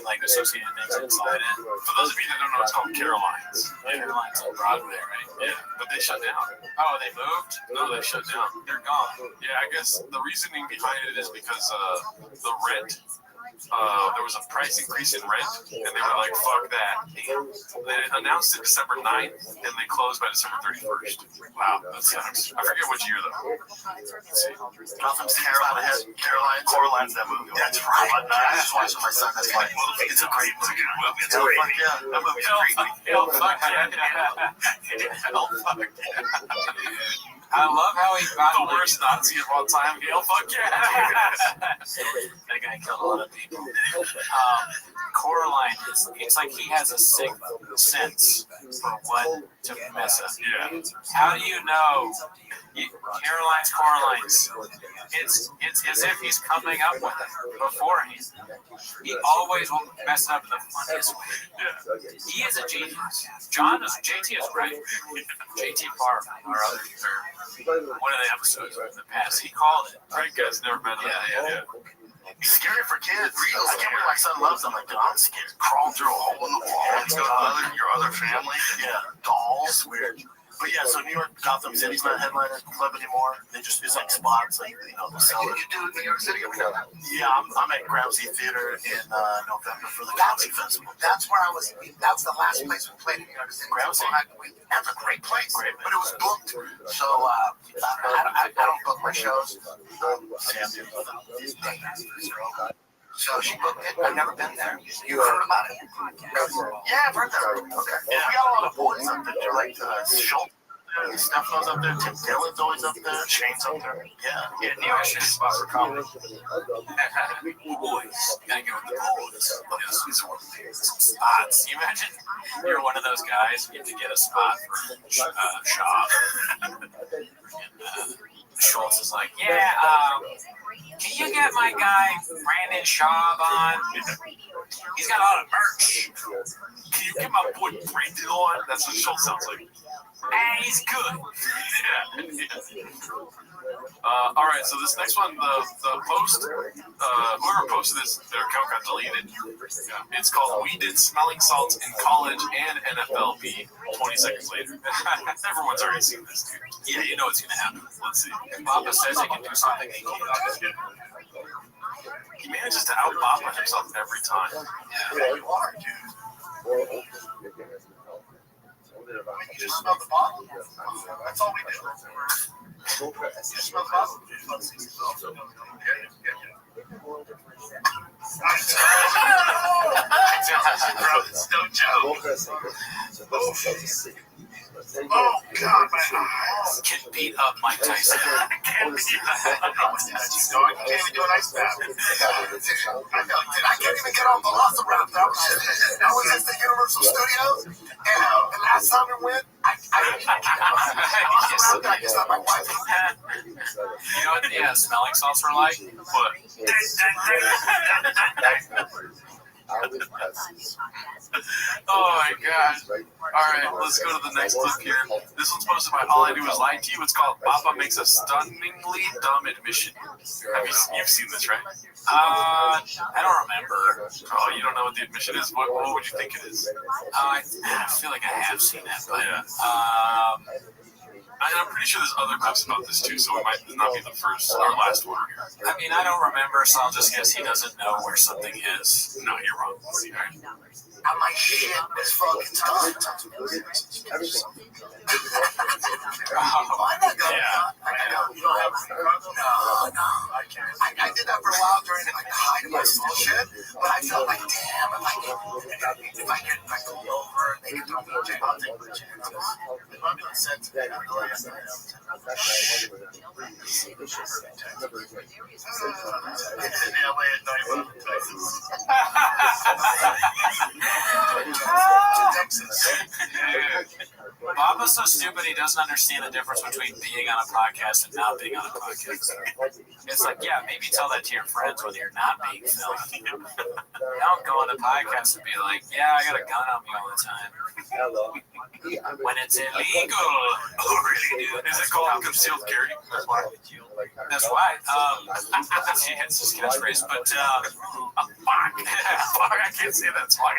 like associated things inside it. For those of you that don't know, it's called Caroline's. Caroline's on Broadway, right? Yeah, but they shut down. Oh, they moved? No, they shut down. They're gone. Yeah, I guess the reasoning behind it is because the rent. There was a price increase in rent, and they were like, fuck that. They announced it December 9th, and they closed by December 31st. Wow, that sucks. I forget which year, though. Let's see. Gotham City's not ahead. Coraline's that movie. That's right. I just watched it with my son. That's funny. It's a great movie. It's a great movie. Yeah, that movie's great. Hell fuck yeah. Hell fuck yeah. I love how he got the worst Nazi of all time. Hell fuck yeah. That guy killed a lot of people. Coraline, it's like he has a sixth sense for what to mess up. Yeah. How do you know? Coraline's. It's as if he's coming up with it beforehand. He always will mess it up in the funniest way. Yeah. He is a genius. JT is great. JT Park, our other one of the episodes in the past, he called it. Great guys, never met him. Yeah. It's scary for kids. I can't believe my son loves them. Like, dude, I'm scared. Crawling through a hole in the wall. Let's go to your other family. Yeah, dolls. It's weird. But yeah, so New York, Gotham City's not a headliner club anymore. They just, it's like spots, like, you know, the cellar. You do New York City every now and then? Yeah, I'm at Groundsy Theater in November for the Comedy Festival. That's where I was. That's the last place we played in New York City. Groundsy? That's a great place. But it was booked. So I don't book my shows. Sam did. So she booked it. I've never been there. You heard about it? Yeah, I've heard that. Okay. Yeah, we got a lot of boys up there. They're like Schultz. Stefano's up there. Tim Dillon's always up there. Shane's up there. Yeah. New York is a spot for comedy. Boys. You gotta go with the boys. These are some spots. You imagine you're one of those guys who get to get a spot for shop. And Schultz is like, yeah, can you get my guy Brandon Schaub on? He's got a lot of merch. Can you get my boy Brandon on? That's what Schultz sounds like. Hey, he's good. Yeah. All right, so this next one, the post, whoever posted this, their account got deleted. It's called "We Did Smelling Salts in College and NFLP." 20 seconds later, everyone's already seen this, dude. Yeah, you know what's gonna happen. Let's see. Papa says he can do something he can't. He manages to out-Papa himself every time. Yeah, you are, dude. You just smell the bottle. That's all we do. You just smell the bottle. It's no joke. Oh, God, my eyes. Can beat up Mike Tyson. Can't beat up Mike Tyson. No, I can't even do an ice bath. I can't even get on Velociraptor. I was at the Universal Studios, and the last time we went, I didn't even get on Velociraptor. I just let my wife. You know what? Yeah, smelling salts were like? What? Oh my God. Alright, let's go to the next clip here. This one's posted by All I Do Is Lie to You. It's called Papa Makes a Stunningly Dumb Admission. You've seen this, right? I don't remember. Oh, you don't know what the admission is? What would you think it is? I feel like I have seen that, but I'm pretty sure there's other clips about this too, so it might not be the first or last one. I mean, I don't remember, so I'll just guess he doesn't know where something is. No, you're wrong. All right. And my shit is fucking tough. I did that for a while during like the height of my small shit, but I felt like, damn, if I get like pulled over, they can throw me in jail. I'll take the chance. If I'm being sent to that, Bob was so stupid he doesn't understand the difference between being on a podcast and not being on a podcast. It's like, yeah, maybe tell that to your friends when you're not being filmed. Don't go on a podcast and be like, yeah, I got a gun on me all the time. When it's illegal. Oh, really, dude? Is it called concealed carry? That's why. That's why. She hits his catchphrase, but fuck. Fuck, I can't say that's why.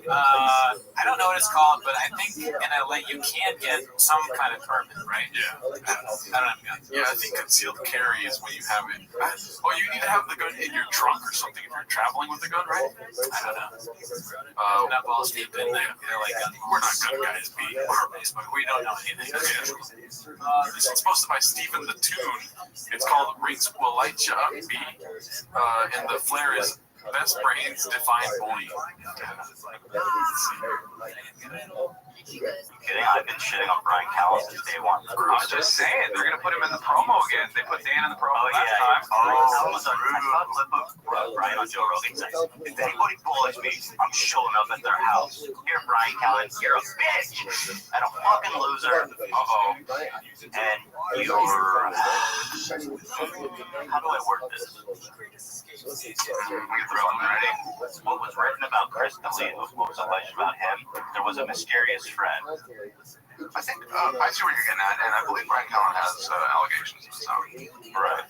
I don't know what it's called, but I think in LA you can get some kind of permit, right? Yeah. I don't have a gun. Yeah, I think concealed carry is when you have it. Oh, you need to have the gun in your trunk or something if you're traveling with the gun, right? I don't know. Not balls deep in there. Like we're not gun guys, B. But we don't know anything. This is supposed to by Stephen the Tune. It's called Rings Will Light Ya B. And the flare is Best Brains Define Bully. Kidding? I've been shitting on Brian Callen since day one. I was just saying, they're going to put him in the promo again. They put Dan in the promo last time. That was a clip of Brian on Joe Rogan said, if anybody bullies me, I'm showing up at their house. Here, Brian Callen, you're a bitch and a fucking loser. Uh-oh. And you're... How do I word this? What was written about Chris D'Elia, what was alleged about him, there was a mysterious friend. I think I see where you're getting at, and I believe Brian Callen has allegations of his own. Right.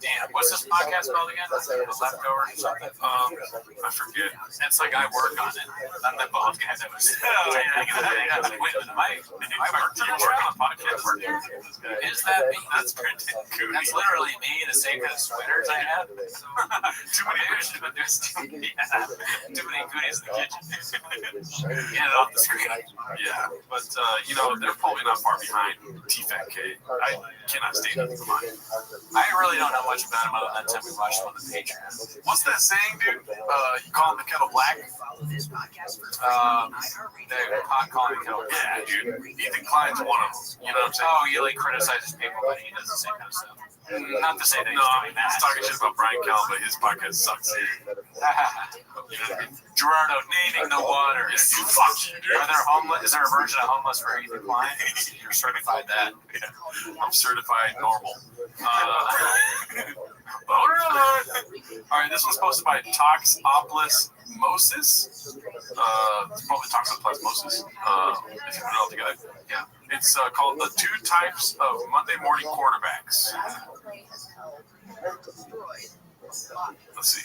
Damn, what's this podcast called again? The Leftover or something? I forget. It's like I work on it. Not that both guys ever said. Wait a minute, Mike. I work on a podcast. Is that me? That's literally me, the same kind of sweaters I have. Too many goodies. Too many goodies in the kitchen. Get it off the screen. Yeah, but they're probably not far behind T-Fat-K. I cannot stand it for mine. I really don't know much about him other than time we watched him on the Patreon. What's that saying, dude? You call him the kettle black? The pot calling the kettle black. Yeah, dude. Ethan Klein's one of them. You know what I'm saying? Oh, he criticizes people, but he does the same kind of stuff. Not to say that he's talking shit about Brian Callen, but his podcast sucks. Gerardo naming the water. Yeah, dude, fuck you, dude. Are there homeless? Is there a version of homeless for Ethan Klein? You're certified that. Yeah. I'm certified normal. Boner alert! All right, this one's posted by Toxoplasmosis. It's probably Toxoplasmosis. If you put it all together. Yeah. It's called The Two Types of Monday Morning Quarterbacks. Let's see.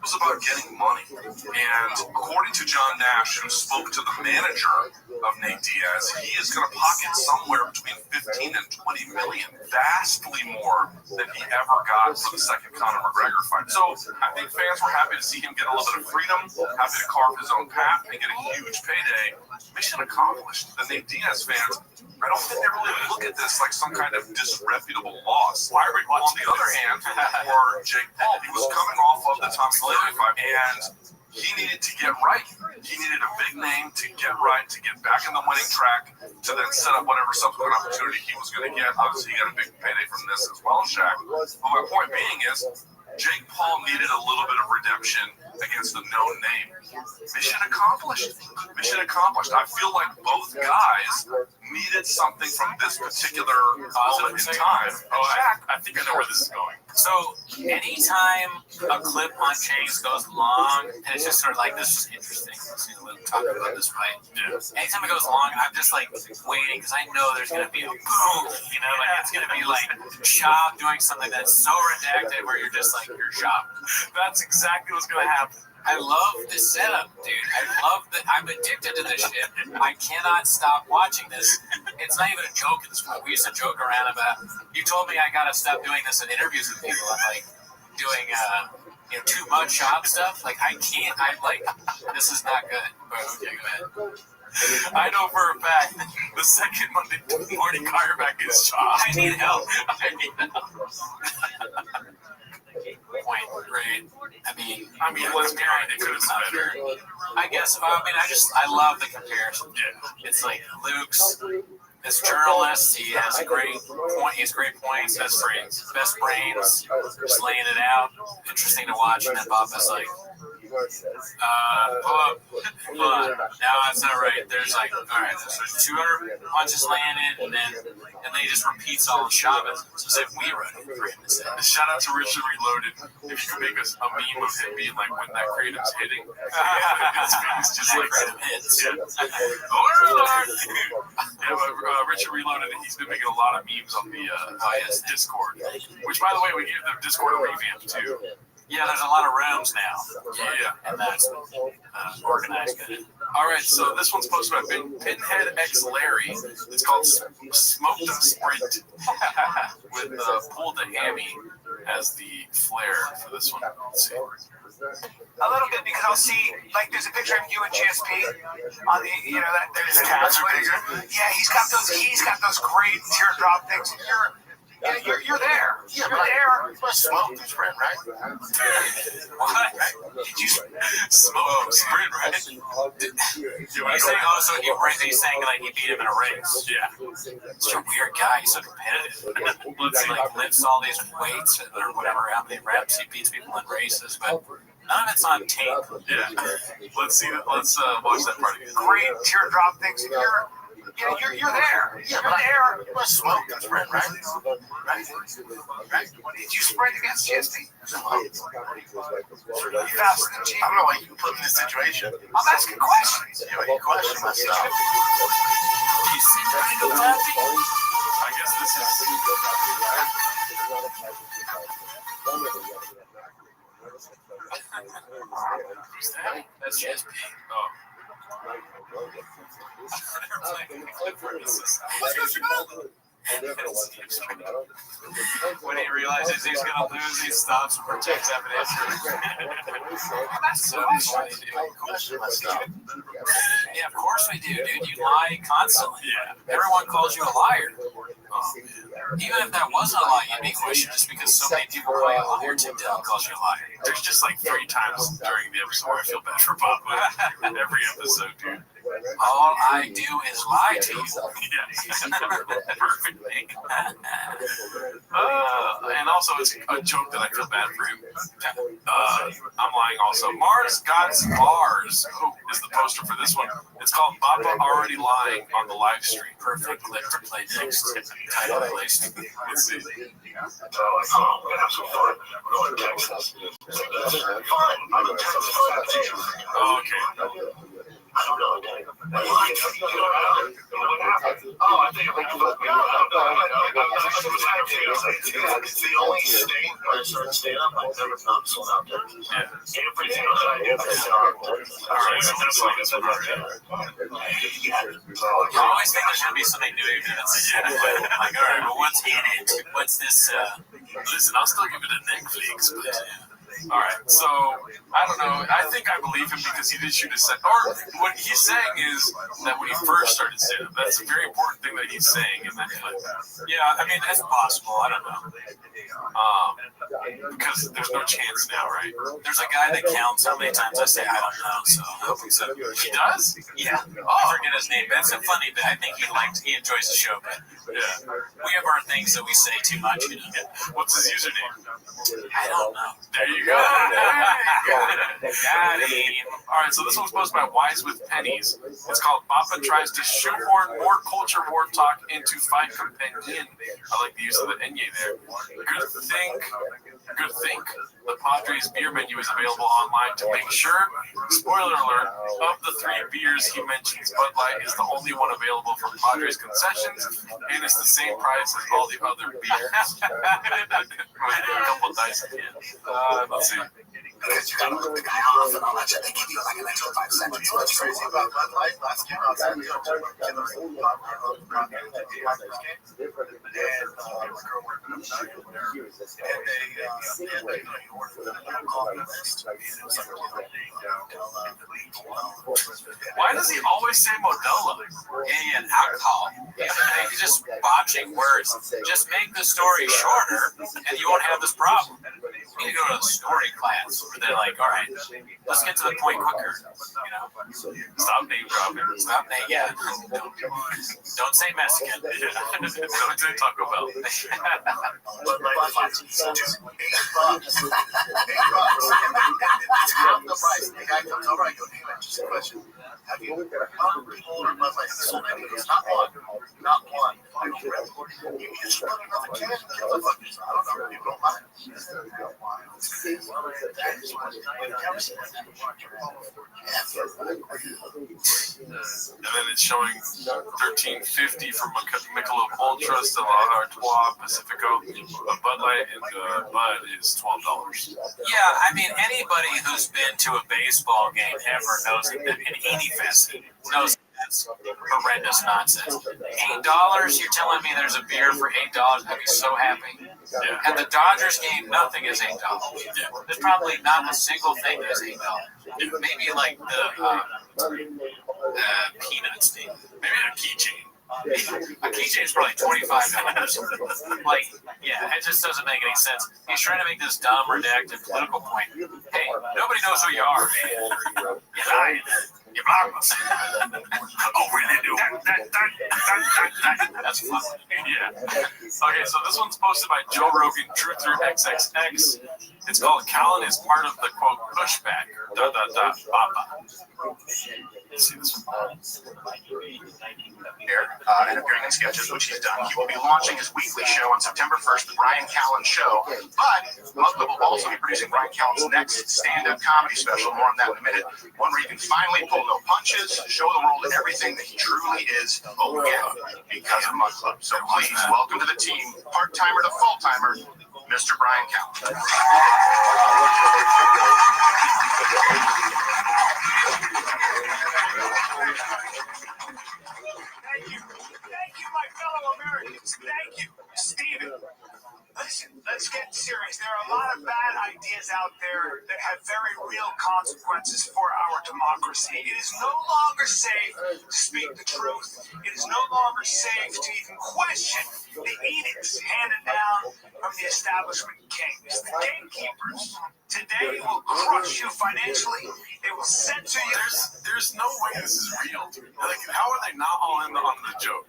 It was about getting money. And according to John Nash, who spoke to the manager of Nate Diaz, he is going to pocket somewhere between 15 and 20 million. Vastly more than he ever got for the second Conor McGregor fight. So I think fans were happy to see him get a little bit of freedom, happy to carve his own path and get a huge payday. Mission accomplished. The Nate Diaz fans, I don't think they really look at this like some kind of disreputable loss. Why are we watching? On the other hand, for Jake Paul, he was coming off of the Tommy Fury fight, and he needed to get right. He needed a big name to get right, to get back in the winning track, to then set up whatever subsequent opportunity he was going to get. Obviously, he got a big payday from this as well, Shaq. But my point being is, Jake Paul needed a little bit of redemption against a known name. Mission accomplished. Mission accomplished. I feel like both guys needed something from this particular moment in time. Oh, I think I know where this is going. So anytime a clip on Chase goes long, and it's just sort of like, this is interesting. Talk about this fight. Yeah. Anytime it goes long, I'm just like waiting because I know there's going to be a boom. It's going to be like Shop doing something that's so redacted where you're just like, you're shocked. That's exactly what's going to happen. I love this setup, dude. I love that. I'm addicted to this shit. I cannot stop watching this. It's not even a joke at this point. We used to joke around about. You told me I gotta stop doing this in interviews with people. I'm like doing too much job stuff. Like I can't. I'm like, this is not good. But okay, go ahead. I know for a fact the second Monday morning quarterback is job. I need help. Point great. I mean, let's be honest, it could have been better. I guess. I love the comparison. Yeah. It's like Luke's this journalist. He has a great point. He has great points. Best brains. Just laying it out. Interesting to watch. And then Bob is like, hold on. Now that's not right. There's like, all right, there's 200 punches landed, and then he just repeats all the Shabbos as if we wrote it for him to say. Shout out to Richard Reloaded. If you could make us a meme of him being like when that Kratom's hitting, his face just like Kratom hits. Yeah. Richard Reloaded. He's been making a lot of memes on the Discord, which by the way we gave the Discord a revamp too. Yeah, there's a lot of rooms now. Yeah. And that's organized good. All right, so this one's posted by Pinhead X Larry. It's called Smoke the Sprint with Pull the Hammy as the flare for this one. Let's see. A little bit because I'll see, like, there's a picture of you and GSP on the, that there's a Cats are bigger. Yeah, he's got those great teardrop things. You're there. Yeah, you're there. Smoke the sprint, right? What? Did you smoke sprint, right? He's saying also he's saying like he beat him in a race. Yeah. He's a weird guy. He's so competitive. He like lifts all these weights or whatever, how many reps he beats people in races, but none of it's on tape. Yeah. Let's see that. Let's watch that part again. Great teardrop things. You're there. Yeah, you're there. You must smoke the sprint, right? Right. Did you sprint against GSP? You faster than GSP. I don't know why you put me in this situation. I'm asking questions. Yeah, you question myself. You see kind of laughing? I guess this is. That's GSP. Oh. When he realizes he's going to lose, he stops and protects evidence. That's so funny, dude. Yeah, of course we do, dude. You lie constantly. Yeah. Everyone calls you a liar. Even if that wasn't a lie, you'd be questioned just because so many people call you a liar. Tim Dillon calls you a liar. There's just like 3 times during the episode where I feel bad for Bob. Every episode, dude. All I do is lie to you. Yes. Perfectly. And also, it's a joke that I feel bad for him. I'm lying also. Mars God's Bars is the poster for this one. It's called Baba Already Lying on the live stream. Perfect clip to play next. Title placed. Let's see. I'm gonna have some fun. We're going to Texas. Fun. I'm in Texas. Oh, okay. I don't know. You know what happened? Oh, I think it's the only state where I started stand-up I've never found sold out Texas. Everything else I do is horrible. Alright, so that's like it's over. You always think there's going to be something new even if it's like, all right, but what's in it? What's this? Listen, I'll still give it a Netflix, but all right, so I don't know. I think I believe him because he did shoot a set. Or what he's saying is that when he first started stand-up, that's a very important thing that he's saying in that clip. Yeah, I mean that's possible. I don't know. Because there's no chance now, right? There's a guy that counts how many times I say I don't know. So I hope he's up. He does? Yeah. I forget his name. That's a funny bit. I think he enjoys the show, but yeah, we have our things that we say too much. You know? What's his username? I don't know. There you go. Got him. All right, so this one's posted by Wise with Pennies. It's called Bappa Tries to Shoehorn More Culture War Talk into Fight Companion. I like the use of the enye there. Good think. The Padres beer menu is available online to make sure. Spoiler alert, of the 3 beers he mentions, Bud Light is the only one available from Padres concessions, and it's the same price as all the other beers. A couple dice again. Let's see. because you gotta let the guy off and all that shit. They give you like an extra 5 seconds. So it's crazy. About Bud Light last game outside the game, and the girl working up night over there, and they ordered alcohol next. Why does he always say Modelo? And alcohol. He's just botching words. Just make the story shorter, and you won't have this problem. You need to go to a story class where they're like, all right, let's get to the point quicker. You know, stop name dropping. Stop name. Yeah. Don't say Mexican. Don't say Taco Bell. The price. The guy comes over. I go, hey man, just a question. Have you Red Bull or Bud Light? So many. It's not one. Not one. You just run another can. Kill the fuckers. I don't know. You don't mind. And then it's showing $13.50 for Michelob Ultra, Stella Artois, Pacifico. Bud Light and Bud is $12. Yeah, I mean, anybody who's been to a baseball game ever knows that in any fest knows that's horrendous nonsense. $8? You're telling me there's a beer for $8? I'd be so happy. Yeah. At the Dodgers game, nothing is $8. Yeah. There's probably not a single thing that's $8. Yeah. Maybe like the peanuts thing. Maybe a keychain. A keychain is probably $25. Like, yeah, it just doesn't make any sense. He's trying to make this dumb, redacted political point. Hey, nobody knows who you are, man. You're lying. You're marvelous. Oh, really do? That's fun. Yeah. Okay, so this one's posted by Joe Rogan, Truther XXX. It's called Callan is part of the, quote, pushback. Papa. Let's see this one. Here, and appearing in sketches, which he's done. He will be launching his weekly show on September 1st, The Brian Callen Show. But Mugler will also be producing Brian Callen's next stand-up comedy special. More on that in a minute. One where he can finally pull no punches, show the world everything that he truly is. Oh, yeah, because of Mug Club. So please, welcome to the team, part-timer to full-timer, Mr. Brian Callen. Thank you, my fellow Americans. Thank you, Stephen. Listen, let's get serious. There are a lot of bad ideas out there that have very real consequences for our democracy. It is no longer safe to speak the truth. It is no longer safe to even question the edicts handed down from the establishment kings. The gatekeepers today will crush you financially. They will censor you. There's no way this is real. Like, how are they not all in on the joke?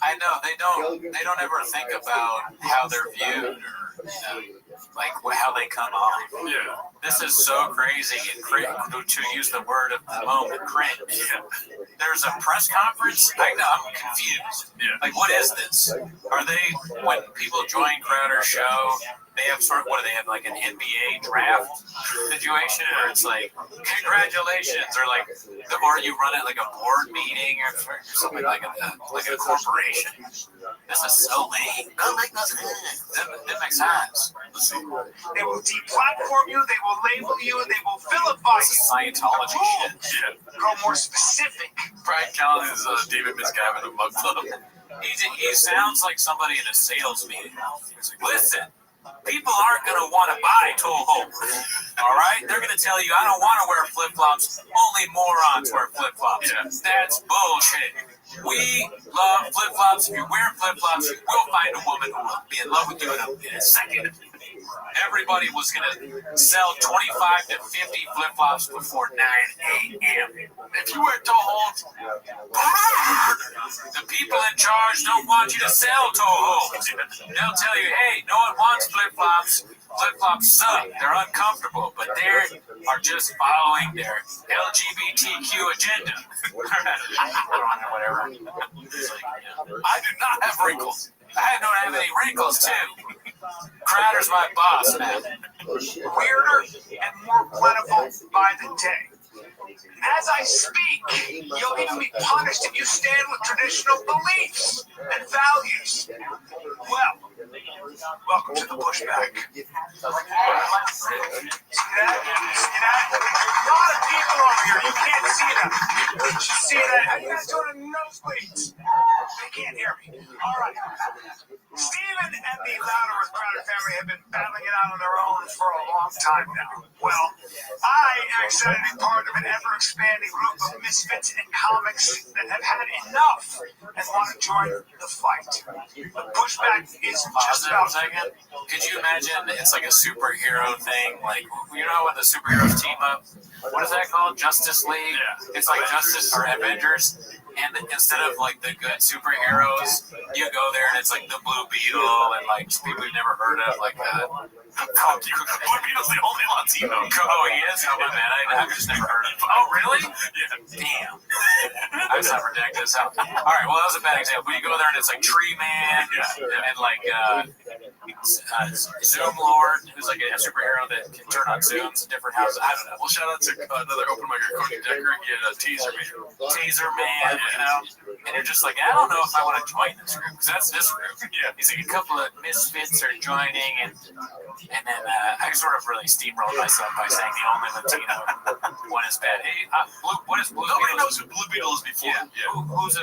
I know they don't ever think about how they're viewed or like how they come off. Yeah. This is so crazy and to use the word of the moment, cringe. Yeah. There's a press conference. I'm confused. Yeah. Like, what is this? Are they, when people join Crowder's show, they have sort of, what do they have, like an NBA draft situation where it's like, congratulations, or like, or you run it like a board meeting or something like a corporation. This is so lame. That makes sense. They will deplatform you, they will label you, and they will vilify This is you. Scientology shit. Go more specific. Brian Callen is David Miscavige of Mug Club. He sounds like somebody in a sales meeting. He's like, listen, people aren't going to want to buy Toe Hold. All right? They're going to tell you, I don't want to wear flip-flops. Only morons wear flip-flops. Yeah. That's bullshit. We love flip-flops. If you wear flip-flops, you will find a woman who will be in love with you in a second. Everybody was going to sell 25 to 50 flip-flops before 9 a.m. If you wear Toe Holds, the people in charge don't want you to sell Toe Holds. They'll tell you, hey, no one wants flip-flops. Flip-flops suck. They're uncomfortable, but they are just following their LGBTQ agenda. Whatever. I do not have wrinkles. I don't have any wrinkles, too. Crowder's my boss, man. Weirder and more plentiful by the day. As I speak, you'll even be punished if you stand with traditional beliefs and values. Well, Welcome to the pushback. See that? See that? A lot of people over here. You can't see them. You see that? How you guys doing in the nosebleeds? They can't hear me. All right. Stephen and the Louder with Crowder family have been battling it out on their own for a long time now. Well, I am excited to be part of an ever-expanding group of misfits in comics that have had enough and want to join the fight. The pushback is just about... Could you imagine it's like a superhero thing? Like, you know when the superheroes team up? What is that called? Justice League? Yeah. It's like Justice or Avengers. And instead of like the good superheroes, you go there and it's like the Blue Beetle and like people you've never heard of, like Blue Beetle's the only Latino. Oh, he is? Oh, my bad. I've just never heard of him. Oh, really? Yeah. Damn. I'm not ridiculous. All right, well, that was a bad example. But you go there and it's like Tree Man and like Zoom Lord, who's like a superhero that can turn on Zooms in different houses. I don't know. Well, shout out to another open micer, Cody Decker. He had a Teaser Man. You know, and you're just like, I don't know if I want to join this group because that's this group. Yeah, he's like a couple of misfits are joining, and then I sort of really steamrolled myself by saying the only Latino one is bad. Hey, what is Blue Beetle? Nobody knows who Blue Beetle is before. Yeah.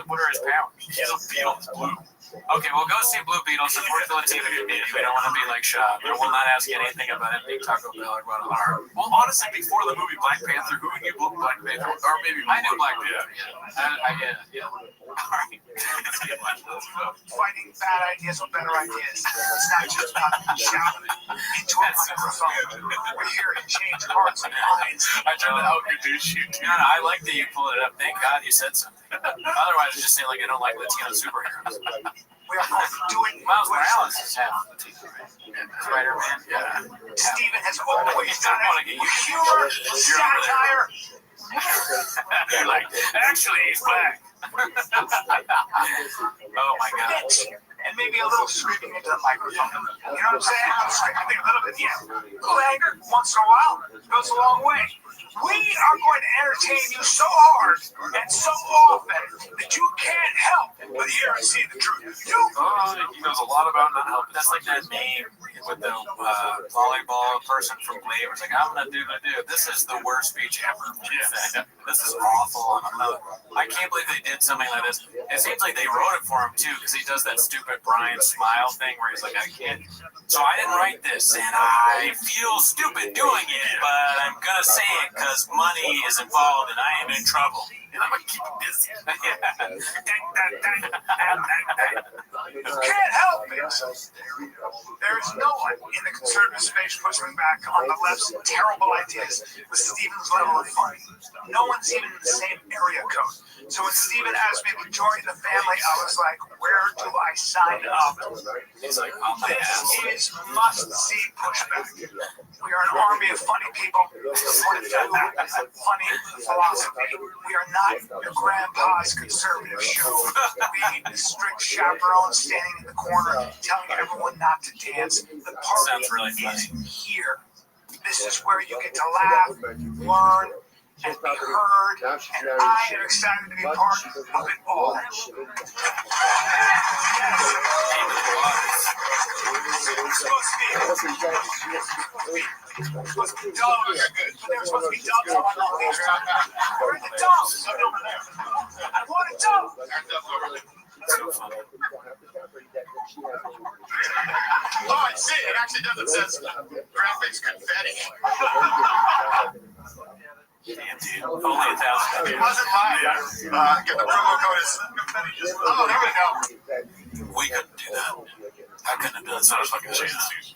What are his powers? He's a beetle. It's blue. Okay, well, go see Blue Beetle. Support the Latino community. We don't want to be like Shaw. We will not ask you anything about anything Taco Bell or Guadalajara. Well, honestly, before the movie Black Panther, who knew Black Panther? Or maybe I knew Black Panther. Yeah. All right. Fighting bad ideas with better ideas. It's not just about shouting into a microphone. We're here to change hearts and minds. I tried to out-introduce you. No, I like that you pulled it up. Thank God you said something. Otherwise, it's just saying like I don't like Latino superheroes. We are going to do it. Miles Morales is half Latino, right? Spider-Man. Yeah. Stephen has always done it. Humor, satire. You're like, actually, he's black. Oh my God. And maybe a little screaming into the microphone. You know what I'm saying? Screaming a little bit, yeah. A little anger once in a while goes a long way. We are going to entertain you so hard and so often that you can't help but hear and see the truth. He knows a lot about not helping. That's like that meme with the volleyball person from Glee. It's like, I'm gonna do. This is the worst speech ever. Yes. This is awful. I can't believe they did something like this. It seems like they wrote it for him too, because he does that stupid Brian Smile thing where he's like, I can't. So I didn't write this, and I feel stupid doing it, but I'm gonna say it because money is involved, and I am in trouble. And I'm gonna keep it busy. You can't help it. There is no one in the conservative space pushing back on the left's terrible ideas with Stephen's level of funny. No one's even in the same area code. So when Stephen asked me to join the family, I was like, where do I sign up? He's like, This is must-see pushback. We are an army of funny people with funny philosophy. We are not your grandpa's conservative show. We need the strict chaperone standing in the corner telling everyone not to dance. The party really is here. This is where you get to laugh, learn, and be heard, and I am excited to be part of it all. Yes. It's supposed to be dogs. They're supposed to be dogs on the leash. Where are the dogs? I want a dog. Oh, I see. It actually does. It says graphics confetti. Damn, dude. Only 1,000. It wasn't mine. Get the promo code is confetti. Oh, there we go. We couldn't do that. I couldn't have done such a fucking chance, dude.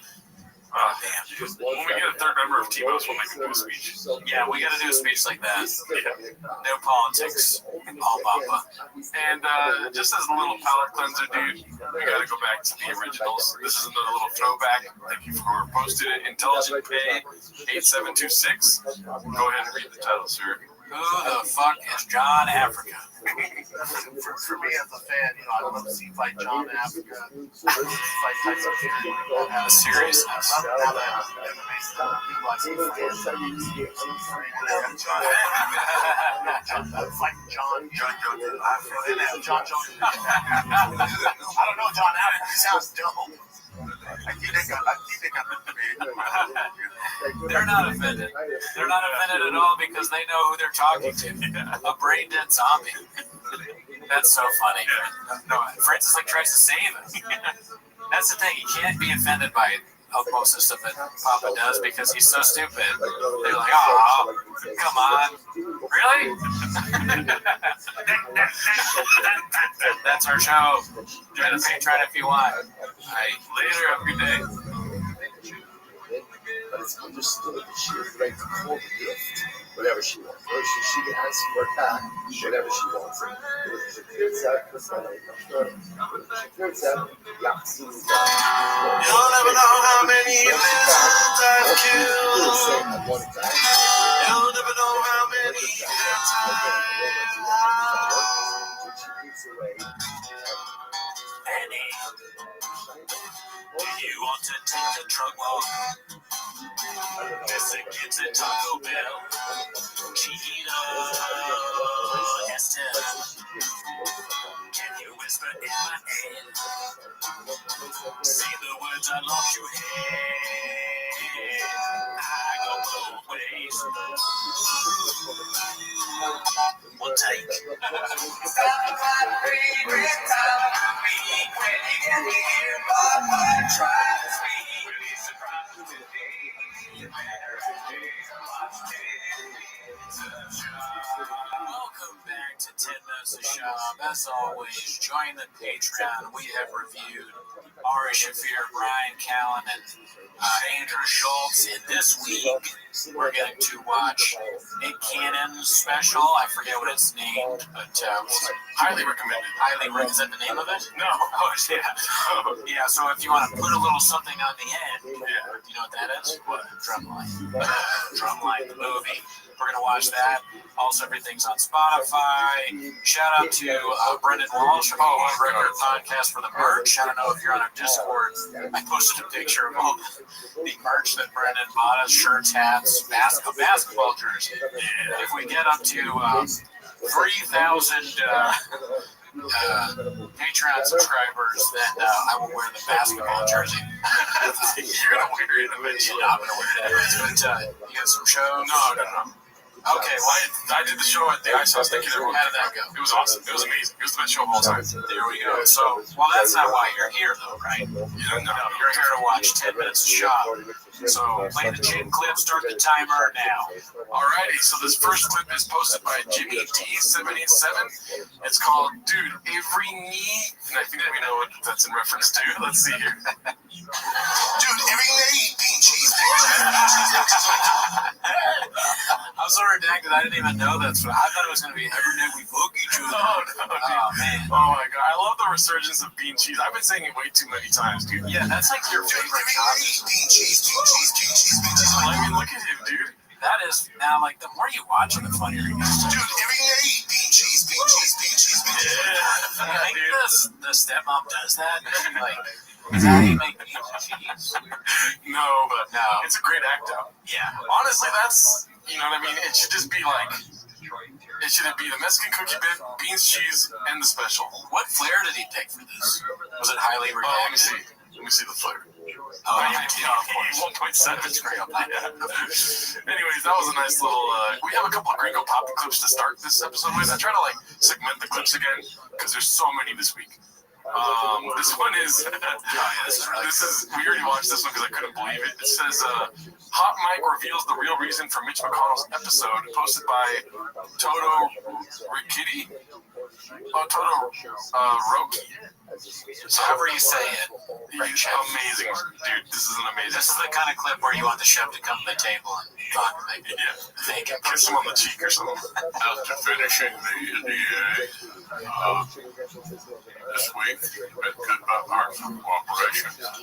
Oh, damn. When we get a third member of T-Boss, we'll make him do a speech. Yeah, we got to do a speech like that. Yeah. No politics. All Bamba. And just as a little palate cleanser, dude, we got to go back to the originals. This is another little throwback. Thank you for posting it. Intelligent Pay 8726. Go ahead and read the title, sir. Who the fuck is John Africa? For me as a fan, I love to see fight John Africa, fight Tyson Fury. The seriousness. Fight John Jones. I don't know John Africa. He sounds dope. They're not offended. They're not offended at all because they know who they're talking to. A brain dead zombie. That's so funny. No, Francis like tries to save him. That's the thing. He can't be offended by most of the stuff that Papa does because he's so stupid. They're like, oh, come on. Really? That's our show. Join the Patreon if you want. All right, later. Have a good day. But it's understood that she is ready to call the gift whatever she wants. Or she can ask for back whatever she wants. You'll never know how many lizards I've killed. You'll never know how many cats Annie, do you want to take a truck walk? Mr. Gibbs at Taco Bell. Cheetah, Esther. Can you whisper in my ear? Say the words I lost your head. I go both ways. One take. It's not my favorite time of the week when you get me here, but I try to speak. Really surprised to be Welcome back to 10 Minutes of Shop. As always, join the Patreon. We have reviewed Ari Shafir, Brian Callen, and Andrew Schultz. And this week, we're going to watch Nick Cannon's special. I forget what it's named, but highly recommended. Is that the name of it? No. Oh, yeah. Yeah, so if you want to put a little something on the end, you know what that is? What? Drumline. Drumline, the movie. We're going to watch that. Also, everything's on Spotify. Shout out to Brendan Walsh of the Record Podcast for the merch. I don't know if you're on our Discord. I posted a picture of all the merch that Brendan bought us, shirts, hats, basketball jersey. If we get up to 3,000 Patreon subscribers, then I will wear the basketball jersey. You're going to wear it in a minute. I'm going to wear it anyways. But you got some shows? No. Okay, well, I did the show at the Ice House. Thank you, everyone. How did that go? It was awesome. It was amazing. It was the best show of all time. There we go. So, well, that's not why you're here, though, right? No, you're here to watch 10 Minutes of Shop. So, play the jig clip, start the timer now. Alrighty, so this first clip is posted by Jimmy T787. It's called, Dude, Every Knee. And I think we know what that's in reference to. Let's see here. Dude, every knee, bean cheese. I'm so redacted, I didn't even know that's what I thought it was going to be every day we book each other. Oh, no, dude. Oh, man. Oh, my God. I love the resurgence of bean cheese. I've been saying it way too many times, dude. Yeah, that's like your favorite topic. Bean cheese. I mean, look at him, dude. That is, now, like, the more you watch it, the funnier it gets. Dude, every day, bean cheese. Yeah, I think the stepmom does that. Like, is that how you make beans and cheese? No, but it's a great act out. Yeah. Honestly, that's, you know what I mean? It should just be like, it should be the Mexican cookie bit, beans, cheese, and the special. What flair did he pick for this? Was it highly redacted? Let me see the flavor. Oh, yeah, of course. 1.7 is great. Anyways, that was a nice little. We have a couple of Gringo Pop clips to start this episode with. I try to segment the clips again because there's so many this week. This one is. This is. We already watched this one because I couldn't believe it. It says, "Hot Mike reveals the real reason for Mitch McConnell's episode." Posted by Toto Rikiti. Oh, Toto Roki. So however you say it. Amazing, dude. This is an amazing. This is the kind of clip where you want the chef to come to the table and talk, like, fake it. Kiss him on the cheek or something. After finishing the NDA, this week, we've been good bipartisan cooperation and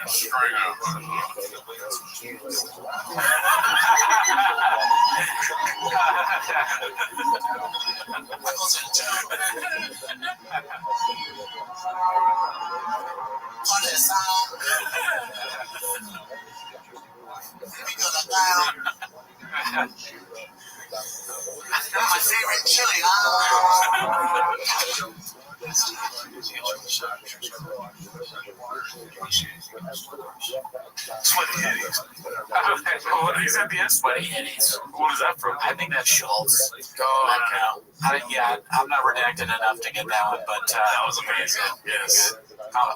a string of My favorite chili. Hitties. He's at the end. Sweaty Hitties. What is that from? I think that's Schultz. Oh, I don't know. I'm not redacted enough to get that one, but that was amazing. Yes.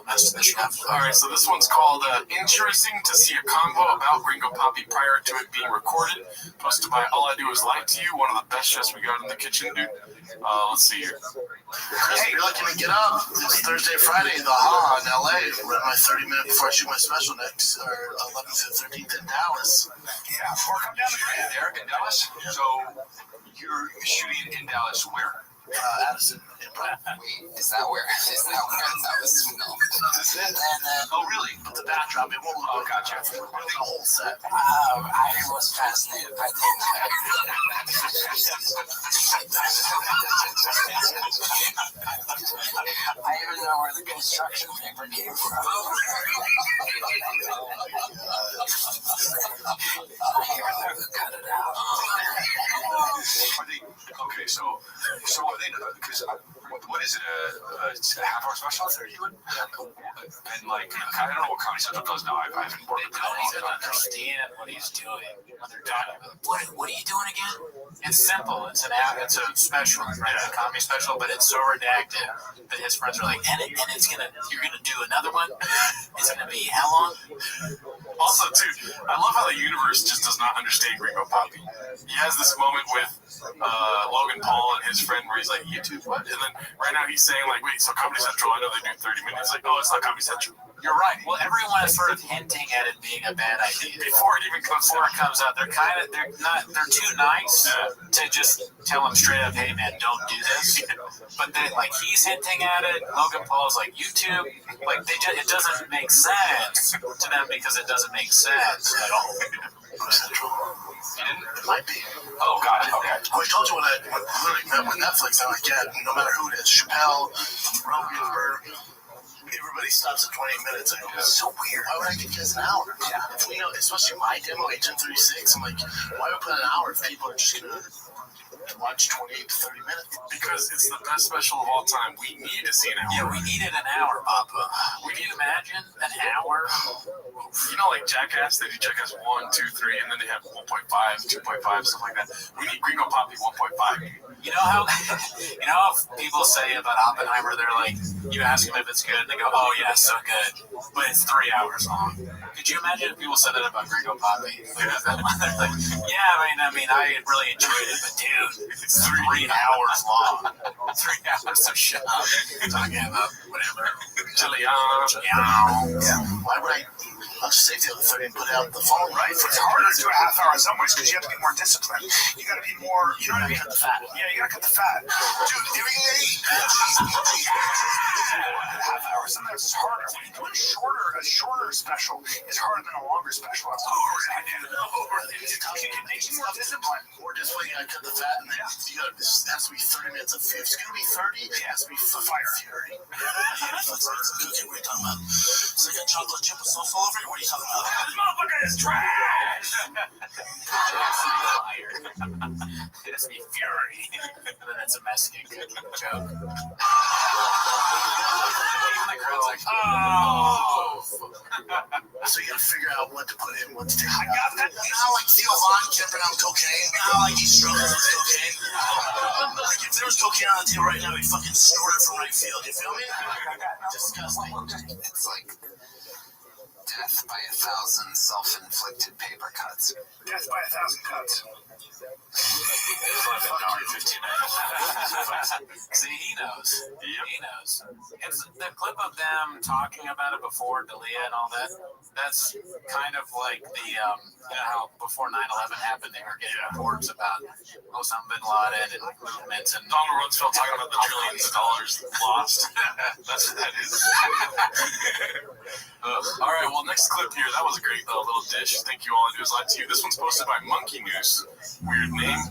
Most of the stuff. All right, so this one's called Interesting to See a Convo About Gringo Poppy Prior to It Being Recorded. Posted by All I Do Is Lie to You, one of the best chefs we got in the kitchen, dude. Let's see here. Hey, you're looking to get up. It's Thursday, Friday, the Ha in LA. We're at my 30-minute before I shoot my special next, or 11th to the 13th in Dallas. Yeah, or come down the street There in Dallas? So you're shooting in Dallas where? Addison. Wait, is that where? That was no. Oh, really? But the backdrop, it won't look Oh, gotcha. the whole set. I was fascinated by I even know where the construction paper came from. I even know who cut it out. Are they, okay, so are they, because what is it, a half-hour special? And like, I don't know what Comedy Central does now. I haven't worked with Don't even understand what he's doing when they're talking about what are you doing again? It's simple. It's a special, right? A comedy special, but it's so redacted that his friends are like, and you're gonna do another one? It's gonna be how long? Also, too, I love how the universe just does not understand Gringo Poppy. He has this moment with Logan Paul and his friend where he's like, YouTube, what? And then right now he's saying, like, wait, so Comedy Central, I know they do 30 minutes. Like, oh, it's not Comedy Central. You're right. Well, everyone is sort of hinting at it being a bad idea Before it even comes out. They're too nice to just tell him straight up, hey man, don't do this. But then, like, he's hinting at it. Logan Paul's like, YouTube, like, it doesn't make sense to them because it doesn't make sense at all. Central. It might be. Oh, got it. Okay. I told you when I literally met with Netflix, I'm like, yeah, no matter who it is, Chappelle, Rogan, everybody stops at 28 minutes. I go, it's so weird. Why would I give you guys an hour? Yeah. If we know, especially my demo, 1036, I'm like, why would I put an hour if people are just going to watch 28 to 30 minutes? Because it's the best special of all time. We need to see an hour. Yeah, we needed an hour, Papa. Would you imagine an hour? You know, like Jackass, they do Jackass 1, 2, 3, and then they have 1.5, 2.5, stuff like that. We need Gringo Poppy 1.5. You know how people say about Oppenheimer, they're like, you ask them if it's good, and they go, oh yeah, so good, but it's 3 hours long. Could you imagine if people said that about Gringo Poppy? Like, yeah, I mean, I really enjoyed it, but dude, it's 3 hours long. 3 hours of show. Talking about whatever. Yeah. Why would I? I'll just save the other 30 and put out the phone. Right. It's harder to do a half hour in some ways because you have to be more disciplined. You got to be more, you know what I mean? Cut the fat. Yeah, you got to cut the fat. Dude, everything they eat. Half hour sometimes is harder. Doing a shorter special is harder than a longer special. It makes you more disciplined. Or just when you gotta cut the fat and then you gotta, this has to be 30 minutes of food. It's gonna be 30, it has to be fire. Fury. What are you talking about? It's like a chocolate chip with sauce all over it? What are you talking about? This motherfucker is trash! It has to be fury. And then it's a Mexican joke. Even the crowd's like, oh! So you gotta figure out what to put in, what to take out. I got that. You know how like Theo Von can't bring out cocaine? You know how like he struggles with cocaine? Like if there was cocaine on the table right now, he'd fucking snort it from right field. You feel me? Disgusting. It's like death by 1,000 self-inflicted paper cuts. Death by 1,000 cuts. See, he knows. He knows. It's the clip of them talking about it before Dalia and all that. That's kind of like the, you know how before 9/11 happened, they were getting reports about Osama bin Laden and movements and Donald Rumsfeld talking about the trillions of dollars lost. That's what that is. All right, well, next clip here. That was a great little dish. Thank you all. I do is lie to you. This one's posted by Monkey News. Weird name.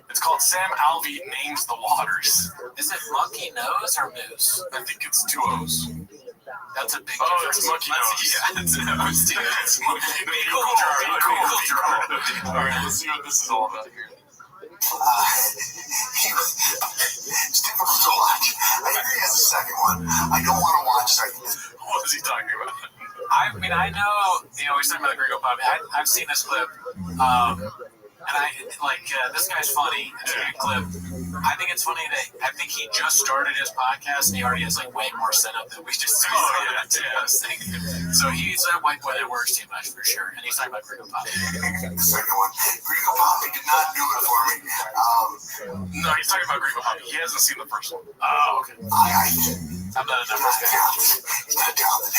It's called Sam Alvey Names the Waters. Is it Monkey Nose or Moose? I think it's 2 O's. That's a big difference. It's Monkey Nose. Yeah, it's Nose, dude. It's Monkey Nose. Cool. All right, let's see what this is all about here. It's difficult to watch. I hear he has a second one. I don't want to watch. What is he talking about? I mean, I know he's talking about the Gringo Puppy. I've seen this clip. And this guy's funny. It's a good clip. I think it's funny that I think he just started his podcast and he already has like way more setup than we just started. So he's that white boy that works too much for sure. And he's talking about Gringo Puppy. The second one, Gringo Puppy did not do it for me. No, he's talking about Gringo Puppy. He hasn't seen the first one. Oh, okay. I'm not a number. He's not talented.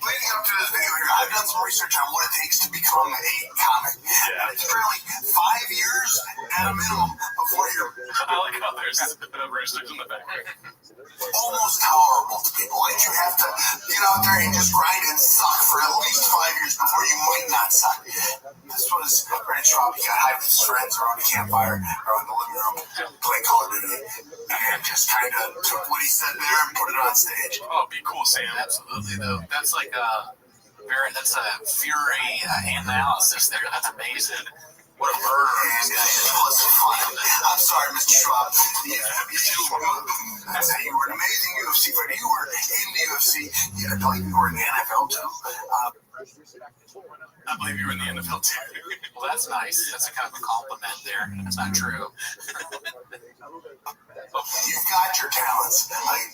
Leading up to this video here, I've done some research on what it takes to become a comic. Yeah. It's really 5 years at a minimum before you're... I like how there's roosters in the background. Almost tolerable to people. Like you have to get out there and just grind and suck for at least 5 years before you might not suck. This was Restream. He got high with his friends around a campfire or in the living room, playing Call of Duty, and just kind of took what he said there and put it on stage. Oh, be cool, Sam. Absolutely, though. That's like that's a Fury analysis there. That's amazing. What a murder. I'm sorry, Mr. Schwab. I said you were an amazing UFC fighter. You were in the UFC. I believe you were in the NFL, too. I believe you were in the NFL, too. Well, that's nice. That's a kind of a compliment there. That's not true. You've got your talents.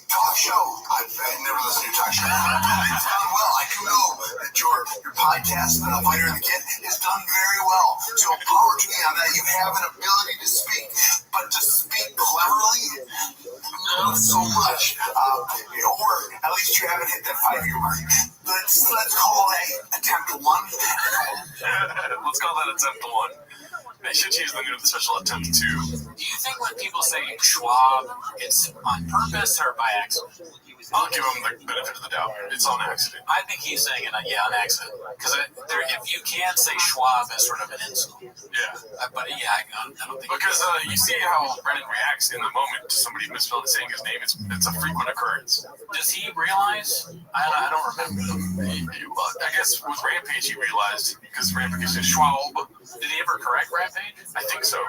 Talk show. I've never listened to your talk show. It's done well. I do know that your podcast, The Fighter and the Kid, is done very well. So power to you on that. You have an ability to speak, but to speak cleverly, not so much. Or at least you haven't hit that 5-year mark. Let's call that attempt 1. Let's call that attempt 1. They should choose the new special attempt 2. Do you think when people say Schwab, it's on purpose or by accident? I'll give him the benefit of the doubt. It's on accident. I think he's saying it, on accident. Because if you can say Schwab as sort of an insult. Yeah. I don't think. Because you see how Brennan reacts in the moment to somebody saying his name. It's a frequent occurrence. Does he realize? I don't remember. I guess with Rampage he realized, because Rampage said Schwab. Did he ever correct Rampage? I think so.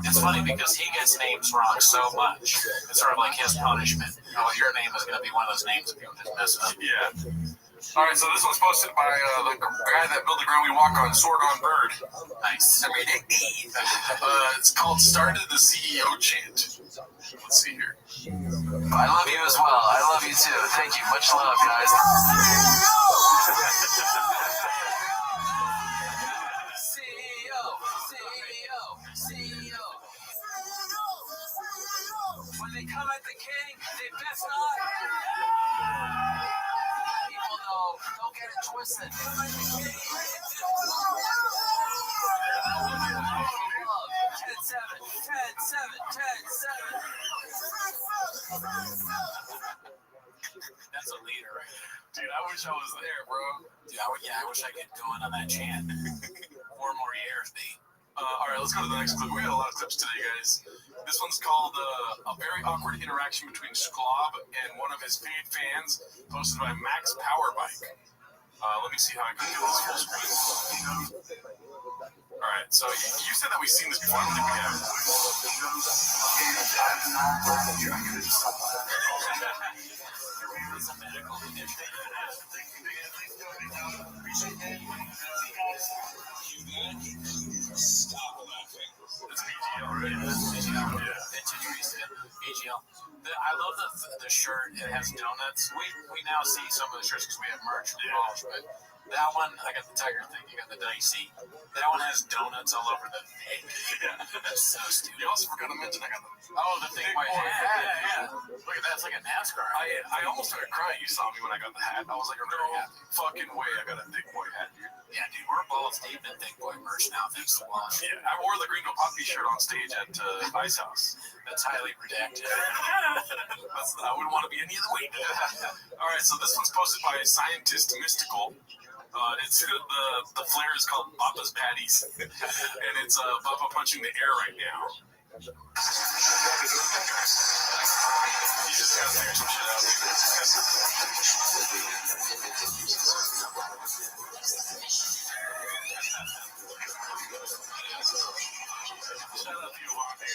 It's funny because he gets names wrong so much. It's sort of like his punishment. Your name is going to be one of those names that people just mess up. Yeah. All right, so this one's posted by the guy that built the ground we walk on, Sword on Bird. Nice. It's called Started the CEO Chant. Let's see here. I love you as well. I love you too. Thank you. Much love, guys. CEO. When they come at the king, they best not. People know, don't get it twisted. 10-7, 10-7. That's a leader right there. Dude, I wish I was there, bro. Dude, I wish I could go in on that chant. 4 more years, mate. All right, let's go to the next clip. We got a lot of clips today, guys. This one's called A Very Awkward Interaction Between Sklob and One of His Paid Fans, posted by Max Powerbike. Let me see how I can do this full screen. All right, so you said that we've seen this before. I don't think we have. It's a medical condition. Stop laughing. It's BGL, right? BGL. I love the shirt. It has donuts. We now see some of the shirts because we have merch from Walsh, but that one, I got the tiger thing. You got the dicey. That one has donuts all over the thing. Yeah. That's so stupid. You also forgot to mention I got the thing white hat. Yeah. Look at that. It's like a NASCAR. I almost started crying. You saw me when I got the hat. I was like, no fucking way I got a Thick Boy hat, dude. Yeah, dude, we're balls deep in Thick Boy merch now, thanks to Walsh. Yeah, I wore the Gringo Poppy shirt on stage at Ice House. That's highly redacted. I wouldn't want to be any other way. All right, so this one's posted by Scientist Mystical. It's the flare is called Papa's Patties, and it's Papa punching the air right now. You just gotta figure some shit out. Shout out to you, Bobby.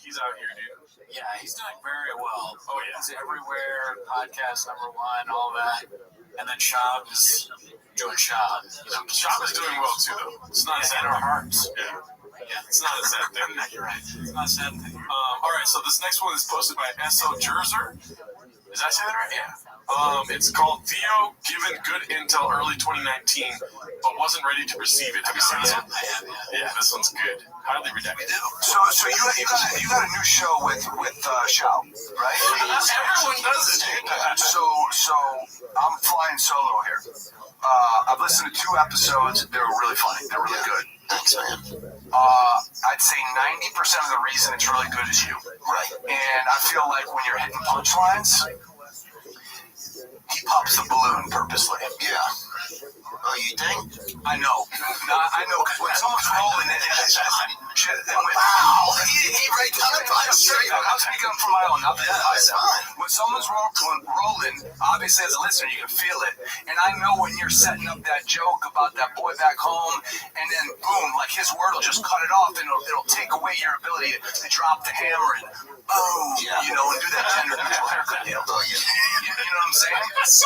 He's out here, dude. Yeah, he's doing very well. Oh yeah. He's everywhere. Podcast #1, all that. And then Shab is doing Shab. You know, Shab is doing well too, though. It's not a sad in our thing. hearts. Yeah. It's not a sad thing. You're right. It's not a sad thing. All right, so this next one is posted by S.O. Jerzer. Is that say that right? Yeah. It's called Theo given good intel early 2019, but wasn't ready to receive it. Have you seen this one? Yeah, this one's good. Highly redacted. So you got a new show with Shao, right? Everyone does it. So I'm flying solo here. I've listened to 2 episodes. They were really funny. They're really good. Thanks, man. I'd say 90% of the reason it's really good is you. Right. And I feel like when you're hitting punchlines, he pops the balloon purposely. Yeah. Oh, you think? I know. I know, because when someone's rolling it, it's shit. Wow. He right down the punch. Straight up. I'm speaking from my own. When someone's rolling, obviously as a listener, you can feel it. And I know when you're setting up that joke about that boy back home, and then boom, like his word will just cut it off, and it'll take away your ability to drop the hammer and boom, you know, and do that tender haircut deal. Oh, yeah. You know what I'm saying? So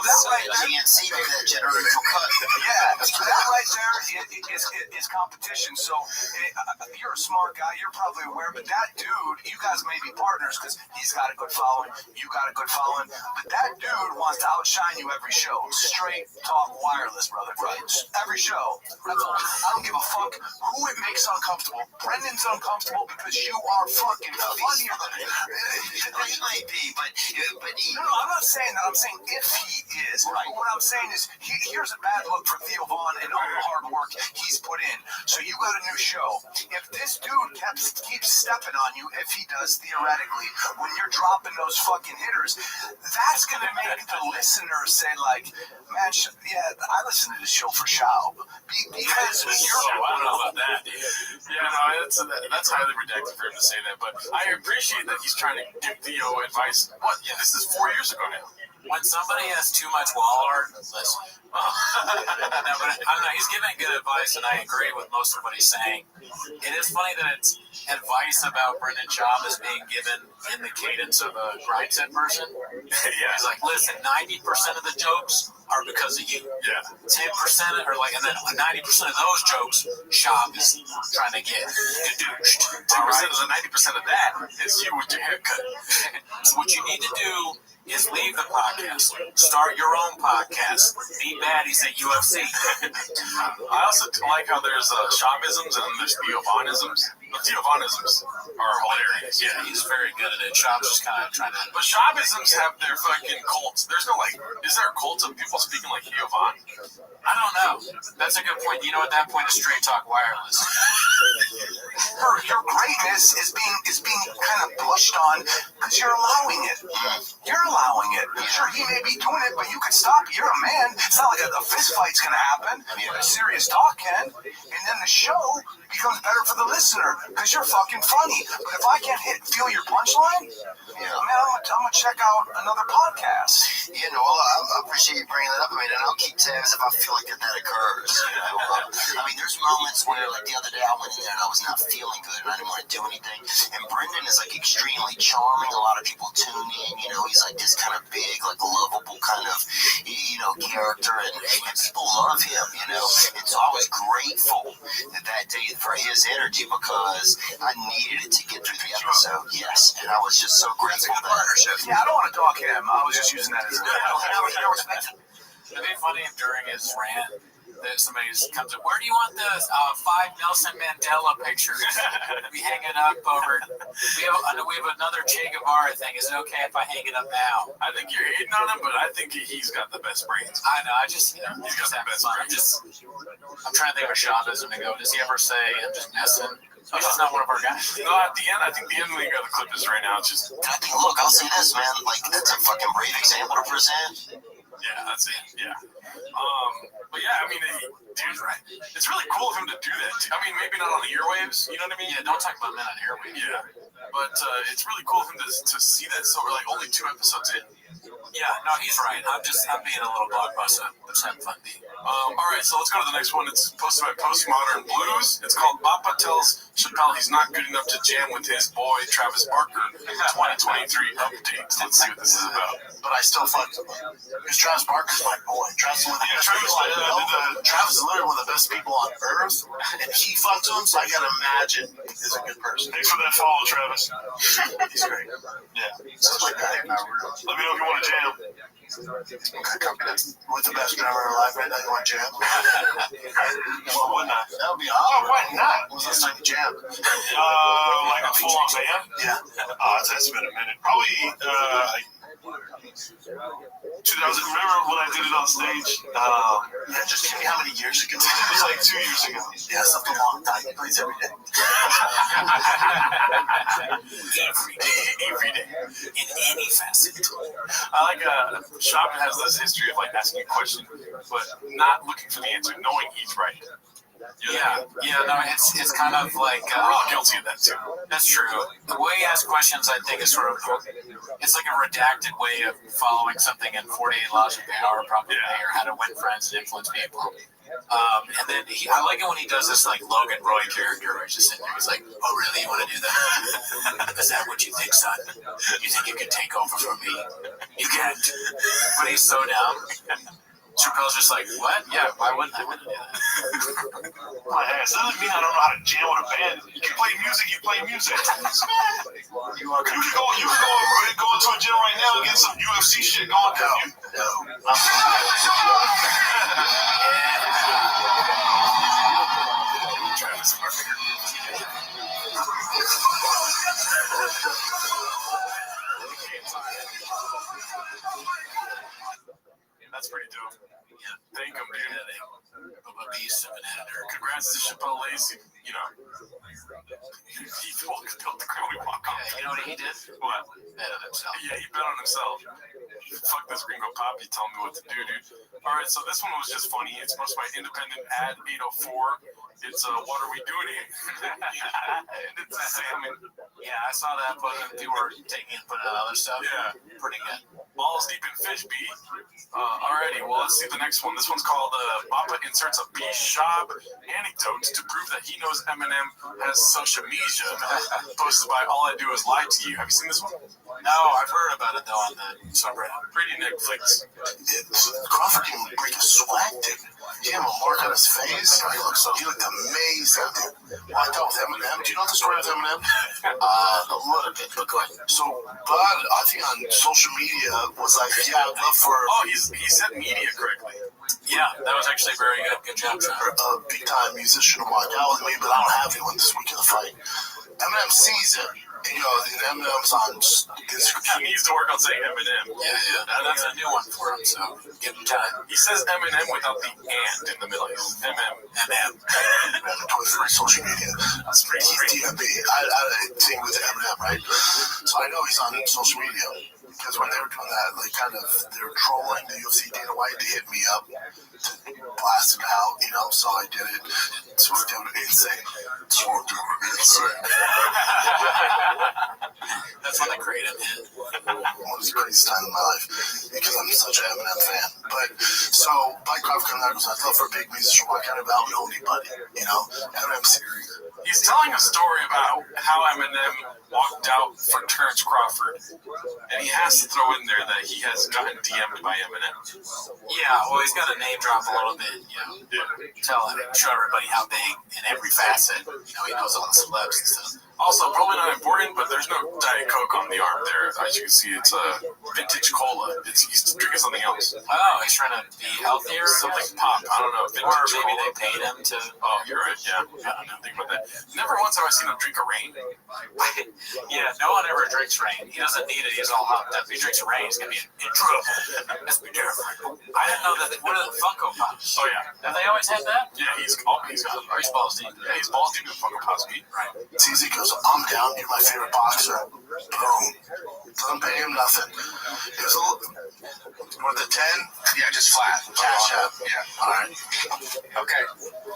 that right there, GNC, maybe that generator cut. yeah, so that right there is competition. So you're a smart guy. You're probably aware, but that dude, you guys may be partners because he's got a good following. You got a good following, but that dude wants to outshine you every show. Straight talk wireless, brother. Right. Every show. I don't give a fuck who it makes uncomfortable. Brendan's uncomfortable because you are fucking funnier than him. He might be, but he... No, I'm not saying that. I'm saying if he is. Right. What I'm saying is, here's a bad look for Theo Vaughn and all the hard work he's put in. So you got a new show. If this dude keeps stepping on you, if he does theoretically, when you're dropping those fucking hitters, that's going to make the listener say like, man, I listen to this show for Shao. Because you're... I don't know about that. Yeah, no, that's highly redacted for him to say that, but I appreciate that he's trying to give Theo advice. What? Yeah, this is 4 years ago now. When somebody has too much wall art, listen. No, but I don't know. He's giving good advice, and I agree with most of what he's saying. It is funny that it's advice about Brendan Schaub is being given in the cadence of a grindset person. Yeah. He's like, listen, 90% of the jokes are because of you. Yeah. 10% or like, and then 90% of those jokes, Schaub is trying to get gadooshed. 10% of the 90% of that is you with your haircut. So what you need to do is leave the podcast, start your own podcast, beat baddies at UFC. I also like how there's Schaubisms and then there's Theophonisms. The Theophonisms are hilarious. Yeah, he's very good at it. Schaub's just kind of trying to... But Schaubisms have their fucking cults. There's no like, is there a cult of people speaking like Theophon? I don't know. That's a good point. You know, at that point, it's straight talk wireless. Your greatness is being kind of pushed on because you're allowing it. You're allowing it. Sure, he may be doing it, but you can stop it. You're a man. It's not like a fist fight's going to happen. A serious talk can. And then the show becomes better for the listener because you're fucking funny. But if I can't feel your punchline, man, I'm going to check out another podcast. You know, I appreciate you bringing that up. I mean, and I'll keep tabs if I feel like that occurs. You know? I mean, there's moments where, like the other day, I went in there and I was not feeling good and I didn't want to do anything. And Brendan is like extremely charming. A lot of people tune in. You know, he's like this kind of big, like lovable kind of, you know, character, and people love him. You know, and so I was grateful that day for his energy because I needed it to get through the episode. Yes, and I was just so grateful for that. Yeah, I don't want to dog him. I was just using that as a... I respect it. It'd be funny if during his rant that somebody comes up, where do you want the 5 Nelson Mandela pictures? We hang it up over. We have another Che Guevara thing. Is it okay if I hang it up now? I think you're hating on him, but I think he's got the best brains. I know. I just, you know, he's got the best brains. I'm trying to think of a Schaubism to go. Does he ever say, I'm just messing? He's just not one of our guys. No, at the end, I think the end we got the clip is right now. It's just. Look, I'll say this, man. Like, that's a fucking brave example to present. Yeah, that's it. Yeah. But yeah, I mean, dude, right? It's really cool of him to do that. I mean, maybe not on the airwaves, you know what I mean? Yeah, don't talk about men on airwaves. Yeah. But it's really cool of him to see that. So we're like only 2 episodes in. Yeah, no, he's right. I'm being a little blockbuster. Let's have fun, All right, so let's go to the next one. It's posted by Postmodern Blues. It's called Papa Tells Chappelle He's Not Good Enough to Jam with His Boy Travis Barker 2023 updates. Let's see what this is about. But I still fucked him. Because Travis Barker's my boy. Travis is one of the best people I know. Travis is literally one of the best people on earth. And he fucked him, so I gotta imagine he's a good person. Thanks for that follow, Travis. He's great. Yeah. Sounds like that. Let me know if you want to jam. With the best drummer alive right now, you want to jam? Well, why not? That would be awesome. Why not? When was the last time you jammed? Like a full-on band? Yeah. That's been a minute. Probably, 2000. Remember when I did it on stage? Yeah, just tell me how many years ago. It was like 2 years ago. Yeah, something long time. He plays every day. every day, in any facet. I like Shop has this history of like asking a question, but not looking for the answer, knowing he's right. Yeah, no, it's kind of like we're all guilty of that too. That's true. The way he asks questions, I think, is sort of it's like a redacted way of following something in 48 Laws of Power, probably, or How to Win Friends and Influence People. And then I like it when he does this like Logan Roy character, where he's just sitting there. He's like, "Oh, really? You want to do that? Is that what you think, son? You think you can take over from me? You can't." But he's so down. Chappelle's just like, what? Yeah, why wouldn't I want to do that? My ass. That doesn't mean I don't know how to jam with a band. You can play music, you play music. You can go into a gym right now and get some UFC shit going. No. Travis Barker. That's pretty dope. Yeah, thank him, dude. A beast of an editor. Congrats to Chappelle Lacey. You know, he built the ground we walk on. Yeah, you know what he did? What? Bet on himself. Yeah, he bet on himself. Fuck this Gringo Poppy telling me what to do, dude. All right, so this one was just funny. It's posted by Independent Ad 804. It's what are we doing here? And it's a salmon. Yeah, I saw that, but people were taking it and putting out other stuff. Yeah. Pretty good. Balls deep in fish beat. Alrighty, well, let's see the next one. This one's called Papa Inserts a B Shop Anecdotes to Prove That He Knows Eminem Has Social Media. Posted by All I Do Is Lie to You. Have you seen this one? No, I've heard about it, though, on the subreddit. Pretty Netflix. Crawford can break a sweat, dude. He had a mark on his face. He looked amazing, dude. Walked out with Eminem. Do you know the story of Eminem? A little bit, but go ahead. So, Bud, I think on social media was like, yeah, I'd love for... Oh, he said media correctly. Yeah, that was actually very good. Good job, Sean. A big-time musician to walk out with me, but I don't have anyone this week in the fight. Eminem sees it. You know, and Eminem's on Instagram. He needs to work on saying Eminem. Yeah. That's a new one for him, so give him time. He says Eminem without the and in the middle. MM. Twitter, social media. That's pretty easy. DMB. I think with Eminem, right? So I know he's on social media. Because when they were doing that, like, kind of, they were trolling the UFC Dana White. They hit me up to blast him out, you know, so I did it. Smoked him insane. Smoked him insane. That's when they created it. One of the greatest time in my life because I'm such an Eminem fan. But so, Mike Crawford goes, I'd love for a big musician walk out about nobody, you know? Eminem's He's telling a story about how Eminem walked out for Terrence Crawford, and he has to throw in there that he has gotten DM'd by Eminem. Yeah, well, he's got to name drop a little bit, you know, show everybody how big in every facet. You know, he knows all the celebs and stuff. Also, probably not important, but there's no Diet Coke on the arm there. As you can see, it's a vintage cola. He's drinking something else. Oh, he's trying to be healthier? Something pop. I don't know. Or maybe they paid him to... Oh, you're right. Yeah. I didn't think about that. Never once have I seen him drink a Reign. Yeah, no one ever drinks Reign. He doesn't need it. He's all hopped up. If he drinks a Reign, he's going to be in trouble. Let's be careful. I didn't know that. What are the Funko Pops? Oh, yeah. Have they always had that? Yeah, he's balls deep. Yeah, he's balls deep in Funko Pops beat. Right. TZ goes, I'm down. You're my favorite boxer. Boom. Doesn't pay him nothing. It was a little... More than 10? Yeah, just flat. Cash out. Yeah. All right. Okay.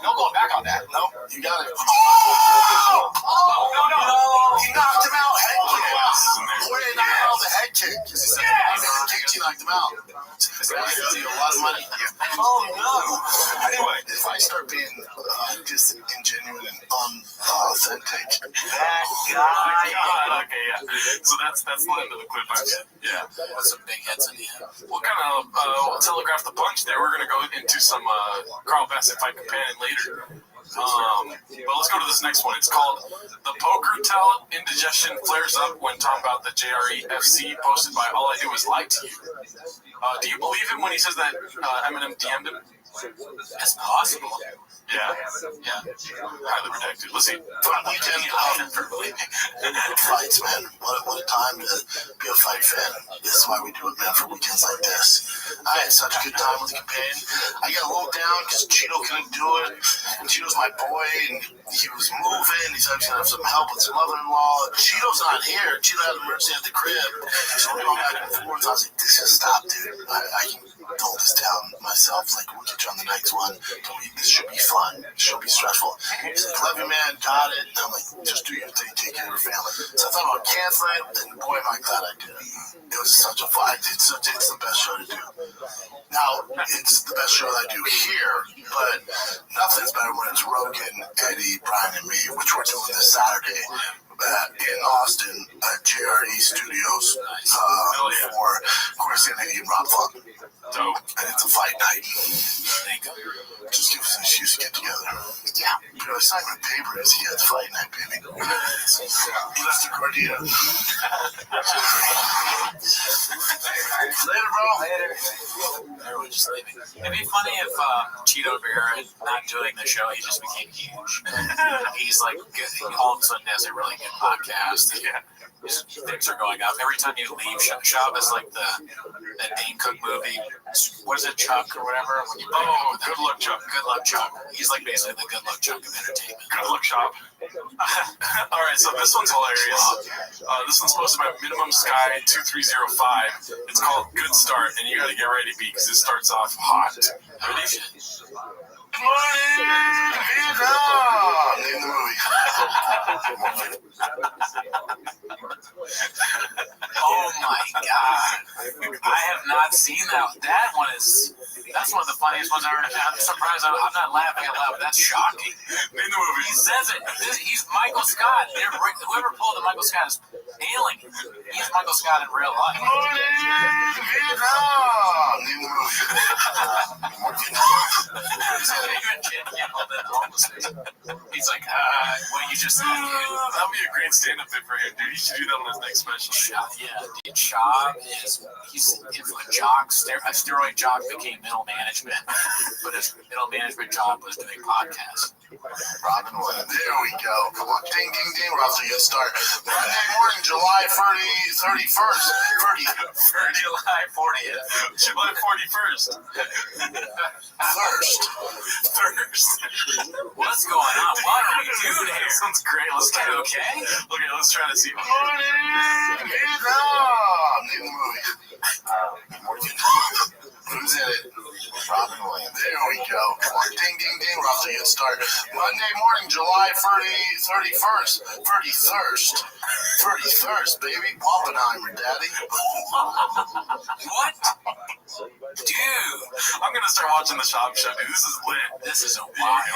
No going back on that. Nope. You got it. Oh! No. He knocked him out. Head kick. Where did he knock out the head kick? He kicked you in knocked him out. He's a lot of money. Oh no. Anyway, If I start being disingenuous and unauthentic, that guy. Okay, yeah. So that's the end of the clip I get. Yeah. With some big hits in the end. We'll kind of telegraph the punch there. We're going to go into some Carl Bassett fight companion later. But let's go to this next one. It's called The Poker Talent Indigestion Flares Up When Talking About the JRE-FC posted by All I Do Is Lie to You. Do you believe him when he says that Eminem DM'd him? It's possible. Yeah. Highly redacted. Let's see. fun weekend for fights, man. What a time to be a fight fan. This is why we do it, man, for weekends like this. I had such a good time with the companion. I got a little down because Cheeto couldn't do it. And Cheeto's my boy, and he was moving. He said he was going to have some help with his mother-in-law. Cheeto's not here. Cheeto had an emergency at the crib. So we're going back and forth. I was like, this just stop, dude. I can hold this down myself. Like, we'll get you on the next one. This should be fun. It should be stressful. He's like, love you, man. Got it. And I'm like, just do your thing. Take care of your family. So I thought about canceling it, and boy, am I glad I did it. It was such a fun. It's the best show to do. Now, it's the best show that I do here, but nothing's better when it's Rogan, Eddie, Brian, and me, which we're doing this Saturday in Austin at JRE Studios for Corey Eddie and Rob Funk. And it's a fight night. Just give us an excuse to get together. Yeah. You know, it's not even paper, it's here. It's fight night, baby. He left the Gordita. Later, bro. Later. We're just leaving. It'd be funny if Cheeto Vera not doing the show, he just became huge. He's like, all of a sudden has a really good podcast. Yeah. Things are going up. Every time you leave Shabbos, like that Dane Cook movie, what is it, Chuck or whatever? When you Good Luck Chuck. Good Luck Chuck. He's like basically the Good Luck Chuck of entertainment. Good Luck Shop. All right, so this one's hilarious. This one's posted by Minimum Sky 2305. It's called Good Start, and you got to get ready, B, because this starts off hot. Ready? Name the movie. Oh my God. I have not seen that. That's one of the funniest ones I've ever heard. I'm surprised. I'm not laughing out loud, but that's shocking. Name the movie. He says it. He's Michael Scott. Whoever pulled the Michael Scott is nailing it. He's Michael Scott in real life. Name the movie. He's like, what you just said, dude. That'd be a great stand-up bit for him, dude. He should do that on his next special. Yeah, dude. Jock he's a jock. A steroid jock became middle management, but his middle management job was doing podcasts. Robin Williams. There we go. Come on. Ding, ding, ding. We're off to a good start. Monday morning, July 31st. July 40th. July 41st. Thirst. What's going on? What are we doing here? Sounds great. Let's try to. Okay? Okay, let's try to see. Name the movie. Who's in it? Robin Williams. There we go. Come on. Ding, ding, ding. We're off to a good start. Monday morning, July 31st. 31st, baby. Oppenheimer, daddy. What? Dude. I'm going to start watching the Shop Show, dude. This is lit. This is a wild.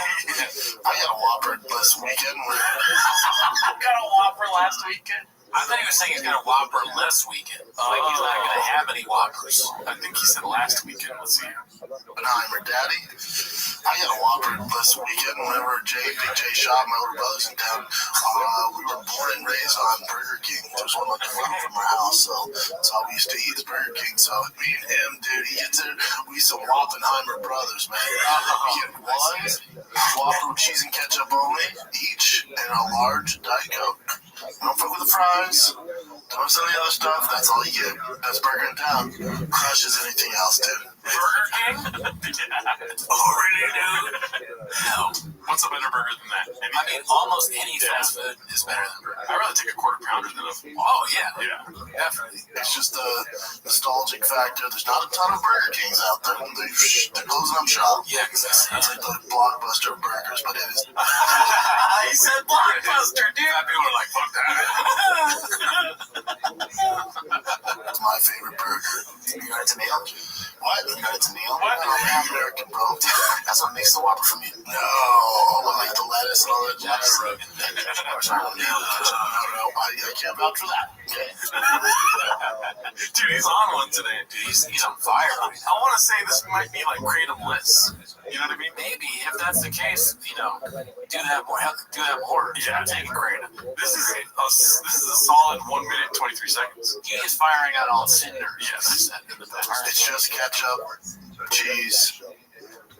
I got a Whopper this weekend. Got a Whopper last weekend? I thought he was saying he's got a Whopper less weekend. Like he's not going to have any Whoppers. I think he said last weekend. Let's see. Oppenheimer, daddy. I got a Whopper this weekend whenever Big J shot my older brothers in town. We were born and raised on Burger King. There's one like a room from our house, so that's how we used to eat is Burger King. So me and him, dude, he gets it. We used to Oppenheimer brothers, man. We get one Whopper with cheese and ketchup only, each, and a large Diet Coke. Don't fuck with the fries. Don't sell any other stuff. That's all you get. Best burger in town. Crushes anything else, dude. Burger King? Oh, really, dude? No. What's a better burger than that? I mean, almost any fast food is better than burger. I'd rather take a quarter pounder than a. Oh, yeah. Yeah. Definitely. It's just a nostalgic factor. There's not a ton of Burger Kings out there. They're closing up shop. Yeah, because it's like the Blockbuster of burgers, but it is. He said Blockbuster, dude. People are like, fuck that. That's my favorite burger. You got it to meal? What? You got it to meal? What? I'm American, bro. That's what makes the Whopper for me. No, like the lettuce and all that jazz. No, I can't vouch for that. Okay. Dude, he's on one today. Dude, he's on fire. I want to say this might be like Kratom-less. You know what I mean? Maybe if that's the case, do that more. Yeah, take a Kratom. This is a solid 1 minute 23 seconds. He is firing out all cinders. Yes. It's just ketchup, cheese.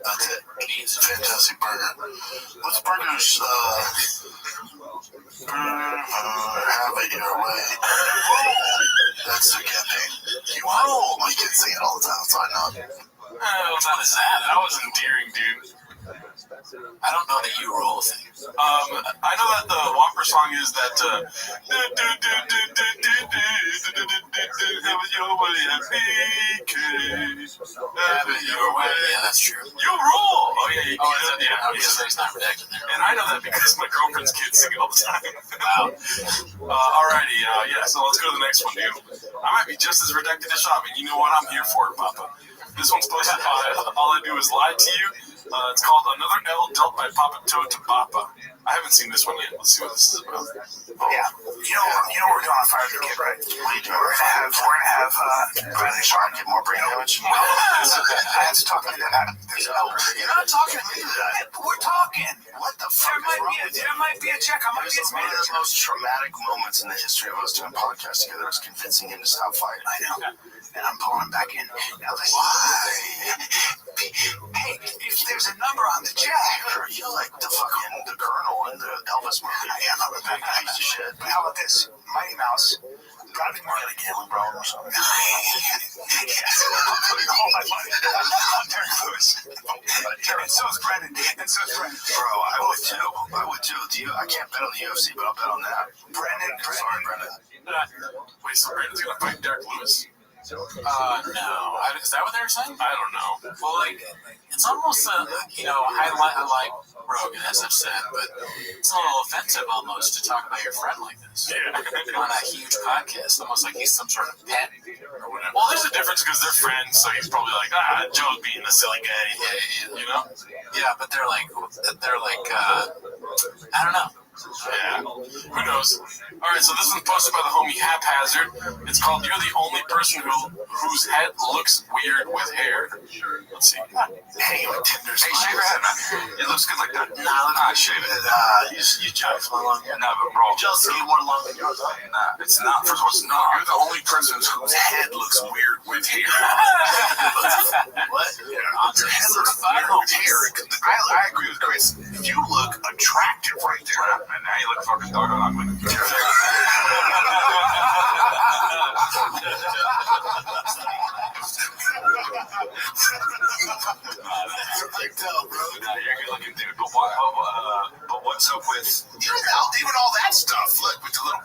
That's it. It's a fantastic burger. What's burgers? Have it your way. That's the campaign. You roll. You can sing it all the time, so I know. What is that? That was endearing, dude. I don't know that you roll thing. I know that the Whopper song is that have it your way, have it your way. Yeah, that's true. You rule. Oh yeah, He's not redacted there. And I know that because my girlfriend's kids sing it all the time. Wow. Alrighty, so let's go to the next one, dude. I might be just as redacted as Sean, and you know what? I'm here for it, Papa. This one's posted by All I Do Is Lie to You. It's called Another L Dealt by Papa Toe to Papa. I haven't seen this one yet. Let's see what this is about. Yeah. You know what we're doing on Fire the Kid, right? What are you doing? We're gonna have Bradley Shaw Get more brain damage. I have to talk to that. You're not talking to me today. We're talking. What the fuck? There might be a check. I might be his One of the manager. most traumatic moments in the history of us doing podcasts together was convincing him to stop fighting. I know. And I'm pulling him back in. Now listen. Hey, if there's a number on the check. You're like the Colonel in the Elvis movie. I am. I'm a big piece of shit. But how about this? Mighty Mouse. Gotta be more like a gambling problem or something. Yes. All my money. Terry Lewis. And so is Brendan. Bro, I would too. I can't bet on the UFC, but I'll bet on that. Brendan. Sorry, Brendan. Wait, so Brandon's gonna fight Derek Lewis? No. Is that what they were saying? I don't know. Well, it's almost I like Rogan, as I've said, but it's a little offensive almost to talk about your friend like this. Yeah. On a huge podcast, almost like he's some sort of pet or whatever. Well, there's a difference because they're friends, so he's probably like, Joe's being the silly guy, you know? Yeah, but they're like, I don't know. Yeah, who knows? Alright, so this one's posted by the homie Haphazard. It's called You're the Only Person Whose Head Looks Weird with Hair. Let's see. Hey, Tinder. Hey, shave your head, man. It looks good like that. Nah, shave it. You jive my long hair. No, but bro. Just get more long than yours, huh? Nah, it's not. First of all, it's not. You're the only person whose head looks weird with hair. What? Your head looks weird with hair. I agree with Chris. You look attractive right there. And now you look fucking dog on ugly. Like tell, bro. Nah, you're a good looking dude. But what's up with even all that stuff? Look, with the little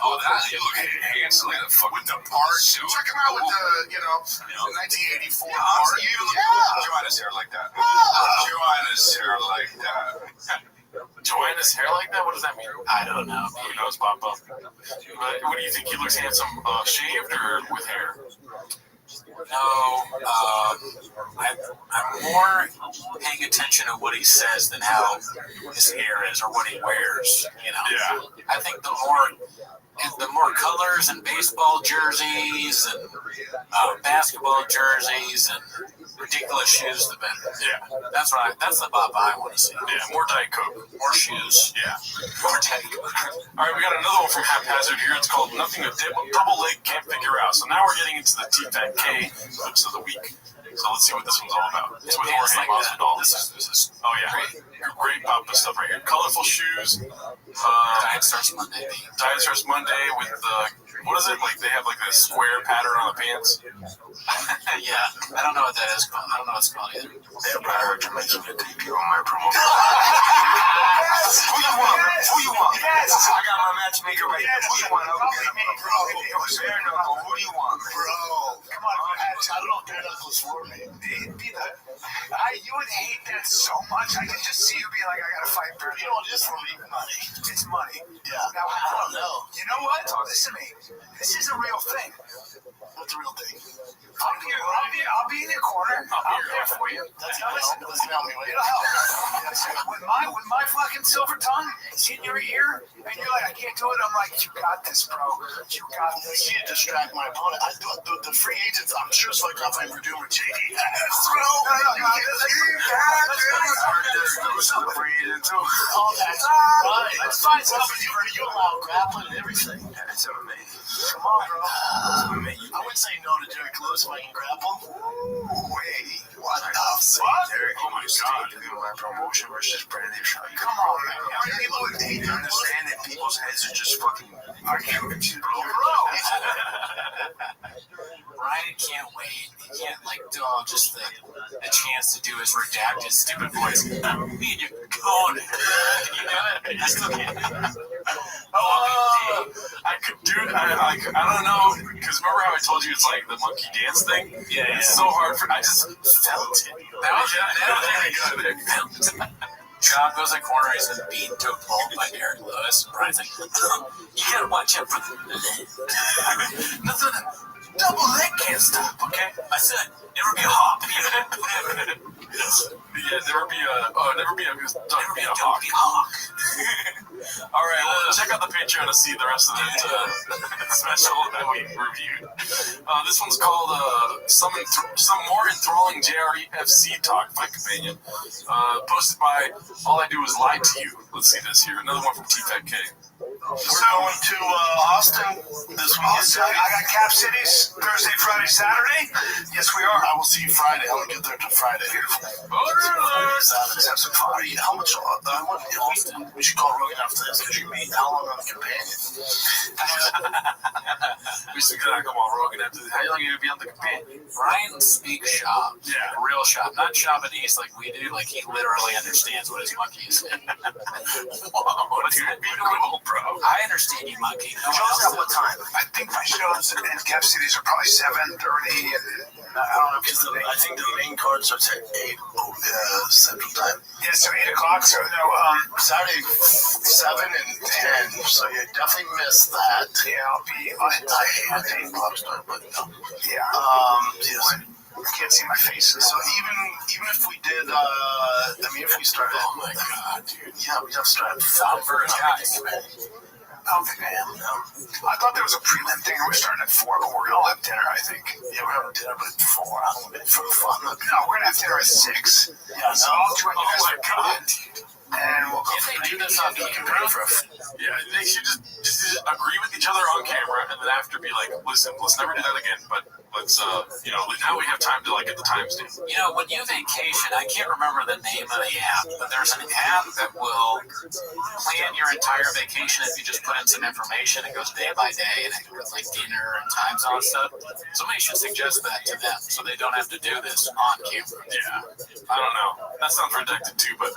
you look handsome like the fuck with the part suit. Check him out with the 1984 part. You even look Joanna's hair like that. Joanna's hair like that. Joanna's hair like that? What does that mean? I don't know. Who knows, Papa? What do you think? He looks handsome shaved or with hair? No, I'm more paying attention to what he says than how his hair is or what he wears. Yeah. I think the more colors and baseball jerseys and basketball jerseys and ridiculous shoes, the better. Yeah. That's the Papa I want to see. Yeah, more Diet Coke. More shoes. Yeah. More Diet Coke. All right, we got another one from Haphazard here. It's called Nothing a Double Leg Can't Figure Out. So now we're getting into the T-Fat-K clips of the week. So let's see what this one's all about. It's with Jorge Masvidal. This is great Papa stuff right here. Colorful shoes. Diet starts Monday. Diet starts Monday with what is it? Like they have like a square pattern on the pants. Yeah, I don't know what that is called. I don't know what it's called either. Yeah, but I heard you're making a debut on my promotion. Who you want? Who you want? Yes. I got my matchmaker right here. Who you want? Bro. Who do you want, man? Bro. Come on, I don't know if bare knuckles for me. You would hate that so much. I can just see you being like, I gotta fight Bird. You know what it is for me? Money. It's money. Yeah. Now, I don't know. You know what? Listen to me. This is a real thing. What's the real thing? I'll be in your corner. I'll be there for you. That's gonna help. That's gonna help me. It'll help. With my fucking silver tongue in your ear, and you're like, I can't do it. I'm like, you got this, bro. You got this. You need to distract my opponent. The free agents, I'm sure it's like nothing for doing with JD. No. Free agent too. Oh, that's right. That's fine. You allow grappling and everything. It's MMA. Come on, bro. I wouldn't say no to Derek Lewis if I can grapple. Wait, what the fuck? Derek, oh my god, doing my promotion versus Brandon Sharp. Come on, man. You understand that people's heads are just fucking arguing, bro. Ryan can't wait. He can't just the chance to do his redacted stupid voice. Me and you going. You know it? I still can't. I could do it. I don't know, because remember how I told you it's like the monkey dance thing? Yeah. It's so hard for. I just felt it. That was really good. Chop goes in the corner. He's been beaten to a pulp by Derek Lewis. Ryan's like, you gotta watch out for the nothing. Double leg can't stop, okay? I said, never be a hawk. Yeah, never be a hawk. All right, check out the Patreon to see the rest of that special that we reviewed. This one's called Some More Enthralling JREFC Talk, my companion. Posted by All I Do Is Lie to You. Let's see this here. Another one from T-Fat K. We're going to Austin this weekend. I got Cap Cities Thursday, Friday, Saturday. Yes, we are. I will see you Friday. I'll get there to Friday. Saturday. Have some fun. How much? I want to be Austin. We should call Rogan after this because you meet how long on the companion. We should come on Rogan after this. How long are you going to be on the companion? Ryan speaks shop. Yeah. Real shop. Not shop at East like we do. Like he literally understands what his monkey is. Whoa, dude, be cool, bro. I understand you, monkey. No Shows at what time? I think my shows in Cap Cities are probably 7:30. I don't know because I think the main card starts at 8 Central Time. Yeah, so 8 o'clock. So no, Saturday 7 and 10. So you definitely missed that. Yeah, I'll be. I hate 8 o'clock start, but no. Yeah. Yes. I can't see my face. So even if we did, if we started. Oh my god, dude. Yeah, we'd have to start at 5 for a guys. I don't think I am, no. I thought there was a prelim thing. We're starting at 4, but we're going to have dinner, I think. Yeah, we're having dinner, but at 4. I'm going to be for fun. No, we're going to have dinner at 6. Yeah, so I'll join you guys. Oh my god. And we'll go If they do this on camera, Yeah, they should just agree with each other on camera, and then after be like, listen, let's never do that again, but let's, now we have time to, get the timestamp. You know, when you vacation, I can't remember the name of the app, but there's an app that will plan your entire vacation if you just put in some information. It goes day by day, and it goes dinner and time zone stuff. Somebody should suggest that to them so they don't have to do this on camera. Yeah, I don't know. That sounds redundant too, but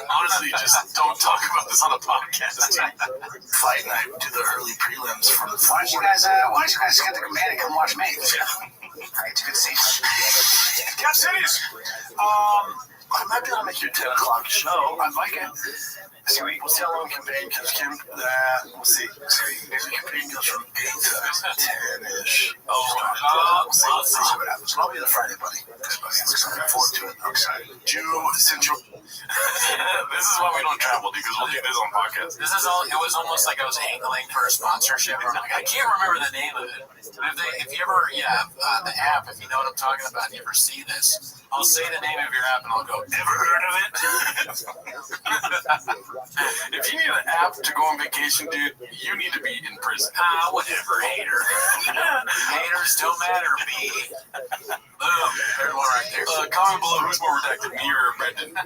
honestly, just don't talk about this on a podcast. Fight night, do the early prelims from. Why don't you guys get the command and come watch me? Alright, good to see you. Cap Cities! I might be able to make your 10 o'clock show. I'd like it. We'll see how long campaign because Kim. We'll see. Maybe campaign goes from 8 to 10-ish. We'll see what happens. I'll be there Friday, buddy. Looking forward to it. I'm excited. Central. This is why we don't travel, because we'll do this on podcast. This is all. It was almost like I was angling for a sponsorship. I can't remember the name of it. But if you ever, the app, if you know what I'm talking about, and you ever see this, I'll say the name of your app and I'll go, ever heard of it? If you need an app to go on vacation, dude, you need to be in prison. Whatever, hater. Haters don't matter, me. Boom. There's one right there. Comment below who's more redacted, me or Brendan.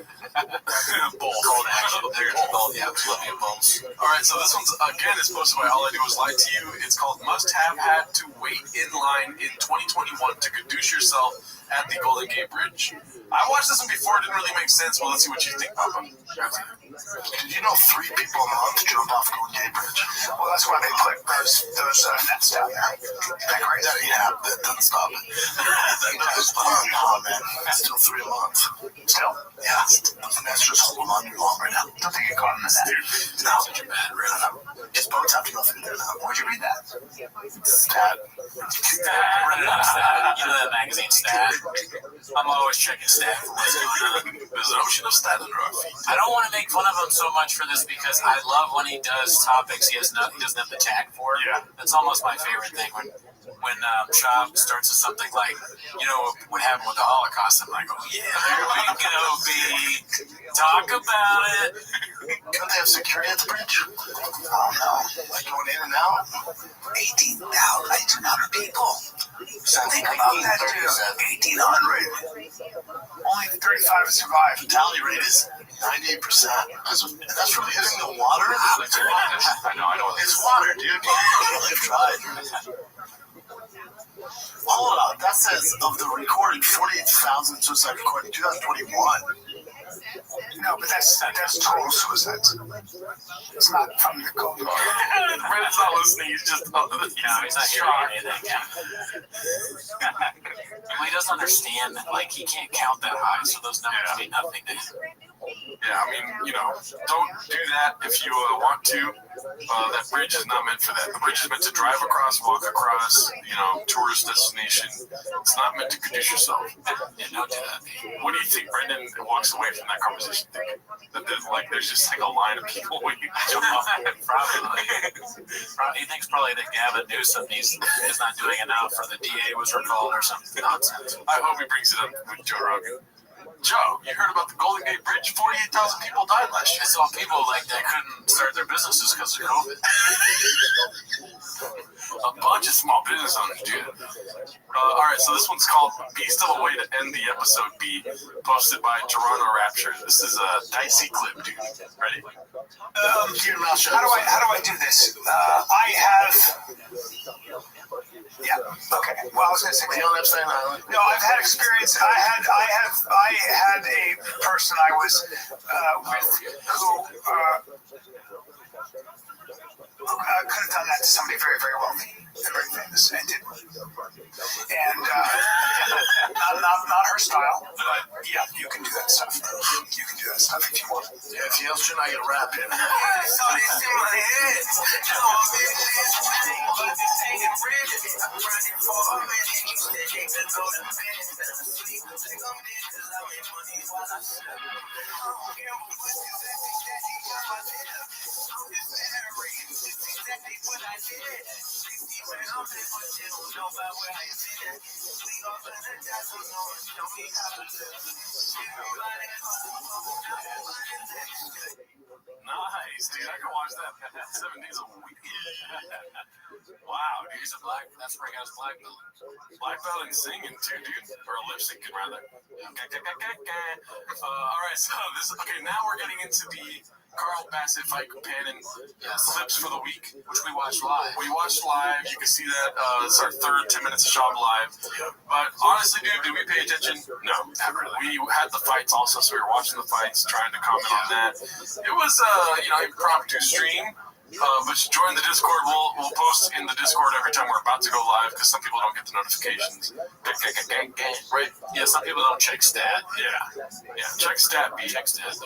Both. Cold action. There's both. Yeah, love you both. Alright, so this one's, again, is posted by All I Do Is Lie to You. It's called Must Have Had to Wait in Line in 2021 to Kadoosh Yourself at the Golden Gate Bridge. I watched this one before. It didn't really make sense. Well, let's see what you think, Papa. Did you know 3 people a month jump off Golden Gate Bridge? Well, that's why they put those nets down there. That doesn't stop it. Oh, man. It's still 3 a month. Still? Yeah. Those nets just hold them on you longer now. Don't think you caught in the net. No. Such a bad rhythm. Just boats have to go stuff in there now. Where'd you read that? Stat. Read it on Stat. You know that magazine, Stat. I'm always checking Stat for what's going on. There's an ocean of stat under our feet. I don't want to make fun of him so much for this because I love when he does topics he doesn't have the tag for. Yeah. That's almost my favorite thing when Shab starts with something like, you know, what happened with the Holocaust. I'm like, oh yeah, here we go, B. Talk about it. Don't they have security at the bridge? Oh no, like going in and out? 18,000 people. So think about that, dude. 1,800. Only 35 survived. Fatality rate is 98%. That's from hitting the water? I know. It's water, dude. They've tried. Hold on, that says of the recorded 48,000 suicide recorded in 2021. No, but that's total suicides. It's not from the cold war. Brandon's not listening. He's just he's not hearing anything. Well, he doesn't understand that, like, he can't count that high, so those numbers mean nothing to him. Yeah, I mean, you know, don't do that if you want to. That bridge is not meant for that. The bridge is meant to drive across, walk across, you know, tourist destination. It's not meant to conduce yourself. Yeah, don't do that. What do you think Brendan walks away from that conversation thinking? That there's just like a line of people waiting to jump off? Probably. He thinks probably that Gavin Newsom is not doing enough, or the DA was recalled, or something nonsense. I hope he brings it up with Joe Rogan. Joe, you heard about the Golden Gate Bridge? 48,000 people died last year. I saw people like that couldn't start their businesses because of COVID. A bunch of small business owners do that. All right, so this one's called Be Still a Way to End the Episode B, posted by Toronto Rapture. This is a dicey clip, dude. Ready? How do I do this? I have. Yeah. Okay. Well, I was going to say. No, I've had experience. I had a person I was with who could have done that to somebody very, very wealthy and very famous, and didn't. And not her style, but yeah, you can do that stuff. You can do that stuff if you want. Yeah, if you else, you're not gonna rap it. Nice, dude. I can watch that 7 days a week. Wow, dude. He's a black. That's where he got his black belt. Black belt and singing too, dude. Or lip syncing rather. All right, so now we're getting into the Carl Bassett fight companion clips for the week, which we watched live. We watched live. You can see that it's our third 10 minutes of Shop live. But honestly, dude, did we pay attention? No, not really. We had the fights also, so we were watching the fights, trying to comment on that. It was impromptu stream. But join the Discord. We'll post in the Discord every time we're about to go live because some people don't get the notifications. Right? Yeah, some people don't check Stat. Yeah. Check Stat B.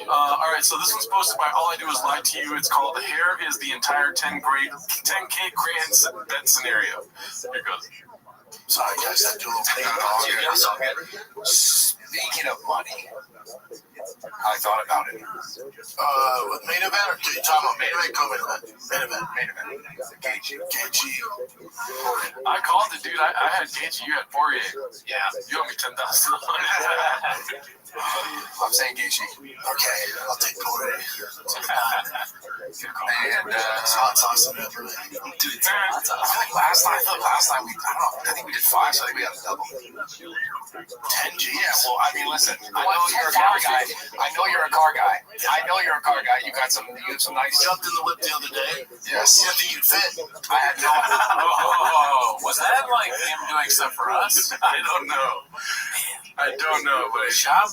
All right, so this one's posted by All I Do Is Lie to You. It's called "The Hair Is the Entire 10K Grand Bet Scenario." Here goes. Sorry, guys, I do a little thing. Speaking of money, I thought about it. With main event, or are you talking about main event, co-main event? Main event. Gaethje. I called it, dude. I had Gaethje. You had Poirier. Yeah. You owe me $10,000. I'm saying Gaethje. Okay, I'll take Poirier. And hot sauce and everything. Dude, last time I think we did 5, so I think we got a double. 10 G's. Yeah, well, I mean, listen, I know you're a car guy. You got some nice. Jumped in the whip the other day. Yes. You think you'd fit? I had no. Was that like him doing stuff for us? I don't know. But Shop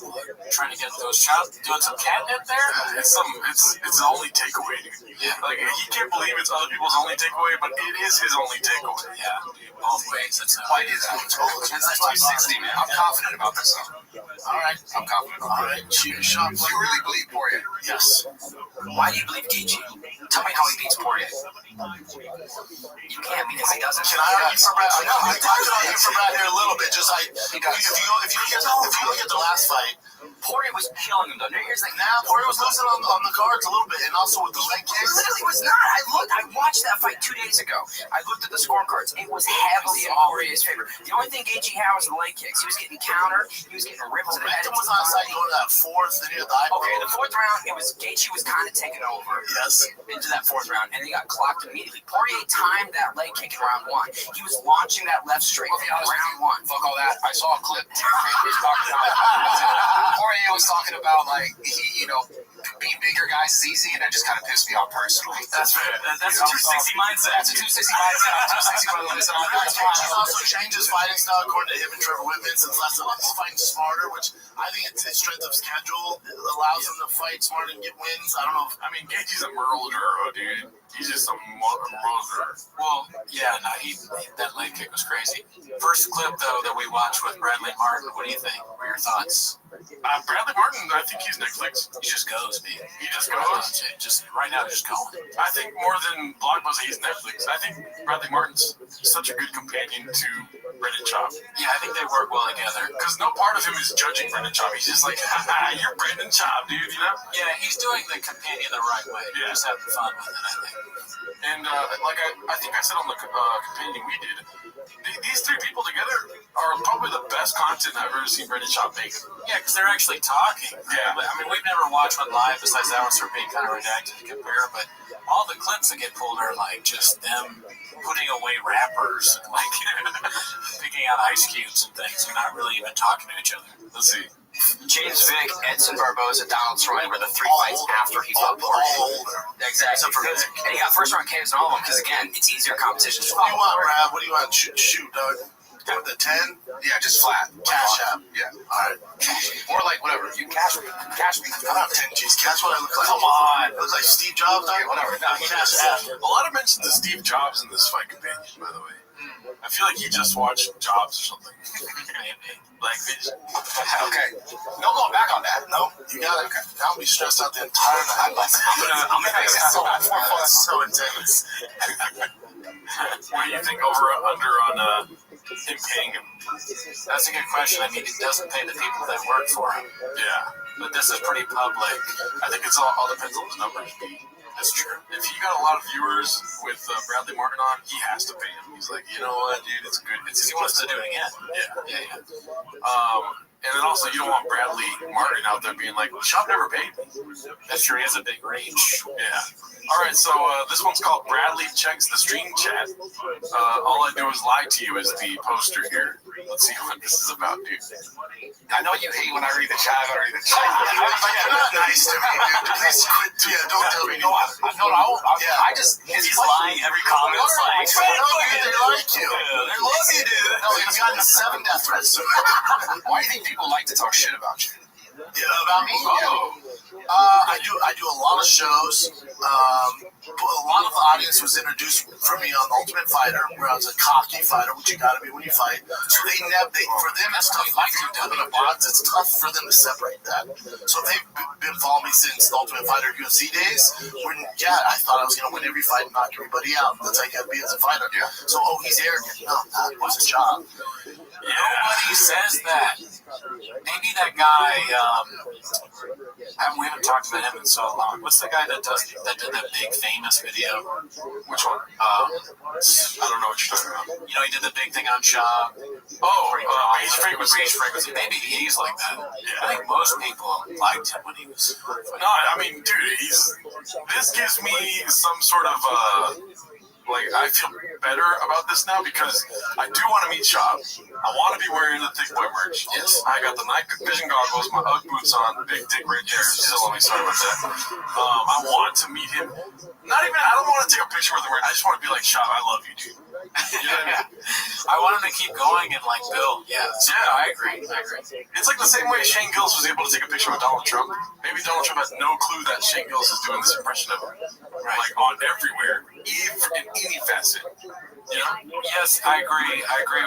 trying to get those Shop doing some catnip there. It's the only takeaway, dude. Yeah. Like he can't believe it's other people's only takeaway, but it is his only takeaway. Yeah, both ways. That's Why do that? It's 260, man. I'm confident about this though. All right. I'm confident about it. Cheers, Shop. You really believe Poirier? Yes. Why do you believe Gaethje? Tell me how he beats Poirier. You can't because he doesn't. Can I argue for Brad? No, I could argue for Brad here a little bit. Just like if you look at the last fight, Poirier was killing him though. Here's the thing. Now Poirier was losing on the cards a little bit, and also with the leg kicks. He was not. I watched that fight 2 days ago. I looked at the scorecards. It was heavily in Poirier's favor. The only thing Gaethje had was the leg kicks. He was getting countered. He was getting ripped to the head. It was on side going to that fourth, then he had the Okay, the fourth round, Gaethje was kind of taking over. Yes. Into that fourth round, and he got clocked immediately. Poirier timed that leg kick in round 1. He was launching that left straight in round 1. Fuck all that. I saw a clip. Poirier was talking about like beating bigger guys is easy, and that just kind of pissed me off personally. That's fair. That's a 260 mindset. That's a 260 mindset. I'm 260 by the way. He's also changed his fighting style according to him and Trevor Whitman since last time. He's fighting smarter, which I think it's his strength of schedule. It allows him to fight smarter and get wins. I don't know. I mean, Gaethje's a murderer, dude. He's just a murderer. Well, yeah, no, that leg kick was crazy. First clip, though, that we watched with Bradley Martin, what do you think? What are your thoughts? Bradley Martin, I think he's Netflix. He just goes, man. He just goes. Just right now, just going. I think more than Blockbuster, he's Netflix. I think Bradley Martin's such a good companion to Brendan Schaub. Yeah, I think they work well together. Because no part of him is judging Brendan Schaub. He's just like, you're Brendan Schaub, dude, you know? Yeah, he's doing the companion the right way. Yeah. Just having fun with it, I think. And like I think I said on the companion we did, these three people together are probably the best content I've ever seen Brendan Schaub make. Yeah, because they're actually talking. Yeah. I mean, we've never watched one live besides that one sort of being kind of redacted to compare, but all the clips that get pulled are like just them putting away wrappers and like picking out ice cubes and things and not really even talking to each other. Let's see. James Vick, Edson Barboza, Donald Troy were the 3 fights after he fought Poirier. Exactly. And he got first round KOs in all of them because, again, it's easier competition. What do you want, Brad? What do you want? Shoot, Doug. With the 10? Yeah, just flat. Cash out. Yeah. All right. Or like whatever. You cash me. Cash me. I don't have 10 G's. Cash what I look like. Come on. I look like Steve Jobs. Okay, whatever. No, Cash out. A lot of mentions of Steve Jobs in this fight companion, by the way. I feel like he just watched Jobs or something. Like, okay. No going back on that. No, you got it. I'll be stressed out the entire night. I'm gonna make it so intense. What do you think under on him paying him? That's a good question. I mean, he doesn't pay the people that work for him. Yeah. But this is pretty public. I think it's all depends on the numbers. That's true. If he got a lot of viewers with Bradley Martin on, he has to pay him. He's like, you know what, dude, it's good. He wants to do it again. Yeah. And then also, you don't want Bradley Martin out there being like, Schaub never paid me. That's true. He has a big reach. Yeah. All right, so this one's called Bradley Checks the Stream Chat. All I do is lie to you is the poster here. Let's see what this is about, dude. I know you hate when I read the chat. You're not nice to me, dude. Please quit. Yeah, don't tell me. I just... He's lying every comment. It's like, they like you. They love you, dude. No, he's gotten 7 death threats. Why do you think people like to talk shit about you? Yeah, about me? I do a lot of shows. A lot of the audience was introduced for me on Ultimate Fighter, where I was a cocky fighter, which you gotta be when you fight. So for them, it's tough. Like you do in a box, it's tough for them to separate that. So they've been following me since the Ultimate Fighter UFC days. When I thought I was gonna win every fight and knock everybody out. That's how you gotta be as a fighter. Yeah. So he's arrogant. No, that was a job. Nobody says that. Maybe that guy. We haven't talked about him in so long. What's the guy that did that big famous video? Which one? I don't know what you're talking about. You know, he did the big thing on Schaub. Rage Frequency. Maybe he's like that. Yeah. I think most people liked him when he was. No, I mean, dude, this gives me some sort of I feel better about this now because I do want to meet Schaub. I want to be wearing the Thick Boy merch. Yes. I got the night vision goggles, my Ugg boots on, big dick red hair. Still let me start with that. I want to meet him. I don't want to take a picture with him. I just want to be like, Schaub, I love you, dude. You know what I mean? I want him to keep going and build. Yeah, I agree. It's like the same way Shane Gillis was able to take a picture with Donald Trump. Maybe Donald Trump has no clue that Shane Gillis is doing this impression of him. Right. On everywhere, in any facet. You know? Yes, I agree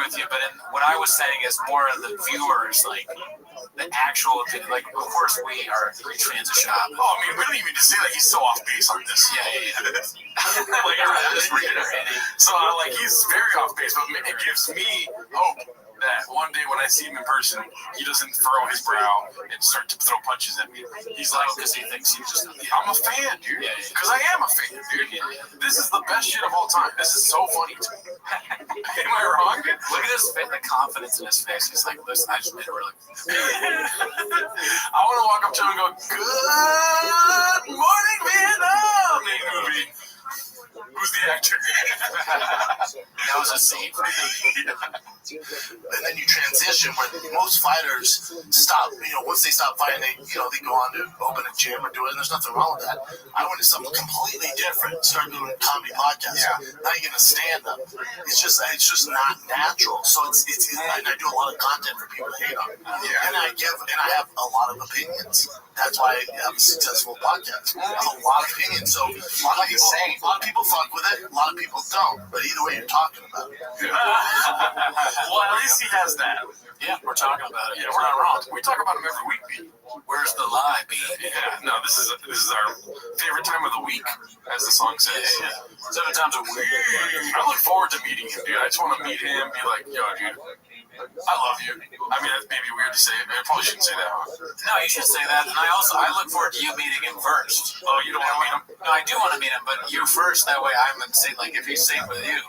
with you. But what I was saying is more of the viewers, the actual opinion. Like, of course, we are huge fans of Shop. Oh, I mean, we don't even need to say that he's so off base on this. Yeah. Like, I'm just reiterating. So, like, he's very off base, but it gives me hope that one day when I see him in person, he doesn't furrow his brow and start to throw punches at me. He's like, because he thinks he's just. I'm a fan, dude. Because I am a fan, dude. This is the best shit of all time. This is so funny to me. Am I wrong, dude? Look at his face, the confidence in his face. He's like, listen, I just made a really. I want to walk up to him and go, good morning, Vietnam, movie. Who's the actor? That was a scene. And then you transition where most fighters stop, once they stop fighting, they go on to open a gym or do it, and there's nothing wrong with that. I went to something completely different, started doing a comedy podcast. Now you're gonna stand up. It's just not natural. So I do a lot of content for people to hate on. And I have a lot of opinions. That's why I have a successful podcast. I have a lot of opinions. So a lot of people fuck with it, a lot of people don't. But either way, you're talking about it. Well, at least he has that. Yeah, we're talking about it. Yeah, we're not wrong. We talk about him every week, B. Where's the lie, B? Yeah, no, this is our favorite time of the week, as the song says. 7 times a week. I look forward to meeting him, dude. I just want to meet him, be like, yo, dude, I love you. I mean, that's maybe weird to say. I probably shouldn't say that, huh? No, you should say that. And I look forward to you meeting him first. Oh, you don't want to meet him? No, I do want to meet him, but you first. That way I'm safe. Like, if he's safe with you,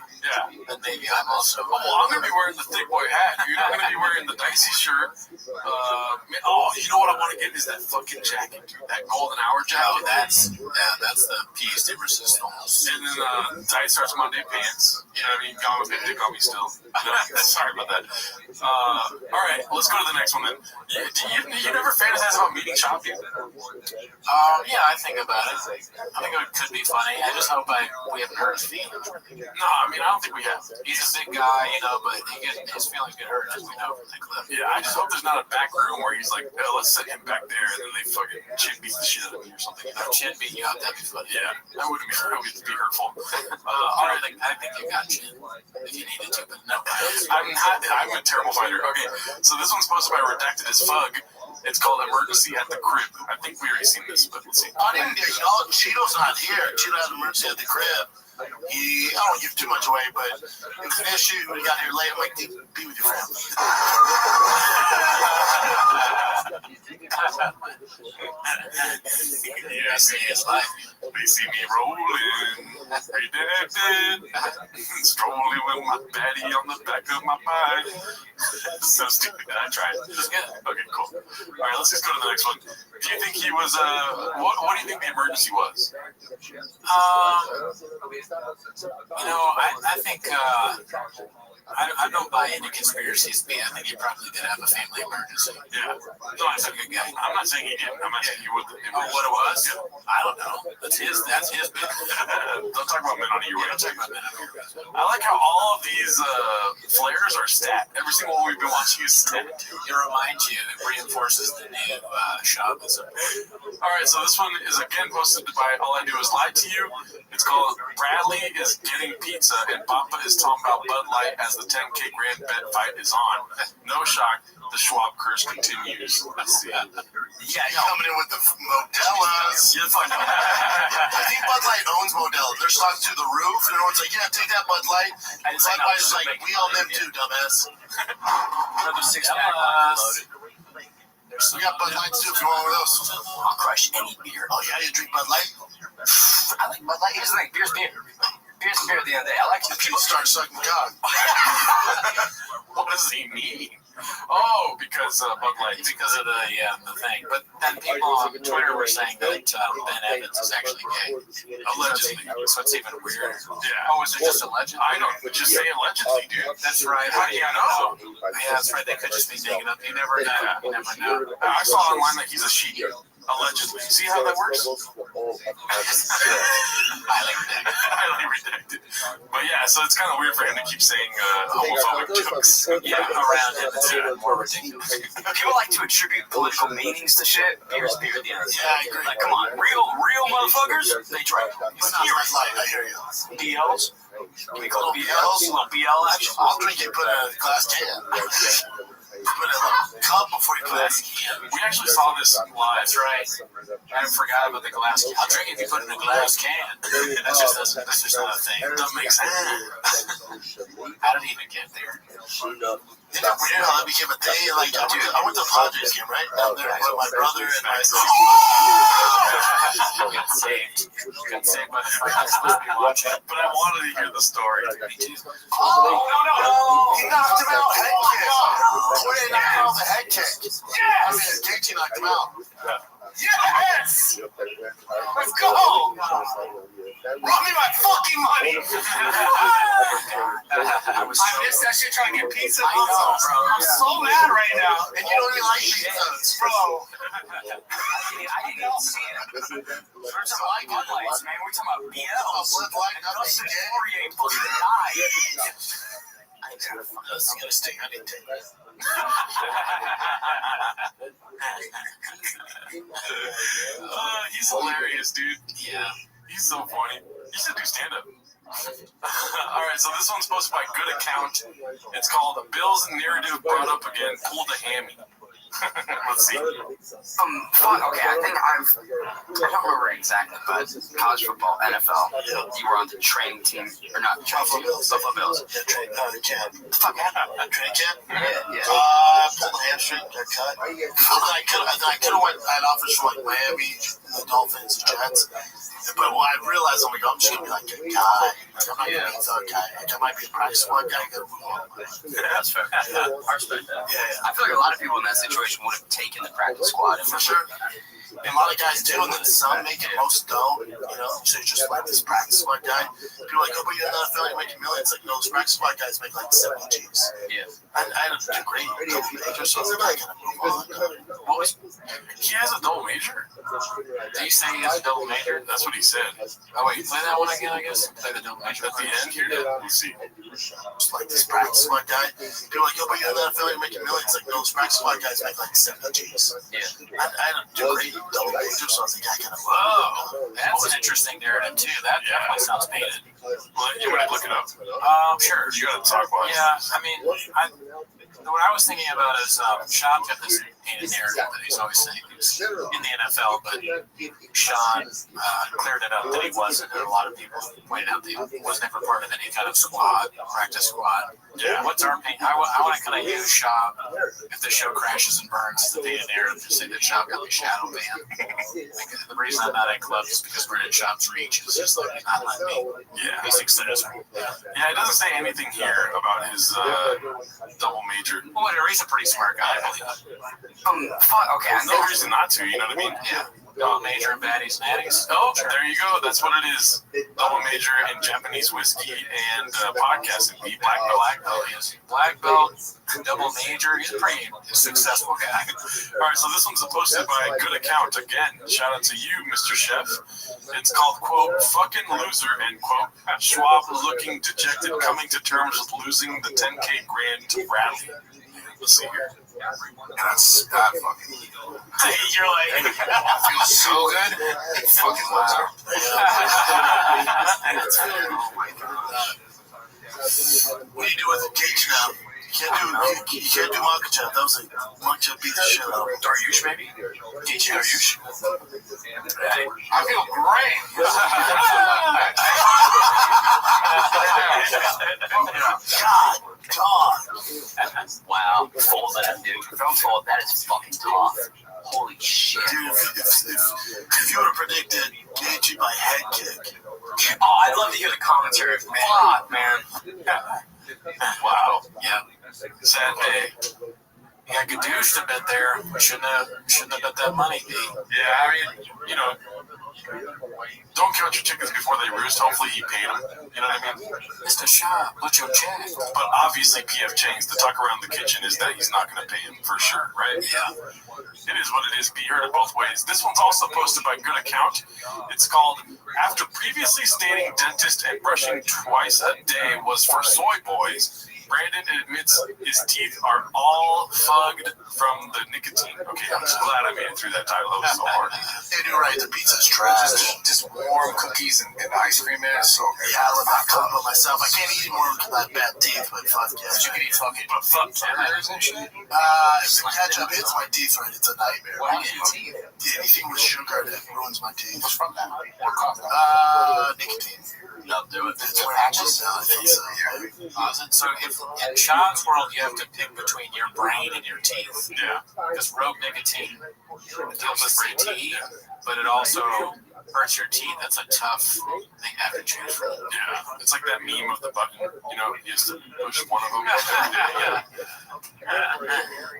then maybe I'm also. Well, I'm going to be wearing the thick boy hat, dude. I'm going to be wearing the dicey shirt. You know what I want to get is that fucking jacket, dude. That golden hour jacket. Oh, that's the piece de resistance. And then tight starts Monday pants. You know what I mean? Gone with big dick on me still. Sorry about that. All right, let's go to the next one then. You never fantasize about meeting Chop, dude? Yeah, I think about it. I think it could be funny. I just hope we haven't hurt his feelings. No, I mean, I don't think we have. He's a big guy, but his feelings get hurt, as we know from the clip. Yeah, I just hope there's not a back room where he's like, let's set him back there, and then they fucking chin beat the shit out of me or something. Chin beat you out, that'd be funny. Yeah, that would be hurtful. I think you got chin if you needed to, but no. I'm a terrible fighter. Okay, so this one's posted by Redacted as Fug. It's called Emergency at the Crib. I think we already seen this, but let's see. Cheeto's not here. Cheeto had an emergency at the crib. I don't want to give too much away, but it was an issue. We got here late. I'm like, be with your family. Yeah, they see me rolling, redacted, strolling with my baddie on the back of my bike. So stupid. I tried. Okay, cool. All right, let's just go to the next one. Do you think he was, what do you think the emergency was? I think, I don't buy into conspiracies, but I think he probably did have a family emergency. Yeah. No, he's a good guy. I'm not saying he did. I'm not saying he would. What it was? Yeah. I don't know. That's his bit. Don't talk about men on your way. Don't talk about men on your way. I like how all of these flares are stat. Every single one we've been watching is stat. It reminds you, it reinforces the new shamanism. All right, so this one is again posted by All I Do Is Lie to You. It's called Bradley is Getting Pizza and Papa is talking about Bud Light as the 10K grand bet fight is on. No shock, the Schwab curse continues. Let's see. Yeah, you're coming in with the Modelas. You're fucking. I think Bud Light owns Modelo. Their stock's through the roof, and everyone's like, yeah, take that Bud Light. And Bud Light's like, we own them too, dumbass. Another 6-pack loaded. We got Bud Lights too if you want one of those. I'll crush any beer. Oh, yeah, you drink Bud Light? I like Bud Light. Here's the thing, beer's beer. Beer's beer at the end of the day. I like people start sucking cock. What does he mean? Oh, because Bud Light. Because of the thing. But then people on Twitter were saying that Ben Evans is actually gay. Allegedly. So it's even weirder. Yeah. Oh, is it just allegedly? I don't. Just say allegedly, dude. That's right. How do you know? Yeah, that's right. They could just be making up. You never know. You never know. I saw online that he's a sheep. Allegedly. See how that works? Highly redacted. But yeah, so it's kind of weird for him to keep saying homophobic jokes. Yeah, around him. It's even more ridiculous. People like to attribute political meanings to shit. Beer's beer at the end of the day. Yeah, I agree. Like, come on. Real motherfuckers, they drink. But not Bud Light, I hear you. BLs? Can we call them BLs? A little BL action? I'll drink it, put a glass can. Put a little cup before you glass can. We actually saw this live. That's right. I forgot about the glass can. I'll drink if you put it in a glass can. That's just not a thing. That doesn't make sense. How did he even get there? Isn't it weird how that became a thing? Like, I went to the Padres game, right? Down there with my brother and my Got saved. Got saved by the friends. Let's be watching. But I wanted to hear the story. Oh, no. He knocked him out. Head kick. Jordan knocked him out with a head kick. Yeah. I mean, Gaethje knocked him out. Yes! Let's go! Run me my fucking money! I missed that shit trying to get pizza. I'm so mad right now. And you don't even like pizzas, bro. I didn't even see it. We're talking about Bud Lights, man. We're talking about BLs. Poirier supposed to die. This is gonna stay on it. He's hilarious, dude. Yeah. He's so funny. You should do stand-up. Alright, so this one's posted by Good Account. It's called Bill's Narrative Brought Up Again, Pulled a Hammy. Let's see. Fuck, okay, I think I don't remember exactly, but college football, NFL, you were on the training team, or not, Buffalo Bills. Yeah, training camp. Fuck, Training camp? Yeah. Pulled a hamstring, got cut. I could have went at offers for like Miami, the Dolphins, the Jets. But when I realized, oh my God, I'm just gonna be like a guy. Like, I'm not gonna be a third guy. Like, I might be a practice squad guy. I gotta move on. That's fair. Yeah. I respect that. Yeah. I feel like a lot of people in that situation would have taken the practice squad. For sure. And a lot of guys do, and then some make it, most don't. You know, so you're just like this practice squad guy. People are like, oh, but you're not a fellow, you're making millions. Like, no, those practice squad guys make like 70 G's. Yeah. I had a degree, double major, so I was like, I gotta move on. What was? He has a double major. Did you say he has a double major? That's what he said. Oh, wait, play that one again, I guess. Play the double major. At the end here, let's see. Just like this practice squad guy. People are like, oh, but you're not a fellow, you're making millions. Like, no, those practice squad guys make like 70 G's. Yeah. I had a degree, double major, so I was like, I gotta move Whoa, on. that's an interesting narrative, too. That definitely sounds painted. Well, you want to look it up? Sure. You gotta talk about it. Yeah, I mean, what I was thinking about is Sean got this painted narrative that he's always saying he was in the NFL, but Sean cleared it up that he wasn't, and a lot of people pointed out that he was never part of any kind of squad, practice squad. Yeah. What's our paint? I want to kind of use Shaw, if the show crashes and burns, the painted narrative to say that Shaw got me shadow banned. Because the reason I'm not at club is because we're in Shop's reach. It's just like he's not letting me. Yeah. He's successful. Yeah, it doesn't say anything here about his double major. Whatever, he's a pretty smart guy, I believe. Fuck, okay, I There's no reason not to, you know what I mean? Yeah. Double major and baddies and addies. Oh, there you go. That's what it is. Double major in Japanese whiskey and podcasting. Black belt. Yes. Black belt, double major. He's a pretty successful guy. All right, so this one's posted by Good Account. Again, shout out to you, Mr. Chef. It's called, quote, fucking loser, end quote. Schwab looking dejected, coming to terms with losing the 10K grand to Radley. Let's see here. That's that fucking. You're like, I feel so good. Fucking loser. Oh my gosh. What do you do with the Gaethje now? You can't do Makachev. That was like Makachev beat the shit out of him. Daryush, maybe? Gaethje Daryush. I feel great. God. Wow, fold that, dude. Don't fold. That is fucking tough. Holy shit. Dude, if you would have predicted Gaethje by head kick. Oh, I'd love to hear the commentary. Fuck, man. Wow. Yeah. Sad day. Yeah, Gadoosh to bet there. Shouldn't have bet that money, B. Yeah, I mean, you know, don't count your chickens before they roost. Hopefully he paid them. You know what I mean? Mr. Shaw, what's your check? But obviously PF Chang's the talk around the kitchen is that he's not going to pay him for sure, right? Yeah. It is what it is. Be heard it both ways. This one's also posted by Good Account. It's called, after previously stating dentist and brushing twice a day was for soy boys, Brandon admits his teeth are all fugged from the nicotine. Okay, I'm so glad I made it through that title. That was so hard. And you're right, the pizza's trash. Just warm cookies and ice cream in it. So Yeah, I live out talking about myself. I can't eat anymore because I have bad teeth, but fuck yeah. you can eat fucking burgers and shit. If the ketchup hits my teeth right, it's a nightmare. What happened to your teeth? Anything with sugar that ruins my teeth. What's from that? What caused that? Nicotine. They'll do it. It's patches. I think so, yeah. So if in Sean's world you have to pick between your brain and your teeth. Yeah. Because rogue nicotine deals with your teeth, but it also hurts your teeth. That's a tough thing to have to choose from. Yeah. It's like that meme of the button. You know, you used to push one of them. Yeah.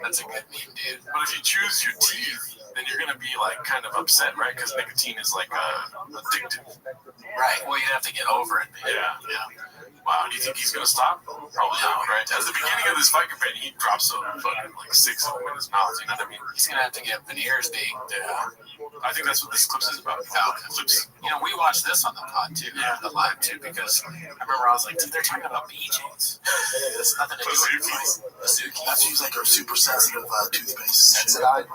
That's a good meme, dude. But if you choose your teeth, then you're gonna be like kind of upset, right? Because nicotine is like addictive. Right. Well, you'd have to get over it. Man. Yeah. Wow. Do you think he's gonna stop? Probably not, right? At the beginning of this fight campaign, he drops a fucking like 6 of them in his mouth. You know what I mean? He's gonna have to get veneers being. Yeah. I think that's what this clip is about. Clips. You know, we watched this on the pod too, the live too, because I remember I was like, dude, they're talking about BJ's. That's nothing to do with Bazooki. That seems like a super sensitive toothpaste. Sensitive. Oh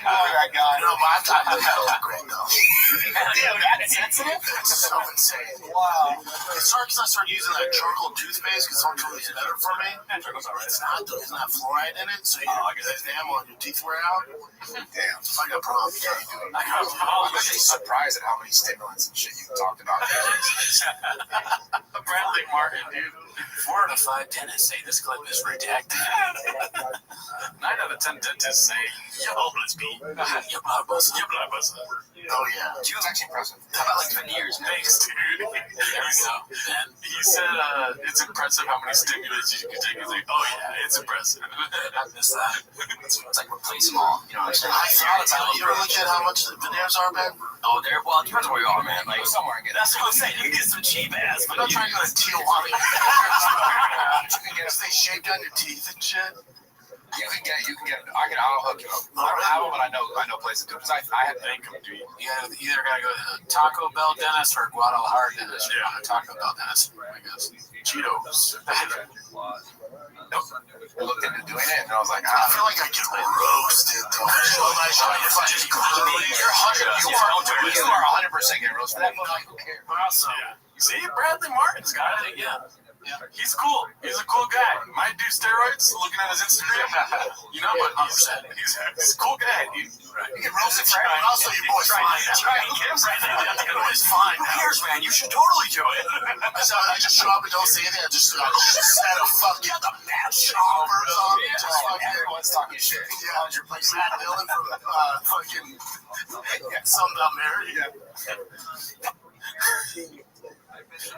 my god. No, my time is great though. Damn, that's sensitive? It's so insane. Wow. It's hard because I started using that charcoal toothpaste because someone told me it's better for me. It's not though. It's not fluoride in it, so you get that enamel on your teeth wear out. Damn. I got a problem. I'm actually surprised at how many stimulants and shit you talked about. Bradley Martin, dude. 4 out of 5 dentists say this clip is redacted. 9 out of 10 dentists say, yo, let's be. Your blood buzzer. Your blood buzzer. Oh yeah. She was actually impressive. How about like veneers? Thanks, dude. There we go. He said it's impressive how many stimulants you can take. He's like, oh yeah, it's impressive. I missed that. It's like replace them all. You know what I'm saying? I saw the time. You ever look at how much the veneers are, man? Oh, there. Well, it depends where you are, man. Like Somewhere and get that's what I'm saying. You can get some cheap ass, but I'm not trying to go to Tijuana. You can get they shaved down your teeth and shit. You can get. I'll hook you up. I don't have them, but I know places to do. Because I had Thank him, dude. You either gotta go to the Taco Bell dentist or Guadalajara dentist. Yeah. Taco Bell dentist, I guess. Cheetos. looked into doing it, and I was like, I feel like I get roasted though. You are 100% getting roasted. Who cares? Awesome. Yeah. See, Bradley Martin's got it. Yeah. He's cool. He's a cool guy. Might do steroids, looking at his Instagram. You know, but he's a cool guy, dude. You get roasted for everyone. Also, your boy's fine now. Your boy's fine now. Here's, man, you should totally do it. So I just show up and don't say anything. I just set a fucking choppers on. Everyone's talking shit. Yeah, you're like Matt Dillon from fucking something about Mary.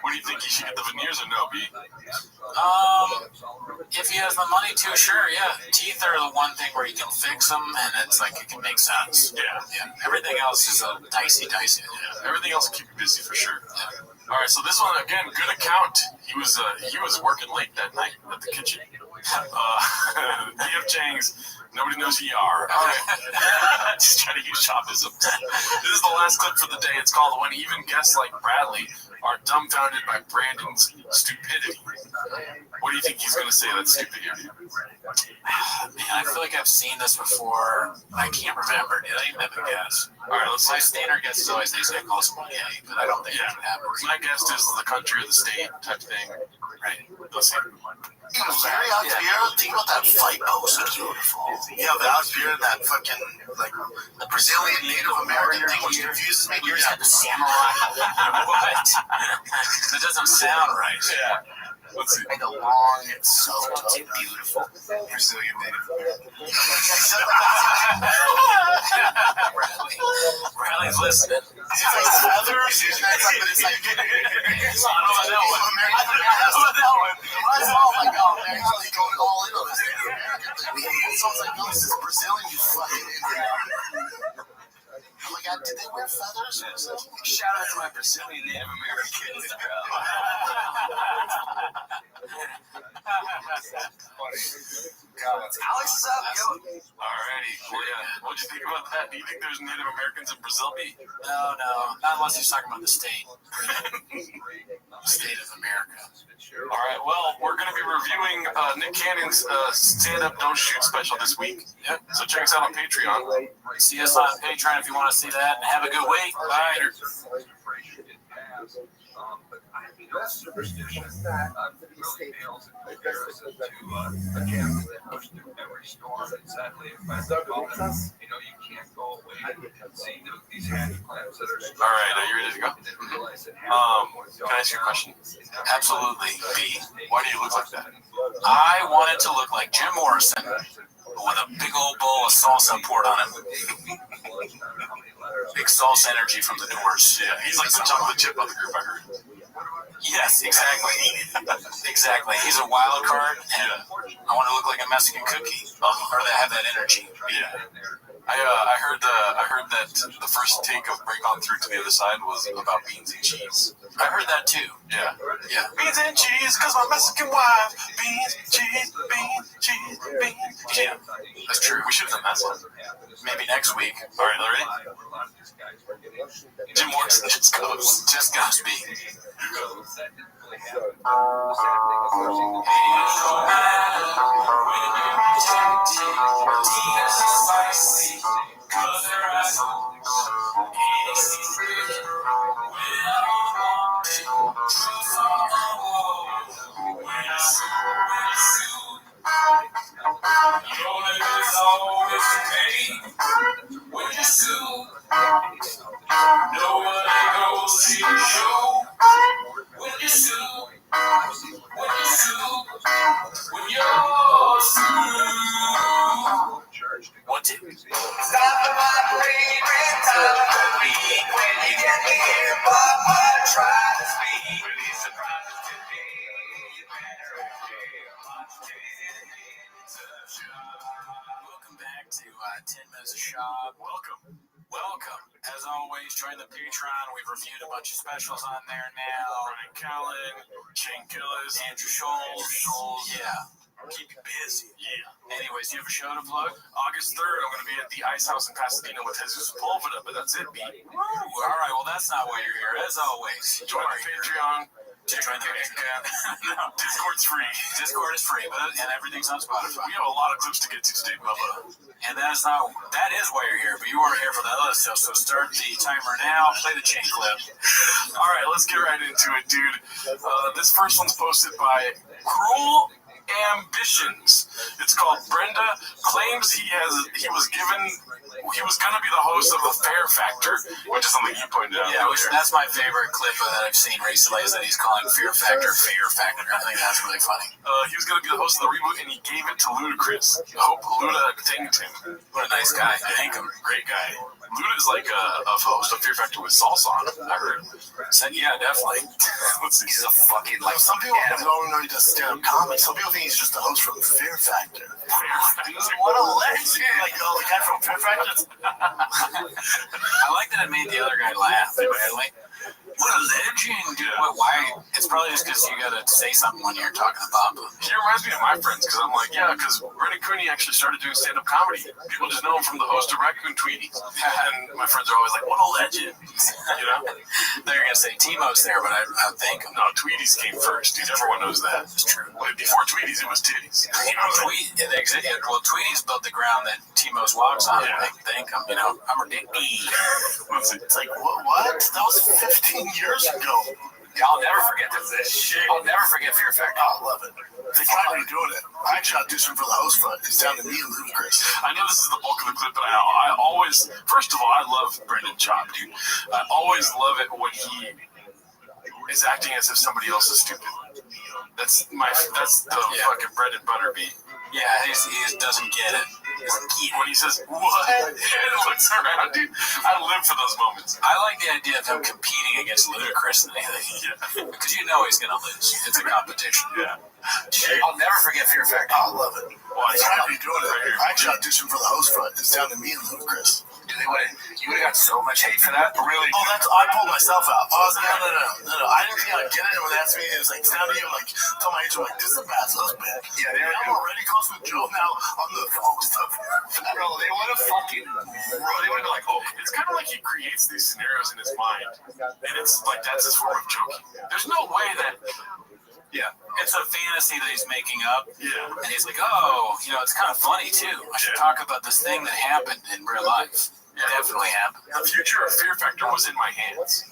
What do you think? He should get the veneers or no, B? If he has the money to, sure, yeah. Teeth are the one thing where you can fix them, and it's like it can make sense. Yeah. Everything else is a dicey. Yeah. Everything else will keep you busy for sure. Yeah. All right, so this one again, good account. He was working late that night at the kitchen. D.F. Chang's. Nobody knows who you are. Just trying to use shoppism. This is the last clip for the day. It's called "When Even Guests Like Bradley Are Dumbfounded by Brandon's Stupidity." What do you think he's going to say that's stupid here? Man, I feel like I've seen this before. I can't remember. Did I even have a guess? All right, let's My see. standard guess is always they say call someone gay, but I don't think it can happen. My guess is the country or the state type thing. Right. Let's see. Very out here. Think about that fight post. It's beautiful. Yeah, but out here, that fucking like the Brazilian Native American thing, which confuses me. You just had the samurai. What? That doesn't sound right. Yeah. Let's see. Like a long, so beautiful Brazilian Native American. Riley's listening. It's like feathers. It's like I don't know that one. I was like, oh man, how are you going all in on this Native American thing? It sounds like, no, this is Brazilian, you fucking idiot. I'm like, did they wear feathers? Shout out to my Brazilian Native Americans. Alex is up, yo. Alrighty. Well, yeah. What'd you think about that? Do you think there's Native Americans in Brazil, B? No, not unless he's talking about the state. State of America. All right, well, we're going to be reviewing Nick Cannon's stand-up Don't Shoot special this week. Yep. So check us out on Patreon. See us on Patreon if you want to see that. And have a good week. Bye. That superstition really fails in comparison to again, every storm. And sadly, you can't go away and see these handy plants that are. All right, are you ready to go? Can I ask you a question? Absolutely. B. Why do you look like that? I wanted to look like Jim Morrison with a big old bowl of salsa poured on it. Big salsa energy from the Doors. Yeah, he's like the chocolate chip of the group, I heard. Yes, exactly. Exactly. He's a wild card, and I want to look like a Mexican cookie, or that have that energy. Yeah. I heard that the first take of Break On Through to the Other Side was about beans and cheese. I heard that too. Yeah. Yeah. Beans and cheese, cause my Mexican wife. Beans, cheese, beans. Yeah. That's true. We should have done that song. Maybe next week. All right, ready? Jim Morrison just goes. Just goes be. Welcome back to 10 Minutes of Shop. Welcome. As always, join the Patreon. We've reviewed a bunch of specials on there now. Brian Callen, Shane Gillis, Andrew Scholes. Yeah. Keep you busy. Yeah. Anyways, do you have a show to plug? August 3rd, I'm going to be at the Ice House in Pasadena with Jesus Sepulveda, but that's it, B. Woo! All right, well, that's not why you're here. As always, Join the Patreon. Join the Patreon. No, Discord's free. Discord is free, and everything's on Spotify. We have a lot of clips to get to today, Bubba. And that is why you're here, but you weren't here for that other stuff, so start the timer now, play the chain clip. All right, let's get right into it, dude. This first one's posted by Cruel Ambitions. It's called Brenda claims he was gonna be the host of the Fair Factor, which is something you pointed out. Yeah, that's my favorite clip that I've seen recently, is that he's calling Fear Factor Fear Factor. I think that's really funny. He was gonna be the host of the reboot, and he gave it to Ludacris. I hope Luda thanked him. What a nice guy. Thank him. Great guy. Luda's like a host of Fear Factor with salsa on it, I heard. Yeah, definitely. Let's see. He's a fucking, like, some people don't know he does stand-up comedy. Some people think he's just a host from Fear Factor. Dude, what a legend! Like, the guy from Fear Factor. I like that it made the other guy laugh. What a legend, dude. Why? It's probably just because you gotta say something when you're talking about him. He reminds me of my friends, because I'm like, yeah, because Brendan Cooney actually started doing stand-up comedy. People just know him from the host of Raccoon Tweety. And my friends are always like, what a legend. You know? They're gonna say Timo's there, but I think him. No, Tweety's came first, dude. Everyone knows that. It's true. But before Tweety's, it was Titties. Well, Tweety's built the ground that Timo's walks on. Yeah. They thank him, I'm ridiculous. It's like, what? That was 15 years ago. I'll never forget this shit. I'll never forget Fear Factor. Oh, I love it. They tried me doing it. I actually auditioned for the host front. It's down to me and Ludacris. I know this is the bulk of the clip, but I always, first of all, I love Brendan Chop, dude. I always love it when he is acting as if somebody else is stupid. That's the fucking bread and butter beat. Yeah, he doesn't get it. When he says, what? And looks around, dude. I live for those moments. I like the idea of him competing against Ludacris and anything. Yeah. Because he's going to lose. It's a competition. Yeah. I'll never forget Fear Factor. I love it. Well, I tried to be doing it. I actually auditioned for the host front. It's down to me and Ludacris. You would have got so much hate for that. Really? Oh, I pulled myself out. I was like, no. I didn't think I'd get it. And when they asked me, it was like, stand to you. I'm like, tell my agent, like, this is a bad husband. Yeah, I'm already close with Joe now. I'm the host of Bro, they would have fucking. Bro, they would have been like, oh, It's kind of like he creates these scenarios in his mind, and it's like that's his form of joking. There's no way that. Yeah, it's a fantasy that he's making up. Yeah. And he's like, oh, it's kind of funny too. I should talk about this thing that happened in real life. It definitely happened. The future of Fear Factor was in my hands.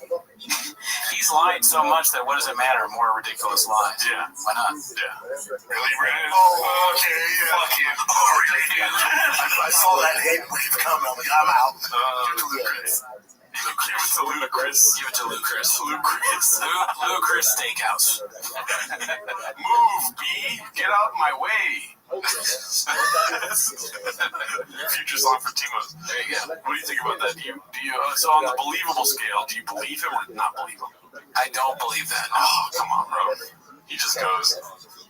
He's lied so much that what does it matter? More ridiculous lies. Yeah. Why not? Yeah. Really, Brandon? Oh, okay, yeah. Fuck you. Oh, really, dude? I saw that hate wave coming. I'm like, I'm out. Give it to Lucas. Give it to Ludacris. Give it to Lucas. Lucas. Lucas Steakhouse. Move, B. Get out of my way. Future song for Timo. There you go. What do you think about that? Do you so on the believable scale, do you believe him or not believe him? I don't believe that. No. Oh, come on, bro. He just goes.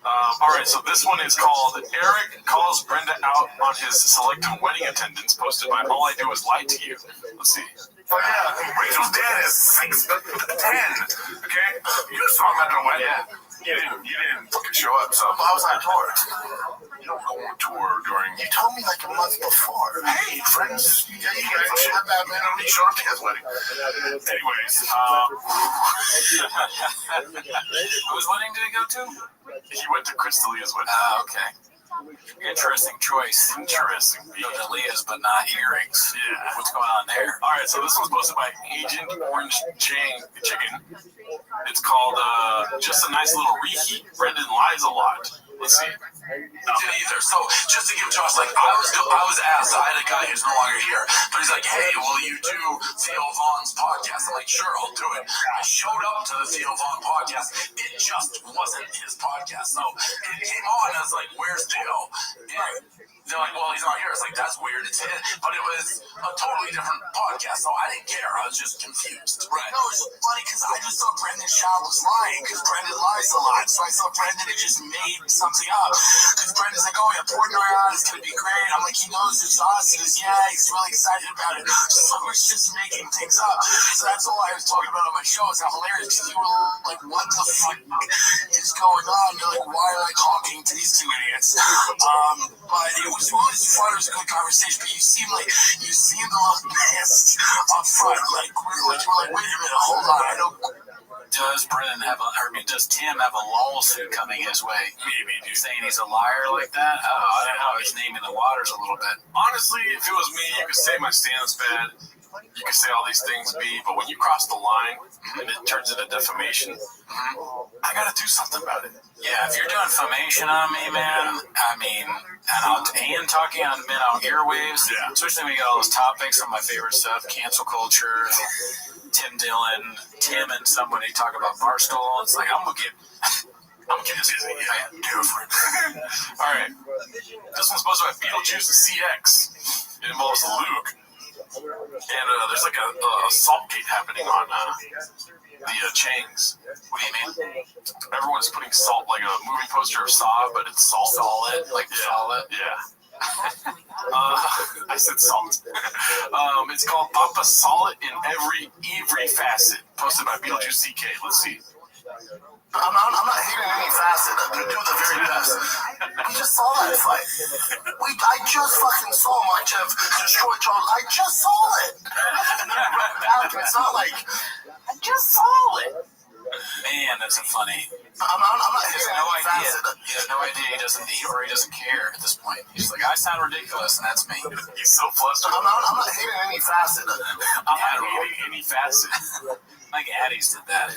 All right, so this one is called Eric Calls Brenda Out on His Selective Wedding Attendance, posted by All I Do Is Lie to You. Let's see. Oh, yeah. Rachel's dad is 6'10". Okay? You saw him at the wedding. Yeah. You didn't fucking show up, so. I was on tour. You don't go on tour during. You told me like a month before. Hey, friends. Yeah, you guys shit that man. He showed up to his wedding. Anyways, Whose wedding did he go to? he went to Chris D'Elia's wedding. Okay. Interesting choice. Interesting. D'Elia's, but not earrings. Yeah. What's going on there? All right, so this one's posted by Agent Orange Chicken. It's called Just a Nice Little Reheat. Brendan lies a lot. Let's see. Didn't either. So just to give Josh, like I was asked, I had a guy who's no longer here, but he's like, hey, will you do Theo Vaughn's podcast? I'm like, sure, I'll do it. I showed up to the Theo Vaughn podcast. It just wasn't his podcast. So it came on, and I was like, where's Theo? And they're like, well, he's not here. It's like, that's weird. It's his, but it was a totally different podcast, so I didn't care. I was just confused. Right. No, it's funny because I just thought Brendan Schaub was lying because Brendan lies a lot. So I thought Brendan had just made something up. Because Brendan's like, oh, yeah, Portnoy on, it's going to be great. I'm like, he knows it's us. He goes, yeah, he's really excited about it. So we're just making things up. So that's all I was talking about on my show. It's how hilarious because you were like, what the fuck is going on? You're like, why am I talking to these two idiots? But it was really fun. It was a good conversation. But you seemed a little pissed up front. Like, you were like, wait a minute, hold on. I don't. Does Tim have a lawsuit coming his way? Maybe, dude. Saying he's a liar like that? Oh, I don't know. He's naming the waters a little bit. Honestly, if it was me, you could say my stance bad. You could say all these things, B, but when you cross the line and it turns into defamation, I gotta do something about it. Yeah, if you're doing defamation on me, man, and talking on men on airwaves, especially when you got all those topics on my favorite stuff, cancel culture, Tim Dillon, Tim and somebody talk about Barstool, it's like, I'm gonna get busy. Yeah, different. All right. This one's supposed to have Beetlejuice and CX. It involves Luke. And there's like a salt gate happening on the Changs. What do you mean? Everyone's putting salt, like a movie poster of Saw, but it's salt. Solid, like solid. Yeah. I said salt. It's called Papa Solid in every facet. Posted by Beetlejuice CK. Let's see. I'm not hating any facet. They're doing the very best. We just saw that fight. I just fucking saw much of Destroy Charles. I just saw it. It's not like I just saw it. Man, that's a funny. I'm not He has hating no any idea. facet. He has no idea. He doesn't care at this point. He's like, I sound ridiculous, and that's me. He's so flustered. I'm not hating any facet. I'm not hating any facet. Like Addie's did that.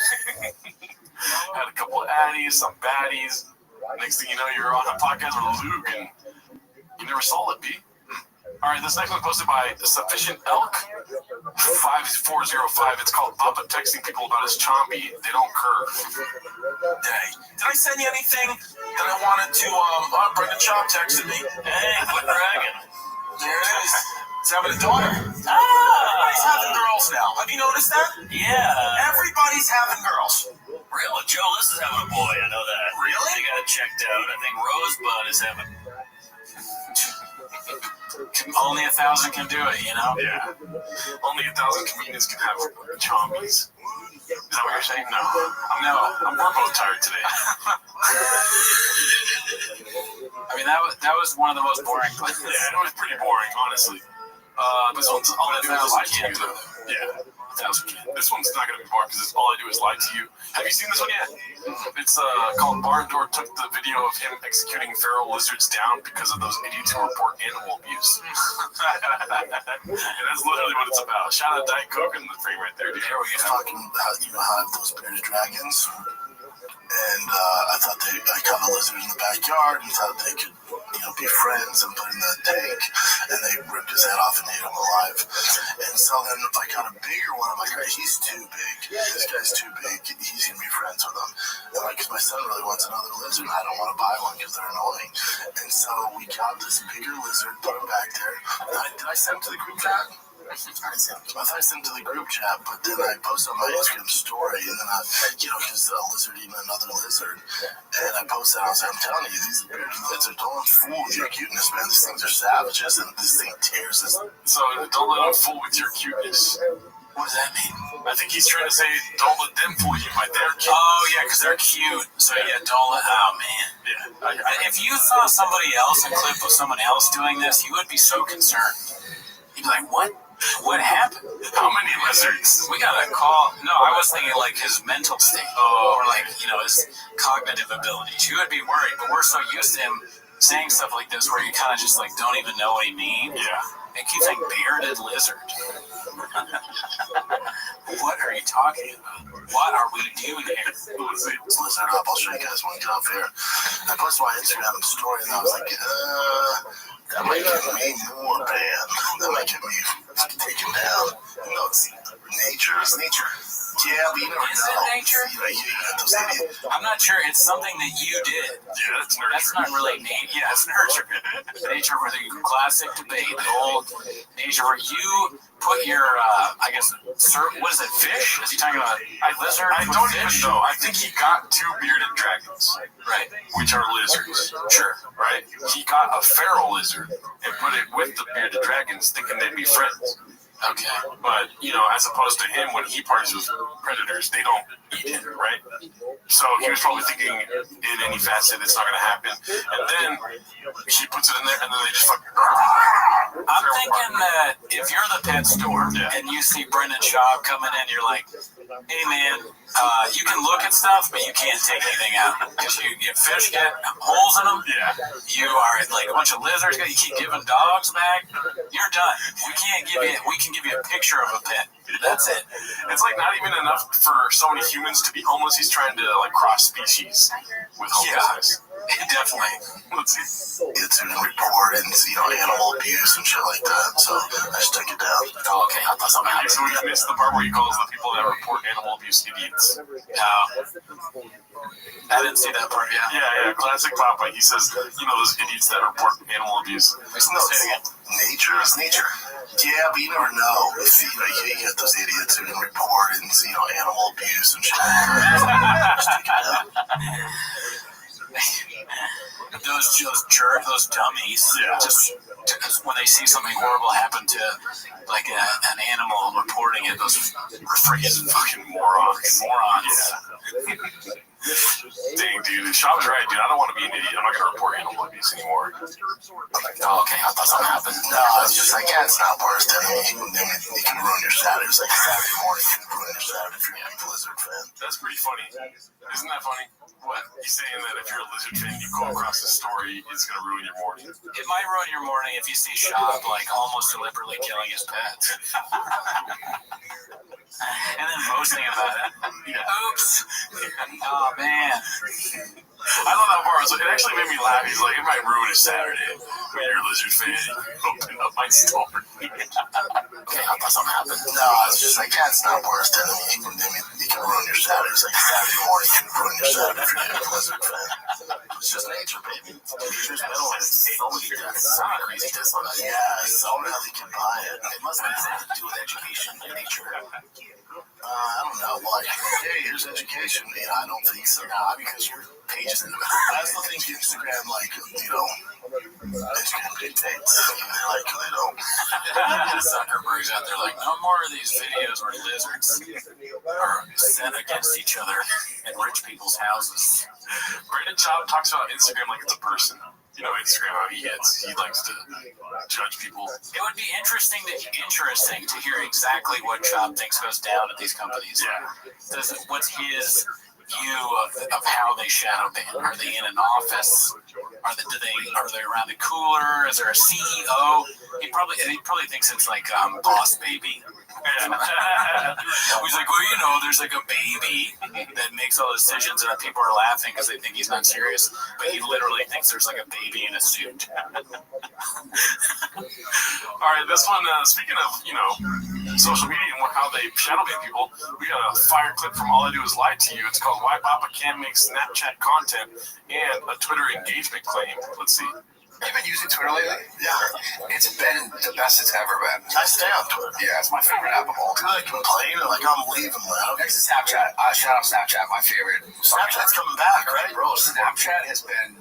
Had a couple of addies, some baddies. Next thing you know, you're on a podcast with Luke, and you never saw it, B. All right, this next one posted by Sufficient Elk 5405. It's called Papa texting people about his chompy. They don't curve. Hey, did I send you anything that I wanted to? Brendan Schaub texted me. Hey, quit bragging. There it is. He's having a daughter. Everybody's having girls now. Have you noticed that? Yeah. Everybody's having girls. Really? Joe, this is having a boy. I know that. Really? They got it checked out. I think Rosebud is having. Only 1,000 can do it, you know? Yeah. Only 1,000 comedians can have chombies. Is that what you're saying? No. We're both tired today. I mean, that was one of the most boring places. Yeah, it was pretty boring, honestly. This one's all I do is lie to you, though. Yeah. This one's not going to be boring because all I do is lie to you. Have you seen this one yet? It's called Barn Door took the video of him executing feral lizards down because of those idiots who report animal abuse. And that's literally what it's about. Shout out Diet Coke in the frame right there, dude. There we go. Talking about, how those bearded dragons. And I thought I caught a lizard in the backyard and thought they could, be friends and put in the tank. And they ripped his head off and ate him alive. And so then I caught a bigger one. I'm like, all right, he's too big. This guy's too big. He's going to be friends with him. And because my son really wants another lizard, and I don't want to buy one because they're annoying. And so we got this bigger lizard, put him back there. Did I send him to the group chat? I thought I sent it to the group chat, but then I posted on my Instagram story, and then because a lizard eating another lizard, and I posted, I was like, I'm telling you, these bearded lizards don't fool with your cuteness, man. These things are savages, and this thing tears this. So don't let them fool with your cuteness. What does that mean? I think he's trying to say, don't let them fool you by their cute. Oh, yeah, because they're cute. So, yeah, don't let... Oh, man. Yeah. If you saw somebody else, a clip of someone else doing this, you would be so concerned. You'd be like, what? What happened? How many lizards? We got a call. No, I was thinking like his mental state. Or like, his cognitive abilities. You would be worried, but we're so used to him saying stuff like this where you kind of just like don't even know what he means. Yeah. It keeps saying bearded lizard. What are you talking about? What are we doing here? Lizard up. I'll show you guys when we get off here. I posted my Instagram story and I was like, that might get me more banned. That might get me taken down. It's nature. It's nature. Yeah, but you never know. Is it nature? Those idiots. I'm not sure. It's something that you did. Yeah, that's nurture. That's not really nature. Yeah, it's nurture. Nature where the classic debate, the old nature where you put your, what is it, fish? Is he talking about lizard? I don't even know. I think he got 2 bearded dragons. Right. Which are lizards. Sure. Right? He got a feral lizard and put it with the bearded dragons thinking they'd be friends. Okay. But, as opposed to him, when he parties with predators, they don't eat him, right? So he was probably thinking in any facet it's not going to happen. And then he puts it in there, and then they just fucking... I'm thinking that if you're the pet store and you see Brendan Schaub coming in, you're like, hey, man, you can look at stuff, but you can't take anything out. Because fish get holes in them. Yeah. You are like a bunch of lizards. You keep giving dogs back. You're done. We can give you a picture of a pet. That's it. It's like not even enough for so many humans to be homeless. He's trying to like cross species with homelessness. Yeah, definitely. Let's see. It's been reported, animal abuse and shit like that. So I just took it down. Oh, okay. I thought something happened. So we missed the part where he calls the people that report animal abuse idiots. No. I didn't see that part yet. Yeah. Classic Popeye. He says, those idiots that report animal abuse. Say it again. Nature is nature. Yeah, but you never know if you get those idiots who report animal abuse and shit. Just take it down. Those dummies, just when they see something horrible happen to like an animal reporting it, those freaking fucking morons. Yeah. Dang, dude. Schaub's right, dude. I don't want to be an idiot. I'm not going to report animal abuse anymore. Oh, okay. I thought something happened. No, it's just like, it's not worse than it can ruin your Saturday. It's like Saturday morning can ruin your Saturday if you're a big Lizard fan. That's pretty funny. Isn't that funny? What? He's saying that if you're a Lizard fan, you go across the story, it's going to ruin your morning. It might ruin your morning if you see Schaub, almost deliberately killing his pets. And then boasting about it. Oops. Oh, man. I love that part. It actually made me laugh. He's like, it might ruin a Saturday when you're a Lizard fan. Open up my store. Okay, I thought something happened. No, I was just like, it's not worse than it can ruin your Saturday. It's like Saturday morning can ruin your Saturday if you're a big Lizard fan. It's just nature, baby. Nature's middle. It's so many deaths. So many crazy deaths on that. Yeah, so how they can buy it. It must have something to do with education and nature. I don't know. Like, hey, here's education. I don't think so. Nah, because your page is in the middle. I still think Instagram, Instagram dictates. They like who they don't. Zuckerberg's out there like, no more of these videos where lizards are set against each other in rich people's houses. Brandon Chop talks about Instagram like it's a person. You know, Instagram, how he likes to judge people. It would be interesting to hear exactly what Chop thinks goes down at these companies. Yeah. What's his view of how they shadow ban? Are they in an office? Are they around a cooler? Is there a CEO? He probably thinks it's like Boss Baby. He's like, well, you know, there's like a baby that makes all the decisions, and people are laughing because they think he's not serious, but he literally thinks there's like a baby in a suit. All right, this one, speaking of, you know, social media and how they shadow ban people, we got a fire clip from All I Do Is Lie to You. It's called Why Papa Can't Make Snapchat Content and a Twitter engagement claim. Let's see. You've been using Twitter lately? Yeah. It's been the best it's ever been. I stay on Twitter. Yeah, it's my favorite app of all time. I complain like I'm leaving loud. Next to Snapchat. Shout out Snapchat, my favorite. Snapchat's coming back, right? Bro, Snapchat has been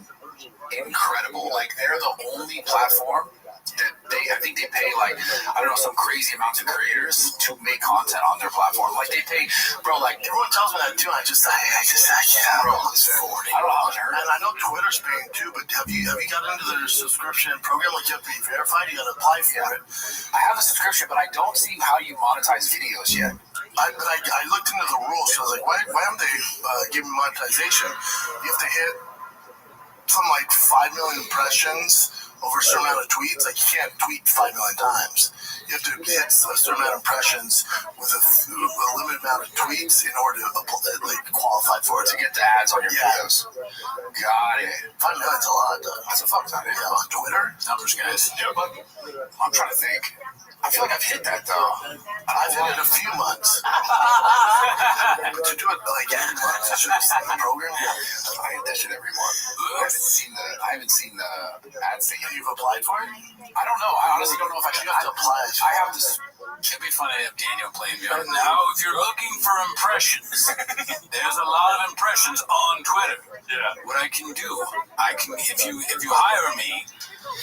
incredible. Like, they're the only platform that I think they pay, like, I don't know, some crazy amounts of creators to make content on their platform. Like, they pay, bro, like, everyone tells me that too. I can't. Bro, it's 40. I don't know how much I heard. And I know Twitter's paying too, but have you got into their subscription program? Like, you have to be verified. You got to apply for it. I have a subscription, but I don't see how you monetize videos yet. I looked into the rules. So I was like, why haven't they given monetization? You have to hit something like 5 million impressions over a certain amount of tweets. Like, you can't tweet 5 million times. You have to hit a certain amount of impressions with a limited amount of tweets in order to qualify for it. To get the ads on your videos. Got it. 5 million's a lot, though. That's a fuck ton. Yeah, on Twitter. Numbers, guys. Yeah, but I'm trying to think. I feel like I've hit that, though. I've hit it a few months. But to do it like every month, I should have seen the program. I hit that shit every month. I haven't seen the ads thing. You've applied for it? I don't know. I honestly don't know if I should. You have to apply. I have this. It'd be funny to have Daniel play me on. Now, if you're looking for impressions, there's a lot of impressions on Twitter. Yeah. What I can do, if you hire me,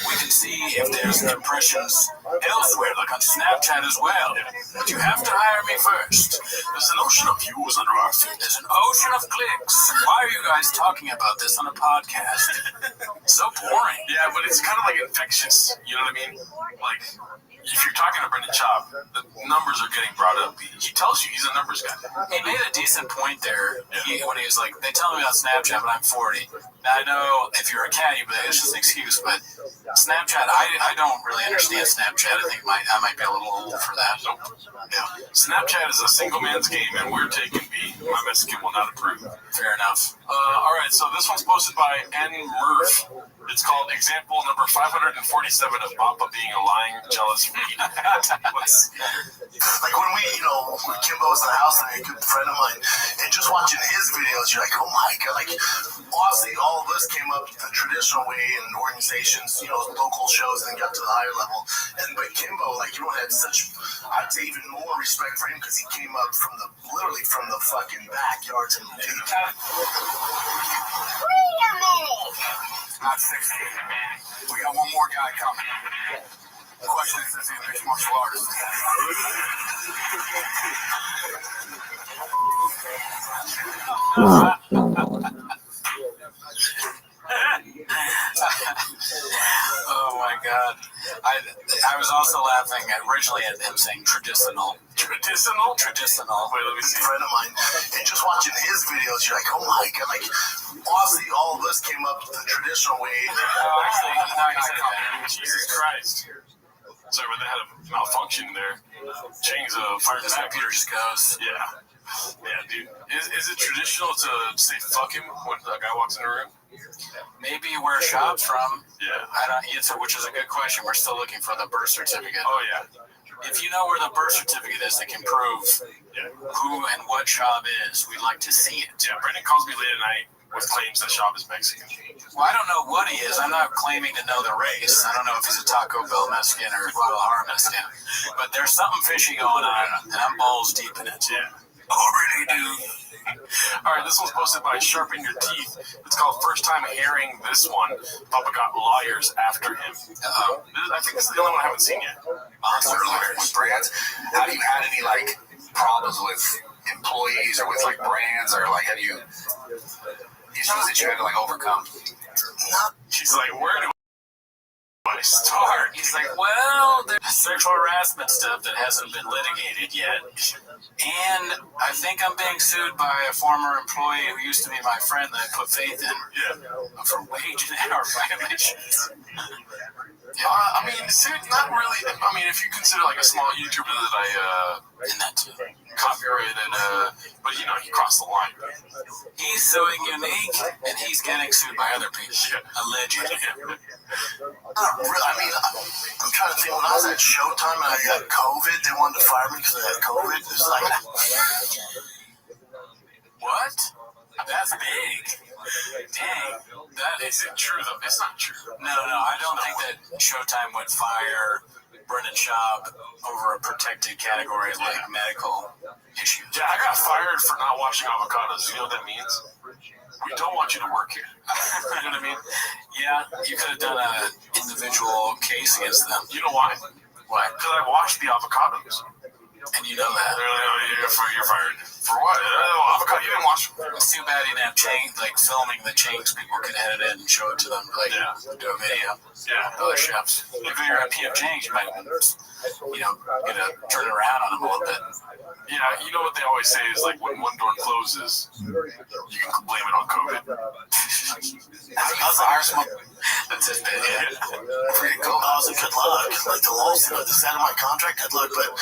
we can see if there's impressions elsewhere, like on Snapchat as well. But you have to hire me first. There's an ocean of views under our feet. There's an ocean of clicks. Why are you guys talking about this on a podcast? So boring. Yeah, but it's kind of like infectious. You know what I mean? Like, if you're talking to Brendan Chop, the numbers are getting brought up. He tells you he's a numbers guy. He made a decent point there when he was like, they tell me about Snapchat, but I'm 40. Now, I know if you're a cat, it's just an excuse, but Snapchat, I don't really understand Snapchat. I think I might be a little old for that. Yeah. Snapchat is a single man's game, and we're taking B. My Mexican will not approve. Fair enough. All right, so this one's posted by N. Murph. It's called example number 547 of Papa being a lying, jealous weed. Like when when Kimbo was in the house and a good friend of mine, and just watching his videos, you're like, oh my god, like honestly, all of us came up the traditional way in organizations, local shows, and then got to the higher level. But Kimbo, like, everyone had such, I'd say, even more respect for him because he came up literally from the fucking backyards and Wait a minute. Not 60. We got one more guy coming. The question is he a mixed martial artist? Oh my god. I was also laughing originally at him saying traditional. Traditional? Traditional. Wait, let me see. A friend of mine, and just watching his videos, you're like, oh my god, like honestly, all of us came up the traditional way. Jesus Christ. Sorry, but they had a malfunction there. Change the fire. This computer just goes. Yeah. Yeah, dude. Is it traditional to say fuck him when a guy walks in the room? Maybe where Shop's from. Yeah. I don't answer, which is a good question. We're still looking for the birth certificate. Oh, yeah. If you know where the birth certificate is that can prove who and what Shop is, we'd like to see it. Yeah, Brendan calls me late at night with claims that Shop is Mexican. Well, I don't know what he is. I'm not claiming to know the race. I don't know if he's a Taco Bell Mexican or Guadalajara Mexican. But there's something fishy going on, and I'm balls deep in it. Yeah. Oh, really, dude? All right, this one's posted by Sharpen Your Teeth. It's called First Time Hearing This One. Papa got lawyers after him. I think this is the only one I haven't seen yet. Honestly, with brands, have you had any like problems with employees or with like brands or like have you issues that you had to like overcome? She's like, where do I start? He's like, well, there's sexual harassment stuff that hasn't been litigated yet. And I think I'm being sued by a former employee who used to be my friend that I put faith in. For wage and hour violations. I mean, not really. I mean, if you consider like a small YouTuber that I and that too, copyrighted, but you know, he crossed the line. He's suing Unique, and he's getting sued by other people. Allegedly. Not really. I mean, I'm trying to think. When I was at Showtime and I got COVID, they wanted to fire me because I had COVID. It was like, what? That's big. Dang. That isn't true, though. It's not true. No, I don't think that Showtime would fire Brendan Schaub over a protected category like medical issues. Yeah, I got fired for not washing avocados. You know what that means? We don't want you to work here. You know what I mean? Yeah, you could have done an individual case against them. You know why? Why? Because I washed the avocados. And you know that. You're fired. For what? Avocado, you didn't wash them. It's too bad you didn't have like filming the change. People could edit it and show it to them. Like, do a video. Yeah. Other chefs. If you're at PF Chang's, you might, gonna turn it around on them a little bit. Yeah, you know what they always say is like when one door closes, you can blame it on COVID. How do you fire someone? That's it. Pretty cool. I was like, good luck. Like the lawsuit, this is out of my contract. Good luck, but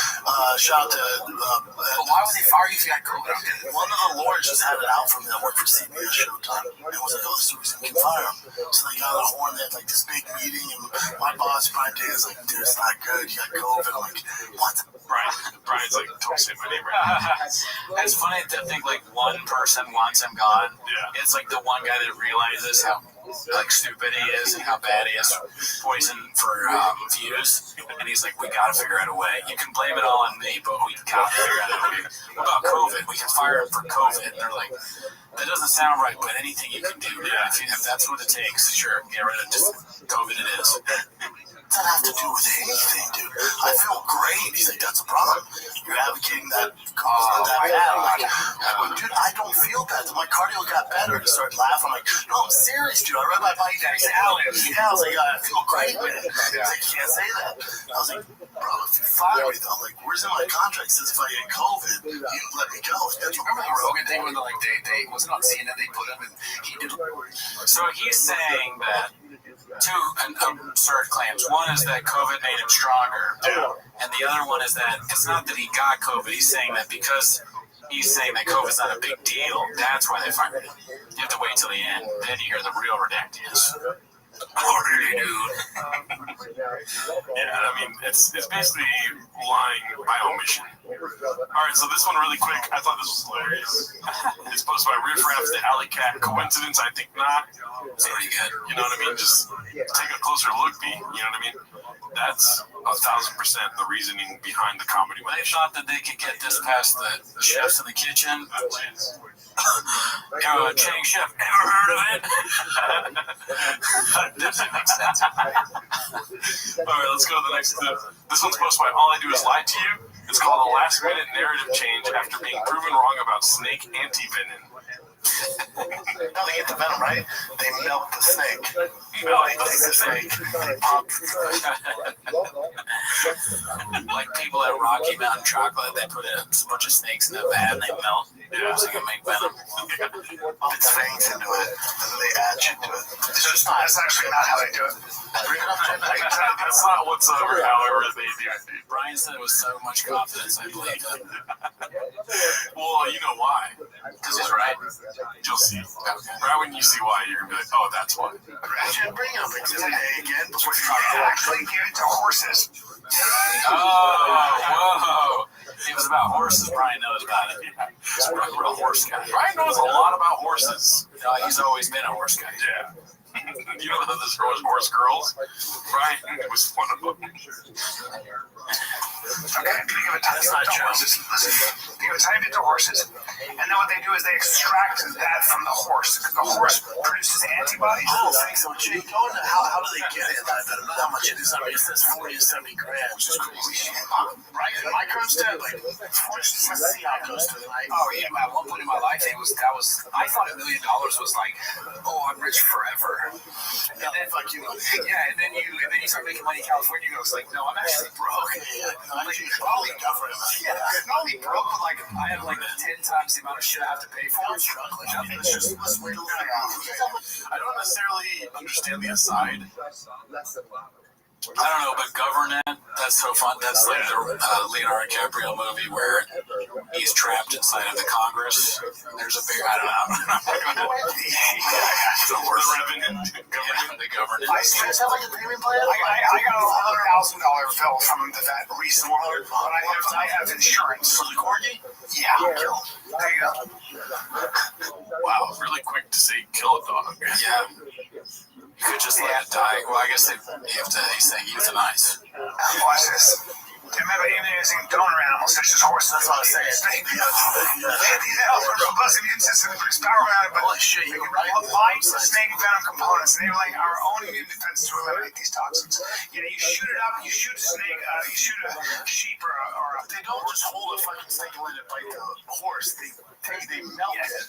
shout out to. Why would they fire you if you had COVID? One of the lawyers just had it out from me that worked for CBS Showtime. And was like, oh, this is the reason we can fire him. So they got on a horn. They had like this big meeting, and my boss Brian Day is like, dude, it's not good. You got COVID. I'm like, what? Brian's like, don't say my name right now. It's funny to think like one person wants him gone. Yeah. It's like the one guy that realizes how like stupid he is and how bad he is poison for views. And he's like, we gotta figure out a way. You can blame it all on me, but we gotta figure out a way. What about COVID? We can fire him for COVID. And they're like, that doesn't sound right, but anything you can do, if that's what it takes, sure, get rid of just COVID it is. Doesn't have to do with anything, dude. I feel great. He's like, that's a problem. You're advocating that COVID's not that bad. I'm like, dude, I don't feel bad. My cardio got better. He started laughing. I'm like, no, I'm serious, dude. I read my body salad. Yeah, I was like, I feel great, man. He's like, you can't say that. I was like, bro, if you fire me, though, like, where's in my contract? It says if I get COVID, you let me go. Do you remember the Rogan thing when they wasn't on CNN, they put him and he did. So he's saying that two absurd claims. One is that COVID made him stronger, and the other one is that it's not that he got COVID. He's saying that because he's saying that COVID's not a big deal, that's why they fired him. You have to wait till the end, then you hear the real redactedness. Oh, really, dude? Yeah, I mean, it's basically lying by omission. All right, so this one really quick. I thought this was hilarious. It's posted by Riff Raff, the Alley Cat. Coincidence? I think not. It's pretty good. You know what I mean? Just take a closer look, B. You know what I mean? That's 1,000% the reasoning behind the comedy. They thought that they could get this past the chefs in the kitchen. Chang Chef, ever heard of it? Doesn't make sense. All right, let's go to the next clip. This one's posted by All I Do Is Lie to You. It's called A Last Minute Narrative Change After Being Proven Wrong About Snake Anti-Venom. Now they get the venom, right? They melt the snake. They take the snake. They pop. Like people at Rocky Mountain Chocolate, they put a bunch of snakes in a vat and they melt. Yeah, so you can make venom. It's fangs into it, and then they add shit to it. It's just not. That's actually not how they do it. That's not whatsoever, however, they do. Brian said it with so much confidence, I believe it. Well, you know why. Because he's right. You'll see. Right when you see why, you're going to be like, oh, that's why. Imagine bringing up Exhibit A again before you actually give it to horses. Oh, whoa. It was about horses. Brian knows about it. He's a real horse guy. Brian knows a lot about horses. He's always been a horse guy. Yeah. You know that this was horse girls? Brian was one of them. Okay, think of a tiny bit to horses. Listen, think of a tiny bit to horses, and then what they do is they extract that from the horse. The horse produces antibodies. I don't think so, Jake. How do they get it? I don't know how much it is. I mean, it says 40 to 70 grams, which is crazy. Right? In my current step, like, let's see how it goes to it. Like, Oh yeah, at one point in my life, I thought $1 million was like, oh, I'm rich forever. yeah, fuck you. Yeah, and then you start making money in California. You go, it's like, no, I'm actually broke. I'm actually probably government. Yeah, not only broke, but like I have like 10 times the amount of shit I have to pay for. It's just let's wait a little bit. I don't necessarily understand the aside. I don't know, but Government, that's so fun. That's like the Leonardo DiCaprio movie where he's trapped inside of the Congress. There's a big, I don't know. The horse. The Government. I got a $100,000 bill from that recent one, but I have insurance. For the corgi? Yeah. There you go. Wow, really quick to say kill a dog. Yeah. You could just let it die. Well, I guess they have to say euthanize. Watch this. Remember, even using donor animals such as horses. That's what I was saying. These animals are robust immune systems, produce powerful antibodies. Shit, You can bind snake venom components, enabling our own immune defense to eliminate these toxins. You shoot it up, you shoot a snake, you shoot a sheep or a. They don't just hold a fucking snake and let it bite the horse. They melt it.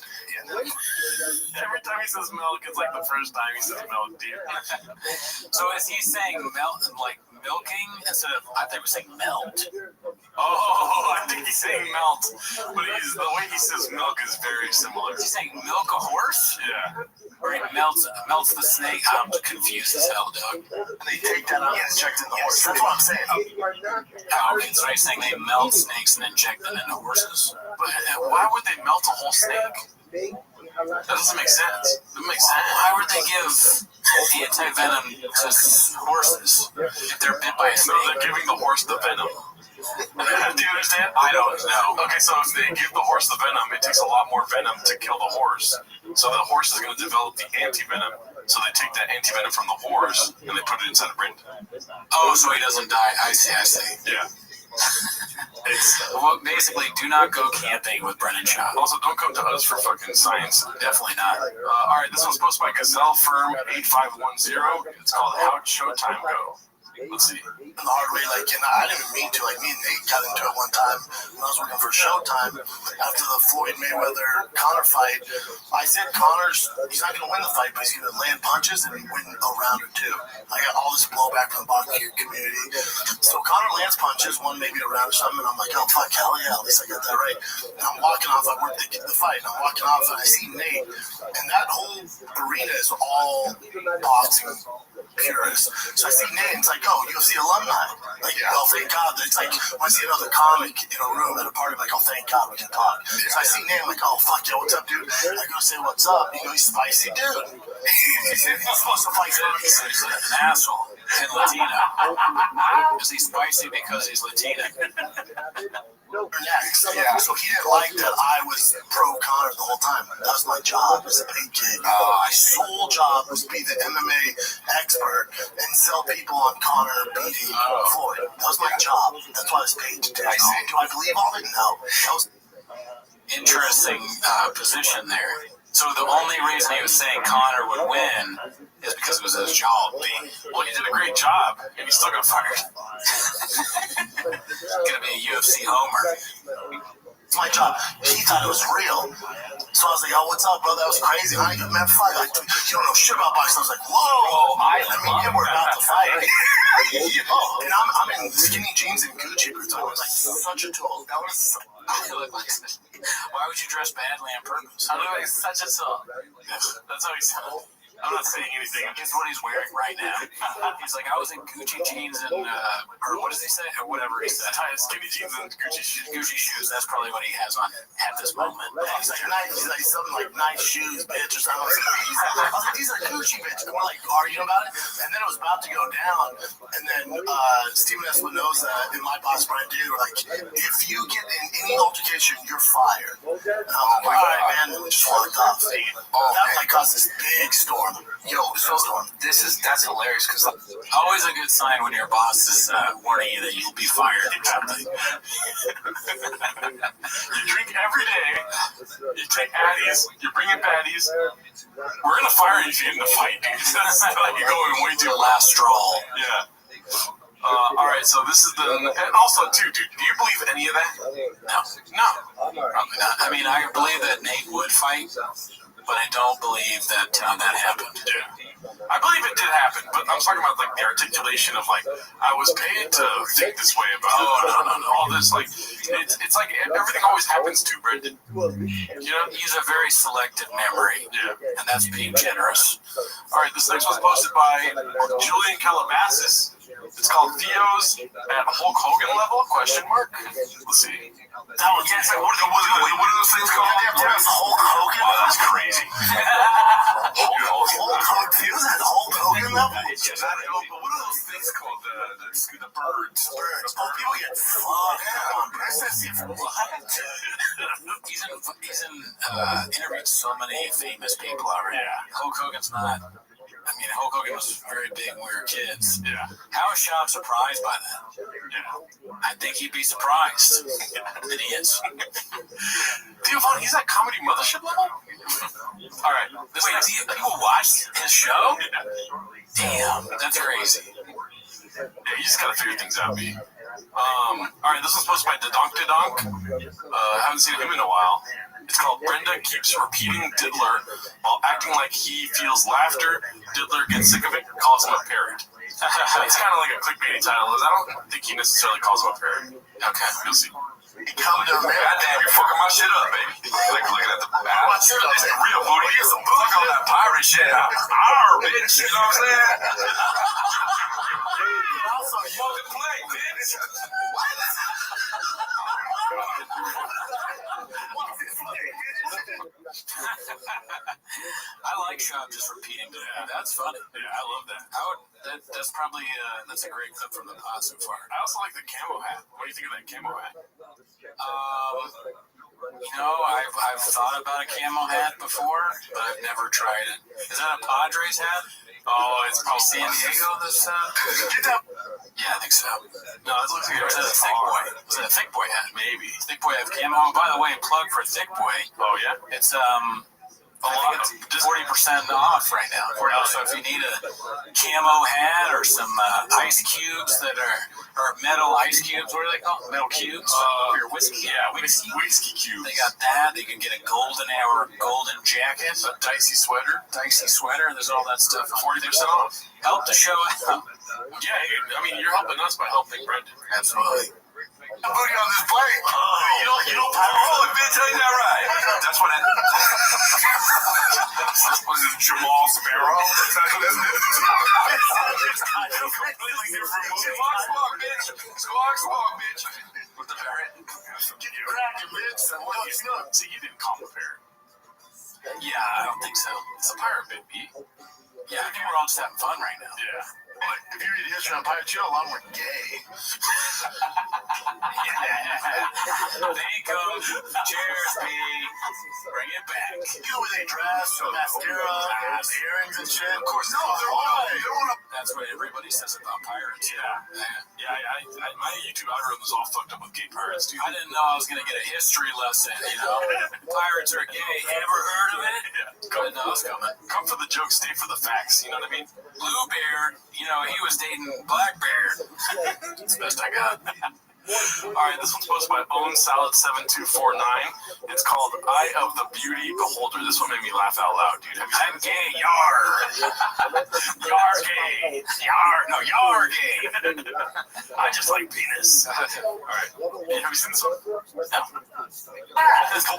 Every time he says milk, it's like the first time he says milk, dude. So is he saying like milking instead of? I think he was saying melt. Oh, I think he's saying melt, but the way he says milk is very similar. Is he saying milk a horse? Yeah. Or he melts the snake? I'm confused as hell, dog. And they take that out and inject it in the horse. That's what I'm saying. Oh, okay, so he's saying they melt snakes and inject them into horses. But why would they melt a whole snake? That doesn't make sense. It makes sense. Why would they give anti-venom to horses if they're bit by a snake? No, they're giving the horse the venom. Do you understand? I don't know. Okay, so if they give the horse the venom, it takes a lot more venom to kill the horse. So the horse is going to develop the anti-venom. So they take that anti-venom from the horse and they put it inside of Brendan. Oh, so he doesn't die. I see. Yeah. Well, basically, do not go camping with Brennan Shaw. Also, don't come to us for fucking science. Definitely not. All right, this one's posted by Gazelle Firm 8510. It's called How'd Showtime Go? Let's see. The hard way, like, and I didn't even mean to. Like, me and Nate got into it one time when I was working for Showtime after the Floyd Mayweather-Conor fight. I said Conor's, he's not going to win the fight, but he's going to land punches and win a round or two. I got all this blowback from the boxing community. So Conor lands punches, won maybe a round or something, and I'm like, oh, fuck, hell yeah, at least I got that right. And I'm walking off, I worked the fight, and I'm walking off, and I see Nate, and that whole arena is all boxing purists. So I see Nate, and it's like, oh, UFC alumni. Like, oh, thank God. It's like, when I see another comic in a room at a party, I'm like, oh, thank God we can talk. So I see Nate, I'm like, oh, fuck, yo, what's up, dude? I go say, what's up? You know, he's spicy dude. He's supposed to fight for me. He's an asshole. And Latina. Is he spicy because he's Latina? Next. Yeah. So he didn't like that I was pro Conor the whole time. That was my job as a paid gig. My sole job was to be the MMA expert and sell people on Conor beating Floyd. That was my job. That's what I was paid to do. Do I believe all of it? No. That was interesting position there. So the only reason he was saying Conor would win is because it was his job. Well, he did a great job, and he still got fired. Gonna be a UFC homer. It's my job. He thought it was real. So I was like, oh, what's up, bro? That was crazy. I ain't man, fight. Like, you don't know shit about boxing. I was like, whoa. Yeah, we're about to fight. And I'm in skinny jeans and Gucci boots. I was like such a tool. That was why would you dress badly on purpose? I know he's such a tool. That's how he sounds. I'm not saying anything. Guess what he's wearing right now? He's like, I was in Gucci jeans and, or what does he say? Or whatever he said. Skinny jeans and Gucci shoes. Gucci shoes, that's probably what he has on at this moment. He's like, nice, he's like, something like nice shoes, bitch, or something. I was like, these are Gucci, bitch. And we're like arguing about it. And then it was about to go down. And then Stephen Espinoza and my boss, Brian Dude, were like, if you get in any altercation, you're fired. And I was like, all right, man. And we just walked off. That like caused this big story. for them. Yo, so that's hilarious because always a good sign when your boss is warning you that you'll be fired. Exactly. You drink every day. You take Addies. You bring in patties. We're gonna fire you if you get in a fight, dude. That's like you're going way too last straw. Yeah. All right, so this is and also too, dude. Do you believe any of that? No, probably not. I mean, I believe that Nate would fight, but I don't believe that that happened. Yeah. I believe it did happen, but I'm talking about like the articulation of like I was paid to think this way about. No. All this like it's like everything always happens to Brendan. You know, he's a very selective memory. Yeah, and that's being generous. All right, this next one's posted by Julian Calabasas. It's called Theo's at Hulk Hogan level? Question mark. Let's see. That one's what are those things called? Hulk Hogan? Oh, that's crazy. Hulk Hogan feels at Hulk Hogan level? But what are those things called? The birds. Oh, people get fucked. He's interviewed so many famous people already. Yeah. Hulk Hogan's not. I mean, Hulk Hogan was very big when we were kids. Yeah. How is Shop surprised by that? Yeah. I think he'd be surprised. And he is. Theo Von, he's at Comedy Mothership level? All right. Wait, people watch his show? Yeah. Damn, that's crazy. Yeah, you just gotta figure things out, B. All right, this one's posted by Dedonk. Haven't seen him in a while. It's called Brenda Keeps Repeating Diddler while acting like he feels laughter. Diddler gets sick of it, calls him a parrot. It's kind of like a clickbaity title. I don't think he necessarily calls him a parrot. Okay, you'll see. He come to America. Goddamn, you're fucking my shit up, baby. Like looking at the this is real booty. Get some booty. Fuck all that pirate shit. Bitch. You know what I'm saying? Also, you can play, bitch. I like Shop just repeating that. That's funny. Yeah, I love that. That's probably that's a great clip from the pod so far. I also like the camo hat. What do you think of that camo hat? You know, I've thought about a camo hat before, but I've never tried it. Is that a Padres hat? Oh, it's probably San Diego. This yeah, I think so. No, it looks like it's a Thick Boy. Is it a Thick Boy hat? Maybe. Thick Boy have camo. And by the way, plug for Thick Boy. Oh yeah. It's I think it's 40% off right now. So if you need a camo hat or some ice cubes that are metal ice cubes, what are they called? Metal cubes? For your whiskey? Yeah, whiskey cubes. They got that. They can get a golden jacket. A dicey sweater. There's all that stuff. 40% off. Help the show out. Yeah, I mean, you're helping us by helping Brendan. Absolutely. Booty on this plane. You don't roll it, bitch. Ain't that right? That's what was it Jamal Sparrow? That's what it is. It's completely different movie. Squawk, bitch. Squawk, bitch. With the parrot. Get your cracking, bitch. See, you didn't call him a parrot. Yeah, I don't think so. It's a pirate, bit, B. Yeah, I think we're all just having fun right now. Yeah. But if you read history on Pirate Chill, a lot more gay. They come. Cheers, B. Bring it back. You know where they dress, mascara, earrings and shit. Of course, no, That's what everybody says about pirates. Yeah, my YouTube algorithm is all fucked up with gay pirates, dude. I didn't know I was going to get a history lesson, you know. Pirates are gay. Ever heard of it? Yeah. Come for the jokes, stay for the facts. You know what I mean? Bluebeard, you know, he was dating Blackbeard. That's the best I got. All right, this one's posted by OwnSalad7249. It's called Eye of the Beauty Beholder. This one made me laugh out loud, dude. I'm gay, yar. Yar gay. Yar, no, yar gay. I just like penis. All right. Have you seen this one? No.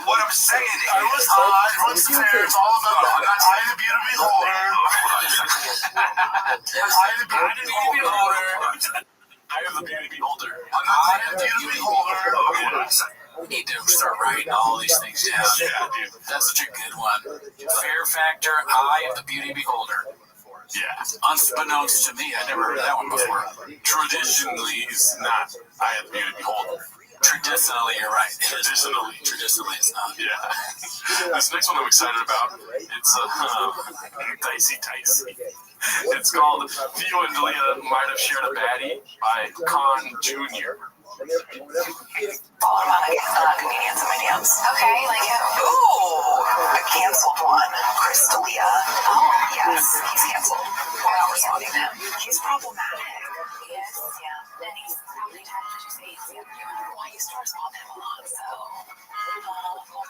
What I'm saying is, I was hot, runs the fair, it's all about Eye of the Beauty Beholder. Eye of the Beauty Beholder. Eye of the Beauty Beholder. Eye of the Beauty Beholder. We need to start writing all these things down. Yeah, dude. That's such a good one. Fear Factor, Eye of the Beauty Beholder. Yeah. Unbeknownst to me, I never heard that one before. Traditionally, it's not Eye of the Beauty Beholder. Traditionally, you're right. Traditionally. Traditionally, it's not. Yeah. This next one I'm excited about. It's Dicey. It's called Theo and Delia Might Have Shared a Baddie by Khan Jr. Follow him on Comedians and Mediums. Okay, like him. Ooh, a canceled one. Chris D'Elia. Oh, yes, he's canceled. We're not responding to him. He's problematic. Yes, yeah. And he's how many times did you say he's the other one? Well, I used to respond to him a lot, so multiple.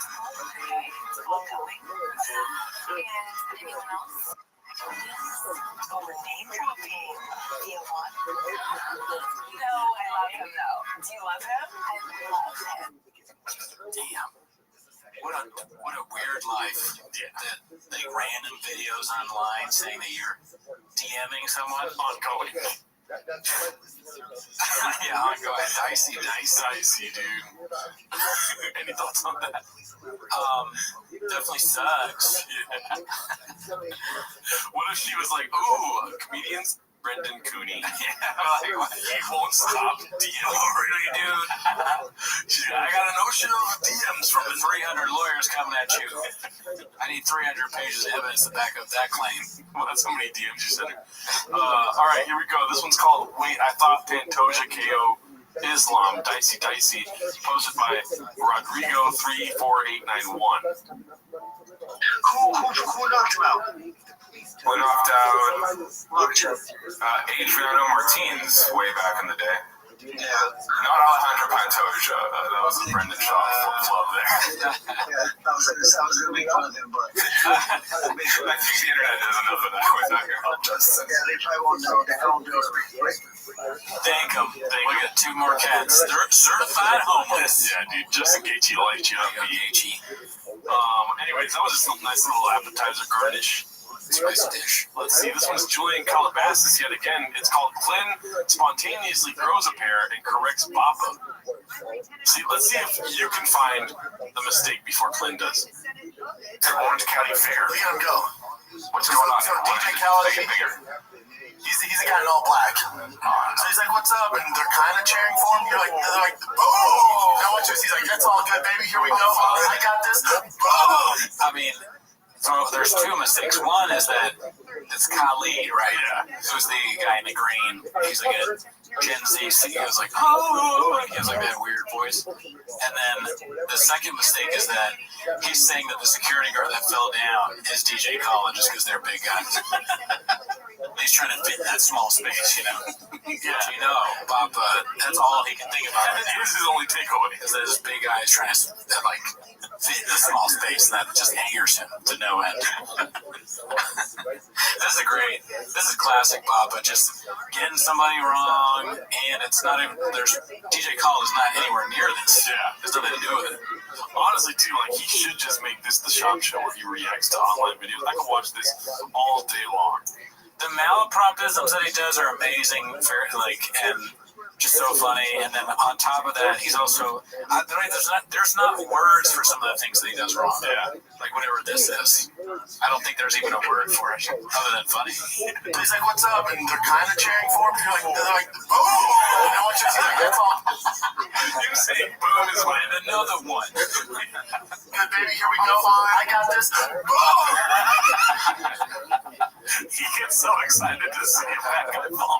Okay, it's ongoing. And anyone else? Oh, we're name dropping. Theo one. No, I love him though. Do you love him? I love him. Damn. What a weird life. That like random videos online saying that you're DMing someone. Ongoing. Yeah, ongoing. Dicey, dude. Any thoughts on that? Definitely sucks. Yeah. What if she was like, ooh, comedians? Brendan Cooney. Yeah, like, he won't stop DMing. Oh, really, dude? I got an ocean of DMs from 300 lawyers coming at you. I need 300 pages of evidence to back up that claim. Well, that's how many DMs you sent her. All right, here we go. This one's called Wait, I Thought Pantoja KO Islam, Dicey, posted by Rodrigo34891. Who knocked him out? We knocked out Adriano Martins way back in the day. Yeah. Not Alejandro Pantoja. That was a Brendan Shaw flub there. I was going to make fun of him, but I think the internet does enough of that. We're not going to help us. yeah, they probably won't know. They don't do it. Thank them. We got 2 more cats. They're certified homeless. Yeah, dude. Just in case you liked you up, BHE. Anyways, that was just a nice little appetizer garnish. Spicy dish. Let's see. This one's Julian Calabasas yet again. It's called Glenn Spontaneously Grows a Pair and Corrects Bappa. Let's see if you can find the mistake before Glenn does. It's an Orange County Fair. Look at him go. What's going on? So DJ Khaled, Make it bigger. he's a guy in all black. So he's like, "What's up?" And they're kind of cheering for him. They're like, "Oh!" Now watch this. He's like, "That's all good, baby. Here we go. I got this." Boom. I mean, so there's 2 mistakes. One is that it's Khalid, right? Who's the guy in the green. He's like a Gen Z. He was like, oh, he has like that weird voice. And then the second mistake is that he's saying that the security guard that fell down is DJ Khaled just because they're big guys. He's trying to fit in that small space, you know. Yeah. Bappa, that's all he can think about right now. This is his only takeaway. Is that this big guy is trying to fit in the small space, and that just angers him to no end. This is classic Bappa, just getting somebody wrong, and it's not even, DJ Khaled is not anywhere near this. Yeah. There's nothing to do with it. Honestly, too, like, he should just make this the shop show where he reacts to online videos. I could watch this all day long. The malapropisms that he does are amazing, and just so funny. And then on top of that, he's also there's not words for some of the things that he does wrong. Yeah, like whatever this is. I don't think there's even a word for it other than funny. He's like, "What's up?" And they're kind of cheering for him. They're like, "Boom!" And watch this. He's like, "That's all." You say boom is like another one. Good, baby. Here we go. I got this. Boom! He gets so excited to see that guy fall.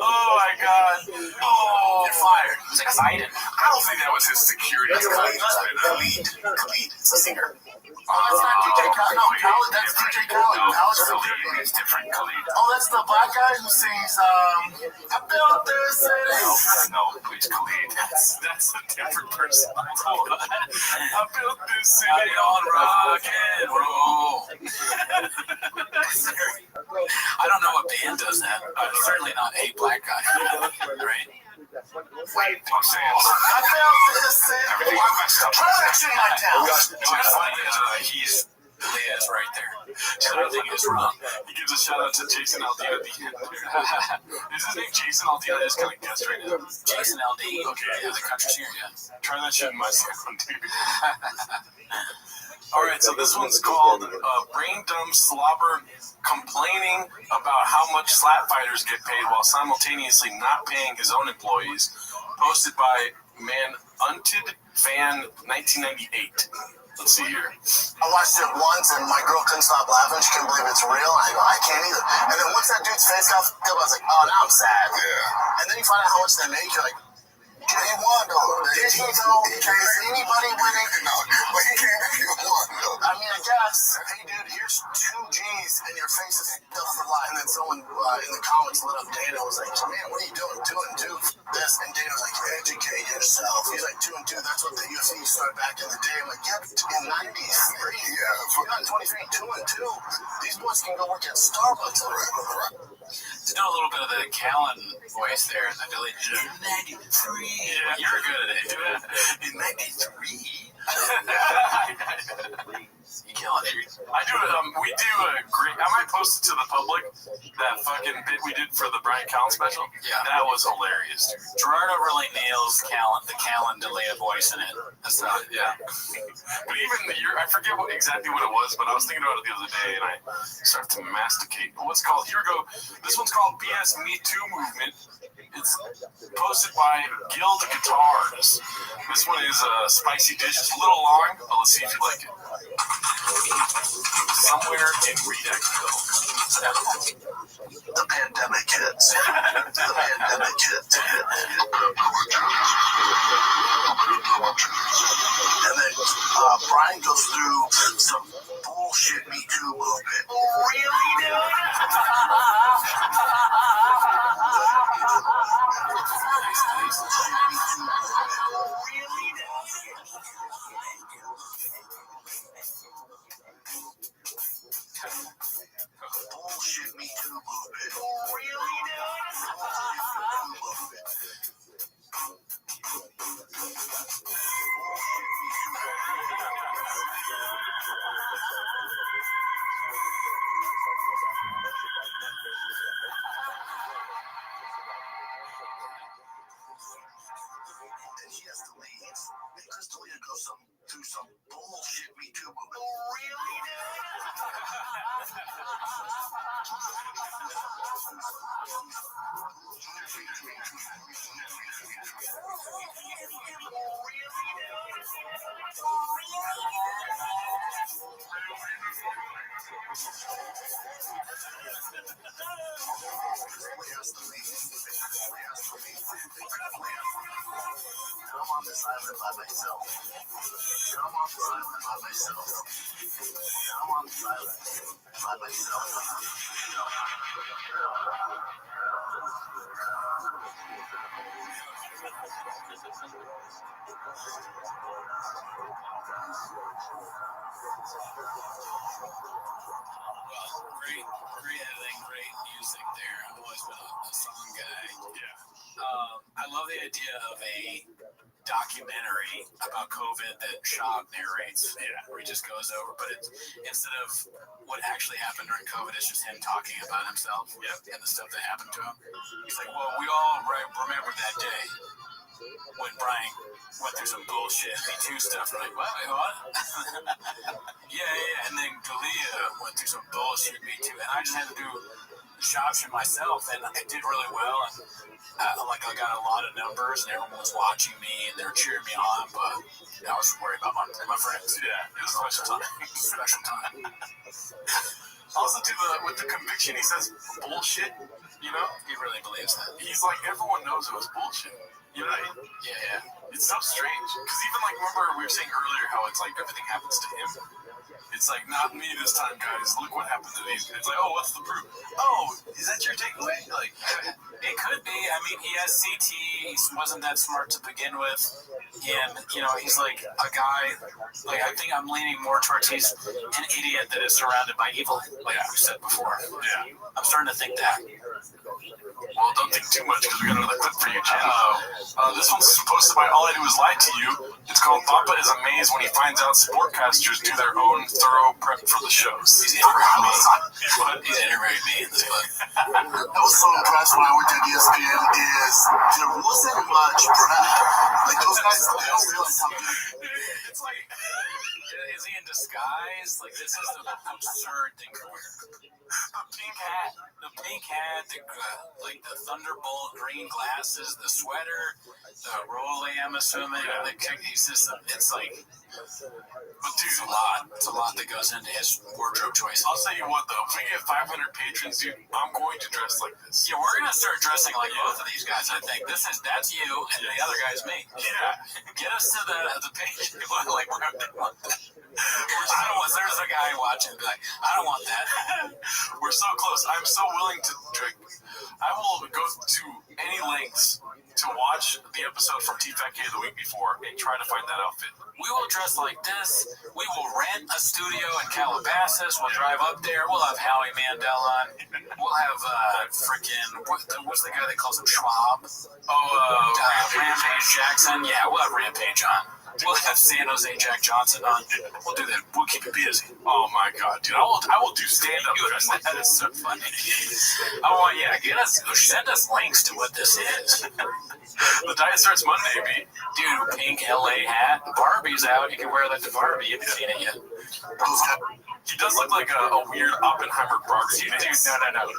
Oh my God! Oh, you're fired. He's excited. I don't think that was his security. That's Khalid. It's a singer. Oh, that's not DJ Khaled. No, Khaled. That's DJ Khaled. Khalid is different. Khalid. Oh, that's the black guy who sings. I built this city. No, please, Khalid. That's a different person. I built this city on rock and roll. I don't know what band does that. Certainly not a black guy, right? Wait, I'm saying. I built this city. Try that shit in my town. What's funny is he's Liz right there. So I think it's wrong. He gives a shout out to Jason Aldean at the end. Is his name Jason Aldean? I just kind of guessed right now. Jason Aldean. Okay. Yeah, the country singer, yeah. Try that shit in my sound, dude. Alright, so this one's called Brain Dumb Slobber complaining about how much slap fighters get paid while simultaneously not paying his own employees. Posted by Unted Fan 1998. Let's see here. I watched it once and my girl couldn't stop laughing. She couldn't believe it's real. And I go, I can't either. And then once that dude's face got f***ed up, I was like, oh, now I'm sad. Yeah. And then you find out how much they make. You're like, he won though. Did he though? Is anybody winning? No, but he can't make it won though. I mean, I guess. Hey, dude, here's 2 G's and your face is f***ed up for life. And then someone in the comments lit up Dana was like, man, what are you doing? 2 and 2 for this. And Dana was like, educate yourself. He's like, 2 and 2. That's what the UFC started back in the day. I'm like, yeah, in 93. Yeah, not in 23. 2 and 2. These boys can go work at Starbucks. To do a little bit of the Callan voice there in the deletion. 93. Yeah, you're good at it. In 93. You killing it. I do. We do a great. I might post it to the public. That fucking bit we did for the Brian Callen special. Yeah, that was hilarious. Gerardo really nails the Callen delay voice in it. That's yeah. But even I forget exactly what it was, but I was thinking about it the other day, and I started to masticate. What's called? Here we go. This one's called BS Me Too Movement. It's posted by Guild Guitars. This one is a spicy dish. It's a little long, but let's see if you like it. Somewhere in Redactville. The pandemic hits. The pandemic hits. And then Brian goes through some bullshit Me Too movement. Really, dude? Bullshit Me Too movement. Really, and she has to leave. And Crystalia goes through some bullshit Me Too movement. Really, I'm on this island by myself. I'm on this island by myself. I'm on this island by myself. Great editing, great music there. I've always been a song guy. Yeah. I love the idea of a documentary about COVID that Shab narrates. Yeah, where he just goes over, but instead of what actually happened during COVID, it's just him talking about himself and the stuff that happened to him. He's like, well, we all remember that day when Brian went through some bullshit Me Too stuff. We're like, what? Yeah. And then Galia went through some bullshit Me Too, and I just had to do Shab shit myself, and I did really well. And I got a lot of numbers, and everyone was watching me, and they were cheering me on. But I was worried about my friends. Yeah, it was a special time. Special time. Also, with the conviction, he says bullshit. You know, he really believes that. He's like, everyone knows it was bullshit. You know? Yeah. It's so strange because even remember we were saying earlier how it's like everything happens to him. It's like, not me this time, guys. Look what happened to these. It's like, oh, what's the proof? Oh, is that your takeaway? Like, it could be. I mean, he has CT. He wasn't that smart to begin with. And, he's like a guy, I think I'm leaning more towards he's an idiot that is surrounded by evil, like we said before. Yeah. I'm starting to think that. Well, don't think too much because we got another clip for you, Jen. This one's posted by All I Do Is Lie to You. It's called Papa is Amazed When He Finds Out Sportcasters Do Their Own Thorough Prep for the Shows. He's interviewing me in this book. I was so impressed when I worked at ESPN there wasn't much prep. Like, those guys, they don't realize how good. It's like, is he in disguise? Like, this is the absurd thing to wear. The pink hat, the Thunderbolt green glasses, the sweater, the Rolly, I'm assuming. He's just, it's like, but dude, it's a lot. It's a lot that goes into his wardrobe choice. I'll tell you what, though, if we get 500 patrons, dude, I'm going to dress like this. Yeah, we're gonna start dressing like both of these guys. I think that's you, and the other guy's me. Yeah, get us to the page. Like we're gonna want that. I don't want. There's a guy watching. Be like, I don't want that. We're so close. I'm so willing to drink. I will go to any lengths to watch the episode from T-Fat K the week before and try to find that outfit. We will dress like this. We will rent a studio in Calabasas. We'll drive up there. We'll have Howie Mandel on. We'll have what's the guy that calls him Schwab? Rampage Jackson. Yeah, we'll have Rampage on. We'll have San Jose Jack Johnson on. We'll do that. We'll keep you busy. Oh my God, dude! I will do stand-up. That is so funny. I want send us links to what this is. The diet starts Monday, B. Dude, pink LA hat. Barbie's out. You can wear that to Barbie. You haven't seen it yet. He does look like a weird Oppenheimer Barbie. Dude, no.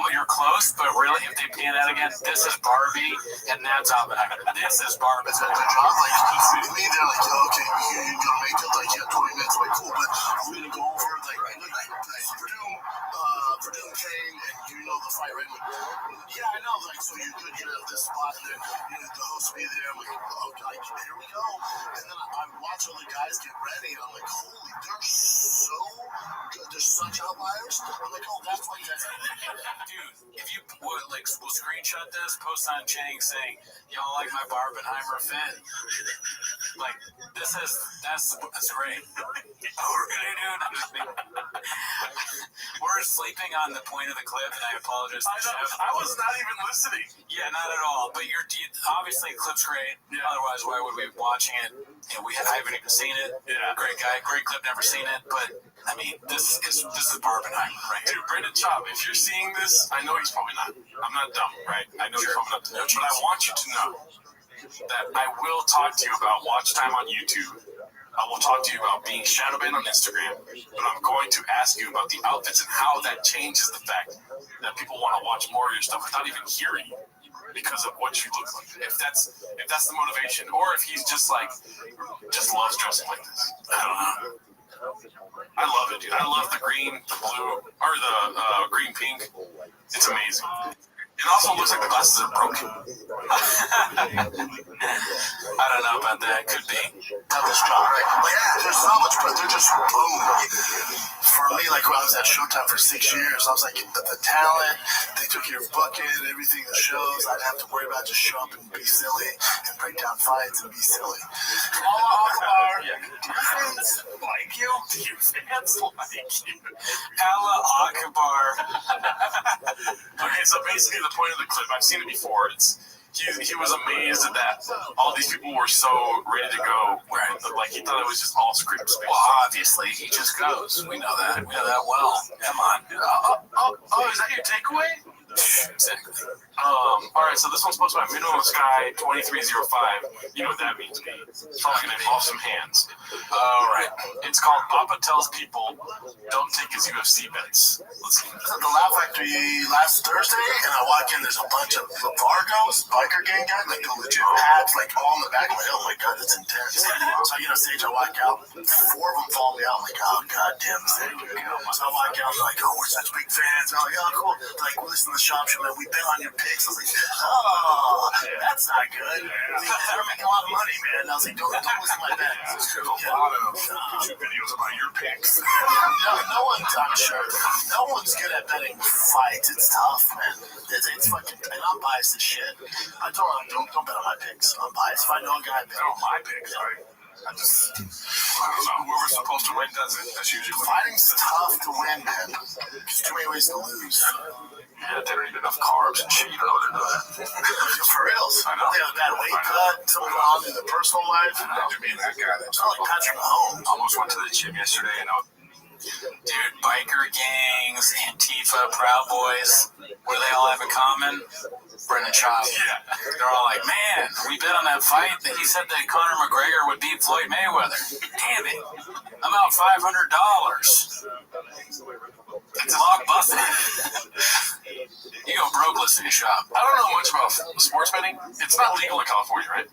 You're close, but really, if they pan that again, this is Barbie, and that's Oppenheimer. This is Barbie. It's like the job, like, to me, they're like, okay, you're gonna make it, like, 20 minutes, like, cool, but we're gonna go over, like Purdue came, and you know the fight, right? Like, yeah, I know, like, so you're good, you're at this spot, and then, the host will be there, I'm like, okay, here we go, and then I watch all the guys get ready, and I'm like, holy, they're so good, they're such outliers, I'm like, oh, that's why you guys are Dude, if you would, we'll screenshot this, post on Chang saying, y'all like my Barbenheimer fit? Like, that's great. We're gonna do nothing. We're sleeping on the point of the clip, and I apologize to Jeff. I was not even listening. Yeah, not at all. But obviously the clip's great. Yeah. Otherwise, why would we be watching it? And I haven't even seen it. Yeah. Great guy, great clip, never seen it. But I mean, this is Barbenheimer, right? Dude, Brendan Chop, if you're seeing this, I know he's probably not. I'm not dumb, right? I know he's probably not. But I want you to know that I will talk to you about watch time on YouTube. I will talk to you about being shadow banned on Instagram, but I'm going to ask you about the outfits and how that changes the fact that people want to watch more of your stuff without even hearing you because of what you look like. If that's the motivation, or if he's just loves dressing like this. I don't know. I love it, dude. I love the green, the blue, or the green pink. It's amazing. It also looks like the glasses are broken. I don't know about that. Could be. There's so much, but they're just boom. For me, like when I was at Showtime for 6 years, I was like, the talent, they took care of bucket, everything, the shows. I'd have to worry about just show up and be silly and break down fights and be silly. Allah Akbar. Do your fans like you? Do your fans like you? Allah Akbar. Okay, so basically the point of the clip, I've seen it before. He was amazed at that all these people were so ready to go. Right. Like he thought it was just all script space. Well, obviously he just goes. We know that. We know that well. Come on. Oh, is that your takeaway? Exactly. All right, so this one's posted by Middle of the Sky 2305. You know what that means, B. It's probably going to involve some hands. All right. It's called Papa Tells People Don't Take His UFC Bets. Let's see. I was at the Laugh Factory last Thursday, and I walk in, there's a bunch of Vargos, biker gang guys, like the legit pads, like all in the back. I'm like, oh my God, that's intense. So I get on stage, I walk out, 4 of them follow me out. I'm like, oh, God damn, there we go. So I walk out, I'm like, oh, we're such big fans. I'm like, oh, cool. They're like, well, listen to the shop show, man, we bet on your picks. I was like, oh, that's not good. They're making a lot of money, man. I was like, don't listen to my bet. There's a lot of YouTube videos about your picks. No one's, I'm sure, no one's good at betting fights. It's tough, man. It's fucking, and I'm biased as shit. I told him, don't bet on my picks. I'm biased. If I know a guy, bet on my picks, right? I don't know. Whoever's supposed to win does it. That's usually fighting's tough to win, man. There's too many ways to lose. Yeah, they don't eat enough carbs and shit. You know what they're doing. For reals. I know. They have a bad weight cut. Something going on in their personal life. Imagine being that guy. That's not like Patrick Mahomes. Almost went to the gym yesterday, and dude, biker gangs, Antifa, Proud Boys, what do they all have in common? Brendan Schaub. Yeah. They're all like, man, we bet on that fight that he said that Conor McGregor would beat Floyd Mayweather. Damn it. I'm out $500. It's blockbuster. You go broke listing a shop. I don't know much about sports betting. It's not legal in California, right?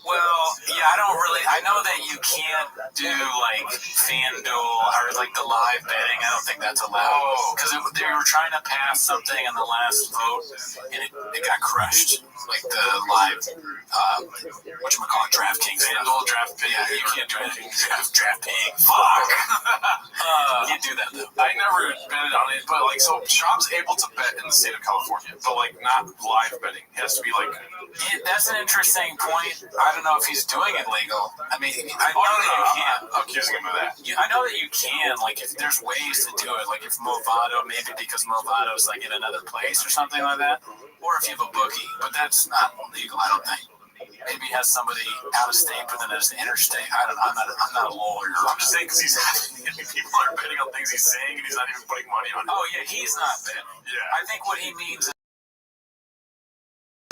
Well, yeah, I know that you can't do like FanDuel or like the live betting. I don't think that's allowed because they were trying to pass something in the last vote and it got crushed. Like the live, whatchamacallit, DraftKings. FanDuel, DraftKings. Yeah, you can't do anything. DraftKings. Fuck. Can't do that though. I never betted on it, but like, so shops able to bet in the state of California, but like not live betting. It has to be like. Yeah, that's an interesting point. I don't know if he's doing it legal. I mean, I know that you can. I'm accusing him of that. I know that you can. Like, if there's ways to do it, like if Movado, maybe because Movado's like in another place or something like that, or if you have a bookie, but that's not legal. I don't think. Maybe he has somebody out of state, but then there's the interstate. I don't know. I'm not a lawyer. I'm just saying because people are betting on things he's saying and he's not even putting money on it. Oh yeah, he's not betting. Yeah. I think what he means is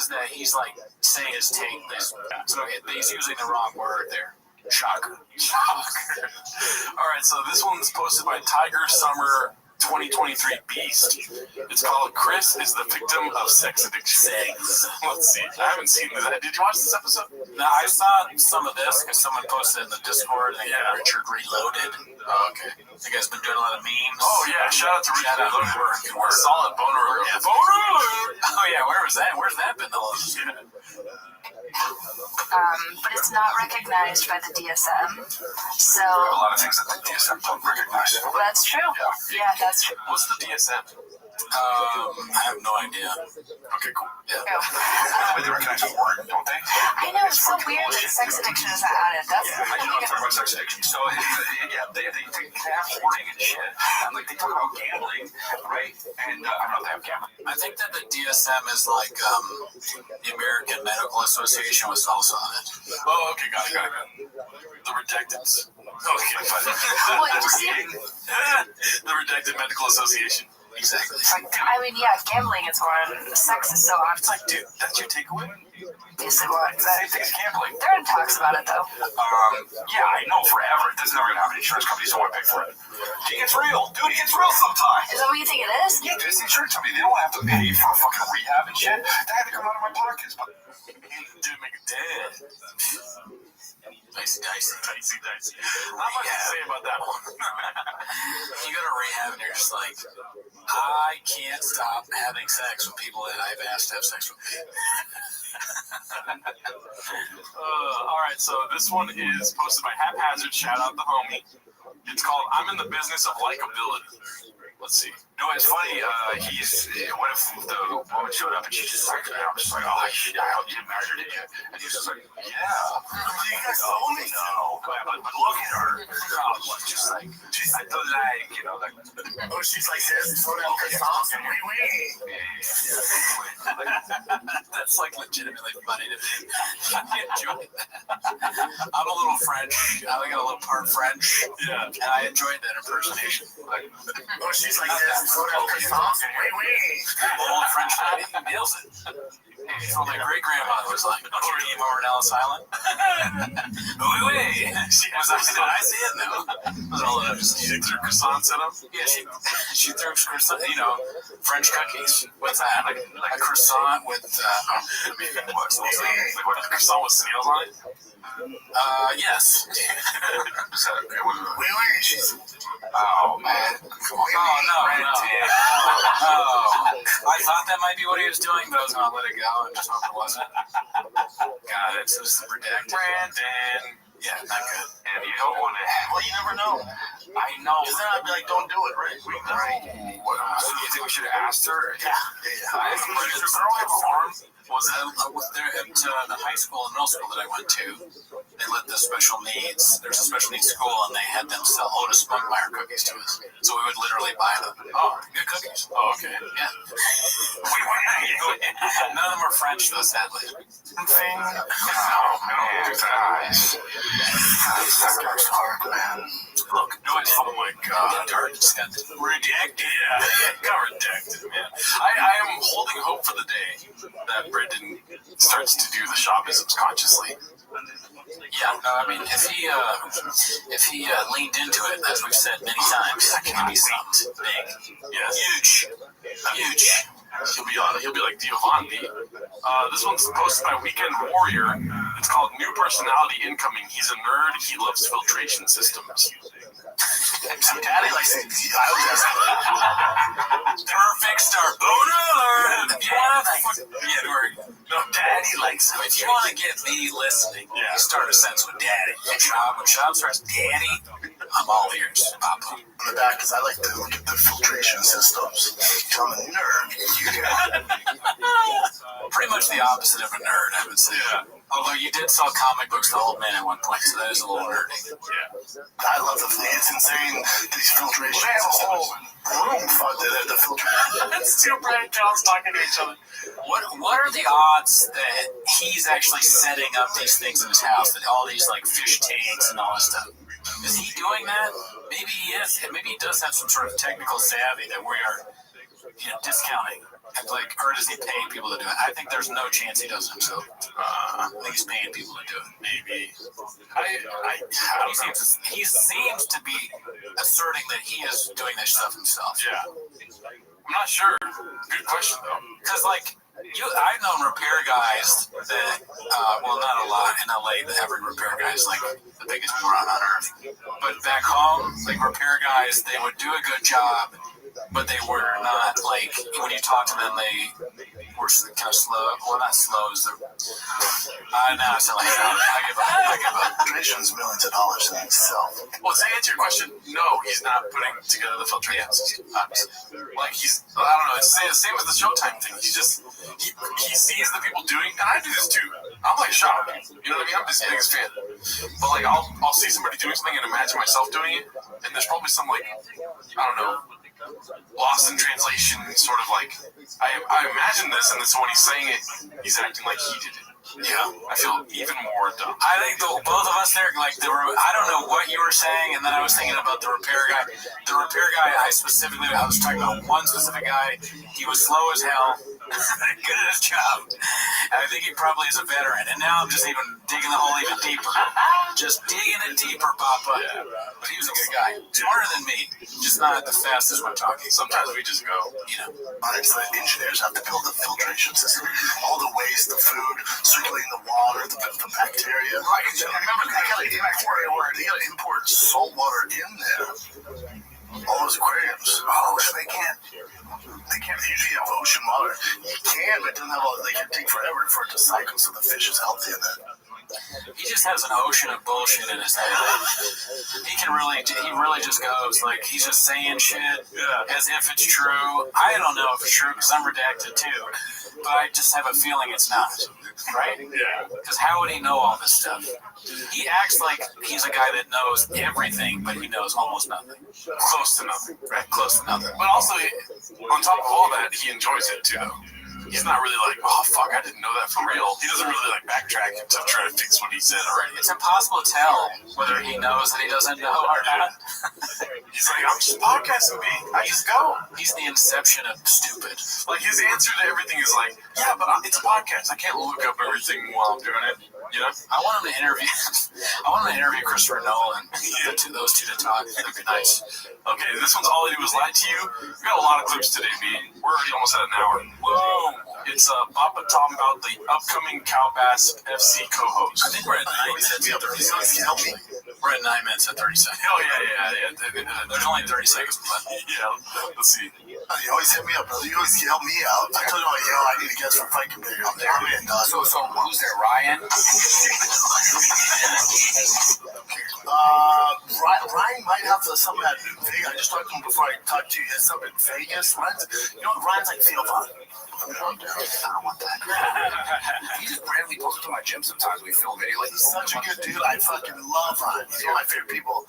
that he's like saying his take. So he's using the wrong word there. Shocker. All right, so this one's posted by Tiger Summer 2023 Beast. It's called Chris is the Victim of Sex Addiction. Let's see. I haven't seen this. Did you watch this episode? No, I saw some of this because someone posted in the Discord and Richard Reloaded. Oh, okay. You guys been doing a lot of memes? Oh, yeah. Shout out to Richard Reloaded. We're solid boner alert. Yeah, oh, yeah. Where was that? Where's that been the longest? But it's not recognized by the DSM. So a lot of things that the DSM don't recognize. That's true. Yeah, that's true. What's the DSM? I have no idea. Okay, cool. Yeah. They recognize the word, don't they? I know, it's so weird that sex addiction is added. That's I know talk about sex addiction. So yeah, they have hoarding and shit. And like they talk about gambling, right? And I don't know if they have gambling. I think that the DSM is like the American Medical Association was also on it. Oh, okay, got it. The Redacteds. Okay, What, you see? The Redacted Medical Association. Exactly. I mean, yeah, gambling is one. Sex is so odd. It's like, dude, that's your takeaway? Yes, it was. Same thing as gambling. There are talks about it, though. Yeah, I know forever. This is never going to happen. Insurance companies don't want to pay for it. It gets real. Dude, it gets real sometimes. Is that what you think it is? Yeah, dude, it's the insurance company. They don't have to pay for fucking rehab and shit. They had to come out of my pockets. But dude, make it dead. Dicey. Not much to say about that one. You go to rehab and you're just like, I can't stop having sex with people that I've asked to have sex with me. All right, so this one is posted by Haphazard. Shout out the homie. It's called "I'm in the Business of Likability." Let's see. No, it's funny. What if the woman showed up and she's just like, I'm just like, oh shit, I hope you married her, did you? And he's just like, yeah. You guys only know. But look at her. Just like, I don't like, you know, like, oh, she's like this. Throw down croissants and That's like legitimately funny to me. I enjoy that. I'm a little French. I got a little part French. Yeah. And I enjoyed that impersonation. Oh, she's like this. Throw down croissants and old French lady nails it. So my great grandmother was like, "Don't you need more Ellis Island?" I see it now. She threw croissants at him. Yeah, she threw croissant, French cookies. What's that? Like a croissant with what? Croissant with snails on it? Yes. Is that okay? Oh man! Come on! No! I thought that might be what he was doing, but I was gonna let it go and just hope it wasn't. God, it's just redacted. Brandon. Yeah, not good. And you don't want to. Well, you never know. I know. Because then I'd be like, don't do it, right? What, so you think we should have asked her? Yeah. I think we should have farm. Was there at the high school and middle school that I went to? They let the special needs. There's a special needs school, and they had them sell Otis Spunkmeyer cookies to us. So we would literally buy them. Oh, good cookies. Oh, okay. Yeah. None of them are French, though, sadly. Oh man, guys. That guy's hard, man. Look, oh my god. Redacted. Yeah, got redacted, man. I am holding hope for the day that Brendan starts to do the shoppisms consciously. Yeah, no, I mean, if he leaned into it, as we've said many times, that can be something big. Yes. Huge. He'll be like Giovanni. This one's posted by Weekend Warrior. It's called New Personality Incoming. He's a nerd. He loves filtration systems. So Daddy likes it. I always ask Perfect start. Boner alert. No, Daddy likes it. If you want to get me listening, you start a sentence with Daddy. When Shab starts Daddy, I'm all ears. Papa. on the back because I like to look at the filtration systems. I'm a nerd. Pretty much the opposite of a nerd, I would say. Yeah. Although you did sell comic books to old men at one point, so that is a little nerdy. Yeah. I love the thing. It's insane. These filtration systems. Room for the filtration. That's two Brad Jones talking to each other. What are the odds that he's actually setting up these things in his house? That all these like fish tanks and all this stuff. Is he doing that? Maybe he is. Maybe he does have some sort of technical savvy that we are, discounting. Like, or does he pay people to do it? I think there's no chance he does it himself. I think he's paying people to do it. Maybe. He seems to be asserting that he is doing this stuff himself. Yeah. I'm not sure. Good question, though. Because, I've known repair guys that, not a lot in LA, that every repair guy is like the biggest moron on earth. But back home, repair guys, they would do a good job, but they were not when you talk to them, they were kind of slow. Well, not slow as I sound like I give up. Filtration's millions of dollars in itself. Well, to answer your question, no, he's not putting together the filtration system. I don't know. It's the same with the Showtime thing. He sees the people doing, and I do this too. I'm like shocked. You know what I mean? I'm his biggest fan. But I'll see somebody doing something and imagine myself doing it, and there's probably some I don't know, lost in translation, sort of I imagine this, and so when he's saying it, he's acting like he did it. Yeah, I feel even more dumb. I think both of us there, I don't know what you were saying, and then I was thinking about the repair guy. The repair guy, I was talking about one specific guy. He was slow as hell, good at his job, and I think he probably is a veteran. And now I'm just even digging the hole even deeper. Just digging it deeper, Papa. Yeah. But he was a good guy. Smarter than me, just not the fastest when talking. Sometimes we just go, Honestly, engineers have to build a filtration system. All the waste, the food, circulating the water, the bacteria. Right. Remember, they gotta import salt water in there. All those aquariums. Oh, so they can't. They can't usually have ocean water. You can, but it doesn't have they can take forever for it to cycle, so the fish is healthy in it. He just has an ocean of bullshit in his head. He really just goes he's just saying shit as if it's true. I don't know if it's true because I'm redacted too, but I just have a feeling it's not. Right? Yeah. Because how would he know all this stuff? He acts like he's a guy that knows everything, but he knows almost nothing. Close to nothing. Right? Close to nothing. But also, on top of all that, he enjoys it too. He's not really oh fuck, I didn't know that for real. He doesn't really backtrack to try to fix what he said already. It's impossible to tell whether he knows that he doesn't know or not. He's I'm just podcasting, B. I just go. He's the inception of stupid. His answer to everything is yeah, but it's a podcast. I can't look up everything while I'm doing it. I want him to interview. I want him to interview Christopher Nolan. Those two to talk. That'd be nice. Okay, this one's All I Do Is Lie to You. We got a lot of clips today, B. We're already almost at an hour. Whoa! It's Papa talking about the upcoming Cowbass FC co-host. I think we're at 9 minutes and 30 seconds. We're at 9 minutes and 30 seconds. Hell yeah. There's only 30 seconds left. Yeah, let's see. You always hit me up, brother. You always help me out. I told you, I need a guest for Fight Competitor. I'm there. So who's there, Ryan? Ryan might have something at Vegas. I just talked to him before I talked to you. He has something in Vegas. Ryan's like Theo Von. I don't want that. He just randomly pulls up to my gym sometimes. We film video. He's such a good dude. I fucking love Ryan. He's one of my favorite people.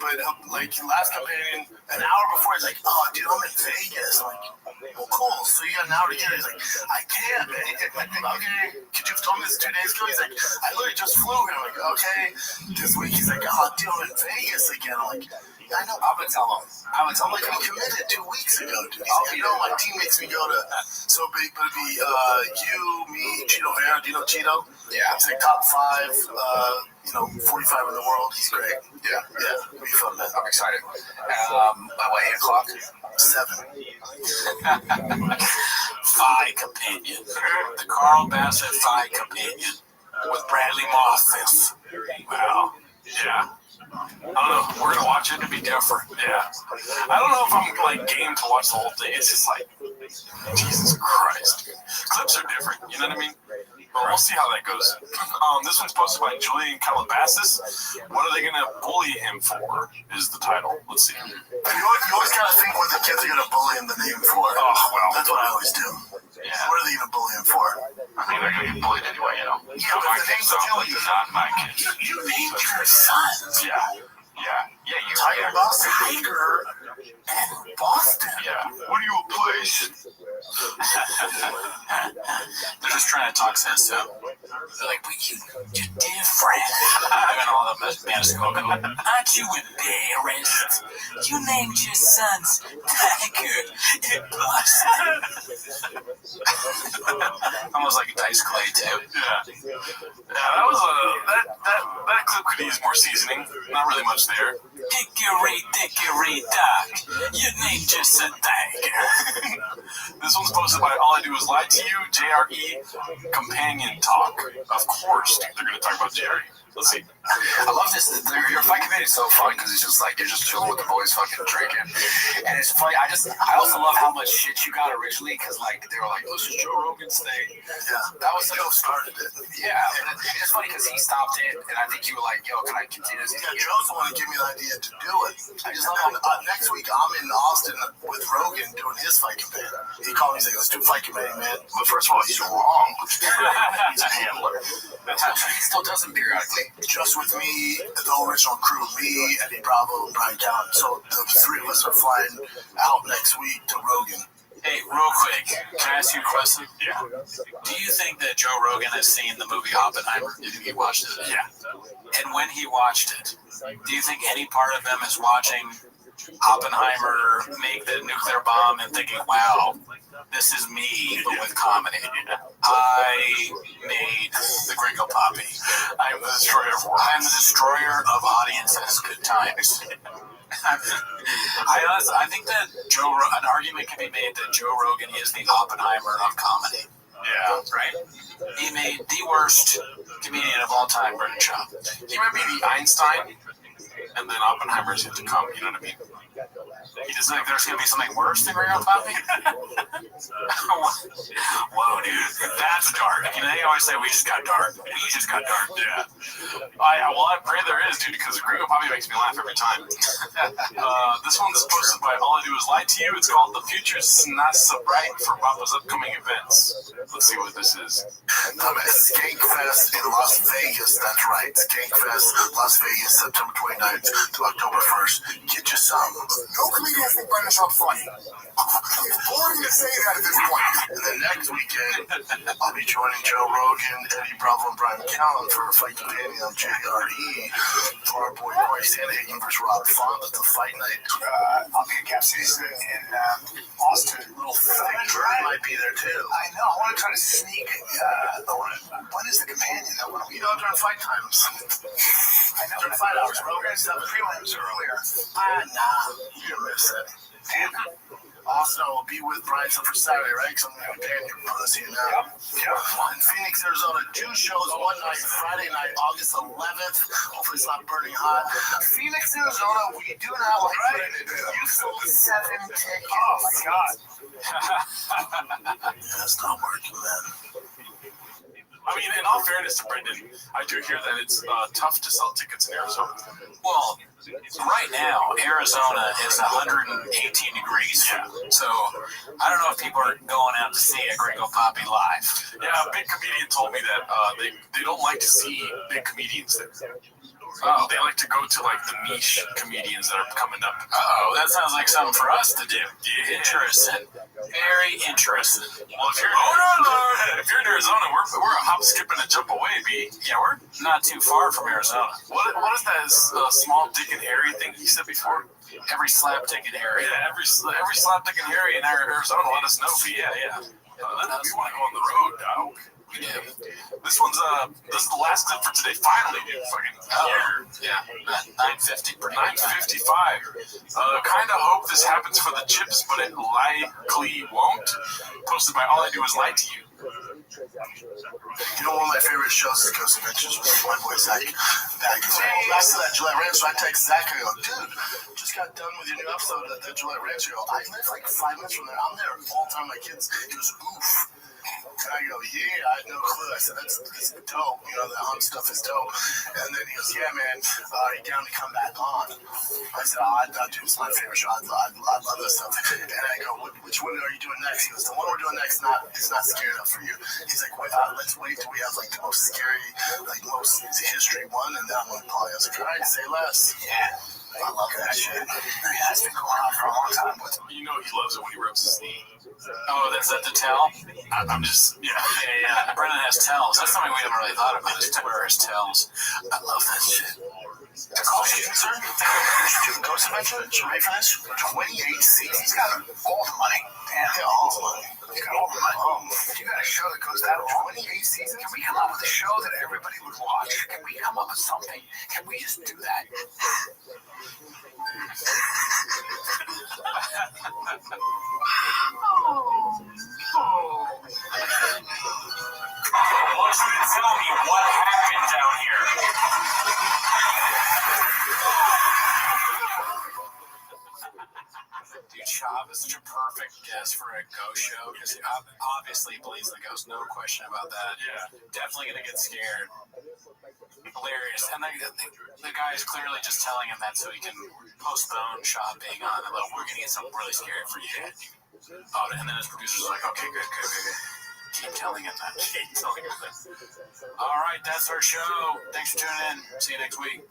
But last campaign, an hour before, he's like, "Oh, dude, I'm in Vegas." I'm like, "Well, cool. So you got an hour to get it?" He's like, "I can't, man." Okay, could you have told me this 2 days ago? He's like, "I literally just flew here." I'm like, "Okay." This week, he's like, "Oh, dude, I'm in Vegas again." I'm like, I know. I'm gonna tell him. We committed 2 weeks ago, dude. My team makes me go to. So big, but it'd be you, me, Cheeto Vera. Do you know Cheeto? Yeah. He's like top 5, 45 in the world. He's great. Yeah. It'll be fun, man. I'm excited. By 8 o'clock? 7. Phi Companion. The Carl Bassett Phi Companion with Bradley Moss. Wow. Yeah. I don't know. We're gonna watch it to be different. Yeah. I don't know if I'm like game to watch the whole thing. It's just like, Jesus Christ. Clips are different. You know what I mean? But we'll see how that goes. This one's posted by Julian Calabasas. What are they gonna bully him for? Is the title. Let's see. You always gotta think what the kids are gonna bully him the name for. Oh well. That's what I always do. Yeah. What are they gonna bully him for? I mean, they're gonna get bullied anyway, you know. Yeah, but my the kids name's don't, but Julian. they're not my kids. You named your sons. Yeah. Yeah, you Tiger Boston. Tiger and Boston. Yeah. What are you, a place? They're just trying to talk sense to him. They're like, but you're different. And all the Manascope. Aren't you embarrassed? You named your sons Tiger and Boston. Almost like a Dice Clay, too. Yeah, that was that clip could use more seasoning. Not really much there. Dickory Dock. Your name just said Tiger. This one's posted by All I Do Is Lie to You, JRE Companion Talk. Of course, they're going to talk about JRE. Let's see. I love this. Your fight committee is so fun because it's just like you're just chilling with the boys, fucking drinking, and it's funny. I also love how much shit you got originally because like they were like, "Oh, this is Joe Rogan's thing." Yeah, that was Joe started it. Yeah, and it's just funny because he stopped it, and I think you were like, "Yo, can I continue this?" Yeah, Joe's the one who gave me the idea to do it. I just love next week I'm in Austin with Rogan doing his fight campaign. He called me, he's like, "Let's do a fight campaign, man." But first of all, he's wrong. He's a handler. He still does them periodically. Just with me, the original crew, me, Eddie Bravo, and Brian Callen. So the three of us are flying out next week to Rogan. Hey, real quick, can I ask you a question? Yeah. Do you think that Joe Rogan has seen the movie Oppenheimer? Did he watch it? Yeah. And when he watched it, do you think any part of him is watching Oppenheimer make the nuclear bomb and thinking, wow, this is me, but with comedy? I made the Gringo Poppy. I'm the destroyer of worlds. I'm the destroyer of audiences. Good times. I think that an argument can be made that Joe Rogan is the Oppenheimer of comedy. Yeah. Right? He made the worst comedian of all time, Brendan Schaub. He might be the Einstein, and then Oppenheimer's yet to come. You know what I mean? You just think there's going to be something worse than Gringo Poppy? Whoa, dude. That's dark. You know, they always say we just got dark. We just got dark. Yeah. I pray there is, dude, because Gringo Poppy makes me laugh every time. This one's posted by All I Do Is Lie to You. It's called The Future's Not So Bright for Papa's upcoming events. Let's see what this is. Skankfest in Las Vegas. That's right. Skankfest, Las Vegas, September 29th to October 1st. Get you some. No comedians think Brendan Schaub's funny. It's boring to say that at this point. And then next weekend, I'll be joining Joe Rogan, Eddie Bravo, and Brian Callen for a fight companion on JRE for our boy Corey Sandhagen versus Rob Font. It's a fight night. I'll be at Cap City in Austin. Little thing. I might be there too. I know. I want to try to sneak. When is the companion? You know, during fight times. I know. During fight hours. Rogan's the prelims earlier. Nah, you miss it. Austin, I will be with Brian for Saturday, right? Because I'm going to pay your pussy now. Yeah. In Phoenix, Arizona, 2 shows one night, Friday night, August 11th. Hopefully it's not burning hot. Phoenix, Arizona, we do not like it. You sold 7 tickets. Oh, my God. Yeah, it's not working, man. I mean, in all fairness to Brendan, I do hear that it's tough to sell tickets in Arizona. Well, right now, Arizona is 118 degrees. Yeah. So, I don't know if people are going out to see a Gringo Poppy live. Yeah, a big comedian told me that they don't like to see big comedians there. Oh. They like to go to like the niche comedians that are coming up. Oh, that sounds like something for us to do. Yeah. Interesting. Very interesting. Well, if you're in Arizona, we're a hop, skip, and a jump away, B. Yeah, we're not too far from Arizona. What is that small dick and hairy thing he said before? Every slap dick and hairy. Yeah, every slap dick and hairy in Arizona. Let us know, B. Yeah. We want to go on the road, dog. We do. This is the last clip for today. Finally, dude. Fucking Yeah, 9:50. 9:55. Kind of hope this happens for the chips, but it likely won't. Posted by All I Do Is Lie to You. You know, one of my favorite shows is Ghost Adventures with my boy Zach. Last to that Gillette Ranch, so I text Zach, I go, dude, just got done with your new episode at the Gillette Ranch. I go, I live like 5 minutes from there. I'm there all the time with my kids. He goes, oof. And I go, yeah, I had no clue. I said, that's dope. You know, the hunt stuff is dope. And then he goes, yeah, man, you down to come back on? I said, dude, it's my favorite show. I love this stuff. And I go, which one are you doing next? He goes, the one we're doing next is not scary enough for you. He's like, let's wait till we have like the most scary, like most history one, and then I'm going to call you. I was like, all right, say less. Yeah. I love that shit. Yeah, it's been going on for a long time. You know he loves it when he rubs his knee. Oh, that's that to tell? I'm just, yeah. Brennan has tells. That's something we haven't really thought about, is Twitter has tells. I love that shit. The Ghost Adventure? Ghost Adventure? You ready for this? 28 seasons. He's got all the money. Damn, all the money. He's got all the money. You got a show that goes down 28 seasons? Can we come up with a show that everybody would watch? Can we come up with something? Can we just do that? I want you to tell me what happened down here. Dude, Chop is such a perfect guest for a ghost show because he obviously believes in the ghost, no question about that. Yeah. Definitely gonna get scared. Hilarious. And the guy is clearly just telling him that so he can postpone Chop being on. Like, we're gonna get something really scary for you. Oh, and then his producer's like, okay, good. Keep telling him that. All right, that's our show. Thanks for tuning in. See you next week.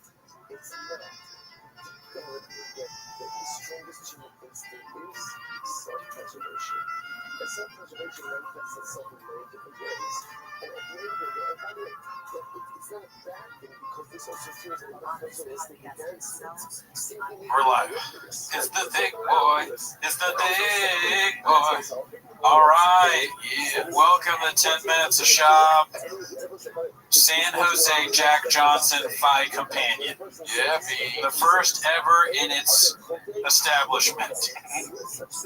We're live. It's the thick boy. It's the thick boy. All right. Yeah. Welcome to 10 Minutes of Shop. San Jose Jack Johnson Phi Companion. Yeah, the first ever in its establishment.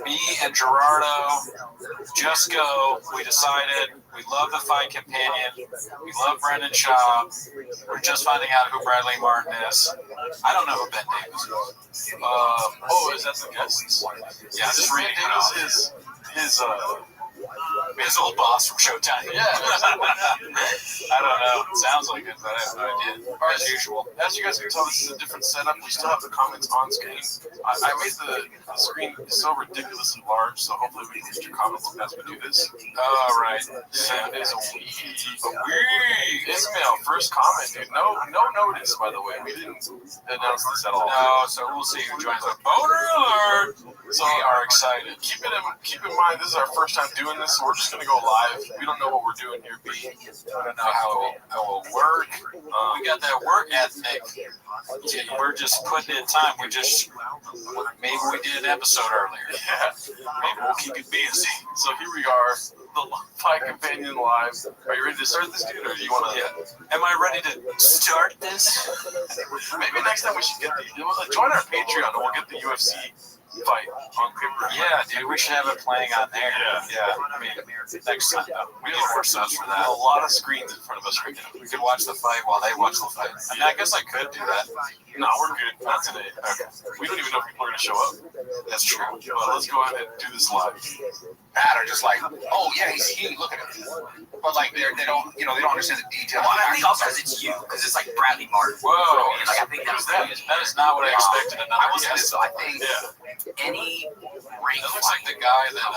Me and Gerardo just go. We decided we love the Phi Companion. We love Brendan Shaw. We're just finding out who Bradley Martin is. I don't know who Ben Davis is. Is that the guest? Yeah, I'm just reading it. His old boss from Showtime. Yeah. I don't know. It sounds like it, but I have no idea. As usual. As you guys can tell, this is a different setup. We still have the comments on screen. I made the screen so ridiculously large, so hopefully we can get your comments as we do this. All right. That is a wee. Ismail, first comment, dude. No notice, by the way. We didn't announce this at all. No, so we'll see who joins us. Boner alert! So we are excited. Keep in mind, this is our first time doing this, so we're just going to go live. We don't know what we're doing here, B. I don't know how it will work. We got that work ethic. We're just putting in time. Maybe we did an episode earlier. Yeah. Maybe we'll keep you busy. So here we are, the Phi Companion Live. Are you ready to start this, dude, or do you want to? Yeah. Am I ready to start this? Maybe next time we should get join our Patreon and we'll get the UFC fight on paper. Yeah, dude, we should have it playing on there. Yeah. I mean, next time, we need more subs for that. A lot of screens in front of us right now. We could watch the fight while they watch the fight. I mean, I guess I could do that. No, we're good. Not today. Okay. We don't even know if people are going to show up. That's true. But let's go ahead and do this live. That are just like, oh yeah, he's huge. Look at him. But like they don't understand the details. Well, I think also because it's you, because it's like Bradley Martin. Whoa. Like I think that is not what I expected. I will say this. So I think any ring. That looks like the guy that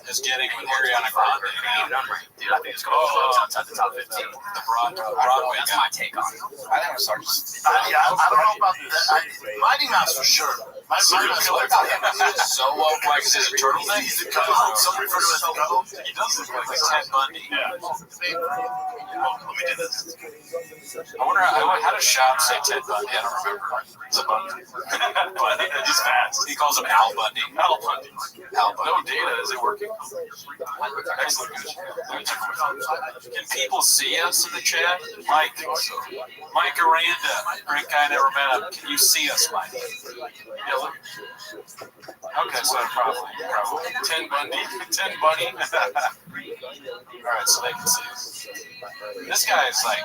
is getting with Ariana Grande. Dude, I think it's going to be outside the top 15. The Broadway. That's my take on it. I think I'm sorry. I don't know about that. Mighty Mouse for sure. My serial killer is so well like is it a turtleneck? He's a cuddle. Some refer to him as a cuddle. He does look like Ted Bundy. Yeah. Let me do this. I wonder how does Shop say Ted Bundy? I don't remember. It's a Bundy. But he's fast. He calls him Al Bundy. Al Bundy. Al Bundy. No data. Is it working? Excellent. Can people see us in the chat? Mike Aranda, great guy, never met him. Can you see us, Mike? Yeah, look. Okay, so probably. 10 Bundy. 10 Bunny. All right, so they can see us. This guy is like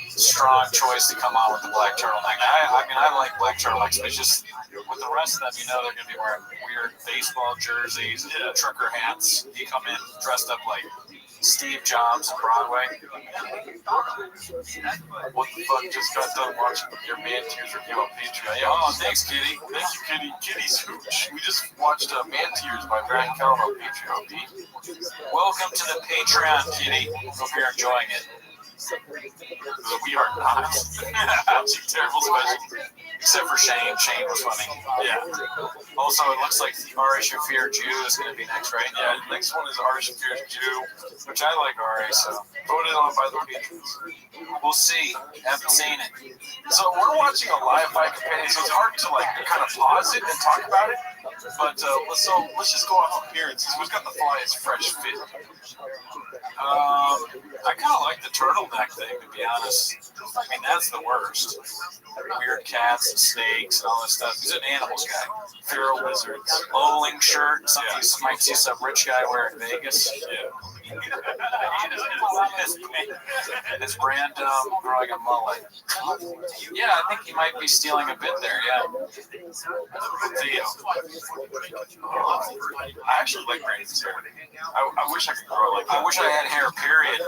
strong choice to come on with the black turtleneck. I mean, I like black turtlenecks, but it's just with the rest of them, you know, they're going to be wearing weird baseball jerseys, trucker hats. You come in dressed up like Steve Jobs on Broadway. What the fuck? Just got done watching your Man Tears review on Patreon. Yeah, Oh, thanks, Kitty. thank you, Kitty. Kitty's Hooch. We just watched Man Tears by Brian Callen on Patreon, Pete. Welcome to the Patreon, Kitty. Hope you're enjoying it. We are not. Absolutely terrible special. Except for Shane. Shane was funny. Yeah. Also, it looks like Ari Shafir Jew is going to be next, right? Yeah, next one is Ari Shafir Jew. Which I like Ari, so Voted on by the patrons. we'll see. Haven't seen it. So we're watching a live fight companion, so it's hard to like kind of pause it and talk about it. But let's just go off appearances. Who's got the flyest fresh fit? I kind of like the turtleneck thing, to be honest. I mean, that's the worst. Weird cats and snakes and all this stuff. He's an animals guy. Feral lizards. Bowling shirt, something you might see some rich guy wear in Vegas. Yeah. His brand growing a mullet. Yeah, I think he might be stealing a bit there, yeah. Theo. I actually like Brandon's hair. I wish I could grow like that. I wish I had hair, period, D.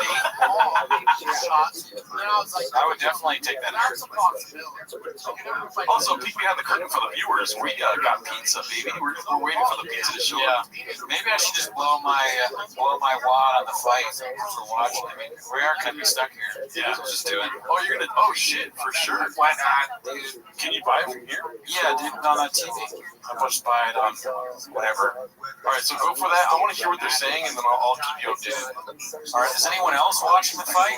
I would definitely take that hair. Also, peek behind the curtain for the viewers. We got pizza, baby. We're waiting for the pizza to show up. Maybe I should just blow my wad on the fight for watching. I mean, we are kind of stuck here. Yeah. So just do it. Oh, you're gonna. Oh shit, for sure. Why not, dude? Can you buy it from here? Yeah, dude, on that TV. I'll just buy it on whatever. All right, so go for that. I want to hear what they're saying, and then I'll keep you updated. All right, is anyone else watching the fight?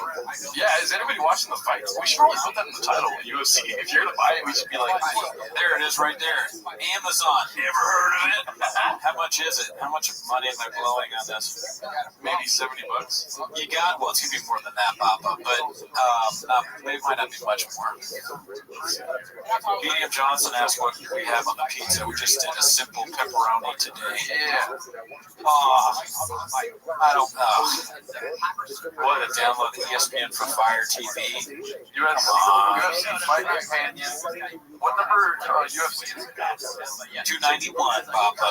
Yeah, is anybody watching the fight? We should probably put that in the title. UFC. If you're gonna buy it, we should be like, there it is, right there. Amazon. Never heard of it. How much is it? How much money am I blowing on this? Maybe $70. You got, well, it's gonna be more than that, Papa, but it might not be much more. Medium Johnson asked what we have on the pizza. We just did a simple pepperoni today. Yeah. I don't know. What to download the ESPN for Fire TV? UFC Fight Companion. What number UFC is it? 291, Papa.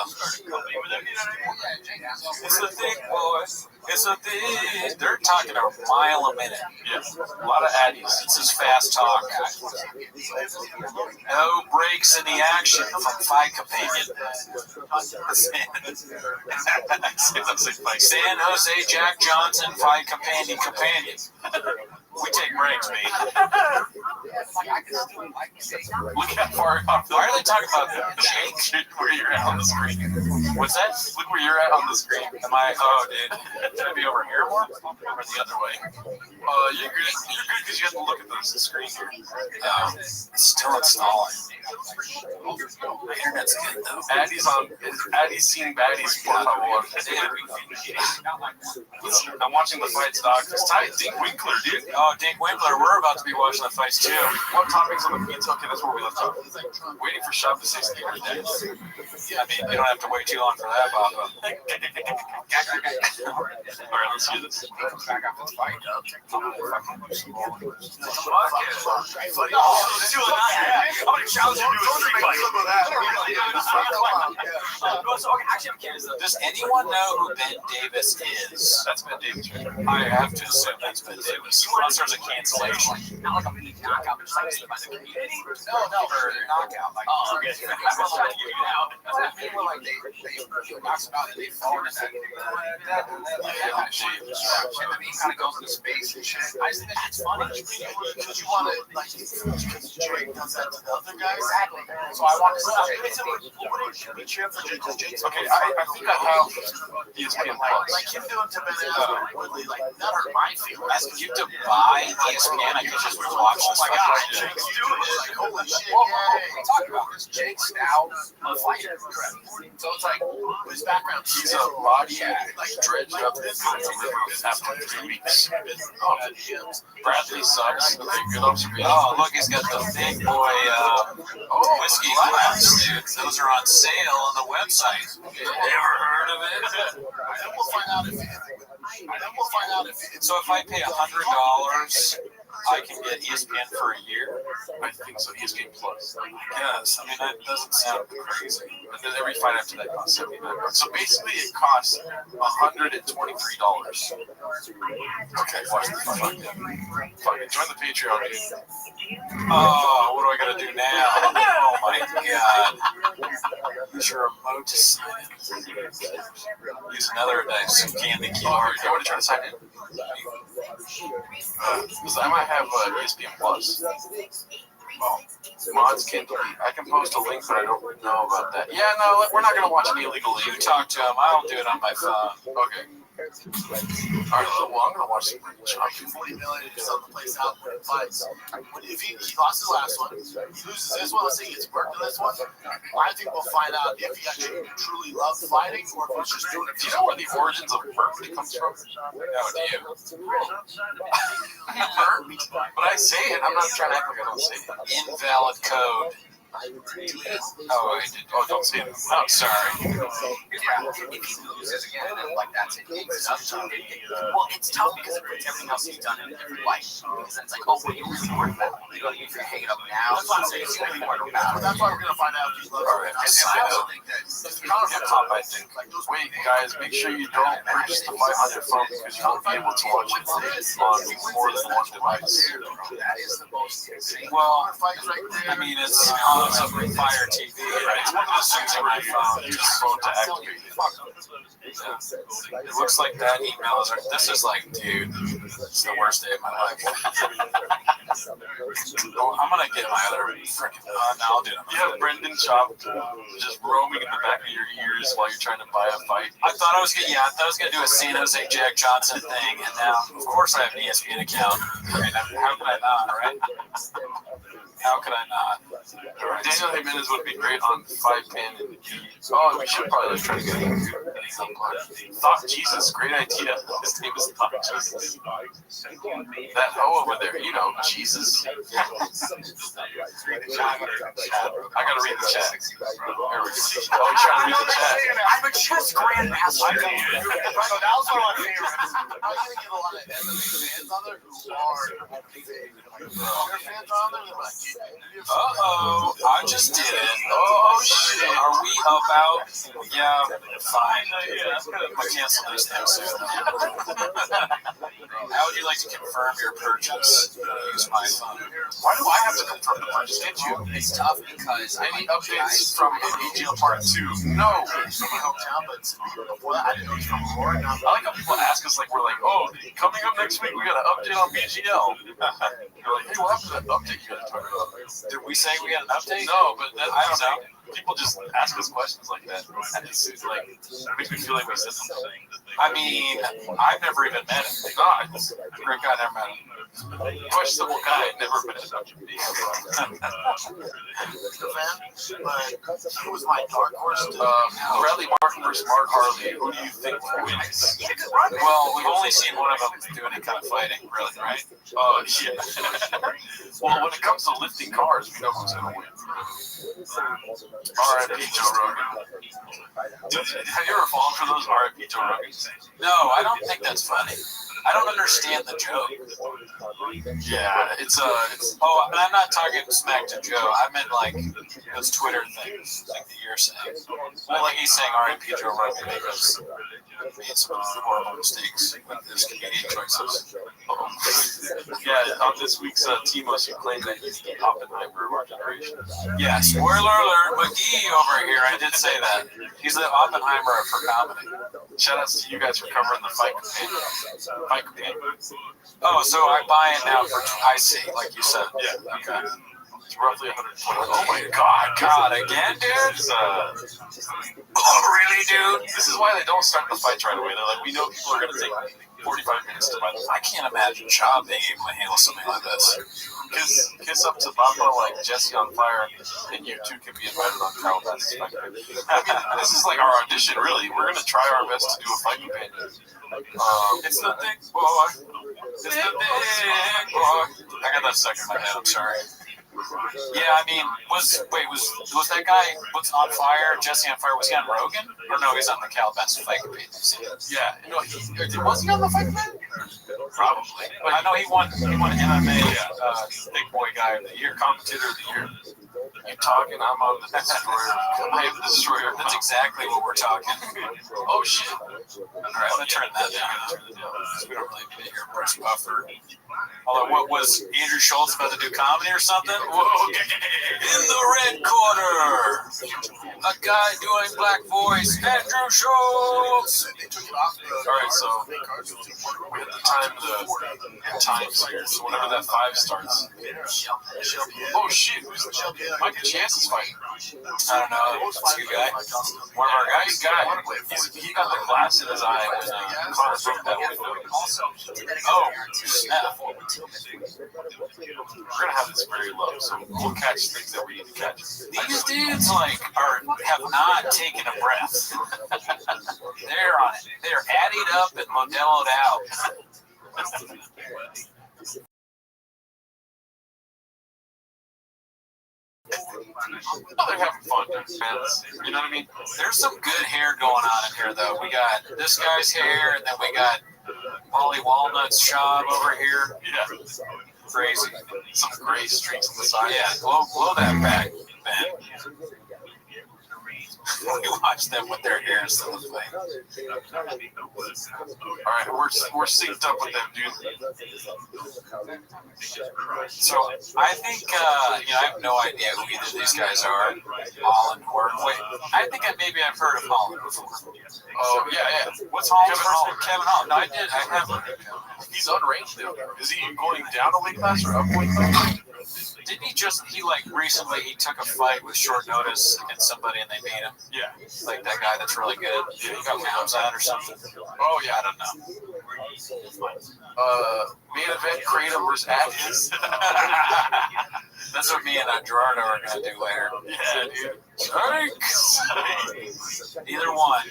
It's a thing, boys. It's a thing. They're talking a mile a minute. Yeah. A lot of addies. This is fast talk. No breaks in the action from Fight Companion. San Jose Jack Johnson Fight Companion. We take breaks, mate. Look how far off. Why are they talking about Jake? Where you're at on the screen. What's that? Look where you're at on the screen. Am I? Oh, dude. Should I be over here more? Or the other way? You're good. You're good because you have to look at the screen here. It's still installing. My internet's good though. Addie's seen baddies. Por favor. I'm watching the fights, Doc. It's tight. Dink Winkler, dude. Oh, Dink Winkler. We're about to be watching the fights too. What topics on the pizza? Okay, that's where we left off. Waiting for Shop to 60 every day. I mean, you don't have to wait too long for that, Papa. All right, let's do this. Does anyone know who Ben Davis is? That's Ben Davis. I have to assume that's Ben Davis. Unless there's a cancellation. Not like a big knockout, but just like by the community. No, knockout. Like, where like they knocks him out and they fall into that shit. And then he kind of goes into space and shit. I just think that shit's funny. Because you want to, like, Drake does that to the other guys. Exactly. So I want to see Be cheerful because Jake's Okay, I think I have ESPN Plus. like him doing to Ben Affleck and Woodley, like that hurt my feelings. As you have to buy ESPN, I could just watch Oh this my fucking god, shit. Jake's doing it. Like, holy shit, What yay. are you talking about? This Jake's now a fighter. So it's like His background, He's a body dredged up after 3 weeks. Oh, Bradley sucks. Okay, good observation. Oh, look, he's got the big boy whiskey glass, dude. Those are on sale on the website. Never heard of it? And we'll find out if it, So if I pay $100, I can get ESPN for a year? I think so. ESPN Plus. Yes. I mean, that doesn't sound crazy. And then every fight after that costs $79. So basically, it costs $123. Okay, watch the fight. Fucking join the Patreon, dude. Oh, what do I gotta do now? Oh my god. Use your remote to sign in. Use another candy QR. You want to try to sign in? Because I might have ESPN Plus. Well, mods can't delete. I can post a link, but I don't know about that. Yeah, no, we're not gonna watch any illegal. You talk to him. I'll do it on my phone. Okay. All right, well, I'm gonna watch some $40 million to sell the place out when it fights. If he lost his last one, he loses this one, let's say he gets burnt in this one. I think we'll find out if he actually truly loves fighting or if he's just doing it. Do you know where the origins of Berkeley comes from? No, do you? But I say it. I'm not trying to act like I don't say it. Invalid code. Oh, I did. Oh, don't say it. Oh, sorry. yeah, if he loses again, then like that's it. Well, it's tough because it puts everything else he's done in a different light. Because then it's like, oh, well, you're really worth that. You know, if you hang it up now, that's why I'm saying it's gonna be worth that. That's why we're gonna find out if he loves it. And I also think that I think. Wait, guys, make sure you don't purchase the fight on your phone because you won't be able to watch it on more than one device. That is the most insane. Well, I mean, it's on Fire TV. Right? It's one of those things on my phone. You just go to activate it. Yeah. It looks like that email is. This is like, dude, it's the worst day of my life. Oh, I'm gonna get my other freaking. No, I'll do it. You have Brendan Chop just roaming in the back of your ears while you're trying to buy a fight. I thought I was gonna do a San Jose Jack Johnson thing, and now, of course, I have an ESPN account. I mean, how could I not, right? How could I not? Daniel Jimenez would be great on 5-pin. Oh, we should probably try to get him. Thought Jesus, great idea. His name is Thought Jesus. That over there, you know, Jesus. I gotta read the chat. Oh, he's trying to read the chat. I'm a chess grandmaster. That was one of my favorites. I'm gonna get a lot of MMA fans on there who are fans on there. They're like, Uh-oh, I just did it. Oh, shit. Are we about? Yeah, fine. I'll cancel this episode. How would you like to confirm your purchase? Use my phone. Why do I have to confirm the purchase? Did you? It's tough because any updates from AGL Part 2? No. I like how people ask us like we're like, oh, coming up next week we got an update on BGL. You're like, hey, what happened to that update you guys talking about? Did we say we got an update? No, but I don't know. People just ask us questions like that, and it's like it makes me feel like we said something. I mean, I've never even met him. No, I just great guy, never met him. Questionable guy, never met him. But he was my dark horse. Bradley Martin versus Mark Harley. Who do you think wins? Well, we've only seen one of them do any kind of fighting, really, right? Oh, yeah. Well, when it comes to lifting cars, we know who's going to win. R.I.P. Joe Rogan. Have you ever fallen for those R.I.P. Joe Rogans? No, I don't think that's funny. I don't understand the joke. Yeah, it's Oh, I mean, I'm not talking smack to Joe. I meant like those Twitter things, like that you're saying. Well, like he's saying R.I.P. Joe Rogan because he made some horrible mistakes with his comedian choices. yeah. On this week's Timos, you claimed that he's the Oppenheimer of our generation. Yeah, spoiler alert, McGee over here. I did say that. He's the Oppenheimer for comedy. Shout outs to you guys for covering the fight companion. Fight companion. Oh, so I buy it now for I see, like you said. Yeah. Okay. It's roughly 120. Oh my God, again, dude? Oh, really, dude? This is why they don't start the fights right away. They're like, we know people are going to take 45 minutes to buy the fight. I can't imagine Shaw being able to handle something like this. Kiss up to Bamba like Jesse on Fire, and you two can be invited on Carl Bass's fight. I mean, this is like our audition, really. We're going to try our best to do a fight companion. It's the thing, boy. It's the thing, boy. I got that stuck in my head, I'm sorry. Yeah, I mean, was that guy what's on fire? Jesse on fire? Was he on Rogan? Or no, he's on the Calabasas fight companion. Yeah, no, was he on the fight companion? Probably. But I know he won MMA big boy guy of the year, commentator of the year. You talking? I'm on the destroyer. I am the destroyer. That's exactly what we're talking. Oh shit! All right, I'm gonna turn that down. We don't really need to hear Bruce Buffer. Although, what was Andrew Schultz about to do comedy or something? Whoa! In the red corner, a guy doing black voice, Andrew Schultz. All right, so we have the times here. So whenever that 5 starts. Oh shit! Michael Chance is fighting. I don't know. That's a good guy. One of our guys, he got the glass in his eye when Connor broke that window. Oh, snap. We're gonna have this very low, so we'll catch things that we need to catch. These dudes have not taken a breath. They're on it. They're added up and modeled out. Oh, they're having fun, fans. You know what I mean? There's some good hair going on in here, though. We got this guy's hair, and then we got Molly Walnut's job over here. Yeah. Crazy. Some gray streaks on the side. Yeah, blow that back, man. We watch them with their hair instead of flame. Alright, we're synced up with them, dude. So I think I have no idea who either of these guys are. Holland or wait, I think I've heard of Holland before. Oh yeah. What's Holland? Kevin Holland. No, I haven't. He's unranked now. Is he going down a weight class or up a weight class? Didn't he recently he took a fight with short notice against somebody and they beat him? Yeah. Like that guy that's really good. Yeah, he got pounds on or something. Oh yeah, I don't know. Main event Kratom versus Atkins. That's what me and Gerardo are gonna do later. Yeah, dude. Yikes! Either one.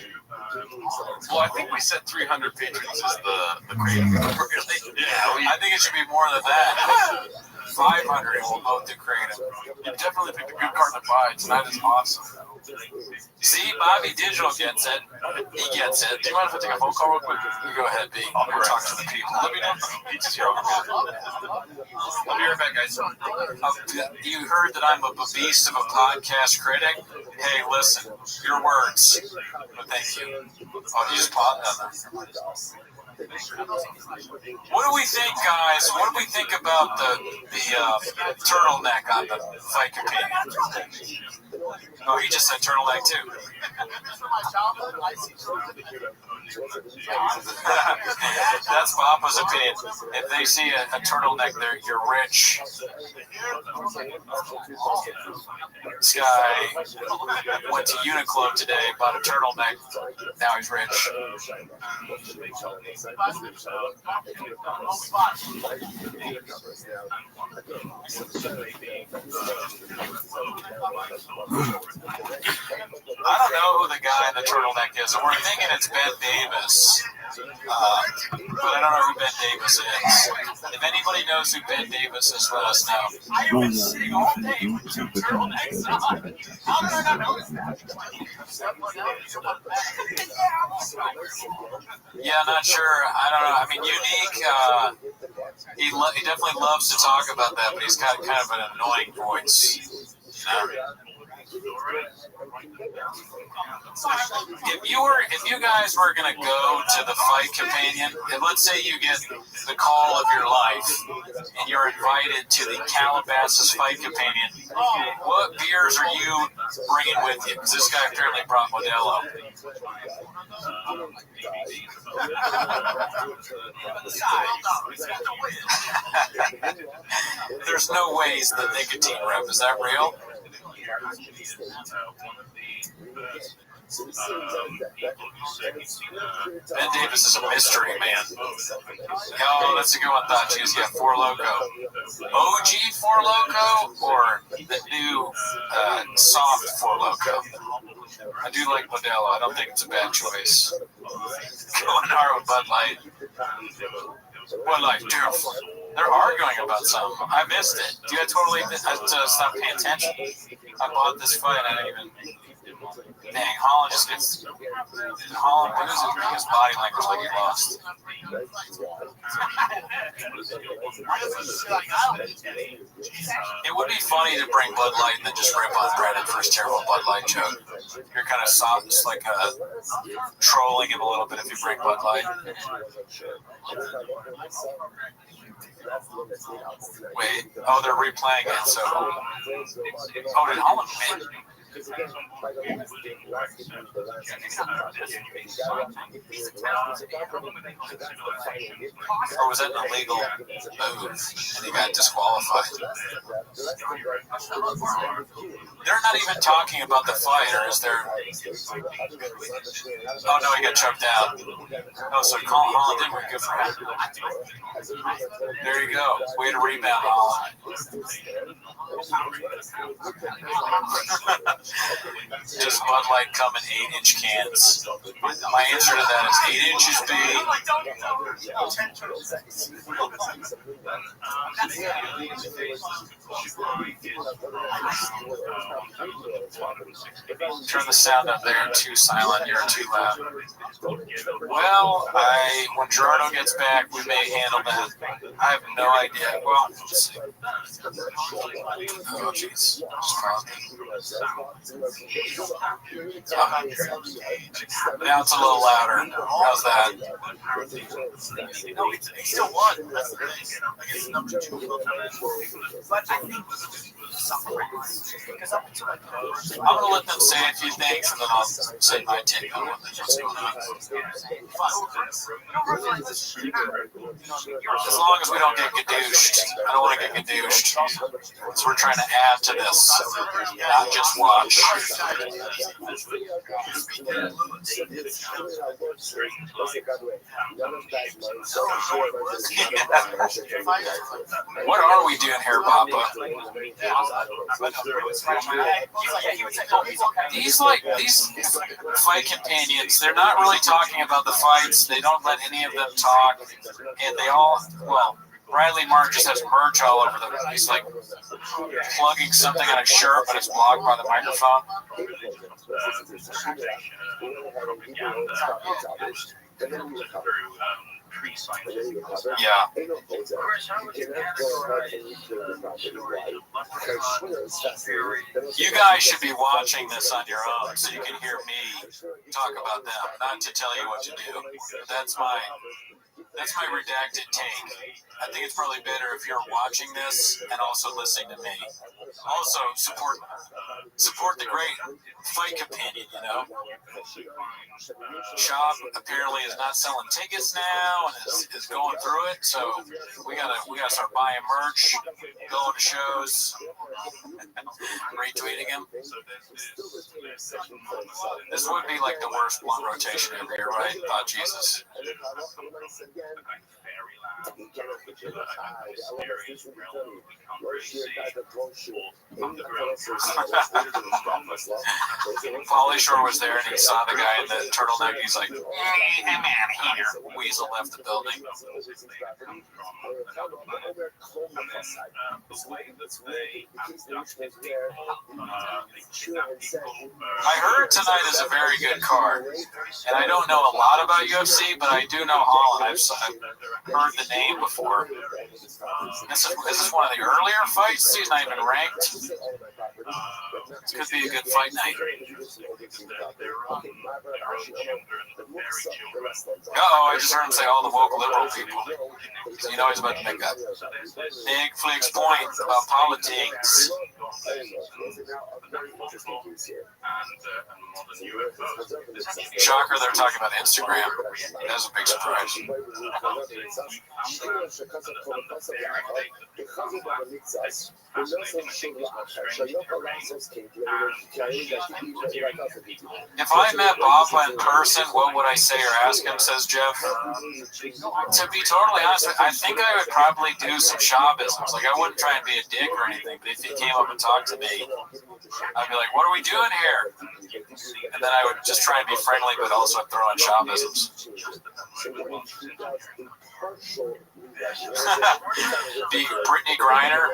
Well, I think we said 300 patrons is the Kratom. Yeah, I think it should be more than that. 500 and we'll both do Kratom. You definitely picked a good card to buy. Tonight is awesome. See, Bobby Digital gets it. He gets it. Do you mind if I take a phone call real quick? You go ahead, B. I'll talk to the people. Let me know if Pete's here. I'll be right back, guys. You heard that I'm a beast of a podcast critic? Hey, listen, your words. But thank you. Oh, you just paused on that. What do we think, guys? What do we think about the turtleneck on the fight companion? Oh, he just said turtleneck too. That's Papa's opinion. If they see a turtleneck, you're rich. This guy went to Uniqlo today, bought a turtleneck. Now he's rich. I don't know who the guy in the turtleneck is, and we're thinking it's Ben Davis. But I don't know who Ben Davis is. If anybody knows who Ben Davis is, let us know. I was sitting all day with turtlenecks on. How did I not know that? Yeah, not sure. I don't know. I mean, Unique, he definitely loves to talk about that, but he's got kind of an annoying voice. If you guys were gonna go to the fight companion, and let's say you get the call of your life, and you're invited to the Calabasas fight companion, what beers are you bringing with you? Because this guy apparently brought Modelo. There's no ways the nicotine rep, is that real? Ben Davis is a mystery man. Oh, that's a good one, thought. Geez, yeah, Four Loko. OG Four Loko or the new soft Four Loko? I do like Modelo. I don't think it's a bad choice. Going hard with Bud Light. Bud Light, dude. They're arguing about something. I missed it. Dude, I totally stopped paying attention. I bought this fight. I didn't even. Dang, Holland just gets. Holland loses his body language like he lost. It would be funny to bring Bud Light and then just rip on Reddit for his terrible Bud Light joke. You're kind of soft, just like trolling him a little bit if you bring Bud Light. Wait, oh, they're replaying it, so. Oh, did Holland win? Or was that an illegal move and he got disqualified? They're not even talking about the fight, or is there? Oh no, he got choked out. Oh, so Holland didn't win. Good for him. There you go. Way to rebound, Holland. Just Bud Light come in 8-inch cans. My answer to that is 8 inches big. Turn the sound up there. Too silent. You're too loud. Well, when Gerardo gets back, we may handle that. I have no idea. Well, let's see. Oh, jeez. Now it's a little louder. How's that? No, he still won. That's the thing. I guess number 2. But I think because up until I'm gonna let them say a few things and then I'll say my take on what's going on. As long as we don't get gadooshed. I don't want to get gadooshed. So we're trying to add to this, not just watch. What are we doing here, Papa? These fight companions, they're not really talking about the fights. They don't let any of them talk, and they all, well, Bradley Martin just has merch all over them. He's like plugging something on his shirt, but it's blocked by the microphone. Yeah. You guys should be watching this on your own so you can hear me talk about them, not to tell you what to do. That's my redacted take. I think it's probably better if you're watching this and also listening to me. Also, support the great fight companion, you know. Shop apparently is not selling tickets now and is going through it, so we gotta start buying merch, going to shows, retweeting him. This would be like the worst blunt rotation every year, right? Oh, Jesus. Pauly Shore was there and he saw the guy in the turtleneck. He's like, I'm out of here. Weasel left the building. I heard tonight is a very good card, and I don't know a lot about UFC, but I do know Holland. I've heard the name before. Is this one of the earlier fights? He's not even ranked. This could be a good fight night. Uh-oh, I just heard him say all the woke liberal people. So you know he's about to make that big flex point about politics. Shocker, they're talking about Instagram. That's a big surprise. If I met Bob in person, what would I say or ask him, says Jeff? To be totally honest, I think I would probably do some Shawbisms. Like, I wouldn't try and be a dick or anything, but if he came up and talked to me, I'd be like, what are we doing here? And then I would just try and be friendly, but also throw in Shawbisms. Brittany Griner.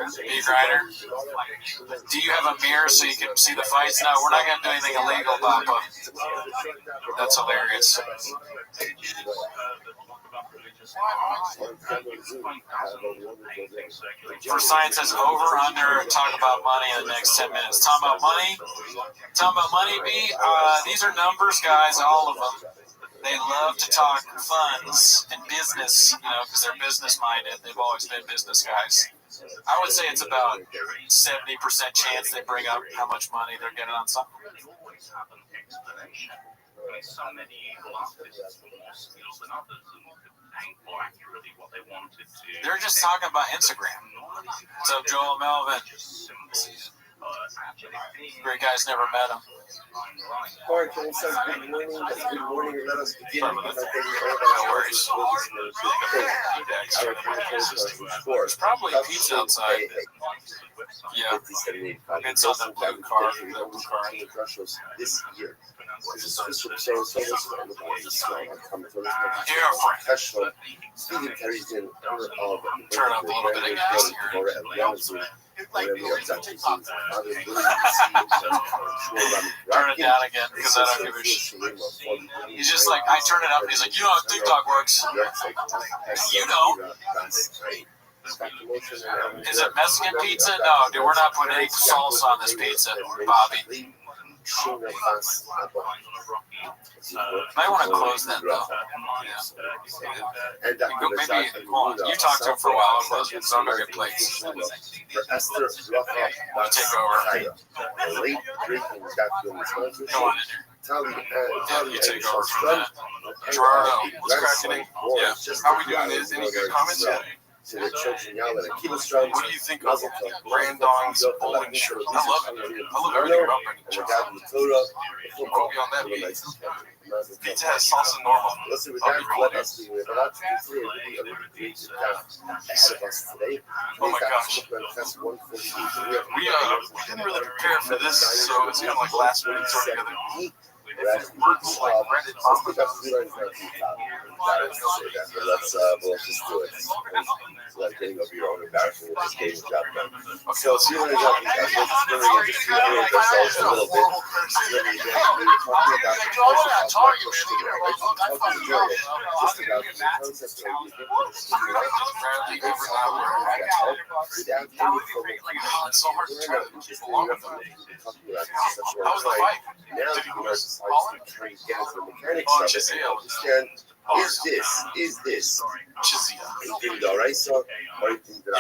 Do you have a mirror so you can see the fights? No, we're not going to do anything illegal, Papa. That's hilarious. For science says over, under, talk about money in the next 10 minutes. Talk about money, B. These are numbers, guys, all of them. They love to talk funds and business, because they're business-minded. They've always been business guys. I would say it's about 70% chance they bring up how much money they're getting on something. They're just talking about Instagram. What's up, Joel Melvin? Great guys, never met him. Good morning. Let us begin. No worries. There's probably pizza outside. Yeah. It's on the blue card. This year. Turn up a little bit of gas here. Turn it down again because I don't give a shit. He's just like, I turn it up and he's like, you know how TikTok works. You know. Is it Mexican pizza? No, dude, we're not putting any salsa on this pizza, Bobby. Might want to close that though. Yeah. Maybe you talk to him for a while. I'll close it. So I'm not gonna play. You take over. Come on in here. You take over from that. Gerardo, what's cracking? Yeah. How are we doing? Is any good comments yet? What do you think of Brandon's bowling shirt? I love it. I love everything about Brandon. Quote me on that, please. Pizza has salsa normal. Oh my gosh. We didn't really prepare for this, so it's kind of like last minute thrown together. Let's just do it. Like getting over your own embarrassment with this game job. So see what I got. It's so hard to try to keep along with them. How was the fight? Did he lose? Oh, Chizia. Is this Chizia. you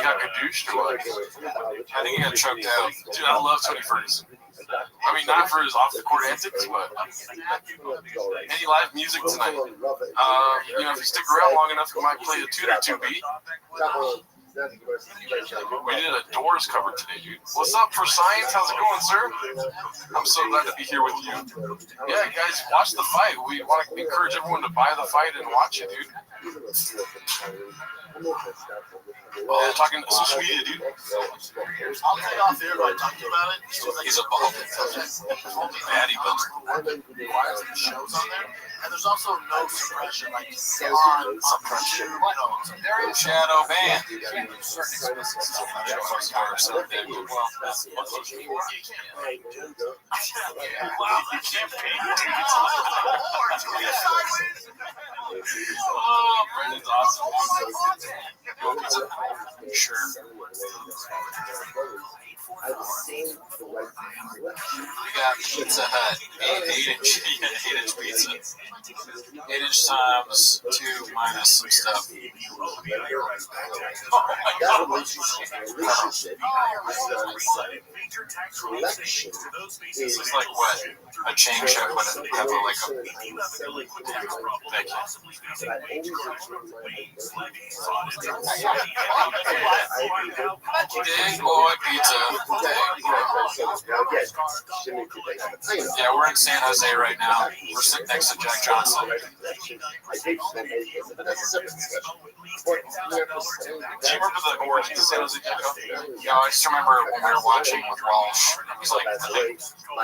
got cadooshed or what? I think he got choked out. Dude, I love Tony Ferguson. I mean, not for his off-the-court antics, but any live music tonight? If you stick around long enough, we might play a 2-2 beat. We did a doors cover today, dude. What's up for science? How's it going, sir? I'm so glad to be here with you. Yeah, guys, watch the fight. We want to encourage everyone to buy the fight and watch it, dude. Oh, talking to social media, dude. I'll take off here, but I talked to you about it. He's a ball. Batty builder. Shows on there. And there's also no suppression, like on suppression. There is shadow ban. Certain explicit stuff. Oh, Brandon's awesome. Sure. We got Pizza Hut, 8-inch pizza. 8-inch times 2 minus some stuff. Oh my God. It's like what? A chain check would have like a... Thank you. Big boy pizza. Yeah, we're in San Jose right now. We're sitting next to Jack Johnson. Do you remember the origins of San Jose? Yeah, I just remember when we were watching with Walsh. He was like,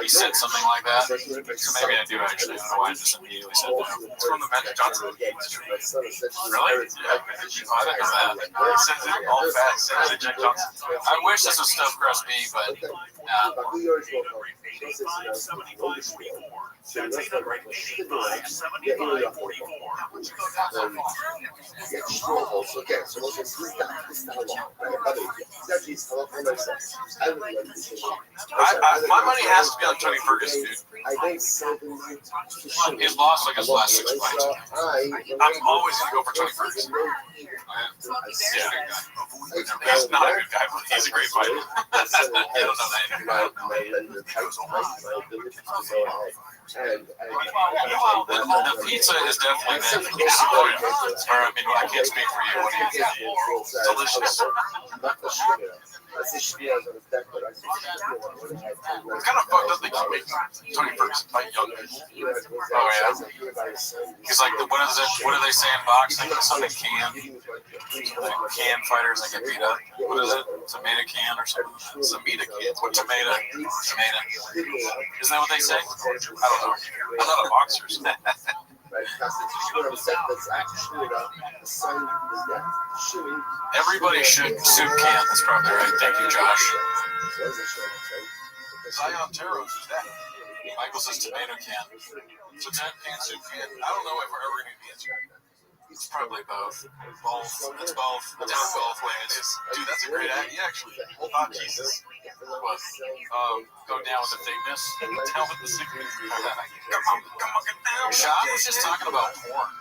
he said something like that. So maybe I do actually. I don't know why I just immediately said that. It's from the Magic Johnson. Really? Yeah. I didn't know that. It says it all fast. San Jose Jack Johnson. I wish this was stuffed crust beef, but nah. My money has to be on Tony Ferguson, dude. He's lost like his last 6 fights. I'm always going to go for Tony Ferguson. Yeah. He's not a good guy, but he's a great fighter. I don't know that anymore. The pizza is definitely there. Or, I mean, I can't speak for you. What do you think? Delicious. It's kind of fucked up they keep making Tony Ferguson fight young men. Oh yeah. He's like, what is it? What do they say in boxing? Something can. Like can fighters that get beat up. What is it? Tomato can or something? Tomato can. What tomato? Tomato. Isn't that what they say? I don't know. I'm not a boxer. Everybody should soup can. That's probably right. Thank you, Josh. Zion Taros, who's that? Michael says tomato can. So 10 can, soup can. I don't know if we're ever going to be answering. It's probably both. Both. It's both. It's down both ways. Dude, that's a great idea, actually. Oh, Jesus. What? Go down with the thickness. Down with the sickness. Come on, get down. Sean was just talking about porn.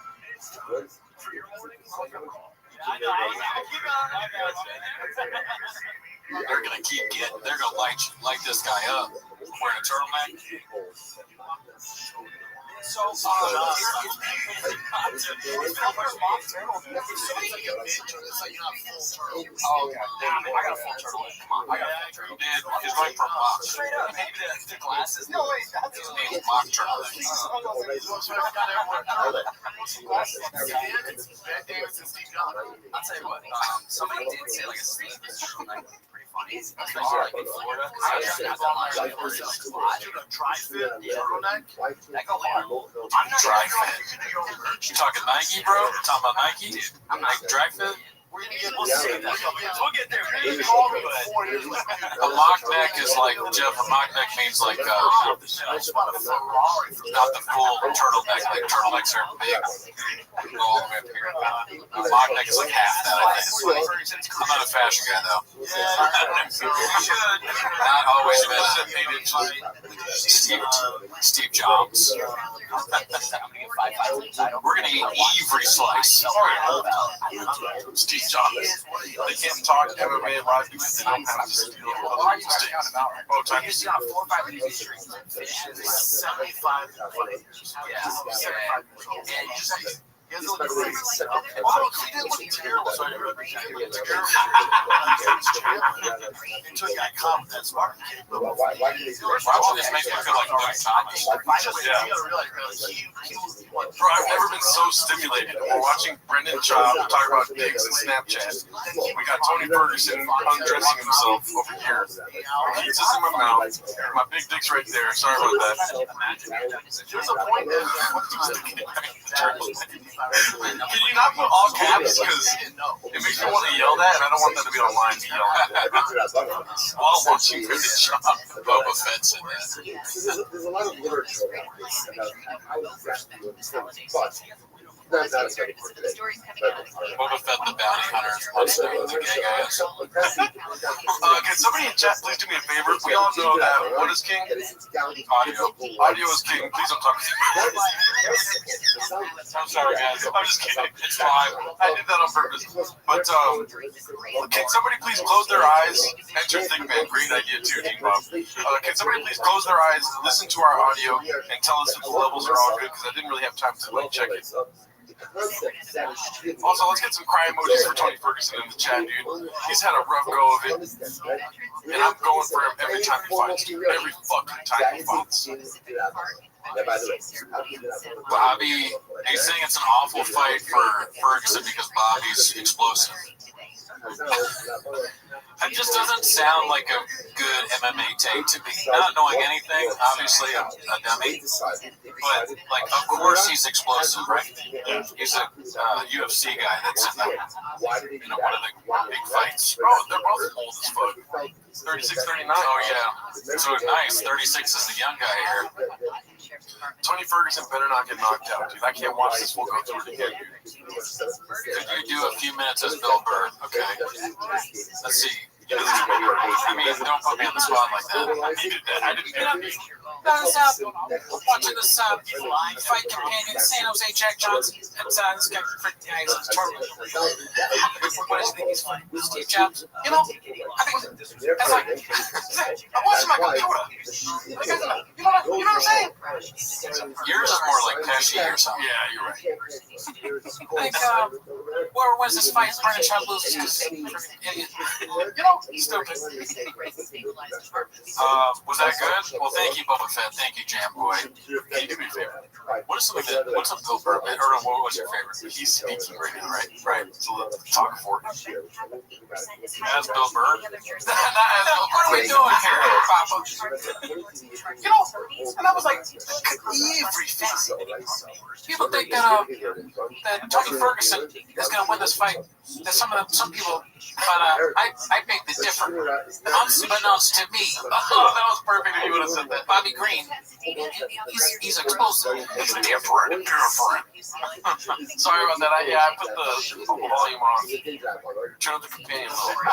They're gonna keep getting. They're gonna light this guy up wearing a turtleneck. So, Oh, okay. I got a full turtleneck. Come on, I got a full turtleneck. He's running for mock. straight up, maybe the glasses. No, wait, that's His name's mock turtleneck. I'll tell you what, somebody did say like a sneak turtleneck. Funny, especially like in Florida. I do a dry fit turtleneck. That go hard. I'm not Dry fit. You talking Nike, bro? Talking about Nike? I'm like dry fit. We're gonna get. We'll see. We'll get there. A mock neck is like Jeff. A mock neck means like not the full turtleneck. Like turtlenecks are big. Go all the way up here. A mock neck is like half that. I think. I'm not a fashion guy though. Not always been. Steve Jobs. We're gonna eat every slice. Steve Jobs. They can't talk MMA live because they don't have this deal. Oh, time to see. 4 or 5 years. 75 years. Yeah, 75 years old. He doesn't look great. Oh, he didn't look terrible. So I didn't really look terrible. Until he got caught with that spark kick. Watching this makes me feel like Doug Thomas. Bro, I've never been so stimulated. We're watching Brendan Schaub talk about dicks and Snapchat. We got Tony Ferguson undressing himself over here. Pizza's in my mouth. My big dick's right there. Sorry about that. There's a point there. Can you not put all caps? Because it makes me want to yell that, and I don't want that to be online to yell that. While watching Brendan Schaub. Boba Fett's in that. There's a lot of literature about this, about how exactly what this is, but that's not very important today. Boba Fett the bounty hunter wants to know the gay guys. Can somebody in chat please do me a favor? We all know that what is king? Audio. Audio is king. Please don't talk to me. I'm sorry, guys. I'm just kidding. It's fine. I did that on purpose. But can somebody please close their eyes? Enter Thick Man. Great idea too, King Bob. Can somebody please close their eyes, listen to our audio, and tell us if the levels are all good? Because I didn't really have time to check it. Also, let's get some cry emojis for Tony Ferguson in the chat, dude. He's had a rough go of it, and I'm going for him every time he fights. Every fucking time he fights. Bobby, he's saying it's an awful fight for Ferguson because Bobby's explosive. That just doesn't sound like a good MMA take to me. Not knowing anything, obviously I'm a dummy, but like, of course he's explosive, right? He's a UFC guy that's in one of the big fights. Bro, they're both old as fuck. 36, 39. Oh yeah, so nice. 36 is the young guy here. Tony Ferguson better not get knocked out, dude. I can't watch this. We'll go through it again, dude. Could you do a few minutes as Bill Burr? Okay. Let's see. I mean, don't put me on the spot like that. He did that. I didn't do it. I was watching this fight companion, San Jose Jack Johnson. It's this guy, he's terrible. What does he think he's funny? Steve Jobs. You know, I think that's like, I'm watching my computer. You know what I'm saying? Yours is more like Pesci or something. Yeah, you're right. Like, whoever wins this fight, Brendan Schaub loses because idiot. You know, stupid. Was that good? Well, thank you, Boba Fett. Thank you, Jam Boy. Can you do me a favor? What's a Bill Burr bit? Or what was your favorite? He's speaking right now, right? Right. So talk for it. As Bill Burr? What are we doing here, Papa? You know, and I was like, people think that Tony Ferguson is going to win this fight. That some people, but I beg to differ. Unbeknownst to me, that was perfect if you would have said that. Bobby Green, he's explosive. It's different. Sorry about that. I put the volume on. Turn up the companion a little.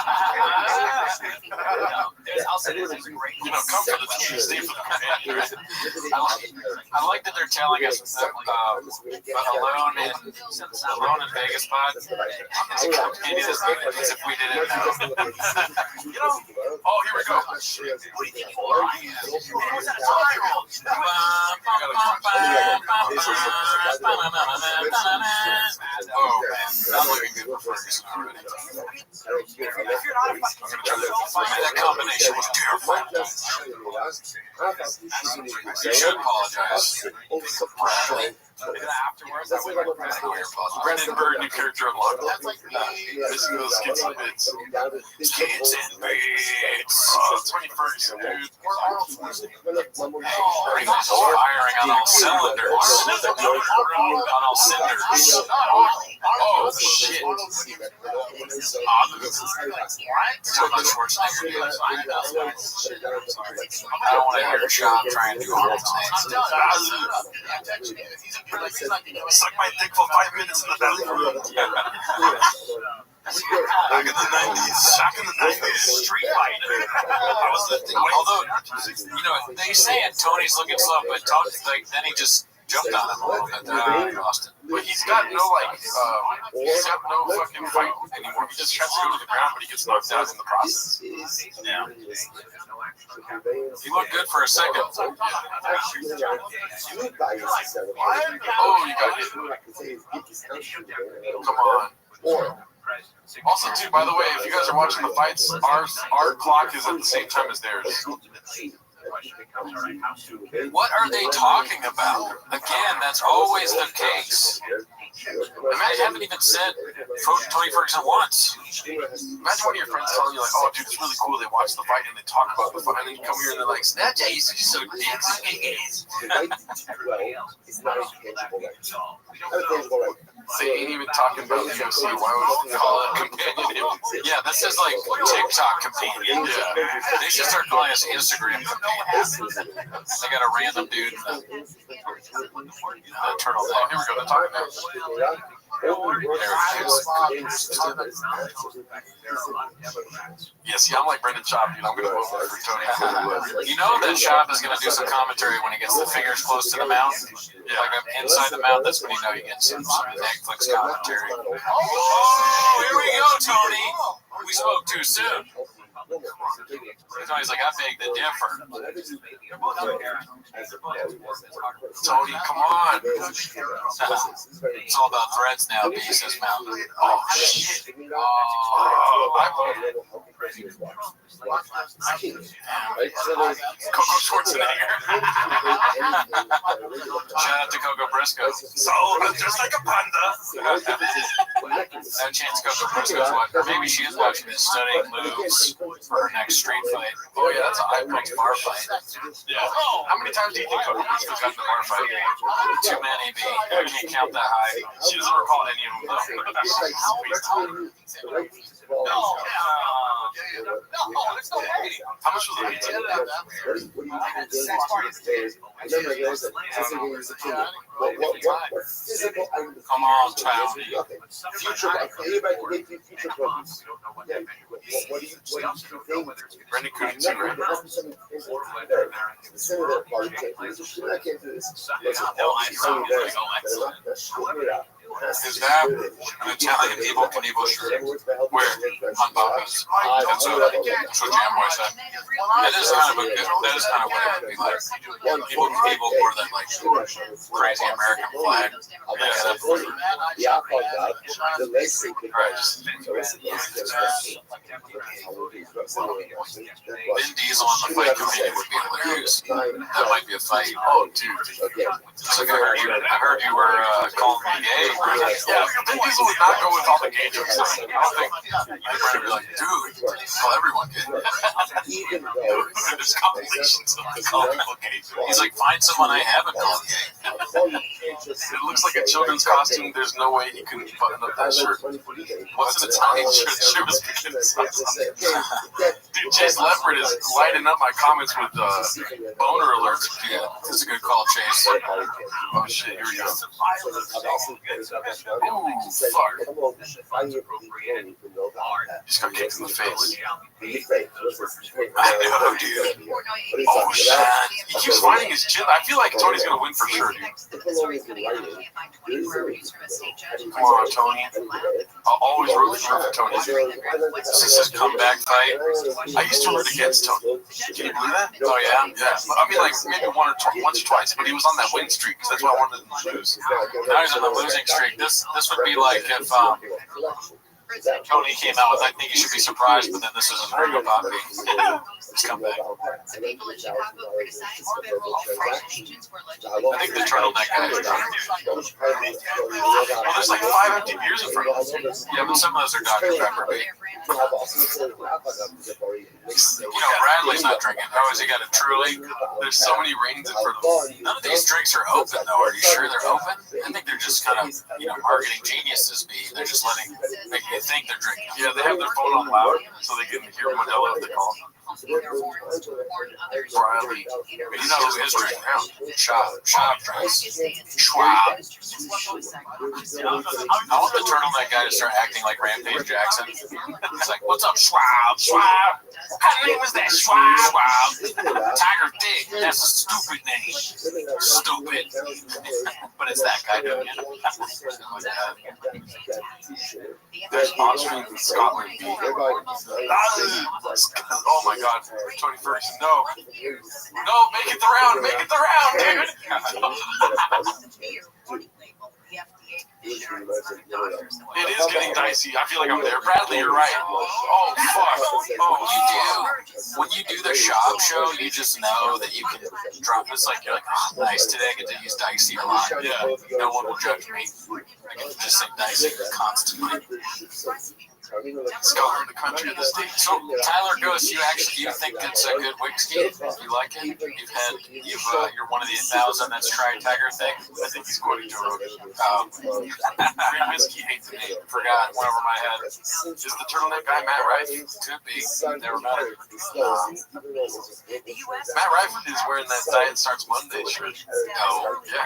Come for the team, stay for the companion. I like that they're telling us that Alone in Vegas pod is a companion as if we didn't know. Oh, here we go. Oh man, I'm looking good for Ferguson already. That combination was terrifying. You should apologize. Afterwards, I would Brendan Burr, new character unlocked. Missing those skits and bits. Skits and bits. Tony Ferguson, dude. Firing on all cylinders. On all cylinders. Oh, shit. How much Schwarzenegger does. I don't want to hear Sean trying to do Arnold's names. Suck my dick for 5 minutes in the bathroom. Back in the 90s. Back in the 90s. Street fighter. I was lifting weights. Although, they say Tony's looking slow, but Tony, then he just jumped on him a little bit there in Austin. But he's got no fucking fight anymore. He just tries to go to the ground, but he gets knocked out in the process. Yeah. He looked good for a second. Oh, you got hit. Come on. Also, too, by the way, if you guys are watching the fights, our clock is at the same time as theirs. What are they talking about? Again, that's always the case. I haven't even said Tony Ferguson once. Imagine one of your friends telling you, like, oh, dude, it's really cool. They watch the fight and they talk about the fight, and then you come here and they're like, Snapchat, he's so dicks. They ain't even talking about the UFC. Why would you call it companion? Yeah, this is like TikTok companion. Yeah. They should start calling us Instagram companions. They got a random dude in the turtle. Oh, here we go. They're talking now. Yeah, see, I'm like Brendan Schaub, dude. I'm going to vote for Tony. You know that Schaub is going to do some commentary when he gets the fingers close to the mouth? Yeah. Like inside the mouth, that's when you know you get some Netflix commentary. Oh, here we go, Tony. We spoke too soon. Tony's like, I beg to differ. Tony, come on. It's all about threats now, B says Mountain. Oh, shit. Coco Schwarzenegger. Shout out to Coco Briscoe. So, I'm just like a panda. No chance Coco Briscoe's watching. Or maybe she is watching this, studying moves for her next street fight. Oh, yeah, that's an iconic bar fight. Yeah. How many times do you think Coco Briscoe's gotten the bar fight? Too many, B. I can't count that high. She doesn't recall any of them, though. How much was the pizza? Come on, Tony. Brendan Cooney too, right? Is that an Italian Evel Knievel shirt? Where? On Bobby's. That's what Jamboy said. That is kind of what it would be like. Evel Knievel wore that like crazy American flag. Yeah. Vin Diesel on the fight committee would be hilarious. That might be a fight. Oh, dude. It's like I heard you were calling me gay. Yeah, Vin Diesel would not go with all the gay jokes. I don't think. I'd be like, dude, tell everyone gay. There's compilations of calling people gay. He's like, find someone I haven't called gay. It looks like a children's costume. There's no way he can button up that shirt. What's an Italian shirt? Sure was Dude, Chase Leopard is lighting up my comments with boner alerts. Yeah, it's a good call, Chase. Oh shit, here we go. Ooh, fuck. Just got kicked in the face. I know, dude. Oh shit. He keeps finding his chin. I feel like Tony's gonna win for sure, dude. Come on, Tony. I'll always root for Tony. This is his comeback fight. I used to root against Tony. Can you believe that? Oh, yeah? Yeah. I mean, like, maybe once or twice, but he was on that win streak, because that's why I wanted him to lose. Now he's on the losing streak. This would be like if Tony came out with, I think you should be surprised, but then this is his real Bobby. His comeback. I think the turtleneck guy is drunk. Well, there's like 5 empty beers in front of us. Yeah, but some of those are Dr. Pepper, baby. You know, Bradley's not drinking. Oh, has he got a Truly? There's so many rings in front of us. None of these drinks are open, though. Are you sure they're open? I think they're just kind of, marketing geniuses, B. They're just making you think they're drinking. Yeah, they have their phone on loud, so they can hear Modelo if they call. Riley. You know who his drink now? Schwab drinks. Schwab. I want the turtleneck guy to start acting like Rampage Jackson. He's like, what's up, Schwab? Schwab? What kind of name was that? Schwab? Tiger Dick. That's a stupid name. Stupid. But it's that guy doing it. There's on-stream in Scotland. Oh my God. Tony Ferguson, no. No, make it the round. Make it the round, dude. It is getting dicey. I feel like I'm there. Bradley, you're right. Oh, fuck. Oh, when you do the shop show, you just know that you can drop. It's like, you're like, oh, nice. Today I get to use dicey a lot. Yeah. No one will judge me. I can just say dicey constantly. Scholar in the country of the state. So Tyler Ghost, you think it's a good whiskey? You like it? You're one of the 1,000 that's tried Tiger thing. I think he's quoting Joe Rogan. Green whiskey, hate the name. Forgot. Went over my head. Is the turtleneck guy Matt Rife? Could be. Never met him. Matt Rife is wearing that Diet Starts Monday shirt. Oh, yeah.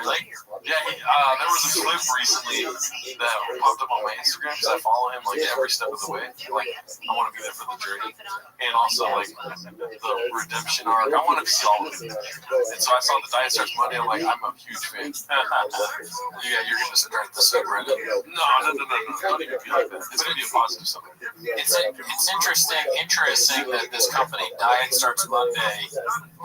Yeah. There was a clip recently that popped up on my Instagram because I follow him like every step of the way. Like, I want to be there for the journey, and also like the redemption arc. I want to see all of it. And so I saw the Diet Starts Monday. I'm like, I'm a huge fan. Yeah, you're gonna start the subreddit. No. Don't even be like that. It's gonna be a positive something. It's interesting that this company, Diet Starts Monday,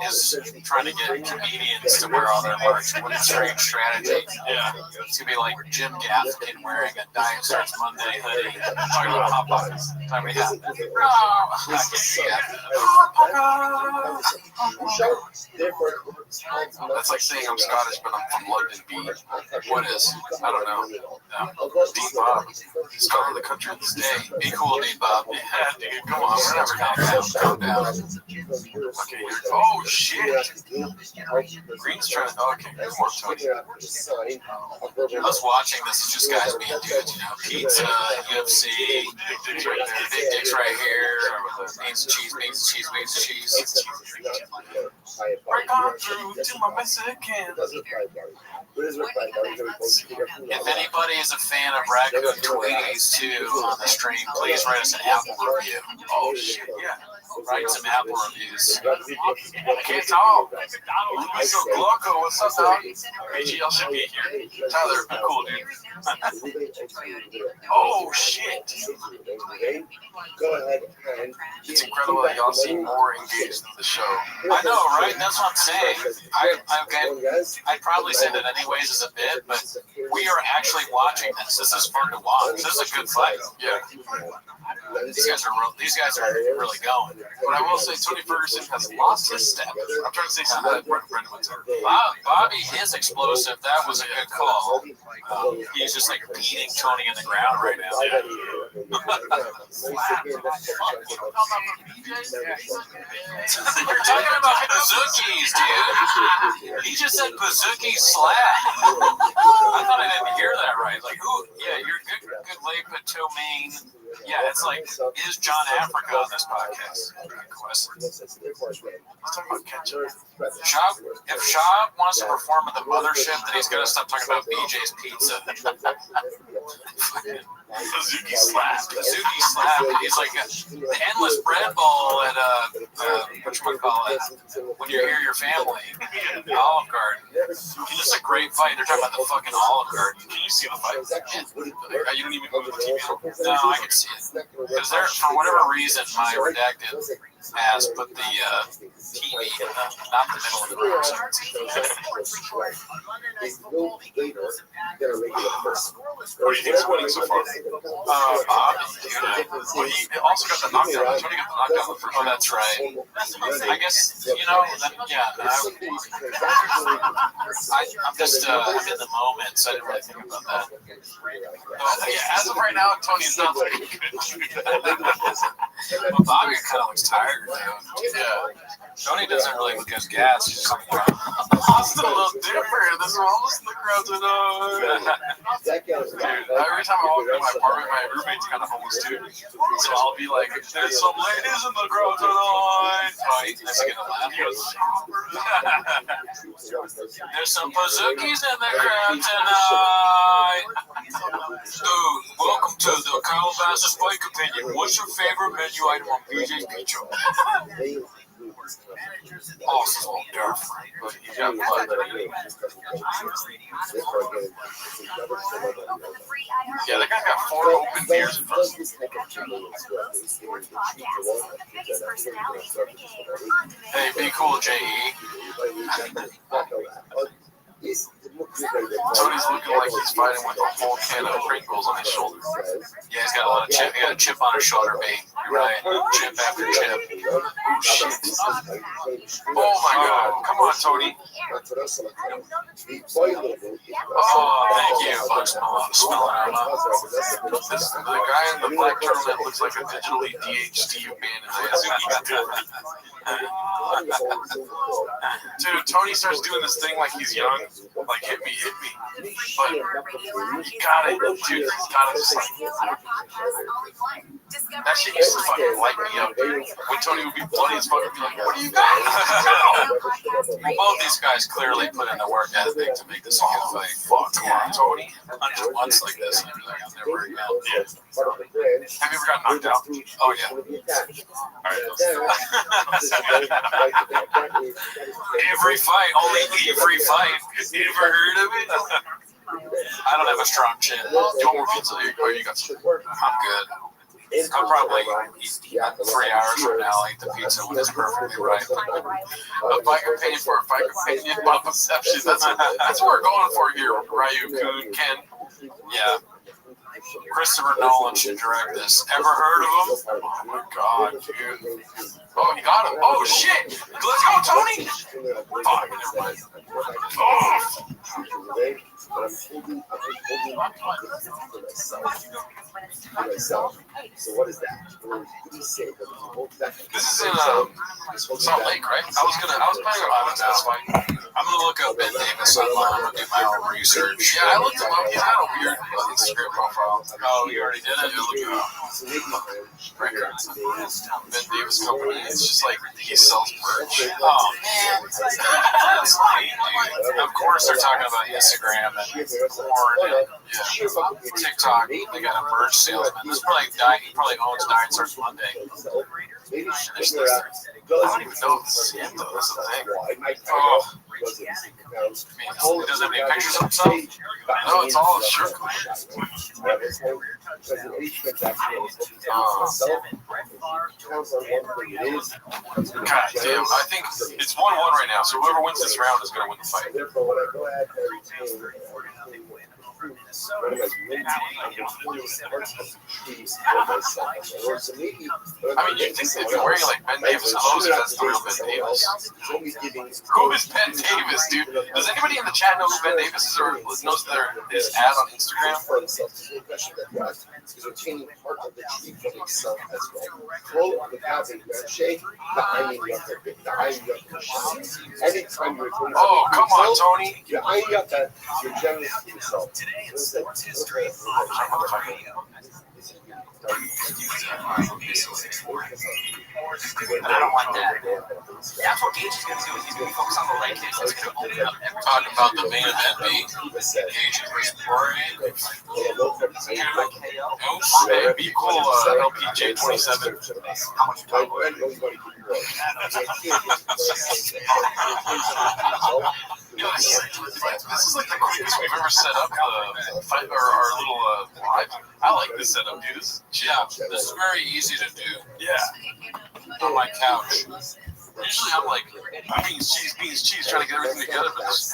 is trying to get comedians to wear all their merch. What a strange strategy. Yeah, it's gonna be like Jim Gaffigan wearing a Diet Starts Monday hoodie. Talking about Hot Pockets. Time we have. That's like saying I'm Scottish, but I'm from London, B. What is? I don't know. Dean Bob. Scholar of the country of this day. Be cool, Dean Bob. Yeah, dude, come on. We're never calm down. Okay. Oh, shit. Green's trying to. Okay, come on, Tony. I was watching this. It's just guys being dudes, pizza, UFC, big dicks right there, big dicks right here, beans and cheese. Break on through to my Mexican. If anybody is a fan of Raccoon Tweeties too on the stream, please write us an Apple review. Oh shit, yeah. Write some Apple reviews. Can't talk. Mr. Glocko, what's up, dog? AGL should be here. Tyler, cool, dude. Oh shit. It's incredible that y'all seem more engaged in the show. I know, right? That's what I'm saying. I'd probably say that anyways as a bit, but we are actually watching this. This is fun to watch. This is a good fight. Yeah. These guys are really going. But I will say Tony Ferguson has lost his step. I'm trying to say something that Brendan would say. Bobby is explosive. That was a good call. He's just like beating Tony in the ground right now. Yeah. You're talking about bazookies, dude. He just said bazooki slap. I thought I didn't hear that right. Like, who? Yeah, you're good Leipatomaine. Yeah, it's like, is John Africa on this podcast? Good question. Let's talk about ketchup. If Shaw wants to perform at the mothership, then he's got to stop talking about BJ's Pizza. Bazooki slap. He's like the endless bread bowl at whatchamacallit, when you're here, your family. Olive Garden. It's just a great fight. They're talking about the fucking Olive Garden. Can you see the fight? Yeah. You don't even move the TV on. No, I can see it. Because there, for whatever reason, my redacted has put the TV in not the middle of the room. What do you think's winning so far? Bob. Well, he also got the knockdown. Tony got the knockdown the first. Oh, that's right. I guess, I'm just I'm in the moment, so I didn't really think about that. Yeah, as of right now, Tony's not very good. But Bobby kind of looks tired now. Yeah. Tony doesn't really look as gas. He's just like, I'm still a little different. This is almost the crowds are every time I walk into my apartment, my roommate's kind of homeless too. So I'll be like, "There's some ladies in the crowd tonight." Oh, he's gonna laugh. He goes, "There's some bazookies in the crowd tonight." Dude, welcome to the Calabasas Spike Opinion. What's your favorite menu item on BJ's Pizza? Also, different, but you got blood. Yeah, that guy got 4 open beers in front of him. Hey, be cool, J.E. Tony's looking like he's fighting with a whole can of Pringles on his shoulder. Yeah, he's got a lot of chip. He got a chip on his shoulder, babe. You're right. Chip after chip. Oh, shit. Oh, my God. Come on, Tony. Oh, thank you. Smelling our love. The guy in the black turtleneck looks like a digitally DHD abandoned. Dude, Tony starts doing this thing like he's young. Like, hit me. But you got it, dude. You got it. Just like, that shit used to fucking light me up, dude. When Tony would be bloody as fuck, I'd be like, what do you got? Both these guys clearly put in the work ethic to make this whole thing. Fuck, come on, Tony. Under once like this, and you're like, I'll never again. Yeah. Have you ever gotten knocked out? Oh, yeah. Alright. Every fight, only every fight. You ever heard of it? I don't have a strong chin. Do you want more pizza? Oh, you got some. I'm good. I'll probably eat 3 hours from now. I'll eat the pizza when it's perfectly right. If I can pay for it, if I can pay you about perception, that's what we're going for here, Ryu, Kun, Ken. Yeah. Christopher Nolan should direct this. Ever heard of him? Oh my God, dude. Oh, he got him. Oh shit! Let's go, Tony! Fuck, never mind. Oh. So what is that? This is in Salt Lake, right? I was planning on going to this fight. I'm gonna look up Ben Davis online. I'm gonna do my own research. Yeah, I looked him up. He's got a weird Instagram profile. Oh, you already did it? Yeah, look it up. Ben Davis Company. It's just like he sells merch. Oh man, that's funny, dude. Of course, they're talking about Instagram and porn and TikTok. They got a merch salesman. This probably he probably owns Diet Starts Monday. I don't even know if this is him though. That's the thing. Oh. He doesn't have any pictures of himself? No, it's all shirt. God damn, I think it's 1-1 right now, so whoever wins this round is going to win the fight. I mean, you think they'd be wearing like Ben Davis clothes if that's the real Ben Davis? Who is Ben Davis, dude? Does anybody in the chat know who Ben Davis is or knows his ad on Instagram? Oh, come on, Tony. I don't want that. That's what Gage is going to do. He's going to focus on the leg kicks. He's going to open up every talking about the main event being Gage versus Poirier. Oh shit, be cool, LPJ 27. How much time? Yo, this is like the quickest we've ever set up fight or our little live. I like this setup, dude. This is very easy to do. Yeah. On my couch. Usually I'm like, beans, cheese, trying to get everything together, but this